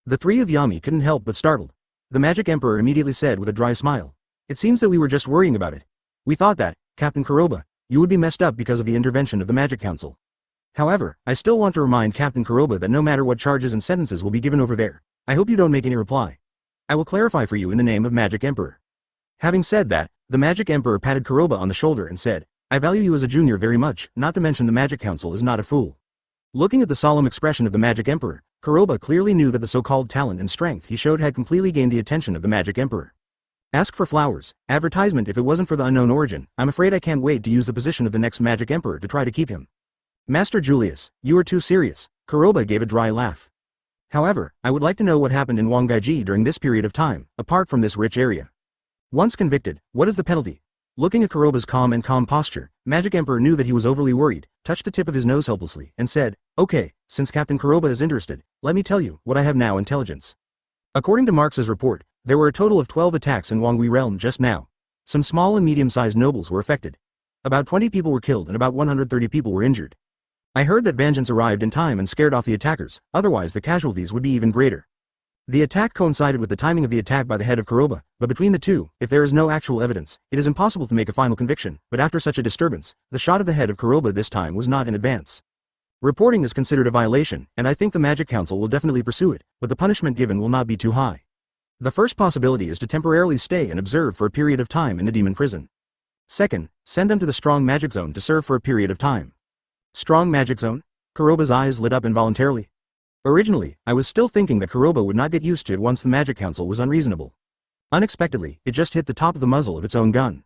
The three of Yami couldn't help but startled. The Magic Emperor immediately said with a dry smile. It seems that we were just worrying about it. We thought that, Captain Kuroba, you would be messed up because of the intervention of the Magic Council. However, I still want to remind Captain Kuroba that no matter what charges and sentences will be given over there, I hope you don't make any reply. I will clarify for you in the name of Magic Emperor. Having said that, the Magic Emperor patted Kuroba on the shoulder and said, I value you as a junior very much, not to mention the Magic Council is not a fool. Looking at the solemn expression of the Magic Emperor, Kuroba clearly knew that the so-called talent and strength he showed had completely gained the attention of the Magic Emperor. Ask for flowers, advertisement if it wasn't for the unknown origin, I'm afraid I can't wait to use the position of the next Magic Emperor to try to keep him. Master Julius, you are too serious, Kuroba gave a dry laugh. However, I would like to know what happened in Wangaiji during this period of time, apart from this rich area. Once convicted, what is the penalty? Looking at Kuroba's calm posture, Magic Emperor knew that he was overly worried, touched the tip of his nose helplessly, and said, okay, since Captain Kuroba is interested, let me tell you what I have now intelligence. According to Marx's report, there were a total of 12 attacks in Wangui realm just now. Some small and medium-sized nobles were affected. About 20 people were killed and about 130 people were injured. I heard that Vangeance arrived in time and scared off the attackers, otherwise the casualties would be even greater. The attack coincided with the timing of the attack by the head of Kuroba, but between the two, if there is no actual evidence, it is impossible to make a final conviction, but after such a disturbance, the shot of the head of Kuroba this time was not in advance. Reporting is considered a violation, and I think the Magic Council will definitely pursue it, but the punishment given will not be too high. The first possibility is to temporarily stay and observe for a period of time in the demon prison. Second, send them to the Strong Magic Zone to serve for a period of time. Strong Magic Zone? Kuroba's eyes lit up involuntarily. Originally, I was still thinking that Kuroba would not get used to it once the Magic Council was unreasonable. Unexpectedly, it just hit the top of the muzzle of its own gun.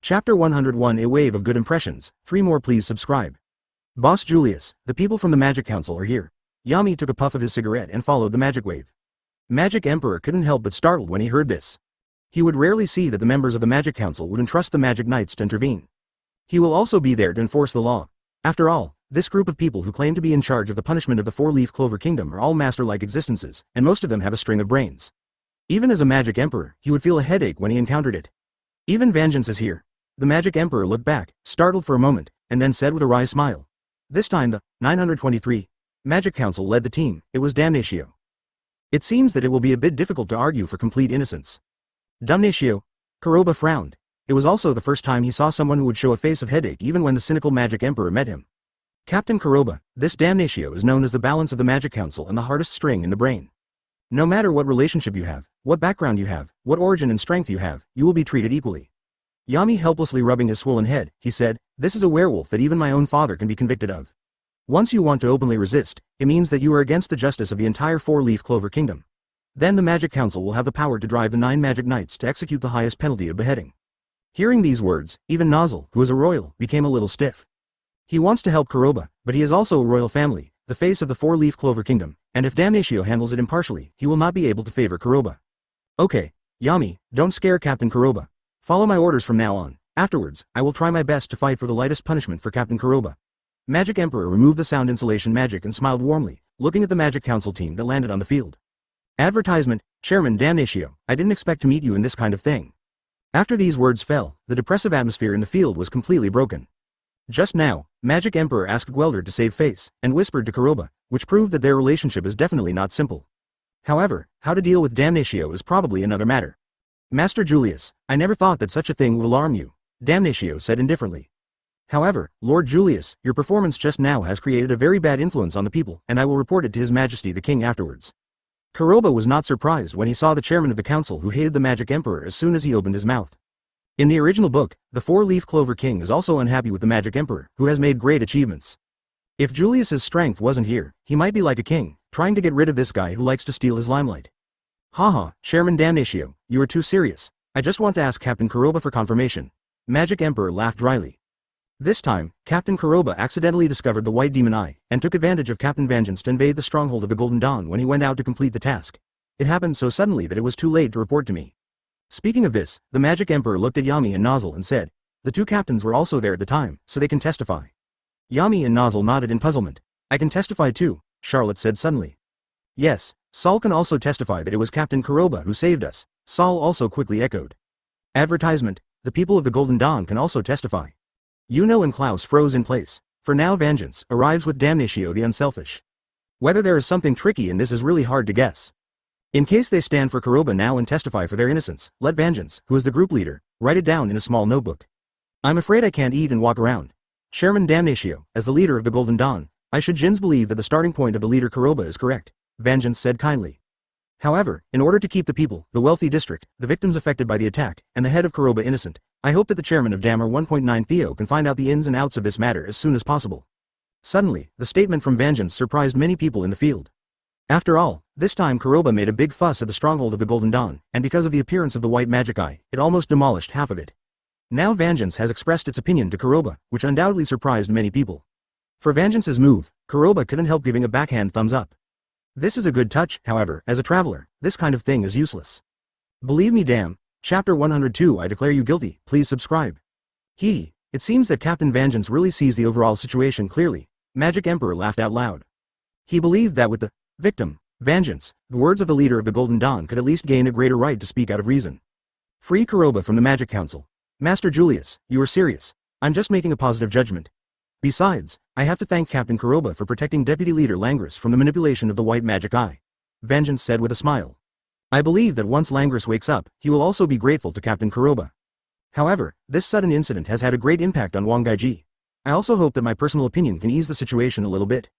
Chapter 101 A Wave of Good Impressions, 3 more please subscribe. Boss Julius, the people from the Magic Council are here. Yami took a puff of his cigarette and followed the magic wave. Magic Emperor couldn't help but startled when he heard this. He would rarely see that the members of the Magic Council would entrust the Magic Knights to intervene. He will also be there to enforce the law. After all, this group of people who claim to be in charge of the punishment of the four-leaf clover kingdom are all master-like existences, and most of them have a string of brains. Even as a Magic Emperor, he would feel a headache when he encountered it. Even Vangeance is here. The Magic Emperor looked back, startled for a moment, and then said with a wry smile. This time the 923 Magic Council led the team, it was Damnatio. It seems that it will be a bit difficult to argue for complete innocence. Damnatio? Kuroba frowned. It was also the first time he saw someone who would show a face of headache even when the cynical Magic Emperor met him. Captain Kuroba, this Damnatio is known as the balance of the Magic Council and the hardest string in the brain. No matter what relationship you have, what background you have, what origin and strength you have, you will be treated equally. Yami helplessly rubbing his swollen head, he said, this is a werewolf that even my own father can be convicted of. Once you want to openly resist, it means that you are against the justice of the entire four-leaf clover kingdom. Then the Magic Council will have the power to drive the 9 Magic Knights to execute the highest penalty of beheading. Hearing these words, even Nozzle, who is a royal, became a little stiff. He wants to help Kuroba, but he is also a royal family, the face of the four-leaf clover kingdom, and if Damnatio handles it impartially, he will not be able to favor Kuroba. Okay, Yami, don't scare Captain Kuroba. Follow my orders from now on. Afterwards, I will try my best to fight for the lightest punishment for Captain Kuroba. Magic Emperor removed the sound insulation magic and smiled warmly, looking at the Magic Council team that landed on the field. Advertisement, Chairman Damnatio, I didn't expect to meet you in this kind of thing. After these words fell, the depressive atmosphere in the field was completely broken. Just now, Magic Emperor asked Gwelder to save face, and whispered to Kuroba, which proved that their relationship is definitely not simple. However, how to deal with Damnatio is probably another matter. Master Julius, I never thought that such a thing would alarm you, Damnatio said indifferently. However, Lord Julius, your performance just now has created a very bad influence on the people, and I will report it to His Majesty the King afterwards. Kuroba was not surprised when he saw the chairman of the council who hated the Magic Emperor as soon as he opened his mouth. In the original book, the four-leaf clover king is also unhappy with the Magic Emperor, who has made great achievements. If Julius's strength wasn't here, he might be like a king, trying to get rid of this guy who likes to steal his limelight. Haha, Chairman Damnatio, you are too serious. I just want to ask Captain Kuroba for confirmation. Magic Emperor laughed dryly. This time, Captain Kuroba accidentally discovered the White Demon Eye, and took advantage of Captain Vangeance to invade the stronghold of the Golden Dawn when he went out to complete the task. It happened so suddenly that it was too late to report to me. Speaking of this, the Magic Emperor looked at Yami and Nozzle and said, the two captains were also there at the time, so they can testify. Yami and Nozzle nodded in puzzlement. I can testify too, Charlotte said suddenly. Yes, Saul can also testify that it was Captain Kuroba who saved us, Saul also quickly echoed. Advertisement, the people of the Golden Dawn can also testify. Yuno and Klaus froze in place. For now Vangeance arrives with Damnatio the Unselfish. Whether there is something tricky in this is really hard to guess. In case they stand for Kuroba now and testify for their innocence, let Vangeance, who is the group leader, write it down in a small notebook. I'm afraid I can't eat and walk around. Chairman Damnatio, as the leader of the Golden Dawn, I should Jins believe that the starting point of the leader Kuroba is correct, Vangeance said kindly. However, in order to keep the people, the wealthy district, the victims affected by the attack, and the head of Kuroba innocent, I hope that the chairman of Dammer 1.9 Theo can find out the ins and outs of this matter as soon as possible. Suddenly, the statement from Vangeance surprised many people in the field. After all, this time Kuroba made a big fuss at the stronghold of the Golden Dawn, and because of the appearance of the white magic eye, it almost demolished half of it. Now Vangeance has expressed its opinion to Kuroba, which undoubtedly surprised many people. For Vangeance's move, Kuroba couldn't help giving a backhand thumbs up. This is a good touch, however, as a traveler, this kind of thing is useless. Believe me damn, Chapter 102 I declare you guilty, please subscribe. It seems that Captain Vangeance really sees the overall situation clearly, Magic Emperor laughed out loud. He believed that with the victim, Vangeance, the words of the leader of the Golden Dawn could at least gain a greater right to speak out of reason. Free Kuroba from the Magic Council. Master Julius, you are serious. I'm just making a positive judgment. Besides, I have to thank Captain Kuroba for protecting Deputy Leader Langris from the manipulation of the white magic eye. Vangeance said with a smile. I believe that once Langris wakes up, he will also be grateful to Captain Kuroba. However, this sudden incident has had a great impact on Wang Gaiji. I also hope that my personal opinion can ease the situation a little bit.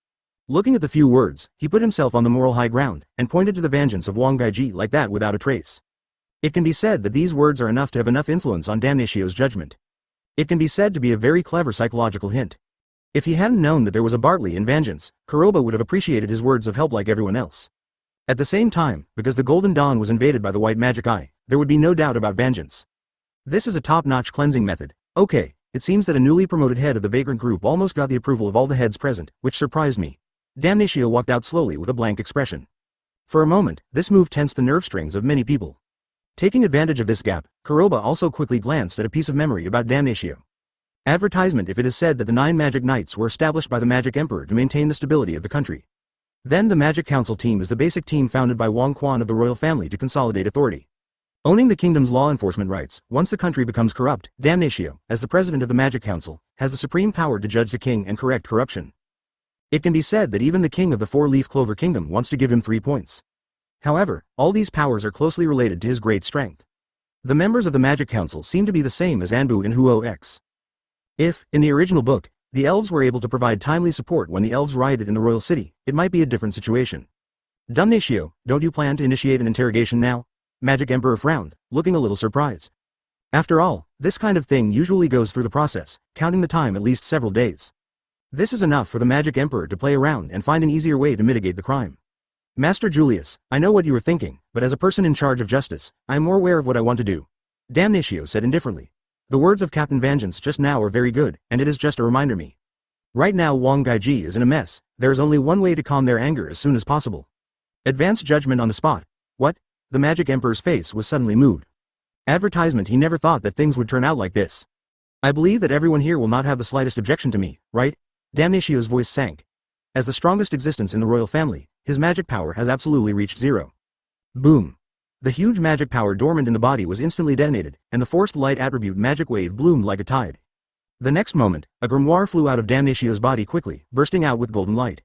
Looking at the few words, he put himself on the moral high ground, and pointed to the vengeance of Wang Gaiji like that without a trace. It can be said that these words are enough to have enough influence on Damnatio's judgment. It can be said to be a very clever psychological hint. If he hadn't known that there was a Bartley in Vangeance, Kuroba would have appreciated his words of help like everyone else. At the same time, because the Golden Dawn was invaded by the white magic eye, there would be no doubt about Vangeance. This is a top-notch cleansing method. Okay, it seems that a newly promoted head of the vagrant group almost got the approval of all the heads present, which surprised me. Damnatio walked out slowly with a blank expression. For a moment, this move tensed the nerve strings of many people. Taking advantage of this gap, Kuroba also quickly glanced at a piece of memory about Damnatio. Advertisement if it is said that the 9 Magic Knights were established by the Magic Emperor to maintain the stability of the country. Then the Magic Council team is the basic team founded by Wang Quan of the royal family to consolidate authority. Owning the kingdom's law enforcement rights, once the country becomes corrupt, Damnatio, as the president of the Magic Council, has the supreme power to judge the king and correct corruption. It can be said that even the king of the 4-leaf clover kingdom wants to give him 3 points. However, all these powers are closely related to his great strength. The members of the Magic Council seem to be the same as Anbu and Huo X. If, in the original book, the elves were able to provide timely support when the elves rioted in the royal city, it might be a different situation. Damnatio, don't you plan to initiate an interrogation now? Magic Emperor frowned, looking a little surprised. After all, this kind of thing usually goes through the process, counting the time at least several days. This is enough for the Magic Emperor to play around and find an easier way to mitigate the crime. Master Julius, I know what you were thinking, but as a person in charge of justice, I am more aware of what I want to do. Damnatio said indifferently. The words of Captain Vangeance just now are very good, and it is just a reminder me. Right now Wang Gaiji is in a mess, there is only one way to calm their anger as soon as possible. Advanced judgment on the spot. What? The Magic Emperor's face was suddenly moved. Advertisement he never thought that things would turn out like this. I believe that everyone here will not have the slightest objection to me, right? Damnatio's voice sank. As the strongest existence in the royal family, his magic power has absolutely reached 0. Boom. The huge magic power dormant in the body was instantly detonated, and the forced light attribute magic wave bloomed like a tide. The next moment, a grimoire flew out of Damnatio's body quickly, bursting out with golden light.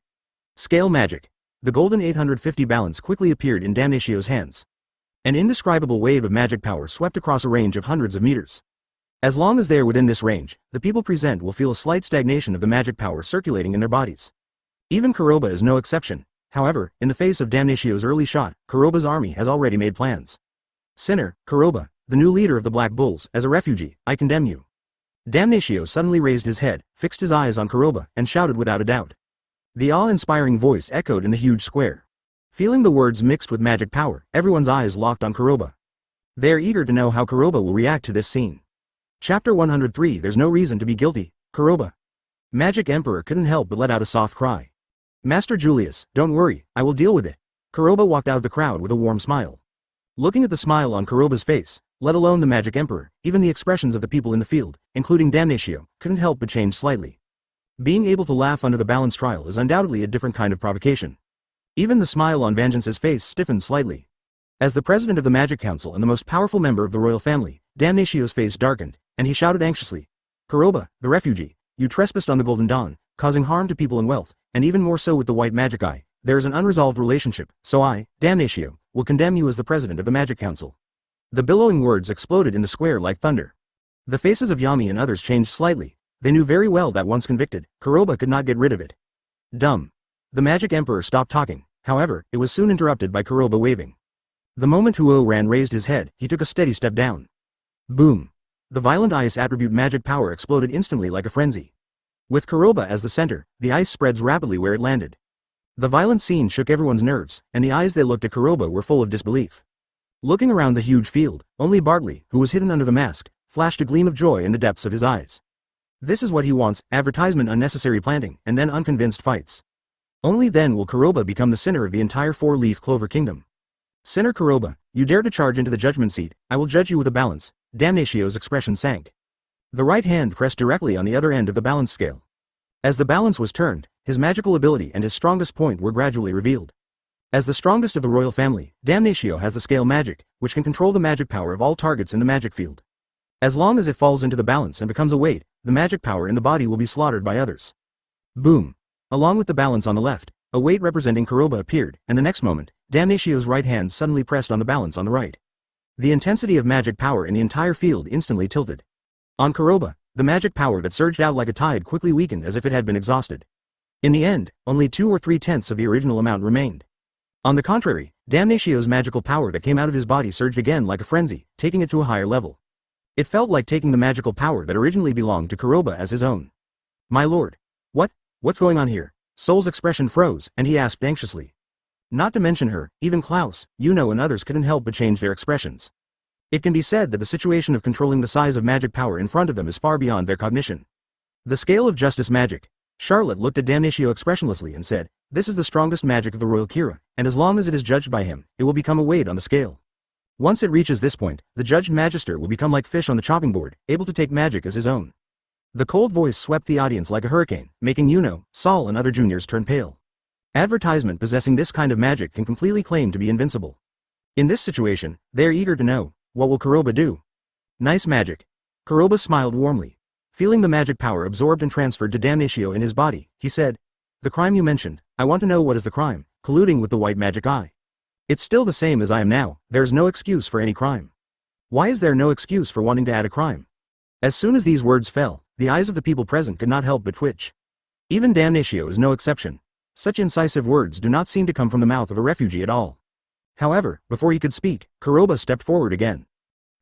Scale magic. The golden 850 balance quickly appeared in Damnatio's hands. An indescribable wave of magic power swept across a range of hundreds of meters. As long as they are within this range, the people present will feel a slight stagnation of the magic power circulating in their bodies. Even Kuroba is no exception. However, in the face of Damnatio's early shot, Kuroba's army has already made plans. Sinner, Kuroba, the new leader of the Black Bulls, as a refugee, I condemn you. Damnatio suddenly raised his head, fixed his eyes on Kuroba, and shouted without a doubt. The awe-inspiring voice echoed in the huge square. Feeling the words mixed with magic power, everyone's eyes locked on Kuroba. They are eager to know how Kuroba will react to this scene. Chapter 103 There's no reason to be guilty, Kuroba. Magic Emperor couldn't help but let out a soft cry. Master Julius, don't worry, I will deal with it. Kuroba walked out of the crowd with a warm smile. Looking at the smile on Kuroba's face, let alone the Magic Emperor, even the expressions of the people in the field, including Damnatio, couldn't help but change slightly. Being able to laugh under the balance trial is undoubtedly a different kind of provocation. Even the smile on Vangeance's face stiffened slightly. As the president of the Magic Council and the most powerful member of the royal family, Damnatio's face darkened, and he shouted anxiously, "Kuroba, the refugee, you trespassed on the Golden Dawn, causing harm to people and wealth, and even more so with the White Magic Eye. There is an unresolved relationship, so I, Damnatio, will condemn you as the president of the Magic Council." The billowing words exploded in the square like thunder. The faces of Yami and others changed slightly. They knew very well that once convicted, Kuroba could not get rid of it. Dumb. The Magic Emperor stopped talking, however, it was soon interrupted by Kuroba waving. The moment Huo Ran raised his head, he took a steady step down. Boom. The violent ice attribute magic power exploded instantly like a frenzy. With Kuroba as the center, the ice spreads rapidly where it landed. The violent scene shook everyone's nerves, and the eyes that looked at Kuroba were full of disbelief. Looking around the huge field, only Bartley, who was hidden under the mask, flashed a gleam of joy in the depths of his eyes. This is what he wants: advertisement, unnecessary planting, and then unconvinced fights. Only then will Kuroba become the sinner of the entire four-leaf clover kingdom. Sinner Kuroba, you dare to charge into the judgment seat, I will judge you with a balance. Damnatio's expression sank. The right hand pressed directly on the other end of the balance scale. As the balance was turned, his magical ability and his strongest point were gradually revealed. As the strongest of the royal family, Damnatio has the scale magic, which can control the magic power of all targets in the magic field. As long as it falls into the balance and becomes a weight, the magic power in the body will be slaughtered by others. Boom. Along with the balance on the left, a weight representing Kuroba appeared, and the next moment, Damnatio's right hand suddenly pressed on the balance on the right. The intensity of magic power in the entire field instantly tilted. On Kuroba, the magic power that surged out like a tide quickly weakened as if it had been exhausted. In the end, only 2 or 3/10 of the original amount remained. On the contrary, Damnatio's magical power that came out of his body surged again like a frenzy, taking it to a higher level. It felt like taking the magical power that originally belonged to Kuroba as his own. My lord. What's going on here? Soul's expression froze, and he asked anxiously. Not to mention her, even Klaus, Yuno and others couldn't help but change their expressions. It can be said that the situation of controlling the size of magic power in front of them is far beyond their cognition. The scale of justice magic. Charlotte looked at Damnatio expressionlessly and said, "This is the strongest magic of the royal Kira, and as long as it is judged by him, it will become a weight on the scale. Once it reaches this point, the judged magister will become like fish on the chopping board, able to take magic as his own." The cold voice swept the audience like a hurricane, making Yuno, Saul and other juniors turn pale. Advertisement possessing this kind of magic can completely claim to be invincible. In this situation, they are eager to know, what will Kuroba do? Nice magic. Kuroba smiled warmly. Feeling the magic power absorbed and transferred to Damnatio in his body, he said, "The crime you mentioned, I want to know what is the crime, colluding with the White Magic Eye. It's still the same as I am now, there is no excuse for any crime." Why is there no excuse for wanting to add a crime? As soon as these words fell, the eyes of the people present could not help but twitch. Even Damnatio is no exception. Such incisive words do not seem to come from the mouth of a refugee at all. However, before he could speak, Kuroba stepped forward again.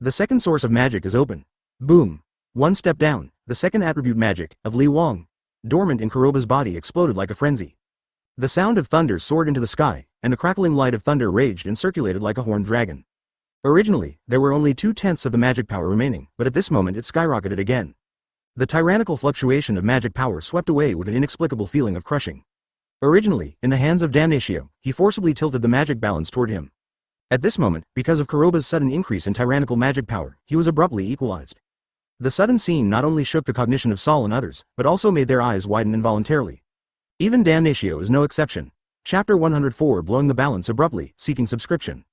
The second source of magic is open. Boom. One step down, the second attribute magic, of Li Wang, dormant in Kuroba's body, exploded like a frenzy. The sound of thunder soared into the sky, and the crackling light of thunder raged and circulated like a horned dragon. Originally, there were only 2/10 of the magic power remaining, but at this moment it skyrocketed again. The tyrannical fluctuation of magic power swept away with an inexplicable feeling of crushing. Originally, in the hands of Damnatio, he forcibly tilted the magic balance toward him. At this moment, because of Kuroba's sudden increase in tyrannical magic power, he was abruptly equalized. The sudden scene not only shook the cognition of Saul and others, but also made their eyes widen involuntarily. Even Damnatio is no exception. Chapter 104, Blowing the Balance abruptly, seeking subscription.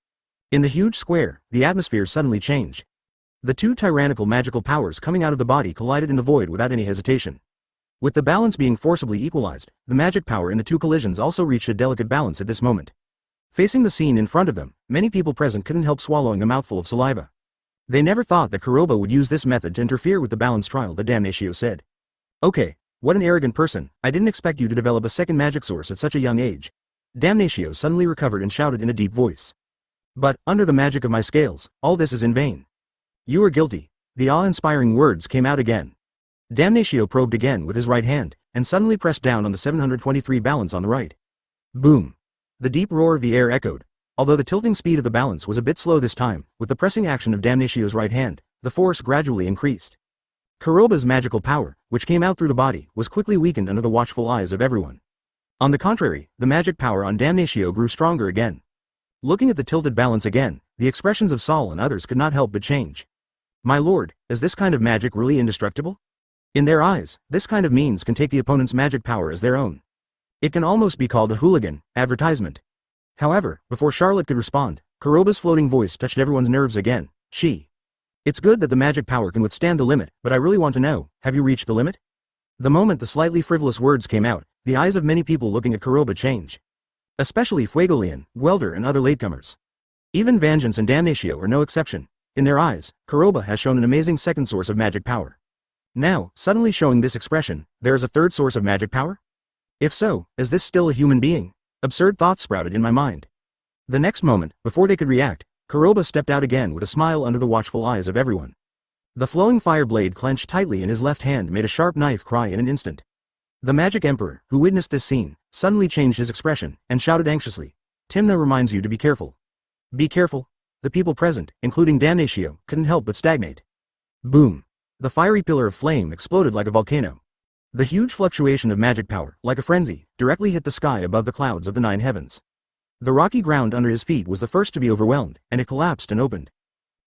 In the huge square, the atmosphere suddenly changed. The two tyrannical magical powers coming out of the body collided in the void without any hesitation. With the balance being forcibly equalized, the magic power in the two collisions also reached a delicate balance at this moment. Facing the scene in front of them, many people present couldn't help swallowing a mouthful of saliva. They never thought that Kuroba would use this method to interfere with the balance trial, that Damnatio said. "Okay, what an arrogant person, I didn't expect you to develop a second magic source at such a young age." Damnatio suddenly recovered and shouted in a deep voice. "But, under the magic of my scales, all this is in vain. You are guilty." The awe-inspiring words came out again. Damnatio probed again with his right hand, and suddenly pressed down on the 723 balance on the right. Boom. The deep roar of the air echoed. Although the tilting speed of the balance was a bit slow this time, with the pressing action of Damnatio's right hand, the force gradually increased. Kuroba's magical power, which came out through the body, was quickly weakened under the watchful eyes of everyone. On the contrary, the magic power on Damnatio grew stronger again. Looking at the tilted balance again, the expressions of Saul and others could not help but change. "My lord, is this kind of magic really indestructible?" In their eyes, this kind of means can take the opponent's magic power as their own. It can almost be called a hooligan advertisement. However, before Charlotte could respond, Kuroba's floating voice touched everyone's nerves again. It's good that the magic power can withstand the limit, but I really want to know, have you reached the limit? The moment the slightly frivolous words came out, the eyes of many people looking at Kuroba changed. Especially Fuegolian, Guelder and other latecomers. Even Vangeance and Damnatio are no exception. In their eyes, Kuroba has shown an amazing second source of magic power. Now, suddenly showing this expression, there is a third source of magic power? If so, is this still a human being? Absurd thoughts sprouted in my mind. The next moment, before they could react, Kuroba stepped out again with a smile under the watchful eyes of everyone. The flowing fire blade clenched tightly in his left hand made a sharp knife cry in an instant. The Magic Emperor, who witnessed this scene, suddenly changed his expression, and shouted anxiously, Timna reminds you to be careful. Be careful? The people present, including Damnatio, couldn't help but stagnate. Boom! The fiery pillar of flame exploded like a volcano. The huge fluctuation of magic power, like a frenzy, directly hit the sky above the clouds of the 9 heavens. The rocky ground under his feet was the first to be overwhelmed, and it collapsed and opened.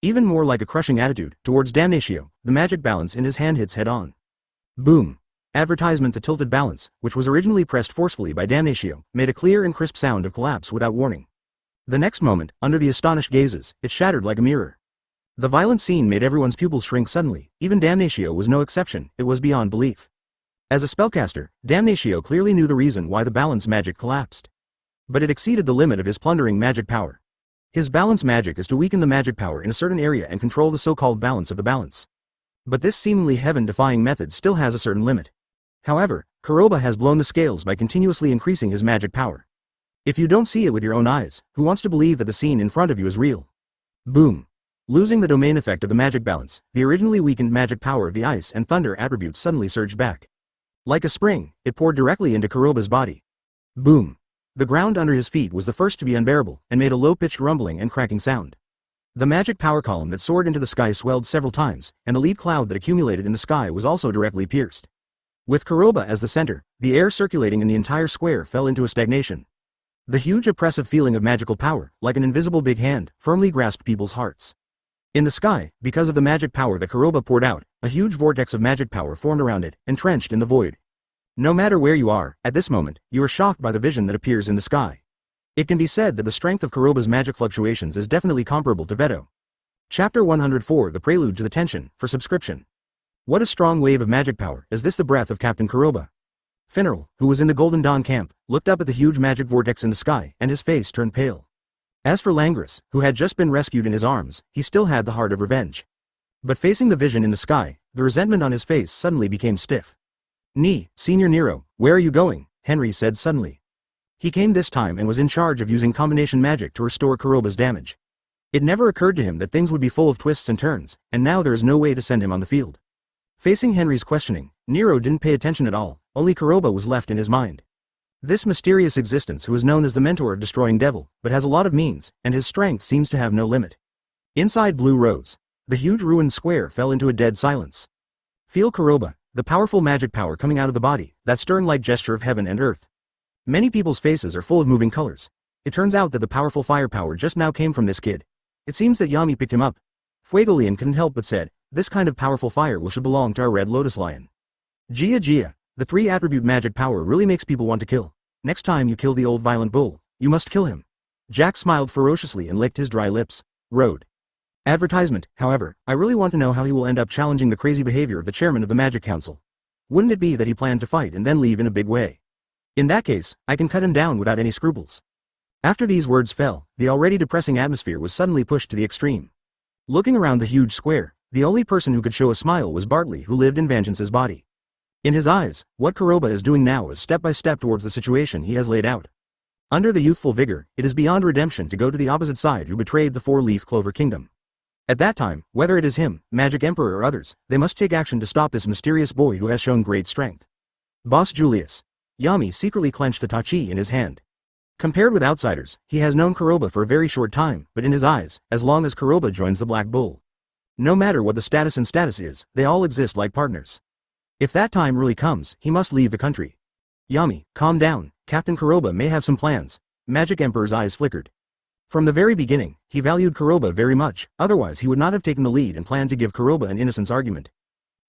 Even more like a crushing attitude, towards Damnatio, the magic balance in his hand hits head-on. Boom! Advertisement. The tilted balance, which was originally pressed forcefully by Damnatio, made a clear and crisp sound of collapse without warning. The next moment, under the astonished gazes, it shattered like a mirror. The violent scene made everyone's pupils shrink suddenly, even Damnatio was no exception, it was beyond belief. As a spellcaster, Damnatio clearly knew the reason why the balance magic collapsed. But it exceeded the limit of his plundering magic power. His balance magic is to weaken the magic power in a certain area and control the so-called balance of the balance. But this seemingly heaven-defying method still has a certain limit. However, Kuroba has blown the scales by continuously increasing his magic power. If you don't see it with your own eyes, who wants to believe that the scene in front of you is real? Boom! Losing the domain effect of the magic balance, the originally weakened magic power of the ice and thunder attributes suddenly surged back. Like a spring, it poured directly into Kuroba's body. Boom! The ground under his feet was the first to be unbearable, and made a low-pitched rumbling and cracking sound. The magic power column that soared into the sky swelled several times, and a lead cloud that accumulated in the sky was also directly pierced. With Kuroba as the center, the air circulating in the entire square fell into a stagnation. The huge oppressive feeling of magical power, like an invisible big hand, firmly grasped people's hearts. In the sky, because of the magic power that Kuroba poured out, a huge vortex of magic power formed around it, entrenched in the void. No matter where you are, at this moment, you are shocked by the vision that appears in the sky. It can be said that the strength of Kuroba's magic fluctuations is definitely comparable to Veto. Chapter 104 The Prelude to the Tension, for subscription. What a strong wave of magic power, is this the breath of Captain Kuroba? Finneral, who was in the Golden Dawn camp, looked up at the huge magic vortex in the sky, and his face turned pale. As for Langris, who had just been rescued in his arms, he still had the heart of revenge. But facing the vision in the sky, the resentment on his face suddenly became stiff. Senior Nero, where are you going? Henry said suddenly. He came this time and was in charge of using combination magic to restore Kuroba's damage. It never occurred to him that things would be full of twists and turns, and now there is no way to send him on the field. Facing Henry's questioning, Nero didn't pay attention at all, only Kuroba was left in his mind. This mysterious existence who is known as the mentor of Destroying Devil, but has a lot of means, and his strength seems to have no limit. Inside Blue Rose, the huge ruined square fell into a dead silence. Feel Kuroba, the powerful magic power coming out of the body, that stern-like gesture of heaven and earth. Many people's faces are full of moving colors. It turns out that the powerful firepower just now came from this kid. It seems that Yami picked him up. Fuegolian couldn't help but said, this kind of powerful fire should belong to our Red Lotus Lion. Gia, the 3-attribute magic power really makes people want to kill. Next time you kill the old violent bull, you must kill him. Jack smiled ferociously and licked his dry lips. Road. Advertisement, however, I really want to know how he will end up challenging the crazy behavior of the chairman of the Magic Council. Wouldn't it be that he planned to fight and then leave in a big way? In that case, I can cut him down without any scruples. After these words fell, the already depressing atmosphere was suddenly pushed to the extreme. Looking around the huge square, the only person who could show a smile was Bartley, who lived in Vangeance's body. In his eyes, what Kuroba is doing now is step by step towards the situation he has laid out. Under the youthful vigor, it is beyond redemption to go to the opposite side who betrayed the 4-leaf clover kingdom. At that time, whether it is him, Magic Emperor or others, they must take action to stop this mysterious boy who has shown great strength. Boss Julius. Yami secretly clenched the tachi in his hand. Compared with outsiders, he has known Kuroba for a very short time, but in his eyes, as long as Kuroba joins the Black Bull. No matter what the status is, they all exist like partners. If that time really comes, he must leave the country. Yami, calm down, Captain Kuroba may have some plans. Magic Emperor's eyes flickered. From the very beginning, he valued Kuroba very much, otherwise he would not have taken the lead and planned to give Kuroba an innocence argument.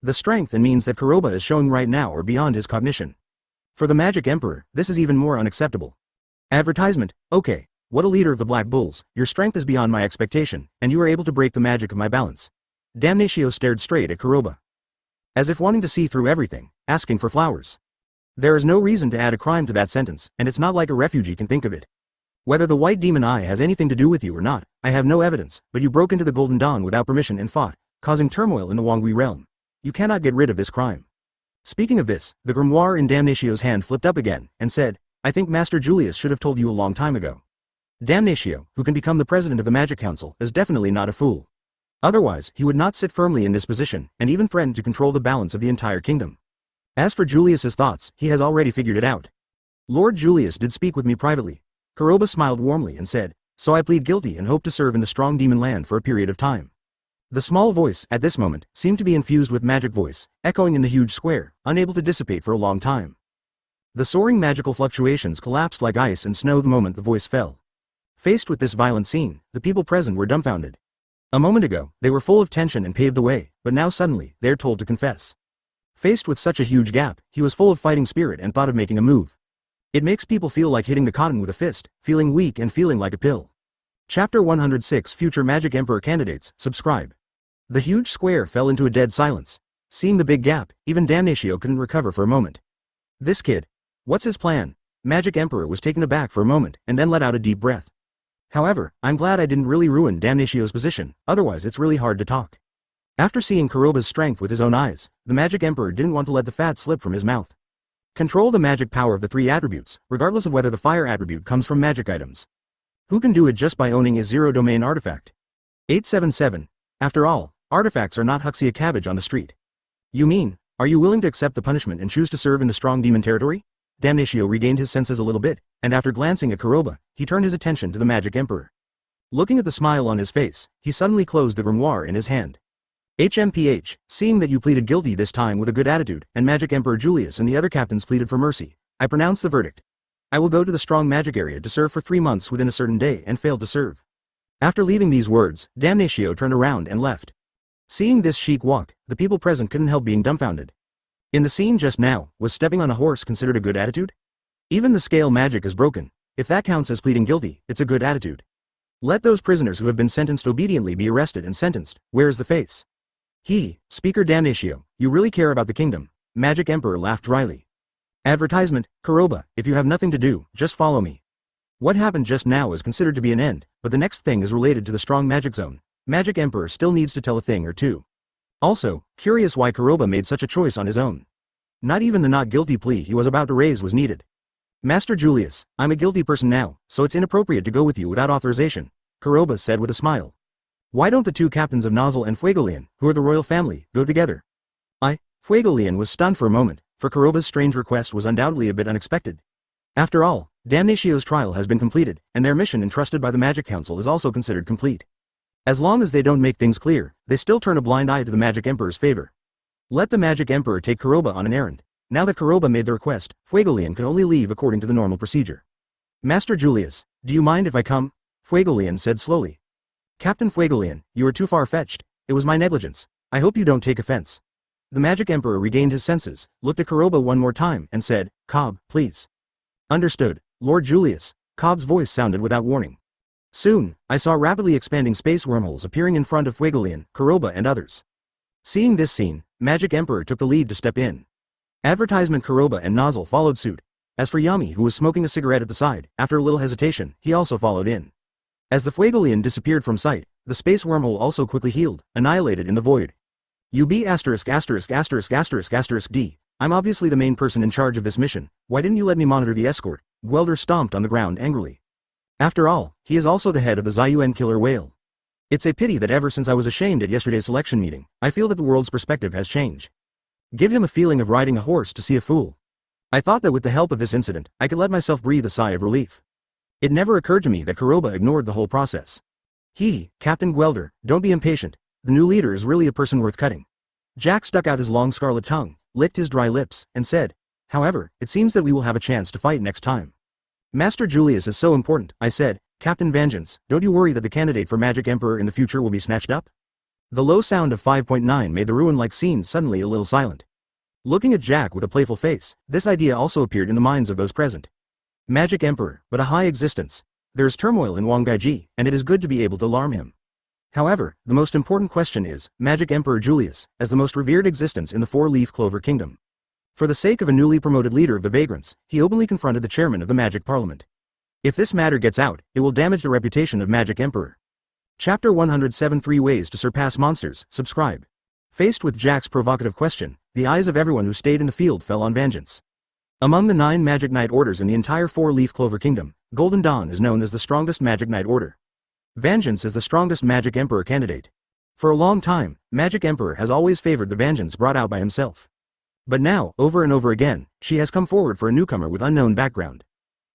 The strength and means that Kuroba is showing right now are beyond his cognition. For the Magic Emperor, this is even more unacceptable. Advertisement, okay. What a leader of the Black Bulls, your strength is beyond my expectation, and you are able to break the magic of my balance. Damnatio stared straight at Kuroba, as if wanting to see through everything, asking for flowers. There is no reason to add a crime to that sentence, and it's not like a refugee can think of it. Whether the White Demon Eye has anything to do with you or not, I have no evidence, but you broke into the Golden Dawn without permission and fought, causing turmoil in the Wangui realm. You cannot get rid of this crime. Speaking of this, the grimoire in Damnatio's hand flipped up again, and said, I think Master Julius should have told you a long time ago. Damnatio, who can become the president of the Magic Council, is definitely not a fool. Otherwise, he would not sit firmly in this position, and even threaten to control the balance of the entire kingdom. As for Julius's thoughts, he has already figured it out. Lord Julius did speak with me privately. Kuroba smiled warmly and said, so I plead guilty and hope to serve in the strong demon land for a period of time. The small voice, at this moment, seemed to be infused with magic voice, echoing in the huge square, unable to dissipate for a long time. The soaring magical fluctuations collapsed like ice and snow the moment the voice fell. Faced with this violent scene, the people present were dumbfounded. A moment ago, they were full of tension and paved the way, but now suddenly, they are told to confess. Faced with such a huge gap, he was full of fighting spirit and thought of making a move. It makes people feel like hitting the cotton with a fist, feeling weak and feeling like a pill. Chapter 106 Future Magic Emperor Candidates, subscribe. The huge square fell into a dead silence. Seeing the big gap, even Damnatio couldn't recover for a moment. This kid. What's his plan? Magic Emperor was taken aback for a moment, and then let out a deep breath. However, I'm glad I didn't really ruin Damnatio's position, otherwise it's really hard to talk. After seeing Kuroba's strength with his own eyes, the Magic Emperor didn't want to let the fat slip from his mouth. Control the magic power of the three attributes, regardless of whether the fire attribute comes from magic items. Who can do it just by owning a zero-domain artifact? 877. After all, artifacts are not Huxia cabbage on the street. You mean, are you willing to accept the punishment and choose to serve in the strong demon territory? Damnatio regained his senses a little bit, and after glancing at Kuroba, he turned his attention to the Magic Emperor. Looking at the smile on his face, he suddenly closed the grimoire in his hand. HMPH, seeing that you pleaded guilty this time with a good attitude, and Magic Emperor Julius and the other captains pleaded for mercy, I pronounce the verdict. I will go to the strong magic area to serve for 3 months within a certain day and failed to serve. After leaving these words, Damnatio turned around and left. Seeing this chic walk, the people present couldn't help being dumbfounded. In the scene just now, was stepping on a horse considered a good attitude? Even the scale magic is broken. If that counts as pleading guilty, it's a good attitude. Let those prisoners who have been sentenced obediently be arrested and sentenced. Where is the face? Speaker Damnatio, you really care about the kingdom. Magic Emperor laughed dryly. Advertisement, Kuroba, if you have nothing to do, just follow me. What happened just now is considered to be an end, but the next thing is related to the strong magic zone. Magic Emperor still needs to tell a thing or two. Also, curious why Kuroba made such a choice on his own. Not even the not guilty plea he was about to raise was needed. Master Julius, I'm a guilty person now, so it's inappropriate to go with you without authorization, Kuroba said with a smile. Why don't the two captains of Nozzle and Fuegolian, who are the royal family, go together? Fuegolian was stunned for a moment, for Kuroba's strange request was undoubtedly a bit unexpected. After all, Damnatio's trial has been completed, and their mission entrusted by the Magic Council is also considered complete. As long as they don't make things clear, they still turn a blind eye to the Magic Emperor's favor. Let the Magic Emperor take Kuroba on an errand. Now that Kuroba made the request, Fuegolian could only leave according to the normal procedure. Master Julius, do you mind if I come? Fuegolian said slowly. Captain Fuegolian, you are too far-fetched. It was my negligence. I hope you don't take offense. The Magic Emperor regained his senses, looked at Kuroba one more time, and said, Cobb, please. Understood, Lord Julius. Cobb's voice sounded without warning. Soon, I saw rapidly expanding space wormholes appearing in front of Fuegolian, Kuroba and others. Seeing this scene, Magic Emperor took the lead to step in. Advertisement Kuroba and Nozzle followed suit. As for Yami, who was smoking a cigarette at the side, after a little hesitation, he also followed in. As the Fuegolian disappeared from sight, the space wormhole also quickly healed, annihilated in the void. UB*************D. I'm obviously the main person in charge of this mission. Why didn't you let me monitor the escort? Gwelder stomped on the ground angrily. After all, he is also the head of the Ziyuan killer whale. It's a pity that ever since I was ashamed at yesterday's selection meeting, I feel that the world's perspective has changed. Give him a feeling of riding a horse to see a fool. I thought that with the help of this incident, I could let myself breathe a sigh of relief. It never occurred to me that Kuroba ignored the whole process. Captain Gwelder, don't be impatient. The new leader is really a person worth cutting. Jack stuck out his long scarlet tongue, licked his dry lips, and said, however, it seems that we will have a chance to fight next time. Master Julius is so important, I said. Captain Vangeance, don't you worry that the candidate for Magic Emperor in the future will be snatched up? The low sound of 5.9 made the ruin-like scene suddenly a little silent. Looking at Jack with a playful face, this idea also appeared in the minds of those present. Magic Emperor, but a high existence. There is turmoil in Wanggaiji, and it is good to be able to alarm him. However, the most important question is, Magic Emperor Julius, as the most revered existence in the Four-Leaf Clover Kingdom. For the sake of a newly promoted leader of the Vagrants, he openly confronted the chairman of the Magic Parliament. If this matter gets out, it will damage the reputation of Magic Emperor. Chapter 107 3 Ways to Surpass Monsters, subscribe. Faced with Jack's provocative question, the eyes of everyone who stayed in the field fell on Vangeance. Among the 9 Magic Knight orders in the entire Four-Leaf Clover Kingdom, Golden Dawn is known as the strongest Magic Knight order. Vangeance is the strongest Magic Emperor candidate. For a long time, Magic Emperor has always favored the Vangeance brought out by himself. But now, over and over again, she has come forward for a newcomer with unknown background.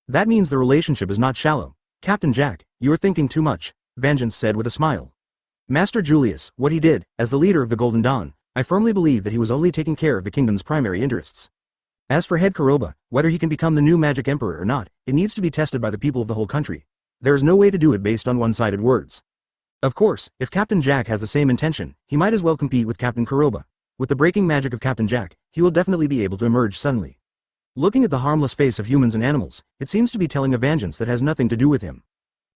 That means the relationship is not shallow. Captain Jack, you are thinking too much, Vangeance said with a smile. Master Julius, what he did, as the leader of the Golden Dawn, I firmly believe that he was only taking care of the kingdom's primary interests. As for head Kuroba, whether he can become the new Magic Emperor or not, it needs to be tested by the people of the whole country. There is no way to do it based on one-sided words. Of course, if Captain Jack has the same intention, he might as well compete with Captain Kuroba. With the breaking magic of Captain Jack, he will definitely be able to emerge suddenly. Looking at the harmless face of humans and animals, it seems to be telling a Vangeance that has nothing to do with him.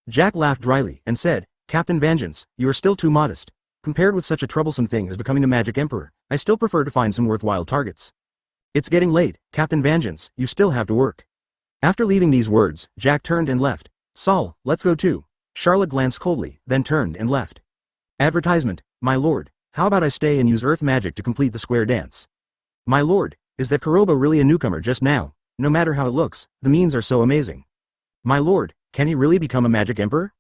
Jack laughed dryly and said, Captain Vangeance, you are still too modest. Compared with such a troublesome thing as becoming a Magic Emperor, I still prefer to find some worthwhile targets. It's getting late, Captain Vangeance, you still have to work. After leaving these words, Jack turned and left. Saul, let's go too. Charlotte glanced coldly, then turned and left. Advertisement, my lord, how about I stay and use earth magic to complete the square dance? My lord, is that Kuroba really a newcomer just now? No matter how it looks, the means are so amazing. My lord, can he really become a Magic Emperor?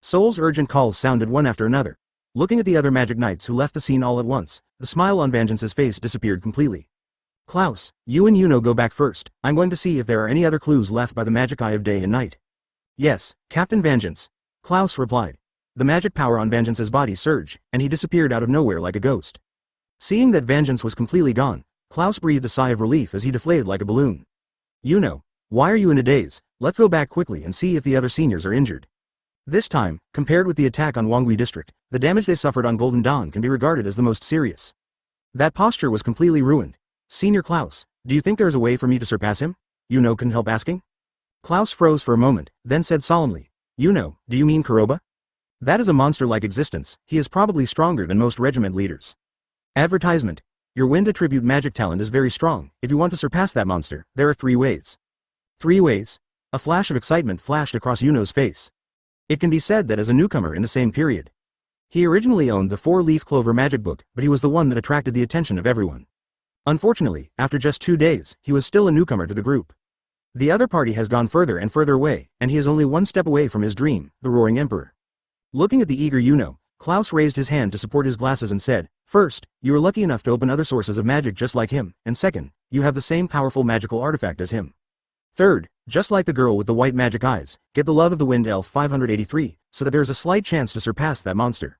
Soul's urgent calls sounded one after another. Looking at the other Magic Knights who left the scene all at once, the smile on Vangeance's face disappeared completely. Klaus, you and Yuno go back first. I'm going to see if there are any other clues left by the magic eye of day and night. Yes, Captain Vangeance. Klaus replied. The magic power on Vangeance's body surged, and he disappeared out of nowhere like a ghost. Seeing that Vangeance was completely gone, Klaus breathed a sigh of relief as he deflated like a balloon. Yuno, why are you in a daze? Let's go back quickly and see if the other seniors are injured. This time, compared with the attack on Wangui District, the damage they suffered on Golden Dawn can be regarded as the most serious. That posture was completely ruined. Senior Klaus, do you think there is a way for me to surpass him? Yuno couldn't help asking. Klaus froze for a moment, then said solemnly, Yuno, do you mean Kuroba? That is a monster-like existence, he is probably stronger than most regiment leaders. Advertisement. Your wind attribute magic talent is very strong. If you want to surpass that monster, there are 3 ways. 3 ways? A flash of excitement flashed across Yuno's face. It can be said that as a newcomer in the same period. He originally owned the 4-leaf clover magic book, but he was the one that attracted the attention of everyone. Unfortunately, after just 2 days, he was still a newcomer to the group. The other party has gone further and further away, and he is only 1 step away from his dream, the Roaring Emperor. Looking at the eager Yuno, Klaus raised his hand to support his glasses and said, First, you are lucky enough to open other sources of magic just like him, and second, you have the same powerful magical artifact as him. Third, just like the girl with the white magic eyes, get the love of the Wind Elf 583, so that there is a slight chance to surpass that monster.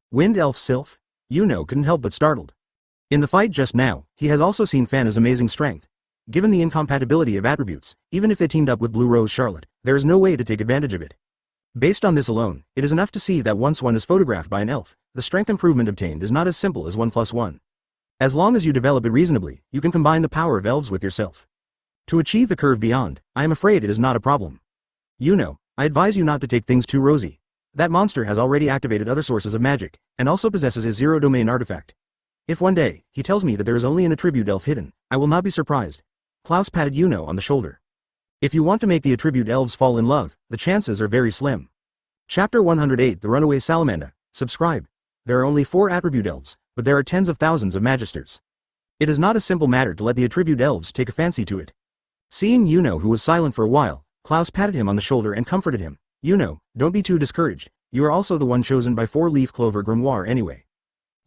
Wind Elf Sylph? Yuno couldn't help but startled. In the fight just now, he has also seen Fana's amazing strength. Given the incompatibility of attributes, even if they teamed up with Blue Rose Charlotte, there is no way to take advantage of it. Based on this alone, it is enough to see that once one is photographed by an elf, the strength improvement obtained is not as simple as 1+1. As long as you develop it reasonably, you can combine the power of elves with yourself. To achieve the curve beyond, I am afraid it is not a problem. Yuno, I advise you not to take things too rosy. That monster has already activated other sources of magic, and also possesses his zero-domain artifact. If one day, he tells me that there is only an attribute elf hidden, I will not be surprised. Klaus patted Yuno on the shoulder. If you want to make the attribute elves fall in love, the chances are very slim. Chapter 108 The Runaway Salamander, subscribe. There are only 4 attribute elves, but there are tens of thousands of magisters. It is not a simple matter to let the attribute elves take a fancy to it. Seeing Yuno, who was silent for a while, Klaus patted him on the shoulder and comforted him. Yuno, don't be too discouraged, you are also the one chosen by 4-leaf clover Grimoire anyway.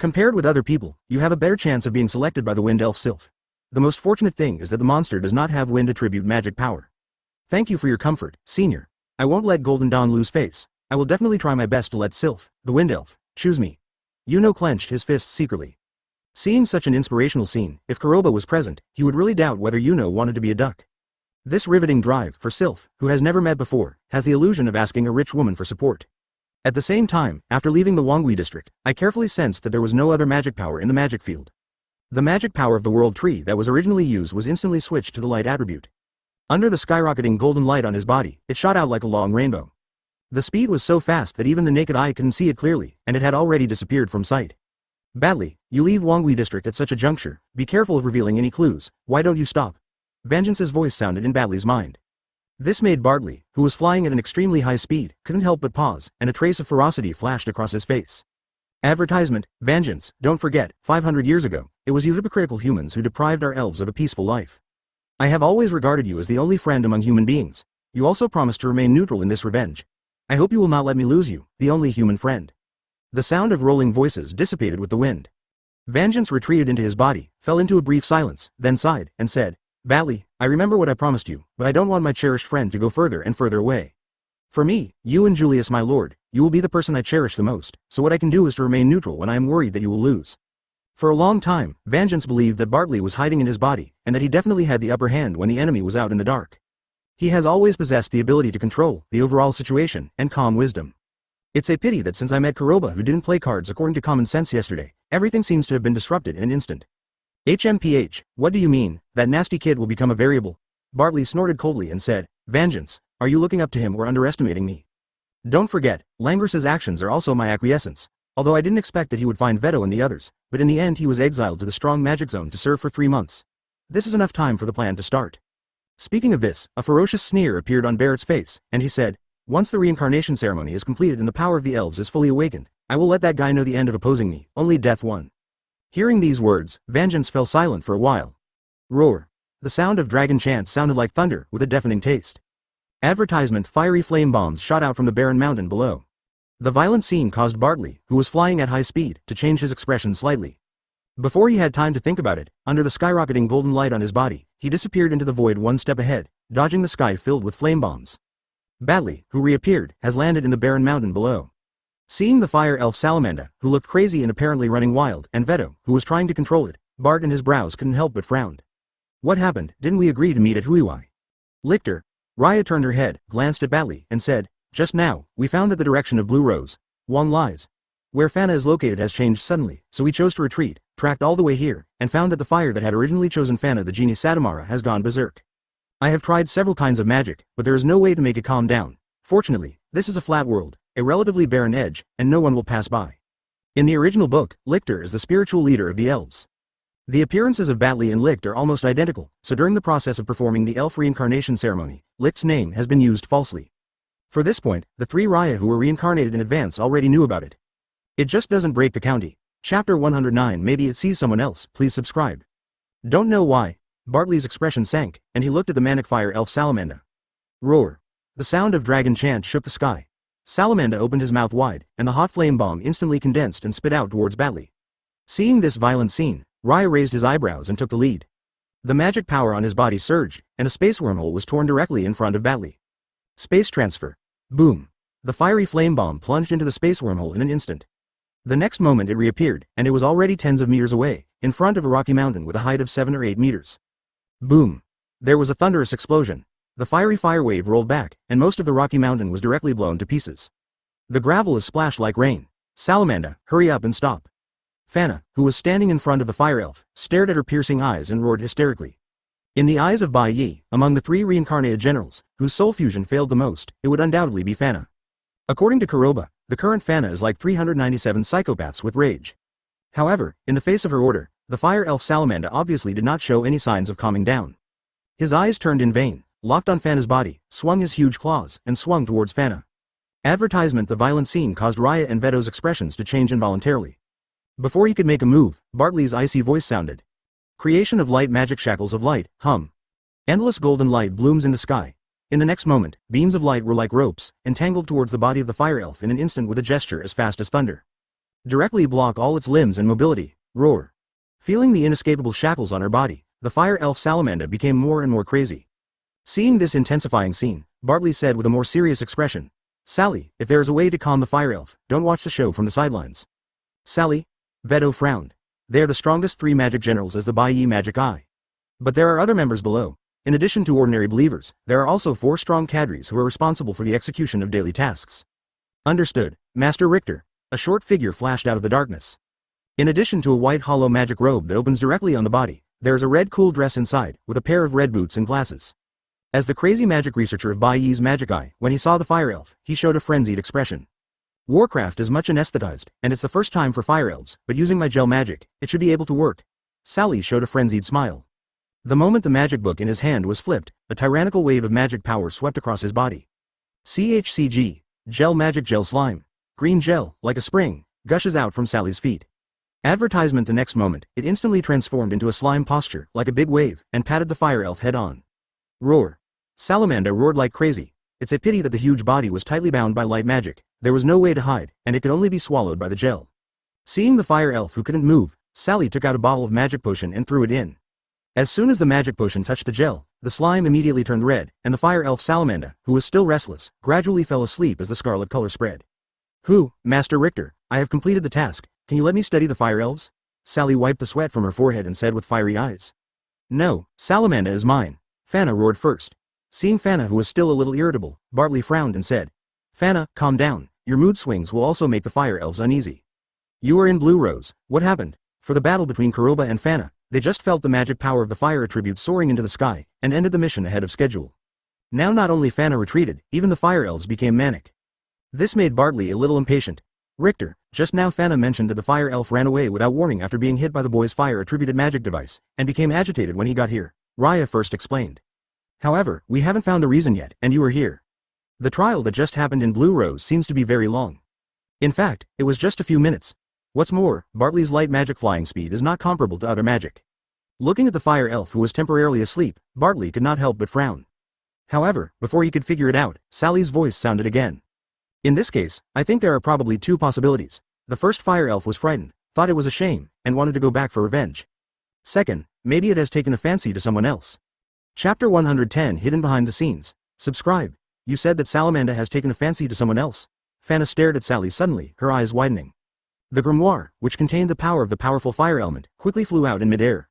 Compared with other people, you have a better chance of being selected by the Wind Elf Sylph. The most fortunate thing is that the monster does not have wind attribute magic power. Thank you for your comfort, senior. I won't let Golden Dawn lose face. I will definitely try my best to let Sylph, the Wind Elf, choose me. Yuno clenched his fists secretly. Seeing such an inspirational scene, if Kuroba was present, he would really doubt whether Yuno wanted to be a duck. This riveting drive for Sylph, who has never met before, has the illusion of asking a rich woman for support. At the same time, after leaving the Wangui district, I carefully sensed that there was no other magic power in the magic field. The magic power of the world tree that was originally used was instantly switched to the light attribute. Under the skyrocketing golden light on his body, it shot out like a long rainbow. The speed was so fast that even the naked eye couldn't see it clearly, and it had already disappeared from sight. Badly, you leave Wangui district at such a juncture, be careful of revealing any clues, why don't you stop? Vangeance's voice sounded in Badley's mind. This made Bartley, who was flying at an extremely high speed, couldn't help but pause, and a trace of ferocity flashed across his face. Advertisement, Vangeance, don't forget, 500 years ago, it was you hypocritical humans who deprived our elves of a peaceful life. I have always regarded you as the only friend among human beings. You also promised to remain neutral in this revenge. I hope you will not let me lose you, the only human friend. The sound of rolling voices dissipated with the wind. Vangeance retreated into his body, fell into a brief silence, then sighed, and said, Badly, I remember what I promised you, but I don't want my cherished friend to go further and further away. For me, you and Julius my lord, you will be the person I cherish the most, so what I can do is to remain neutral when I am worried that you will lose. For a long time, Vangeance believed that Bartley was hiding in his body, and that he definitely had the upper hand when the enemy was out in the dark. He has always possessed the ability to control the overall situation and calm wisdom. It's a pity that since I met Kuroba who didn't play cards according to common sense yesterday, everything seems to have been disrupted in an instant. HMPH, what do you mean, that nasty kid will become a variable? Bartley snorted coldly and said, Vangeance, are you looking up to him or underestimating me? Don't forget, Langris's actions are also my acquiescence, although I didn't expect that he would find Veto and the others, but in the end he was exiled to the strong magic zone to serve for 3 months. This is enough time for the plan to start. Speaking of this, a ferocious sneer appeared on Barrett's face, and he said, once the reincarnation ceremony is completed and the power of the elves is fully awakened, I will let that guy know the end of opposing me, only death won. Hearing these words, Vangeance fell silent for a while. Roar. The sound of dragon chant sounded like thunder with a deafening taste. Advertisement, fiery flame bombs shot out from the barren mountain below. The violent scene caused Bartley, who was flying at high speed, to change his expression slightly. Before he had time to think about it, under the skyrocketing golden light on his body, he disappeared into the void one step ahead, dodging the sky filled with flame bombs. Badly, who reappeared, has landed in the barren mountain below. Seeing the fire elf Salamanda, who looked crazy and apparently running wild, and Veto, who was trying to control it, Bart and his brows couldn't help but frown. What happened? Didn't we agree to meet at Huiwai? Lichter. Raya turned her head, glanced at Badly, and said, just now, we found that the direction of Blue Rose, Wang lies. Where Fana is located has changed suddenly, so we chose to retreat, tracked all the way here, and found that the fire that had originally chosen Fana the genie Satomara has gone berserk. I have tried several kinds of magic, but there is no way to make it calm down. Fortunately, this is a flat world, a relatively barren edge, and no one will pass by. In the original book, Lichter is the spiritual leader of the elves. The appearances of Badly and Licht are almost identical, so during the process of performing the elf reincarnation ceremony, Licht's name has been used falsely. For this point, the 3 Raya who were reincarnated in advance already knew about it. It just doesn't break the county. Chapter 109. Maybe it sees someone else, please subscribe. Don't know why. Bartley's expression sank, and he looked at the manic fire elf Salamanda. Roar. The sound of dragon chant shook the sky. Salamanda opened his mouth wide, and the hot flame bomb instantly condensed and spit out towards Badly. Seeing this violent scene, Raya raised his eyebrows and took the lead. The magic power on his body surged, and a space wormhole was torn directly in front of Badly. Space transfer. Boom. The fiery flame bomb plunged into the space wormhole in an instant. The next moment it reappeared, and it was already tens of meters away, in front of a rocky mountain with a height of 7 or 8 meters. Boom. There was a thunderous explosion. The fiery fire wave rolled back, and most of the rocky mountain was directly blown to pieces. The gravel is splashed like rain. Salamanda, hurry up and stop. Fana, who was standing in front of the fire elf, stared at her piercing eyes and roared hysterically. In the eyes of Bai Yi, among the 3 reincarnated generals, whose soul fusion failed the most, it would undoubtedly be Fana. According to Kuroba, the current Fana is like 397 psychopaths with rage. However, in the face of her order, the fire elf Salamanda obviously did not show any signs of calming down. His eyes turned in vain, locked on Fana's body, swung his huge claws, and swung towards Fana. Advertisement. The violent scene caused Raya and Veto's expressions to change involuntarily. Before he could make a move, Bartley's icy voice sounded. Creation of light magic shackles of light, hum. Endless golden light blooms in the sky. In the next moment, beams of light were like ropes, entangled towards the body of the fire elf in an instant with a gesture as fast as thunder. Directly block all its limbs and mobility, roar. Feeling the inescapable shackles on her body, the fire elf Salamanda became more and more crazy. Seeing this intensifying scene, Bartley said with a more serious expression, Sally, if there is a way to calm the fire elf, don't watch the show from the sidelines. Sally? Veto frowned. They are the strongest 3 magic generals as the Bai Yi magic eye. But there are other members below. In addition to ordinary believers, there are also 4 strong cadres who are responsible for the execution of daily tasks. Understood, Master Richter. A short figure flashed out of the darkness. In addition to a white hollow magic robe that opens directly on the body, there is a red cool dress inside, with a pair of red boots and glasses. As the crazy magic researcher of Bai Yi's magic eye, when he saw the fire elf, he showed a frenzied expression. Warcraft is much anesthetized, and it's the first time for fire elves, but using my gel magic, it should be able to work. Sally showed a frenzied smile. The moment the magic book in his hand was flipped, a tyrannical wave of magic power swept across his body. CHCG, Gel Magic Gel Slime. Green gel, like a spring, gushes out from Sally's feet. Advertisement. The next moment, it instantly transformed into a slime posture, like a big wave, and patted the fire elf head on. Roar. Salamander roared like crazy. It's a pity that the huge body was tightly bound by light magic. There was no way to hide, and it could only be swallowed by the gel. Seeing the fire elf who couldn't move, Sally took out a bottle of magic potion and threw it in. As soon as the magic potion touched the gel, the slime immediately turned red, and the fire elf Salamander, who was still restless, gradually fell asleep as the scarlet color spread. Master Richter, I have completed the task. Can you let me study the fire elves? Sally wiped the sweat from her forehead and said with fiery eyes. No, Salamander is mine. Fana roared first. Seeing Fana, who was still a little irritable, Bartley frowned and said, Fana, calm down. Your mood swings will also make the fire elves uneasy. You are in Blue Rose. What happened? For the battle between Kuroba and Fana, they just felt the magic power of the fire attribute soaring into the sky, and ended the mission ahead of schedule. Now not only Fana retreated, even the fire elves became manic. This made Bartley a little impatient. Richter, just now Fana mentioned that the fire elf ran away without warning after being hit by the boy's fire-attributed magic device, and became agitated when he got here, Raya first explained. However, we haven't found the reason yet, and you are here. The trial that just happened in Blue Rose seems to be very long. In fact, it was just a few minutes. What's more, Bartley's light magic flying speed is not comparable to other magic. Looking at the fire elf who was temporarily asleep, Bartley could not help but frown. However, before he could figure it out, Sally's voice sounded again. In this case, I think there are probably two possibilities. The first fire elf was frightened, thought it was a shame, and wanted to go back for revenge. Second, maybe it has taken a fancy to someone else. Chapter 110 Hidden Behind the Scenes. Subscribe. You said that Salamander has taken a fancy to someone else. Fana stared at Sally suddenly, her eyes widening. The grimoire, which contained the power of the powerful fire element, quickly flew out in midair.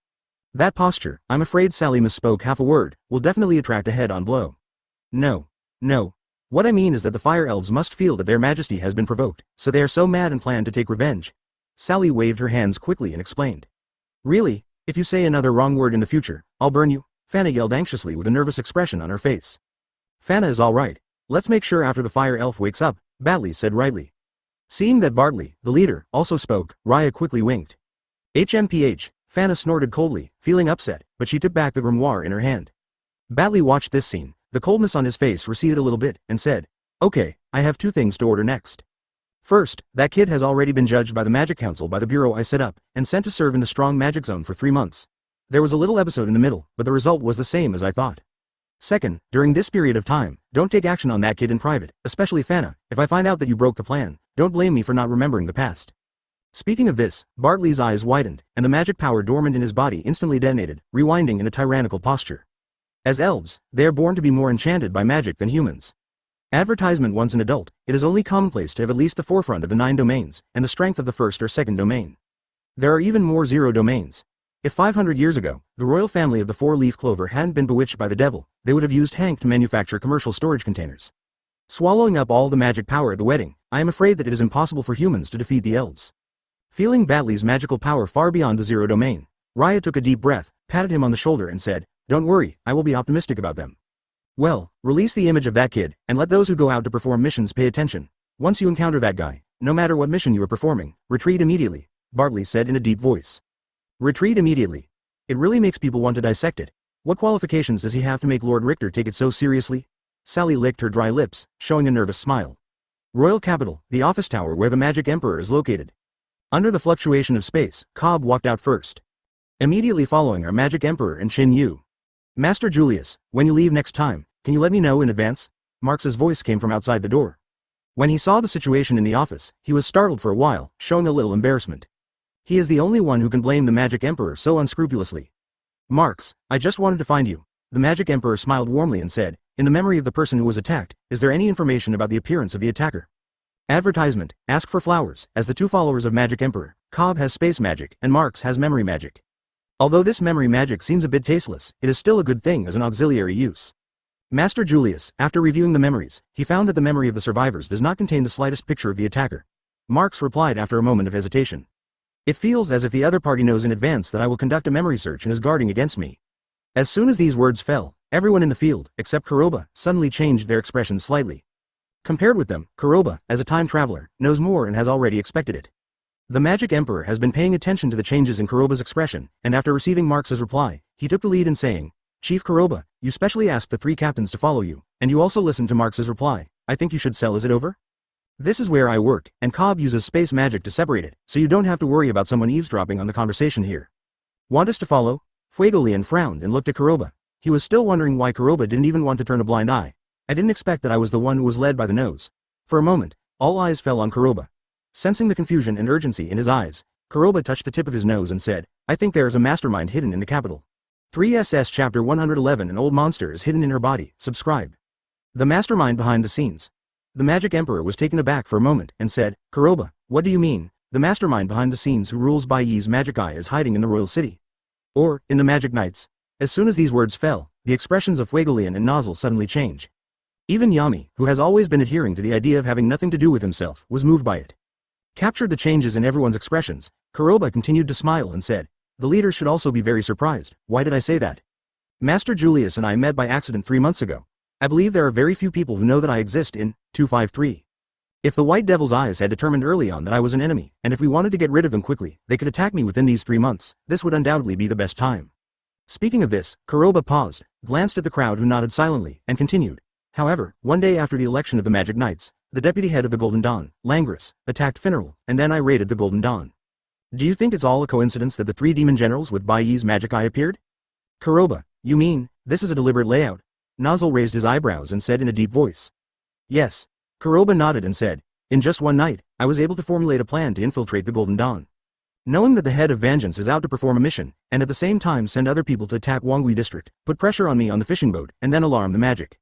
That posture, I'm afraid Sally misspoke half a word, will definitely attract a head-on blow. No. What I mean is that the fire elves must feel that their majesty has been provoked, so they are so mad and plan to take revenge. Sally waved her hands quickly and explained. Really? If you say another wrong word in the future, I'll burn you, Fana yelled anxiously with a nervous expression on her face. Fana is all right. Let's make sure after the fire elf wakes up, Bartley said rightly. Seeing that Bartley, the leader, also spoke, Raya quickly winked. HMPH, Fana snorted coldly, feeling upset, but she took back the grimoire in her hand. Bartley watched this scene. The coldness on his face receded a little bit, and said, Okay, I have two things to order next. First, that kid has already been judged by the Magic Council by the bureau I set up, and sent to serve in the strong magic zone for 3 months. There was a little episode in the middle, but the result was the same as I thought. Second, during this period of time, don't take action on that kid in private, especially Fana. If I find out that you broke the plan, don't blame me for not remembering the past. Speaking of this, Bartley's eyes widened, and the magic power dormant in his body instantly detonated, rewinding in a tyrannical posture. As elves, they are born to be more enchanted by magic than humans. Advertisement. Once an adult, it is only commonplace to have at least the forefront of the 9 domains, and the strength of the first or second domain. There are even more 0 domains. If 500 years ago, the royal family of the 4-leaf clover hadn't been bewitched by the devil, they would have used Hank to manufacture commercial storage containers. Swallowing up all the magic power at the wedding, I am afraid that it is impossible for humans to defeat the elves. Feeling Bartley's magical power far beyond the 0 domain, Raya took a deep breath, patted him on the shoulder and said, Don't worry, I will be optimistic about them. Well, release the image of that kid, and let those who go out to perform missions pay attention. Once you encounter that guy, no matter what mission you are performing, retreat immediately, Bartley said in a deep voice. Retreat immediately. It really makes people want to dissect it. What qualifications does he have to make Lord Richter take it so seriously? Sally licked her dry lips, showing a nervous smile. Royal Capital, the office tower where the Magic Emperor is located. Under the fluctuation of space, Cobb walked out first. Immediately following are Magic Emperor and Chin Yu. Master Julius, when you leave next time, can you let me know in advance? Marx's voice came from outside the door. When he saw the situation in the office, he was startled for a while, showing a little embarrassment. He is the only one who can blame the Magic Emperor so unscrupulously. Marx, I just wanted to find you. The Magic Emperor smiled warmly and said, in the memory of the person who was attacked, is there any information about the appearance of the attacker? Advertisement, ask for flowers, as the two followers of Magic Emperor, Cobb has space magic, and Marx has memory magic. Although this memory magic seems a bit tasteless, it is still a good thing as an auxiliary use. Master Julius, after reviewing the memories, he found that the memory of the survivors does not contain the slightest picture of the attacker. Marx replied after a moment of hesitation. It feels as if the other party knows in advance that I will conduct a memory search and is guarding against me. As soon as these words fell, Everyone in the field, except Kuroba, suddenly changed their expressions slightly. Compared with them, Kuroba, as a time traveler, knows more and has already expected it. The Magic Emperor has been paying attention to the changes in Kuroba's expression, and after receiving Marx's reply, he took the lead in saying, Chief Kuroba, you specially asked the 3 captains to follow you, and you also listened to Marx's reply. I think you should sell. Is it over? This is where I work, and Cobb uses space magic to separate it, so you don't have to worry about someone eavesdropping on the conversation here. Want us to follow? Fuegolian frowned and looked at Kuroba. He was still wondering why Kuroba didn't even want to turn a blind eye. I didn't expect that I was the one who was led by the nose. For a moment, all eyes fell on Kuroba. Sensing the confusion and urgency in his eyes, Kuroba touched the tip of his nose and said, I think there is a mastermind hidden in the capital. 3SS Chapter 111 An old monster is hidden in her body. Subscribe. The mastermind behind the scenes. The Magic Emperor was taken aback for a moment and said, Kuroba, what do you mean? The mastermind behind the scenes who rules Baiyi's magic eye is hiding in the royal city. Or, in the Magic Knights. As soon as these words fell, the expressions of Fuegolian and Nozzle suddenly changed. Even Yami, who has always been adhering to the idea of having nothing to do with himself, was moved by it. Captured the changes in everyone's expressions, Kuroba continued to smile and said, the leaders should also be very surprised. Why did I say that? Master Julius and I met by accident 3 months ago. I believe there are very few people who know that I exist in 253. If the White Devil's eyes had determined early on that I was an enemy, and if we wanted to get rid of them quickly, they could attack me within these 3 months, this would undoubtedly be the best time. Speaking of this, Kuroba paused, glanced at the crowd who nodded silently, and continued. However, one day after the election of the Magic Knights, the deputy head of the Golden Dawn, Langris, attacked Finneral, and then I raided the Golden Dawn. Do you think it's all a coincidence that the 3 demon generals with Baiyi's magic eye appeared? Kuroba, you mean, this is a deliberate layout? Nozzle raised his eyebrows and said in a deep voice. Yes. Kuroba nodded and said, in just one night, I was able to formulate a plan to infiltrate the Golden Dawn. Knowing that the head of Vangeance is out to perform a mission, and at the same time send other people to attack Wangui district, put pressure on me on the fishing boat, and then alarm the magic.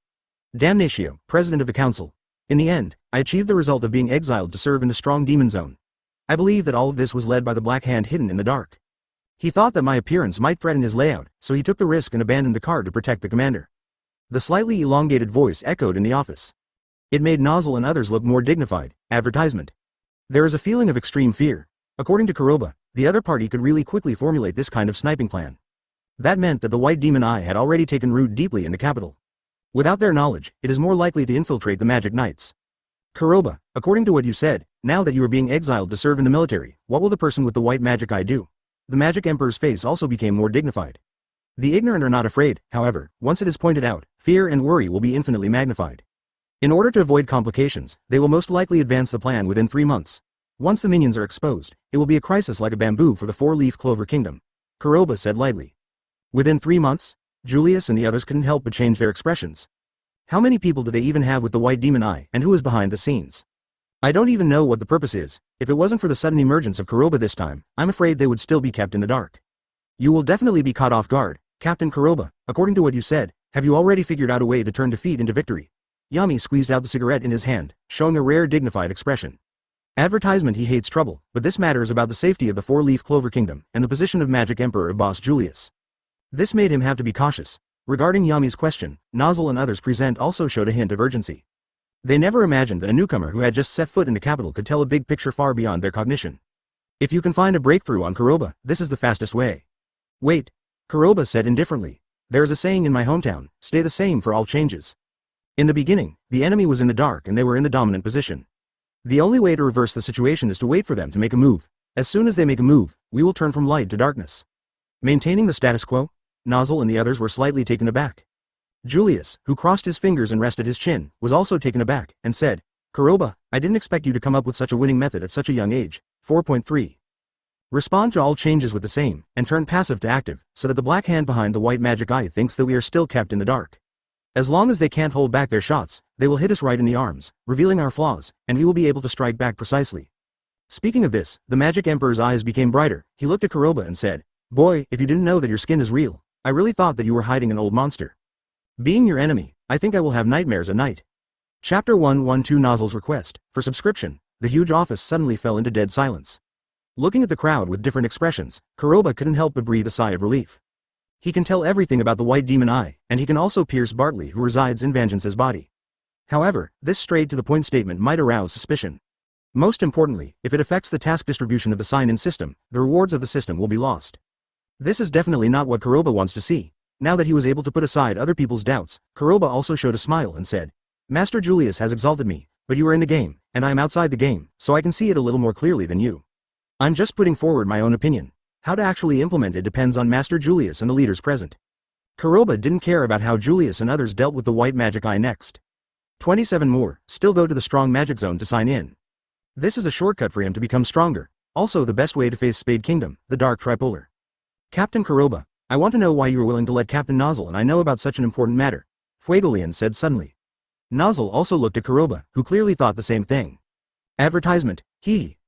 Damnatio, president of the council. In the end, I achieved the result of being exiled to serve in the strong demon zone. I believe that all of this was led by the black hand hidden in the dark. He thought that my appearance might threaten his layout, so he took the risk and abandoned the card to protect the commander. The slightly elongated voice echoed in the office. It made Nozzle and others look more dignified. Advertisement. There is a feeling of extreme fear. According to Kuroba, the other party could really quickly formulate this kind of sniping plan. That meant that the White Demon Eye had already taken root deeply in the capital. Without their knowledge, it is more likely to infiltrate the Magic Knights. Kuroba, according to what you said, now that you are being exiled to serve in the military, what will the person with the white magic eye do? The Magic Emperor's face also became more dignified. The ignorant are not afraid, however, once it is pointed out, fear and worry will be infinitely magnified. In order to avoid complications, they will most likely advance the plan within 3 months. Once the minions are exposed, it will be a crisis like a bamboo for the 4-leaf clover kingdom. Kuroba said lightly. Within 3 months? Julius and the others couldn't help but change their expressions. How many people do they even have with the white demon eye, and who is behind the scenes? I don't even know what the purpose is. If it wasn't for the sudden emergence of Kuroba this time, I'm afraid they would still be kept in the dark. You will definitely be caught off guard, Captain Kuroba. According to what you said, have you already figured out a way to turn defeat into victory? Yami squeezed out the cigarette in his hand, showing a rare dignified expression. Advertisement. He hates trouble, but this matter is about the safety of the 4-leaf clover kingdom, and the position of Magic Emperor Boss Julius. This made him have to be cautious. Regarding Yami's question, Nozzle and others present also showed a hint of urgency. They never imagined that a newcomer who had just set foot in the capital could tell a big picture far beyond their cognition. If you can find a breakthrough on Kuroba, this is the fastest way. Wait. Kuroba said indifferently. There is a saying in my hometown, stay the same for all changes. In the beginning, the enemy was in the dark and they were in the dominant position. The only way to reverse the situation is to wait for them to make a move. As soon as they make a move, we will turn from light to darkness. Maintaining the status quo? Nozzle and the others were slightly taken aback. Julius, who crossed his fingers and rested his chin, was also taken aback, and said, Kuroba, I didn't expect you to come up with such a winning method at such a young age. 4.3. Respond to all changes with the same, and turn passive to active, so that the black hand behind the white magic eye thinks that we are still kept in the dark. As long as they can't hold back their shots, they will hit us right in the arms, revealing our flaws, and we will be able to strike back precisely. Speaking of this, the Magic Emperor's eyes became brighter. He looked at Kuroba and said, Boy, if you didn't know that your skin is real, I really thought that you were hiding an old monster. Being your enemy, I think I will have nightmares at night. Chapter 112 Nozzle's request for subscription. The huge office suddenly fell into dead silence. Looking at the crowd with different expressions, Kuroba couldn't help but breathe a sigh of relief. He can tell everything about the white demon eye, and he can also pierce Bartley, who resides in Vangeance's body. However, this straight-to-the-point statement might arouse suspicion. Most importantly, if it affects the task distribution of the sign-in system, the rewards of the system will be lost. This is definitely not what Kuroba wants to see. Now that he was able to put aside other people's doubts, Kuroba also showed a smile and said, Master Julius has exalted me, but you are in the game, and I am outside the game, so I can see it a little more clearly than you. I'm just putting forward my own opinion. How to actually implement it depends on Master Julius and the leaders present. Kuroba didn't care about how Julius and others dealt with the white magic eye next. 27 more, still go to the strong magic zone to sign in. This is a shortcut for him to become stronger, also the best way to face Spade Kingdom, the Dark Tripolar. Captain Kuroba, I want to know why you were willing to let Captain Nozzle and I know about such an important matter, Fuegolian said suddenly. Nozzle also looked at Kuroba, who clearly thought the same thing. Advertisement,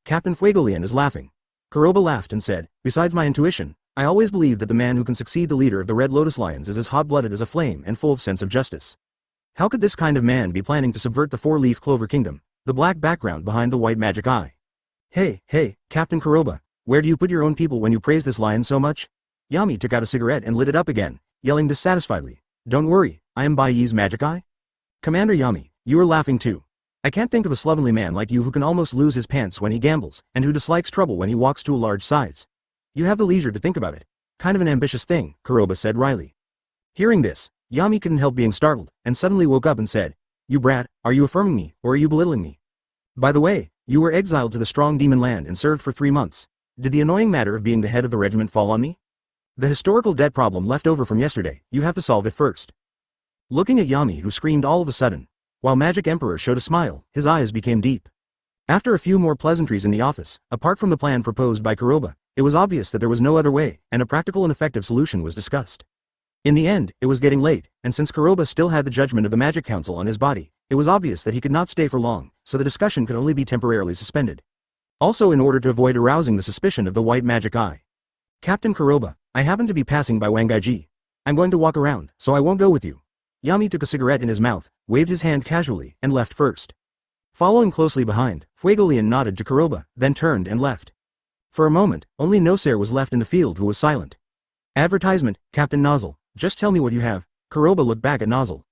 Captain Fuegolian is laughing. Kuroba laughed and said, besides my intuition, I always believed that the man who can succeed the leader of the Red Lotus Lions is as hot-blooded as a flame and full of sense of justice. How could this kind of man be planning to subvert the four-leaf clover kingdom, the black background behind the white magic eye? Hey, Captain Kuroba, where do you put your own people when you praise this lion so much? Yami took out a cigarette and lit it up again, yelling dissatisfiedly, don't worry, I am by Yi's magic eye? Commander Yami, you are laughing too. I can't think of a slovenly man like you who can almost lose his pants when he gambles, and who dislikes trouble when he walks to a large size. You have the leisure to think about it. Kind of an ambitious thing, Kuroba said wryly. Hearing this, Yami couldn't help being startled, and suddenly woke up and said, you brat, are you affirming me, or are you belittling me? By the way, you were exiled to the strong demon land and served for 3 months. Did the annoying matter of being the head of the regiment fall on me? The historical debt problem left over from yesterday, you have to solve it first. Looking at Yami who screamed all of a sudden, while Magic Emperor showed a smile, his eyes became deep. After a few more pleasantries in the office, apart from the plan proposed by Kuroba, it was obvious that there was no other way, and a practical and effective solution was discussed. In the end, it was getting late, and since Kuroba still had the judgment of the Magic Council on his body, it was obvious that he could not stay for long, so the discussion could only be temporarily suspended. Also in order to avoid arousing the suspicion of the white magic eye. Captain Kuroba, I happen to be passing by Wangaiji. I'm going to walk around, so I won't go with you. Yami took a cigarette in his mouth, waved his hand casually, and left first. Following closely behind, Fuegolian nodded to Kuroba, then turned and left. For a moment, only Nosair was left in the field who was silent. Advertisement, Captain Nozzle, just tell me what you have. Kuroba looked back at Nozzle.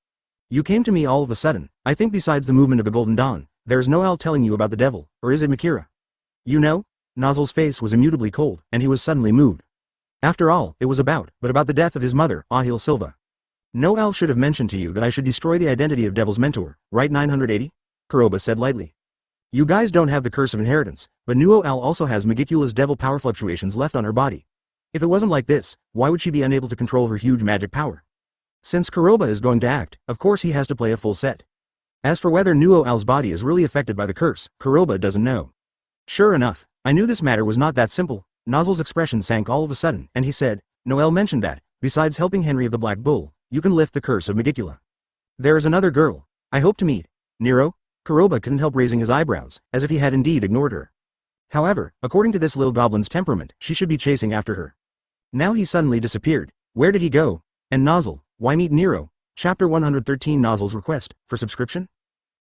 You came to me all of a sudden. I think besides the movement of the Golden Dawn, there's no Al telling you about the devil, or is it Makira? You know? Nozzle's face was immutably cold, and he was suddenly moved. After all, it was about the death of his mother, Ahil Silva. No Al should have mentioned to you that I should destroy the identity of Devil's mentor, right 980? Kuroba said lightly. You guys don't have the curse of inheritance, but Nuo Al also has Megicula's devil power fluctuations left on her body. If it wasn't like this, why would she be unable to control her huge magic power? Since Kuroba is going to act, of course he has to play a full set. As for whether Nuo Al's body is really affected by the curse, Kuroba doesn't know. Sure enough, I knew this matter was not that simple. Nozzle's expression sank all of a sudden, and he said, Noel mentioned that, besides helping Henry of the Black Bull, you can lift the curse of Megicula. There is another girl I hope to meet. Nero? Kuroba couldn't help raising his eyebrows, as if he had indeed ignored her. However, according to this little goblin's temperament, she should be chasing after her. Now he suddenly disappeared. Where did he go? And Nozzle, why meet Nero? Chapter 113 Nozzle's request, for subscription?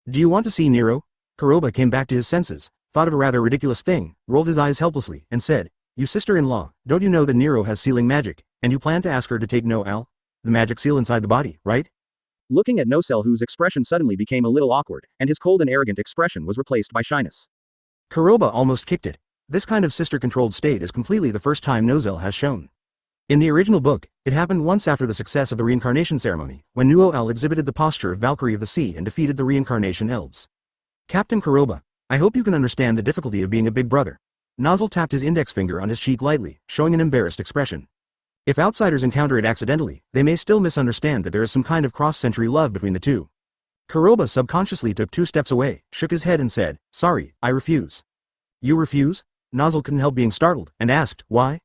Do you want to see Nero? Kuroba came back to his senses, thought of a rather ridiculous thing, rolled his eyes helplessly, and said, You sister-in-law, don't you know that Nero has sealing magic, and you plan to ask her to take No Al? The magic seal inside the body, right? Looking at Nosel whose expression suddenly became a little awkward, and his cold and arrogant expression was replaced by shyness. Kuroba almost kicked it. This kind of sister-controlled state is completely the first time Nosel has shown. In the original book, it happened once after the success of the reincarnation ceremony, when Nuo El exhibited the posture of Valkyrie of the Sea and defeated the reincarnation elves. Captain Kuroba, I hope you can understand the difficulty of being a big brother. Nozzle tapped his index finger on his cheek lightly, showing an embarrassed expression. If outsiders encounter it accidentally, they may still misunderstand that there is some kind of cross-century love between the two. Kuroba subconsciously took 2 steps away, shook his head and said, Sorry, I refuse. You refuse? Nozzle couldn't help being startled, and asked, Why?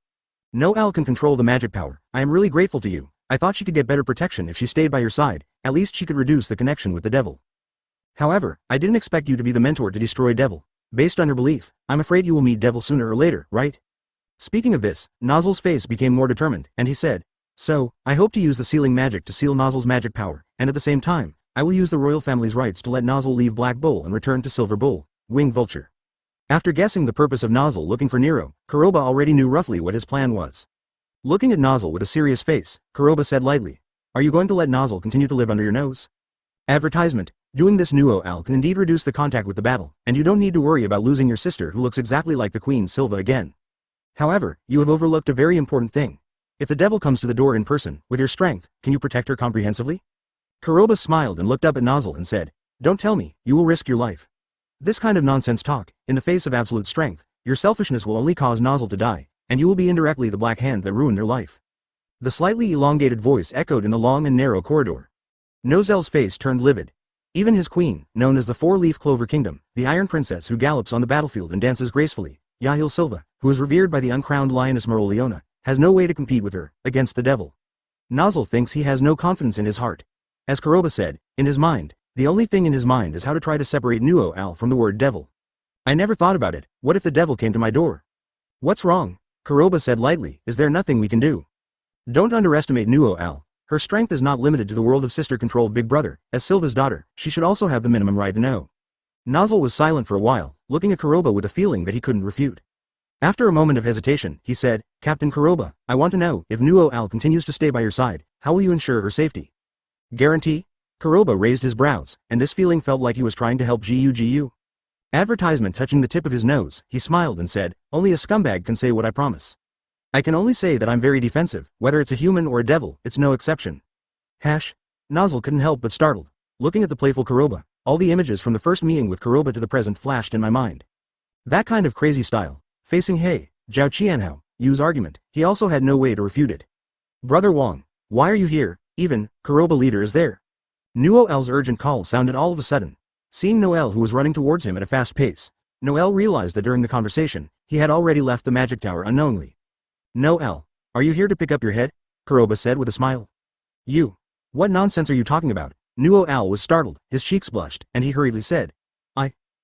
No Al can control the magic power. I am really grateful to you. I thought she could get better protection if she stayed by your side, at least she could reduce the connection with the devil. However, I didn't expect you to be the mentor to destroy devil. Based on your belief, I'm afraid you will meet devil sooner or later, right? Speaking of this, Nozzle's face became more determined, and he said, So, I hope to use the sealing magic to seal Nozzle's magic power, and at the same time, I will use the royal family's rights to let Nozzle leave Black Bull and return to Silver Bull, Winged Vulture. After guessing the purpose of Nozzle looking for Nero, Kuroba already knew roughly what his plan was. Looking at Nozzle with a serious face, Kuroba said lightly, Are you going to let Nozzle continue to live under your nose? Advertisement, doing this Nuo Al can indeed reduce the contact with the battle, and you don't need to worry about losing your sister who looks exactly like the Queen Silva again. However, you have overlooked a very important thing. If the devil comes to the door in person, with your strength, can you protect her comprehensively? Kuroba smiled and looked up at Nozzle and said, don't tell me, you will risk your life. This kind of nonsense talk, in the face of absolute strength, your selfishness will only cause Nozzle to die, and you will be indirectly the black hand that ruined their life. The slightly elongated voice echoed in the long and narrow corridor. Nozel's face turned livid. Even his queen, known as the Four-Leaf Clover Kingdom, the Iron Princess who gallops on the battlefield and dances gracefully, Yahil Silva, who is revered by the uncrowned lioness Meroleona, has no way to compete with her, against the devil. Nozzle thinks he has no confidence in his heart. As Kuroba said, in his mind, the only thing in his mind is how to try to separate Nuo Al from the word devil. I never thought about it, what if the devil came to my door? What's wrong? Kuroba said lightly, is there nothing we can do? Don't underestimate Nuo Al. Her strength is not limited to the world of sister-controlled Big Brother. As Silva's daughter, she should also have the minimum right to know. Nozzle was silent for a while, looking at Kuroba with a feeling that he couldn't refute. After a moment of hesitation, he said, Captain Kuroba, I want to know, if Nuo Al continues to stay by your side, how will you ensure her safety? Guarantee? Kuroba raised his brows, and this feeling felt like he was trying to help Gu. Advertisement touching the tip of his nose, he smiled and said, only a scumbag can say what I promise. I can only say that I'm very defensive, whether it's a human or a devil, it's no exception. Nozzle couldn't help but startled. Looking at the playful Kuroba, all the images from the first meeting with Kuroba to the present flashed in my mind. That kind of crazy style, facing Zhao Qianhao, Yu's argument, he also had no way to refute it. Brother Wang, why are you here? Even, Kuroba leader is there. Nuo L's urgent call sounded all of a sudden. Seeing Noel who was running towards him at a fast pace, Noel realized that during the conversation, he had already left the magic tower unknowingly. Noel, are you here to pick up your head? Kuroba said with a smile. You. What nonsense are you talking about? Nuo Al was startled, his cheeks blushed, and he hurriedly said.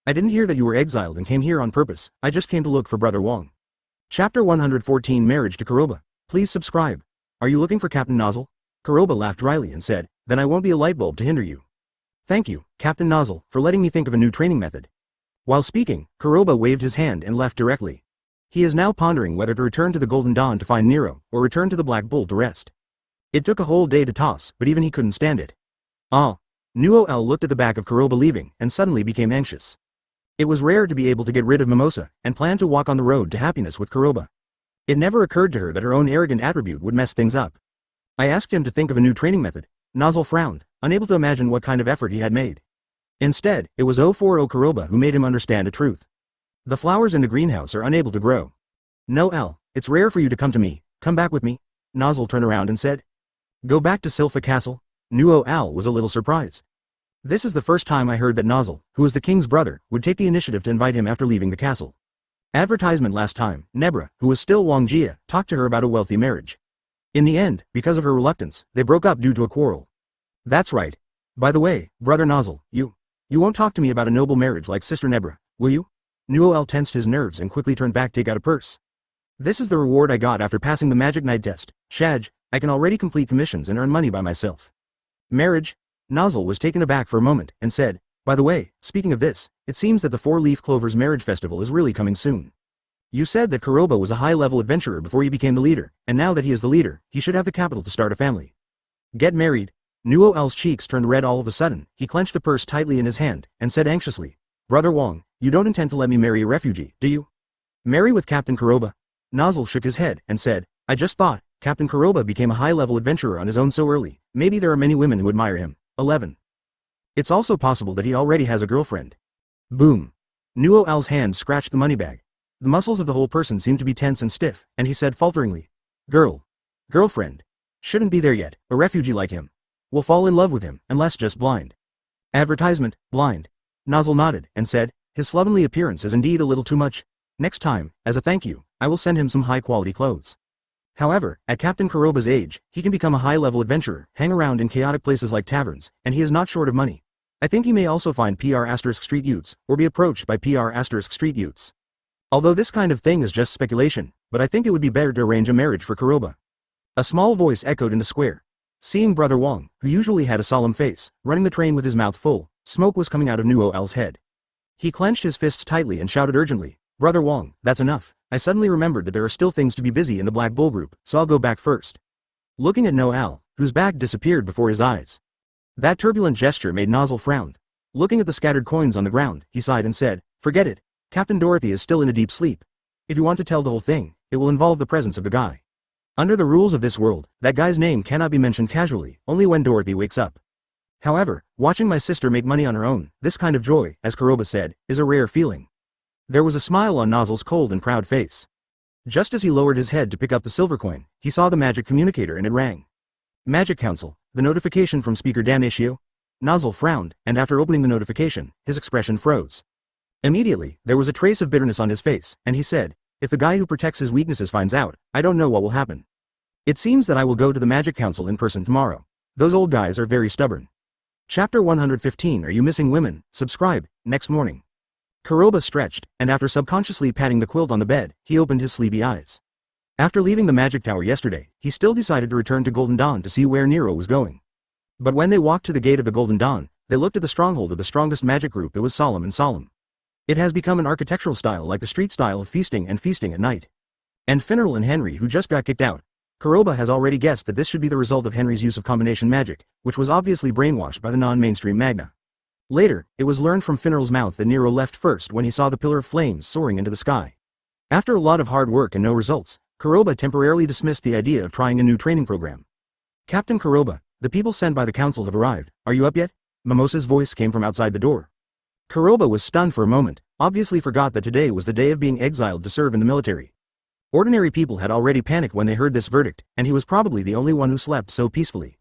I didn't hear that you were exiled and came here on purpose, I just came to look for Brother Wang. Chapter 114 Marriage to Kuroba. Please subscribe. Are you looking for Captain Nozzle? Kuroba laughed dryly and said, then I won't be a light bulb to hinder you. Thank you, Captain Nozzle, for letting me think of a new training method. While speaking, Kuroba waved his hand and left directly. He is now pondering whether to return to the Golden Dawn to find Nero, or return to the Black Bull to rest. It took a whole day to toss, but even he couldn't stand it. Nuo L looked at the back of Kuroba leaving, and suddenly became anxious. It was rare to be able to get rid of Mimosa, and planned to walk on the road to happiness with Kuroba. It never occurred to her that her own arrogant attribute would mess things up. I asked him to think of a new training method. Nozzle frowned, unable to imagine what kind of effort he had made. Instead, it was 040 Kuroba who made him understand a truth. The flowers in the greenhouse are unable to grow. No L, it's rare for you to come to me, come back with me. Nozzle turned around and said. Go back to Silpha Castle? Nuo Al was a little surprised. This is the first time I heard that Nozzle, who is the king's brother, would take the initiative to invite him after leaving the castle. Advertisement last time, Nebra, who was still Wang Jia, talked to her about a wealthy marriage. In the end, because of her reluctance, they broke up due to a quarrel. That's right. By the way, brother Nozzle, you won't talk to me about a noble marriage like Sister Nebra, will you? Nuo Al tensed his nerves and quickly turned back to take out a purse. This is the reward I got after passing the Magic Knight test. Shaj, I can already complete commissions and earn money by myself. Marriage? Nozzle was taken aback for a moment, and said, by the way, speaking of this, it seems that the Four-Leaf Clover's marriage festival is really coming soon. You said that Kuroba was a high-level adventurer before he became the leader, and now that he is the leader, he should have the capital to start a family. Get married? Nuo L's cheeks turned red all of a sudden, he clenched the purse tightly in his hand, and said anxiously, Brother Wang, you don't intend to let me marry a refugee, do you? Marry with Captain Kuroba? Nozzle shook his head, and said, I just thought, Captain Kuroba became a high-level adventurer on his own so early, maybe there are many women who admire him. 11. It's also possible that he already has a girlfriend. Boom. Nuo Al's hand scratched the money bag. The muscles of the whole person seemed to be tense and stiff, and he said falteringly, Girlfriend. Shouldn't be there yet, a refugee like him. Will fall in love with him, unless just blind. Advertisement, blind. Nozzle nodded, and said, his slovenly appearance is indeed a little too much. Next time, as a thank you, I will send him some high-quality clothes. However, at Captain Kuroba's age, he can become a high-level adventurer, hang around in chaotic places like taverns, and he is not short of money. I think he may also find PR*Street youths, or be approached by PR*Street youths. Although this kind of thing is just speculation, but I think it would be better to arrange a marriage for Kuroba. A small voice echoed in the square. Seeing Brother Wang, who usually had a solemn face, running the train with his mouth full, smoke was coming out of Nuo L's head. He clenched his fists tightly and shouted urgently, Brother Wang, that's enough. I suddenly remembered that there are still things to be busy in the Black Bull group, so I'll go back first. Looking at Noel, whose back disappeared before his eyes. That turbulent gesture made Nozzle frown. Looking at the scattered coins on the ground, he sighed and said, forget it. Captain Dorothy is still in a deep sleep. If you want to tell the whole thing, it will involve the presence of the guy. Under the rules of this world, that guy's name cannot be mentioned casually, only when Dorothy wakes up. However, watching my sister make money on her own, this kind of joy, as Kuroba said, is a rare feeling. There was a smile on Nozzle's cold and proud face. Just as he lowered his head to pick up the silver coin, he saw the magic communicator and it rang. Magic Council, the notification from Speaker Damnatio? Nozzle frowned, and after opening the notification, his expression froze. Immediately, there was a trace of bitterness on his face, and he said, if the guy who protects his weaknesses finds out, I don't know what will happen. It seems that I will go to the Magic Council in person tomorrow. Those old guys are very stubborn. Chapter 115 Are You Missing Women? Subscribe, next morning. Kuroba stretched, and after subconsciously patting the quilt on the bed, he opened his sleepy eyes. After leaving the Magic Tower yesterday, he still decided to return to Golden Dawn to see where Nero was going. But when they walked to the gate of the Golden Dawn, they looked at the stronghold of the strongest magic group. It was solemn and solemn. It has become an architectural style like the street style of feasting at night. And Finneral and Henry, who just got kicked out. Kuroba has already guessed that this should be the result of Henry's use of combination magic, which was obviously brainwashed by the non-mainstream Magna. Later, it was learned from Finneral's mouth that Nero left first when he saw the pillar of flames soaring into the sky. After a lot of hard work and no results, Kuroba temporarily dismissed the idea of trying a new training program. Captain Kuroba, the people sent by the council have arrived. Are you up yet? Mimosa's voice came from outside the door. Kuroba was stunned for a moment, obviously forgot that today was the day of being exiled to serve in the military. Ordinary people had already panicked when they heard this verdict, and he was probably the only one who slept so peacefully.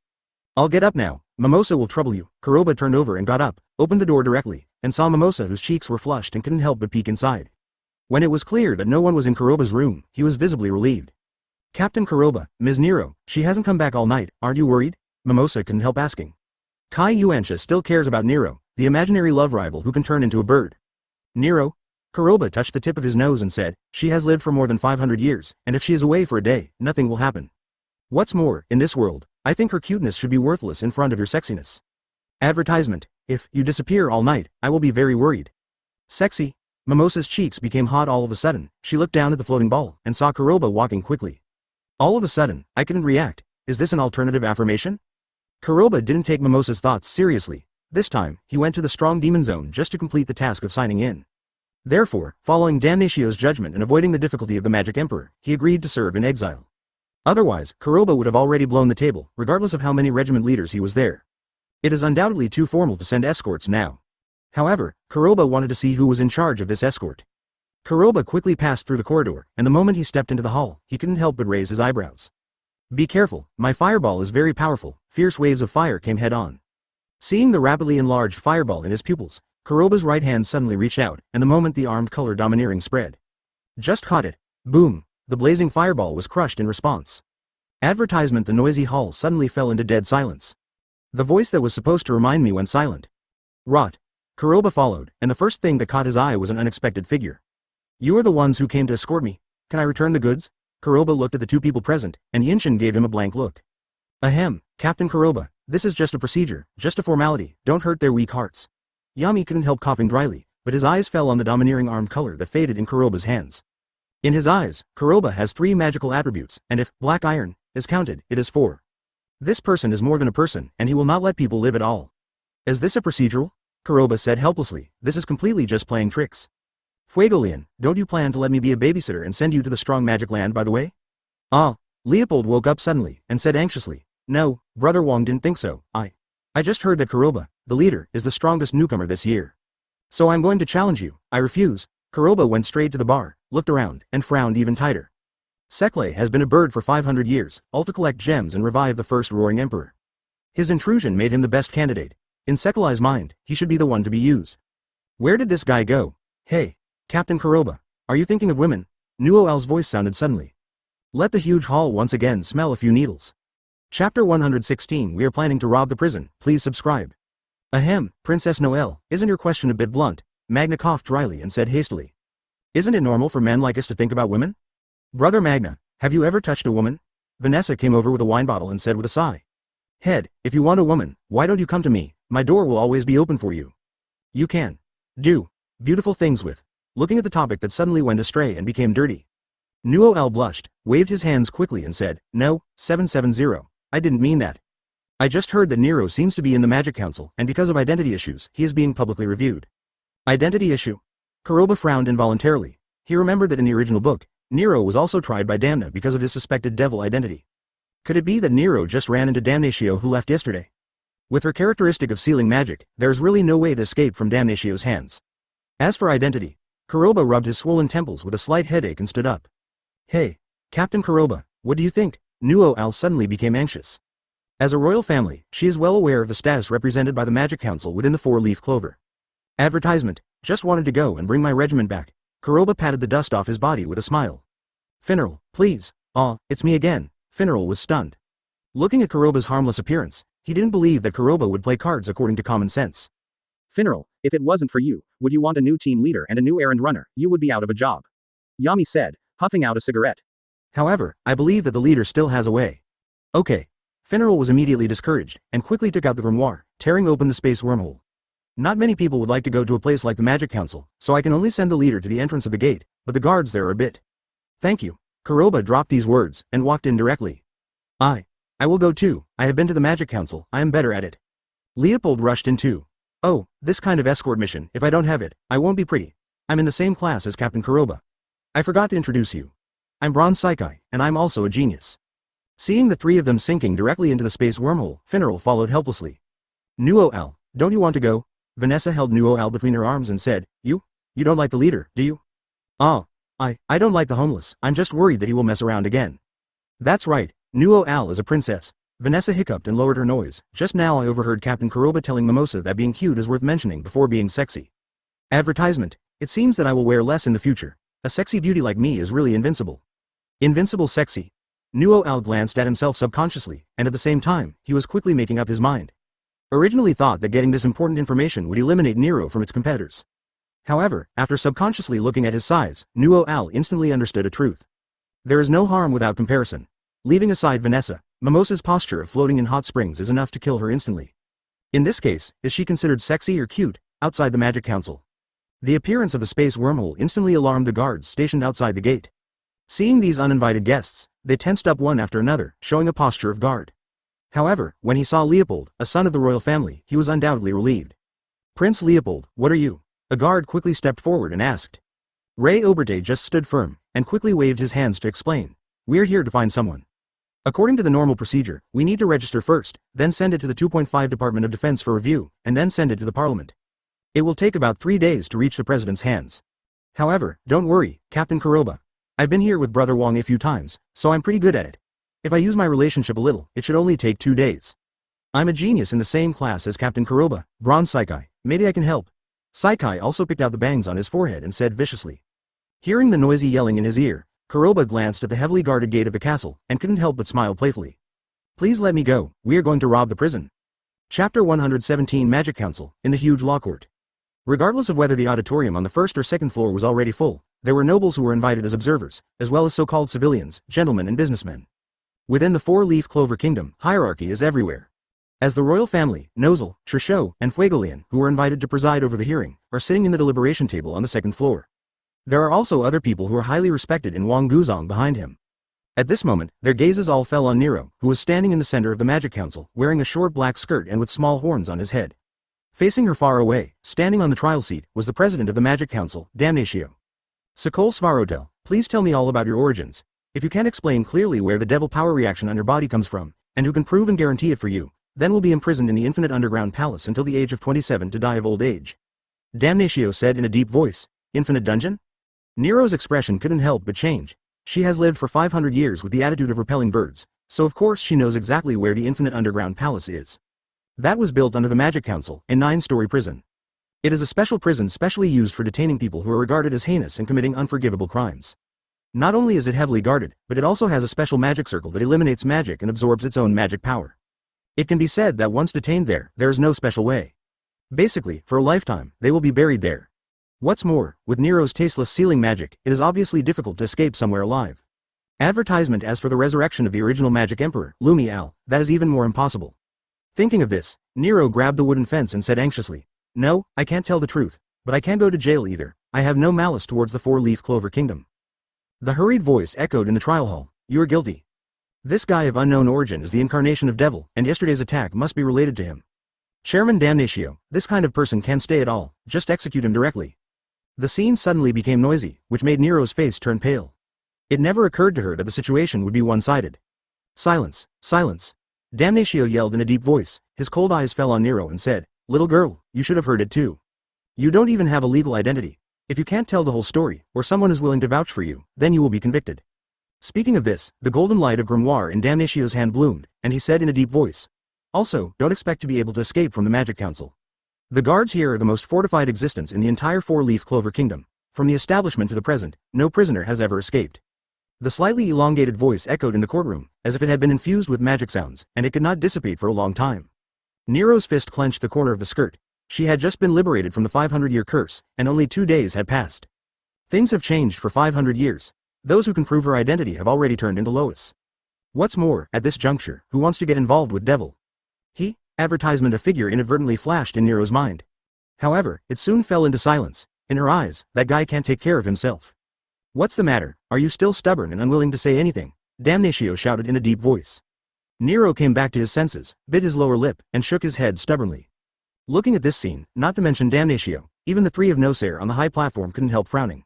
I'll get up now. Mimosa will trouble you. Kuroba turned over and got up, opened the door directly, and saw Mimosa whose cheeks were flushed and couldn't help but peek inside. When it was clear that no one was in Kuroba's room, he was visibly relieved. Captain Kuroba, Ms. Nero, she hasn't come back all night, aren't you worried? Mimosa couldn't help asking. Kai Yuansha still cares about Nero, the imaginary love rival who can turn into a bird. Nero? Kuroba touched the tip of his nose and said, she has lived for more than 500 years, and if she is away for a day, nothing will happen. What's more, in this world, I think her cuteness should be worthless in front of your sexiness. Advertisement, if you disappear all night, I will be very worried. Sexy? Mimosa's cheeks became hot all of a sudden. She looked down at the floating ball and saw Kuroba walking quickly. All of a sudden, I couldn't react. Is this an alternative affirmation? Kuroba didn't take Mimosa's thoughts seriously. This time, he went to the strong demon zone just to complete the task of signing in. Therefore, following Damnatio's judgment and avoiding the difficulty of the Magic Emperor, he agreed to serve in exile. Otherwise, Kuroba would have already blown the table, regardless of how many regiment leaders he was there. It is undoubtedly too formal to send escorts now. However, Kuroba wanted to see who was in charge of this escort. Kuroba quickly passed through the corridor, and the moment he stepped into the hall, he couldn't help but raise his eyebrows. Be careful, my fireball is very powerful. Fierce waves of fire came head-on. Seeing the rapidly enlarged fireball in his pupils, Kuroba's right hand suddenly reached out, and the moment the armed color domineering spread. Just caught it. Boom! The blazing fireball was crushed in response. Advertisement. The noisy hall suddenly fell into dead silence. The voice that was supposed to remind me went silent. Rot. Kuroba followed, and the first thing that caught his eye was an unexpected figure. You are the ones who came to escort me. Can I return the goods? Kuroba looked at the two people present, and Yinshin gave him a blank look. Ahem, Captain Kuroba, this is just a procedure, just a formality, don't hurt their weak hearts. Yami couldn't help coughing dryly, but his eyes fell on the domineering armed color that faded in Kuroba's hands. In his eyes, Kuroba has 3 magical attributes, and if black iron is counted, it is 4. This person is more than a person, and he will not let people live at all. Is this a procedural? Kuroba said helplessly, this is completely just playing tricks. Fuegolian, don't you plan to let me be a babysitter and send you to the strong magic land by the way? Ah, Leopold woke up suddenly, and said anxiously, no, Brother Wong didn't think so. I just heard that Kuroba, the leader, is the strongest newcomer this year. So I'm going to challenge you. I refuse. Kuroba went straight to the bar, looked around, and frowned even tighter. Sekle has been a bird for 500 years, all to collect gems and revive the first roaring emperor. His intrusion made him the best candidate. In Sekle's mind, he should be the one to be used. Where did this guy go? Hey, Captain Kuroba, are you thinking of women? Nuoel's voice sounded suddenly. Let the huge hall once again smell a few needles. Chapter 116 We are planning to rob the prison, please subscribe. Ahem, Princess Noelle, isn't your question a bit blunt? Magna coughed dryly and said hastily. Isn't it normal for men like us to think about women? Brother Magna, have you ever touched a woman? Vanessa came over with a wine bottle and said with a sigh. Head, if you want a woman, why don't you come to me? My door will always be open for you. You can do beautiful things with. Looking at the topic that suddenly went astray and became dirty. Nuoel blushed, waved his hands quickly and said, no, 770. I didn't mean that. I just heard that Nero seems to be in the Magic Council, and because of identity issues, he is being publicly reviewed. Identity issue? Kuroba frowned involuntarily. He remembered that in the original book, Nero was also tried by Damna because of his suspected devil identity. Could it be that Nero just ran into Damnatio who left yesterday? With her characteristic of sealing magic, there's really no way to escape from Damnatio's hands. As for identity, Kuroba rubbed his swollen temples with a slight headache and stood up. Hey, Captain Kuroba, what do you think? Nuo Al suddenly became anxious. As a royal family, she is well aware of the status represented by the Magic Council within the four-leaf clover. Advertisement, just wanted to go and bring my regiment back. Kuroba patted the dust off his body with a smile. Finral, please. It's me again. Finral was stunned. Looking at Kuroba's harmless appearance, he didn't believe that Kuroba would play cards according to common sense. Finral, if it wasn't for you, would you want a new team leader and a new errand runner? You would be out of a job. Yami said, puffing out a cigarette. However, I believe that the leader still has a way. Okay. Finral was immediately discouraged, and quickly took out the grimoire, tearing open the space wormhole. Not many people would like to go to a place like the Magic Council, so I can only send the leader to the entrance of the gate, but the guards there are a bit. Thank you. Kuroba dropped these words, and walked in directly. I will go too. I have been to the Magic Council, I am better at it. Leopold rushed in too. Oh, this kind of escort mission, if I don't have it, I won't be pretty. I'm in the same class as Captain Kuroba. I forgot to introduce you. I'm Bronze Psyche, and I'm also a genius. Seeing the three of them sinking directly into the space wormhole, Finral followed helplessly. Nuo Al, don't you want to go? Vanessa held Nuo Al between her arms and said, You don't like the leader, do you? I don't like the homeless, I'm just worried that he will mess around again. That's right, Nuo Al is a princess. Vanessa hiccuped and lowered her noise. Just now I overheard Captain Kuroba telling Mimosa that being cute is worth mentioning before being sexy. Advertisement, it seems that I will wear less in the future. A sexy beauty like me is really invincible. Invincible sexy. Nuo Al glanced at himself subconsciously, and at the same time, he was quickly making up his mind. Originally thought that getting this important information would eliminate Nero from its competitors. However, after subconsciously looking at his size, Nuo Al instantly understood a truth. There is no harm without comparison. Leaving aside Vanessa, Mimosa's posture of floating in hot springs is enough to kill her instantly. In this case, is she considered sexy or cute, outside the Magic Council? The appearance of the space wormhole instantly alarmed the guards stationed outside the gate. Seeing these uninvited guests, they tensed up one after another, showing a posture of guard. However, when he saw Leopold, a son of the royal family, he was undoubtedly relieved. Prince Leopold, what are you? A guard quickly stepped forward and asked. Ray Oberte just stood firm, and quickly waved his hands to explain. We're here to find someone. According to the normal procedure, we need to register first, then send it to the 2.5 Department of Defense for review, and then send it to the Parliament. It will take about 3 days to reach the President's hands. However, don't worry, Captain Kuroba. I've been here with Brother Wong a few times, so I'm pretty good at it. If I use my relationship a little, it should only take 2 days. I'm a genius in the same class as Captain Kuroba, Bronze Psyche, maybe I can help. Psyche also picked out the bangs on his forehead and said viciously. Hearing the noisy yelling in his ear, Kuroba glanced at the heavily guarded gate of the castle, and couldn't help but smile playfully. Please let me go, we are going to rob the prison. Chapter 117 Magic Council, in the huge law court. Regardless of whether the auditorium on the first or second floor was already full, there were nobles who were invited as observers, as well as so-called civilians, gentlemen and businessmen. Within the four-leaf clover kingdom, hierarchy is everywhere. As the royal family, Nozel, Trisho, and Fuego, who were invited to preside over the hearing, are sitting in the deliberation table on the second floor. There are also other people who are highly respected in Wang Guzong behind him. At this moment, their gazes all fell on Nero, who was standing in the center of the Magic Council, wearing a short black skirt and with small horns on his head. Facing her far away, standing on the trial seat, was the president of the Magic Council, Damnatio. Sokol Svarotel, please tell me all about your origins. If you can't explain clearly where the devil power reaction on your body comes from, and who can prove and guarantee it for you, then will be imprisoned in the infinite underground palace until the age of 27 to die of old age. Damnatio said in a deep voice. Infinite dungeon? Nero's expression couldn't help but change. She has lived for 500 years with the attitude of repelling birds, so of course she knows exactly where the infinite underground palace is. That was built under the Magic Council, a 9-story prison. It is a special prison specially used for detaining people who are regarded as heinous and committing unforgivable crimes. Not only is it heavily guarded, but it also has a special magic circle that eliminates magic and absorbs its own magic power. It can be said that once detained there is no special way. Basically, for a lifetime, they will be buried there. What's more, with Nero's tasteless sealing magic, it is obviously difficult to escape somewhere alive. Advertisement as for the resurrection of the original Magic Emperor, Lumi Al, that is even more impossible. Thinking of this, Nero grabbed the wooden fence and said anxiously, No, I can't tell the truth, but I can't go to jail either. I have no malice towards the four-leaf clover kingdom. The hurried voice echoed in the trial hall. You are guilty. This guy of unknown origin is the incarnation of devil, and yesterday's attack must be related to him. Chairman Damnatio, this kind of person can't stay at all, just execute him directly. The scene suddenly became noisy, which made Nero's face turn pale. It never occurred to her that the situation would be one-sided. Silence, silence. Damnatio yelled in a deep voice. His cold eyes fell on Nero and said, "Little girl, you should have heard it too. You don't even have a legal identity. If you can't tell the whole story, or someone is willing to vouch for you, then you will be convicted." Speaking of this, the golden light of Grimoire in Damnatio's hand bloomed, and he said in a deep voice, "Also, don't expect to be able to escape from the Magic Council. The guards here are the most fortified existence in the entire four-leaf clover kingdom. From the establishment to the present, no prisoner has ever escaped." The slightly elongated voice echoed in the courtroom, as if it had been infused with magic sounds, and it could not dissipate for a long time. Nero's fist clenched the corner of the skirt. She had just been liberated from the 500-year curse, and only 2 days had passed. Things have changed for 500 years. Those who can prove her identity have already turned into Lois. What's more, at this juncture, who wants to get involved with Devil? Advertisement. A figure inadvertently flashed in Nero's mind. However, it soon fell into silence. In her eyes, that guy can't take care of himself. "What's the matter? Are you still stubborn and unwilling to say anything?" Damnatio shouted in a deep voice. Nero came back to his senses, bit his lower lip, and shook his head stubbornly. Looking at this scene, not to mention Damnatio, even the three of Nosair on the high platform couldn't help frowning.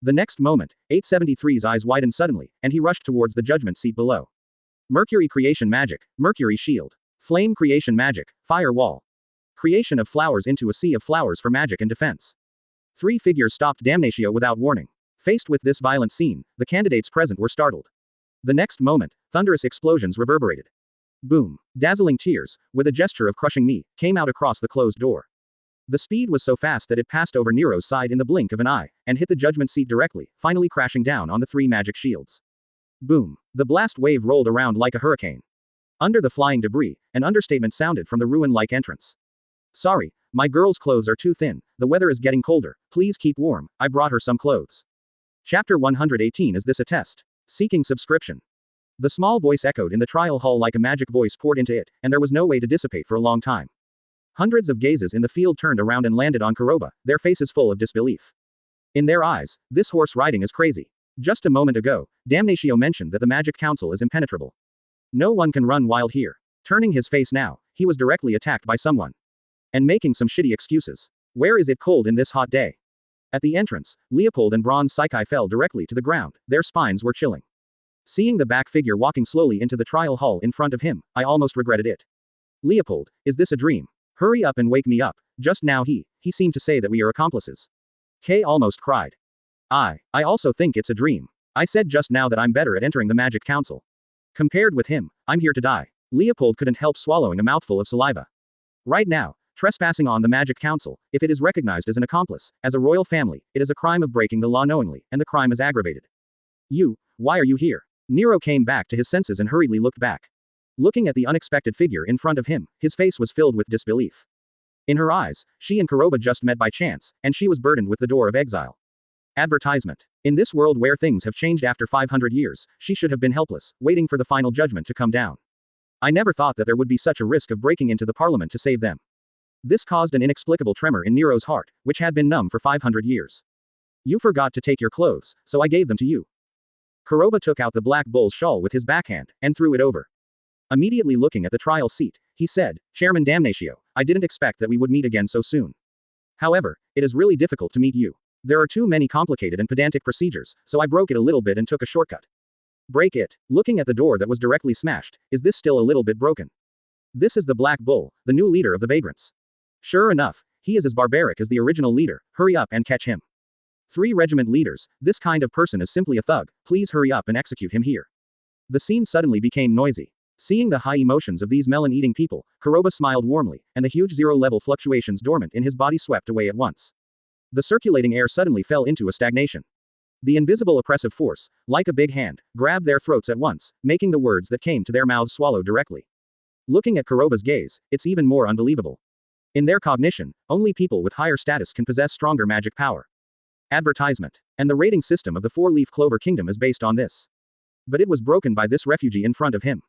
The next moment, 873's eyes widened suddenly, and he rushed towards the judgment seat below. Mercury creation magic, Mercury shield. Flame creation magic, fire wall. Creation of flowers into a sea of flowers for magic and defense. 3 figures stopped Damnatio without warning. Faced with this violent scene, the candidates present were startled. The next moment, thunderous explosions reverberated. Boom. Dazzling tears, with a gesture of crushing me, came out across the closed door. The speed was so fast that it passed over Nero's side in the blink of an eye, and hit the judgment seat directly, finally crashing down on the 3 magic shields. Boom. The blast wave rolled around like a hurricane. Under the flying debris, an understatement sounded from the ruin-like entrance. "Sorry, my girl's clothes are too thin, the weather is getting colder, please keep warm, I brought her some clothes." Chapter 118. Is this a test? Seeking subscription. The small voice echoed in the trial hall like a magic voice poured into it, and there was no way to dissipate for a long time. Hundreds of gazes in the field turned around and landed on Kuroba, their faces full of disbelief. In their eyes, this horse riding is crazy. Just a moment ago, Damnatio mentioned that the Magic Council is impenetrable. No one can run wild here. Turning his face now, he was directly attacked by someone. And making some shitty excuses. Where is it cold in this hot day? At the entrance, Leopold and Bronze Psyche fell directly to the ground, their spines were chilling. Seeing the back figure walking slowly into the trial hall in front of him, I almost regretted it. "Leopold, is this a dream? Hurry up and wake me up." Just now he seemed to say that we are accomplices. Kay almost cried. I also think it's a dream. I said just now that I'm better at entering the Magic Council. Compared with him, I'm here to die. Leopold couldn't help swallowing a mouthful of saliva. Right now, trespassing on the Magic Council, if it is recognized as an accomplice, as a royal family, it is a crime of breaking the law knowingly, and the crime is aggravated. Why are you here? Nero came back to his senses and hurriedly looked back. Looking at the unexpected figure in front of him, his face was filled with disbelief. In her eyes, she and Kuroba just met by chance, and she was burdened with the door of exile. Advertisement. In this world where things have changed after 500 years, she should have been helpless, waiting for the final judgment to come down. I never thought that there would be such a risk of breaking into the parliament to save them. This caused an inexplicable tremor in Nero's heart, which had been numb for 500 years. "You forgot to take your clothes, so I gave them to you." Kuroba took out the black bull's shawl with his backhand, and threw it over. Immediately looking at the trial seat, he said, "Chairman Damnatio, I didn't expect that we would meet again so soon. However, it is really difficult to meet you. There are too many complicated and pedantic procedures, so I broke it a little bit and took a shortcut." Break it. Looking at the door that was directly smashed, is this still a little bit broken? This is the Black Bull, the new leader of the vagrants. Sure enough, he is as barbaric as the original leader, hurry up and catch him. 3 regiment leaders, this kind of person is simply a thug, please hurry up and execute him here. The scene suddenly became noisy. Seeing the high emotions of these melon-eating people, Kuroba smiled warmly, and the huge zero-level fluctuations dormant in his body swept away at once. The circulating air suddenly fell into a stagnation. The invisible oppressive force, like a big hand, grabbed their throats at once, making the words that came to their mouths swallow directly. Looking at Kuroba's gaze, it's even more unbelievable. In their cognition, only people with higher status can possess stronger magic power. Advertisement. And the rating system of the 4-leaf clover kingdom is based on this. But it was broken by this refugee in front of him.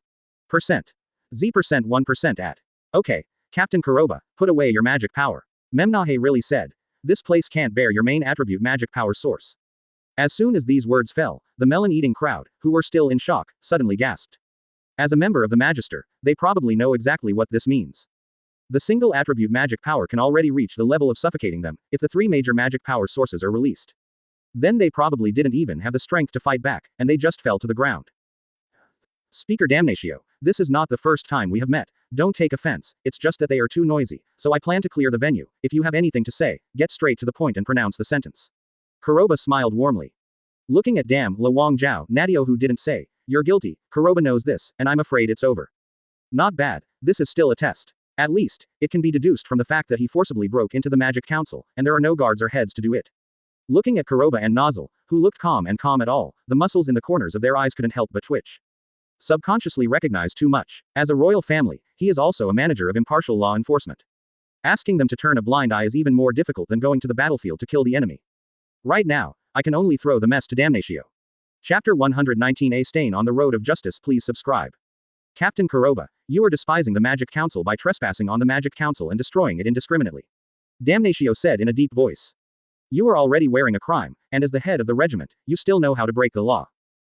%. 1% ad. Okay, Captain Kuroba, put away your magic power. Memnahe really said. This place can't bear your main attribute magic power source. As soon as these words fell, the melon-eating crowd, who were still in shock, suddenly gasped. As a member of the Magister, they probably know exactly what this means. The single attribute magic power can already reach the level of suffocating them, if the 3 major magic power sources are released. Then they probably didn't even have the strength to fight back, and they just fell to the ground. Speaker Damnatio, this is not the first time we have met. Don't take offense, it's just that they are too noisy, so I plan to clear the venue. If you have anything to say, get straight to the point and pronounce the sentence. Kuroba smiled warmly. Looking at Dam La Wang Zhao, Natio who didn't say, you're guilty, Kuroba knows this, and I'm afraid it's over. Not bad, this is still a test. At least, it can be deduced from the fact that he forcibly broke into the Magic Council, and there are no guards or heads to do it. Looking at Kuroba and Nozzle, who looked calm at all, the muscles in the corners of their eyes couldn't help but twitch. Subconsciously recognized too much. As a royal family, he is also a manager of impartial law enforcement. Asking them to turn a blind eye is even more difficult than going to the battlefield to kill the enemy. Right now, I can only throw the mess to Damnatio. Chapter 119 A Stain on the Road of Justice. Please subscribe. Captain Kuroba, you are despising the Magic Council by trespassing on the Magic Council and destroying it indiscriminately. Damnatio said in a deep voice. You are already wearing a crime, and as the head of the regiment, you still know how to break the law.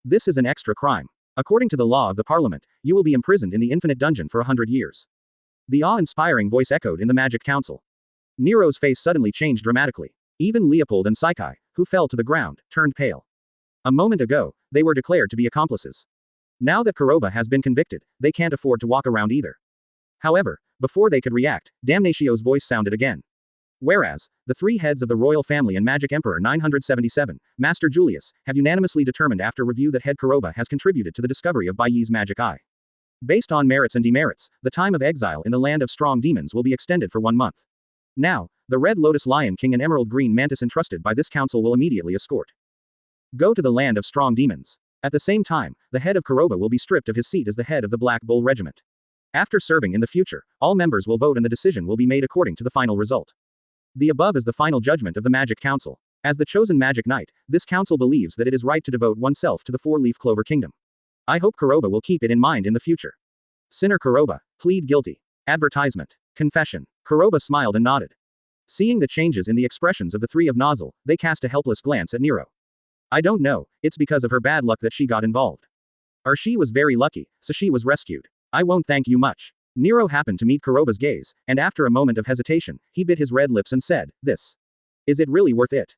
This is an extra crime. According to the law of the Parliament, you will be imprisoned in the infinite dungeon for 100 years. The awe-inspiring voice echoed in the Magic Council. Nero's face suddenly changed dramatically. Even Leopold and Psyche, who fell to the ground, turned pale. A moment ago, they were declared to be accomplices. Now that Kuroba has been convicted, they can't afford to walk around either. However, before they could react, Damnatio's voice sounded again. Whereas, the three heads of the royal family and Magic Emperor 977, Master Julius, have unanimously determined after review that head Kuroba has contributed to the discovery of Baiyi's magic eye. Based on merits and demerits, the time of exile in the land of strong demons will be extended for 1 month. Now, the Red Lotus Lion King and Emerald Green Mantis entrusted by this council will immediately escort. Go to the land of strong demons. At the same time, the head of Kuroba will be stripped of his seat as the head of the Black Bull Regiment. After serving in the future, all members will vote and the decision will be made according to the final result. The above is the final judgment of the Magic Council. As the chosen Magic Knight, this council believes that it is right to devote oneself to the four-leaf clover kingdom. I hope Kuroba will keep it in mind in the future. Sinner Kuroba, plead guilty. Advertisement. Confession. Kuroba smiled and nodded. Seeing the changes in the expressions of the three of Nozzle, they cast a helpless glance at Nero. I don't know, it's because of her bad luck that she got involved. Or she was very lucky, so she was rescued. I won't thank you much. Nero happened to meet Kuroba's gaze, and after a moment of hesitation, he bit his red lips and said, this. Is it really worth it?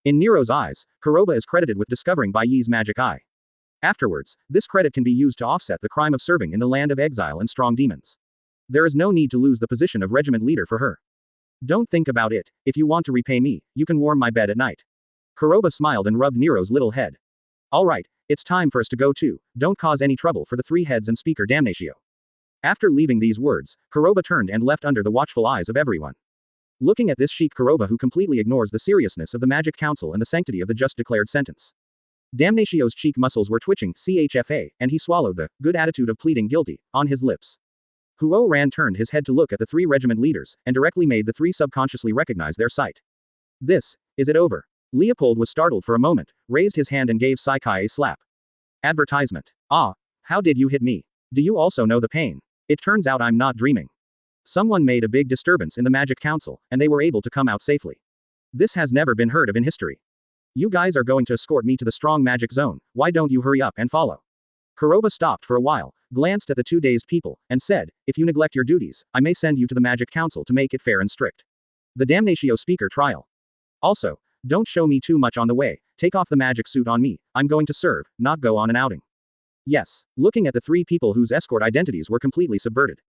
In Nero's eyes, Kuroba is credited with discovering Baiyi's magic eye. Afterwards, this credit can be used to offset the crime of serving in the land of exile and strong demons. There is no need to lose the position of regiment leader for her. Don't think about it, if you want to repay me, you can warm my bed at night. Kuroba smiled and rubbed Nero's little head. Alright, it's time for us to go too, don't cause any trouble for the three heads and Speaker Damnatio. After leaving these words, Kuroba turned and left under the watchful eyes of everyone. Looking at this chic Kuroba who completely ignores the seriousness of the Magic Council and the sanctity of the just declared sentence. Damnatio's cheek muscles were twitching, CHFA, and he swallowed the good attitude of pleading guilty on his lips. Huo Ran turned his head to look at the three regiment leaders, and directly made the three subconsciously recognize their sight. Is it over? Leopold was startled for a moment, raised his hand and gave Psyche a slap. Advertisement. Ah, how did you hit me? Do you also know the pain? It turns out I'm not dreaming. Someone made a big disturbance in the Magic Council, and they were able to come out safely. This has never been heard of in history. You guys are going to escort me to the strong magic zone, why don't you hurry up and follow? Kuroba stopped for a while, glanced at the 2 dazed people, and said, if you neglect your duties, I may send you to the Magic Council to make it fair and strict. The Damnatio Speaker trial. Also, don't show me too much on the way, take off the magic suit on me, I'm going to serve, not go on an outing. Yes, looking at the three people whose escort identities were completely subverted.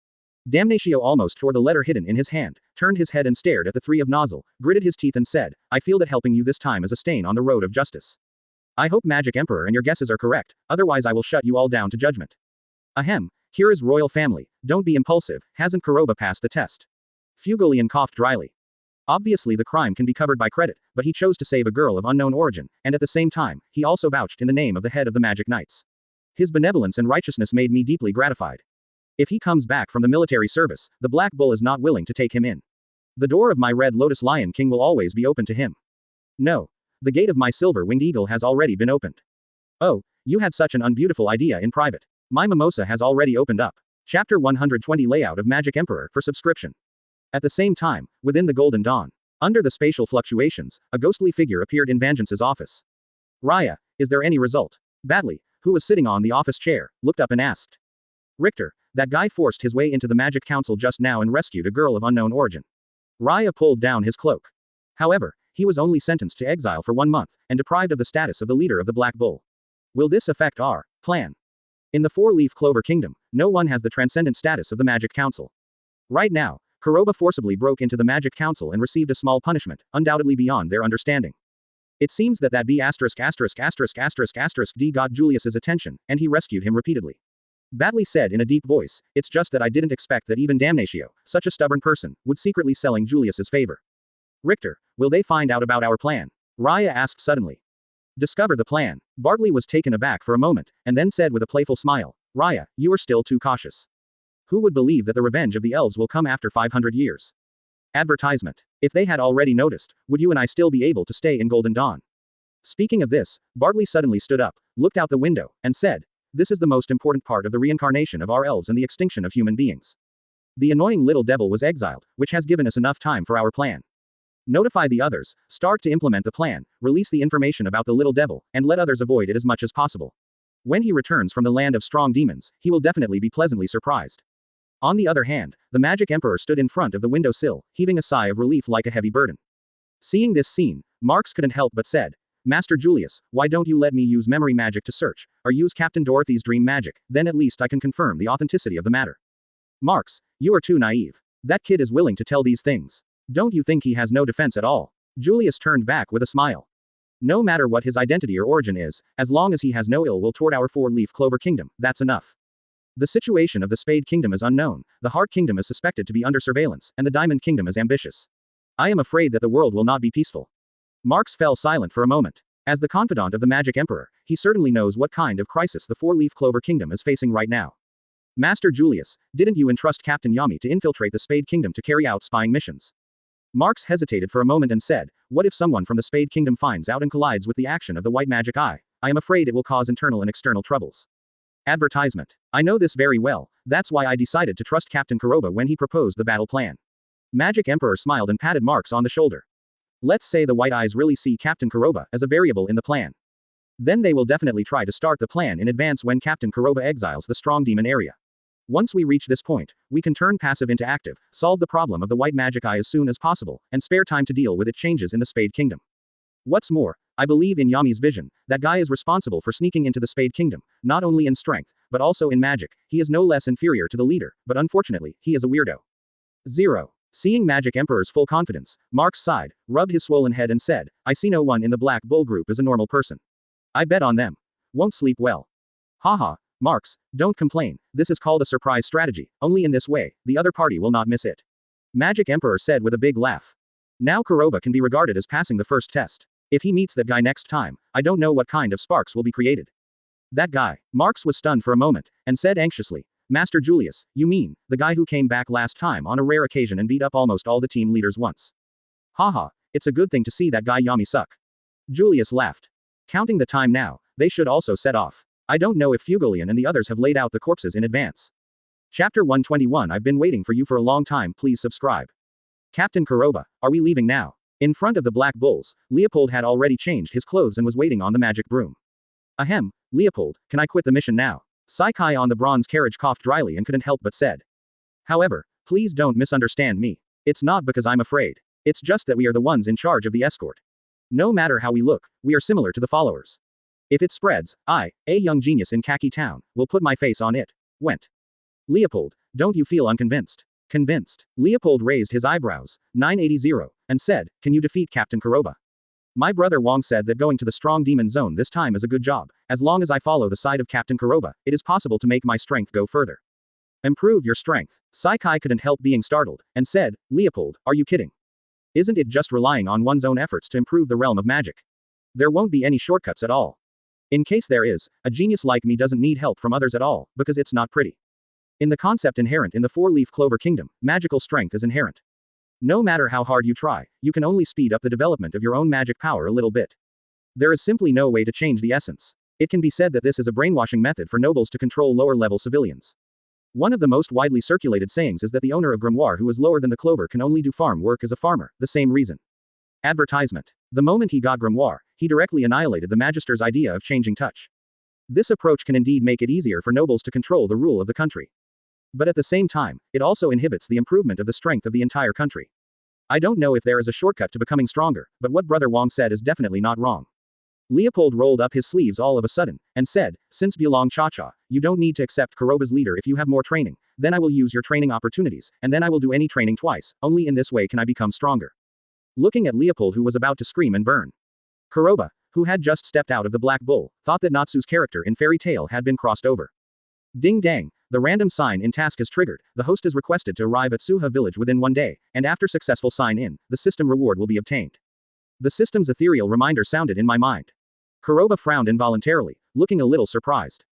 Damnatio almost tore the letter hidden in his hand, turned his head and stared at the three of Nozzle, gritted his teeth and said, I feel that helping you this time is a stain on the road of justice. I hope Magic Emperor and your guesses are correct, otherwise I will shut you all down to judgment. Ahem, here is royal family, don't be impulsive, hasn't Kuroba passed the test? Fugolian coughed dryly. Obviously the crime can be covered by credit, but he chose to save a girl of unknown origin, and at the same time, he also vouched in the name of the head of the Magic Knights. His benevolence and righteousness made me deeply gratified. If he comes back from the military service, the Black Bull is not willing to take him in. The door of my Red Lotus Lion King will always be open to him. No. The gate of my Silver Winged Eagle has already been opened. Oh, you had such an unbeautiful idea in private. My mimosa has already opened up. Chapter 120 Layout of Magic Emperor for subscription. At the same time, within the Golden Dawn, under the spatial fluctuations, a ghostly figure appeared in Vangeance's office. Raya, is there any result? Batley, who was sitting on the office chair, looked up and asked. Richter, that guy forced his way into the Magic Council just now and rescued a girl of unknown origin. Raya pulled down his cloak. However, he was only sentenced to exile for 1 month, and deprived of the status of the leader of the Black Bull. Will this affect our plan? In the Four-Leaf Clover Kingdom, no one has the transcendent status of the Magic Council. Right now, Kuroba forcibly broke into the Magic Council and received a small punishment, undoubtedly beyond their understanding. It seems that B********* D got Julius's attention, and he rescued him repeatedly. Batley said in a deep voice, "It's just that I didn't expect that even Damnatio, such a stubborn person, would secretly selling Julius's favor." "Richter, will they find out about our plan?" Raya asked suddenly. "Discover the plan." Bartley was taken aback for a moment, and then said with a playful smile, "Raya, you are still too cautious. Who would believe that the revenge of the elves will come after 500 years? Advertisement. If they had already noticed, would you and I still be able to stay in Golden Dawn?" Speaking of this, Bartley suddenly stood up, looked out the window, and said, "This is the most important part of the reincarnation of our elves and the extinction of human beings. The annoying little devil was exiled, which has given us enough time for our plan. Notify the others, start to implement the plan, release the information about the little devil, and let others avoid it as much as possible. When he returns from the land of strong demons, he will definitely be pleasantly surprised." On the other hand, the Magic Emperor stood in front of the window sill, heaving a sigh of relief like a heavy burden. Seeing this scene, Marks couldn't help but said, "Master Julius, why don't you let me use memory magic to search, or use Captain Dorothy's dream magic, then at least I can confirm the authenticity of the matter." "Marks, you are too naive. That kid is willing to tell these things. Don't you think he has no defense at all?" Julius turned back with a smile. "No matter what his identity or origin is, as long as he has no ill will toward our Four-Leaf Clover Kingdom, that's enough. The situation of the Spade Kingdom is unknown, the Heart Kingdom is suspected to be under surveillance, and the Diamond Kingdom is ambitious. I am afraid that the world will not be peaceful." Marks fell silent for a moment. As the confidant of the Magic Emperor, he certainly knows what kind of crisis the Four-Leaf Clover Kingdom is facing right now. "Master Julius, didn't you entrust Captain Yami to infiltrate the Spade Kingdom to carry out spying missions?" Marks hesitated for a moment and said, "What if someone from the Spade Kingdom finds out and collides with the action of the White Magic Eye? I am afraid it will cause internal and external troubles." Advertisement. "I know this very well, that's why I decided to trust Captain Kuroba when he proposed the battle plan." Magic Emperor smiled and patted Marks on the shoulder. "Let's say the White Eyes really see Captain Kuroba as a variable in the plan. Then they will definitely try to start the plan in advance when Captain Kuroba exiles the strong demon area. Once we reach this point, we can turn passive into active, solve the problem of the White Magic Eye as soon as possible, and spare time to deal with its changes in the Spade Kingdom. What's more, I believe in Yami's vision, that guy is responsible for sneaking into the Spade Kingdom, not only in strength, but also in magic. He is no less inferior to the leader, but unfortunately, he is a weirdo." 0. Seeing Magic Emperor's full confidence, Marks sighed, rubbed his swollen head and said, "I see no one in the Black Bull group is a normal person. I bet on them. Won't sleep well." "Haha, Marks, don't complain, this is called a surprise strategy, only in this way, the other party will not miss it." Magic Emperor said with a big laugh. Now Kuroba can be regarded as passing the first test. If he meets that guy next time, I don't know what kind of sparks will be created. "That guy." Marks was stunned for a moment, and said anxiously, "Master Julius, you mean, the guy who came back last time on a rare occasion and beat up almost all the team leaders once?" "Haha, it's a good thing to see that guy Yami suck." Julius laughed. "Counting the time now, they should also set off. I don't know if Fugolian and the others have laid out the corpses in advance." Chapter 121. I've been waiting for you for a long time, please subscribe. "Captain Kuroba, are we leaving now?" In front of the Black Bulls, Leopold had already changed his clothes and was waiting on the magic broom. "Ahem, Leopold, can I quit the mission now?" Saikai on the bronze carriage coughed dryly and couldn't help but said. "However, please don't misunderstand me. It's not because I'm afraid. It's just that we are the ones in charge of the escort. No matter how we look, we are similar to the followers. If it spreads, I, a young genius in Khaki Town, will put my face on it." Went. "Leopold, don't you feel unconvinced?" "Convinced." Leopold raised his eyebrows, 980, and said, "Can you defeat Captain Kuroba?" "My brother Wong said that going to the strong demon zone this time is a good job. As long as I follow the side of Captain Kuroba, it is possible to make my strength go further." "Improve your strength." Saikai couldn't help being startled, and said, "Leopold, are you kidding? Isn't it just relying on one's own efforts to improve the realm of magic? There won't be any shortcuts at all. In case there is, a genius like me doesn't need help from others at all, because it's not pretty. In the concept inherent in the Four-Leaf Clover Kingdom, magical strength is inherent. No matter how hard you try, you can only speed up the development of your own magic power a little bit. There is simply no way to change the essence. It can be said that this is a brainwashing method for nobles to control lower-level civilians. One of the most widely circulated sayings is that the owner of Grimoire who is lower than the Clover can only do farm work as a farmer, the same reason. Advertisement. The moment he got Grimoire, he directly annihilated the Magister's idea of changing touch. This approach can indeed make it easier for nobles to control the rule of the country. But at the same time, it also inhibits the improvement of the strength of the entire country. I don't know if there is a shortcut to becoming stronger, but what Brother Wong said is definitely not wrong. Leopold rolled up his sleeves all of a sudden, and said, since Bulong Cha-Cha, you don't need to accept Kuroba's leader if you have more training, then I will use your training opportunities, and then I will do any training twice, only in this way can I become stronger. Looking at Leopold who was about to scream and burn. Kuroba, who had just stepped out of the Black Bull, thought that Natsu's character in Fairy Tail had been crossed over. Ding dang, the random sign in task is triggered, the host is requested to arrive at Suha village within 1 day, and after successful sign-in, the system reward will be obtained. The system's ethereal reminder sounded in my mind. Kuroba frowned involuntarily, looking a little surprised.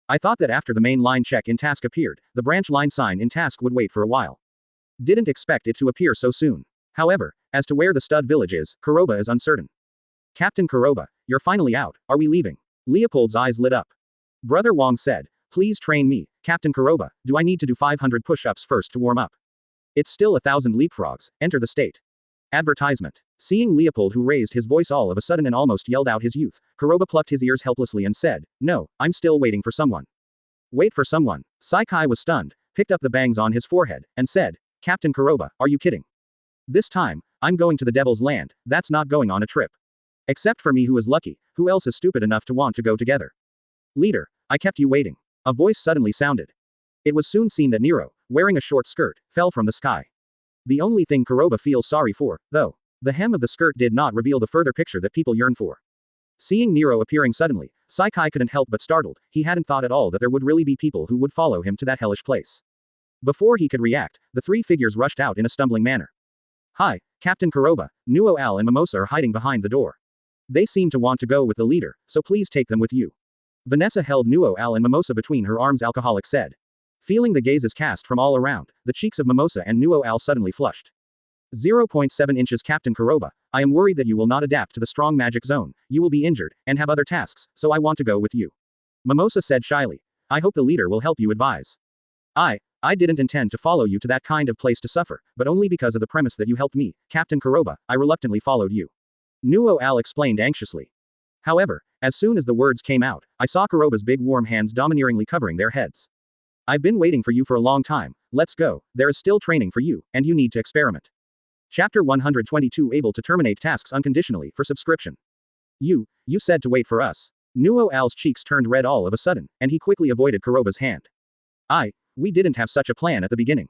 I thought that after the main line check in task appeared, the branch line sign in task would wait for a while. Didn't expect it to appear so soon. However, as to where the stud village is, Kuroba is uncertain. Captain Kuroba, you're finally out, are we leaving? Leopold's eyes lit up. Brother Wong said, please train me, Captain Kuroba, do I need to do 500 push-ups first to warm up? It's still 1,000 leapfrogs, enter the state. Advertisement. Seeing Leopold who raised his voice all of a sudden and almost yelled out his youth, Kuroba plucked his ears helplessly and said, no, I'm still waiting for someone. Wait for someone. Saikai was stunned, picked up the bangs on his forehead, and said, Captain Kuroba, are you kidding? This time, I'm going to the Devil's Land, that's not going on a trip. Except for me who is lucky, who else is stupid enough to want to go together? Leader, I kept you waiting. A voice suddenly sounded. It was soon seen that Nero, wearing a short skirt, fell from the sky. The only thing Kuroba feels sorry for, though, the hem of the skirt did not reveal the further picture that people yearn for. Seeing Nero appearing suddenly, Saikai couldn't help but startled, he hadn't thought at all that there would really be people who would follow him to that hellish place. Before he could react, the 3 figures rushed out in a stumbling manner. Hi, Captain Kuroba, Nuo Al and Mimosa are hiding behind the door. They seem to want to go with the leader, so please take them with you. Vanessa held Nuo Al and Mimosa between her arms. Alcoholic said. Feeling the gazes cast from all around, the cheeks of Mimosa and Nuo Al suddenly flushed. 0.7 inches Captain Kuroba, I am worried that you will not adapt to the strong magic zone, you will be injured, and have other tasks, so I want to go with you. Mimosa said shyly. I hope the leader will help you advise. I didn't intend to follow you to that kind of place to suffer, but only because of the premise that you helped me, Captain Kuroba, I reluctantly followed you. Nuo Al explained anxiously. However, as soon as the words came out, I saw Kuroba's big warm hands domineeringly covering their heads. I've been waiting for you for a long time, let's go, there is still training for you, and you need to experiment. Chapter 122 Able to terminate tasks unconditionally for subscription. You said to wait for us. Nuo Al's cheeks turned red all of a sudden, and he quickly avoided Kuroba's hand. We didn't have such a plan at the beginning.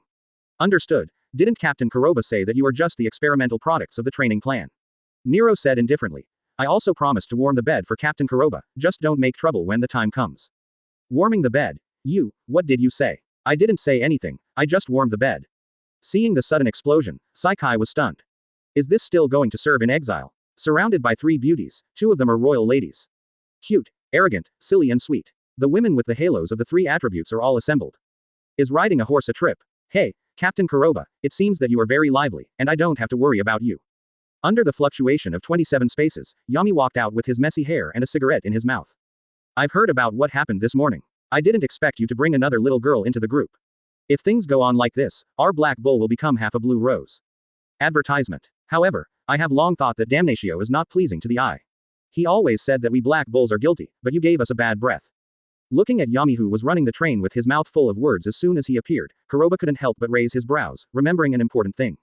Understood, didn't Captain Kuroba say that you are just the experimental products of the training plan? Nero said indifferently. I also promised to warm the bed for Captain Kuroba, just don't make trouble when the time comes. Warming the bed? What did you say? I didn't say anything, I just warmed the bed. Seeing the sudden explosion, Saikai was stunned. Is this still going to serve in exile? Surrounded by 3 beauties, 2 of them are royal ladies. Cute, arrogant, silly and sweet. The women with the halos of the 3 attributes are all assembled. Is riding a horse a trip? Hey, Captain Kuroba, it seems that you are very lively, and I don't have to worry about you. Under the fluctuation of 27 spaces, Yami walked out with his messy hair and a cigarette in his mouth. I've heard about what happened this morning. I didn't expect you to bring another little girl into the group. If things go on like this, our Black Bull will become half a blue rose. Advertisement. However, I have long thought that damnatio is not pleasing to the eye. He always said that we Black Bulls are guilty, but you gave us a bad breath. Looking at Yami who was running the train with his mouth full of words as soon as he appeared, Kuroba couldn't help but raise his brows, remembering an important thing.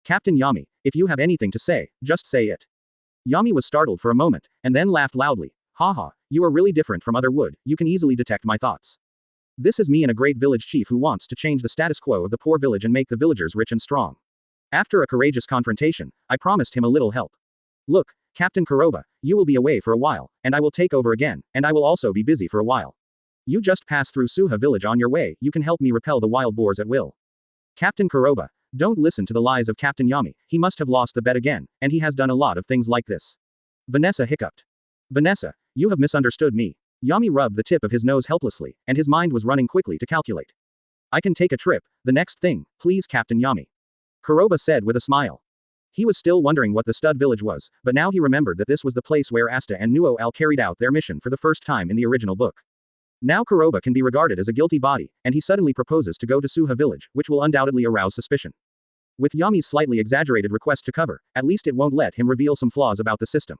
Captain Yami, if you have anything to say, just say it. Yami was startled for a moment, and then laughed loudly. Haha, you are really different from other wood, you can easily detect my thoughts. This is me and a great village chief who wants to change the status quo of the poor village and make the villagers rich and strong. After a courageous confrontation, I promised him a little help. Look, Captain Kuroba, you will be away for a while, and I will take over again, and I will also be busy for a while. You just pass through Suha village on your way, you can help me repel the wild boars at will. Captain Kuroba, don't listen to the lies of Captain Yami, he must have lost the bet again, and he has done a lot of things like this. Vanessa hiccuped. Vanessa, you have misunderstood me. Yami rubbed the tip of his nose helplessly, and his mind was running quickly to calculate. I can take a trip, the next thing, please Captain Yami. Kuroba said with a smile. He was still wondering what the stud village was, but now he remembered that this was the place where Asta and Nuo Al carried out their mission for the first time in the original book. Now Kuroba can be regarded as a guilty body, and he suddenly proposes to go to Suha village, which will undoubtedly arouse suspicion. With Yami's slightly exaggerated request to cover, at least it won't let him reveal some flaws about the system.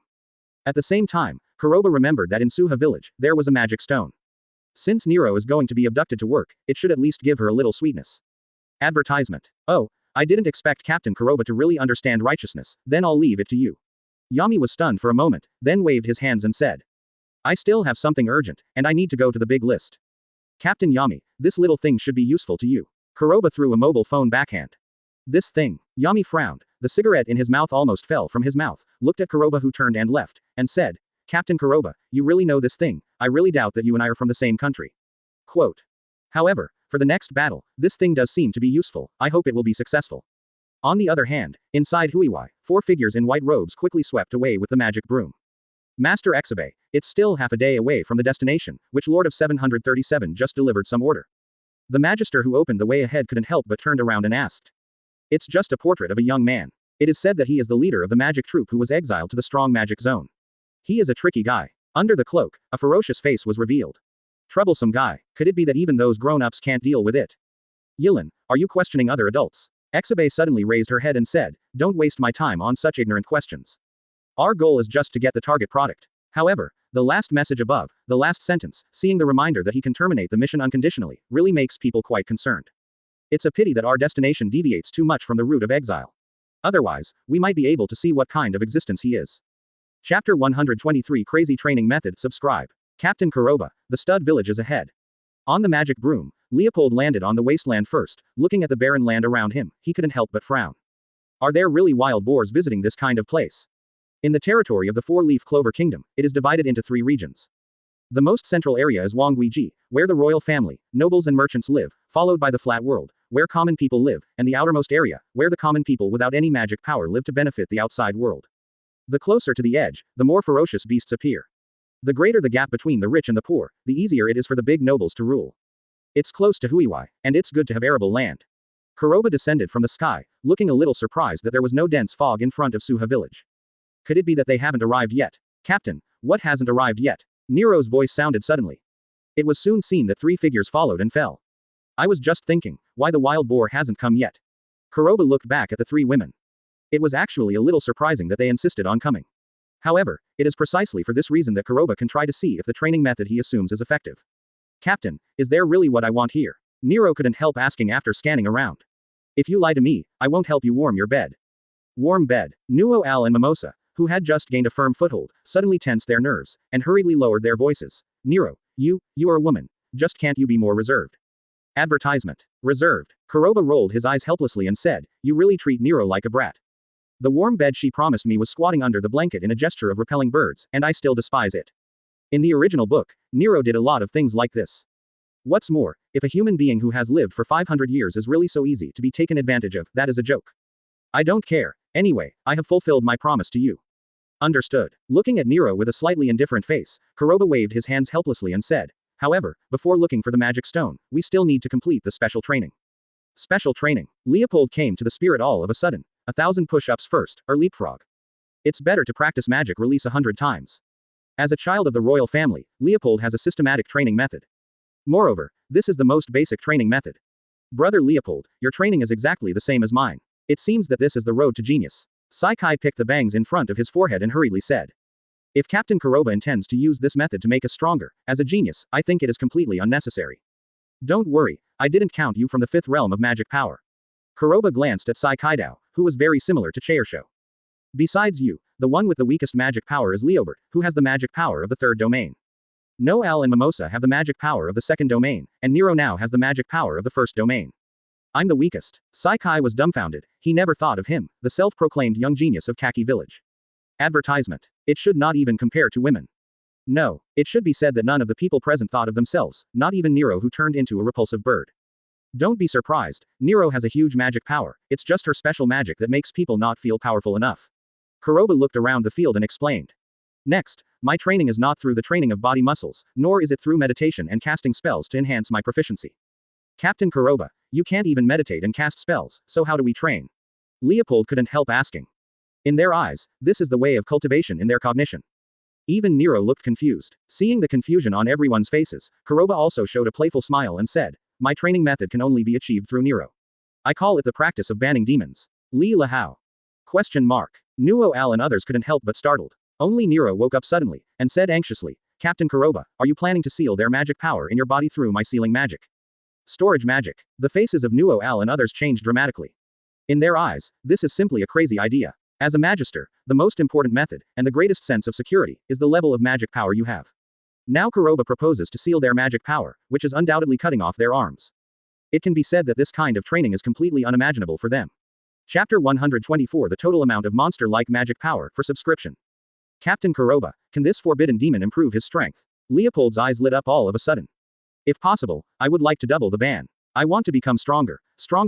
At the same time, Kuroba remembered that in Suha village, there was a magic stone. Since Nero is going to be abducted to work, it should at least give her a little sweetness. Advertisement. Oh, I didn't expect Captain Kuroba to really understand righteousness, then I'll leave it to you. Yami was stunned for a moment, then waved his hands and said. I still have something urgent, and I need to go to the big list. Captain Yami, this little thing should be useful to you. Kuroba threw a mobile phone backhand. This thing. Yami frowned. The cigarette in his mouth almost fell from his mouth, looked at Kuroba who turned and left, and said, Captain Kuroba, you really know this thing, I really doubt that you and I are from the same country. Quote. However, for the next battle, this thing does seem to be useful, I hope it will be successful. On the other hand, inside Huiwai, 4 figures in white robes quickly swept away with the magic broom. Master Exile, it's still half a day away from the destination, which Lord of 737 just delivered some order. The Magister who opened the way ahead couldn't help but turned around and asked. It's just a portrait of a young man. It is said that he is the leader of the magic troop who was exiled to the strong magic zone. He is a tricky guy. Under the cloak, a ferocious face was revealed. Troublesome guy. Could it be that even those grown-ups can't deal with it? Yilin, are you questioning other adults? Exabe suddenly raised her head and said, don't waste my time on such ignorant questions. Our goal is just to get the target product. However, the last message above, the last sentence, seeing the reminder that he can terminate the mission unconditionally, really makes people quite concerned. It's a pity that our destination deviates too much from the route of exile. Otherwise, we might be able to see what kind of existence he is. Chapter 123 Crazy Training Method. Subscribe. Captain Kuroba, the stud village is ahead. On the magic broom, Leopold landed on the wasteland first, looking at the barren land around him, he couldn't help but frown. Are there really wild boars visiting this kind of place? In the territory of the four-leaf clover kingdom, it is divided into 3 regions. The most central area is Wangguiji, where the royal family, nobles and merchants live, followed by the flat world, where common people live, and the outermost area, where the common people without any magic power live to benefit the outside world. The closer to the edge, the more ferocious beasts appear. The greater the gap between the rich and the poor, the easier it is for the big nobles to rule. It's close to Huiwai, and it's good to have arable land. Kuroba descended from the sky, looking a little surprised that there was no dense fog in front of Suha village. Could it be that they haven't arrived yet? Captain, what hasn't arrived yet? Nero's voice sounded suddenly. It was soon seen that 3 figures followed and fell. I was just thinking, why the wild boar hasn't come yet? Kuroba looked back at the 3 women. It was actually a little surprising that they insisted on coming. However, it is precisely for this reason that Kuroba can try to see if the training method he assumes is effective. Captain, is there really what I want here? Nero couldn't help asking after scanning around. If you lie to me, I won't help you warm your bed. Warm bed. Nuo Al and Mimosa, who had just gained a firm foothold, suddenly tensed their nerves, and hurriedly lowered their voices. Nero, you are a woman. Just can't you be more reserved? Advertisement. Reserved. Kuroba rolled his eyes helplessly and said, you really treat Nero like a brat. The warm bed she promised me was squatting under the blanket in a gesture of repelling birds, and I still despise it. In the original book, Nero did a lot of things like this. What's more, if a human being who has lived for 500 years is really so easy to be taken advantage of, that is a joke. I don't care. Anyway, I have fulfilled my promise to you. Understood. Looking at Nero with a slightly indifferent face, Kuroba waved his hands helplessly and said, however, before looking for the magic stone, we still need to complete the special training. Special training. Leopold came to the spirit all of a sudden. 1,000 push-ups first, or leapfrog. It's better to practice magic release 100 times. As a child of the royal family, Leopold has a systematic training method. Moreover, this is the most basic training method. Brother Leopold, your training is exactly the same as mine. It seems that this is the road to genius. Saikai picked the bangs in front of his forehead and hurriedly said. If Captain Kuroba intends to use this method to make us stronger, as a genius, I think it is completely unnecessary. Don't worry, I didn't count you from the 5th realm of magic power. Kuroba glanced at Saikaidao, who was very similar to Chaersho. Besides you, the one with the weakest magic power is Leobert, who has the magic power of the 3rd domain. Noel and Mimosa have the magic power of the 2nd domain, and Nero now has the magic power of the 1st domain. I'm the weakest. Saikai was dumbfounded, he never thought of him, the self-proclaimed young genius of Kaki village. Advertisement. It should not even compare to women. No, it should be said that none of the people present thought of themselves, not even Nero who turned into a repulsive bird. Don't be surprised, Nero has a huge magic power, it's just her special magic that makes people not feel powerful enough. Kuroba looked around the field and explained. Next, my training is not through the training of body muscles, nor is it through meditation and casting spells to enhance my proficiency. Captain Kuroba, you can't even meditate and cast spells, so how do we train? Leopold couldn't help asking. In their eyes, this is the way of cultivation in their cognition. Even Nero looked confused. Seeing the confusion on everyone's faces, Kuroba also showed a playful smile and said, my training method can only be achieved through Nero. I call it the practice of banning demons. Li Lahao. Question mark. Nuo Al and others couldn't help but startled. Only Nero woke up suddenly, and said anxiously, Captain Kuroba, are you planning to seal their magic power in your body through my sealing magic? Storage magic. The faces of Nuo Al and others changed dramatically. In their eyes, this is simply a crazy idea. As a magister, the most important method, and the greatest sense of security, is the level of magic power you have. Now Kuroba proposes to seal their magic power, which is undoubtedly cutting off their arms. It can be said that this kind of training is completely unimaginable for them. Chapter 124 The total amount of monster-like magic power, for subscription. Captain Kuroba, can this forbidden demon improve his strength? Leopold's eyes lit up all of a sudden. If possible, I would like to double the ban. I want to become stronger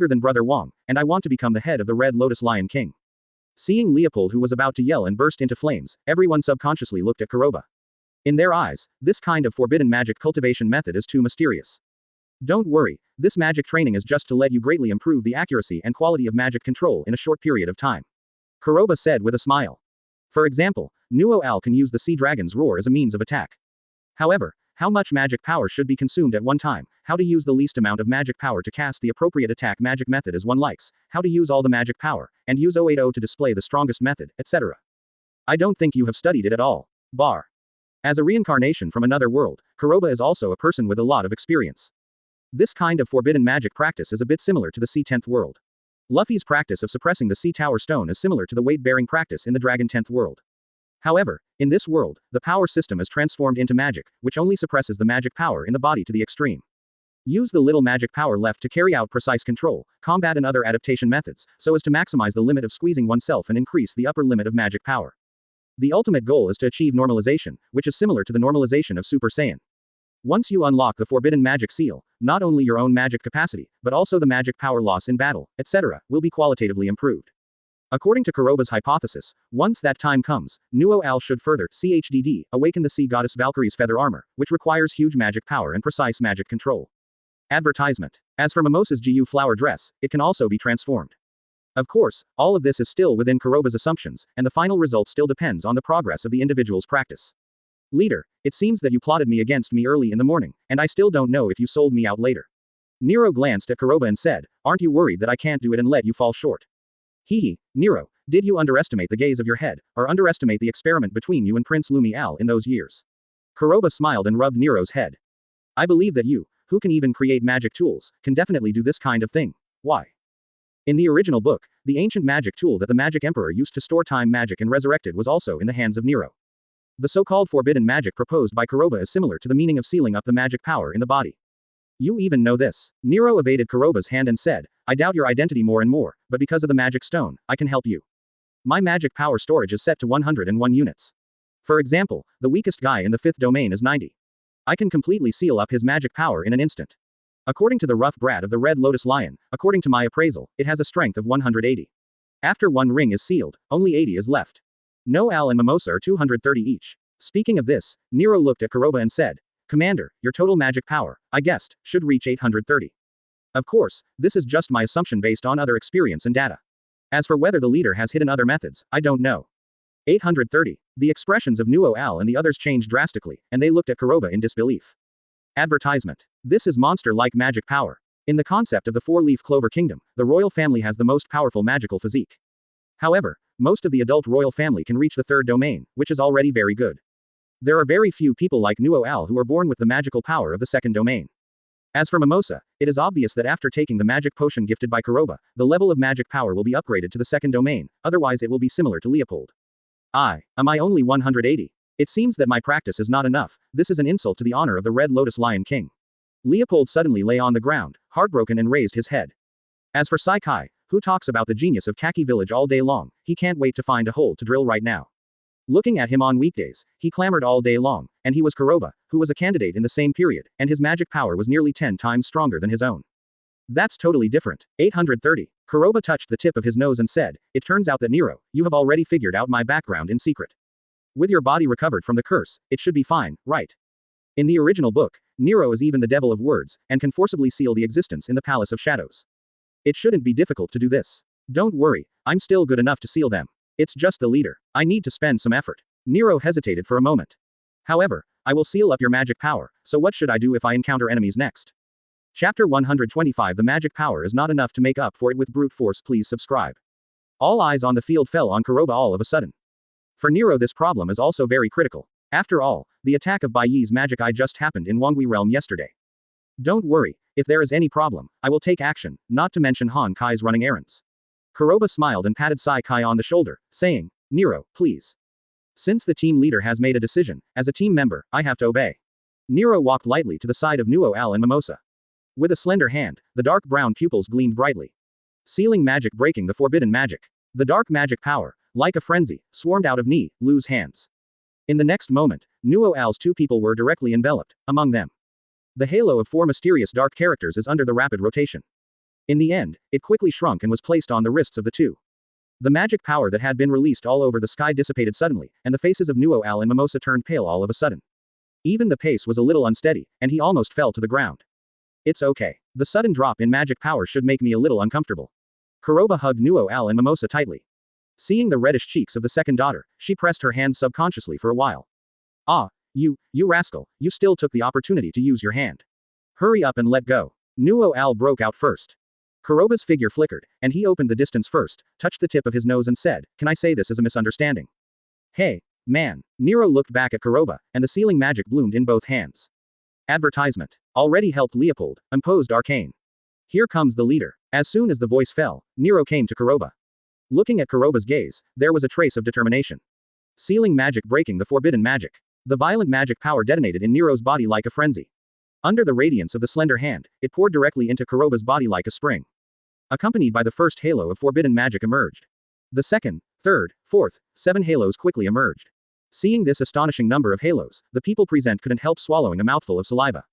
than Brother Wong, and I want to become the head of the Red Lotus Lion King. Seeing Leopold, who was about to yell and burst into flames, everyone subconsciously looked at Kuroba. In their eyes, this kind of forbidden magic cultivation method is too mysterious. Don't worry, this magic training is just to let you greatly improve the accuracy and quality of magic control in a short period of time. Kuroba said with a smile. For example, Nuo Al can use the Sea Dragon's roar as a means of attack. However, how much magic power should be consumed at one time, how to use the least amount of magic power to cast the appropriate attack magic method as one likes, how to use all the magic power, and use 080 to display the strongest method, etc. I don't think you have studied it at all. Bar. As a reincarnation from another world, Kuroba is also a person with a lot of experience. This kind of forbidden magic practice is a bit similar to the C-10th world. Luffy's practice of suppressing the Sea Tower Stone is similar to the weight-bearing practice in the Dragon 10th world. However, in this world, the power system is transformed into magic, which only suppresses the magic power in the body to the extreme. Use the little magic power left to carry out precise control, combat and other adaptation methods, so as to maximize the limit of squeezing oneself and increase the upper limit of magic power. The ultimate goal is to achieve normalization, which is similar to the normalization of Super Saiyan. Once you unlock the forbidden magic seal, not only your own magic capacity, but also the magic power loss in battle, etc., will be qualitatively improved. According to Kuroba's hypothesis, once that time comes, Nuo Al should further CHDD awaken the Sea Goddess Valkyrie's feather armor, which requires huge magic power and precise magic control. Advertisement. As for Mimosa's GU flower dress, it can also be transformed. Of course, all of this is still within Kuroba's assumptions, and the final result still depends on the progress of the individual's practice. Leader, it seems that you plotted me against me early in the morning, and I still don't know if you sold me out later. Nero glanced at Kuroba and said, aren't you worried that I can't do it and let you fall short? Hehe, Nero, did you underestimate the gaze of your head, or underestimate the experiment between you and Prince Lumi Al in those years? Kuroba smiled and rubbed Nero's head. I believe that you, who can even create magic tools, can definitely do this kind of thing. Why? In the original book, the ancient magic tool that the Magic Emperor used to store time magic and resurrected was also in the hands of Nero. The so-called forbidden magic proposed by Kuroba is similar to the meaning of sealing up the magic power in the body. You even know this. Nero evaded Kuroba's hand and said, I doubt your identity more and more, but because of the magic stone, I can help you. My magic power storage is set to 101 units. For example, the weakest guy in the 5th domain is 90. I can completely seal up his magic power in an instant. According to the rough brat of the Red Lotus Lion, according to my appraisal, it has a strength of 180. After one ring is sealed, only 80 is left. No Al and Mimosa are 230 each. Speaking of this, Nero looked at Kuroba and said, Commander, your total magic power, I guessed, should reach 830. Of course, this is just my assumption based on other experience and data. As for whether the leader has hidden other methods, I don't know. 830. The expressions of Nuo Al and the others changed drastically, and they looked at Kuroba in disbelief. Advertisement. This is monster-like magic power. In the concept of the four-leaf clover kingdom, the royal family has the most powerful magical physique. However, most of the adult royal family can reach the 3rd domain, which is already very good. There are very few people like Nuo Al who are born with the magical power of the 2nd domain. As for Mimosa, it is obvious that after taking the magic potion gifted by Kuroba, the level of magic power will be upgraded to the 2nd domain, otherwise it will be similar to Leopold. Am I only 180? It seems that my practice is not enough, this is an insult to the honor of the Red Lotus Lion King. Leopold suddenly lay on the ground, heartbroken and raised his head. As for Saikai, who talks about the genius of Kaki Village all day long, he can't wait to find a hole to drill right now. Looking at him on weekdays, he clamored all day long, and he was Kuroba, who was a candidate in the same period, and his magic power was nearly 10 times stronger than his own. That's totally different. 830. Kuroba touched the tip of his nose and said, it turns out that Nero, you have already figured out my background in secret. With your body recovered from the curse, it should be fine, right? In the original book, Nero is even the devil of words, and can forcibly seal the existence in the Palace of Shadows. It shouldn't be difficult to do this. Don't worry, I'm still good enough to seal them. It's just the leader. I need to spend some effort. Nero hesitated for a moment. However, I will seal up your magic power, so what should I do if I encounter enemies next? Chapter 125 The magic power is not enough to make up for it with brute force. Please subscribe. All eyes on the field fell on Kuroba all of a sudden. For Nero this problem is also very critical. After all, the attack of Baiyi's magic eye just happened in Wangui realm yesterday. Don't worry, if there is any problem, I will take action, not to mention Han Kai's running errands. Kuroba smiled and patted Saikai on the shoulder, saying, Nero, please. Since the team leader has made a decision, as a team member, I have to obey. Nero walked lightly to the side of Nuo Al and Mimosa. With a slender hand, the dark brown pupils gleamed brightly. Sealing magic breaking the forbidden magic. The dark magic power, like a frenzy, swarmed out of Lu's hands. In the next moment, Nuo Al's two people were directly enveloped, among them. The halo of four mysterious dark characters is under the rapid rotation. In the end, it quickly shrunk and was placed on the wrists of the two. The magic power that had been released all over the sky dissipated suddenly, and the faces of Nuo Al and Mimosa turned pale all of a sudden. Even the pace was a little unsteady, and he almost fell to the ground. It's okay. The sudden drop in magic power should make me a little uncomfortable. Kuroba hugged Nuo Al and Mimosa tightly. Seeing the reddish cheeks of the second daughter, she pressed her hands subconsciously for a while. Ah, you rascal, you still took the opportunity to use your hand. Hurry up and let go. Nuo Al broke out first. Kuroba's figure flickered, and he opened the distance first, touched the tip of his nose and said, Can I say this is a misunderstanding? Hey, man. Nero looked back at Kuroba, and the sealing magic bloomed in both hands. Advertisement. Already helped Leopold, imposed arcane. Here comes the leader. As soon as the voice fell, Nero came to Kuroba. Looking at Kuroba's gaze, there was a trace of determination. Sealing magic breaking the forbidden magic. The violent magic power detonated in Nero's body like a frenzy. Under the radiance of the slender hand, it poured directly into Kuroba's body like a spring. Accompanied by the first halo of forbidden magic emerged. The second, third, fourth, 7 halos quickly emerged. Seeing this astonishing number of halos, the people present couldn't help swallowing a mouthful of saliva.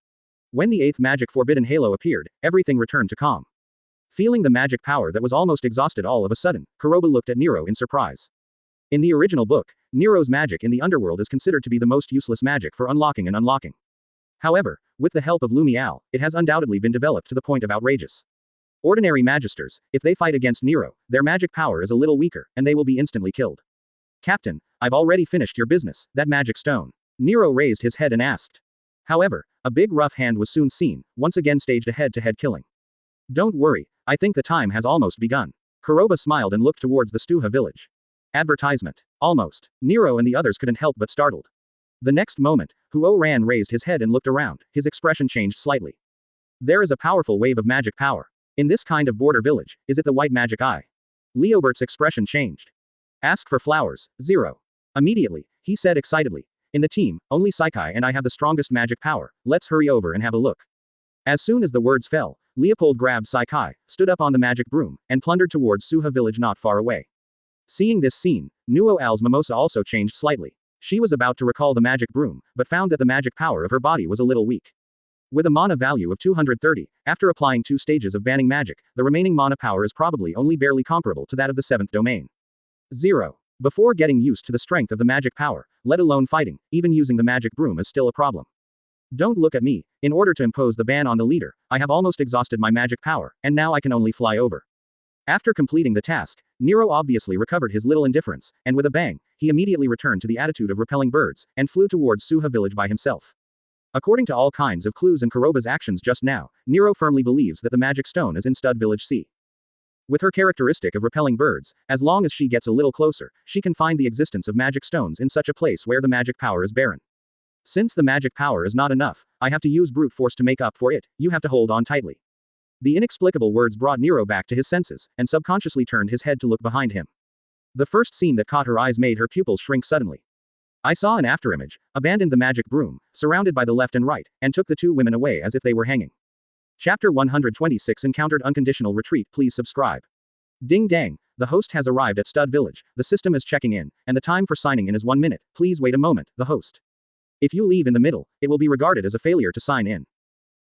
When the 8th magic forbidden halo appeared, everything returned to calm. Feeling the magic power that was almost exhausted all of a sudden, Kuroba looked at Nero in surprise. In the original book, Nero's magic in the underworld is considered to be the most useless magic for unlocking and unlocking. However, with the help of Lumial, it has undoubtedly been developed to the point of outrageous. Ordinary magisters, if they fight against Nero, their magic power is a little weaker, and they will be instantly killed. Captain, I've already finished your business, that magic stone. Nero raised his head and asked. However, a big rough hand was soon seen, once again staged a head-to-head killing. Don't worry, I think the time has almost begun. Kuroba smiled and looked towards the Stuha village. Advertisement. Almost. Nero and the others couldn't help but startled. The next moment, Huo Ran raised his head and looked around, his expression changed slightly. There is a powerful wave of magic power. In this kind of border village, is it the white magic eye? Leobert's expression changed. Ask for flowers, 0. Immediately, he said excitedly. In the team, only Saikai and I have the strongest magic power, let's hurry over and have a look. As soon as the words fell, Leopold grabbed Saikai, stood up on the magic broom, and plundered towards Suha village not far away. Seeing this scene, Nuo Al's Mimosa also changed slightly. She was about to recall the magic broom, but found that the magic power of her body was a little weak. With a mana value of 230, after applying 2 stages of banning magic, the remaining mana power is probably only barely comparable to that of the 7th domain. 0. Before getting used to the strength of the magic power, let alone fighting, even using the magic broom is still a problem. Don't look at me. In order to impose the ban on the leader, I have almost exhausted my magic power, and now I can only fly over. After completing the task, Nero obviously recovered his little indifference, and with a bang, he immediately returned to the attitude of repelling birds, and flew towards Suha village by himself. According to all kinds of clues and Kuroba's actions just now, Nero firmly believes that the magic stone is in Stud Village C. With her characteristic of repelling birds, as long as she gets a little closer, she can find the existence of magic stones in such a place where the magic power is barren. Since the magic power is not enough, I have to use brute force to make up for it, you have to hold on tightly. The inexplicable words brought Nero back to his senses, and subconsciously turned his head to look behind him. The first scene that caught her eyes made her pupils shrink suddenly. I saw an afterimage, abandoned the magic broom, surrounded by the left and right, and took the 2 women away as if they were hanging. Chapter 126 Encountered Unconditional Retreat. Please subscribe. Ding dang, the host has arrived at Stud Village, the system is checking in, and the time for signing in is 1 minute, please wait a moment, the host. If you leave in the middle, it will be regarded as a failure to sign in.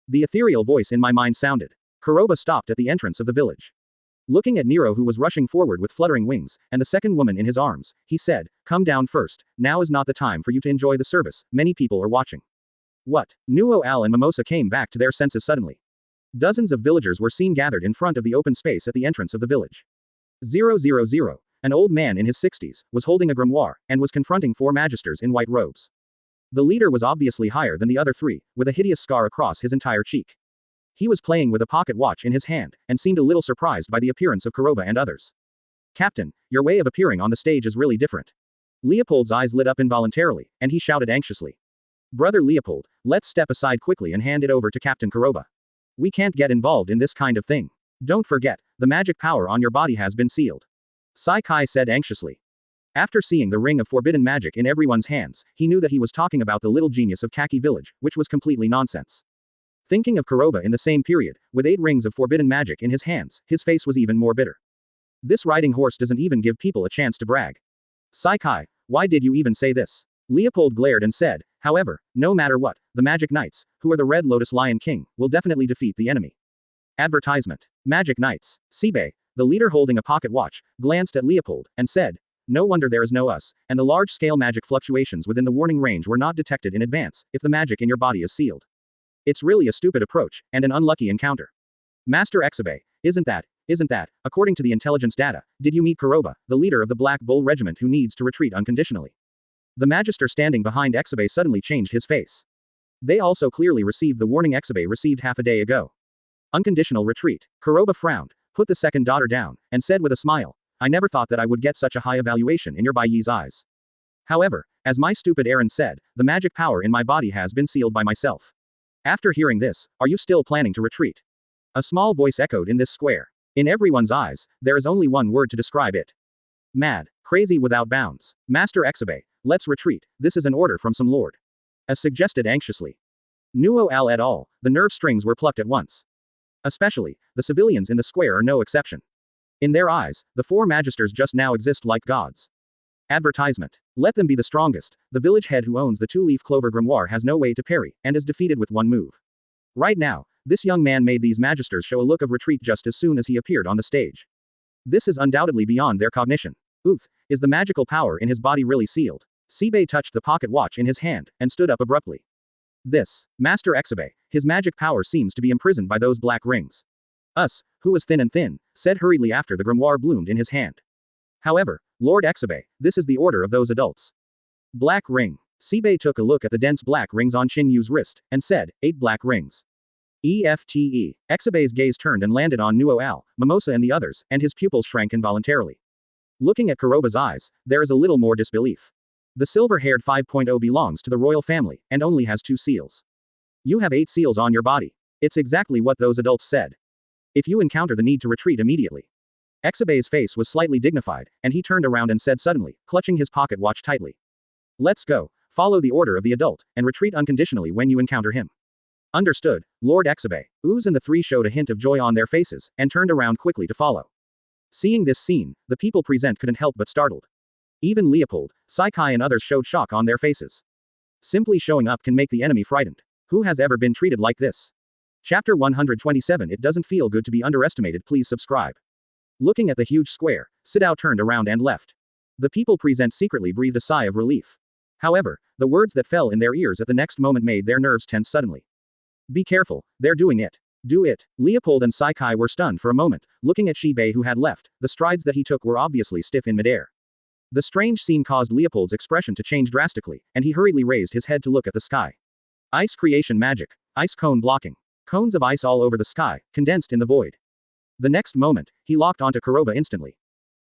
The ethereal voice in my mind sounded. Kuroba stopped at the entrance of the village. Looking at Nero who was rushing forward with fluttering wings, and the second woman in his arms, he said, come down first, now is not the time for you to enjoy the service, many people are watching. What? Nuo Al and Mimosa came back to their senses suddenly. Dozens of villagers were seen gathered in front of the open space at the entrance of the village. 000, an old man in his 60s, was holding a grimoire, and was confronting 4 magisters in white robes. The leader was obviously higher than the other 3, with a hideous scar across his entire cheek. He was playing with a pocket watch in his hand, and seemed a little surprised by the appearance of Kuroba and others. Captain, your way of appearing on the stage is really different. Leopold's eyes lit up involuntarily, and he shouted anxiously. Brother Leopold, let's step aside quickly and hand it over to Captain Kuroba. We can't get involved in this kind of thing. Don't forget, the magic power on your body has been sealed. Sai-kai said anxiously. After seeing the ring of forbidden magic in everyone's hands, he knew that he was talking about the little genius of Kaki Village, which was completely nonsense. Thinking of Kuroba in the same period, with 8 rings of forbidden magic in his hands, his face was even more bitter. This riding horse doesn't even give people a chance to brag. Sai-kai, why did you even say this? Leopold glared and said, however, no matter what, the Magic Knights, who are the Red Lotus Lion King, will definitely defeat the enemy. Advertisement. Magic Knights. Sibei, the leader holding a pocket watch, glanced at Leopold, and said, no wonder there is no us, and the large-scale magic fluctuations within the warning range were not detected in advance, if the magic in your body is sealed. It's really a stupid approach, and an unlucky encounter. Master Exabe, isn't that, according to the intelligence data, did you meet Kuroba, the leader of the Black Bull Regiment who needs to retreat unconditionally? The Magister standing behind Exabe suddenly changed his face. They also clearly received the warning Exabe received half a day ago. Unconditional retreat. Kuroba frowned, put the second daughter down, and said with a smile, I never thought that I would get such a high evaluation in your Baiyi's eyes. However, as my stupid Aaron said, the magic power in my body has been sealed by myself. After hearing this, are you still planning to retreat? A small voice echoed in this square. In everyone's eyes, there is only one word to describe it. Mad. Crazy without bounds. Master Exabe, let's retreat, this is an order from some lord. As suggested anxiously. Nuo al et al., the nerve strings were plucked at once. Especially, the civilians in the square are no exception. In their eyes, the 4 magisters just now exist like gods. Advertisement. Let them be the strongest, the village head who owns the 2-leaf clover grimoire has no way to parry, and is defeated with one move. Right now, this young man made these magisters show a look of retreat just as soon as he appeared on the stage. This is undoubtedly beyond their cognition. Oof, is the magical power in his body really sealed? Sibei touched the pocket watch in his hand, and stood up abruptly. This, Master Exabe, his magic power seems to be imprisoned by those black rings. Us, who was thin and thin, said hurriedly after the grimoire bloomed in his hand. However, Lord Exabe, this is the order of those adults. Black ring. Sibei took a look at the dense black rings on Chin Yu's wrist, and said, 8 black rings. EFTE. Exabe's gaze turned and landed on Nuo Al, Mimosa and the others, and his pupils shrank involuntarily. Looking at Kuroba's eyes, there is a little more disbelief. The silver-haired 5.0 belongs to the royal family, and only has 2 seals. You have 8 seals on your body. It's exactly what those adults said. If you encounter the need to retreat immediately. Exabe's face was slightly dignified, and he turned around and said suddenly, clutching his pocket watch tightly. Let's go, follow the order of the adult, and retreat unconditionally when you encounter him. Understood, Lord Exabe. Ooze and the 3 showed a hint of joy on their faces, and turned around quickly to follow. Seeing this scene, the people present couldn't help but startled. Even Leopold, Sai-kai and others showed shock on their faces. Simply showing up can make the enemy frightened. Who has ever been treated like this? Chapter 127. It doesn't feel good to be underestimated. Please subscribe. Looking at the huge square, Sidao turned around and left. The people present secretly breathed a sigh of relief. However, the words that fell in their ears at the next moment made their nerves tense suddenly. Be careful, they're doing it. Do it. Leopold and Sai-kai were stunned for a moment, looking at Sibei who had left. The strides that he took were obviously stiff in midair. The strange scene caused Leopold's expression to change drastically, and he hurriedly raised his head to look at the sky. Ice creation magic. Ice cone blocking. Cones of ice all over the sky, condensed in the void. The next moment, he locked onto Kuroba instantly.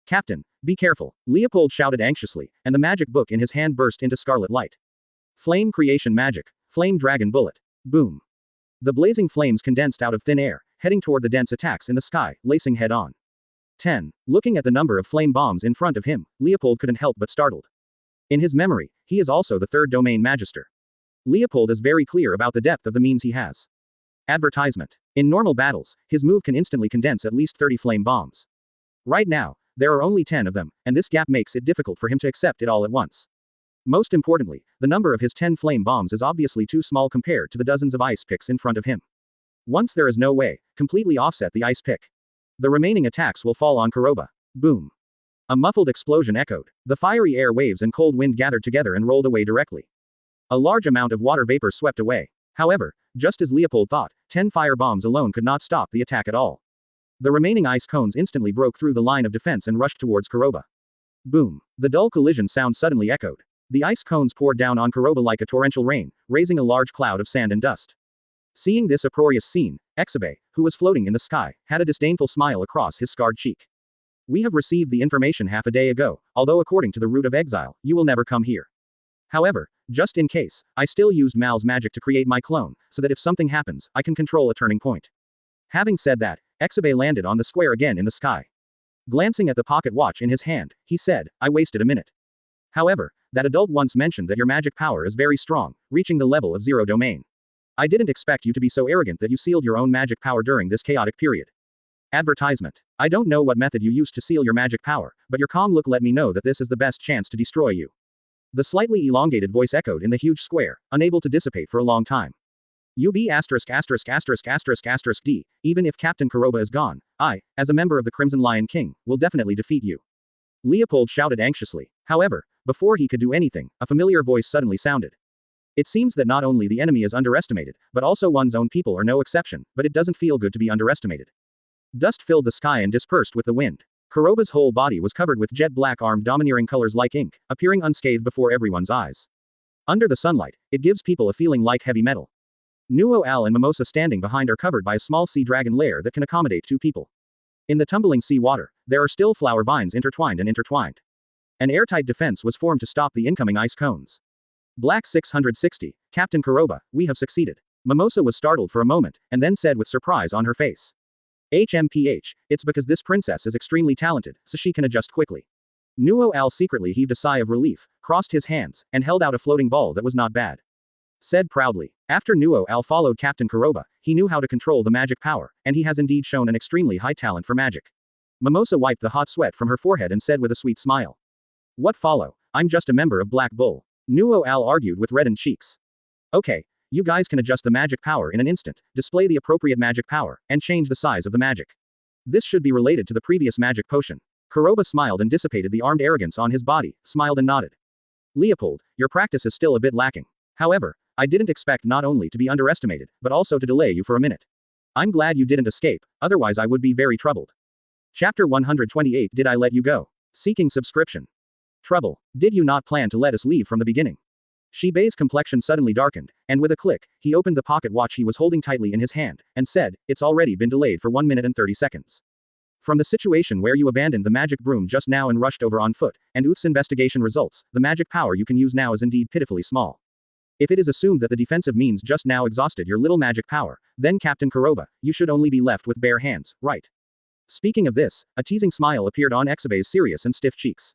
Captain, be careful, Leopold shouted anxiously, and the magic book in his hand burst into scarlet light. Flame creation magic. Flame dragon bullet. Boom. The blazing flames condensed out of thin air, heading toward the dense attacks in the sky, lacing head on. 10. Looking at the number of flame bombs in front of him, Leopold couldn't help but startled. In his memory, he is also the 3rd domain magister. Leopold is very clear about the depth of the means he has. Advertisement. In normal battles, his move can instantly condense at least 30 flame bombs. Right now, there are only 10 of them, and this gap makes it difficult for him to accept it all at once. Most importantly, the number of his 10 flame bombs is obviously too small compared to the dozens of ice picks in front of him. Once there is no way, completely offset the ice pick. The remaining attacks will fall on Kuroba. Boom. A muffled explosion echoed. The fiery air waves and cold wind gathered together and rolled away directly. A large amount of water vapor swept away. However, just as Leopold thought, 10 fire bombs alone could not stop the attack at all. The remaining ice cones instantly broke through the line of defense and rushed towards Kuroba. Boom. The dull collision sound suddenly echoed. The ice cones poured down on Kuroba like a torrential rain, raising a large cloud of sand and dust. Seeing this uproarious scene, Exabe, who was floating in the sky, had a disdainful smile across his scarred cheek. We have received the information half a day ago, although according to the root of exile, you will never come here. However, just in case, I still used Mal's magic to create my clone, so that if something happens, I can control a turning point. Having said that, Exabe landed on the square again in the sky. Glancing at the pocket watch in his hand, he said, I wasted a minute. However, that adult once mentioned that your magic power is very strong, reaching the level of zero domain. I didn't expect you to be so arrogant that you sealed your own magic power during this chaotic period. Advertisement. I don't know what method you used to seal your magic power, but your calm look let me know that this is the best chance to destroy you. The slightly elongated voice echoed in the huge square, unable to dissipate for a long time. UB ************* D, even if Captain Kuroba is gone, I, as a member of the Crimson Lion King, will definitely defeat you. Leopold shouted anxiously. However, before he could do anything, a familiar voice suddenly sounded. It seems that not only the enemy is underestimated, but also one's own people are no exception, but it doesn't feel good to be underestimated. Dust filled the sky and dispersed with the wind. Kuroba's whole body was covered with jet black armed domineering colors like ink, appearing unscathed before everyone's eyes. Under the sunlight, it gives people a feeling like heavy metal. Nuo Al and Mimosa standing behind are covered by a small sea dragon lair that can accommodate 2 people. In the tumbling sea water, there are still flower vines intertwined and intertwined. An airtight defense was formed to stop the incoming ice cones. Black 660, Captain Kuroba, we have succeeded. Mimosa was startled for a moment, and then said with surprise on her face. HMPH, it's because this princess is extremely talented, so she can adjust quickly. Nuo Al secretly heaved a sigh of relief, crossed his hands, and held out a floating ball that was not bad. Said proudly. After Nuo Al followed Captain Kuroba, he knew how to control the magic power, and he has indeed shown an extremely high talent for magic. Mimosa wiped the hot sweat from her forehead and said with a sweet smile. What follow? I'm just a member of Black Bull. Nuo Al argued with reddened cheeks. Okay, you guys can adjust the magic power in an instant, display the appropriate magic power, and change the size of the magic. This should be related to the previous magic potion. Kuroba smiled and dissipated the armed arrogance on his body, smiled and nodded. Leopold, your practice is still a bit lacking. However, I didn't expect not only to be underestimated, but also to delay you for a minute. I'm glad you didn't escape, otherwise I would be very troubled. Chapter 128 Did I let you go? Seeking subscription. Trouble. Did you not plan to let us leave from the beginning? Shibei's complexion suddenly darkened, and with a click, he opened the pocket watch he was holding tightly in his hand, and said, it's already been delayed for 1 minute and 30 seconds. From the situation where you abandoned the magic broom just now and rushed over on foot, and Uth's investigation results, the magic power you can use now is indeed pitifully small. If it is assumed that the defensive means just now exhausted your little magic power, then Captain Kuroba, you should only be left with bare hands, right? Speaking of this, a teasing smile appeared on Exabe's serious and stiff cheeks.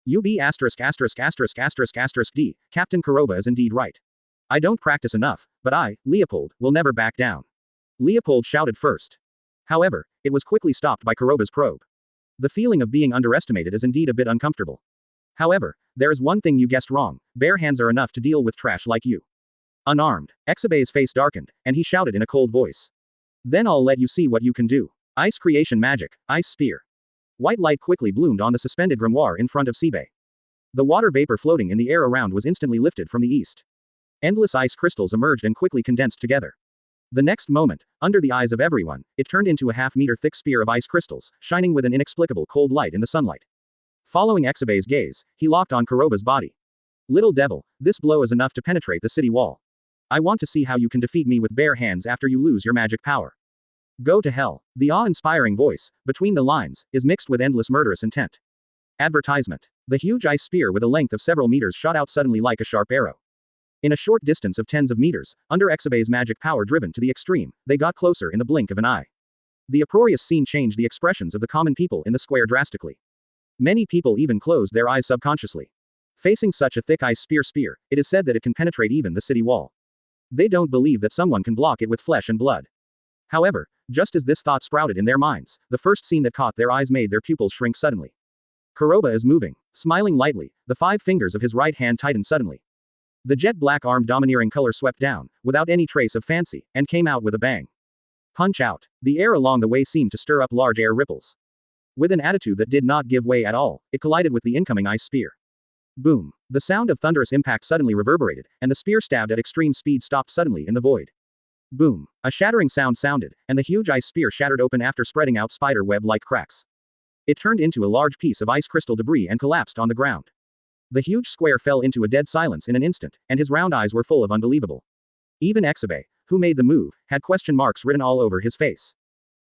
UB ********** D, Captain Kuroba is indeed right. I don't practice enough, but I, Leopold, will never back down. Leopold shouted first. However, it was quickly stopped by Kuroba's probe. The feeling of being underestimated is indeed a bit uncomfortable. However, there is one thing you guessed wrong, bare hands are enough to deal with trash like you. Unarmed, Exabe's face darkened, and he shouted in a cold voice. Then I'll let you see what you can do. Ice creation magic, ice spear. White light quickly bloomed on the suspended grimoire in front of Shibei. The water vapor floating in the air around was instantly lifted from the east. Endless ice crystals emerged and quickly condensed together. The next moment, under the eyes of everyone, it turned into a half-meter thick spear of ice crystals, shining with an inexplicable cold light in the sunlight. Following Exabe's gaze, he locked on Kuroba's body. Little devil, this blow is enough to penetrate the city wall. I want to see how you can defeat me with bare hands after you lose your magic power. Go to hell. The awe-inspiring voice, between the lines, is mixed with endless murderous intent. Advertisement. The huge ice spear with a length of several meters shot out suddenly like a sharp arrow. In a short distance of tens of meters, under Exabe's magic power driven to the extreme, they got closer in the blink of an eye. The uproarious scene changed the expressions of the common people in the square drastically. Many people even closed their eyes subconsciously. Facing such a thick ice spear, it is said that it can penetrate even the city wall. They don't believe that someone can block it with flesh and blood. However, just as this thought sprouted in their minds, the first scene that caught their eyes made their pupils shrink suddenly. Kuroba is moving. Smiling lightly, the 5 fingers of his right hand tightened suddenly. The jet black armed domineering color swept down, without any trace of fancy, and came out with a bang. Punch out. The air along the way seemed to stir up large air ripples. With an attitude that did not give way at all, it collided with the incoming ice spear. Boom. The sound of thunderous impact suddenly reverberated, and the spear stabbed at extreme speed stopped suddenly in the void. Boom. A shattering sound sounded, and the huge ice spear shattered open after spreading out spider web-like cracks. It turned into a large piece of ice crystal debris and collapsed on the ground. The huge square fell into a dead silence in an instant, and his round eyes were full of unbelievable. Even Exabe, who made the move, had question marks written all over his face.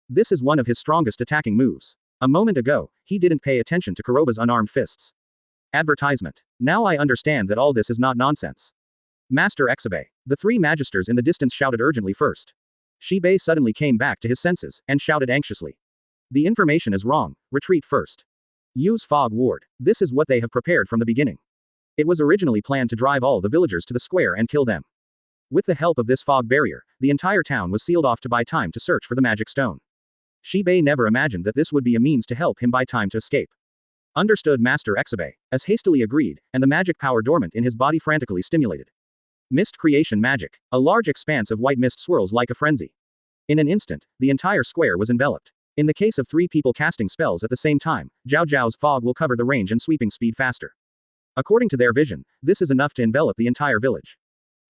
This is one of his strongest attacking moves. A moment ago, he didn't pay attention to Kuroba's unarmed fists. Advertisement. Now I understand that all this is not nonsense. Master Exabe. The 3 magisters in the distance shouted urgently first. Shibei suddenly came back to his senses, and shouted anxiously. The information is wrong, retreat first. Use fog ward. This is what they have prepared from the beginning. It was originally planned to drive all the villagers to the square and kill them. With the help of this fog barrier, the entire town was sealed off to buy time to search for the magic stone. Shibei never imagined that this would be a means to help him buy time to escape. Understood, Master Exile, as hastily agreed, and the magic power dormant in his body frantically stimulated. Mist creation magic. A large expanse of white mist swirls like a frenzy. In an instant, the entire square was enveloped. In the case of 3 people casting spells at the same time, Zhao Zhao's fog will cover the range and sweeping speed faster. According to their vision, this is enough to envelop the entire village.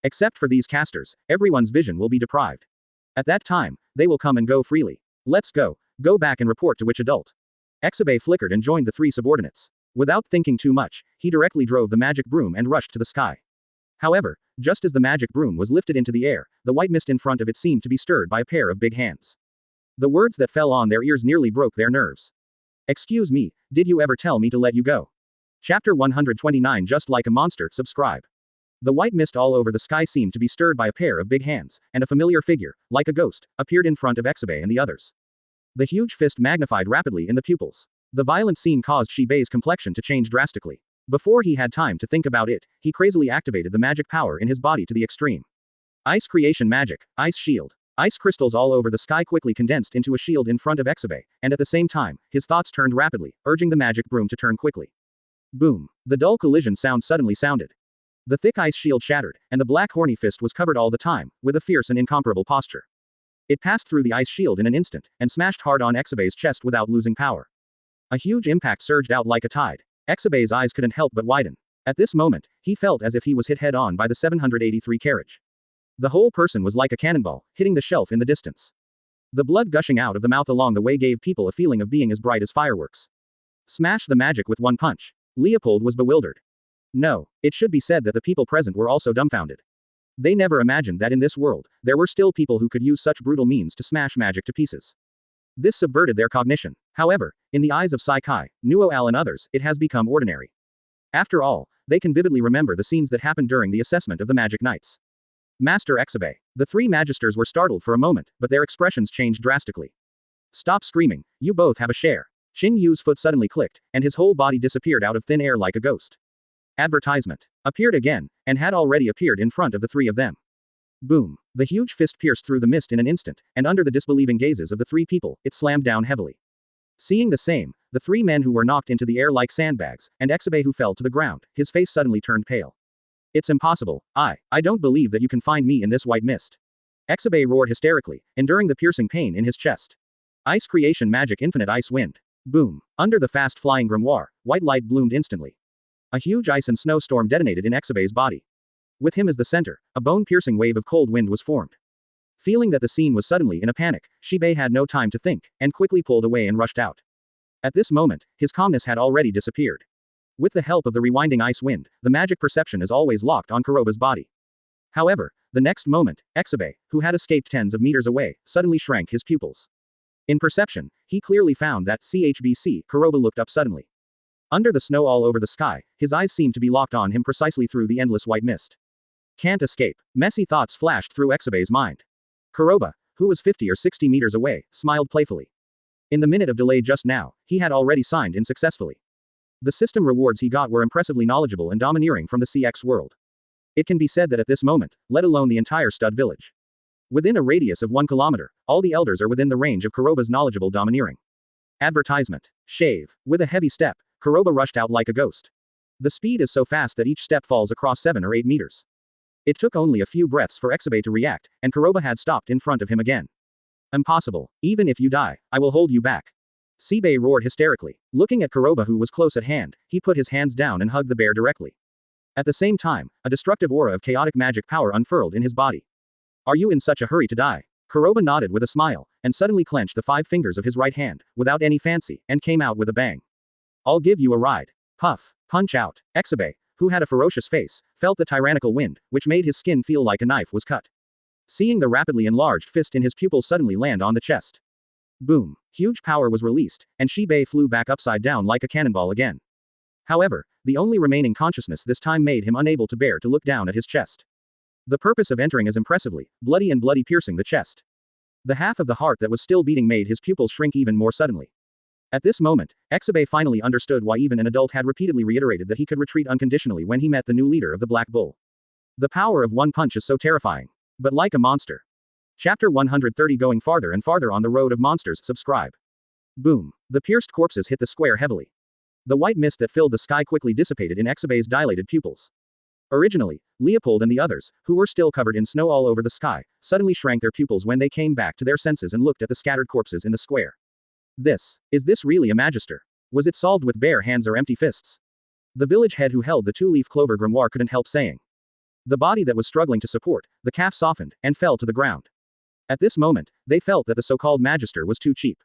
Except for these casters, everyone's vision will be deprived. At that time, they will come and go freely. Let's go. Go back and report to which adult. Exile flickered and joined the 3 subordinates. Without thinking too much, he directly drove the magic broom and rushed to the sky. However, just as the magic broom was lifted into the air, the white mist in front of it seemed to be stirred by a pair of big hands. The words that fell on their ears nearly broke their nerves. Excuse me, did you ever tell me to let you go? Chapter 129. Just like a monster, subscribe. The white mist all over the sky seemed to be stirred by a pair of big hands, and a familiar figure, like a ghost, appeared in front of Exile and the others. The huge fist magnified rapidly in the pupils. The violent scene caused Shibei's complexion to change drastically. Before he had time to think about it, he crazily activated the magic power in his body to the extreme. Ice creation magic, ice shield. Ice crystals all over the sky quickly condensed into a shield in front of Exile, and at the same time, his thoughts turned rapidly, urging the magic broom to turn quickly. Boom. The dull collision sound suddenly sounded. The thick ice shield shattered, and the black horny fist was covered all the time, with a fierce and incomparable posture. It passed through the ice shield in an instant, and smashed hard on Exile's chest without losing power. A huge impact surged out like a tide. Exile's eyes couldn't help but widen. At this moment, he felt as if he was hit head-on by the 783 carriage. The whole person was like a cannonball, hitting the shelf in the distance. The blood gushing out of the mouth along the way gave people a feeling of being as bright as fireworks. Smash the magic with one punch. Leopold was bewildered. No, it should be said that the people present were also dumbfounded. They never imagined that in this world, there were still people who could use such brutal means to smash magic to pieces. This subverted their cognition. However, in the eyes of Saikai, Nuo-Al and others, it has become ordinary. After all, they can vividly remember the scenes that happened during the assessment of the Magic Knights. Master Exile. The 3 magisters were startled for a moment, but their expressions changed drastically. Stop screaming, you both have a share. Qin Yu's foot suddenly clicked, and his whole body disappeared out of thin air like a ghost. Advertisement. Appeared again, and had already appeared in front of the 3 of them. Boom. The huge fist pierced through the mist in an instant, and under the disbelieving gazes of the 3 people, it slammed down heavily. Seeing the same, the 3 men who were knocked into the air like sandbags, and Exile who fell to the ground, his face suddenly turned pale. It's impossible. I don't believe that you can find me in this white mist. Exile roared hysterically, enduring the piercing pain in his chest. Ice creation magic infinite ice wind. Boom. Under the fast-flying grimoire, white light bloomed instantly. A huge ice and snowstorm detonated in Exile's body. With him as the center, a bone-piercing wave of cold wind was formed. Feeling that the scene was suddenly in a panic, Shibei had no time to think, and quickly pulled away and rushed out. At this moment, his calmness had already disappeared. With the help of the rewinding ice wind, the magic perception is always locked on Kuroba's body. However, the next moment, Exile, who had escaped tens of meters away, suddenly shrank his pupils. In perception, he clearly found that CHBC, Kuroba looked up suddenly. Under the snow all over the sky, his eyes seemed to be locked on him precisely through the endless white mist. Can't escape. Messy thoughts flashed through Exile's mind. Kuroba, who was 50 or 60 meters away, smiled playfully. In the minute of delay just now, he had already signed in successfully. The system rewards he got were impressively knowledgeable and domineering from the CX world. It can be said that at this moment, let alone the entire stud village. Within a radius of 1 kilometer, all the elders are within the range of Kuroba's knowledgeable domineering. Advertisement. Shave. With a heavy step, Kuroba rushed out like a ghost. The speed is so fast that each step falls across 7 or 8 meters. It took only a few breaths for Exile to react, and Kuroba had stopped in front of him again. Impossible. Even if you die, I will hold you back. Shibei roared hysterically. Looking at Kuroba who was close at hand, he put his hands down and hugged the bear directly. At the same time, a destructive aura of chaotic magic power unfurled in his body. Are you in such a hurry to die? Kuroba nodded with a smile, and suddenly clenched the 5 fingers of his right hand, without any fancy, and came out with a bang. I'll give you a ride. Puff. Punch out. Exile, who had a ferocious face, felt the tyrannical wind, which made his skin feel like a knife was cut. Seeing the rapidly enlarged fist in his pupil suddenly land on the chest. Boom. Huge power was released, and Shibei flew back upside down like a cannonball again. However, the only remaining consciousness this time made him unable to bear to look down at his chest. The purpose of entering as impressively, bloody piercing the chest. The half of the heart that was still beating made his pupils shrink even more suddenly. At this moment, Exile finally understood why even an adult had repeatedly reiterated that he could retreat unconditionally when he met the new leader of the Black Bull. The power of one punch is so terrifying. But like a monster. Chapter 130 Going farther and farther on the road of monsters. Subscribe. Boom. The pierced corpses hit the square heavily. The white mist that filled the sky quickly dissipated in Exile's dilated pupils. Originally, Leopold and the others, who were still covered in snow all over the sky, suddenly shrank their pupils when they came back to their senses and looked at the scattered corpses in the square. Is this really a magister? Was it solved with bare hands or empty fists? The village head who held the two-leaf clover grimoire couldn't help saying. The body that was struggling to support, the calf softened, and fell to the ground. At this moment, they felt that the so-called magister was too cheap.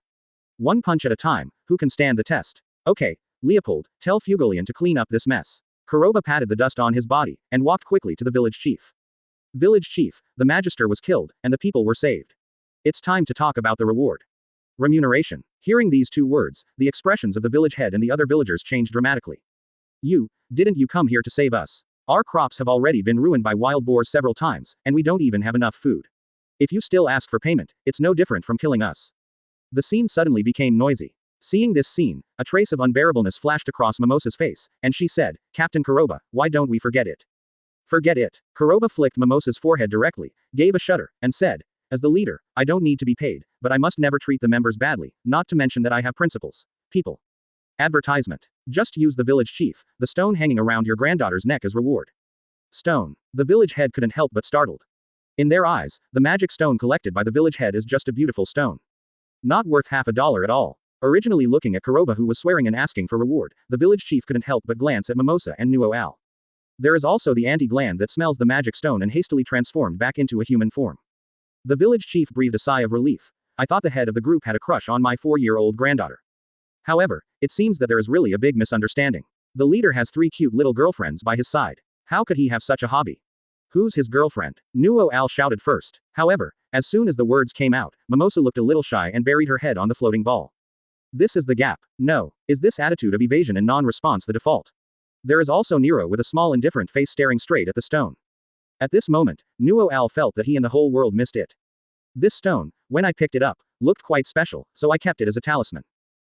One punch at a time, who can stand the test? Okay, Leopold, tell Fugolian to clean up this mess. Kuroba patted the dust on his body, and walked quickly to the village chief. Village chief, the magister was killed, and the people were saved. It's time to talk about the reward. Remuneration. Hearing these two words, the expressions of the village head and the other villagers changed dramatically. Didn't you come here to save us? Our crops have already been ruined by wild boars several times, and we don't even have enough food. If you still ask for payment, it's no different from killing us. The scene suddenly became noisy. Seeing this scene, a trace of unbearableness flashed across Mimosa's face, and she said, Captain Kuroba, why don't we forget it? Forget it. Kuroba flicked Mimosa's forehead directly, gave a shudder, and said, as the leader, I don't need to be paid, but I must never treat the members badly, not to mention that I have principles. People. Advertisement. Just use the village chief, the stone hanging around your granddaughter's neck as reward. Stone. The village head couldn't help but startled. In their eyes, the magic stone collected by the village head is just a beautiful stone. Not worth $50 at all. Originally looking at Kuroba who was swearing and asking for reward, the village chief couldn't help but glance at Mimosa and Nuo Al. There is also the anti-gland that smells the magic stone and hastily transformed back into a human form. The village chief breathed a sigh of relief. I thought the head of the group had a crush on my 4-year-old granddaughter. However, it seems that there is really a big misunderstanding. The leader has 3 cute little girlfriends by his side. How could he have such a hobby? Who's his girlfriend? Nuo Al shouted first. However, as soon as the words came out, Mimosa looked a little shy and buried her head on the floating ball. This is the gap. No. Is this attitude of evasion and non-response the default? There is also Nero with a small indifferent face staring straight at the stone. At this moment, Nuo Al felt that he and the whole world missed it. This stone, when I picked it up, looked quite special, so I kept it as a talisman.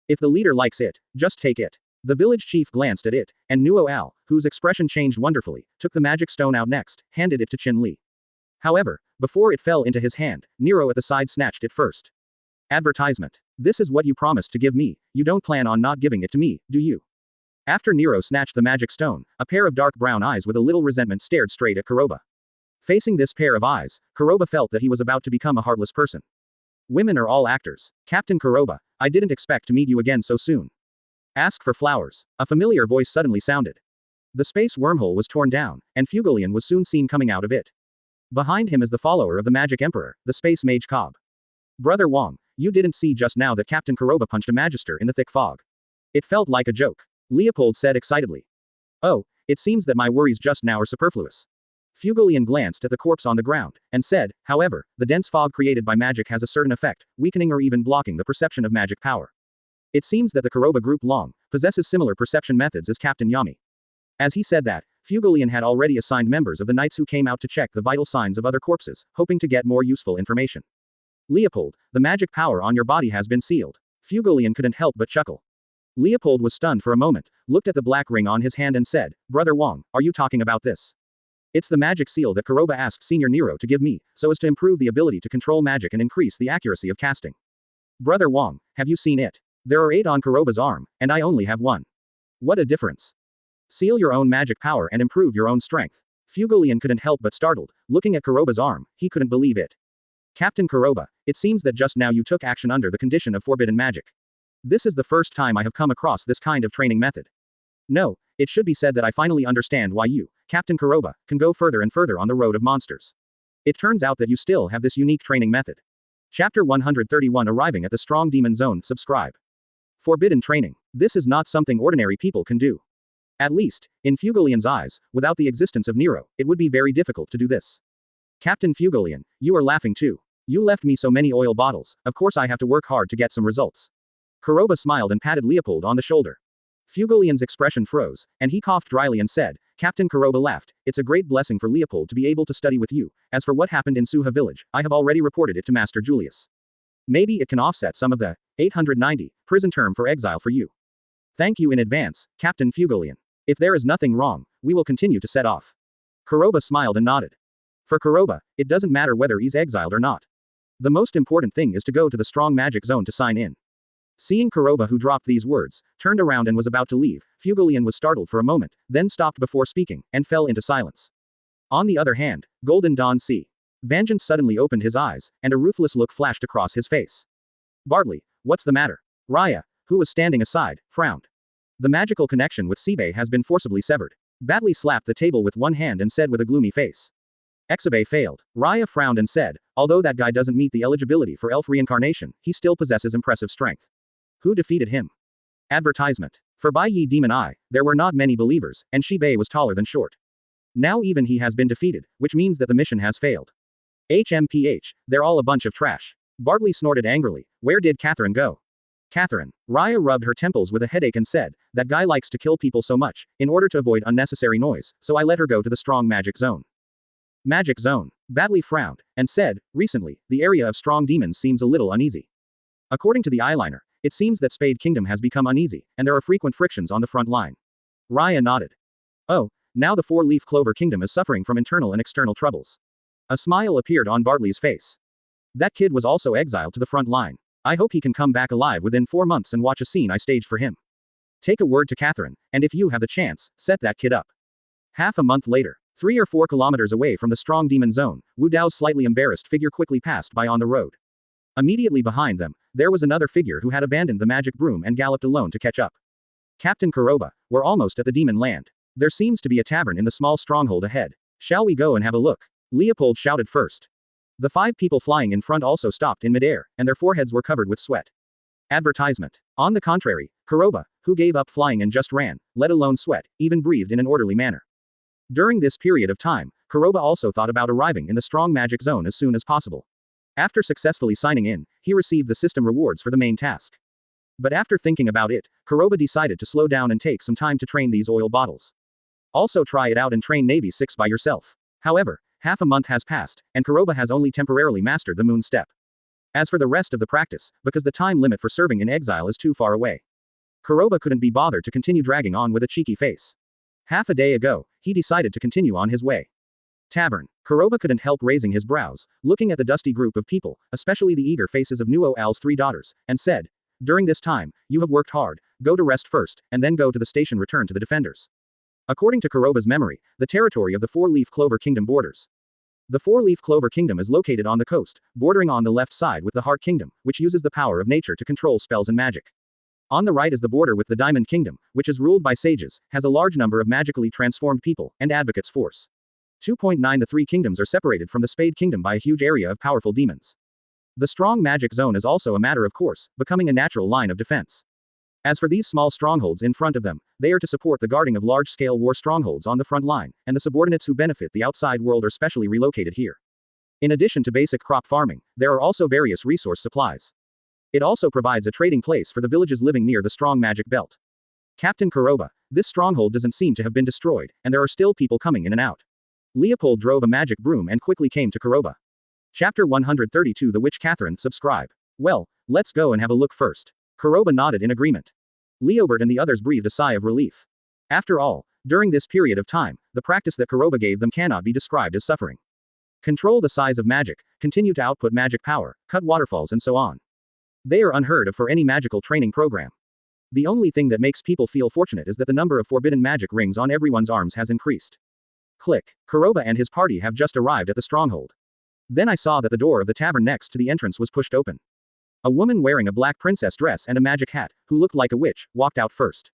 If the leader likes it, just take it. The village chief glanced at it, and Nuo Al, whose expression changed wonderfully, took the magic stone out next, handed it to Qin Li. However, before it fell into his hand, Nero at the side snatched it first. Advertisement. This is what you promised to give me, you don't plan on not giving it to me, do you? After Nero snatched the magic stone, a pair of dark brown eyes with a little resentment stared straight at Kuroba. Facing this pair of eyes, Kuroba felt that he was about to become a heartless person. Women are all actors. Captain Kuroba, I didn't expect to meet you again so soon. Ask for flowers. A familiar voice suddenly sounded. The space wormhole was torn down, and Fugolian was soon seen coming out of it. Behind him is the follower of the Magic Emperor, the Space Mage Cobb. Brother Wong, you didn't see just now that Captain Kuroba punched a magister in the thick fog. It felt like a joke. Leopold said excitedly. Oh, it seems that my worries just now are superfluous. Fugolian glanced at the corpse on the ground, and said, however, the dense fog created by magic has a certain effect, weakening or even blocking the perception of magic power. It seems that the Kuroba group Long possesses similar perception methods as Captain Yami. As he said that, Fugolian had already assigned members of the knights who came out to check the vital signs of other corpses, hoping to get more useful information. Leopold, the magic power on your body has been sealed. Fugolian couldn't help but chuckle. Leopold was stunned for a moment, looked at the black ring on his hand and said, Brother Wong, are you talking about this? It's the magic seal that Kuroba asked Senior Nero to give me, so as to improve the ability to control magic and increase the accuracy of casting. Brother Wong, have you seen it? There are 8 on Kuroba's arm, and I only have 1. What a difference. Seal your own magic power and improve your own strength. Fugolian couldn't help but startled, looking at Kuroba's arm, he couldn't believe it. Captain Kuroba, it seems that just now you took action under the condition of forbidden magic. This is the first time I have come across this kind of training method. No, it should be said that I finally understand why you, Captain Kuroba, can go further and further on the road of monsters. It turns out that you still have this unique training method. Chapter 131 Arriving at the Strong Demon Zone. Subscribe. Forbidden training. This is not something ordinary people can do. At least, in Fugolian's eyes, without the existence of Nero, it would be very difficult to do this. Captain Fugolian, you are laughing too. You left me so many oil bottles, of course I have to work hard to get some results. Kuroba smiled and patted Leopold on the shoulder. Fugolian's expression froze, and he coughed dryly and said, Captain Kuroba laughed, it's a great blessing for Leopold to be able to study with you. As for what happened in Suha village, I have already reported it to Master Julius. Maybe it can offset some of the 890 prison term for exile for you. Thank you in advance, Captain Fugolian. If there is nothing wrong, we will continue to set off. Kuroba smiled and nodded. For Kuroba, it doesn't matter whether he's exiled or not. The most important thing is to go to the strong magic zone to sign in. Seeing Kuroba, who dropped these words, turned around and was about to leave, Fugolian was startled for a moment, then stopped before speaking, and fell into silence. On the other hand, Golden Dawn C. Vangeance suddenly opened his eyes, and a ruthless look flashed across his face. Bartley, what's the matter? Raya, who was standing aside, frowned. The magical connection with Sibe has been forcibly severed. Bartley slapped the table with one hand and said with a gloomy face. Exile failed. Raya frowned and said, although that guy doesn't meet the eligibility for elf reincarnation, he still possesses impressive strength. Who defeated him? Advertisement. For Bai Yi Demon Eye, there were not many believers, and Shibai was taller than short. Now even he has been defeated, which means that the mission has failed. HMPH, they're all a bunch of trash. Bartley snorted angrily. Where did Catherine go? Catherine. Raya rubbed her temples with a headache and said, that guy likes to kill people so much, in order to avoid unnecessary noise, so I let her go to the strong magic zone. Magic zone. Bartley frowned, and said, recently, the area of strong demons seems a little uneasy. According to the eyeliner, it seems that Spade Kingdom has become uneasy, and there are frequent frictions on the front line. Raya nodded. Oh, now the Four-Leaf Clover Kingdom is suffering from internal and external troubles. A smile appeared on Bartley's face. That kid was also exiled to the front line. I hope he can come back alive within 4 months and watch a scene I staged for him. Take a word to Catherine, and if you have the chance, set that kid up. Half a month later, 3 or 4 kilometers away from the strong demon zone, Wu Dao's slightly embarrassed figure quickly passed by on the road. Immediately behind them, there was another figure who had abandoned the magic broom and galloped alone to catch up. Captain Kuroba, we're almost at the demon land. There seems to be a tavern in the small stronghold ahead. Shall we go and have a look? Leopold shouted first. The 5 people flying in front also stopped in midair, and their foreheads were covered with sweat. Advertisement. On the contrary, Kuroba, who gave up flying and just ran, let alone sweat, even breathed in an orderly manner. During this period of time, Kuroba also thought about arriving in the strong magic zone as soon as possible. After successfully signing in, he received the system rewards for the main task. But after thinking about it, Kuroba decided to slow down and take some time to train these oil bottles. Also try it out and train Navy 6 by yourself. However, half a month has passed, and Kuroba has only temporarily mastered the moon step. As for the rest of the practice, because the time limit for serving in exile is too far away, Kuroba couldn't be bothered to continue dragging on with a cheeky face. Half a day ago, he decided to continue on his way. Tavern. Kuroba couldn't help raising his brows, looking at the dusty group of people, especially the eager faces of Nuo Al's 3 daughters, and said, during this time, you have worked hard, go to rest first, and then go to the station return to the defenders. According to Kuroba's memory, the territory of the Four-Leaf Clover Kingdom borders. The Four-Leaf Clover Kingdom is located on the coast, bordering on the left side with the Heart Kingdom, which uses the power of nature to control spells and magic. On the right is the border with the Diamond Kingdom, which is ruled by sages, has a large number of magically transformed people, and advocates force. 2.9 The 3 kingdoms are separated from the Spade Kingdom by a huge area of powerful demons. The strong magic zone is also a matter of course, becoming a natural line of defense. As for these small strongholds in front of them, they are to support the guarding of large-scale war strongholds on the front line, and the subordinates who benefit the outside world are specially relocated here. In addition to basic crop farming, there are also various resource supplies. It also provides a trading place for the villages living near the strong magic belt. Captain Kuroba, this stronghold doesn't seem to have been destroyed, and there are still people coming in and out. Leopold drove a magic broom and quickly came to Kuroba. Chapter 132 The Witch Catherine. Subscribe. Well, let's go and have a look first. Kuroba nodded in agreement. Leobert and the others breathed a sigh of relief. After all, during this period of time, the practice that Kuroba gave them cannot be described as suffering. Control the size of magic, continue to output magic power, cut waterfalls and so on. They are unheard of for any magical training program. The only thing that makes people feel fortunate is that the number of forbidden magic rings on everyone's arms has increased. Click. Kuroba and his party have just arrived at the stronghold. Then I saw that the door of the tavern next to the entrance was pushed open. A woman wearing a black princess dress and a magic hat, who looked like a witch, walked out first.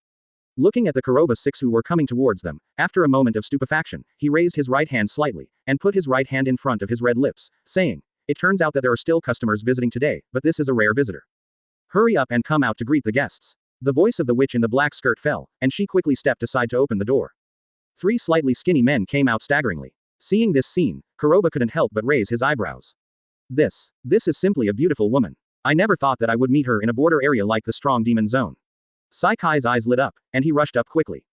Looking at the Kuroba 6 who were coming towards them, after a moment of stupefaction, he raised his right hand slightly, and put his right hand in front of his red lips, saying, it turns out that there are still customers visiting today, but this is a rare visitor. Hurry up and come out to greet the guests. The voice of the witch in the black skirt fell, and she quickly stepped aside to open the door. 3 slightly skinny men came out staggeringly. Seeing this scene, Kuroba couldn't help but raise his eyebrows. This is simply a beautiful woman. I never thought that I would meet her in a border area like the strong demon zone. Saikai's eyes lit up, and he rushed up quickly.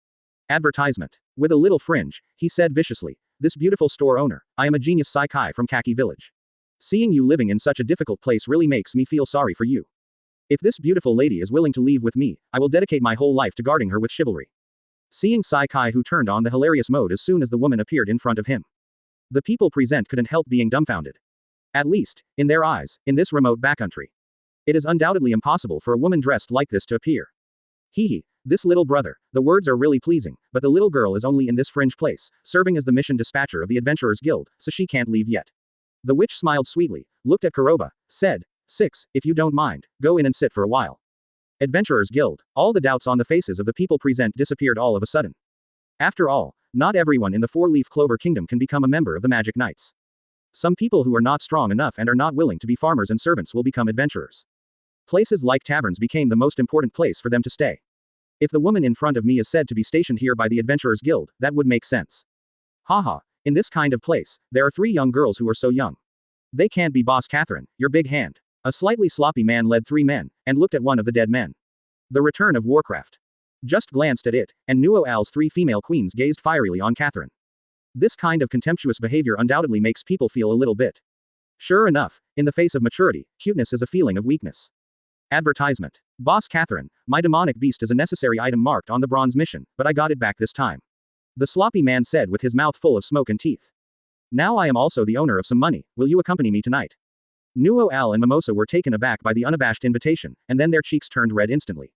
Advertisement. With a little fringe, he said viciously, this beautiful store owner, I am a genius Saikai from Kaki Village. Seeing you living in such a difficult place really makes me feel sorry for you. If this beautiful lady is willing to leave with me, I will dedicate my whole life to guarding her with chivalry. Seeing Sai Kai, who turned on the hilarious mode as soon as the woman appeared in front of him. The people present couldn't help being dumbfounded. At least, in their eyes, in this remote backcountry. It is undoubtedly impossible for a woman dressed like this to appear. Hee, this little brother, the words are really pleasing, but the little girl is only in this fringe place, serving as the mission dispatcher of the Adventurers Guild, so she can't leave yet. The witch smiled sweetly, looked at Kuroba, said, 6, if you don't mind, go in and sit for a while. Adventurers Guild, all the doubts on the faces of the people present disappeared all of a sudden. After all, not everyone in the four-leaf clover kingdom can become a member of the Magic Knights. Some people who are not strong enough and are not willing to be farmers and servants will become adventurers. Places like taverns became the most important place for them to stay. If the woman in front of me is said to be stationed here by the Adventurers Guild, that would make sense. Haha, in this kind of place, there are 3 young girls who are so young. They can't be Boss Catherine, your big hand. A slightly sloppy man led 3 men, and looked at one of the dead men. The Return of Warcraft. Just glanced at it, and Nuo Al's 3 female queens gazed fierily on Catherine. This kind of contemptuous behavior undoubtedly makes people feel a little bit. Sure enough, in the face of maturity, cuteness is a feeling of weakness. Advertisement. Boss Catherine, my demonic beast is a necessary item marked on the bronze mission, but I got it back this time. The sloppy man said with his mouth full of smoke and teeth. Now I am also the owner of some money, will you accompany me tonight? Nuo Al and Mimosa were taken aback by the unabashed invitation, and then their cheeks turned red instantly.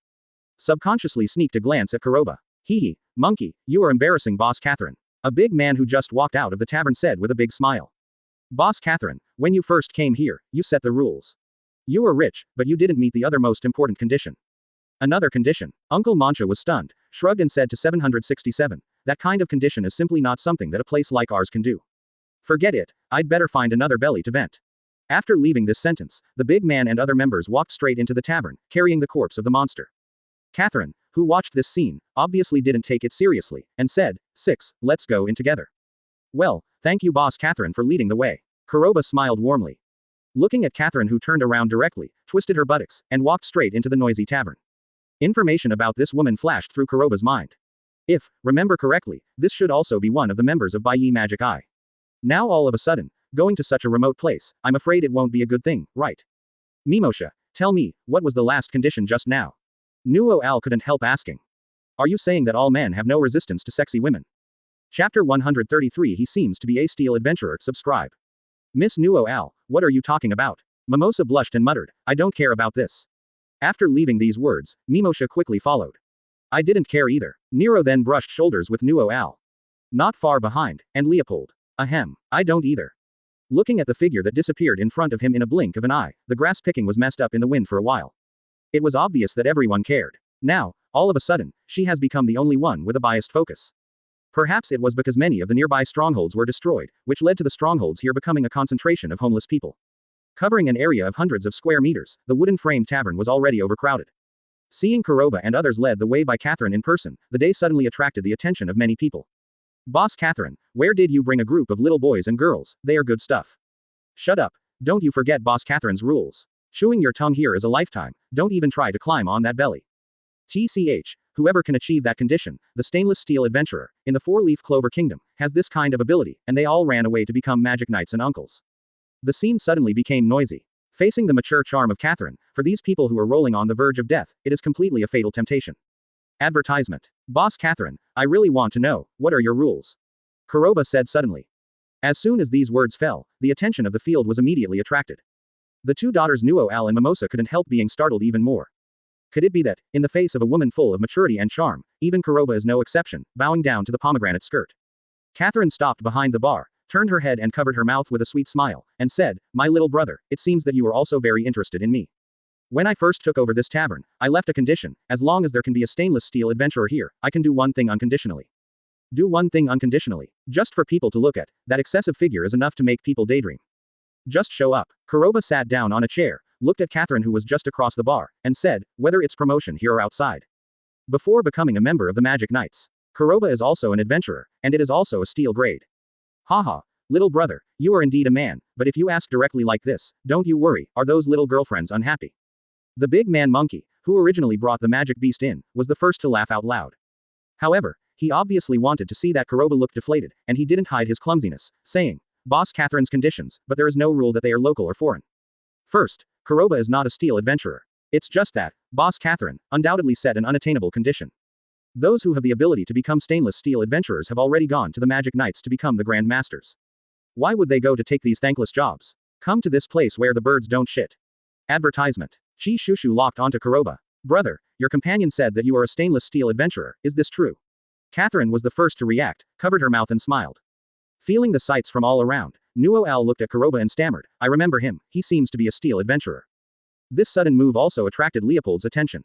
Subconsciously sneaked a glance at Kuroba. Hee, monkey, you are embarrassing Boss Catherine. A big man who just walked out of the tavern said with a big smile. Boss Catherine, when you first came here, you set the rules. You were rich, but you didn't meet the other most important condition. Another condition. Uncle Mancha was stunned, shrugged and said to 767, that kind of condition is simply not something that a place like ours can do. Forget it, I'd better find another belly to vent. After leaving this sentence, the big man and other members walked straight into the tavern, carrying the corpse of the monster. Catherine, who watched this scene, obviously didn't take it seriously, and said, 6, let's go in together. Well, thank you Boss Catherine for leading the way. Kuroba smiled warmly. Looking at Catherine, who turned around directly, twisted her buttocks, and walked straight into the noisy tavern. Information about this woman flashed through Kuroba's mind. If, remember correctly, this should also be one of the members of Baiyi Magic Eye. Now all of a sudden, going to such a remote place, I'm afraid it won't be a good thing, right? Mimosha, tell me, what was the last condition just now? Nuo Al couldn't help asking. Are you saying that all men have no resistance to sexy women? Chapter 133. He seems to be a steel adventurer. Subscribe. Miss Nuo Al, what are you talking about? Mimosa blushed and muttered, I don't care about this. After leaving these words, Mimosha quickly followed. I didn't care either. Nero then brushed shoulders with Nuo Al. Not far behind, and Leopold. Ahem, I don't either. Looking at the figure that disappeared in front of him in a blink of an eye, the grass picking was messed up in the wind for a while. It was obvious that everyone cared. Now, all of a sudden, she has become the only one with a biased focus. Perhaps it was because many of the nearby strongholds were destroyed, which led to the strongholds here becoming a concentration of homeless people. Covering an area of hundreds of square meters, the wooden-framed tavern was already overcrowded. Seeing Kuroba and others led the way by Catherine in person, the day suddenly attracted the attention of many people. Boss Catherine, where did you bring a group of little boys and girls? They are good stuff. Shut up. Don't you forget Boss Catherine's rules. Chewing your tongue here is a lifetime, don't even try to climb on that belly. TCH, whoever can achieve that condition, the stainless steel adventurer, in the four-leaf clover kingdom, has this kind of ability, and they all ran away to become magic knights and uncles. The scene suddenly became noisy. Facing the mature charm of Catherine, for these people who are rolling on the verge of death, it is completely a fatal temptation. Advertisement. Boss Catherine, I really want to know, what are your rules? Kuroba said suddenly. As soon as these words fell, the attention of the field was immediately attracted. The 2 daughters Nuo Al and Mimosa couldn't help being startled even more. Could it be that, in the face of a woman full of maturity and charm, even Kuroba is no exception, bowing down to the pomegranate skirt? Catherine stopped behind the bar, turned her head and covered her mouth with a sweet smile, and said, my little brother, it seems that you are also very interested in me. When I first took over this tavern, I left a condition, as long as there can be a stainless steel adventurer here, I can do one thing unconditionally. Do one thing unconditionally, just for people to look at, that excessive figure is enough to make people daydream. Just show up. Kuroba sat down on a chair, looked at Catherine who was just across the bar, and said, whether it's promotion here or outside. Before becoming a member of the Magic Knights, Kuroba is also an adventurer, and it is also a steel grade. Haha, little brother, you are indeed a man, but if you ask directly like this, don't you worry, are those little girlfriends unhappy? The big man monkey, who originally brought the magic beast in, was the first to laugh out loud. However, he obviously wanted to see that Kuroba look deflated, and he didn't hide his clumsiness, saying, Boss Catherine's conditions, but there is no rule that they are local or foreign. First, Kuroba is not a steel adventurer. It's just that, Boss Catherine, undoubtedly set an unattainable condition. Those who have the ability to become stainless steel adventurers have already gone to the Magic Knights to become the Grand Masters. Why would they go to take these thankless jobs? Come to this place where the birds don't shit. Advertisement. Chi Shushu locked onto Kuroba. Brother, your companion said that you are a stainless steel adventurer, is this true? Catherine was the first to react, covered her mouth and smiled. Feeling the sights from all around, Nuo Al looked at Kuroba and stammered, I remember him, he seems to be a steel adventurer. This sudden move also attracted Leopold's attention.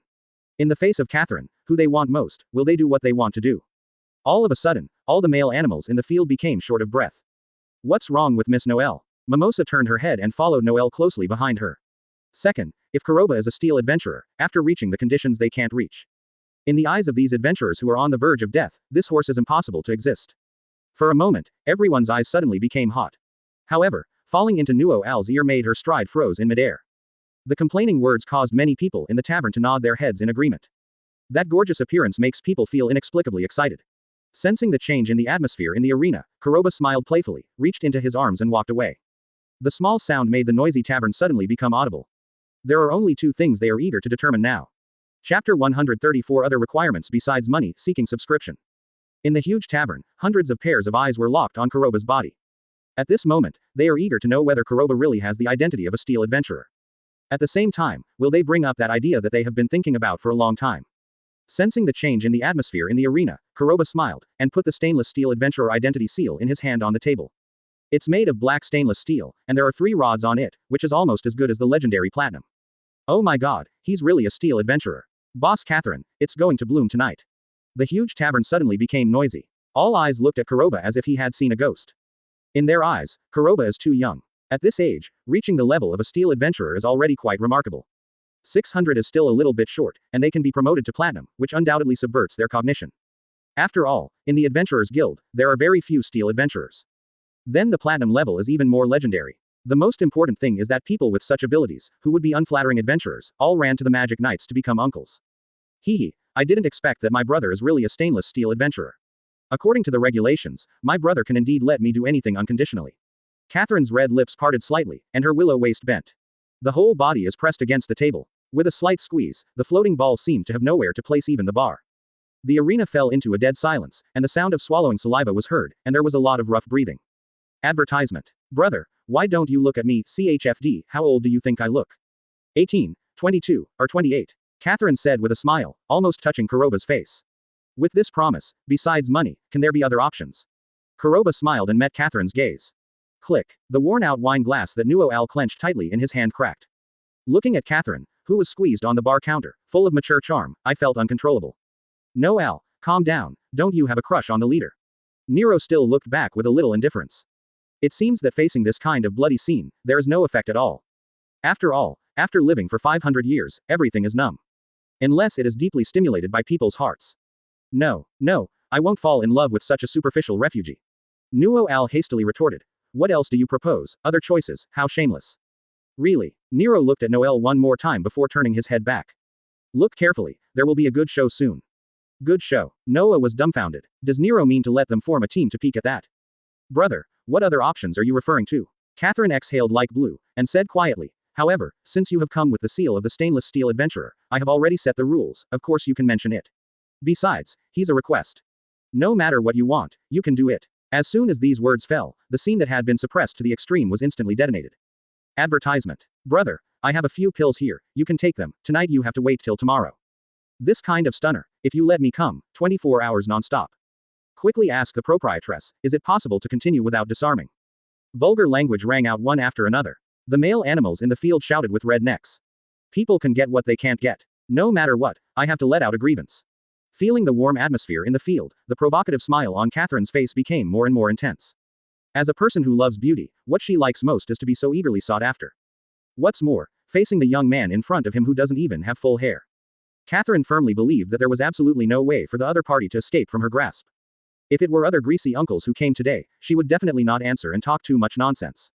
In the face of Catherine, who they want most, will they do what they want to do? All of a sudden, all the male animals in the field became short of breath. What's wrong with Miss Noelle? Mimosa turned her head and followed Noelle closely behind her. Second, if Kuroba is a steel adventurer, after reaching the conditions they can't reach. In the eyes of these adventurers who are on the verge of death, this horse is impossible to exist. For a moment, everyone's eyes suddenly became hot. However, falling into Nuo Al's ear made her stride froze in midair. The complaining words caused many people in the tavern to nod their heads in agreement. That gorgeous appearance makes people feel inexplicably excited. Sensing the change in the atmosphere in the arena, Kuroba smiled playfully, reached into his arms and walked away. The small sound made the noisy tavern suddenly become audible. There are only two things they are eager to determine now. Chapter 134 Other requirements besides money, seeking subscription. In the huge tavern, hundreds of pairs of eyes were locked on Kuroba's body. At this moment, they are eager to know whether Kuroba really has the identity of a steel adventurer. At the same time, will they bring up that idea that they have been thinking about for a long time? Sensing the change in the atmosphere in the arena, Kuroba smiled, and put the stainless steel adventurer identity seal in his hand on the table. It's made of black stainless steel, and there are 3 rods on it, which is almost as good as the legendary platinum. Oh my god, he's really a steel adventurer. Boss Catherine, it's going to bloom tonight. The huge tavern suddenly became noisy. All eyes looked at Kuroba as if he had seen a ghost. In their eyes, Kuroba is too young. At this age, reaching the level of a steel adventurer is already quite remarkable. 600 is still a little bit short, and they can be promoted to platinum, which undoubtedly subverts their cognition. After all, in the Adventurers Guild, there are very few steel adventurers. Then the platinum level is even more legendary. The most important thing is that people with such abilities, who would be unflattering adventurers, all ran to the Magic Knights to become uncles. Hee, I didn't expect that my brother is really a stainless steel adventurer. According to the regulations, my brother can indeed let me do anything unconditionally. Catherine's red lips parted slightly, and her willow waist bent. The whole body is pressed against the table. With a slight squeeze, the floating ball seemed to have nowhere to place even the bar. The arena fell into a dead silence, and the sound of swallowing saliva was heard, and there was a lot of rough breathing. Advertisement. Brother, why don't you look at me, CHFD, how old do you think I look? 18, 22, or 28? Catherine said with a smile, almost touching Kuroba's face. With this promise, besides money, can there be other options? Kuroba smiled and met Catherine's gaze. Click. The worn-out wine glass that Nuo Al clenched tightly in his hand cracked. Looking at Catherine, who was squeezed on the bar counter, full of mature charm, I felt uncontrollable. No Al, calm down, don't you have a crush on the leader? Nero still looked back with a little indifference. It seems that facing this kind of bloody scene, there is no effect at all. After all, after living for 500 years, everything is numb. Unless it is deeply stimulated by people's hearts. No, I won't fall in love with such a superficial refugee. Nuo Al hastily retorted. What else do you propose? Other choices, how shameless. Really? Nero looked at Noelle one more time before turning his head back. Look carefully, there will be a good show soon. Good show. Noah was dumbfounded. Does Nero mean to let them form a team to peek at that? Brother, what other options are you referring to? Catherine exhaled like blue, and said quietly, however, since you have come with the seal of the stainless steel adventurer, I have already set the rules, of course you can mention it. Besides, he's a request. No matter what you want, you can do it. As soon as these words fell, the scene that had been suppressed to the extreme was instantly detonated. Advertisement. Brother, I have a few pills here, you can take them, tonight you have to wait till tomorrow. This kind of stunner, if you let me come, 24 hours non-stop. Quickly ask the proprietress, is it possible to continue without disarming? Vulgar language rang out one after another. The male animals in the field shouted with red necks. People can get what they can't get. No matter what, I have to let out a grievance. Feeling the warm atmosphere in the field, the provocative smile on Catherine's face became more and more intense. As a person who loves beauty, what she likes most is to be so eagerly sought after. What's more, facing the young man in front of him who doesn't even have full hair. Catherine firmly believed that there was absolutely no way for the other party to escape from her grasp. If it were other greasy uncles who came today, she would definitely not answer and talk too much nonsense.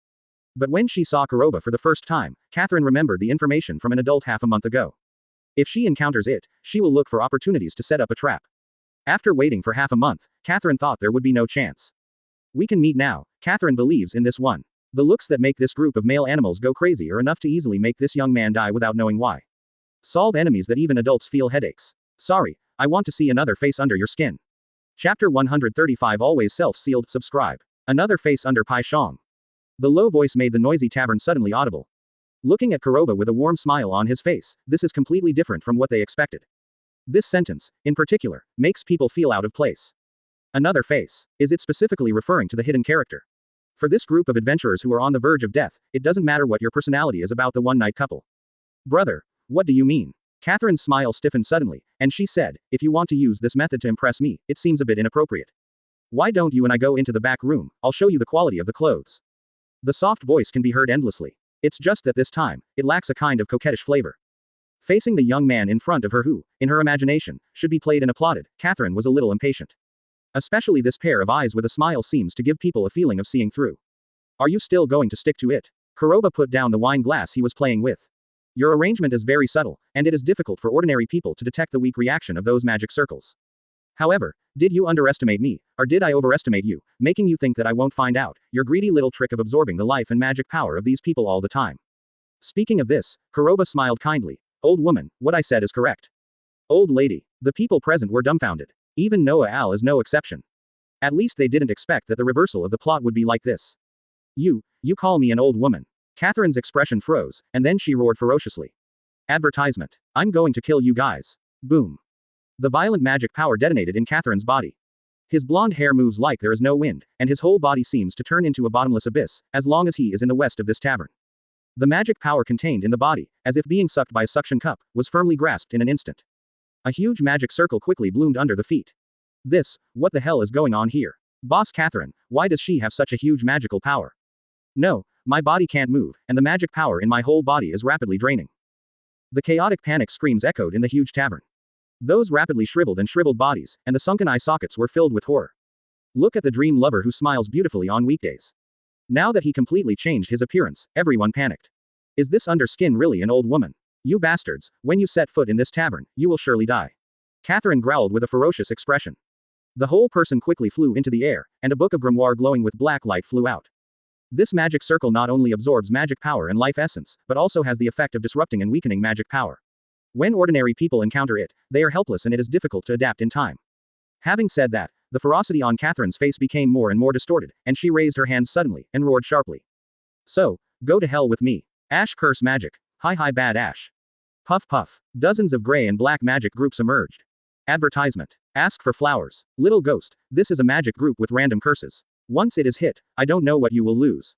But when she saw Kuroba for the first time, Catherine remembered the information from an adult half a month ago. If she encounters it, she will look for opportunities to set up a trap. After waiting for half a month, Catherine thought there would be no chance. We can meet now. Catherine believes in this one. The looks that make this group of male animals go crazy are enough to easily make this young man die without knowing why. Solve enemies that even adults feel headaches. Sorry, I want to see another face under your skin. Chapter 135 Always self-sealed. Subscribe. Another face under Pai Shong. The low voice made the noisy tavern suddenly audible. Looking at Kuroba with a warm smile on his face, this is completely different from what they expected. This sentence, in particular, makes people feel out of place. Another face. Is it specifically referring to the hidden character? For this group of adventurers who are on the verge of death, it doesn't matter what your personality is about the one-night couple. Brother, what do you mean? Catherine's smile stiffened suddenly, and she said, if you want to use this method to impress me, it seems a bit inappropriate. Why don't you and I go into the back room, I'll show you the quality of the clothes. The soft voice can be heard endlessly. It's just that this time, it lacks a kind of coquettish flavor. Facing the young man in front of her who, in her imagination, should be played and applauded, Catherine was a little impatient. Especially this pair of eyes with a smile seems to give people a feeling of seeing through. Are you still going to stick to it? Kuroba put down the wine glass he was playing with. Your arrangement is very subtle, and it is difficult for ordinary people to detect the weak reaction of those magic circles. However, did you underestimate me, or did I overestimate you, making you think that I won't find out, your greedy little trick of absorbing the life and magic power of these people all the time? Speaking of this, Kuroba smiled kindly. Old woman, what I said is correct. Old lady. The people present were dumbfounded. Even Noah Al is no exception. At least they didn't expect that the reversal of the plot would be like this. You call me an old woman. Catherine's expression froze, and then she roared ferociously. Advertisement. I'm going to kill you guys. Boom. The violent magic power detonated in Catherine's body. His blonde hair moves like there is no wind, and his whole body seems to turn into a bottomless abyss, as long as he is in the west of this tavern. The magic power contained in the body, as if being sucked by a suction cup, was firmly grasped in an instant. A huge magic circle quickly bloomed under the feet. What the hell is going on here? Boss Catherine, why does she have such a huge magical power? No, my body can't move, and the magic power in my whole body is rapidly draining. The chaotic panic screams echoed in the huge tavern. Those rapidly shriveled bodies, and the sunken eye sockets were filled with horror. Look at the dream lover who smiles beautifully on weekdays. Now that he completely changed his appearance, everyone panicked. Is this underskin really an old woman? You bastards, when you set foot in this tavern, you will surely die. Catherine growled with a ferocious expression. The whole person quickly flew into the air, and a book of grimoire glowing with black light flew out. This magic circle not only absorbs magic power and life essence, but also has the effect of disrupting and weakening magic power. When ordinary people encounter it, they are helpless and it is difficult to adapt in time. Having said that, the ferocity on Catherine's face became more and more distorted, and she raised her hands suddenly, and roared sharply. So, go to hell with me. Ash curse magic. Hi bad Ash. Puff puff. Dozens of gray and black magic groups emerged. Advertisement. Ask for flowers. Little ghost, this is a magic group with random curses. Once it is hit, I don't know what you will lose.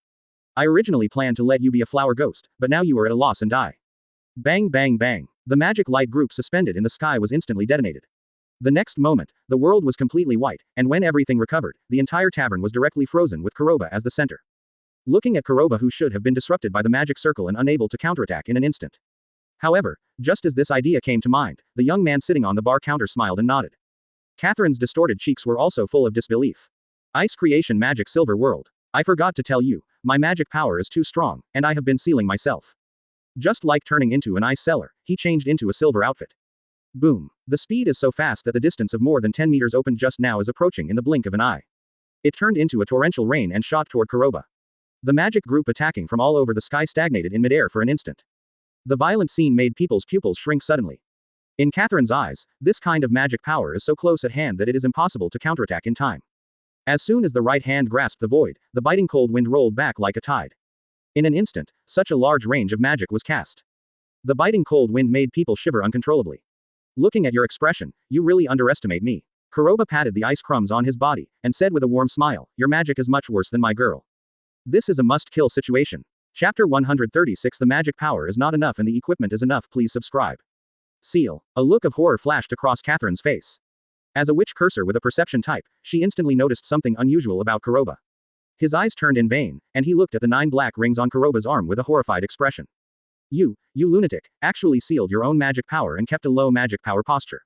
I originally planned to let you be a flower ghost, but now you are at a loss and die. Bang bang bang. The magic light group suspended in the sky was instantly detonated. The next moment, the world was completely white, and when everything recovered, the entire tavern was directly frozen with Kuroba as the center. Looking at Kuroba who should have been disrupted by the magic circle and unable to counterattack in an instant. However, just as this idea came to mind, the young man sitting on the bar counter smiled and nodded. Catherine's distorted cheeks were also full of disbelief. Ice creation magic silver world. I forgot to tell you, my magic power is too strong, and I have been sealing myself. Just like turning into an ice cellar, he changed into a silver outfit. Boom. The speed is so fast that the distance of more than 10 meters opened just now is approaching in the blink of an eye. It turned into a torrential rain and shot toward Kuroba. The magic group attacking from all over the sky stagnated in midair for an instant. The violent scene made people's pupils shrink suddenly. In Catherine's eyes, this kind of magic power is so close at hand that it is impossible to counterattack in time. As soon as the right hand grasped the void, the biting cold wind rolled back like a tide. In an instant, such a large range of magic was cast. The biting cold wind made people shiver uncontrollably. Looking at your expression, you really underestimate me. Kuroba patted the ice crumbs on his body, and said with a warm smile, your magic is much worse than my girl. This is a must-kill situation. Chapter 136 The magic power is not enough and the equipment is enough. Please subscribe. Seal. A look of horror flashed across Catherine's face. As a witch cursor with a perception type, she instantly noticed something unusual about Kuroba. His eyes turned in vain, and he looked at the 9 black rings on Kuroba's arm with a horrified expression. You lunatic, actually sealed your own magic power and kept a low magic power posture.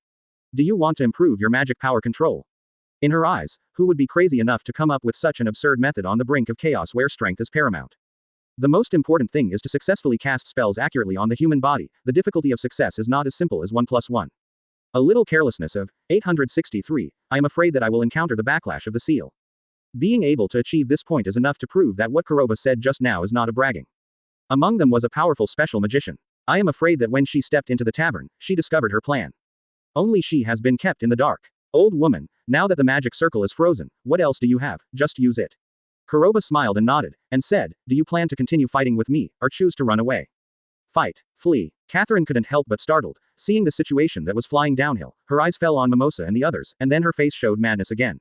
Do you want to improve your magic power control? In her eyes, who would be crazy enough to come up with such an absurd method on the brink of chaos where strength is paramount? The most important thing is to successfully cast spells accurately on the human body. The difficulty of success is not as simple as 1 + 1. A little carelessness of 863, I am afraid that I will encounter the backlash of the seal. Being able to achieve this point is enough to prove that what Kuroba said just now is not a bragging. Among them was a powerful special magician. I am afraid that when she stepped into the tavern, she discovered her plan. Only she has been kept in the dark. Old woman, now that the magic circle is frozen, what else do you have? Just use it. Kuroba smiled and nodded, and said, do you plan to continue fighting with me, or choose to run away? Fight. Flee. Catherine couldn't help but startled, seeing the situation that was flying downhill. Her eyes fell on Mimosa and the others, and then her face showed madness again.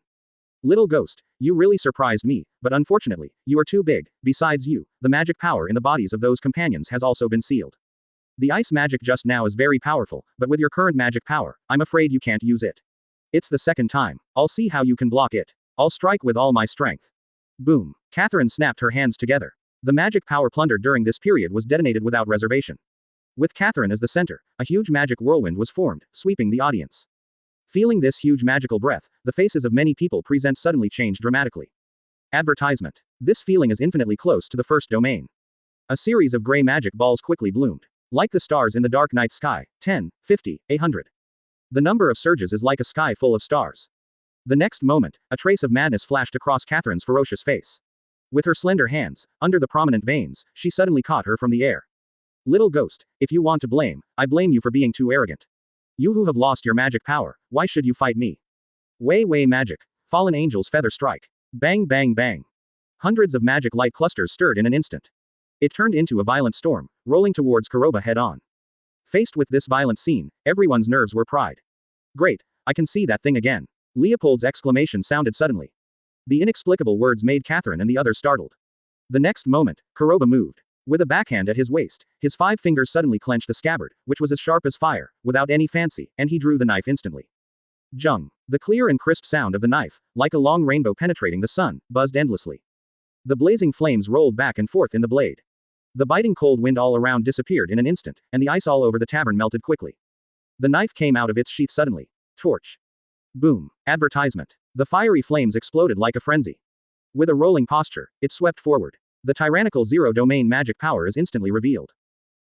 Little ghost, you really surprised me, but unfortunately, you are too big. Besides you, the magic power in the bodies of those companions has also been sealed. The ice magic just now is very powerful, but with your current magic power, I'm afraid you can't use it. It's the second time. I'll see how you can block it. I'll strike with all my strength. Boom. Catherine snapped her hands together. The magic power plundered during this period was detonated without reservation. With Catherine as the center, a huge magic whirlwind was formed, sweeping the audience. Feeling this huge magical breath, the faces of many people present suddenly changed dramatically. Advertisement. This feeling is infinitely close to the first domain. A series of gray magic balls quickly bloomed. Like the stars in the dark night sky, 10, 50, 100. The number of surges is like a sky full of stars. The next moment, a trace of madness flashed across Catherine's ferocious face. With her slender hands, under the prominent veins, she suddenly caught her from the air. Little ghost, if you want to blame, I blame you for being too arrogant. You who have lost your magic power, why should you fight me? Way magic. Fallen angel's feather strike. Bang bang bang. Hundreds of magic light clusters stirred in an instant. It turned into a violent storm, rolling towards Kuroba head-on. Faced with this violent scene, everyone's nerves were pried. Great, I can see that thing again. Leopold's exclamation sounded suddenly. The inexplicable words made Catherine and the others startled. The next moment, Kuroba moved. With a backhand at his waist, his 5 fingers suddenly clenched the scabbard, which was as sharp as fire, without any fancy, and he drew the knife instantly. Jung. The clear and crisp sound of the knife, like a long rainbow penetrating the sun, buzzed endlessly. The blazing flames rolled back and forth in the blade. The biting cold wind all around disappeared in an instant, and the ice all over the tavern melted quickly. The knife came out of its sheath suddenly. Torch. Boom. Advertisement. The fiery flames exploded like a frenzy. With a rolling posture, it swept forward. The tyrannical zero-domain magic power is instantly revealed.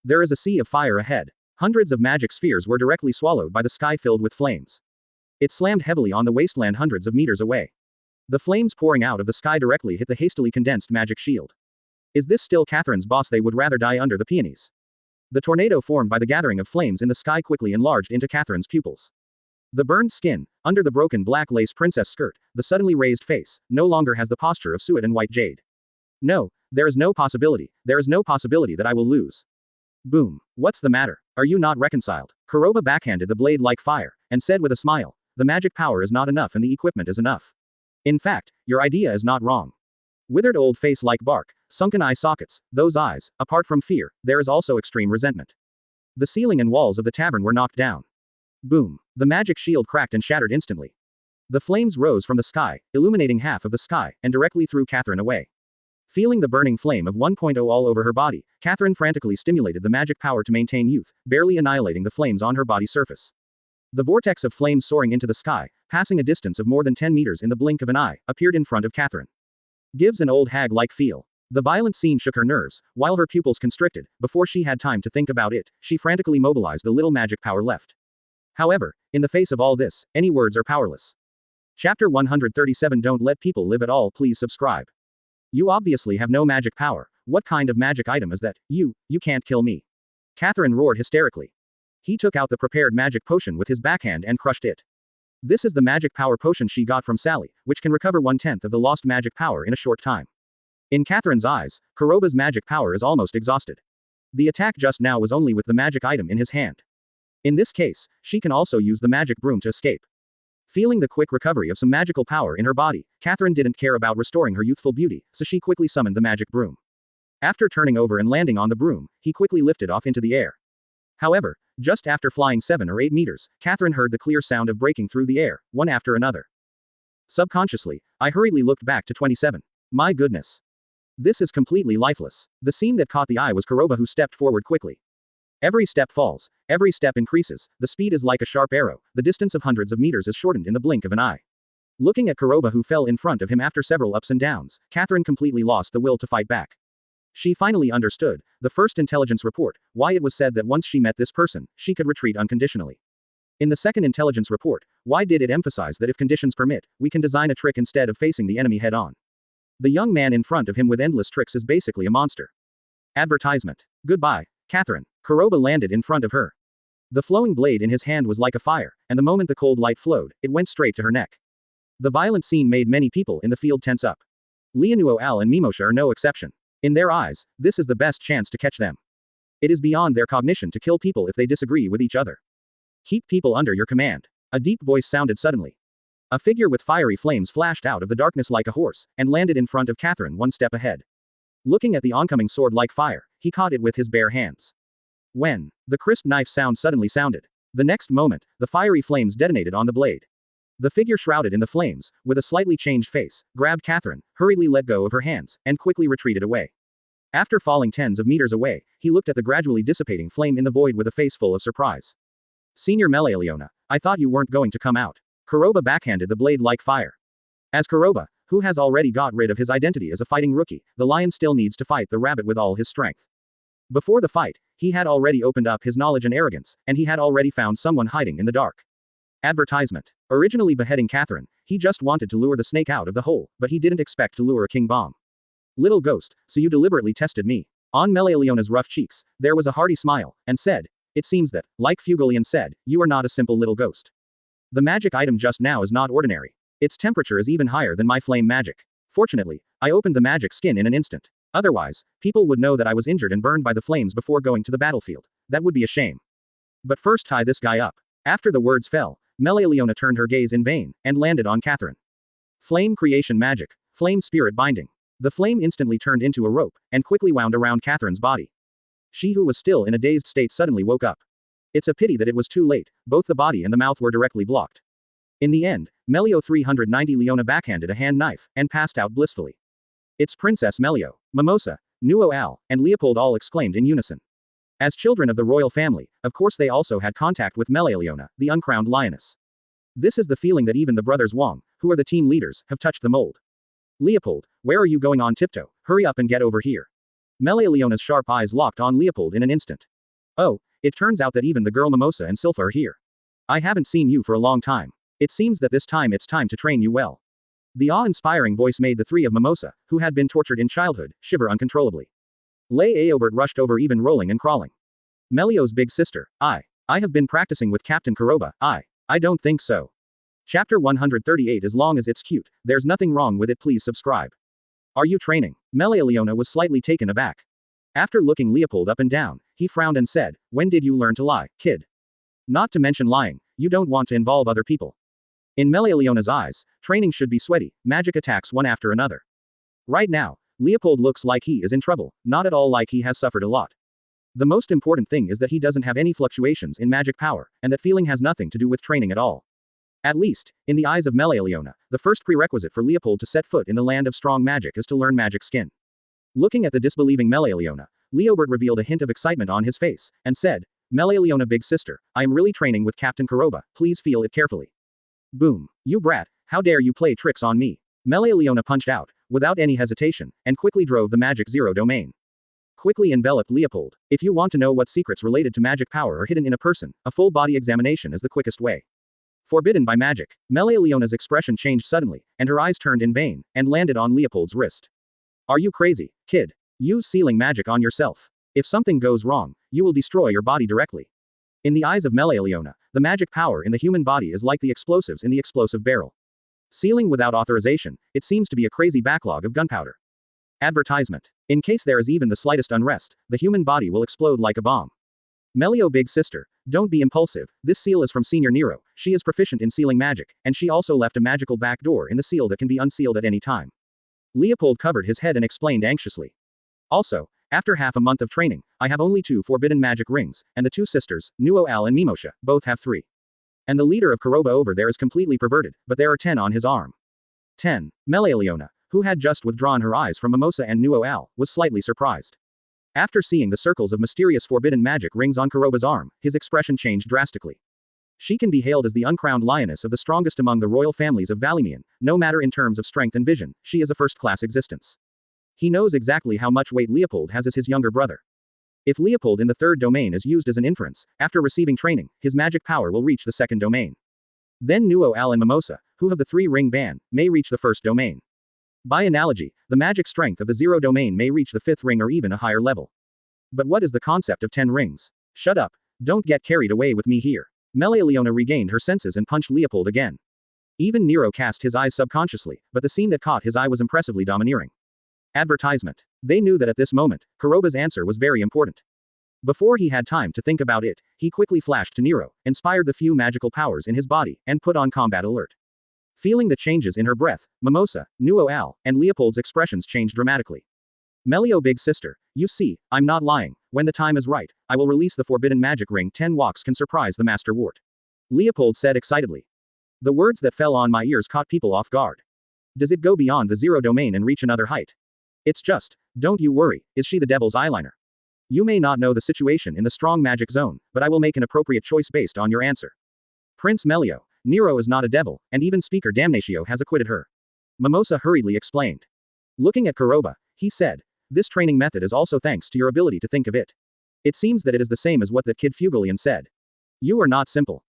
There is a sea of fire ahead. Hundreds of magic spheres were directly swallowed by the sky filled with flames. It slammed heavily on the wasteland hundreds of meters away. The flames pouring out of the sky directly hit the hastily condensed magic shield. Is this still Catherine's boss? They would rather die under the peonies. The tornado formed by the gathering of flames in the sky quickly enlarged into Catherine's pupils. The burned skin, under the broken black lace princess skirt, the suddenly raised face, no longer has the posture of suet and white jade. No, there is no possibility that I will lose. Boom. What's the matter? Are you not reconciled? Kuroba backhanded the blade like fire, and said with a smile, the magic power is not enough and the equipment is enough. In fact, your idea is not wrong. Withered old face like bark, sunken eye sockets, those eyes, apart from fear, there is also extreme resentment. The ceiling and walls of the tavern were knocked down. Boom. The magic shield cracked and shattered instantly. The flames rose from the sky, illuminating half of the sky, and directly threw Catherine away. Feeling the burning flame of 1.0 all over her body, Catherine frantically stimulated the magic power to maintain youth, barely annihilating the flames on her body surface. The vortex of flames soaring into the sky, passing a distance of more than 10 meters in the blink of an eye, appeared in front of Catherine. Gives an old hag-like feel. The violent scene shook her nerves, while her pupils constricted. Before she had time to think about it, she frantically mobilized the little magic power left. However, in the face of all this, any words are powerless. Chapter 137. Don't let people live at all. Please subscribe. You obviously have no magic power. What kind of magic item is that? You can't kill me. Catherine roared hysterically. He took out the prepared magic potion with his backhand and crushed it. This is the magic power potion she got from Sally, which can recover 1/10 of the lost magic power in a short time. In Catherine's eyes, Kuroba's magic power is almost exhausted. The attack just now was only with the magic item in his hand. In this case, she can also use the magic broom to escape. Feeling the quick recovery of some magical power in her body, Catherine didn't care about restoring her youthful beauty, so she quickly summoned the magic broom. After turning over and landing on the broom, he quickly lifted off into the air. However, just after flying 7 or 8 meters, Catherine heard the clear sound of breaking through the air, one after another. Subconsciously, I hurriedly looked back to 27. My goodness. This is completely lifeless. The scene that caught the eye was Kuroba, who stepped forward quickly. Every step falls, every step increases, the speed is like a sharp arrow, the distance of hundreds of meters is shortened in the blink of an eye. Looking at Kuroba, who fell in front of him after several ups and downs, Catherine completely lost the will to fight back. She finally understood, the first intelligence report, why it was said that once she met this person, she could retreat unconditionally. In the second intelligence report, Why did it emphasize that if conditions permit, we can design a trick instead of facing the enemy head-on? The young man in front of him with endless tricks is basically a monster. Advertisement. Goodbye, Catherine. Kuroba landed in front of her. The flowing blade in his hand was like a fire, and the moment the cold light flowed, it went straight to her neck. The violent scene made many people in the field tense up. Lianuo Al and Mimosha are no exception. In their eyes, this is the best chance to catch them. It is beyond their cognition to kill people if they disagree with each other. Keep people under your command. A deep voice sounded suddenly. A figure with fiery flames flashed out of the darkness like a horse, and landed in front of Catherine one step ahead. Looking at the oncoming sword like fire, he caught it with his bare hands. When the crisp knife sound suddenly sounded, the next moment, the fiery flames detonated on the blade. The figure shrouded in the flames, with a slightly changed face, grabbed Catherine, hurriedly let go of her hands, and quickly retreated away. After falling tens of meters away, he looked at the gradually dissipating flame in the void with a face full of surprise. Senior Melealiona, I thought you weren't going to come out. Kuroba backhanded the blade like fire. As Kuroba, who has already got rid of his identity as a fighting rookie, the lion still needs to fight the rabbit with all his strength. Before the fight, he had already opened up his knowledge and arrogance, and he had already found someone hiding in the dark. Advertisement. Originally beheading Catherine, he just wanted to lure the snake out of the hole, but he didn't expect to lure a king bomb. Little ghost, so you deliberately tested me. On Melealiona's rough cheeks, there was a hearty smile, and said, it seems that, like Fugolian said, you are not a simple little ghost. The magic item just now is not ordinary. Its temperature is even higher than my flame magic. Fortunately, I opened the magic skin in an instant. Otherwise, people would know that I was injured and burned by the flames before going to the battlefield. That would be a shame. But first tie this guy up. After the words fell, Melealiona turned her gaze in vain, and landed on Catherine. Flame creation magic. Flame spirit binding. The flame instantly turned into a rope, and quickly wound around Catherine's body. She who was still in a dazed state suddenly woke up. It's a pity that it was too late, both the body and the mouth were directly blocked. In the end, Melio 390 Leona backhanded a hand knife, and passed out blissfully. It's Princess Melio, Mimosa, Nuo Al, and Leopold all exclaimed in unison. As children of the royal family, of course they also had contact with Melealiona, the uncrowned lioness. This is the feeling that even the brothers Wang, who are the team leaders, have touched the mold. Leopold, where are you going on tiptoe? Hurry up and get over here. Melealiona's sharp eyes locked on Leopold in an instant. Oh, it turns out that even the girl Mimosa and Silpha are here. I haven't seen you for a long time. It seems that this time it's time to train you well. The awe-inspiring voice made the three of Mimosa, who had been tortured in childhood, shiver uncontrollably. Lei Aobert rushed over even rolling and crawling. Melio's big sister, I have been practicing with Captain Kuroba, I don't think so. Chapter 138. As long as it's cute, there's nothing wrong with it. Please subscribe. Are you training? Melealiona was slightly taken aback. After looking Leopold up and down, he frowned and said, when did you learn to lie, kid? Not to mention lying, you don't want to involve other people. In Melealiona's eyes, training should be sweaty, magic attacks one after another. Right now, Leopold looks like he is in trouble, not at all like he has suffered a lot. The most important thing is that he doesn't have any fluctuations in magic power, and that feeling has nothing to do with training at all. At least, in the eyes of Melealiona, the first prerequisite for Leopold to set foot in the land of strong magic is to learn magic skin. Looking at the disbelieving Melealiona, Leobert revealed a hint of excitement on his face, and said, Melealiona big sister, I am really training with Captain Kuroba, please feel it carefully. Boom. You brat, how dare you play tricks on me? Melealiona punched out, without any hesitation, and quickly drove the magic zero domain. Quickly enveloped Leopold. If you want to know what secrets related to magic power are hidden in a person, a full body examination is the quickest way. Forbidden by magic. Melealiona's expression changed suddenly, and her eyes turned in vain, and landed on Leopold's wrist. Are you crazy, kid? Use sealing magic on yourself. If something goes wrong, you will destroy your body directly. In the eyes of Melealiona, the magic power in the human body is like the explosives in the explosive barrel. Sealing without authorization, it seems to be a crazy backlog of gunpowder. Advertisement. In case there is even the slightest unrest, the human body will explode like a bomb. Melio big sister, don't be impulsive, this seal is from Senior Nero, she is proficient in sealing magic, and she also left a magical back door in the seal that can be unsealed at any time. Leopold covered his head and explained anxiously. Also, after half a month of training, I have only 2 forbidden magic rings, and the 2 sisters, Nuo Al and Mimosha, both have 3. And the leader of Kuroba over there is completely perverted, but there are 10 on his arm. 10. Melealiona, who had just withdrawn her eyes from Mimosa and Nuo Al, was slightly surprised. After seeing the circles of mysterious forbidden magic rings on Kuroba's arm, his expression changed drastically. She can be hailed as the uncrowned lioness of the strongest among the royal families of Valimian, no matter in terms of strength and vision, she is a first-class existence. He knows exactly how much weight Leopold has as his younger brother. If Leopold in the 3rd domain is used as an inference, after receiving training, his magic power will reach the 2nd domain. Then Nuo Al and Mimosa, who have the 3-ring ban, may reach the 1st domain. By analogy, the magic strength of the 0 domain may reach the 5th ring or even a higher level. But what is the concept of 10 rings? Shut up. Don't get carried away with me here. Melaleuona regained her senses and punched Leopold again. Even Nero cast his eyes subconsciously, but the scene that caught his eye was impressively domineering. Advertisement. They knew that at this moment, Kuroba's answer was very important. Before he had time to think about it, he quickly flashed to Nero, inspired the few magical powers in his body, and put on combat alert. Feeling the changes in her breath, Mimosa, Nuo Al, and Leopold's expressions changed dramatically. Melio big sister, you see, I'm not lying, when the time is right, I will release the forbidden magic ring 10 walks can surprise the Master Wart. Leopold said excitedly. The words that fell on my ears caught people off guard. Does it go beyond the 0 domain and reach another height? It's just, don't you worry, is she the devil's eyeliner? You may not know the situation in the strong magic zone, but I will make an appropriate choice based on your answer. Prince Melio, Nero is not a devil, and even Speaker Damnatio has acquitted her. Mimosa hurriedly explained. Looking at Kuroba, he said, this training method is also thanks to your ability to think of it. It seems that it is the same as what that kid Fugalian said. You are not simple.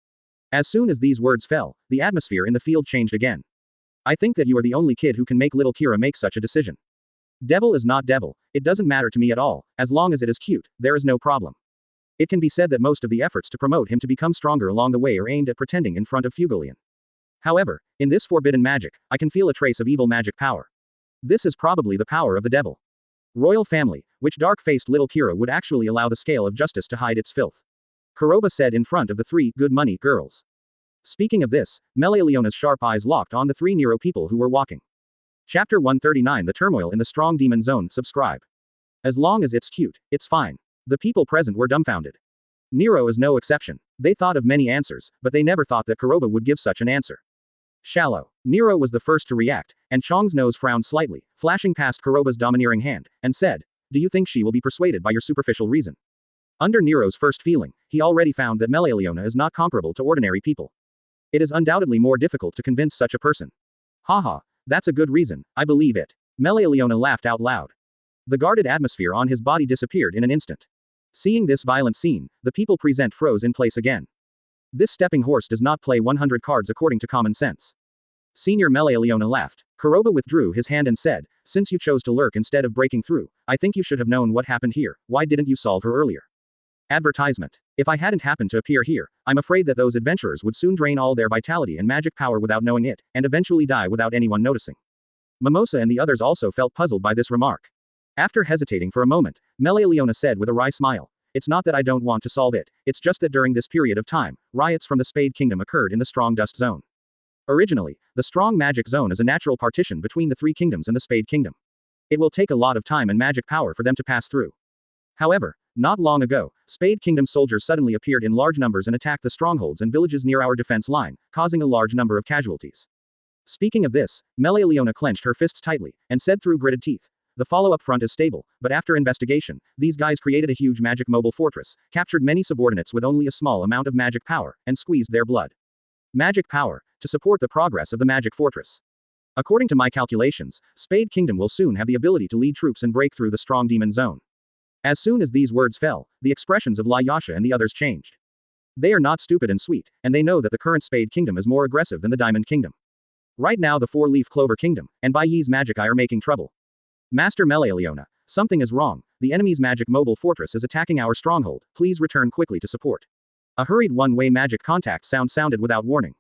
As soon as these words fell, the atmosphere in the field changed again. I think that you are the only kid who can make little Kira make such a decision. Devil is not devil, it doesn't matter to me at all, as long as it is cute, there is no problem. It can be said that most of the efforts to promote him to become stronger along the way are aimed at pretending in front of Fugalian. However, in this forbidden magic, I can feel a trace of evil magic power. This is probably the power of the devil. Royal family, which dark-faced little Kira would actually allow the scale of justice to hide its filth. Kuroba said in front of the 3 good money girls. Speaking of this, Melaleuona's sharp eyes locked on the 3 Nero people who were walking. Chapter 139 The Turmoil in the Strong Demon Zone. Subscribe. As long as it's cute, it's fine. The people present were dumbfounded. Nero is no exception. They thought of many answers, but they never thought that Kuroba would give such an answer. Shallow. Nero was the first to react, and Chong's nose frowned slightly, flashing past Kuroba's domineering hand, and said, do you think she will be persuaded by your superficial reason? Under Nero's first feeling, he already found that Melaleuona is not comparable to ordinary people. It is undoubtedly more difficult to convince such a person. Haha, that's a good reason, I believe it. Melaleuona laughed out loud. The guarded atmosphere on his body disappeared in an instant. Seeing this violent scene, the people present froze in place again. This stepping horse does not play 100 cards according to common sense. Senior Melaleuona laughed. Kuroba withdrew his hand and said, since you chose to lurk instead of breaking through, I think you should have known what happened here, why didn't you solve her earlier? Advertisement. If I hadn't happened to appear here, I'm afraid that those adventurers would soon drain all their vitality and magic power without knowing it, and eventually die without anyone noticing. Mimosa and the others also felt puzzled by this remark. After hesitating for a moment, Melaleuona said with a wry smile, it's not that I don't want to solve it, it's just that during this period of time, riots from the Spade Kingdom occurred in the Strong Dust Zone. Originally, the Strong Magic Zone is a natural partition between the 3 kingdoms and the Spade Kingdom. It will take a lot of time and magic power for them to pass through. However, not long ago, Spade Kingdom soldiers suddenly appeared in large numbers and attacked the strongholds and villages near our defense line, causing a large number of casualties. Speaking of this, Melaleuona clenched her fists tightly, and said through gritted teeth, the follow-up front is stable, but after investigation, these guys created a huge magic mobile fortress, captured many subordinates with only a small amount of magic power, and squeezed their blood. Magic power, to support the progress of the magic fortress. According to my calculations, Spade Kingdom will soon have the ability to lead troops and break through the Strong Demon Zone. As soon as these words fell, the expressions of Lyasha and the others changed. They are not stupid and sweet, and they know that the current Spade Kingdom is more aggressive than the Diamond Kingdom. Right now the 4-leaf Clover Kingdom, and Bai Yi's magic eye are making trouble. Master Melaleuona, something is wrong, the enemy's magic mobile fortress is attacking our stronghold, please return quickly to support. A hurried one-way magic contact sounded without warning.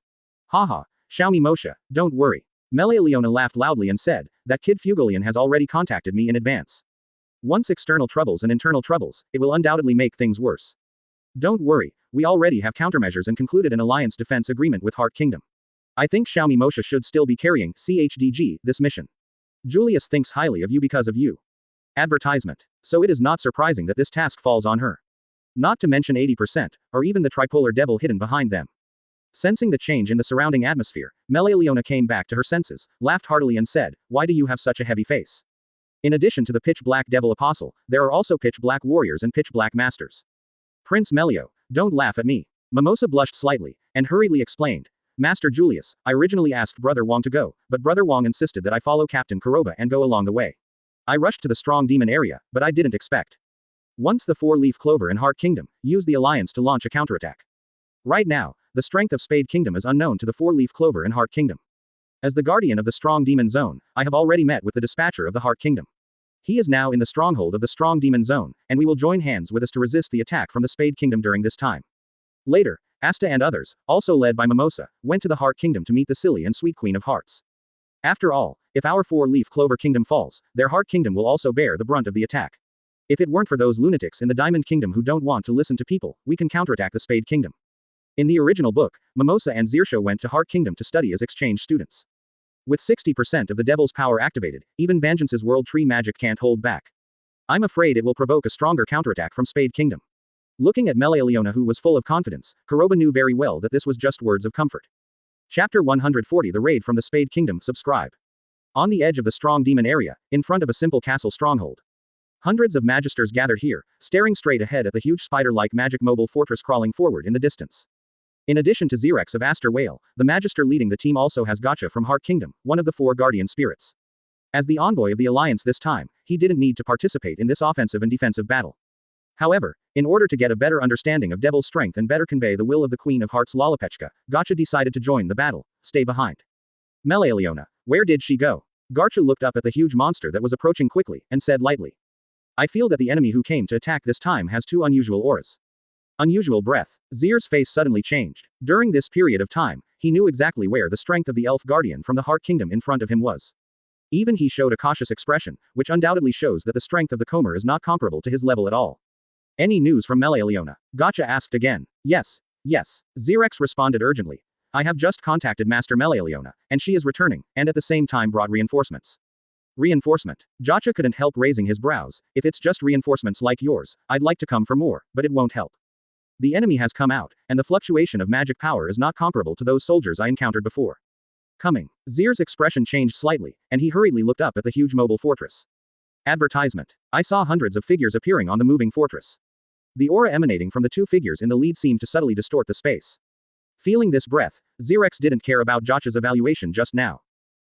Haha, Xiaomi Moshe, don't worry. Melaleuona laughed loudly and said, that kid Fugalian has already contacted me in advance. Once external troubles and internal troubles, it will undoubtedly make things worse. Don't worry, we already have countermeasures and concluded an alliance defense agreement with Heart Kingdom. I think Xiaomi Moshe should still be carrying CHDG this mission. Julius thinks highly of you because of you. Advertisement. So it is not surprising that this task falls on her. Not to mention 80%, or even the tripolar devil hidden behind them. Sensing the change in the surrounding atmosphere, Melaleuona came back to her senses, laughed heartily and said, why do you have such a heavy face? In addition to the pitch black devil apostle, there are also pitch black warriors and pitch black masters. Prince Melio, don't laugh at me. Mimosa blushed slightly, and hurriedly explained, Master Julius, I originally asked Brother Wong to go, but Brother Wong insisted that I follow Captain Kuroba and go along the way. I rushed to the Strong Demon area, but I didn't expect. Once the 4-leaf Clover and Heart Kingdom, use the alliance to launch a counterattack. Right now, the strength of Spade Kingdom is unknown to the Four-Leaf Clover and Heart Kingdom. As the guardian of the Strong Demon Zone, I have already met with the dispatcher of the Heart Kingdom. He is now in the stronghold of the Strong Demon Zone, and we will join hands with us to resist the attack from the Spade Kingdom during this time. Later, Asta and others, also led by Mimosa, went to the Heart Kingdom to meet the silly and sweet Queen of Hearts. After all, if our Four-Leaf Clover Kingdom falls, their Heart Kingdom will also bear the brunt of the attack. If it weren't for those lunatics in the Diamond Kingdom who don't want to listen to people, we can counterattack the Spade Kingdom. In the original book, Mimosa and Trisho went to Heart Kingdom to study as exchange students. With 60% of the Devil's power activated, even Vangeance's World Tree magic can't hold back. I'm afraid it will provoke a stronger counterattack from Spade Kingdom. Looking at Melealiona, who was full of confidence, Kuroba knew very well that this was just words of comfort. Chapter 140, The Raid from the Spade Kingdom. Subscribe. On the edge of the Strong Demon area, in front of a simple castle stronghold. Hundreds of magisters gathered here, staring straight ahead at the huge spider-like magic mobile fortress crawling forward in the distance. In addition to Xerex of Aster Whale, the magister leading the team also has Gotcha from Heart Kingdom, one of the four guardian spirits. As the envoy of the alliance this time, he didn't need to participate in this offensive and defensive battle. However, in order to get a better understanding of Devil's strength and better convey the will of the Queen of Hearts Lalapechka, Gotcha decided to join the battle, stay behind. Melealiona, where did she go? Gotcha looked up at the huge monster that was approaching quickly, and said lightly. I feel that the enemy who came to attack this time has two unusual auras. Unusual breath. Zir's face suddenly changed. During this period of time, he knew exactly where the strength of the elf guardian from the Heart Kingdom in front of him was. Even he showed a cautious expression, which undoubtedly shows that the strength of the Comer is not comparable to his level at all. Any news from Melealiona? Gotcha asked again. Yes. Xerex responded urgently. I have just contacted Master Melealiona, and she is returning, and at the same time brought reinforcements. Reinforcement. Gotcha couldn't help raising his brows. If it's just reinforcements like yours, I'd like to come for more, but it won't help. The enemy has come out, and the fluctuation of magic power is not comparable to those soldiers I encountered before. Coming. Zir's expression changed slightly, and he hurriedly looked up at the huge mobile fortress. Advertisement. I saw hundreds of figures appearing on the moving fortress. The aura emanating from the two figures in the lead seemed to subtly distort the space. Feeling this breath, Xerex didn't care about Gotcha's evaluation just now.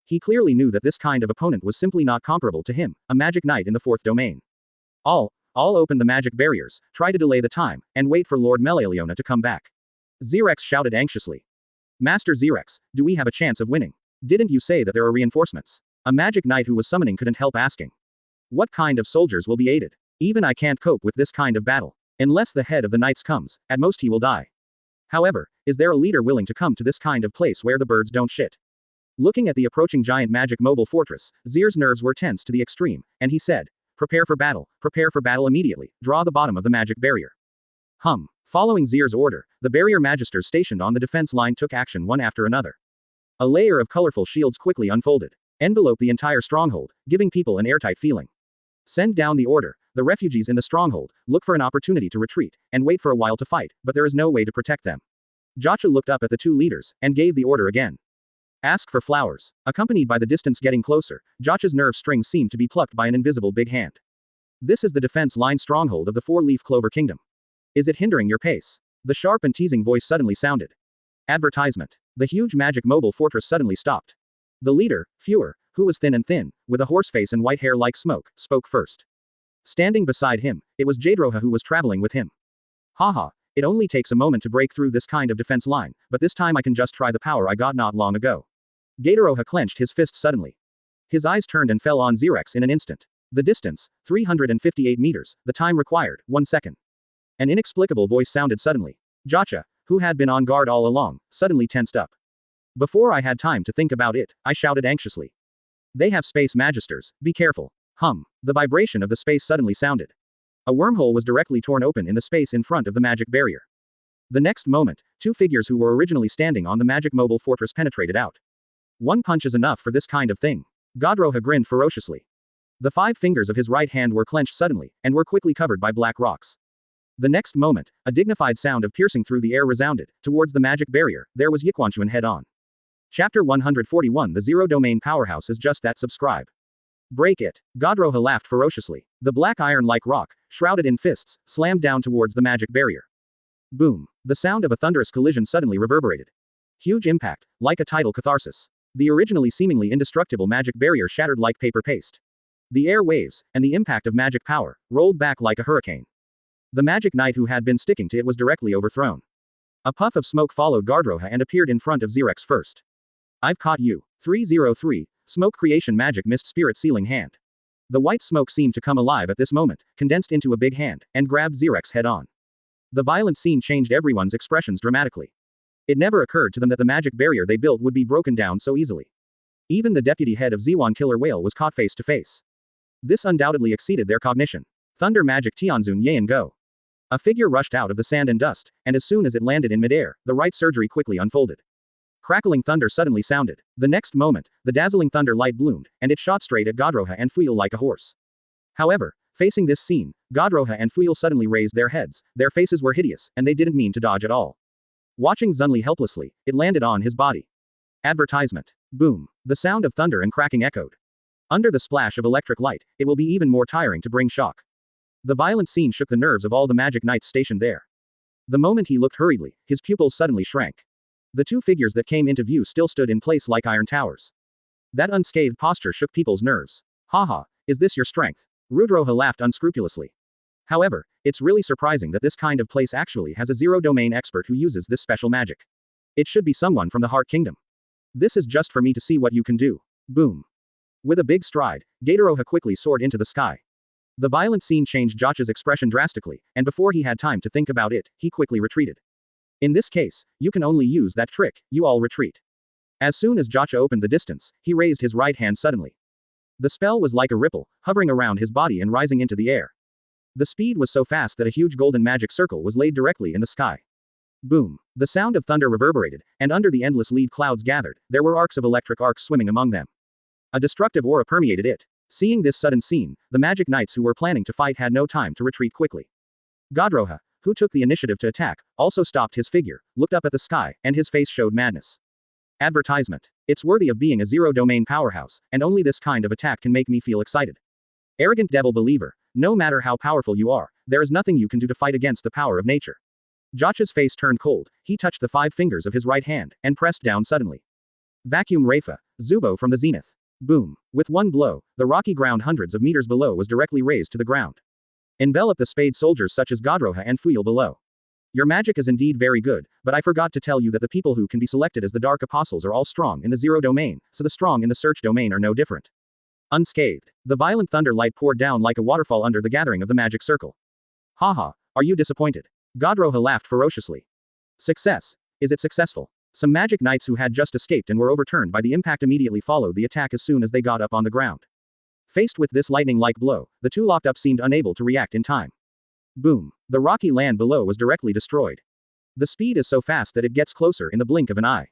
He clearly knew that this kind of opponent was simply not comparable to him, a magic knight in the fourth domain. All open the magic barriers, try to delay the time, and wait for Lord Melealiona to come back. Xerex shouted anxiously. Master Xerex, do we have a chance of winning? Didn't you say that there are reinforcements? A magic knight who was summoning couldn't help asking. What kind of soldiers will be aided? Even I can't cope with this kind of battle. Unless the head of the knights comes, at most he will die. However, is there a leader willing to come to this kind of place where the birds don't shit? Looking at the approaching giant magic mobile fortress, Zir's nerves were tense to the extreme, and he said, prepare for battle immediately, draw the bottom of the magic barrier. Following Zir's order, the barrier magisters stationed on the defense line took action one after another. A layer of colorful shields quickly unfolded, enveloped the entire stronghold, giving people an airtight feeling. Send down the order, the refugees in the stronghold, look for an opportunity to retreat, and wait for a while to fight, but there is no way to protect them. Gotcha looked up at the two leaders, and gave the order again. Ask for flowers. Accompanied by the distance getting closer, Gotcha's nerve strings seemed to be plucked by an invisible big hand. This is the defense line stronghold of the Four-Leaf Clover Kingdom. Is it hindering your pace? The sharp and teasing voice suddenly sounded. Advertisement. The huge magic mobile fortress suddenly stopped. The leader, Fuer, who was thin, with a horse face and white hair like smoke, spoke first. Standing beside him, it was Jadroha who was traveling with him. Haha, it only takes a moment to break through this kind of defense line, but this time I can just try the power I got not long ago. Jadroha clenched his fist suddenly. His eyes turned and fell on Xerex in an instant. The distance, 358 meters, the time required, 1 second. An inexplicable voice sounded suddenly. Gotcha, who had been on guard all along, suddenly tensed up. Before I had time to think about it, I shouted anxiously. They have space magisters, be careful. The vibration of the space suddenly sounded. A wormhole was directly torn open in the space in front of the magic barrier. The next moment, two figures who were originally standing on the magic mobile fortress penetrated out. One punch is enough for this kind of thing. Jadroha grinned ferociously. The 5 fingers of his right hand were clenched suddenly, and were quickly covered by black rocks. The next moment, a dignified sound of piercing through the air resounded. Towards the magic barrier, there was Yiquanchuan head on. Chapter 141 The Zero Domain Powerhouse is just that. Subscribe. Break it. Jadroha laughed ferociously. The black iron-like rock, shrouded in fists, slammed down towards the magic barrier. Boom. The sound of a thunderous collision suddenly reverberated. Huge impact, like a tidal catharsis. The originally seemingly indestructible magic barrier shattered like paper paste. The air waves, and the impact of magic power, rolled back like a hurricane. The magic knight who had been sticking to it was directly overthrown. A puff of smoke followed Gardroha and appeared in front of Xerex first. I've caught you. 303, Smoke Creation Magic Mist Spirit Sealing Hand. The white smoke seemed to come alive at this moment, condensed into a big hand, and grabbed Xerex head on. The violent scene changed everyone's expressions dramatically. It never occurred to them that the magic barrier they built would be broken down so easily. Even the deputy head of Zewan Killer Whale was caught face to face. This undoubtedly exceeded their cognition. Thunder Magic Tianzun Yan Go. A figure rushed out of the sand and dust, and as soon as it landed in midair, the right surgery quickly unfolded. Crackling thunder suddenly sounded. The next moment, the dazzling thunder light bloomed, and it shot straight at Gardroha and Fuel like a horse. However, facing this scene, Gardroha and Fuel suddenly raised their heads, their faces were hideous, and they didn't mean to dodge at all. Watching Zunli helplessly, it landed on his body. Advertisement. Boom. The sound of thunder and cracking echoed. Under the splash of electric light, it will be even more tiring to bring shock. The violent scene shook the nerves of all the magic knights stationed there. The moment he looked hurriedly, his pupils suddenly shrank. The two figures that came into view still stood in place like iron towers. That unscathed posture shook people's nerves. Haha, is this your strength? Rudroha laughed unscrupulously. However, it's really surprising that this kind of place actually has a zero-domain expert who uses this special magic. It should be someone from the Heart Kingdom. This is just for me to see what you can do. Boom. With a big stride, Gatoroha quickly soared into the sky. The violent scene changed Jotcha's expression drastically, and before he had time to think about it, he quickly retreated. In this case, you can only use that trick, you all retreat. As soon as Jotcha opened the distance, he raised his right hand suddenly. The spell was like a ripple, hovering around his body and rising into the air. The speed was so fast that a huge golden magic circle was laid directly in the sky. Boom. The sound of thunder reverberated, and under the endless lead clouds gathered, there were arcs of electric arcs swimming among them. A destructive aura permeated it. Seeing this sudden scene, the magic knights who were planning to fight had no time to retreat quickly. Gardroha, who took the initiative to attack, also stopped his figure, looked up at the sky, and his face showed madness. Advertisement. It's worthy of being a zero-domain powerhouse, and only this kind of attack can make me feel excited. Arrogant devil believer, no matter how powerful you are, there is nothing you can do to fight against the power of nature. Jotcha's face turned cold, he touched the 5 fingers of his right hand, and pressed down suddenly. Vacuum Rafa, Zubo from the zenith. Boom. With one blow, the rocky ground hundreds of meters below was directly razed to the ground. Envelop the spade soldiers such as Gardroha and Fuel below. Your magic is indeed very good, but I forgot to tell you that the people who can be selected as the Dark Apostles are all strong in the zero domain, so the strong in the search domain are no different. Unscathed, the violent thunder light poured down like a waterfall under the gathering of the magic circle. Haha, are you disappointed? Gardroha laughed ferociously. Success. Is it successful? Some magic knights who had just escaped and were overturned by the impact immediately followed the attack as soon as they got up on the ground. Faced with this lightning-like blow, the two locked up seemed unable to react in time. Boom. The rocky land below was directly destroyed. The speed is so fast that it gets closer in the blink of an eye.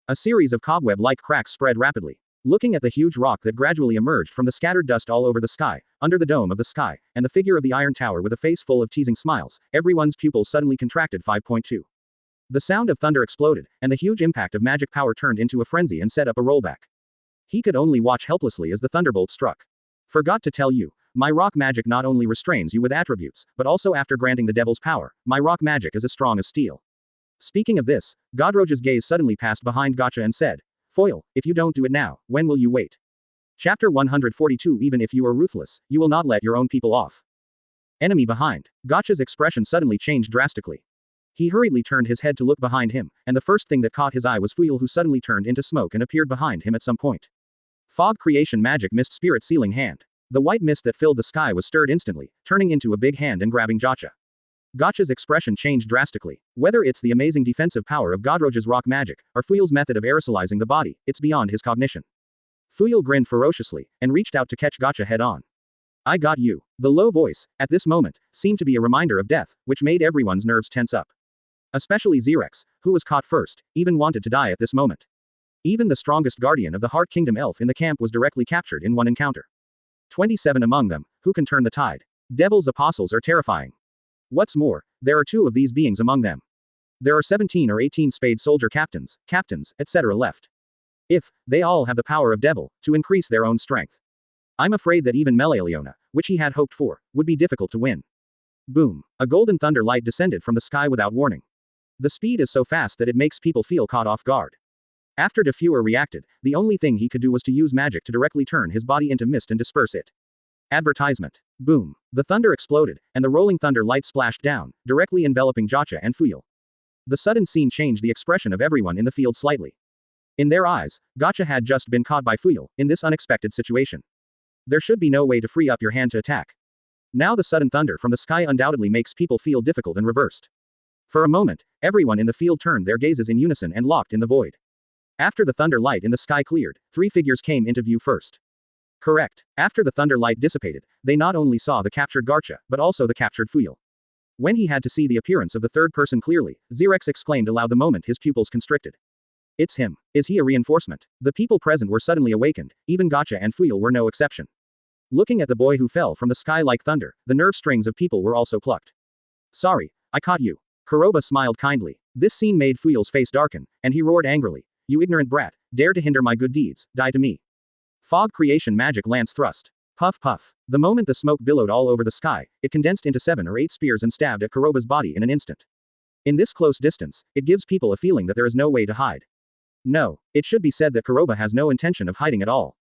A series of cobweb-like cracks spread rapidly. Looking at the huge rock that gradually emerged from the scattered dust all over the sky, under the dome of the sky, and the figure of the Iron Tower with a face full of teasing smiles, everyone's pupils suddenly contracted 5.2. The sound of thunder exploded, and the huge impact of magic power turned into a frenzy and set up a rollback. He could only watch helplessly as the thunderbolt struck. Forgot to tell you, my rock magic not only restrains you with attributes, but also after granting the devil's power, my rock magic is as strong as steel. Speaking of this, Godroja's gaze suddenly passed behind Gotcha and said, Foil, if you don't do it now, when will you wait? Chapter 142. Even if you are ruthless, you will not let your own people off. Enemy behind. Gotcha's expression suddenly changed drastically. He hurriedly turned his head to look behind him, and the first thing that caught his eye was Fuel, who suddenly turned into smoke and appeared behind him at some point. Fog Creation Magic Mist Spirit Sealing Hand. The white mist that filled the sky was stirred instantly, turning into a big hand and grabbing Jotcha. Gotcha's expression changed drastically. Whether it's the amazing defensive power of Godroja's rock magic, or Fuel's method of aerosolizing the body, it's beyond his cognition. Fuel grinned ferociously, and reached out to catch Gotcha head on. I got you. The low voice, at this moment, seemed to be a reminder of death, which made everyone's nerves tense up. Especially Xerex, who was caught first, even wanted to die at this moment. Even the strongest guardian of the Heart Kingdom elf in the camp was directly captured in one encounter. 27 among them, who can turn the tide. Devil's apostles are terrifying. What's more, there are 2 of these beings among them. There are 17 or 18 spade soldier captains, etc. left. If they all have the power of devil, to increase their own strength. I'm afraid that even Melaleona, which he had hoped for, would be difficult to win. Boom. A golden thunder light descended from the sky without warning. The speed is so fast that it makes people feel caught off guard. After Diffuer reacted, the only thing he could do was to use magic to directly turn his body into mist and disperse it. Advertisement. Boom. The thunder exploded, and the rolling thunder light splashed down, directly enveloping Jotcha and Fuel. The sudden scene changed the expression of everyone in the field slightly. In their eyes, Gotcha had just been caught by Fuel, in this unexpected situation. There should be no way to free up your hand to attack. Now the sudden thunder from the sky undoubtedly makes people feel difficult and reversed. For a moment, everyone in the field turned their gazes in unison and locked in the void. After the thunder light in the sky cleared, 3 figures came into view first. Correct. After the thunder light dissipated, they not only saw the captured Garcha, but also the captured Fuel. When he had to see the appearance of the third person clearly, Xerex exclaimed aloud the moment his pupils constricted. It's him. Is he a reinforcement? The people present were suddenly awakened, even Gotcha and Fuel were no exception. Looking at the boy who fell from the sky like thunder, the nerve strings of people were also plucked. Sorry, I caught you. Kuroba smiled kindly. This scene made Fuel's face darken, and he roared angrily. You ignorant brat, dare to hinder my good deeds, die to me. Fog creation magic lance thrust. Puff puff. The moment the smoke billowed all over the sky, it condensed into 7 or 8 spears and stabbed at Kuroba's body in an instant. In this close distance, it gives people a feeling that there is no way to hide. No, it should be said that Kuroba has no intention of hiding at all.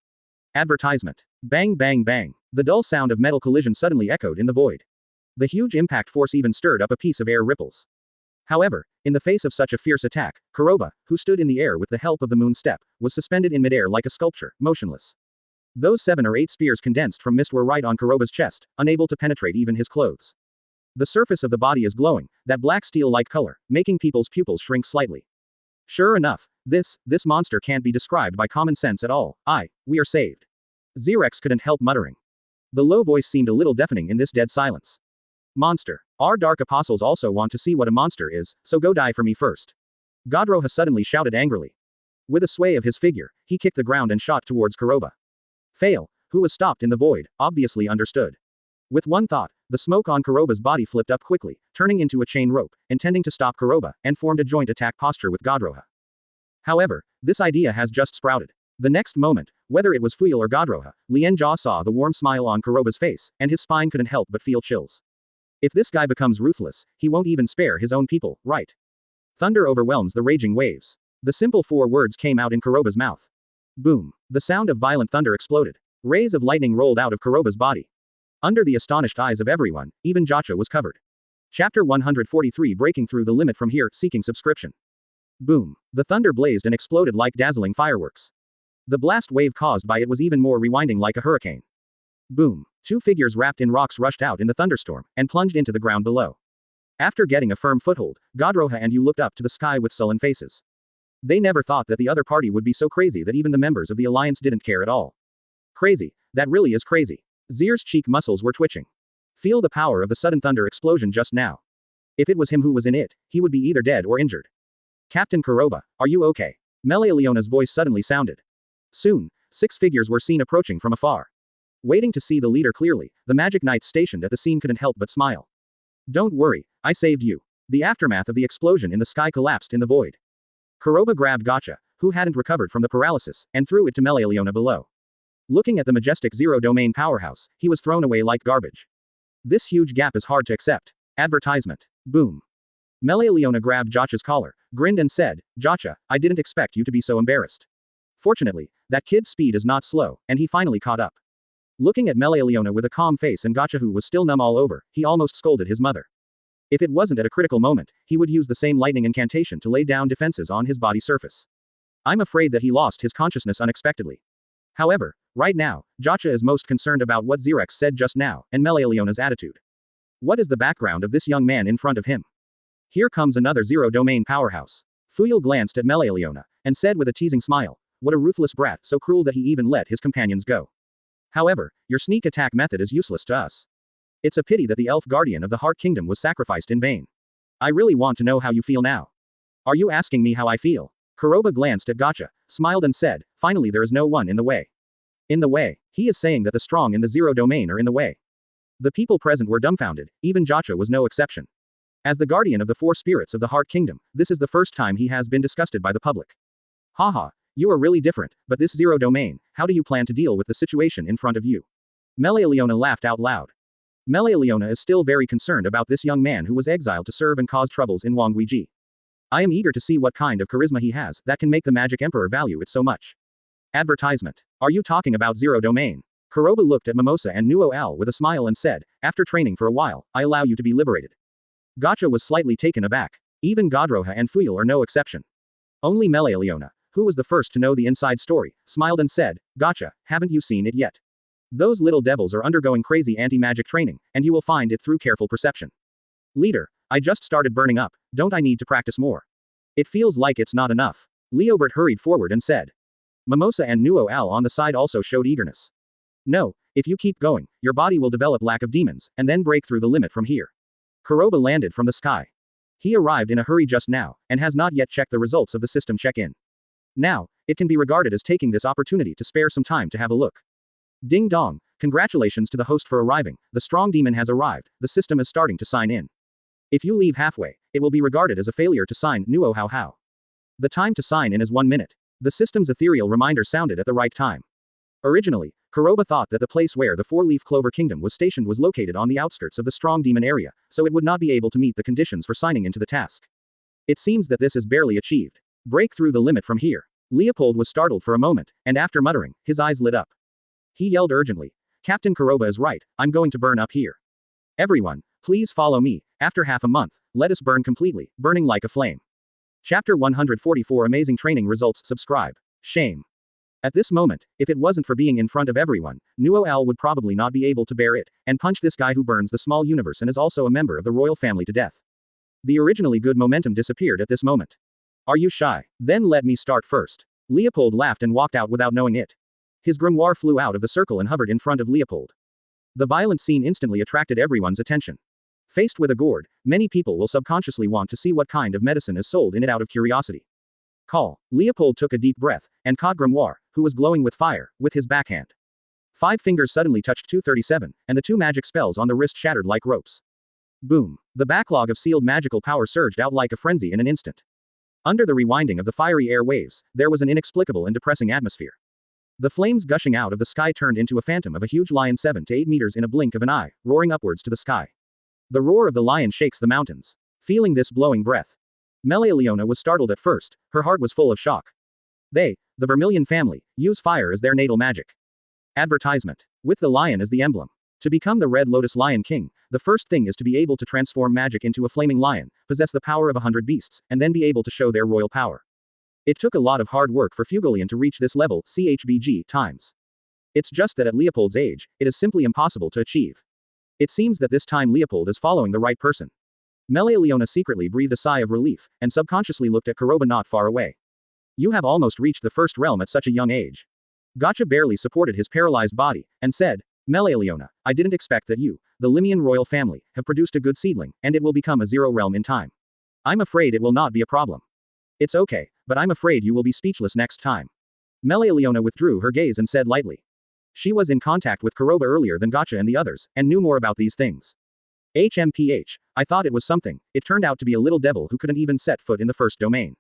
Advertisement. Bang bang bang. The dull sound of metal collision suddenly echoed in the void. The huge impact force even stirred up a piece of air ripples. However, in the face of such a fierce attack, Kuroba, who stood in the air with the help of the moon step, was suspended in midair like a sculpture, motionless. Those 7 or 8 spears condensed from mist were right on Kuroba's chest, unable to penetrate even his clothes. The surface of the body is glowing, that black steel-like color, making people's pupils shrink slightly. Sure enough, this monster can't be described by common sense at all. We are saved. Xerex couldn't help muttering. The low voice seemed a little deafening in this dead silence. Monster. Our dark apostles also want to see what a monster is, so go die for me first. Godroha suddenly shouted angrily. With a sway of his figure, he kicked the ground and shot towards Kuroba. Fail, who was stopped in the void, obviously understood. With one thought, the smoke on Kuroba's body flipped up quickly, turning into a chain rope, intending to stop Kuroba, and formed a joint attack posture with Godroha. However, this idea has just sprouted. The next moment, whether it was Fuel or Godroha, Lien Jia saw the warm smile on Kuroba's face, and his spine couldn't help but feel chills. If this guy becomes ruthless, he won't even spare his own people, right? Thunder overwhelms the raging waves. The simple 4 words came out in Kuroba's mouth. Boom. The sound of violent thunder exploded. Rays of lightning rolled out of Kuroba's body. Under the astonished eyes of everyone, even Jacha was covered. Chapter 143 Breaking Through the Limit from Here, Seeking Subscription. Boom. The thunder blazed and exploded like dazzling fireworks. The blast wave caused by it was even more rewinding like a hurricane. Boom. 2 figures wrapped in rocks rushed out in the thunderstorm, and plunged into the ground below. After getting a firm foothold, Godroha and Yu looked up to the sky with sullen faces. They never thought that the other party would be so crazy that even the members of the alliance didn't care at all. Crazy. That really is crazy. Zir's cheek muscles were twitching. Feel the power of the sudden thunder explosion just now. If it was him who was in it, he would be either dead or injured. Captain Kuroba, are you okay? Melealeona's voice suddenly sounded. Soon, 6 figures were seen approaching from afar. Waiting to see the leader clearly, the magic knights stationed at the scene couldn't help but smile. Don't worry, I saved you. The aftermath of the explosion in the sky collapsed in the void. Kuroba grabbed Gotcha, who hadn't recovered from the paralysis, and threw it to Melealeona below. Looking at the majestic zero-domain powerhouse, he was thrown away like garbage. This huge gap is hard to accept. Advertisement. Boom. Melealeona grabbed Gotcha's collar, grinned and said, Gotcha, I didn't expect you to be so embarrassed. Fortunately, that kid's speed is not slow, and he finally caught up. Looking at Melealeona with a calm face and Gotcha who was still numb all over, he almost scolded his mother. If it wasn't at a critical moment, he would use the same lightning incantation to lay down defenses on his body surface. I'm afraid that he lost his consciousness unexpectedly. However, right now, Gotcha is most concerned about what Xerex said just now, and Melealeona's attitude. What is the background of this young man in front of him? Here comes another zero-domain powerhouse. Fuel glanced at Melealeona, and said with a teasing smile, what a ruthless brat, so cruel that he even let his companions go. However, your sneak attack method is useless to us. It's a pity that the elf guardian of the Heart Kingdom was sacrificed in vain. I really want to know how you feel now. Are you asking me how I feel? Kuroba glanced at Gotcha, smiled and said, finally there is no one in the way. In the way, he is saying that the strong in the zero domain are in the way. The people present were dumbfounded, even Gotcha was no exception. As the guardian of the 4 spirits of the Heart Kingdom, this is the first time he has been disgusted by the public. Haha, you are really different, but this zero domain, how do you plan to deal with the situation in front of you? Melealeona laughed out loud. Melealeona is still very concerned about this young man who was exiled to serve and cause troubles in Wangguiji. I am eager to see what kind of charisma he has that can make the Magic Emperor value it so much. Advertisement. Are you talking about zero domain? Kuroba looked at Mimosa and Nuo Al with a smile and said, after training for a while, I allow you to be liberated. Gotcha was slightly taken aback. Even Godroha and Fuel are no exception. Only Melealeona, who was the first to know the inside story, smiled and said, "Gotcha, haven't you seen it yet? Those little devils are undergoing crazy anti-magic training, and you will find it through careful perception. Leader, I just started burning up, don't I need to practice more? It feels like it's not enough." Leobert hurried forward and said. Mimosa and Nuo Al on the side also showed eagerness. "No, if you keep going, your body will develop lack of demons, and then break through the limit from here." Kuroba landed from the sky. He arrived in a hurry just now, and has not yet checked the results of the system check-in. Now, it can be regarded as taking this opportunity to spare some time to have a look. Ding dong, congratulations to the host for arriving, the strong demon has arrived, the system is starting to sign in. If you leave halfway, it will be regarded as a failure to sign, Nuo How How. The time to sign in is 1 minute. The system's ethereal reminder sounded at the right time. Originally, Kuroba thought that the place where the four-leaf clover kingdom was stationed was located on the outskirts of the strong demon area, so it would not be able to meet the conditions for signing into the task. It seems that this is barely achieved. Break through the limit from here. Leopold was startled for a moment, and after muttering, his eyes lit up. He yelled urgently, "Captain Kuroba is right, I'm going to burn up here. Everyone, please follow me, after half a month, let us burn completely, burning like a flame." Chapter 144 Amazing Training Results. Subscribe. Shame. At this moment, if it wasn't for being in front of everyone, Nuo Al would probably not be able to bear it, and punch this guy who burns the small universe and is also a member of the royal family to death. The originally good momentum disappeared at this moment. "Are you shy? Then let me start first." Leopold laughed and walked out without knowing it. His grimoire flew out of the circle and hovered in front of Leopold. The violent scene instantly attracted everyone's attention. Faced with a gourd, many people will subconsciously want to see what kind of medicine is sold in it out of curiosity. Call. Leopold took a deep breath, and caught Grimoire, who was glowing with fire, with his backhand. 5 fingers suddenly touched 237, and the 2 magic spells on the wrist shattered like ropes. Boom. The backlog of sealed magical power surged out like a frenzy in an instant. Under the rewinding of the fiery air waves, there was an inexplicable and depressing atmosphere. The flames gushing out of the sky turned into a phantom of a huge lion 7 to 8 meters in a blink of an eye, roaring upwards to the sky. The roar of the lion shakes the mountains. Feeling this blowing breath, Melealeona was startled at first, her heart was full of shock. They, the Vermilion family, use fire as their natal magic. Advertisement. With the lion as the emblem. To become the Red Lotus Lion King, the first thing is to be able to transform magic into a flaming lion, possess the power of 100 beasts, and then be able to show their royal power. It took a lot of hard work for Fugolian to reach this level, CHBG times. It's just that at Leopold's age, it is simply impossible to achieve. It seems that this time Leopold is following the right person. Melealeona secretly breathed a sigh of relief, and subconsciously looked at Kuroba not far away. "You have almost reached the first realm at such a young age." Gotcha barely supported his paralyzed body, and said, "Melealeona, I didn't expect that you, the Limian royal family, have produced a good seedling, and it will become a 0 realm in time. I'm afraid it will not be a problem." "It's okay, but I'm afraid you will be speechless next time." Melealeona withdrew her gaze and said lightly. She was in contact with Kuroba earlier than Gotcha and the others, and knew more about these things. HMPH, I thought it was something, it turned out to be a little devil who couldn't even set foot in the first domain.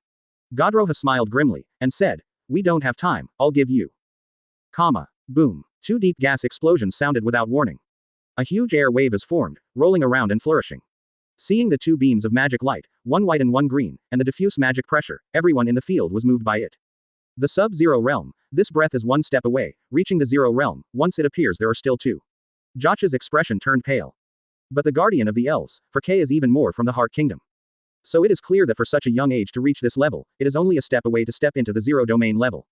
Godroha smiled grimly, and said, "We don't have time, I'll give you." Boom. 2 deep gas explosions sounded without warning. A huge air wave is formed, rolling around and flourishing. Seeing the 2 beams of magic light, 1 white and 1 green, and the diffuse magic pressure, everyone in the field was moved by it. The sub-zero realm, this breath is 1 step away, reaching the 0 realm, once it appears there are still 2. Gotcha's expression turned pale. But the guardian of the elves, for K is even more from the Heart Kingdom. So it is clear that for such a young age to reach this level, it is only a step away to step into the 0 domain level.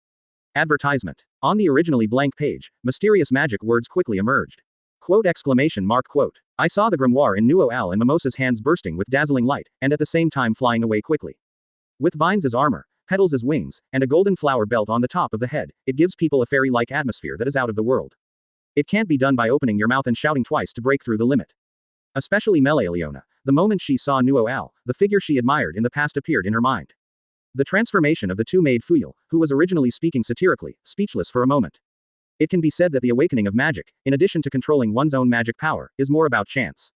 Advertisement. On the originally blank page, mysterious magic words quickly emerged. Quote exclamation mark quote. I saw the grimoire in Nuo Al and Mimosa's hands bursting with dazzling light, and at the same time flying away quickly. With vines as armor, petals as wings, and a golden flower belt on the top of the head, it gives people a fairy-like atmosphere that is out of the world. It can't be done by opening your mouth and shouting twice to break through the limit. Especially Melealeona, the moment she saw Nuo Al, the figure she admired in the past appeared in her mind. The transformation of the 2 made Fuyel, who was originally speaking satirically, speechless for a moment. It can be said that the awakening of magic, in addition to controlling one's own magic power, is more about chance.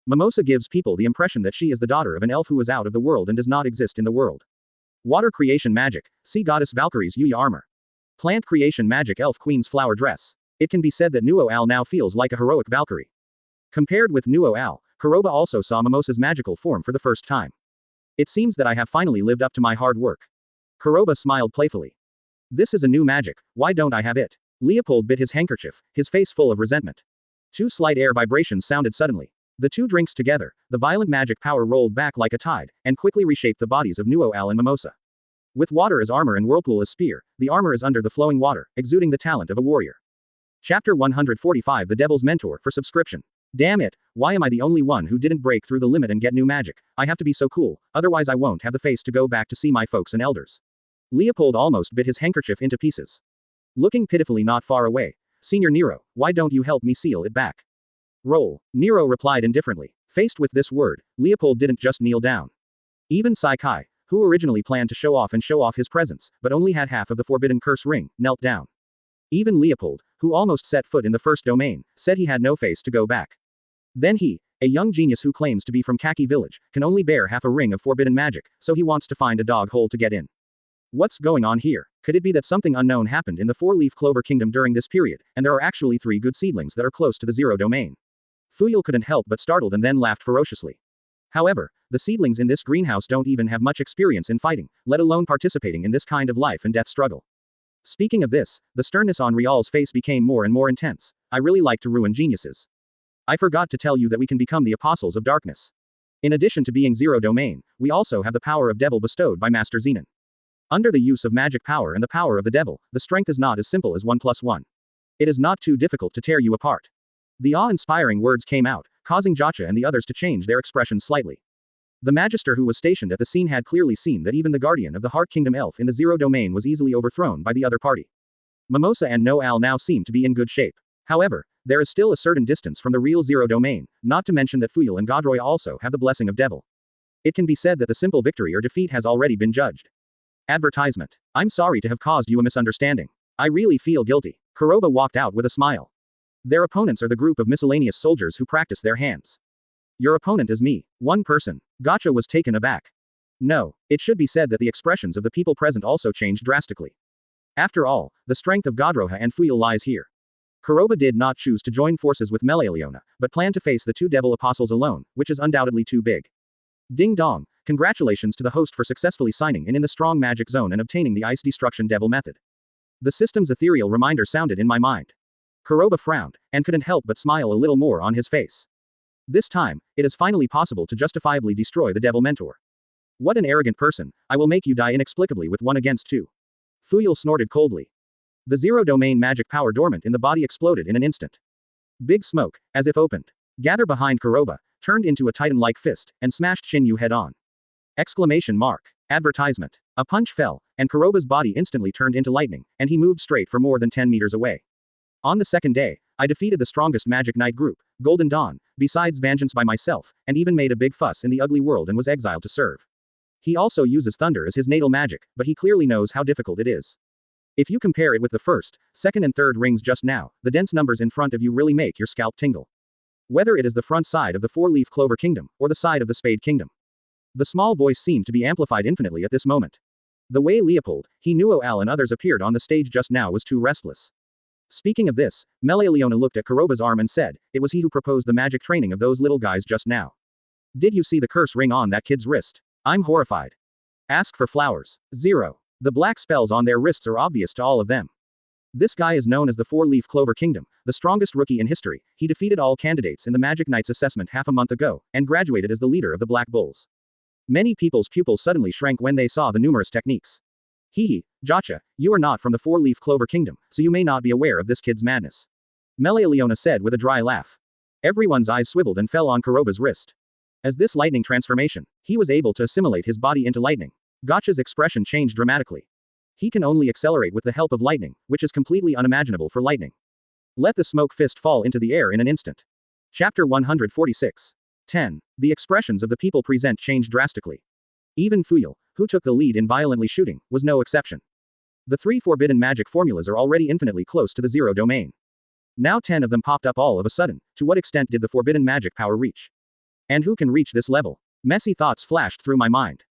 Mimosa gives people the impression that she is the daughter of an elf who is out of the world and does not exist in the world. Water creation magic, see Goddess Valkyrie's Yuya armor. Plant creation magic elf queen's flower dress. It can be said that Nuo Al now feels like a heroic Valkyrie. Compared with Nuo Al, Kuroba also saw Mimosa's magical form for the first time. It seems that I have finally lived up to my hard work. Kuroba smiled playfully. This is a new magic, why don't I have it? Leopold bit his handkerchief, his face full of resentment. 2 slight air vibrations sounded suddenly. The two drinks together, the violent magic power rolled back like a tide, and quickly reshaped the bodies of Nuo, Al and Mimosa. With water as armor and whirlpool as spear, the armor is under the flowing water, exuding the talent of a warrior. Chapter 145 The Devil's Mentor for subscription. Damn it, why am I the only one who didn't break through the limit and get new magic? I have to be so cool, otherwise I won't have the face to go back to see my folks and elders. Leopold almost bit his handkerchief into pieces. Looking pitifully not far away. Senior Nero, why don't you help me seal it back? Roll. Nero replied indifferently. Faced with this word, Leopold didn't just kneel down. Even Saikai, who originally planned to show off his presence, but only had half of the forbidden curse ring, knelt down. Even Leopold, who almost set foot in the first domain, said he had no face to go back. Then he, a young genius who claims to be from Kaki Village, can only bear half a ring of forbidden magic, so he wants to find a dog hole to get in. What's going on here? Could it be that something unknown happened in the four-leaf clover kingdom during this period, and there are actually 3 good seedlings that are close to the zero domain? Fuyul couldn't help but startled and then laughed ferociously. However, the seedlings in this greenhouse don't even have much experience in fighting, let alone participating in this kind of life and death struggle. Speaking of this, the sternness on Rial's face became more and more intense. I really like to ruin geniuses. I forgot to tell you that we can become the apostles of darkness. In addition to being zero domain, we also have the power of devil bestowed by Master Zenon. Under the use of magic power and the power of the devil, the strength is not as simple as 1 + 1. It is not too difficult to tear you apart. The awe-inspiring words came out, causing Jacha and the others to change their expressions slightly. The Magister who was stationed at the scene had clearly seen that even the guardian of the Heart Kingdom elf in the zero domain was easily overthrown by the other party. Mimosa and Noal now seem to be in good shape. However, there is still a certain distance from the real zero domain, not to mention that Fuyul and Godroy also have the blessing of devil. It can be said that the simple victory or defeat has already been judged. Advertisement. I'm sorry to have caused you a misunderstanding. I really feel guilty. Kuroba walked out with a smile. Their opponents are the group of miscellaneous soldiers who practice their hands. Your opponent is me, one person. Gotcha was taken aback. No, it should be said that the expressions of the people present also changed drastically. After all, the strength of Godroha and Fuyul lies here. Kuroba did not choose to join forces with Melealiona, but planned to face the 2 devil apostles alone, which is undoubtedly too big. Ding dong, congratulations to the host for successfully signing in the strong magic zone and obtaining the ice destruction devil method. The system's ethereal reminder sounded in my mind. Kuroba frowned, and couldn't help but smile a little more on his face. This time, it is finally possible to justifiably destroy the devil mentor. What an arrogant person, I will make you die inexplicably with 1 against 2. Fuyul snorted coldly. The zero domain magic power dormant in the body exploded in an instant. Big smoke, as if opened, gathered behind Kuroba, turned into a titan-like fist, and smashed Shinyu head-on. Exclamation mark. Advertisement. A punch fell, and Kuroba's body instantly turned into lightning, and he moved straight for more than 10 meters away. On the second day, I defeated the strongest Magic Knight group, Golden Dawn, besides Vangeance by myself, and even made a big fuss in the ugly world and was exiled to serve. He also uses thunder as his natal magic, but he clearly knows how difficult it is. If you compare it with the first, second and third rings just now, the dense numbers in front of you really make your scalp tingle. Whether it is the front side of the four-leaf clover kingdom, or the side of the spade kingdom. The small voice seemed to be amplified infinitely at this moment. The way Leopold, Hinuo Al and others appeared on the stage just now was too restless. Speaking of this, Melealiona looked at Kuroba's arm and said, it was he who proposed the magic training of those little guys just now. Did you see the curse ring on that kid's wrist? I'm horrified. Ask for flowers. 0. The black spells on their wrists are obvious to all of them. This guy is known as the Four-Leaf Clover Kingdom, the strongest rookie in history. He defeated all candidates in the Magic Knights assessment half a month ago, and graduated as the leader of the Black Bulls. Many people's pupils suddenly shrank when they saw the numerous techniques. Hee, Jacha, you are not from the Four-Leaf Clover Kingdom, so you may not be aware of this kid's madness. Melealiona said with a dry laugh. Everyone's eyes swiveled and fell on Kuroba's wrist. As this lightning transformation, he was able to assimilate his body into lightning. Gotcha's expression changed dramatically. He can only accelerate with the help of lightning, which is completely unimaginable for lightning. Let the smoke fist fall into the air in an instant. Chapter 146. 10. The expressions of the people present changed drastically. Even Fuyul, who took the lead in violently shooting, was no exception. The 3 forbidden magic formulas are already infinitely close to the zero domain. Now 10 of them popped up all of a sudden. To what extent did the forbidden magic power reach? And who can reach this level? Messy thoughts flashed through my mind.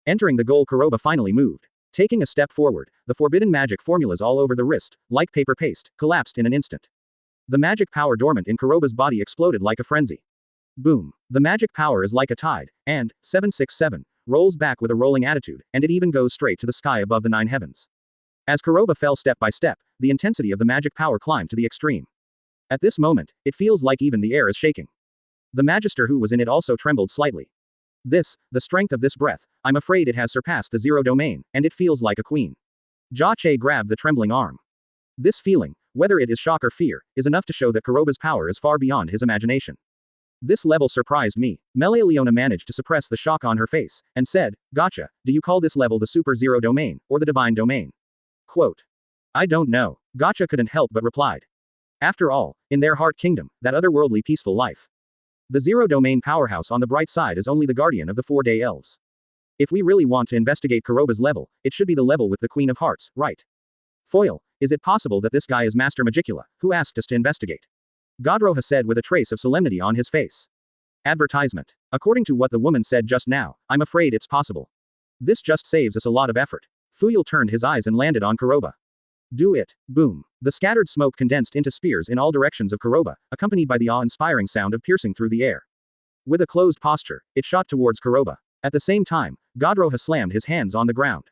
Entering the goal, Kuroba finally moved. Taking a step forward, the forbidden magic formulas all over the wrist, like paper paste, collapsed in an instant. The magic power dormant in Kuroba's body exploded like a frenzy. Boom. The magic power is like a tide, and 767 rolls back with a rolling attitude, and it even goes straight to the sky above the 9 heavens. As Kuroba fell step by step, the intensity of the magic power climbed to the extreme. At this moment, it feels like even the air is shaking. The Magister who was in it also trembled slightly. The strength of this breath, I'm afraid it has surpassed the zero domain, and it feels like a queen. Jia Che grabbed the trembling arm. This feeling, whether it is shock or fear, is enough to show that Kuroba's power is far beyond his imagination. This level surprised me. Leona managed to suppress the shock on her face, and said, Gotcha, do you call this level the super zero domain, or the divine domain? Quote. I don't know. Gotcha couldn't help but replied. After all, in their heart kingdom, that otherworldly peaceful life. The zero domain powerhouse on the bright side is only the guardian of the 4-day elves. If we really want to investigate Kuroba's level, it should be the level with the Queen of Hearts, right? Foil, is it possible that this guy is Master Magicula, who asked us to investigate? Godroha said with a trace of solemnity on his face. Advertisement. According to what the woman said just now, I'm afraid it's possible. This just saves us a lot of effort. Fuyal turned his eyes and landed on Kuroba. Do it. Boom. The scattered smoke condensed into spears in all directions of Kuroba, accompanied by the awe-inspiring sound of piercing through the air. With a closed posture, it shot towards Kuroba. At the same time, Godroha slammed his hands on the ground.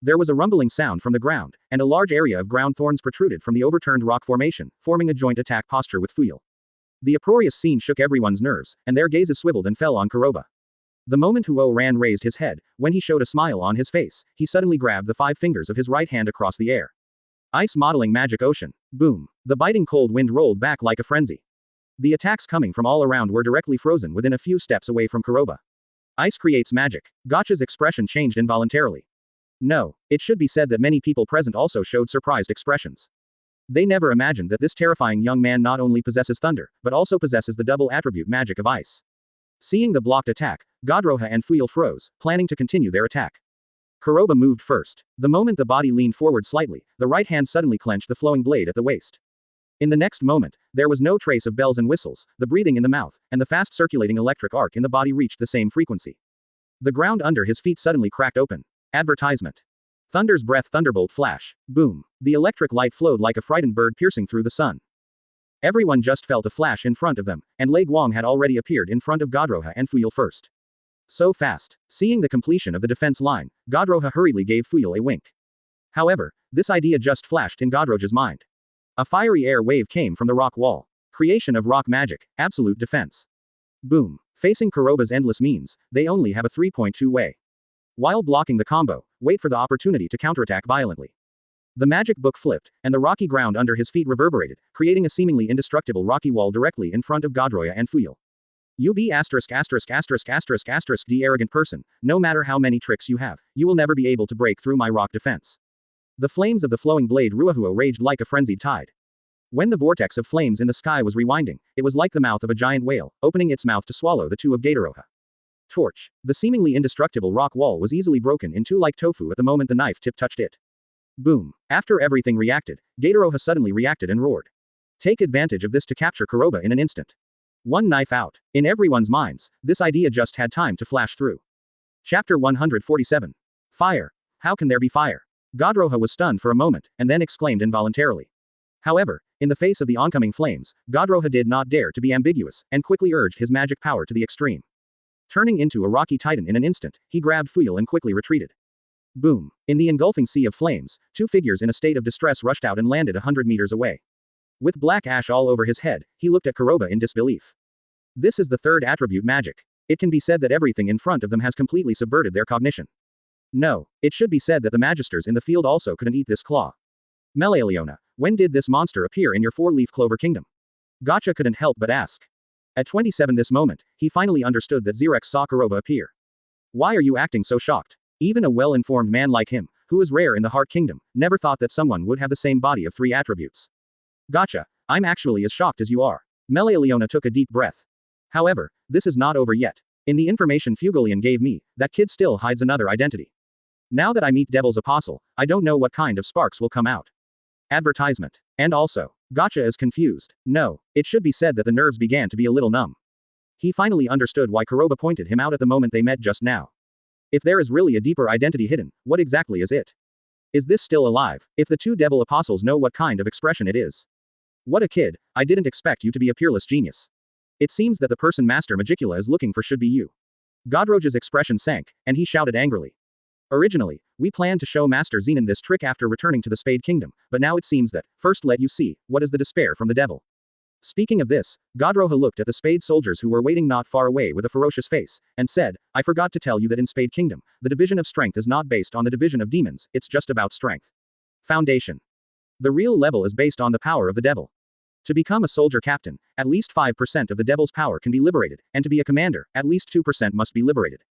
There was a rumbling sound from the ground, and a large area of ground thorns protruded from the overturned rock formation, forming a joint attack posture with Fuyal. The uproarious scene shook everyone's nerves, and their gazes swiveled and fell on Kuroba. The moment Huo Ran raised his head, when he showed a smile on his face, he suddenly grabbed the 5 fingers of his right hand across the air. Ice modeling magic ocean. Boom. The biting cold wind rolled back like a frenzy. The attacks coming from all around were directly frozen within a few steps away from Kuroba. Ice creates magic. Gotcha's expression changed involuntarily. No, it should be said that many people present also showed surprised expressions. They never imagined that this terrifying young man not only possesses thunder, but also possesses the double attribute magic of ice. Seeing the blocked attack, Godroha and Fuyal froze, planning to continue their attack. Kuroba moved first. The moment the body leaned forward slightly, the right hand suddenly clenched the flowing blade at the waist. In the next moment, there was no trace of bells and whistles, the breathing in the mouth, and the fast circulating electric arc in the body reached the same frequency. The ground under his feet suddenly cracked open. Advertisement. Thunder's breath thunderbolt flash. Boom. The electric light flowed like a frightened bird piercing through the sun. Everyone just felt a flash in front of them, and Lei Guang had already appeared in front of Godroha and Fuyal first. So fast. Seeing the completion of the defense line, Godroha hurriedly gave Fuyal a wink. However, this idea just flashed in Godroja's mind. A fiery air wave came from the rock wall. Creation of rock magic, absolute defense. Boom. Facing Kuroba's endless means, they only have a 3.2 way. While blocking the combo, wait for the opportunity to counterattack violently. The magic book flipped, and the rocky ground under his feet reverberated, creating a seemingly indestructible rocky wall directly in front of Godroya and Fuyal. You be the arrogant person, no matter how many tricks you have, you will never be able to break through my rock defense. The flames of the flowing blade Ruahuo raged like a frenzied tide. When the vortex of flames in the sky was rewinding, it was like the mouth of a giant whale, opening its mouth to swallow the two of Gatoroha. Torch. The seemingly indestructible rock wall was easily broken in two like tofu at the moment the knife tip touched it. Boom. After everything reacted, Gatoroha suddenly reacted and roared. Take advantage of this to capture Kuroba in an instant. One knife out. In everyone's minds, this idea just had time to flash through. Chapter 147. Fire. How can there be fire? Godroha was stunned for a moment, and then exclaimed involuntarily. However, in the face of the oncoming flames, Godroha did not dare to be ambiguous, and quickly urged his magic power to the extreme. Turning into a rocky titan in an instant, he grabbed Fuyal and quickly retreated. Boom. In the engulfing sea of flames, 2 figures in a state of distress rushed out and landed 100 meters away. With black ash all over his head, he looked at Kuroba in disbelief. This is the third attribute magic. It can be said that everything in front of them has completely subverted their cognition. No, it should be said that the magisters in the field also couldn't eat this claw. Leona, when did this monster appear in your 4-leaf clover kingdom? Gotcha couldn't help but ask. At 27 this moment, he finally understood that Xerex saw Kuroba appear. Why are you acting so shocked? Even a well-informed man like him, who is rare in the Heart Kingdom, never thought that someone would have the same body of 3 attributes. Gotcha, I'm actually as shocked as you are. Leona took a deep breath. However, this is not over yet. In the information Fugolian gave me, that kid still hides another identity. Now that I meet Devil's Apostle, I don't know what kind of sparks will come out. Advertisement. And also, Gotcha is confused. No, it should be said that the nerves began to be a little numb. He finally understood why Kuroba pointed him out at the moment they met just now. If there is really a deeper identity hidden, what exactly is it? Is this still alive? If the 2 devil apostles know what kind of expression it is. What a kid, I didn't expect you to be a peerless genius. It seems that the person Master Magicula is looking for should be you. Godroja's expression sank, and he shouted angrily. Originally, we planned to show Master Zenon this trick after returning to the Spade Kingdom, but now it seems that, first let you see, what is the despair from the devil. Speaking of this, Godroha looked at the Spade soldiers who were waiting not far away with a ferocious face, and said, I forgot to tell you that in Spade Kingdom, the division of strength is not based on the division of demons, it's just about strength. Foundation. The real level is based on the power of the devil. To become a soldier captain, at least 5% of the devil's power can be liberated, and to be a commander, at least 2% must be liberated.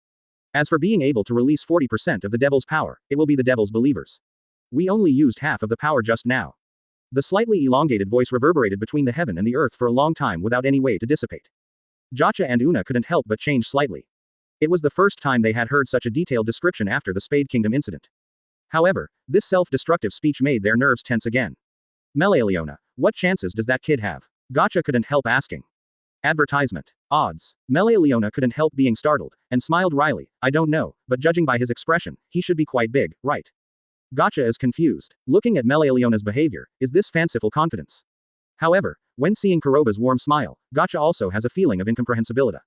As for being able to release 40% of the devil's power, it will be the devil's believers. We only used half of the power just now. The slightly elongated voice reverberated between the heaven and the earth for a long time without any way to dissipate. Jacha and Una couldn't help but change slightly. It was the first time they had heard such a detailed description after the Spade Kingdom incident. However, this self-destructive speech made their nerves tense again. Melaleona, what chances does that kid have? Gacha couldn't help asking. Advertisement. Odds. Melaleona couldn't help being startled, and smiled wryly. I don't know, but judging by his expression, he should be quite big, right? Gacha is confused. Looking at Melaleona's behavior, is this fanciful confidence? However, when seeing Kuroba's warm smile, Gacha also has a feeling of incomprehensibility.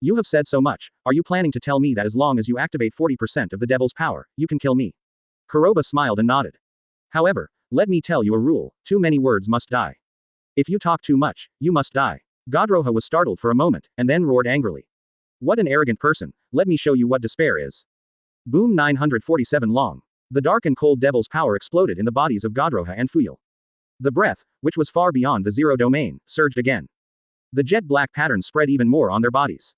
You have said so much, are you planning to tell me that as long as you activate 40% of the devil's power, you can kill me? Kuroba smiled and nodded. However, let me tell you a rule, too many words must die. If you talk too much, you must die. Godroha was startled for a moment, and then roared angrily. What an arrogant person, let me show you what despair is. Boom 947 long. The dark and cold devil's power exploded in the bodies of Godroha and Fuyo. The breath, which was far beyond the zero domain, surged again. The jet black patterns spread even more on their bodies.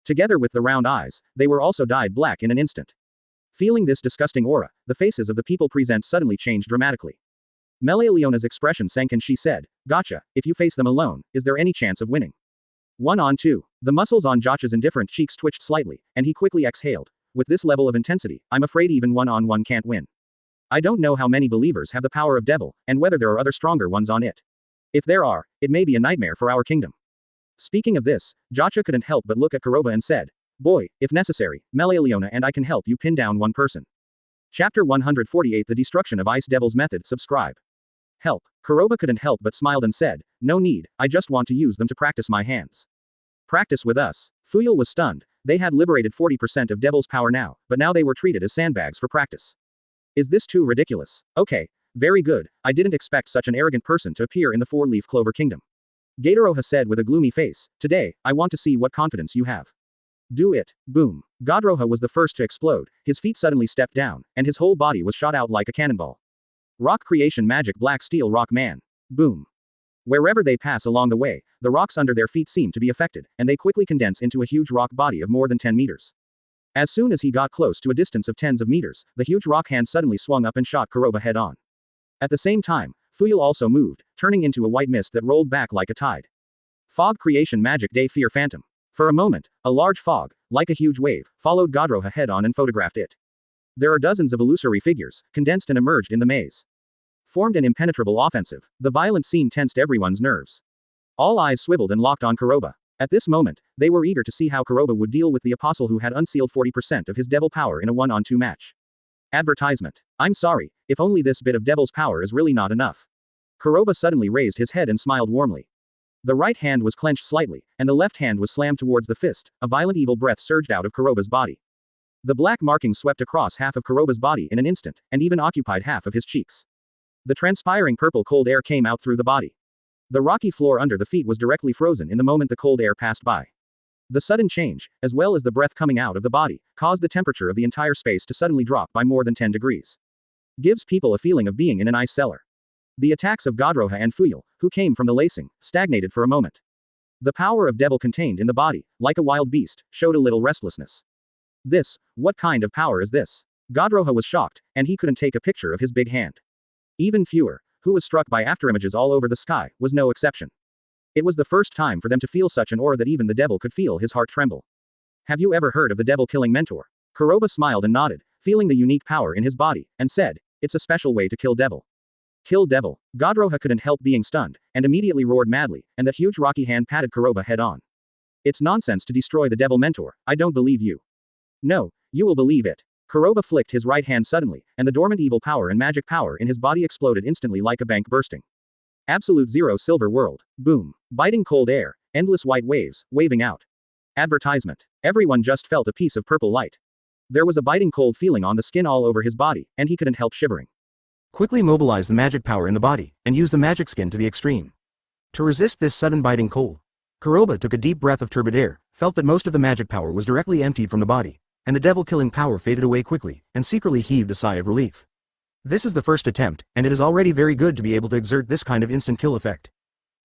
Together with the round eyes, they were also dyed black in an instant. Feeling this disgusting aura, the faces of the people present suddenly changed dramatically. Melaleona's expression sank and she said, Gotcha, if you face them alone, is there any chance of winning? 1-on-2. The muscles on Gotcha's indifferent cheeks twitched slightly, and he quickly exhaled. With this level of intensity, I'm afraid even 1-on-1 can't win. I don't know how many believers have the power of devil, and whether there are other stronger ones on it. If there are, it may be a nightmare for our kingdom. Speaking of this, Gotcha couldn't help but look at Kuroba and said, Boy, if necessary, Melaleona and I can help you pin down one person. Chapter 148 The Destruction of Ice Devil's Method. Subscribe. Help. Kuroba couldn't help but smiled and said, No need, I just want to use them to practice my hands. Practice with us. Fuyo was stunned. They had liberated 40% of devil's power now, but now they were treated as sandbags for practice. Is this too ridiculous? Okay. Very good, I didn't expect such an arrogant person to appear in the four-leaf clover kingdom. Gatoroha said with a gloomy face, Today, I want to see what confidence you have. Do it. Boom. Godroha was the first to explode, his feet suddenly stepped down, and his whole body was shot out like a cannonball. Rock creation magic black steel rock man. Boom. Wherever they pass along the way, the rocks under their feet seem to be affected, and they quickly condense into a huge rock body of more than 10 meters. As soon as he got close to a distance of tens of meters, the huge rock hand suddenly swung up and shot Kuroba head on. At the same time, Fuyo also moved, turning into a white mist that rolled back like a tide. Fog creation magic day fear phantom. For a moment, a large fog, like a huge wave, followed Godroha head on and photographed it. There are dozens of illusory figures, condensed and emerged in the maze. Formed an impenetrable offensive, the violent scene tensed everyone's nerves. All eyes swiveled and locked on Kuroba. At this moment, they were eager to see how Kuroba would deal with the apostle who had unsealed 40% of his devil power in a 1-on-2 match. Advertisement. I'm sorry, if only this bit of devil's power is really not enough. Kuroba suddenly raised his head and smiled warmly. The right hand was clenched slightly, and the left hand was slammed towards the fist. A violent evil breath surged out of Kuroba's body. The black markings swept across half of Kuroba's body in an instant, and even occupied half of his cheeks. The transpiring purple cold air came out through the body. The rocky floor under the feet was directly frozen in the moment the cold air passed by. The sudden change, as well as the breath coming out of the body, caused the temperature of the entire space to suddenly drop by more than 10 degrees. Gives people a feeling of being in an ice cellar. The attacks of Godroha and Fuyo, who came from the lacing, stagnated for a moment. The power of devil contained in the body, like a wild beast, showed a little restlessness. What kind of power is this? Godroha was shocked, and he couldn't take a picture of his big hand. Even Fuer, who was struck by afterimages all over the sky, was no exception. It was the first time for them to feel such an aura that even the devil could feel his heart tremble. Have you ever heard of the devil-killing mentor? Kuroba smiled and nodded, feeling the unique power in his body, and said, It's a special way to kill devil. Kill devil. Godroha couldn't help being stunned, and immediately roared madly, and that huge rocky hand patted Kuroba head on. It's nonsense to destroy the devil mentor, I don't believe you. No, you will believe it. Kuroba flicked his right hand suddenly, and the dormant evil power and magic power in his body exploded instantly like a bank bursting. Absolute zero silver world. Boom. Biting cold air, endless white waves, waving out. Advertisement. Everyone just felt a piece of purple light. There was a biting cold feeling on the skin all over his body, and he couldn't help shivering. Quickly mobilize the magic power in the body, and use the magic skin to the extreme. To resist this sudden biting cold, Kuroba took a deep breath of turbid air, felt that most of the magic power was directly emptied from the body, and the devil-killing power faded away quickly, and secretly heaved a sigh of relief. This is the first attempt, and it is already very good to be able to exert this kind of instant kill effect.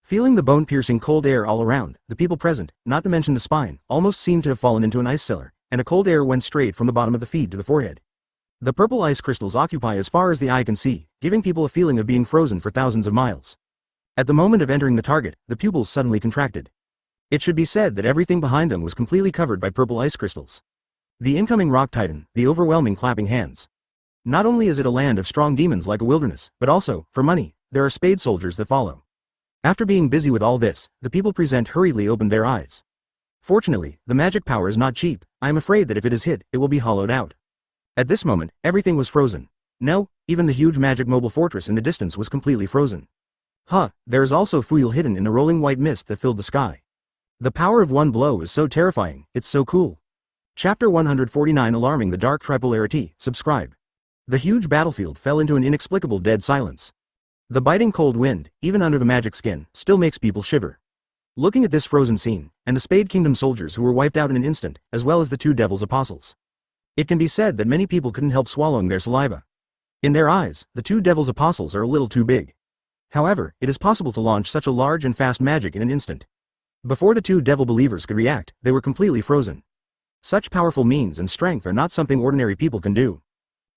Feeling the bone-piercing cold air all around, the people present, not to mention the spine, almost seemed to have fallen into an ice cellar, and a cold air went straight from the bottom of the feet to the forehead. The purple ice crystals occupy as far as the eye can see, giving people a feeling of being frozen for thousands of miles. At the moment of entering the target, the pupils suddenly contracted. It should be said that everything behind them was completely covered by purple ice crystals. The incoming rock titan, the overwhelming clapping hands. Not only is it a land of strong demons like a wilderness, but also, for money, there are spade soldiers that follow. After being busy with all this, the people present hurriedly opened their eyes. Fortunately, the magic power is not cheap. I am afraid that if it is hit, it will be hollowed out. At this moment, everything was frozen. No, even the huge magic mobile fortress in the distance was completely frozen. There is also fuel hidden in the rolling white mist that filled the sky. The power of one blow is so terrifying, it's so cool. Chapter 149 Alarming the Dark Tripolarity, subscribe. The huge battlefield fell into an inexplicable dead silence. The biting cold wind, even under the magic skin, still makes people shiver. Looking at this frozen scene, and the Spade Kingdom soldiers who were wiped out in an instant, as well as the two Devil's Apostles. It can be said that many people couldn't help swallowing their saliva. In their eyes, the two Devil's Apostles are a little too big. However, it is possible to launch such a large and fast magic in an instant. Before the two Devil Believers could react, they were completely frozen. Such powerful means and strength are not something ordinary people can do.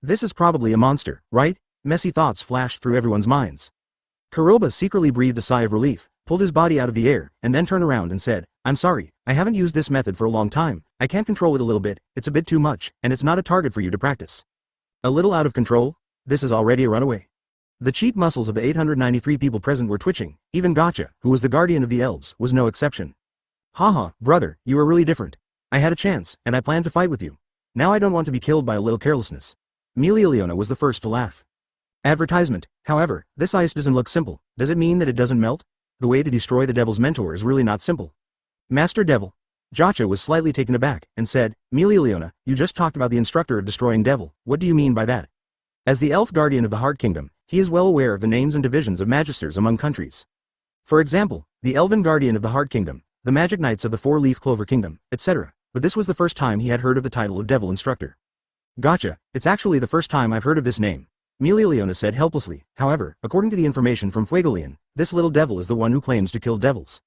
This is probably a monster, right? Messy thoughts flashed through everyone's minds. Kuroba secretly breathed a sigh of relief, pulled his body out of the air, and then turned around and said, I'm sorry, I haven't used this method for a long time, I can't control it a little bit, it's a bit too much, and it's not a target for you to practice. A little out of control? This is already a runaway. The cheek muscles of the 893 people present were twitching, even Gotcha, who was the guardian of the elves, was no exception. Haha, brother, you are really different. I had a chance, and I planned to fight with you. Now I don't want to be killed by a little carelessness. Leona was the first to laugh. Advertisement, however, this ice doesn't look simple, does it mean that it doesn't melt? The way to destroy the Devil's mentor is really not simple. Master Devil. Gotcha was slightly taken aback, and said, Leona, you just talked about the instructor of destroying Devil, what do you mean by that? As the elf guardian of the Heart Kingdom, he is well aware of the names and divisions of magisters among countries. For example, the Elven Guardian of the Heart Kingdom, the Magic Knights of the Four-Leaf Clover Kingdom, etc., but this was the first time he had heard of the title of Devil Instructor. Gotcha, it's actually the first time I've heard of this name, Leona said helplessly. However, according to the information from Fuegolian, this little devil is the one who claims to kill devils.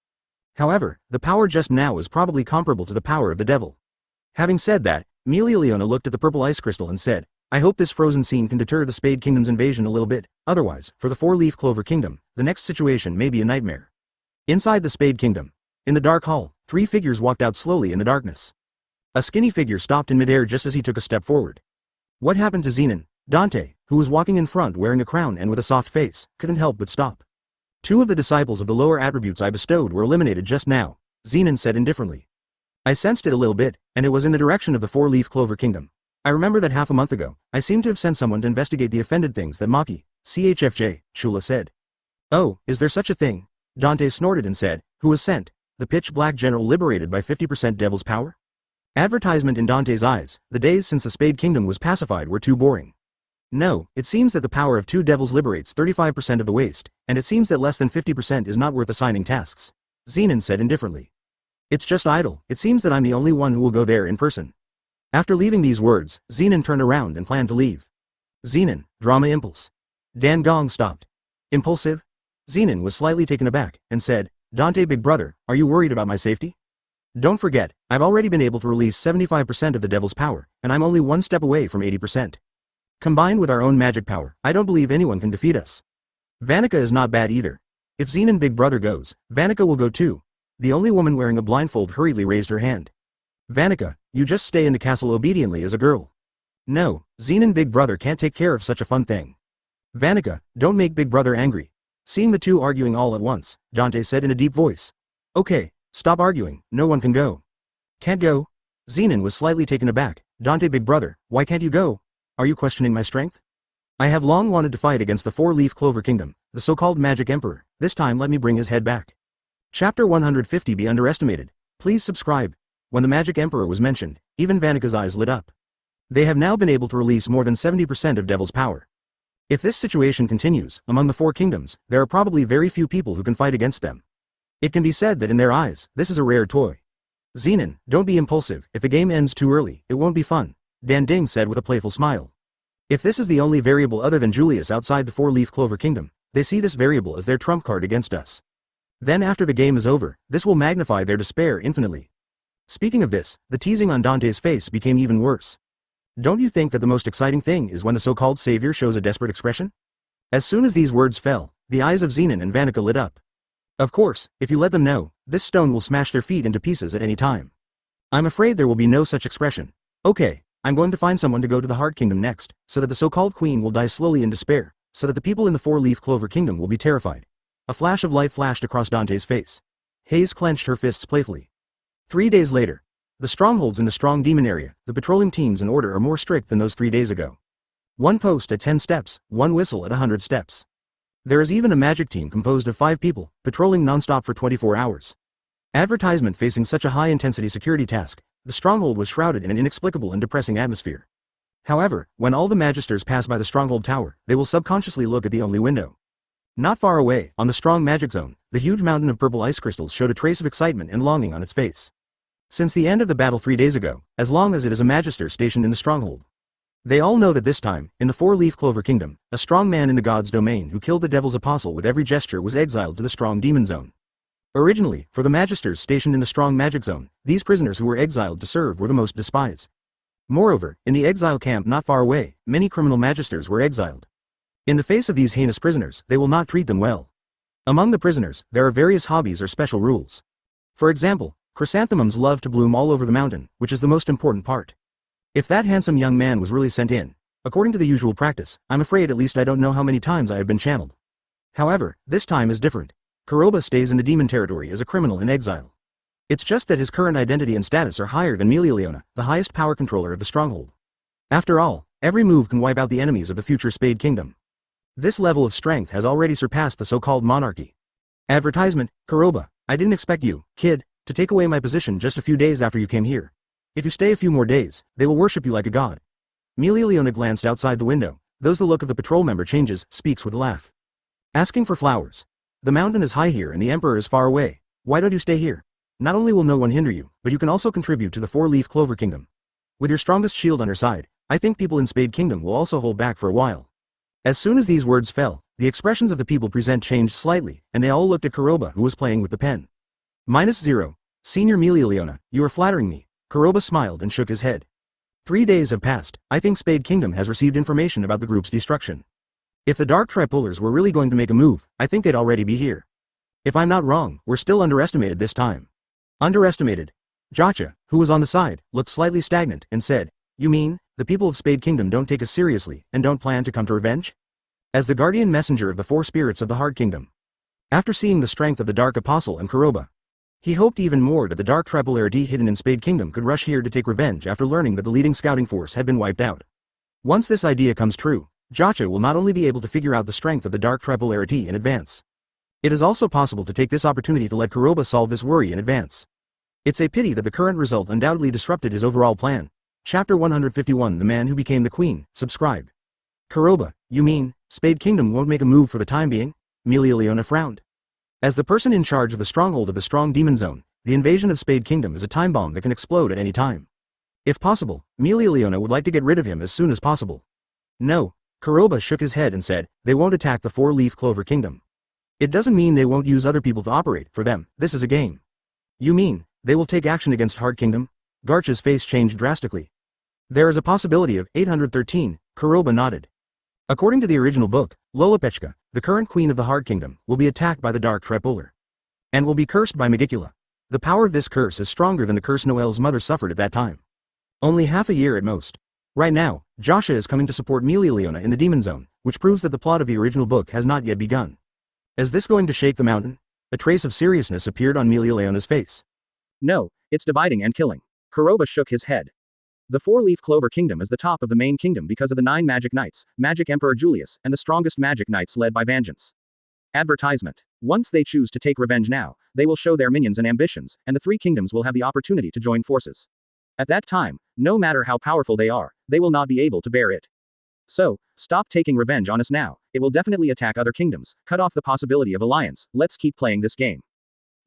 However, the power just now is probably comparable to the power of the devil. Having said that, Leona looked at the purple ice crystal and said, I hope this frozen scene can deter the Spade Kingdom's invasion a little bit, otherwise, for the Four-Leaf Clover Kingdom, the next situation may be a nightmare. Inside the Spade Kingdom, in the dark hall, three figures walked out slowly in the darkness. A skinny figure stopped in midair just as he took a step forward. What happened to Zenon? Dante, who was walking in front wearing a crown and with a soft face, couldn't help but stop. Two of the disciples of the lower attributes I bestowed were eliminated just now, Zenon said indifferently. I sensed it a little bit, and it was in the direction of the Four-Leaf Clover Kingdom. I remember that half a month ago, I seemed to have sent someone to investigate the offended things that Maki, CHFJ, Chula said. Oh, is there such a thing? Dante snorted and said, who was sent? The pitch-black general liberated by 50% devil's power? Advertisement in Dante's eyes, the days since the Spade Kingdom was pacified were too boring. No, it seems that the power of two devils liberates 35% of the waste, and it seems that less than 50% is not worth assigning tasks. Zenon said indifferently. It's just idle, it seems that I'm the only one who will go there in person. After leaving these words, Zenon turned around and planned to leave. Zenon, drama impulse. Dan Gong stopped. Impulsive? Zenon was slightly taken aback, and said, Dante big brother, are you worried about my safety? Don't forget, I've already been able to release 75% of the devil's power, and I'm only one step away from 80%. Combined with our own magic power, I don't believe anyone can defeat us. Vanica is not bad either. If Zenon big brother goes, Vanica will go too. The only woman wearing a blindfold hurriedly raised her hand. Vanica, you just stay in the castle obediently as a girl. No, Zenon big brother can't take care of such a fun thing. Vanica, don't make big brother angry. Seeing the two arguing all at once, Dante said in a deep voice. Okay, stop arguing, no one can go. Can't go? Zenon was slightly taken aback. Dante big brother, why can't you go? Are you questioning my strength? I have long wanted to fight against the Four-Leaf Clover Kingdom, the so-called Magic Emperor. This time let me bring his head back. Chapter 150 Be underestimated. Please subscribe. When the Magic Emperor was mentioned, even Vanica's eyes lit up. They have now been able to release more than 70% of Devil's power. If this situation continues, among the four kingdoms, there are probably very few people who can fight against them. It can be said that in their eyes, this is a rare toy. Zenon, don't be impulsive, if the game ends too early, it won't be fun, Dan Ding said with a playful smile. If this is the only variable other than Julius outside the four-leaf clover kingdom, they see this variable as their trump card against us. Then after the game is over, this will magnify their despair infinitely. Speaking of this, the teasing on Dante's face became even worse. Don't you think that the most exciting thing is when the so-called savior shows a desperate expression? As soon as these words fell, the eyes of Zenon and Vanica lit up. Of course, if you let them know, this stone will smash their feet into pieces at any time. I'm afraid there will be no such expression. Okay, I'm going to find someone to go to the Heart Kingdom next, so that the so-called queen will die slowly in despair, so that the people in the four-leaf clover kingdom will be terrified. A flash of light flashed across Dante's face. Hayes clenched her fists playfully. 3 days later. The strongholds in the strong demon area, the patrolling teams in order are more strict than those 3 days ago. 1 post at 10 steps, 1 whistle at 100 steps. There is even a magic team composed of 5 people, patrolling non-stop for 24 hours. Advertisement facing such a high-intensity security task, the stronghold was shrouded in an inexplicable and depressing atmosphere. However, when all the magisters pass by the stronghold tower, they will subconsciously look at the only window. Not far away, on the strong magic zone, the huge mountain of purple ice crystals showed a trace of excitement and longing on its face. Since the end of the battle 3 days ago, as long as it is a magister stationed in the stronghold. They all know that this time, in the four-leaf clover kingdom, a strong man in the god's domain who killed the devil's apostle with every gesture was exiled to the strong demon zone. Originally, for the magisters stationed in the strong magic zone, these prisoners who were exiled to serve were the most despised. Moreover, in the exile camp not far away, many criminal magisters were exiled. In the face of these heinous prisoners, they will not treat them well. Among the prisoners, there are various hobbies or special rules. For example, chrysanthemums love to bloom all over the mountain, which is the most important part. If that handsome young man was really sent in, according to the usual practice, I'm afraid at least I don't know how many times I have been channeled. However, this time is different. Kuroba stays in the demon territory as a criminal in exile. It's just that his current identity and status are higher than Milileona, the highest power controller of the stronghold. After all, every move can wipe out the enemies of the future Spade Kingdom. This level of strength has already surpassed the so-called monarchy. Advertisement, Kuroba, I didn't expect you, kid, to take away my position just a few days after you came here. If you stay a few more days, they will worship you like a god. Milileona glanced outside the window, those the look of the patrol member changes, speaks with a laugh. Asking for flowers. The mountain is high here and the emperor is far away, why don't you stay here? Not only will no one hinder you, but you can also contribute to the four-leaf clover kingdom. With your strongest shield on your side, I think people in Spade Kingdom will also hold back for a while. As soon as these words fell, the expressions of the people present changed slightly, and they all looked at Kuroba who was playing with the pen. -0. Senior Milileona, you are flattering me. Kuroba smiled and shook his head. 3 days have passed, I think Spade Kingdom has received information about the group's destruction. If the Dark Tripolars were really going to make a move, I think they'd already be here. If I'm not wrong, we're still underestimated this time. Underestimated? Jacha, who was on the side, looked slightly stagnant and said, you mean, the people of Spade Kingdom don't take us seriously and don't plan to come to revenge? As the guardian messenger of the 4 spirits of the Heart Kingdom. After seeing the strength of the Dark Apostle and Kuroba, he hoped even more that the Dark Tripolarity hidden in Spade Kingdom could rush here to take revenge after learning that the leading scouting force had been wiped out. Once this idea comes true, Jacha will not only be able to figure out the strength of the Dark Tripolarity in advance. It is also possible to take this opportunity to let Kuroba solve this worry in advance. It's a pity that the current result undoubtedly disrupted his overall plan. Chapter 151 The Man Who Became the Queen, subscribe. Kuroba, you mean, Spade Kingdom won't make a move for the time being? Milileona frowned. As the person in charge of the stronghold of the Strong Demon Zone, the invasion of Spade Kingdom is a time bomb that can explode at any time. If possible, Milileona would like to get rid of him as soon as possible. No, Kuroba shook his head and said, they won't attack the Four-Leaf Clover Kingdom. It doesn't mean they won't use other people to operate, for them, this is a game. You mean, they will take action against Heart Kingdom? Garch's face changed drastically. There is a possibility of 813, Kuroba nodded. According to the original book, Lolopechka, the current queen of the Heart Kingdom, will be attacked by the Dark Tripolar. And will be cursed by Megicula. The power of this curse is stronger than the curse Noel's mother suffered at that time. Only half a year at most. Right now, Jacha is coming to support Milileona in the Demon Zone, which proves that the plot of the original book has not yet begun. Is this going to shake the mountain? A trace of seriousness appeared on Milileona's face. No, it's dividing and killing. Kuroba shook his head. The Four-Leaf Clover Kingdom is the top of the main kingdom because of the 9 Magic Knights, Magic Emperor Julius, and the strongest Magic Knights led by Vangeance. Advertisement. Once they choose to take revenge now, they will show their minions and ambitions, and the 3 kingdoms will have the opportunity to join forces. At that time, no matter how powerful they are, they will not be able to bear it. So, stop taking revenge on us now, it will definitely attack other kingdoms, cut off the possibility of alliance, let's keep playing this game.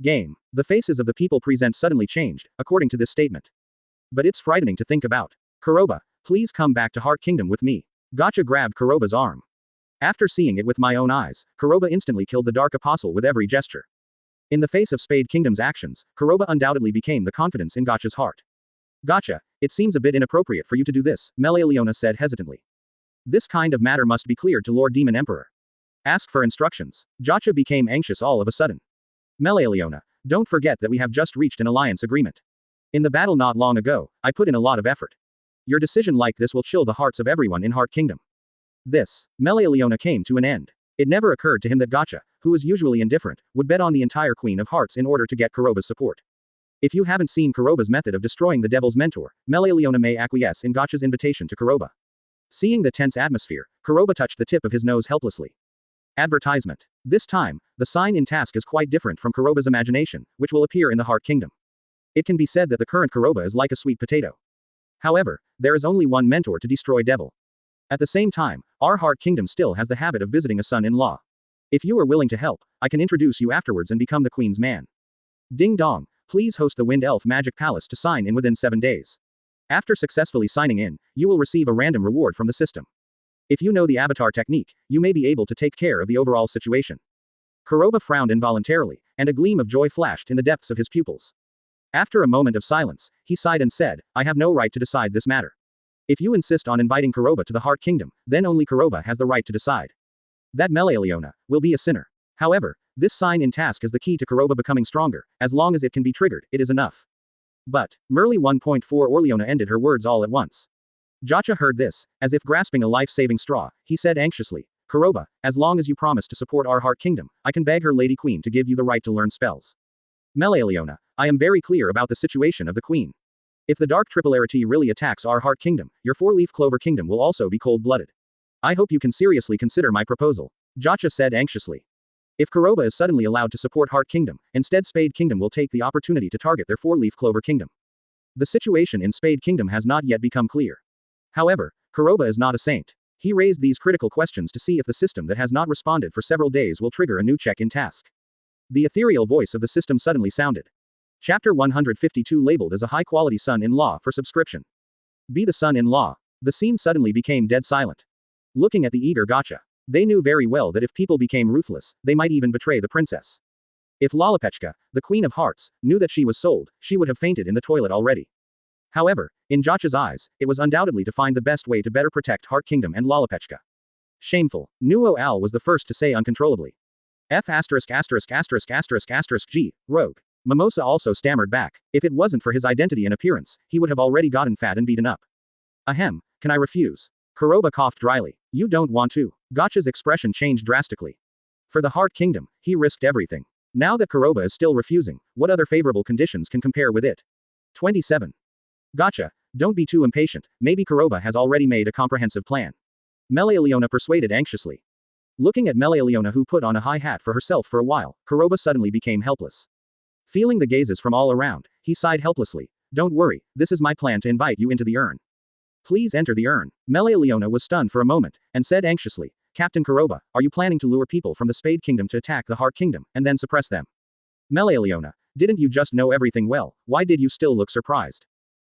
Game. The faces of the people present suddenly changed, according to this statement. But it's frightening to think about. Kuroba, please come back to Heart Kingdom with me. Gacha grabbed Kuroba's arm. After seeing it with my own eyes, Kuroba instantly killed the Dark Apostle with every gesture. In the face of Spade Kingdom's actions, Kuroba undoubtedly became the confidence in Gacha's heart. Gacha, it seems a bit inappropriate for you to do this, Melaleuona said hesitantly. This kind of matter must be cleared to Lord Demon Emperor. Ask for instructions. Gacha became anxious all of a sudden. Melaleuona, don't forget that we have just reached an alliance agreement. In the battle not long ago, I put in a lot of effort. Your decision like this will chill the hearts of everyone in Heart Kingdom. This, Melaleuona came to an end. It never occurred to him that Gacha, who is usually indifferent, would bet on the entire Queen of Hearts in order to get Kuroba's support. If you haven't seen Kuroba's method of destroying the Devil's Mentor, Melaleuona may acquiesce in Gacha's invitation to Kuroba. Seeing the tense atmosphere, Kuroba touched the tip of his nose helplessly. Advertisement. This time, the sign in task is quite different from Kuroba's imagination, which will appear in the Heart Kingdom. It can be said that the current Kuroba is like a sweet potato. However, there is only one mentor to destroy Devil. At the same time, our Heart Kingdom still has the habit of visiting a son-in-law. If you are willing to help, I can introduce you afterwards and become the Queen's man. Ding dong, please host the Wind Elf Magic Palace to sign in within 7 days. After successfully signing in, you will receive a random reward from the system. If you know the avatar technique, you may be able to take care of the overall situation. Kuroba frowned involuntarily, and a gleam of joy flashed in the depths of his pupils. After a moment of silence, he sighed and said, I have no right to decide this matter. If you insist on inviting Kuroba to the Heart Kingdom, then only Kuroba has the right to decide. That Melaleuona will be a sinner. However, this sign in task is the key to Kuroba becoming stronger. As long as it can be triggered, it is enough. But, Merly 1.4 Orleona ended her words all at once. Gacha heard this, as if grasping a life-saving straw, he said anxiously, Kuroba, as long as you promise to support our Heart Kingdom, I can beg her Lady Queen to give you the right to learn spells. Melaleuona, I am very clear about the situation of the Queen. If the Dark Triplarity really attacks our Heart Kingdom, your Four-Leaf Clover Kingdom will also be cold-blooded. I hope you can seriously consider my proposal. Gacha said anxiously. If Kuroba is suddenly allowed to support Heart Kingdom, instead Spade Kingdom will take the opportunity to target their Four-Leaf Clover Kingdom. The situation in Spade Kingdom has not yet become clear. However, Kuroba is not a saint. He raised these critical questions to see if the system that has not responded for several days will trigger a new check-in task. The ethereal voice of the system suddenly sounded. Chapter 152 labeled as a high-quality son-in-law for subscription. Be the son-in-law. The scene suddenly became dead silent. Looking at the eager Gacha. They knew very well that if people became ruthless, they might even betray the princess. If Lalapechka, the Queen of Hearts, knew that she was sold, she would have fainted in the toilet already. However, in Gacha's eyes, it was undoubtedly to find the best way to better protect Heart Kingdom and Lalapechka. Shameful. Nuo Al was the first to say uncontrollably. G, rogue. Mimosa also stammered back. If it wasn't for his identity and appearance, he would have already gotten fat and beaten up. Ahem, can I refuse? Kuroba coughed dryly. You don't want to. Gacha's expression changed drastically. For the Heart Kingdom, he risked everything. Now that Kuroba is still refusing, what other favorable conditions can compare with it? 27. Gacha, don't be too impatient, maybe Kuroba has already made a comprehensive plan. Melaleuona persuaded anxiously. Looking at Melaleuona who put on a high hat for herself for a while, Kuroba suddenly became helpless. Feeling the gazes from all around, he sighed helplessly. Don't worry, this is my plan to invite you into the urn. Please enter the urn. Melaleuona was stunned for a moment, and said anxiously, Captain Kuroba, are you planning to lure people from the Spade Kingdom to attack the Heart Kingdom, and then suppress them? Melaleuona, didn't you just know everything well, why did you still look surprised?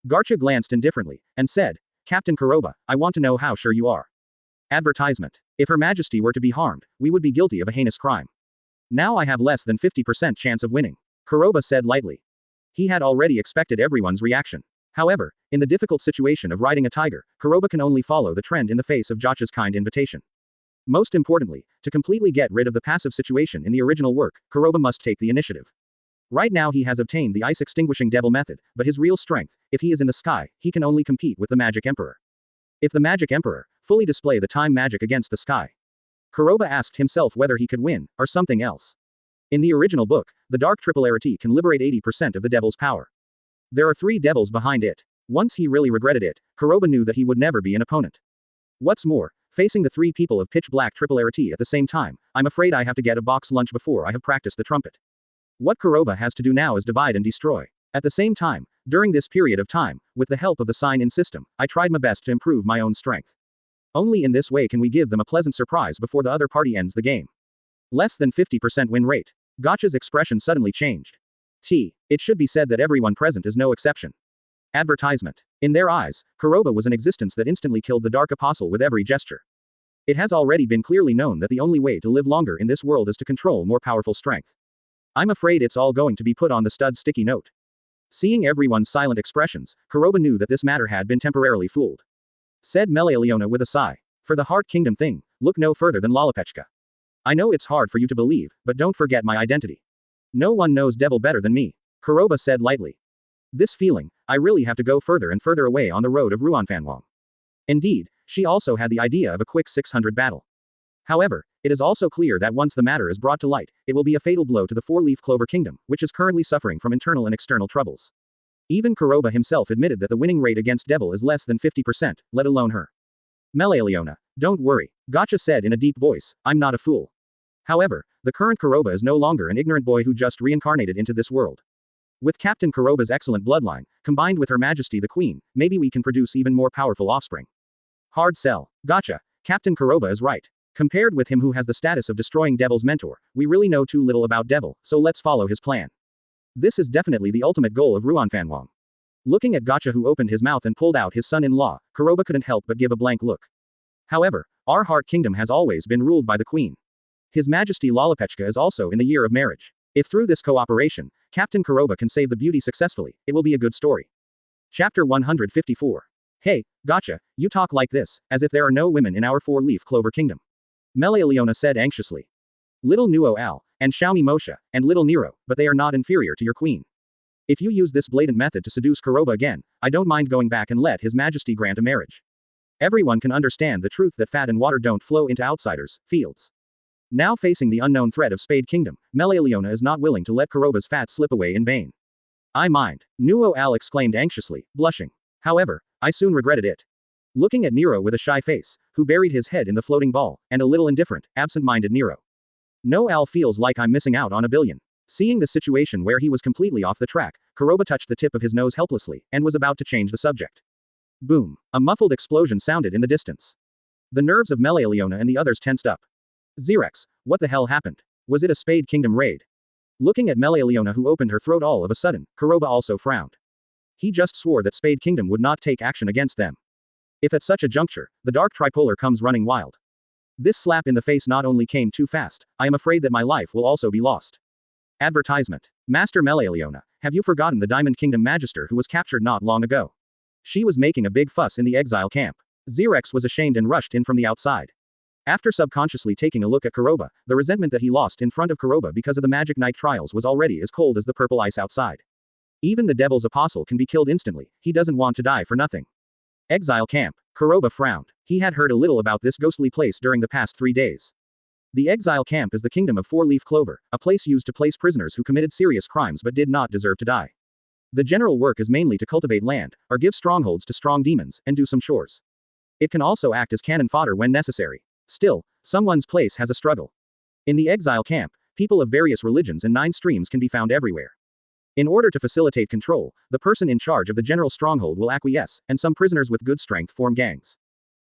Gacha glanced indifferently, and said, Captain Kuroba, I want to know how sure you are. Advertisement. If Her Majesty were to be harmed, we would be guilty of a heinous crime. Now I have less than 50% chance of winning. Kuroba said lightly. He had already expected everyone's reaction. However, in the difficult situation of riding a tiger, Kuroba can only follow the trend in the face of Gacha's kind invitation. Most importantly, to completely get rid of the passive situation in the original work, Kuroba must take the initiative. Right now he has obtained the ice-extinguishing devil method, but his real strength, if he is in the sky, he can only compete with the Magic Emperor. If the Magic Emperor, fully display the time magic against the sky. Kuroba asked himself whether he could win, or something else. In the original book, the Dark Triplarity can liberate 80% of the devil's power. There are 3 devils behind it. Once he really regretted it, Kuroba knew that he would never be an opponent. What's more, facing the 3 people of pitch black Triplarity at the same time, I'm afraid I have to get a box lunch before I have practiced the trumpet. What Kuroba has to do now is divide and destroy. At the same time, during this period of time, with the help of the sign-in system, I tried my best to improve my own strength. Only in this way can we give them a pleasant surprise before the other party ends the game. Less than 50% win rate. Gotcha's expression suddenly changed. It should be said that everyone present is no exception. Advertisement. In their eyes, Kuroba was an existence that instantly killed the Dark Apostle with every gesture. It has already been clearly known that the only way to live longer in this world is to control more powerful strength. I'm afraid it's all going to be put on the stud's sticky note. Seeing everyone's silent expressions, Kuroba knew that this matter had been temporarily fooled. Said Melealiona with a sigh. For the Heart Kingdom thing, look no further than Lalapechka. I know it's hard for you to believe, but don't forget my identity. No one knows Devil better than me, Kuroba said lightly. This feeling, I really have to go further and further away on the road of Ruanfanwang. Indeed, she also had the idea of a quick 600 battle. However, it is also clear that once the matter is brought to light, it will be a fatal blow to the Four-Leaf Clover Kingdom, which is currently suffering from internal and external troubles. Even Kuroba himself admitted that the winning rate against Devil is less than 50%, let alone her. Melealiona, don't worry, Gotcha said in a deep voice, I'm not a fool. However, the current Kuroba is no longer an ignorant boy who just reincarnated into this world. With Captain Kuroba's excellent bloodline, combined with Her Majesty the Queen, maybe we can produce even more powerful offspring. Hard sell. Gotcha. Captain Kuroba is right. Compared with him who has the status of destroying Devil's mentor, we really know too little about Devil, so let's follow his plan. This is definitely the ultimate goal of Ruanfanwang. Looking at Gotcha who opened his mouth and pulled out his son-in-law, Kuroba couldn't help but give a blank look. However, our Heart Kingdom has always been ruled by the Queen. His Majesty Lalapechka is also in the year of marriage. If through this cooperation, Captain Kuroba can save the beauty successfully, it will be a good story. Chapter 154. Hey, Gotcha, you talk like this, as if there are no women in our Four-Leaf Clover Kingdom. Melealiona said anxiously. Little Nuo Al, and Xiaomi Moshe, and Little Nero, but they are not inferior to your queen. If you use this blatant method to seduce Kuroba again, I don't mind going back and let His Majesty grant a marriage. Everyone can understand the truth that fat and water don't flow into outsiders' fields. Now facing the unknown threat of Spade Kingdom, Melealiona is not willing to let Kuroba's fat slip away in vain. I mind. Nuo Al exclaimed anxiously, blushing. However, I soon regretted it. Looking at Nero with a shy face, who buried his head in the floating ball, and a little indifferent, absent-minded Nero. No Al feels like I'm missing out on a billion. Seeing the situation where he was completely off the track, Kuroba touched the tip of his nose helplessly, and was about to change the subject. Boom. A muffled explosion sounded in the distance. The nerves of Melealiona and the others tensed up. Xerex, what the hell happened? Was it a Spade Kingdom raid? Looking at Melealiona who opened her throat all of a sudden, Kuroba also frowned. He just swore that Spade Kingdom would not take action against them. If at such a juncture, the Dark Tripolar comes running wild. This slap in the face not only came too fast, I am afraid that my life will also be lost. Advertisement. Master Melealiona, have you forgotten the Diamond Kingdom Magister who was captured not long ago? She was making a big fuss in the exile camp. Xerex was ashamed and rushed in from the outside. After subconsciously taking a look at Kuroba, the resentment that he lost in front of Kuroba because of the Magic Knight trials was already as cold as the purple ice outside. Even the Devil's Apostle can be killed instantly, he doesn't want to die for nothing. Exile camp. Kuroba frowned. He had heard a little about this ghostly place during the past 3 days. The Exile camp is the kingdom of Four-Leaf Clover, a place used to place prisoners who committed serious crimes but did not deserve to die. The general work is mainly to cultivate land, or give strongholds to strong demons, and do some chores. It can also act as cannon fodder when necessary. Still, someone's place has a struggle. In the Exile camp, people of various religions and 9 streams can be found everywhere. In order to facilitate control, the person in charge of the general stronghold will acquiesce, and some prisoners with good strength form gangs.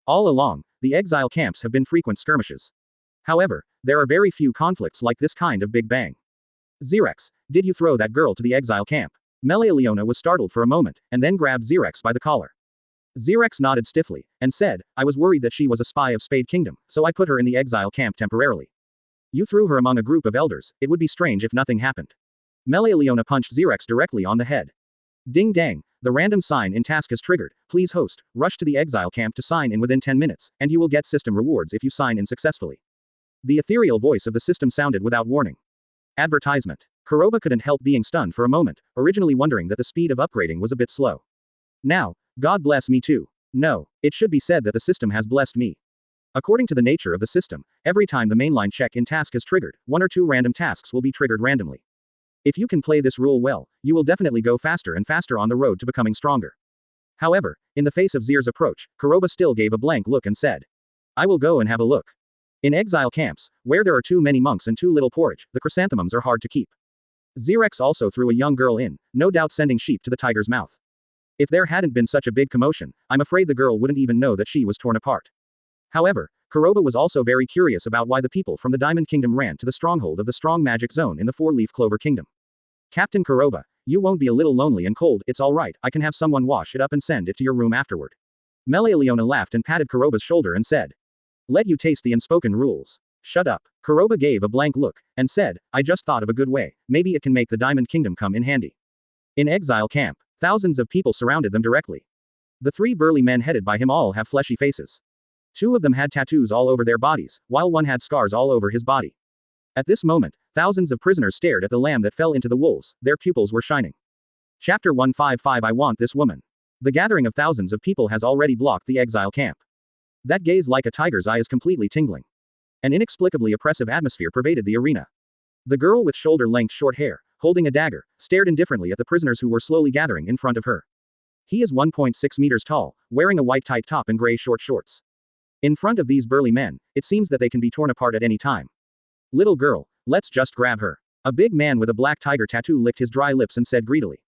All along, the Exile camps have been frequent skirmishes. However, there are very few conflicts like this kind of Big Bang. Xerex, did you throw that girl to the Exile camp? Melealiona was startled for a moment, and then grabbed Xerex by the collar. Xerex nodded stiffly, and said, I was worried that she was a spy of Spade Kingdom, so I put her in the exile camp temporarily. You threw her among a group of elders, it would be strange if nothing happened. Melealiona punched Xerex directly on the head. Ding dang, the random sign in task is triggered, please host, rush to the exile camp to sign in within 10 minutes, and you will get system rewards if you sign in successfully. The ethereal voice of the system sounded without warning. Advertisement. Kuroba couldn't help being stunned for a moment, originally wondering that the speed of upgrading was a bit slow. Now, God bless me too. No, it should be said that the system has blessed me. According to the nature of the system, every time the mainline check-in task is triggered, 1 or 2 random tasks will be triggered randomly. If you can play this rule well, you will definitely go faster and faster on the road to becoming stronger. However, in the face of Zir's approach, Kuroba still gave a blank look and said, I will go and have a look. In exile camps, where there are too many monks and too little porridge, the chrysanthemums are hard to keep. Xerex also threw a young girl in, no doubt sending sheep to the tiger's mouth. If there hadn't been such a big commotion, I'm afraid the girl wouldn't even know that she was torn apart. However, Kuroba was also very curious about why the people from the Diamond Kingdom ran to the stronghold of the strong magic zone in the Four-Leaf Clover Kingdom. Captain Kuroba, you won't be a little lonely and cold, it's alright, I can have someone wash it up and send it to your room afterward. Melealeona laughed and patted Kuroba's shoulder and said. Let you taste the unspoken rules. Shut up. Kuroba gave a blank look, and said, I just thought of a good way, maybe it can make the Diamond Kingdom come in handy. In Exile camp, thousands of people surrounded them directly. The three burly men headed by him all have fleshy faces. Two of them had tattoos all over their bodies, while one had scars all over his body. At this moment, thousands of prisoners stared at the lamb that fell into the wolves, their pupils were shining. Chapter 155 I Want This Woman. The gathering of thousands of people has already blocked the Exile camp. That gaze like a tiger's eye is completely tingling. An inexplicably oppressive atmosphere pervaded the arena. The girl with shoulder-length short hair, holding a dagger, stared indifferently at the prisoners who were slowly gathering in front of her. He is 1.6 meters tall, wearing a white tight top and gray short shorts. In front of these burly men, it seems that they can be torn apart at any time. Little girl, let's just grab her. A big man with a black tiger tattoo licked his dry lips and said greedily.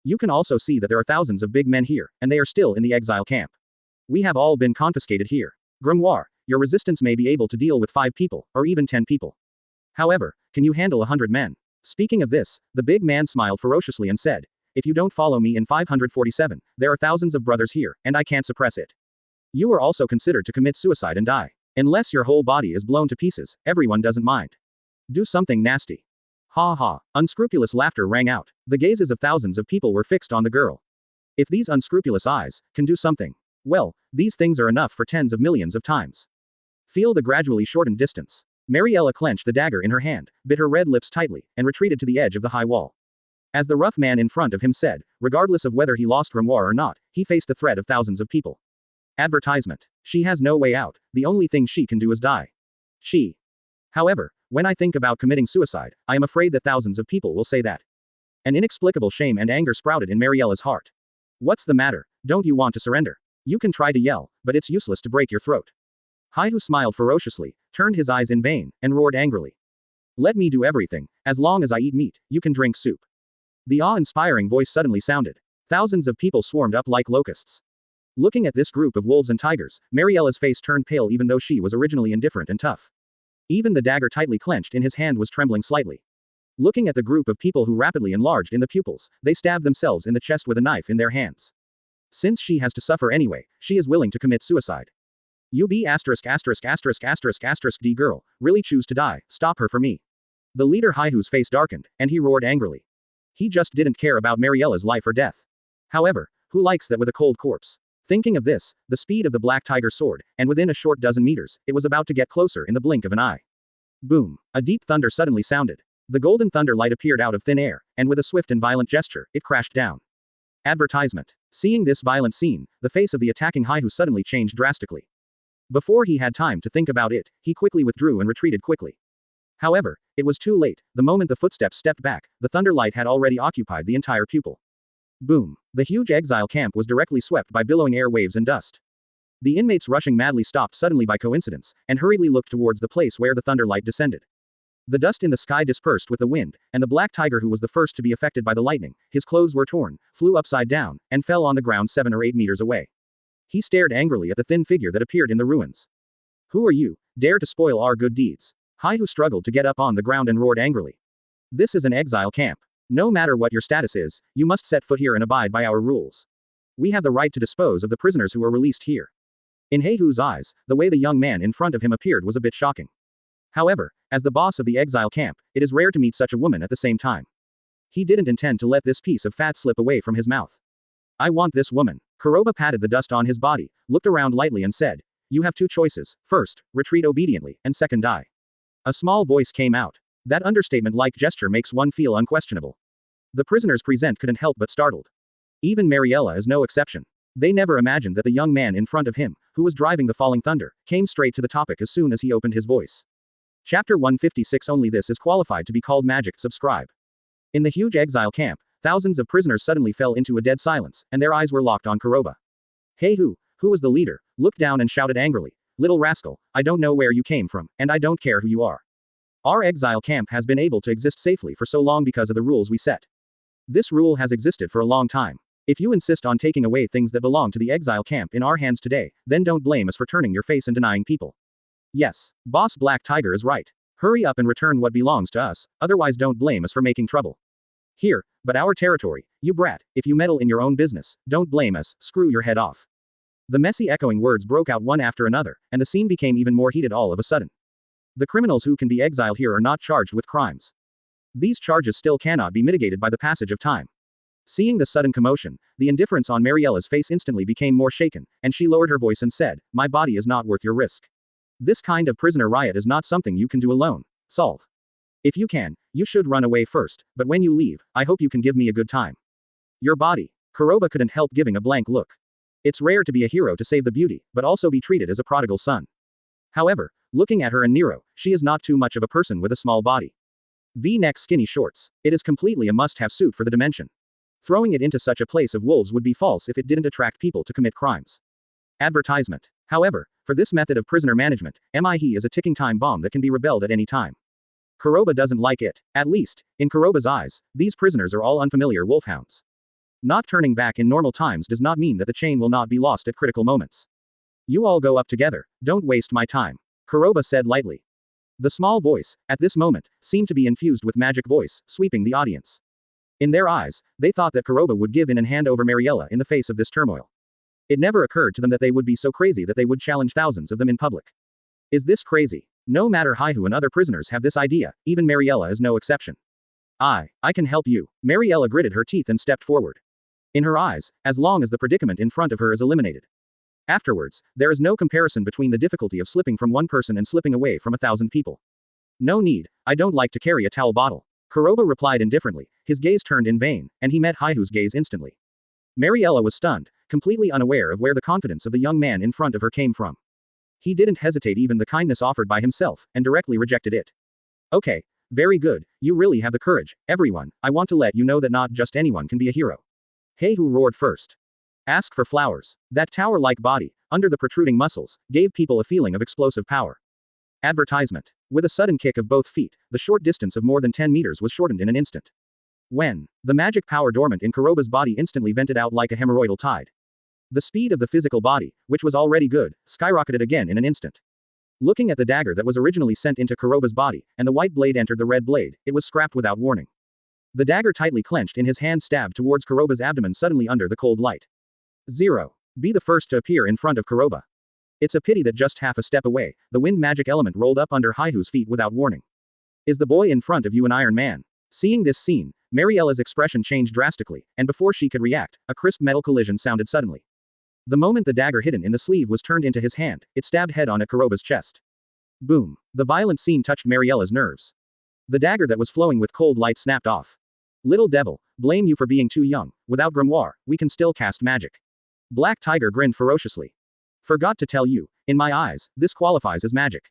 You can also see that there are thousands of big men here, and they are still in the Exile camp. We have all been confiscated here. Grimoire, your resistance may be able to deal with 5 people, or even 10 people. However, can you handle 100 men? Speaking of this, the big man smiled ferociously and said, if you don't follow me in 547, there are thousands of brothers here, and I can't suppress it. You are also considered to commit suicide and die. Unless your whole body is blown to pieces, everyone doesn't mind. Do something nasty. Ha ha, unscrupulous laughter rang out. The gazes of thousands of people were fixed on the girl. If these unscrupulous eyes can do something, well, these things are enough for tens of millions of times. Feel the gradually shortened distance. Mariella clenched the dagger in her hand, bit her red lips tightly, and retreated to the edge of the high wall. As the rough man in front of him said, regardless of whether he lost Grimoire or not, he faced the threat of thousands of people. Advertisement. She has no way out, the only thing she can do is die. However, when I think about committing suicide, I am afraid that thousands of people will say that. An inexplicable shame and anger sprouted in Mariella's heart. What's the matter? Don't you want to surrender? You can try to yell, but it's useless to break your throat. Haihu smiled ferociously, turned his eyes in vain, and roared angrily. Let me do everything, as long as I eat meat, you can drink soup. The awe-inspiring voice suddenly sounded. Thousands of people swarmed up like locusts. Looking at this group of wolves and tigers, Mariella's face turned pale even though she was originally indifferent and tough. Even the dagger tightly clenched in his hand was trembling slightly. Looking at the group of people who rapidly enlarged in the pupils, they stabbed themselves in the chest with a knife in their hands. Since she has to suffer anyway, she is willing to commit suicide. You be ********** D really choose to die, stop her for me. The leader Haihu's face darkened, and he roared angrily. He just didn't care about Mariella's life or death. However, who likes that with a cold corpse? Thinking of this, the speed of the black tiger soared, and within a short dozen meters, it was about to get closer in the blink of an eye. Boom! A deep thunder suddenly sounded. The golden thunder light appeared out of thin air, and with a swift and violent gesture, it crashed down. Advertisement. Seeing this violent scene, the face of the attacking Haihu suddenly changed drastically. Before he had time to think about it, he quickly withdrew and retreated quickly. However, it was too late. The moment the footsteps stepped back, the thunder light had already occupied the entire pupil. Boom! The huge exile camp was directly swept by billowing air waves and dust. The inmates rushing madly stopped suddenly by coincidence, and hurriedly looked towards the place where the thunder light descended. The dust in the sky dispersed with the wind, and the black tiger who was the first to be affected by the lightning, his clothes were torn, flew upside down, and fell on the ground 7 or 8 meters away. He stared angrily at the thin figure that appeared in the ruins. Who are you, dare to spoil our good deeds? Haihu struggled to get up on the ground and roared angrily. This is an exile camp. No matter what your status is, you must set foot here and abide by our rules. We have the right to dispose of the prisoners who are released here. In Haihu's eyes, the way the young man in front of him appeared was a bit shocking. However, as the boss of the exile camp, it is rare to meet such a woman at the same time. He didn't intend to let this piece of fat slip away from his mouth. I want this woman. Kuroba patted the dust on his body, looked around lightly and said, you have 2 choices, first, retreat obediently, and second die. A small voice came out. That understatement-like gesture makes one feel unquestionable. The prisoners present couldn't help but startled. Even Mariella is no exception. They never imagined that the young man in front of him, who was driving the falling thunder, came straight to the topic as soon as he opened his voice. Chapter 156 Only this is qualified to be called magic. Subscribe. In the huge exile camp, thousands of prisoners suddenly fell into a dead silence, and their eyes were locked on Kuroba. Haihu, who was the leader, looked down and shouted angrily, little rascal, I don't know where you came from, and I don't care who you are. Our exile camp has been able to exist safely for so long because of the rules we set. This rule has existed for a long time. If you insist on taking away things that belong to the exile camp in our hands today, then don't blame us for turning your face and denying people. Yes, Boss Black Tiger is right. Hurry up and return what belongs to us, otherwise don't blame us for making trouble. Here, but our territory, you brat, if you meddle in your own business, don't blame us, screw your head off. The messy echoing words broke out one after another, and the scene became even more heated all of a sudden. The criminals who can be exiled here are not charged with crimes. These charges still cannot be mitigated by the passage of time. Seeing the sudden commotion, the indifference on Mariella's face instantly became more shaken, and she lowered her voice and said, "My body is not worth your risk. This kind of prisoner riot is not something you can do alone. Solve. If you can, you should run away first, but when you leave, I hope you can give me a good time." Your body. Kuroba couldn't help giving a blank look. It's rare to be a hero to save the beauty, but also be treated as a prodigal son. However, looking at her and Nero, she is not too much of a person with a small body. V-neck skinny shorts. It is completely a must-have suit for the dimension. Throwing it into such a place of wolves would be false if it didn't attract people to commit crimes. Advertisement. However, for this method of prisoner management, he is a ticking time bomb that can be rebelled at any time. Kuroba doesn't like it. At least, in Kuroba's eyes, these prisoners are all unfamiliar wolfhounds. Not turning back in normal times does not mean that the chain will not be lost at critical moments. You all go up together, don't waste my time. Kuroba said lightly. The small voice, at this moment, seemed to be infused with magic voice, sweeping the audience. In their eyes, they thought that Kuroba would give in and hand over Mariella in the face of this turmoil. It never occurred to them that they would be so crazy that they would challenge thousands of them in public. Is this crazy? No matter Haihu and other prisoners have this idea, even Mariella is no exception. I can help you. Mariella gritted her teeth and stepped forward. In her eyes, as long as the predicament in front of her is eliminated. Afterwards, there is no comparison between the difficulty of slipping from one person and slipping away from 1,000 people. No need, I don't like to carry a towel bottle. Kuroba replied indifferently, his gaze turned in vain, and he met Haihu's gaze instantly. Mariella was stunned, completely unaware of where the confidence of the young man in front of her came from. He didn't hesitate even the kindness offered by himself, and directly rejected it. Okay, very good, you really have the courage, everyone, I want to let you know that not just anyone can be a hero. Haihu roared first. Ask for flowers. That tower-like body, under the protruding muscles, gave people a feeling of explosive power. Advertisement. With a sudden kick of both feet, the short distance of more than 10 meters was shortened in an instant. When the magic power dormant in Kuroba's body instantly vented out like a hemorrhoidal tide. The speed of the physical body, which was already good, skyrocketed again in an instant. Looking at the dagger that was originally sent into Kuroba's body, and the white blade entered the red blade, it was scrapped without warning. The dagger tightly clenched in his hand stabbed towards Kuroba's abdomen suddenly under the cold light. 0. Be the first to appear in front of Kuroba. It's a pity that just half a step away, the wind magic element rolled up under Haihu's feet without warning. Is the boy in front of you an Iron Man? Seeing this scene, Mariella's expression changed drastically, and before she could react, a crisp metal collision sounded suddenly. The moment the dagger hidden in the sleeve was turned into his hand, it stabbed head-on at Kuroba's chest. Boom. The violent scene touched Mariella's nerves. The dagger that was flowing with cold light snapped off. Little devil, blame you for being too young, without Grimoire, we can still cast magic. Black Tiger grinned ferociously. Forgot to tell you, in my eyes, this qualifies as magic.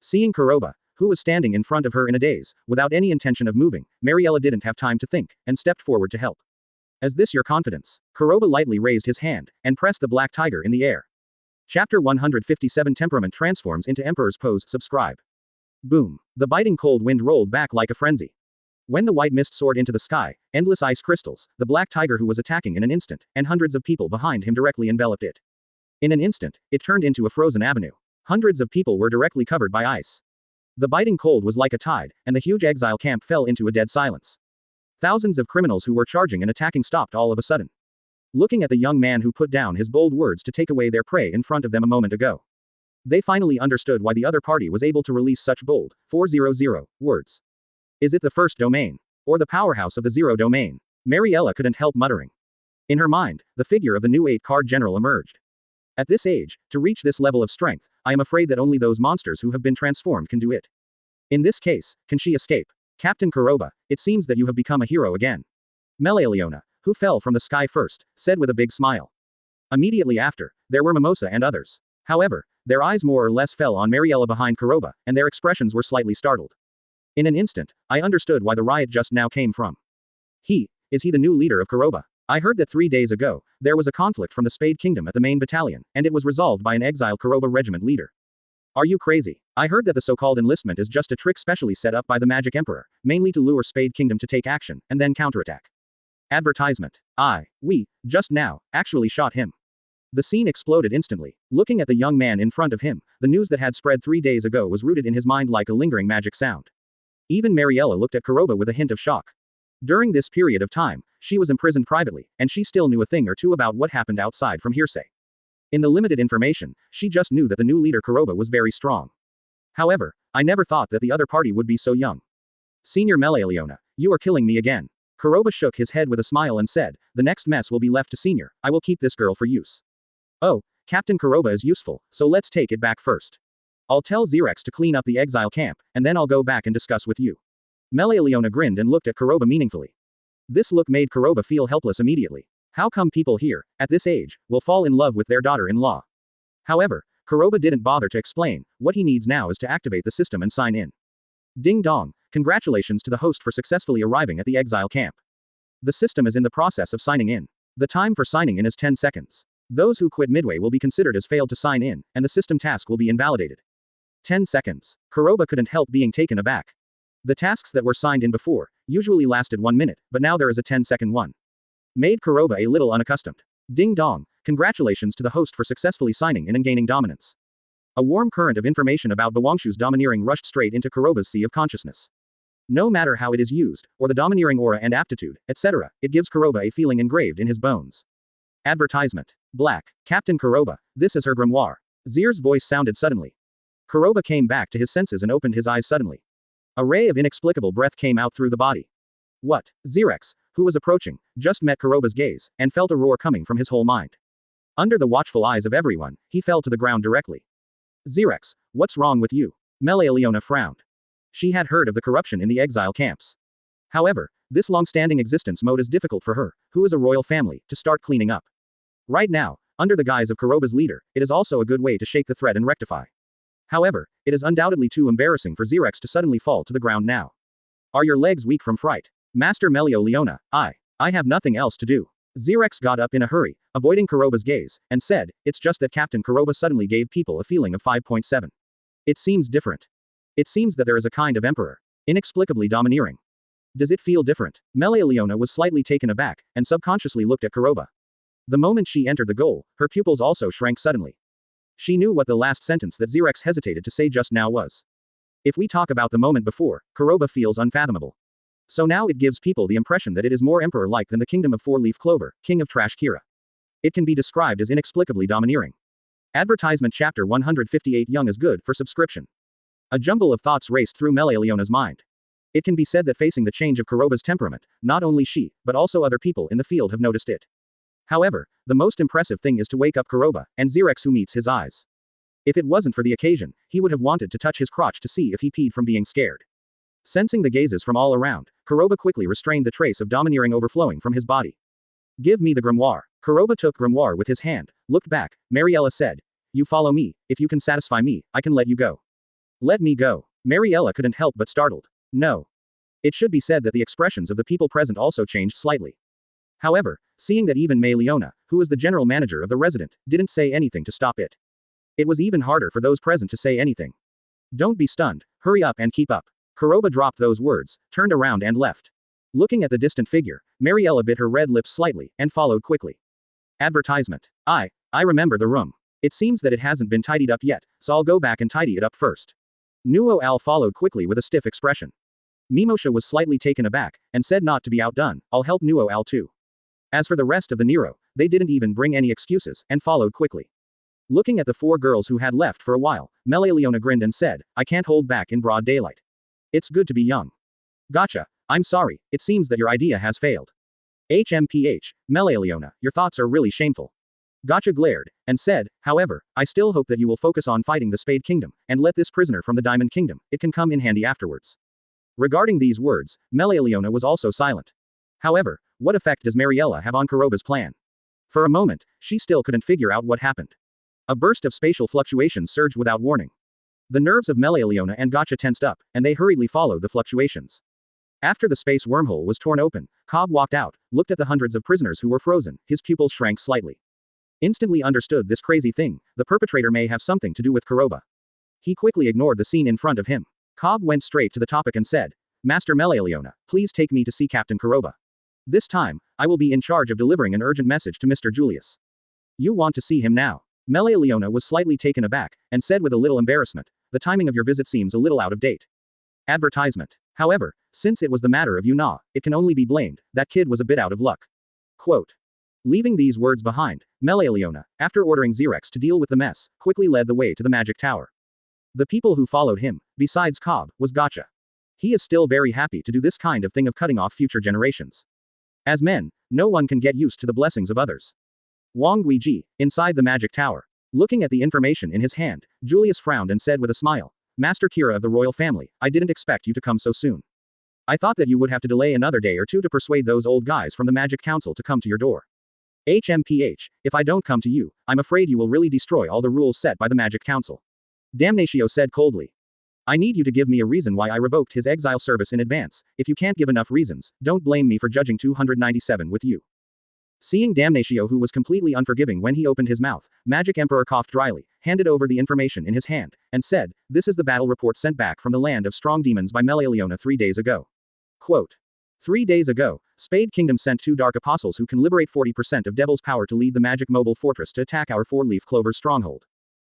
Seeing Kuroba, who was standing in front of her in a daze, without any intention of moving, Mariella didn't have time to think, and stepped forward to help. Is this your confidence? Kuroba lightly raised his hand, and pressed the black tiger in the air. Chapter 157 Temperament transforms into Emperor's pose. Subscribe. Boom. The biting cold wind rolled back like a frenzy. When the white mist soared into the sky, endless ice crystals, the black tiger who was attacking in an instant, and hundreds of people behind him directly enveloped it. In an instant, it turned into a frozen avenue. Hundreds of people were directly covered by ice. The biting cold was like a tide, and the huge exile camp fell into a dead silence. Thousands of criminals who were charging and attacking stopped all of a sudden. Looking at the young man who put down his bold words to take away their prey in front of them a moment ago. They finally understood why the other party was able to release such bold, 400 words. Is it the first domain? Or the powerhouse of the zero domain? Mariella couldn't help muttering. In her mind, the figure of the new 8-card general emerged. At this age, to reach this level of strength, I am afraid that only those monsters who have been transformed can do it. In this case, can she escape? Captain Kuroba, it seems that you have become a hero again. Melaleona, who fell from the sky first, said with a big smile. Immediately after, there were Mimosa and others. However, their eyes more or less fell on Mariella behind Kuroba, and their expressions were slightly startled. In an instant, I understood why the riot just now came from. Is he the new leader of Kuroba? I heard that 3 days ago, there was a conflict from the Spade Kingdom at the main battalion, and it was resolved by an exiled Kuroba regiment leader. Are you crazy? I heard that the so-called enlistment is just a trick specially set up by the Magic Emperor, mainly to lure Spade Kingdom to take action, and then counterattack. Advertisement. We, just now, actually shot him. The scene exploded instantly. Looking at the young man in front of him, the news that had spread 3 days ago was rooted in his mind like a lingering magic sound. Even Mariella looked at Kuroba with a hint of shock. During this period of time, she was imprisoned privately, and she still knew a thing or two about what happened outside from hearsay. In the limited information, she just knew that the new leader Kuroba was very strong. However, I never thought that the other party would be so young. Senior Melealiona, you are killing me again. Kuroba shook his head with a smile and said, the next mess will be left to Senior, I will keep this girl for use. Oh, Captain Kuroba is useful, so let's take it back first. I'll tell Xerex to clean up the exile camp, and then I'll go back and discuss with you. Melealiona grinned and looked at Kuroba meaningfully. This look made Kuroba feel helpless immediately. How come people here, at this age, will fall in love with their daughter-in-law? However, Kuroba didn't bother to explain. What he needs now is to activate the system and sign in. Ding dong, congratulations to the host for successfully arriving at the exile camp. The system is in the process of signing in. The time for signing in is 10 seconds. Those who quit midway will be considered as failed to sign in, and the system task will be invalidated. 10 seconds. Kuroba couldn't help being taken aback. The tasks that were signed in before usually lasted 1 minute, but now there is a 10-second one. Made Kuroba a little unaccustomed. Ding dong, congratulations to the host for successfully signing in and gaining dominance. A warm current of information about Bawangshu's domineering rushed straight into Kuroba's sea of consciousness. No matter how it is used, or the domineering aura and aptitude, etc., it gives Kuroba a feeling engraved in his bones. Advertisement. Black. Captain Kuroba, this is her grimoire. Zir's voice sounded suddenly. Kuroba came back to his senses and opened his eyes suddenly. A ray of inexplicable breath came out through the body. What? Xerex, who was approaching, just met Kuroba's gaze, and felt a roar coming from his whole mind. Under the watchful eyes of everyone, he fell to the ground directly. Xerex, what's wrong with you? Melealiona frowned. She had heard of the corruption in the exile camps. However, this long-standing existence mode is difficult for her, who is a royal family, to start cleaning up. Right now, under the guise of Kuroba's leader, it is also a good way to shake the thread and rectify. However, it is undoubtedly too embarrassing for Xerex to suddenly fall to the ground now. Are your legs weak from fright? Master Melealiona, I have nothing else to do. Xerex got up in a hurry, avoiding Kuroba's gaze, and said, it's just that Captain Kuroba suddenly gave people a feeling of 5.7. It seems different. It seems that there is a kind of emperor. Inexplicably domineering. Does it feel different? Melealiona was slightly taken aback, and subconsciously looked at Kuroba. The moment she entered the goal, her pupils also shrank suddenly. She knew what the last sentence that Xerex hesitated to say just now was. If we talk about the moment before, Kuroba feels unfathomable. So now it gives people the impression that it is more emperor-like than the kingdom of Four-Leaf Clover, king of Trash Kira. It can be described as inexplicably domineering. Advertisement Chapter 158 Young is good for subscription. A jumble of thoughts raced through Melealiona's mind. It can be said that facing the change of Kuroba's temperament, not only she, but also other people in the field have noticed it. However, the most impressive thing is to wake up Kuroba, and Xerex who meets his eyes. If it wasn't for the occasion, he would have wanted to touch his crotch to see if he peed from being scared. Sensing the gazes from all around, Kuroba quickly restrained the trace of domineering overflowing from his body. Give me the grimoire. Kuroba took grimoire with his hand, looked back. Mariella said, you follow me, if you can satisfy me, I can let you go. Let me go. Mariella couldn't help but startled. No. It should be said that the expressions of the people present also changed slightly. However, seeing that even Melealiona, who was the general manager of the resident, didn't say anything to stop it. It was even harder for those present to say anything. Don't be stunned, hurry up and keep up. Kuroba dropped those words, turned around and left. Looking at the distant figure, Mariella bit her red lips slightly, and followed quickly. Advertisement. I remember the room. It seems that it hasn't been tidied up yet, so I'll go back and tidy it up first. Nuo Al followed quickly with a stiff expression. Mimosha was slightly taken aback, and said not to be outdone, I'll help Nuo Al too. As for the rest of the Nero, they didn't even bring any excuses, and followed quickly. Looking at the 4 girls who had left for a while, Melealiona grinned and said, I can't hold back in broad daylight. It's good to be young. Gotcha, I'm sorry, it seems that your idea has failed. HMPH, Melealiona, your thoughts are really shameful. Gotcha glared, and said, however, I still hope that you will focus on fighting the Spade Kingdom, and let this prisoner from the Diamond Kingdom, it can come in handy afterwards. Regarding these words, Melealiona was also silent. However, what effect does Mariella have on Kuroba's plan? For a moment, she still couldn't figure out what happened. A burst of spatial fluctuations surged without warning. The nerves of Melealiona and Gotcha tensed up, and they hurriedly followed the fluctuations. After the space wormhole was torn open, Cobb walked out, looked at the hundreds of prisoners who were frozen, his pupils shrank slightly. Instantly understood this crazy thing, the perpetrator may have something to do with Kuroba. He quickly ignored the scene in front of him. Cobb went straight to the topic and said, Master Melealiona, please take me to see Captain Kuroba. This time, I will be in charge of delivering an urgent message to Mr. Julius. You want to see him now? Leona was slightly taken aback, and said with a little embarrassment, the timing of your visit seems a little out of date. Advertisement. However, since it was the matter of Yuno, it can only be blamed, that kid was a bit out of luck. Quote. Leaving these words behind, Leona, after ordering Xerex to deal with the mess, quickly led the way to the magic tower. The people who followed him, besides Cobb, was Gotcha. He is still very happy to do this kind of thing of cutting off future generations. As men, no one can get used to the blessings of others. Wang Guiji, inside the magic tower. Looking at the information in his hand, Julius frowned and said with a smile, Master Kira of the royal family, I didn't expect you to come so soon. I thought that you would have to delay another day or two to persuade those old guys from the Magic Council to come to your door. HMPH, if I don't come to you, I'm afraid you will really destroy all the rules set by the Magic Council. Damnatio said coldly. I need you to give me a reason why I revoked his exile service in advance. If you can't give enough reasons, don't blame me for judging 297 with you. Seeing Damnatio, who was completely unforgiving when he opened his mouth, Magic Emperor coughed dryly, handed over the information in his hand, and said, This is the battle report sent back from the land of strong demons by Leona 3 days ago. Quote. 3 days ago, Spade Kingdom sent 2 dark apostles who can liberate 40% of Devil's power to lead the magic mobile fortress to attack our 4-leaf clover stronghold.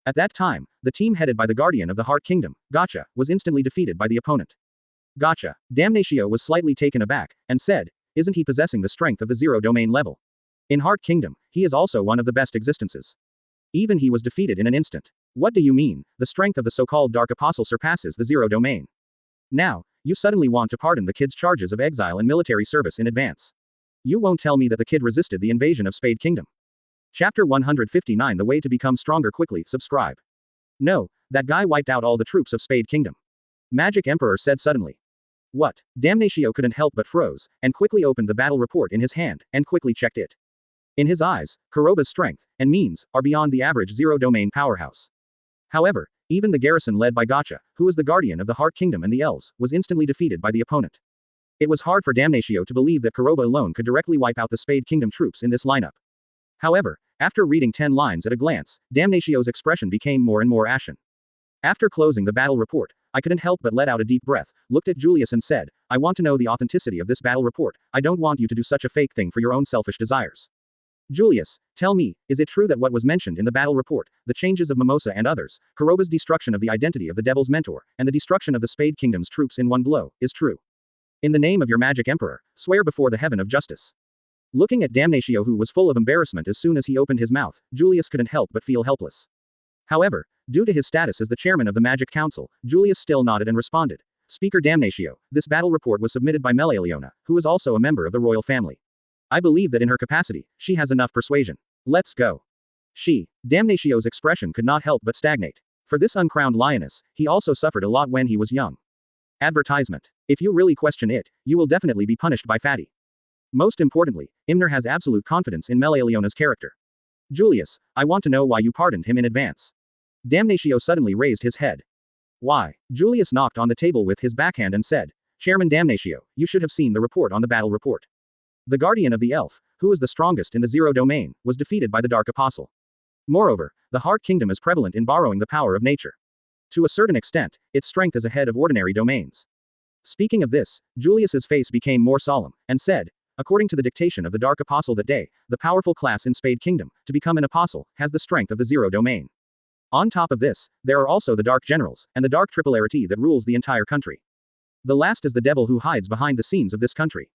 At that time, the team headed by the Guardian of the Heart Kingdom, Gotcha, was instantly defeated by the opponent. Gotcha. Damnatio was slightly taken aback, and said, Isn't he possessing the strength of the 0 domain level? In Heart Kingdom, he is also one of the best existences. Even he was defeated in an instant. What do you mean, the strength of the so-called Dark Apostle surpasses the 0 domain? Now, you suddenly want to pardon the kid's charges of exile and military service in advance. You won't tell me that the kid resisted the invasion of Spade Kingdom. Chapter 159 The Way to Become Stronger. Quickly subscribe. No, that guy wiped out all the troops of Spade Kingdom. Magic Emperor said suddenly. What? Damnatio couldn't help but froze, and quickly opened the battle report in his hand, and quickly checked it. In his eyes, Kuroba's strength and means are beyond the average 0 domain powerhouse. However, even the garrison led by Gotcha, who was the guardian of the Heart Kingdom and the elves, was instantly defeated by the opponent. It was hard for Damnatio to believe that Kuroba alone could directly wipe out the Spade Kingdom troops in this lineup. However, after reading 10 lines at a glance, Damnatio's expression became more and more ashen. After closing the battle report, I couldn't help but let out a deep breath, looked at Julius and said, I want to know the authenticity of this battle report. I don't want you to do such a fake thing for your own selfish desires. Julius, tell me, is it true that what was mentioned in the battle report, the changes of Mimosa and others, Kuroba's destruction of the identity of the Devil's Mentor, and the destruction of the Spade Kingdom's troops in one blow, is true? In the name of your Magic Emperor, swear before the heaven of justice. Looking at Damnatio, who was full of embarrassment as soon as he opened his mouth, Julius couldn't help but feel helpless. However, due to his status as the chairman of the Magic Council, Julius still nodded and responded. Speaker Damnatio, this battle report was submitted by Leona, who is also a member of the royal family. I believe that in her capacity, she has enough persuasion. Let's go. Damnatio's expression could not help but stagnate. For this uncrowned lioness, he also suffered a lot when he was young. Advertisement. If you really question it, you will definitely be punished by Fatty. Most importantly, Imner has absolute confidence in Leona's character. Julius, I want to know why you pardoned him in advance. Damnatio suddenly raised his head. Why? Julius knocked on the table with his backhand and said, Chairman Damnatio, you should have seen the report on the battle report. The guardian of the elf, who is the strongest in the 0 domain, was defeated by the Dark Apostle. Moreover, the Heart Kingdom is prevalent in borrowing the power of nature. To a certain extent, its strength is ahead of ordinary domains. Speaking of this, Julius's face became more solemn, and said, according to the dictation of the Dark Apostle that day, the powerful class in Spade Kingdom, to become an apostle, has the strength of the 0 domain. On top of this, there are also the Dark Generals, and the Dark Triplarity that rules the entire country. The last is the devil who hides behind the scenes of this country.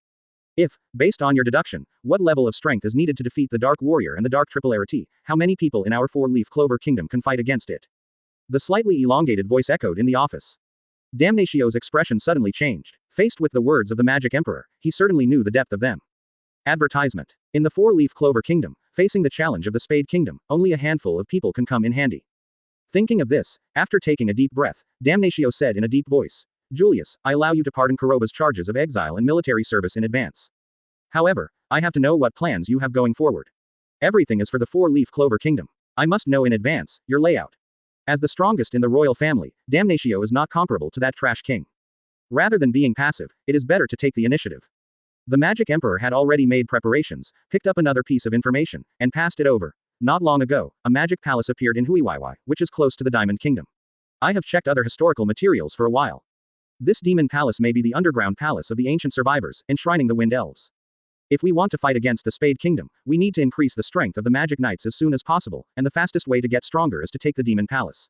If, based on your deduction, what level of strength is needed to defeat the Dark Warrior and the Dark Triplarity, how many people in our 4-leaf clover kingdom can fight against it? The slightly elongated voice echoed in the office. Damnatio's expression suddenly changed. Faced with the words of the Magic Emperor, he certainly knew the depth of them. Advertisement. In the 4-leaf clover kingdom, facing the challenge of the Spade Kingdom, only a handful of people can come in handy. Thinking of this, after taking a deep breath, Damnatio said in a deep voice, Julius, I allow you to pardon Kuroba's charges of exile and military service in advance. However, I have to know what plans you have going forward. Everything is for the 4-leaf clover kingdom. I must know in advance your layout. As the strongest in the royal family, Damnatio is not comparable to that trash king. Rather than being passive, it is better to take the initiative. The Magic Emperor had already made preparations, picked up another piece of information, and passed it over. Not long ago, a magic palace appeared in Huiwaiwai, which is close to the Diamond Kingdom. I have checked other historical materials for a while. This demon palace may be the underground palace of the ancient survivors, enshrining the wind elves. If we want to fight against the Spade Kingdom, we need to increase the strength of the Magic Knights as soon as possible, and the fastest way to get stronger is to take the Demon Palace.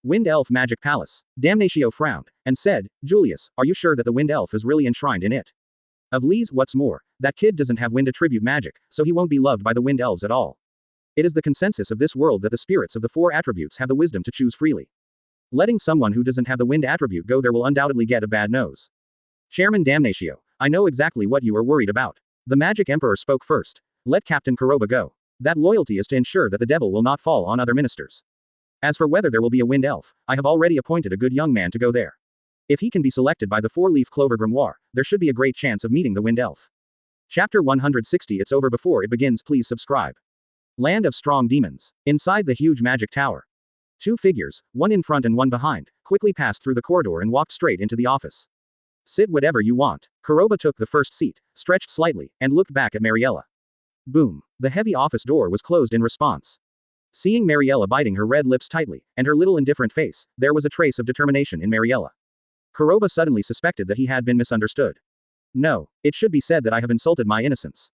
Wind Elf Magic Palace. Damnatio frowned, and said, Julius, are you sure that the Wind Elf is really enshrined in it? Of Lee's, what's more, that kid doesn't have wind attribute magic, so he won't be loved by the Wind Elves at all. It is the consensus of this world that the spirits of the 4 attributes have the wisdom to choose freely. Letting someone who doesn't have the wind attribute go there will undoubtedly get a bad nose. Chairman Damnatio, I know exactly what you are worried about. The Magic Emperor spoke first. Let Captain Kuroba go. That loyalty is to ensure that the devil will not fall on other ministers. As for whether there will be a wind elf, I have already appointed a good young man to go there. If he can be selected by the 4-leaf clover grimoire, there should be a great chance of meeting the wind elf. Chapter 160. It's over before it begins. Please subscribe. Land of Strong Demons. Inside the huge magic tower. 2 figures, one in front and one behind, quickly passed through the corridor and walked straight into the office. Sit whatever you want. Kuroba took the first seat, stretched slightly, and looked back at Mariella. Boom. The heavy office door was closed in response. Seeing Mariella biting her red lips tightly, and her little indifferent face, there was a trace of determination in Mariella. Kuroba suddenly suspected that he had been misunderstood. No, it should be said that I have insulted my innocence.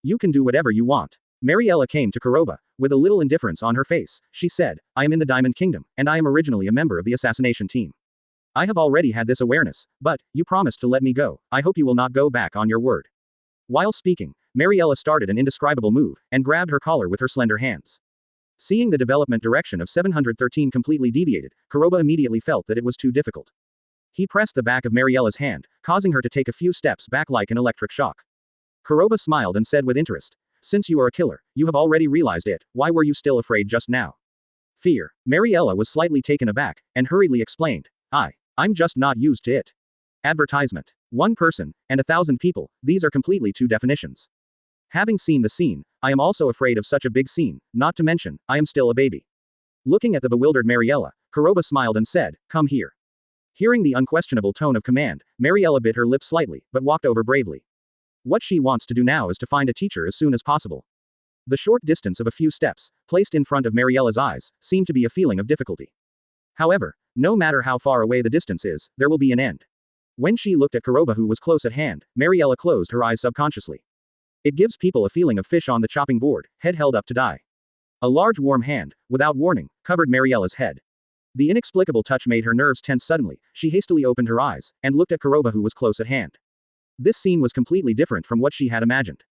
You can do whatever you want. Mariella came to Kuroba, with a little indifference on her face. She said, I am in the Diamond Kingdom, and I am originally a member of the assassination team. I have already had this awareness, but, you promised to let me go. I hope you will not go back on your word. While speaking, Mariella started an indescribable move, and grabbed her collar with her slender hands. Seeing the development direction of 713 completely deviated, Kuroba immediately felt that it was too difficult. He pressed the back of Mariella's hand, causing her to take a few steps back like an electric shock. Kuroba smiled and said with interest, since you are a killer, you have already realized it, why were you still afraid just now? Fear. Mariella was slightly taken aback, and hurriedly explained, I'm just not used to it. Advertisement. 1 person, and 1,000 people, these are completely 2 definitions. Having seen the scene, I am also afraid of such a big scene, not to mention, I am still a baby. Looking at the bewildered Mariella, Kuroba smiled and said, come here. Hearing the unquestionable tone of command, Mariella bit her lip slightly, but walked over bravely. What she wants to do now is to find a teacher as soon as possible. The short distance of a few steps, placed in front of Mariella's eyes, seemed to be a feeling of difficulty. However, no matter how far away the distance is, there will be an end. When she looked at Kuroba who was close at hand, Mariella closed her eyes subconsciously. It gives people a feeling of fish on the chopping board, head held up to die. A large warm hand, without warning, covered Mariella's head. The inexplicable touch made her nerves tense suddenly. She hastily opened her eyes, and looked at Kuroba who was close at hand. This scene was completely different from what she had imagined.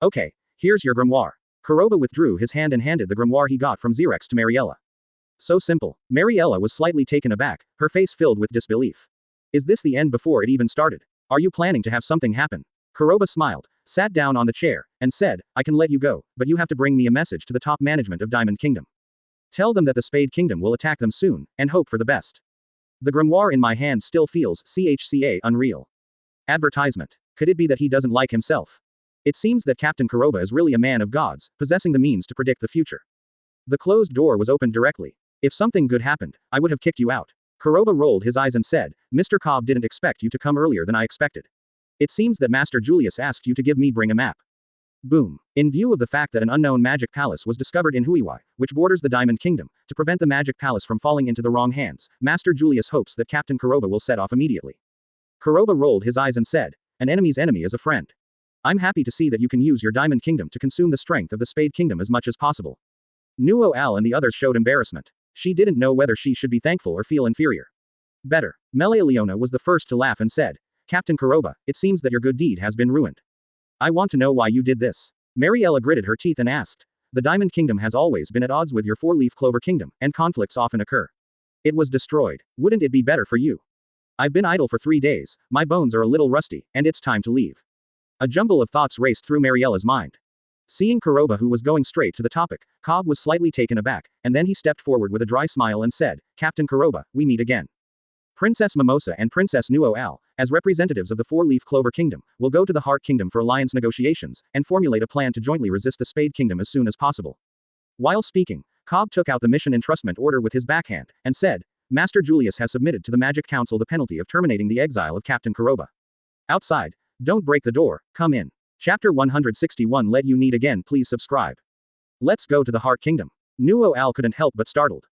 Okay, here's your grimoire. Kuroba withdrew his hand and handed the grimoire he got from Xerex to Mariella. So simple. Mariella was slightly taken aback, her face filled with disbelief. Is this the end before it even started? Are you planning to have something happen? Kuroba smiled, sat down on the chair, and said, I can let you go, but you have to bring me a message to the top management of Diamond Kingdom. Tell them that the Spade Kingdom will attack them soon, and hope for the best. The grimoire in my hand still feels unreal. Advertisement. Could it be that he doesn't like himself? It seems that Captain Kuroba is really a man of gods, possessing the means to predict the future. The closed door was opened directly. If something good happened, I would have kicked you out. Kuroba rolled his eyes and said, Mr. Cobb didn't expect you to come earlier than I expected. It seems that Master Julius asked you to give me bring a map. Boom. In view of the fact that an unknown magic palace was discovered in Huiwai, which borders the Diamond Kingdom, to prevent the magic palace from falling into the wrong hands, Master Julius hopes that Captain Kuroba will set off immediately. Kuroba rolled his eyes and said, an enemy's enemy is a friend. I'm happy to see that you can use your Diamond Kingdom to consume the strength of the Spade Kingdom as much as possible. Nuo Al and the others showed embarrassment. She didn't know whether she should be thankful or feel inferior. Better. Melealeona was the first to laugh and said, Captain Kuroba, it seems that your good deed has been ruined. I want to know why you did this. Mariella gritted her teeth and asked. The Diamond Kingdom has always been at odds with your 4-leaf clover kingdom, and conflicts often occur. It was destroyed. Wouldn't it be better for you? I've been idle for 3 days, my bones are a little rusty, and it's time to leave. A jumble of thoughts raced through Mariella's mind. Seeing Kuroba who was going straight to the topic, Cobb was slightly taken aback, and then he stepped forward with a dry smile and said, Captain Kuroba, we meet again. Princess Mimosa and Princess Nuo Al, as representatives of the 4-leaf clover kingdom, will go to the Heart Kingdom for alliance negotiations, and formulate a plan to jointly resist the Spade Kingdom as soon as possible. While speaking, Cobb took out the mission entrustment order with his backhand, and said, Master Julius has submitted to the Magic Council the penalty of terminating the exile of Captain Kuroba. Outside. Don't break the door, come in. Chapter 161. Let you need again. Please subscribe. Let's go to the Heart Kingdom. Nuo Al couldn't help but startled.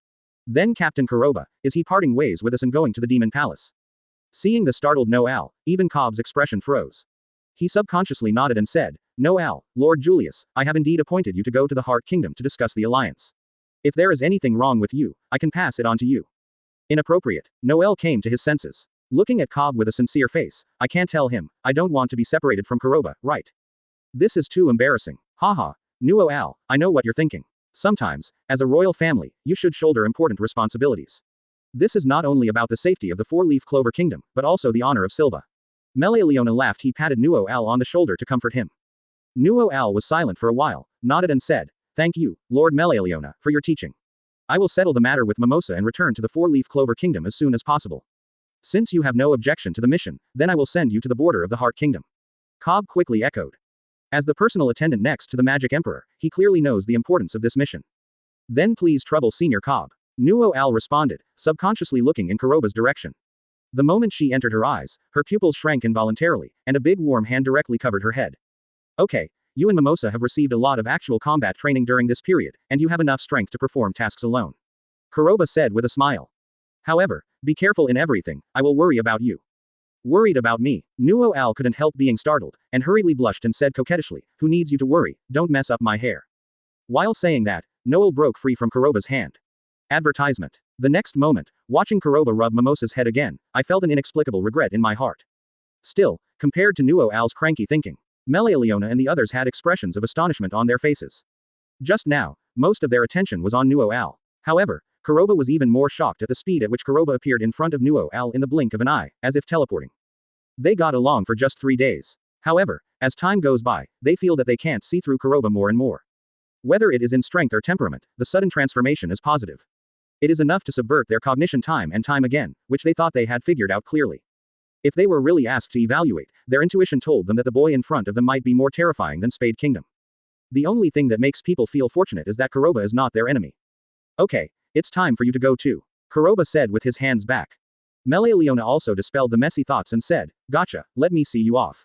Then Captain Kuroba, is he parting ways with us and going to the Demon Palace? Seeing the startled No Al, even Cobb's expression froze. He subconsciously nodded and said, No Al, Lord Julius, I have indeed appointed you to go to the Heart Kingdom to discuss the alliance. If there is anything wrong with you, I can pass it on to you. Inappropriate. Noel came to his senses. Looking at Cobb with a sincere face, I can't tell him, I don't want to be separated from Kuroba, right? This is too embarrassing. Haha. Nuo Al, I know what you're thinking. Sometimes, as a royal family, you should shoulder important responsibilities. This is not only about the safety of the four-leaf clover kingdom, but also the honor of Silva. Melealeona laughed. He patted Nuo Al on the shoulder to comfort him. Nuo Al was silent for a while, nodded and said, Thank you, Lord Melealeona, for your teaching. I will settle the matter with Mimosa and return to the four-leaf clover kingdom as soon as possible. Since you have no objection to the mission, then I will send you to the border of the Heart Kingdom. Cobb quickly echoed. As the personal attendant next to the Magic Emperor, he clearly knows the importance of this mission. Then please trouble Senior Cobb. Nuo Al responded, subconsciously looking in Kuroba's direction. The moment she entered her eyes, her pupils shrank involuntarily, and a big warm hand directly covered her head. Okay, you and Mimosa have received a lot of actual combat training during this period, and you have enough strength to perform tasks alone. Kuroba said with a smile. However, be careful in everything, I will worry about you. Worried about me? Nuo Al couldn't help being startled, and hurriedly blushed and said coquettishly, Who needs you to worry, don't mess up my hair. While saying that, Noel broke free from Kuroba's hand. Advertisement. The next moment, watching Kuroba rub Mimosa's head again, I felt an inexplicable regret in my heart. Still, compared to Nuo Al's cranky thinking, Melealeona and the others had expressions of astonishment on their faces. Just now, most of their attention was on Nuo Al. However, Kuroba was even more shocked at the speed at which Kuroba appeared in front of Nuo Al in the blink of an eye, as if teleporting. They got along for just 3 days. However, as time goes by, they feel that they can't see through Kuroba more and more. Whether it is in strength or temperament, the sudden transformation is positive. It is enough to subvert their cognition time and time again, which they thought they had figured out clearly. If they were really asked to evaluate, their intuition told them that the boy in front of them might be more terrifying than Spade Kingdom. The only thing that makes people feel fortunate is that Kuroba is not their enemy. Okay, it's time for you to go too. Kuroba said with his hands back. Melealeona also dispelled the messy thoughts and said, Gotcha, let me see you off.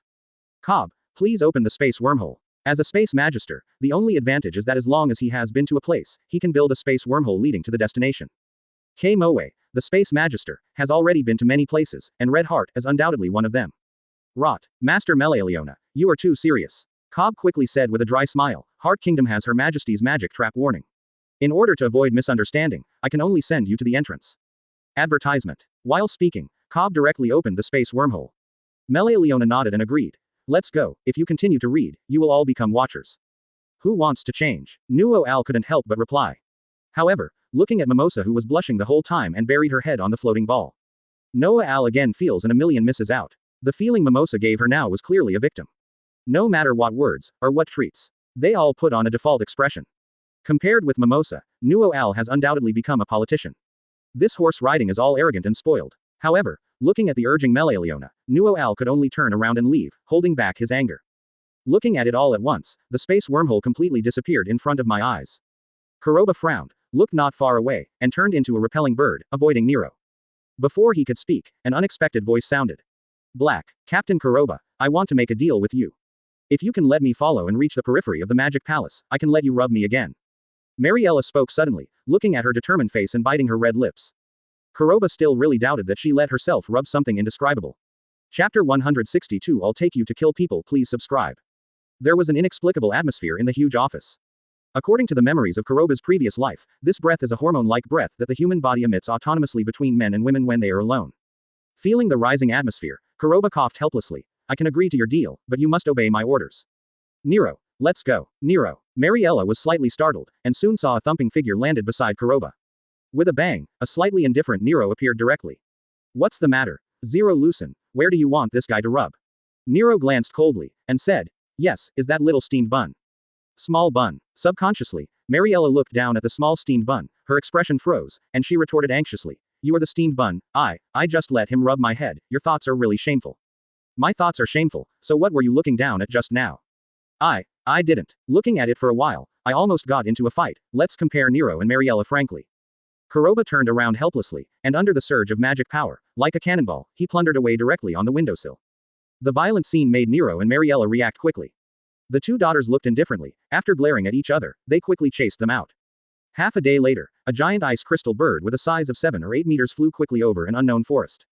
Cobb, please open the space wormhole. As a space magister, the only advantage is that as long as he has been to a place, he can build a space wormhole leading to the destination. Kei Moe, the space magister, has already been to many places, and Red Heart is undoubtedly one of them. Rot, Master Melealeona, you are too serious. Cobb quickly said with a dry smile, Heart Kingdom has Her Majesty's magic trap warning. In order to avoid misunderstanding, I can only send you to the entrance. Advertisement. While speaking, Cobb directly opened the space wormhole. Melealeona nodded and agreed. Let's go, if you continue to read, you will all become watchers. Who wants to change? Nuo Al couldn't help but reply. However, looking at Mimosa who was blushing the whole time and buried her head on the floating ball. Noa Al again feels and a million misses out. The feeling Mimosa gave her now was clearly a victim. No matter what words, or what treats, they all put on a default expression. Compared with Mimosa, Nuo Al has undoubtedly become a politician. This horse riding is all arrogant and spoiled. However, looking at the urging Melealeona, Nuo Al could only turn around and leave, holding back his anger. Looking at it all at once, the space wormhole completely disappeared in front of my eyes. Kuroba frowned, looked not far away, and turned into a repelling bird, avoiding Nero. Before he could speak, an unexpected voice sounded. Black, Captain Kuroba, I want to make a deal with you. If you can let me follow and reach the periphery of the Magic Palace, I can let you rub me again. Mariella spoke suddenly, looking at her determined face and biting her red lips. Kuroba still really doubted that she let herself rub something indescribable. Chapter 162 I'll take you to kill people, please subscribe. There was an inexplicable atmosphere in the huge office. According to the memories of Kuroba's previous life, this breath is a hormone-like breath that the human body emits autonomously between men and women when they are alone. Feeling the rising atmosphere, Kuroba coughed helplessly. I can agree to your deal, but you must obey my orders. Nero, let's go. Nero. Mariella was slightly startled, and soon saw a thumping figure landed beside Kuroba. With a bang, a slightly indifferent Nero appeared directly. What's the matter? Zero Lucen, where do you want this guy to rub? Nero glanced coldly, and said, Yes, is that little steamed bun. Small bun. Subconsciously, Mariella looked down at the small steamed bun, her expression froze, and she retorted anxiously. You are the steamed bun, I just let him rub my head, your thoughts are really shameful. My thoughts are shameful, so what were you looking down at just now? I didn't. Looking at it for a while, I almost got into a fight, let's compare Nero and Mariella frankly. Kuroba turned around helplessly, and under the surge of magic power, like a cannonball, he plundered away directly on the windowsill. The violent scene made Nero and Mariella react quickly. The two daughters looked indifferently, after glaring at each other, they quickly chased them out. Half a day later, a giant ice crystal bird with a size of 7 or 8 meters flew quickly over an unknown forest.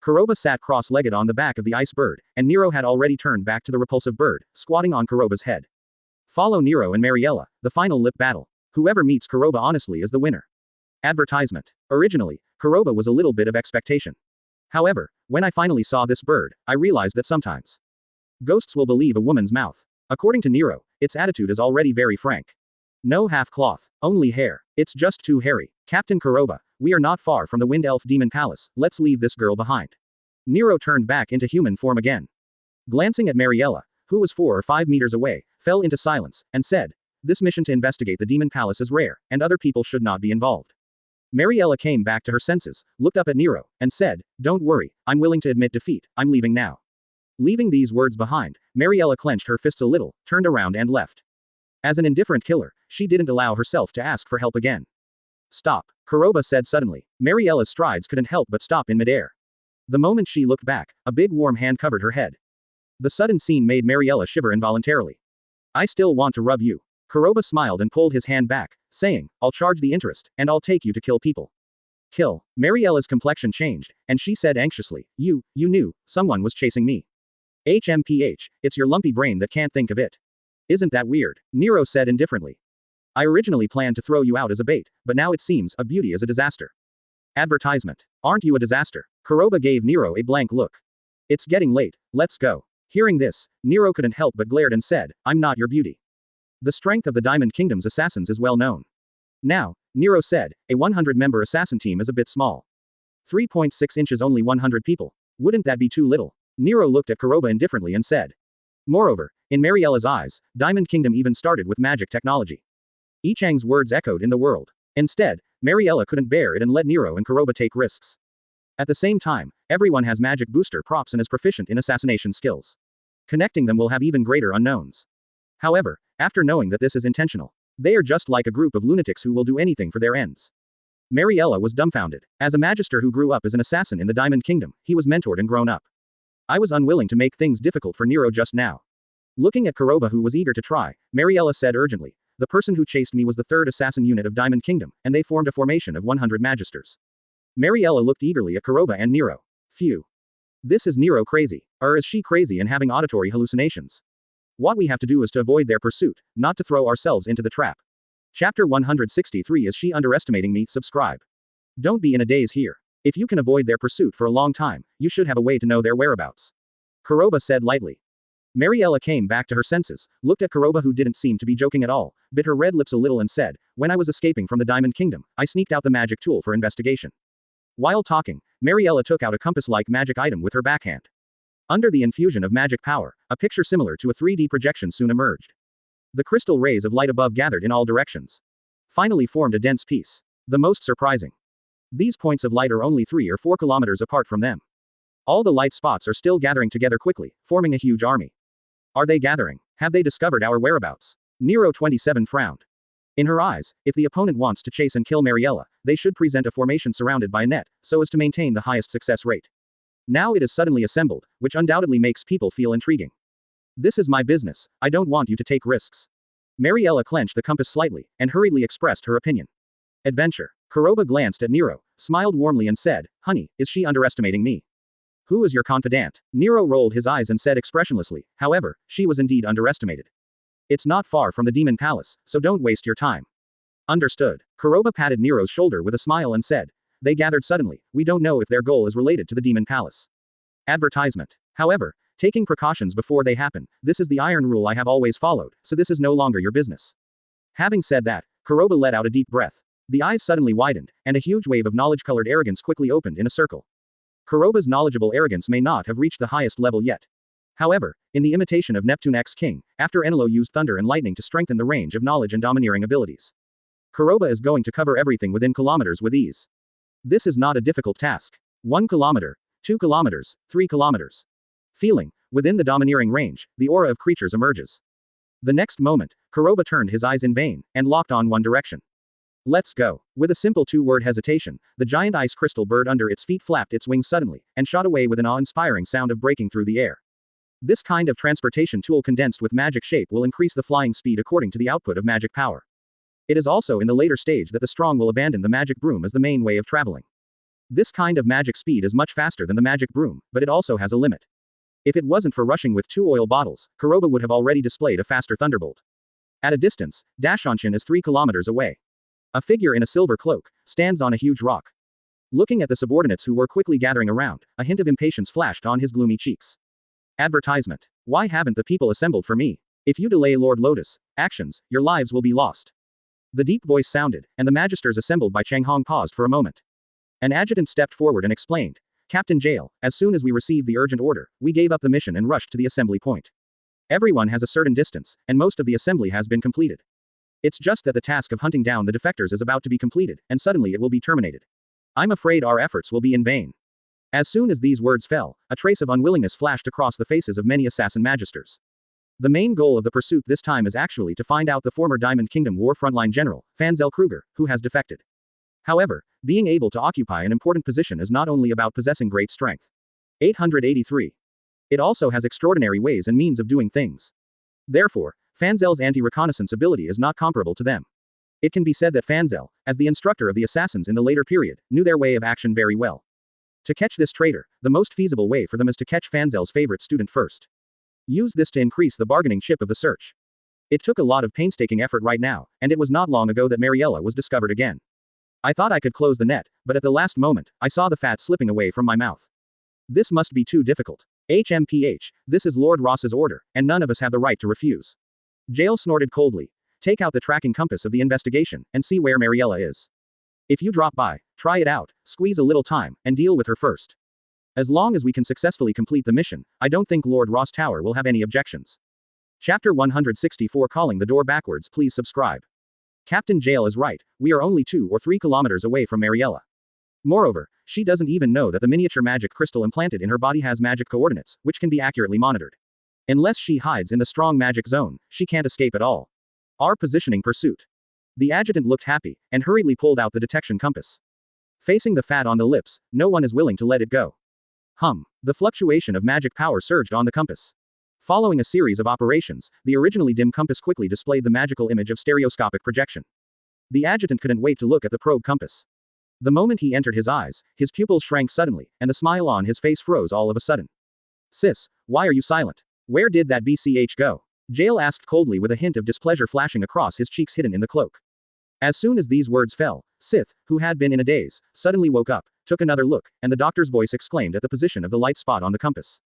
Kuroba sat cross-legged on the back of the ice bird, and Nero had already turned back to the repulsive bird, squatting on Kuroba's head. Follow Nero and Mariella, the final lip battle. Whoever meets Kuroba honestly is the winner. Advertisement. Originally, Kuroba was a little bit of expectation. However, when I finally saw this bird, I realized that sometimes ghosts will believe a woman's mouth. According to Nero, its attitude is already very frank. No half cloth, only hair. It's just too hairy. Captain Kuroba, we are not far from the Wind Elf Demon Palace, let's leave this girl behind. Nero turned back into human form again. Glancing at Mariella, who was 4 or 5 meters away, fell into silence, and said, this mission to investigate the Demon Palace is rare, and other people should not be involved. Mariella came back to her senses, looked up at Nero, and said, don't worry, I'm willing to admit defeat, I'm leaving now. Leaving these words behind, Mariella clenched her fists a little, turned around and left. As an indifferent killer, she didn't allow herself to ask for help again. Stop, Kuroba said suddenly. Mariella's strides couldn't help but stop in midair. The moment she looked back, a big warm hand covered her head. The sudden scene made Mariella shiver involuntarily. I still want to rub you. Kuroba smiled and pulled his hand back, saying, I'll charge the interest, and I'll take you to kill people. Kill. Mariella's complexion changed, and she said anxiously, you knew, someone was chasing me. HMPH, it's your lumpy brain that can't think of it. Isn't that weird? Nero said indifferently. I originally planned to throw you out as a bait, but now it seems a beauty is a disaster. Advertisement. Aren't you a disaster? Kuroba gave Nero a blank look. It's getting late, let's go. Hearing this, Nero couldn't help but glared and said, I'm not your beauty. The strength of the Diamond Kingdom's assassins is well known. Now, Nero said, a 100-member assassin team is a bit small. 3.6 inches only 100 people. Wouldn't that be too little? Nero looked at Kuroba indifferently and said. Moreover, in Mariella's eyes, Diamond Kingdom even started with magic technology. Ichang's words echoed in the world. Instead, Mariella couldn't bear it and let Nero and Kuroba take risks. At the same time, everyone has magic booster props and is proficient in assassination skills. Connecting them will have even greater unknowns. However, after knowing that this is intentional, they are just like a group of lunatics who will do anything for their ends. Mariella was dumbfounded. As a magister who grew up as an assassin in the Diamond Kingdom, he was mentored and grown up. I was unwilling to make things difficult for Nero just now. Looking at Kuroba who was eager to try, Mariella said urgently, the person who chased me was the 3rd assassin unit of Diamond Kingdom, and they formed a formation of 100 magisters. Mariella looked eagerly at Kuroba and Nero. Phew. This is Nero crazy. Or is she crazy and having auditory hallucinations? What we have to do is to avoid their pursuit, not to throw ourselves into the trap. Chapter 163 Is she underestimating me? Subscribe. Don't be in a daze here. If you can avoid their pursuit for a long time, you should have a way to know their whereabouts. Kuroba said lightly. Mariella came back to her senses, looked at Kuroba who didn't seem to be joking at all, bit her red lips a little and said, when I was escaping from the Diamond Kingdom, I sneaked out the magic tool for investigation. While talking, Mariella took out a compass-like magic item with her backhand. Under the infusion of magic power, a picture similar to a 3D projection soon emerged. The crystal rays of light above gathered in all directions. Finally formed a dense piece. The most surprising. These points of light are only 3 or 4 kilometers apart from them. All the light spots are still gathering together quickly, forming a huge army. Are they gathering? Have they discovered our whereabouts? Nero 27 frowned. In her eyes, if the opponent wants to chase and kill Mariella, they should present a formation surrounded by a net, so as to maintain the highest success rate. Now it is suddenly assembled, which undoubtedly makes people feel intriguing. This is my business, I don't want you to take risks. Mariella clenched the compass slightly, and hurriedly expressed her opinion. Adventure. Kuroba glanced at Nero, smiled warmly and said, honey, is she underestimating me? Who is your confidant? Nero rolled his eyes and said expressionlessly, however, she was indeed underestimated. It's not far from the Demon Palace, so don't waste your time. Understood. Kuroba patted Nero's shoulder with a smile and said, they gathered suddenly, we don't know if their goal is related to the Demon Palace. Advertisement. However, taking precautions before they happen, this is the iron rule I have always followed, so this is no longer your business. Having said that, Kuroba let out a deep breath. The eyes suddenly widened, and a huge wave of knowledge-colored arrogance quickly opened in a circle. Kuroba's knowledgeable arrogance may not have reached the highest level yet. However, in the imitation of Neptune X King, after Enelo used thunder and lightning to strengthen the range of knowledge and domineering abilities, Kuroba is going to cover everything within kilometers with ease. This is not a difficult task. 1 kilometer, 2 kilometers, 3 kilometers. Feeling, within the domineering range, the aura of creatures emerges. The next moment, Kuroba turned his eyes in vain, and locked on one direction. Let's go. With a simple 2-word hesitation, the giant ice crystal bird under its feet flapped its wings suddenly, and shot away with an awe-inspiring sound of breaking through the air. This kind of transportation tool condensed with magic shape will increase the flying speed according to the output of magic power. It is also in the later stage that the strong will abandon the magic broom as the main way of traveling. This kind of magic speed is much faster than the magic broom, but it also has a limit. If it wasn't for rushing with 2 oil bottles, Kuroba would have already displayed a faster thunderbolt. At a distance, Dashanshin is 3 kilometers away. A figure in a silver cloak stands on a huge rock. Looking at the subordinates who were quickly gathering around, a hint of impatience flashed on his gloomy cheeks. Advertisement. Why haven't the people assembled for me? If you delay Lord Lotus actions, your lives will be lost. The deep voice sounded, and the magisters assembled by Changhong paused for a moment. An adjutant stepped forward and explained. Captain Jail, as soon as we received the urgent order, we gave up the mission and rushed to the assembly point. Everyone has a certain distance, and most of the assembly has been completed. It's just that the task of hunting down the defectors is about to be completed, and suddenly it will be terminated. I'm afraid our efforts will be in vain. As soon as these words fell, a trace of unwillingness flashed across the faces of many assassin magisters. The main goal of the pursuit this time is actually to find out the former Diamond Kingdom War frontline general, Fanzel Kruger, who has defected. However, being able to occupy an important position is not only about possessing great strength. 883. It also has extraordinary ways and means of doing things. Therefore, Fanzel's anti-reconnaissance ability is not comparable to them. It can be said that Fanzel, as the instructor of the assassins in the later period, knew their way of action very well. To catch this traitor, the most feasible way for them is to catch Fanzel's favorite student first. Use this to increase the bargaining chip of the search. It took a lot of painstaking effort right now, and it was not long ago that Mariella was discovered again. I thought I could close the net, but at the last moment, I saw the fat slipping away from my mouth. This must be too difficult. HMPH, this is Lord Ross's order, and none of us have the right to refuse. Jail snorted coldly. Take out the tracking compass of the investigation, and see where Mariella is. If you drop by, try it out, squeeze a little time, and deal with her first. As long as we can successfully complete the mission, I don't think Lord Ross Tower will have any objections. Chapter 164 Calling the door backwards. Please subscribe. Captain Jail is right, we are only 2 or 3 kilometers away from Mariella. Moreover, she doesn't even know that the miniature magic crystal implanted in her body has magic coordinates, which can be accurately monitored. Unless she hides in the strong magic zone, she can't escape at all. Our positioning pursuit. The adjutant looked happy, and hurriedly pulled out the detection compass. Facing the fat on the lips, no one is willing to let it go. The fluctuation of magic power surged on the compass. Following a series of operations, the originally dim compass quickly displayed the magical image of stereoscopic projection. The adjutant couldn't wait to look at the probe compass. The moment he entered his eyes, his pupils shrank suddenly, and the smile on his face froze all of a sudden. Sis, why are you silent? Where did that BCH go? Jail asked coldly with a hint of displeasure flashing across his cheeks hidden in the cloak. As soon as these words fell, Sith, who had been in a daze, suddenly woke up, took another look, and the doctor's voice exclaimed at the position of the light spot on the compass.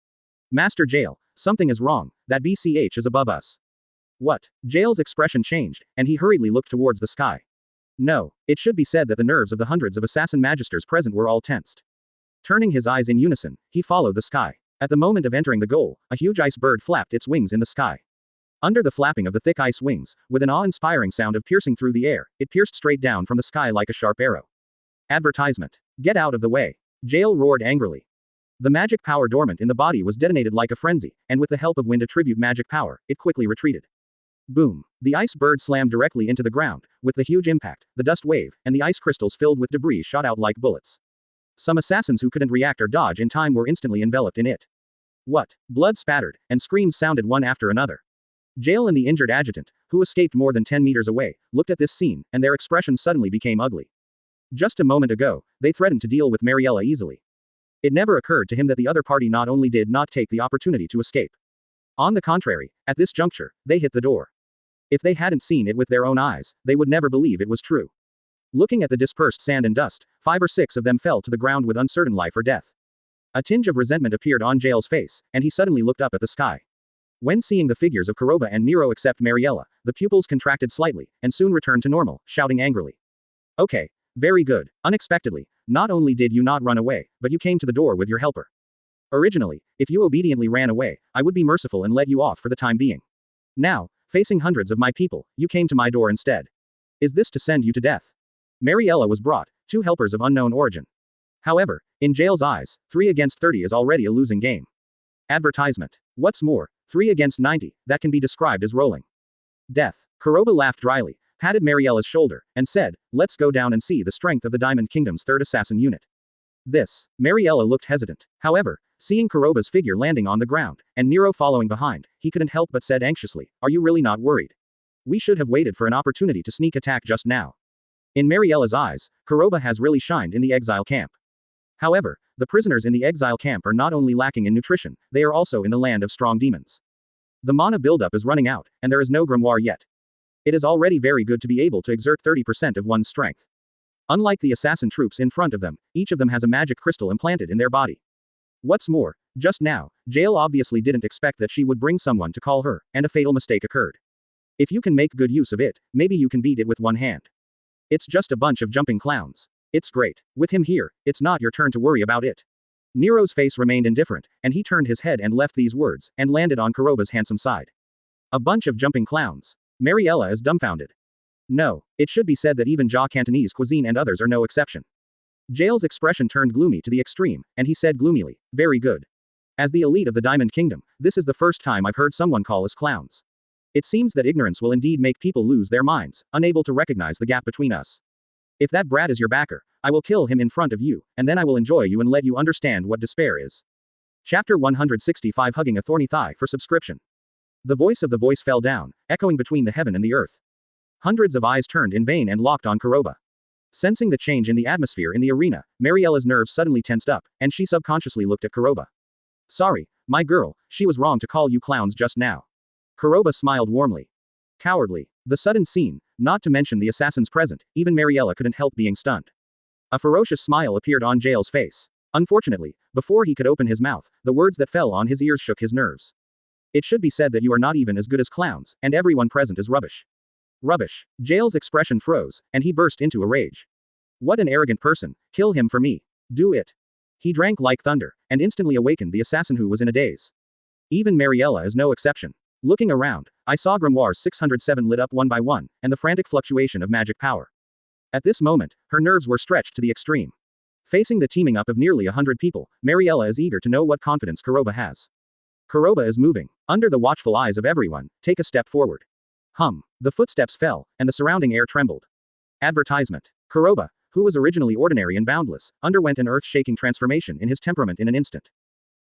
Master Jail, something is wrong, that BCH is above us. What? Jail's expression changed, and he hurriedly looked towards the sky. No, it should be said that the nerves of the hundreds of assassin magisters present were all tensed. Turning his eyes in unison, he followed the sky. At the moment of entering the goal, a huge ice bird flapped its wings in the sky. Under the flapping of the thick ice wings, with an awe-inspiring sound of piercing through the air, it pierced straight down from the sky like a sharp arrow. Advertisement. Get out of the way. Jail roared angrily. The magic power dormant in the body was detonated like a frenzy, and with the help of wind attribute magic power, it quickly retreated. Boom. The ice bird slammed directly into the ground. With the huge impact, the dust wave, and the ice crystals filled with debris shot out like bullets. Some assassins who couldn't react or dodge in time were instantly enveloped in it. What? Blood spattered, and screams sounded one after another. Jail and the injured adjutant, who escaped more than 10 meters away, looked at this scene, and their expressions suddenly became ugly. Just a moment ago, they threatened to deal with Mariella easily. It never occurred to him that the other party not only did not take the opportunity to escape. On the contrary, at this juncture, they hit the door. If they hadn't seen it with their own eyes, they would never believe it was true. Looking at the dispersed sand and dust, 5 or 6 of them fell to the ground with uncertain life or death. A tinge of resentment appeared on Jail's face, and he suddenly looked up at the sky. When seeing the figures of Kuroba and Nero except Mariella, the pupils contracted slightly, and soon returned to normal, shouting angrily. Okay. Very good. Unexpectedly, not only did you not run away, but you came to the door with your helper. Originally, if you obediently ran away, I would be merciful and let you off for the time being. Now, facing hundreds of my people, you came to my door instead. Is this to send you to death? Mariella was brought, 2 helpers of unknown origin. However, in Jail's eyes, 3 against 30 is already a losing game. Advertisement. What's more, 3 against 90, that can be described as rolling. Death. Kuroba laughed dryly, patted Mariella's shoulder, and said, let's go down and see the strength of the Diamond Kingdom's 3rd assassin unit. Mariella looked hesitant. However, seeing Kuroba's figure landing on the ground, and Nero following behind, he couldn't help but said anxiously, are you really not worried? We should have waited for an opportunity to sneak attack just now. In Mariella's eyes, Kuroba has really shined in the exile camp. However, the prisoners in the exile camp are not only lacking in nutrition, they are also in the land of strong demons. The mana buildup is running out, and there is no grimoire yet. It is already very good to be able to exert 30% of one's strength. Unlike the assassin troops in front of them, each of them has a magic crystal implanted in their body. What's more, just now, Jael obviously didn't expect that she would bring someone to call her, and a fatal mistake occurred. If you can make good use of it, maybe you can beat it with one hand. It's just a bunch of jumping clowns. It's great. With him here, it's not your turn to worry about it. Nero's face remained indifferent, and he turned his head and left these words, and landed on Kuroba's handsome side. A bunch of jumping clowns. Mariella is dumbfounded. No, it should be said that even Cantonese cuisine and others are no exception. Jael's expression turned gloomy to the extreme, and he said gloomily, very good. As the elite of the Diamond Kingdom, this is the first time I've heard someone call us clowns. It seems that ignorance will indeed make people lose their minds, unable to recognize the gap between us. If that brat is your backer, I will kill him in front of you, and then I will enjoy you and let you understand what despair is. Chapter 165 Hugging a Thorny Thigh for subscription. The voice of the voice fell down, echoing between the heaven and the earth. Hundreds of eyes turned in vain and locked on Kuroba. Sensing the change in the atmosphere in the arena, Mariella's nerves suddenly tensed up, and she subconsciously looked at Kuroba. Sorry, my girl, she was wrong to call you clowns just now. Kuroba smiled warmly. Cowardly. The sudden scene, not to mention the assassins present, even Mariella couldn't help being stunned. A ferocious smile appeared on Jael's face. Unfortunately, before he could open his mouth, the words that fell on his ears shook his nerves. It should be said that you are not even as good as clowns, and everyone present is rubbish. Rubbish. Jael's expression froze, and he burst into a rage. What an arrogant person, kill him for me. Do it. He drank like thunder, and instantly awakened the assassin who was in a daze. Even Mariella is no exception. Looking around, I saw Grimoire 607 lit up one by one, and the frantic fluctuation of magic power. At this moment, her nerves were stretched to the extreme. Facing the teaming up of nearly 100 people, Mariella is eager to know what confidence Kuroba has. Kuroba is moving. Under the watchful eyes of everyone, take a step forward. The footsteps fell, and the surrounding air trembled. Advertisement. Kuroba, who was originally ordinary and boundless, underwent an earth-shaking transformation in his temperament in an instant.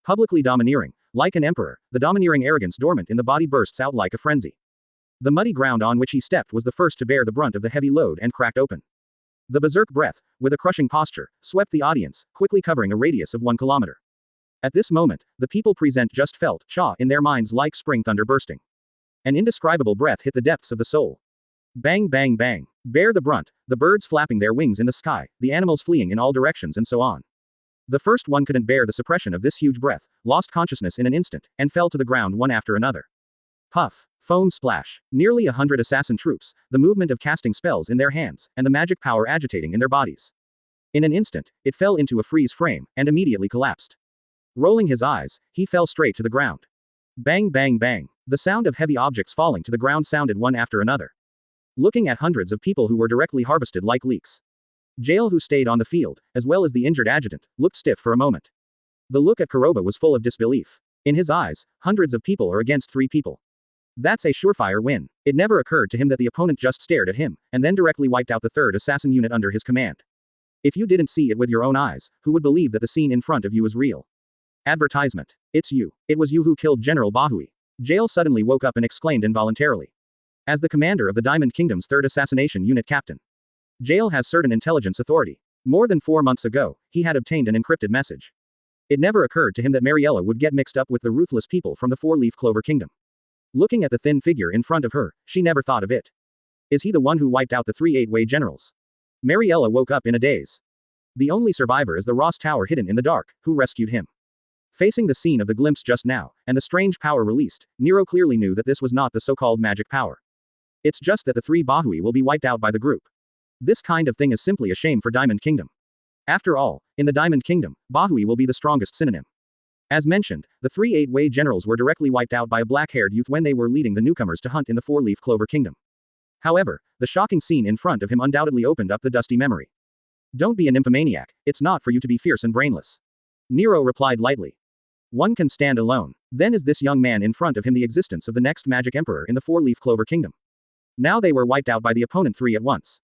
Publicly domineering, like an emperor, the domineering arrogance dormant in the body bursts out like a frenzy. The muddy ground on which he stepped was the first to bear the brunt of the heavy load and cracked open. The berserk breath, with a crushing posture, swept the audience, quickly covering a radius of 1 kilometer. At this moment, the people present just felt chaw in their minds like spring thunder bursting. An indescribable breath hit the depths of the soul. Bang bang bang. Bear the brunt, the birds flapping their wings in the sky, the animals fleeing in all directions and so on. The first one couldn't bear the suppression of this huge breath, lost consciousness in an instant, and fell to the ground one after another. Puff. Foam splash. Nearly 100 assassin troops, the movement of casting spells in their hands, and the magic power agitating in their bodies. In an instant, it fell into a freeze frame, and immediately collapsed. Rolling his eyes, he fell straight to the ground. Bang bang bang. The sound of heavy objects falling to the ground sounded one after another. Looking at hundreds of people who were directly harvested like leeks. Jael, who stayed on the field, as well as the injured adjutant, looked stiff for a moment. The look at Kuroba was full of disbelief. In his eyes, hundreds of people are against 3 people. That's a surefire win. It never occurred to him that the opponent just stared at him, and then directly wiped out the 3rd assassin unit under his command. If you didn't see it with your own eyes, who would believe that the scene in front of you is real? Advertisement. It's you. It was you who killed General Bahui. Jael suddenly woke up and exclaimed involuntarily. As the commander of the Diamond Kingdom's 3rd assassination unit captain, Jael has certain intelligence authority. More than 4 months ago, he had obtained an encrypted message. It never occurred to him that Mariella would get mixed up with the ruthless people from the 4-leaf clover kingdom. Looking at the thin figure in front of her, she never thought of it. Is he the one who wiped out the 3 8-way generals? Mariella woke up in a daze. The only survivor is the Ross Tower hidden in the dark, who rescued him. Facing the scene of the glimpse just now, and the strange power released, Nero clearly knew that this was not the so-called magic power. It's just that the 3 Bahui will be wiped out by the group. This kind of thing is simply a shame for Diamond Kingdom. After all, in the Diamond Kingdom, Bahui will be the strongest synonym. As mentioned, the 3 8-way generals were directly wiped out by a black-haired youth when they were leading the newcomers to hunt in the 4-leaf clover kingdom. However, the shocking scene in front of him undoubtedly opened up the dusty memory. Don't be a nymphomaniac, it's not for you to be fierce and brainless. Nero replied lightly. One can stand alone. Then is this young man in front of him the existence of the next magic emperor in the 4-leaf clover kingdom. Now they were wiped out by the opponent 3 at once.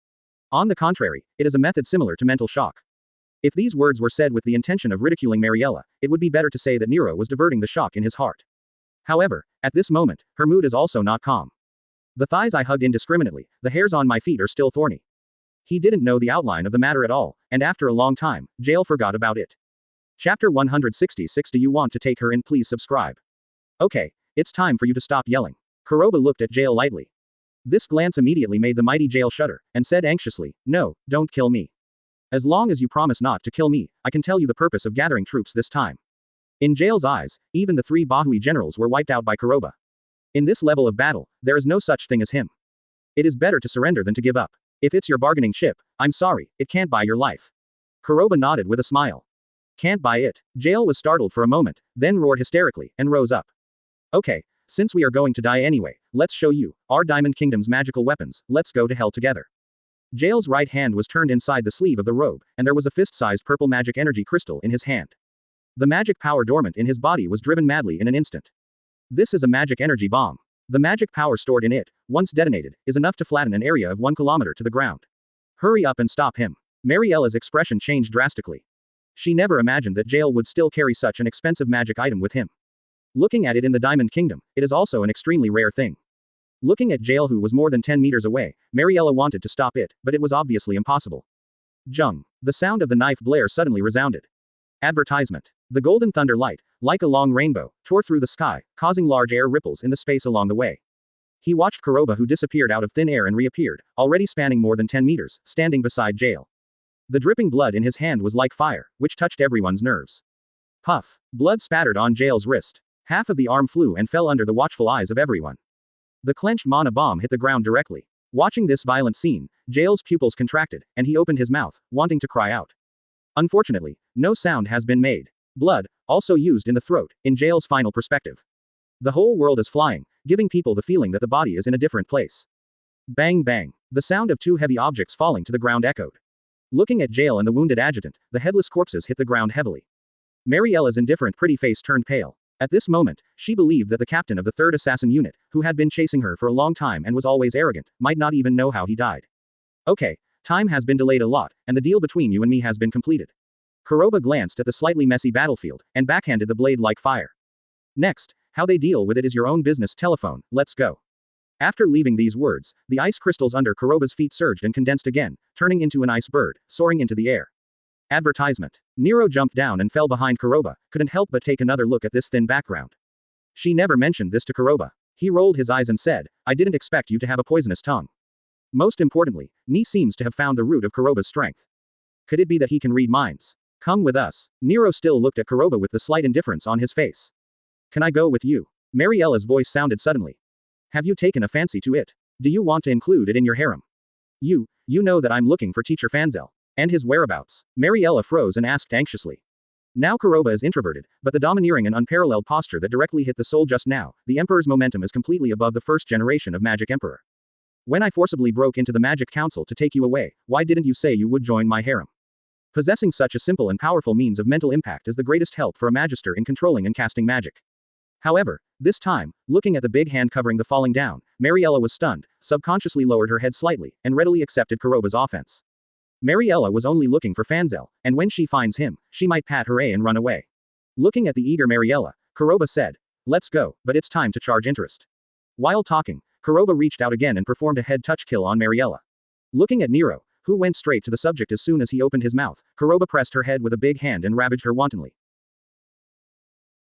On the contrary, it is a method similar to mental shock. If these words were said with the intention of ridiculing Mariella, it would be better to say that Nero was diverting the shock in his heart. However, at this moment, her mood is also not calm. The thighs I hugged indiscriminately, the hairs on my feet are still thorny. He didn't know the outline of the matter at all, and after a long time, Jail forgot about it. Chapter 166. Do you want to take her in? Please subscribe. Okay, it's time for you to stop yelling. Kuroba looked at Jail lightly. This glance immediately made the mighty Jail shudder, and said anxiously, "No, don't kill me. As long as you promise not to kill me, I can tell you the purpose of gathering troops this time." In Jail's eyes, even the 3 Bahui generals were wiped out by Kuroba. In this level of battle, there is no such thing as him. It is better to surrender than to give up. If it's your bargaining chip, I'm sorry, it can't buy your life. Kuroba nodded with a smile. Can't buy it. Jail was startled for a moment, then roared hysterically, and rose up. Okay, since we are going to die anyway, let's show you, our Diamond Kingdom's magical weapons, let's go to hell together. Jail's right hand was turned inside the sleeve of the robe, and there was a fist-sized purple magic energy crystal in his hand. The magic power dormant in his body was driven madly in an instant. This is a magic energy bomb. The magic power stored in it, once detonated, is enough to flatten an area of 1 kilometer to the ground. Hurry up and stop him. Mariella's expression changed drastically. She never imagined that Jail would still carry such an expensive magic item with him. Looking at it in the Diamond Kingdom, it is also an extremely rare thing. Looking at Jail, who was more than 10 meters away, Mariella wanted to stop it, but it was obviously impossible. Jung. The sound of the knife blare suddenly resounded. Advertisement. The golden thunder light, like a long rainbow, tore through the sky, causing large air ripples in the space along the way. He watched Kuroba, who disappeared out of thin air and reappeared, already spanning more than 10 meters, standing beside Jail. The dripping blood in his hand was like fire, which touched everyone's nerves. Puff. Blood spattered on Jail's wrist. Half of the arm flew and fell under the watchful eyes of everyone. The clenched mana bomb hit the ground directly. Watching this violent scene, Jail's pupils contracted, and he opened his mouth, wanting to cry out. Unfortunately, no sound has been made. Blood, also used in the throat, in Jail's final perspective. The whole world is flying, giving people the feeling that the body is in a different place. Bang bang. The sound of 2 heavy objects falling to the ground echoed. Looking at Jail and the wounded adjutant, the headless corpses hit the ground heavily. Mariella's indifferent pretty face turned pale. At this moment, she believed that the captain of the 3rd assassin unit, who had been chasing her for a long time and was always arrogant, might not even know how he died. Okay, time has been delayed a lot, and the deal between you and me has been completed. Kuroba glanced at the slightly messy battlefield, and backhanded the blade like fire. Next, how they deal with it is your own business. Telephone, let's go. After leaving these words, the ice crystals under Kuroba's feet surged and condensed again, turning into an ice bird, soaring into the air. Advertisement. Nero jumped down and fell behind Kuroba, couldn't help but take another look at this thin background. She never mentioned this to Kuroba. He rolled his eyes and said, I didn't expect you to have a poisonous tongue. Most importantly, Ni seems to have found the root of Kuroba's strength. Could it be that he can read minds? Come with us. Nero still looked at Kuroba with the slight indifference on his face. Can I go with you? Mariella's voice sounded suddenly. Have you taken a fancy to it? Do you want to include it in your harem? You know that I'm looking for teacher Fanzel. And his whereabouts. Mariella froze and asked anxiously. Now Kuroba is introverted, but the domineering and unparalleled posture that directly hit the soul just now, the Emperor's momentum is completely above the 1st generation of Magic Emperor. When I forcibly broke into the Magic Council to take you away, why didn't you say you would join my harem? Possessing such a simple and powerful means of mental impact is the greatest help for a magister in controlling and casting magic. However, this time, looking at the big hand covering the falling down, Mariella was stunned, subconsciously lowered her head slightly, and readily accepted Kuroba's offense. Mariella was only looking for Fanzel, and when she finds him, she might pat hooray and run away. Looking at the eager Mariella, Kuroba said, let's go, but it's time to charge interest. While talking, Kuroba reached out again and performed a head touch kill on Mariella. Looking at Nero, who went straight to the subject as soon as he opened his mouth, Kuroba pressed her head with a big hand and ravaged her wantonly.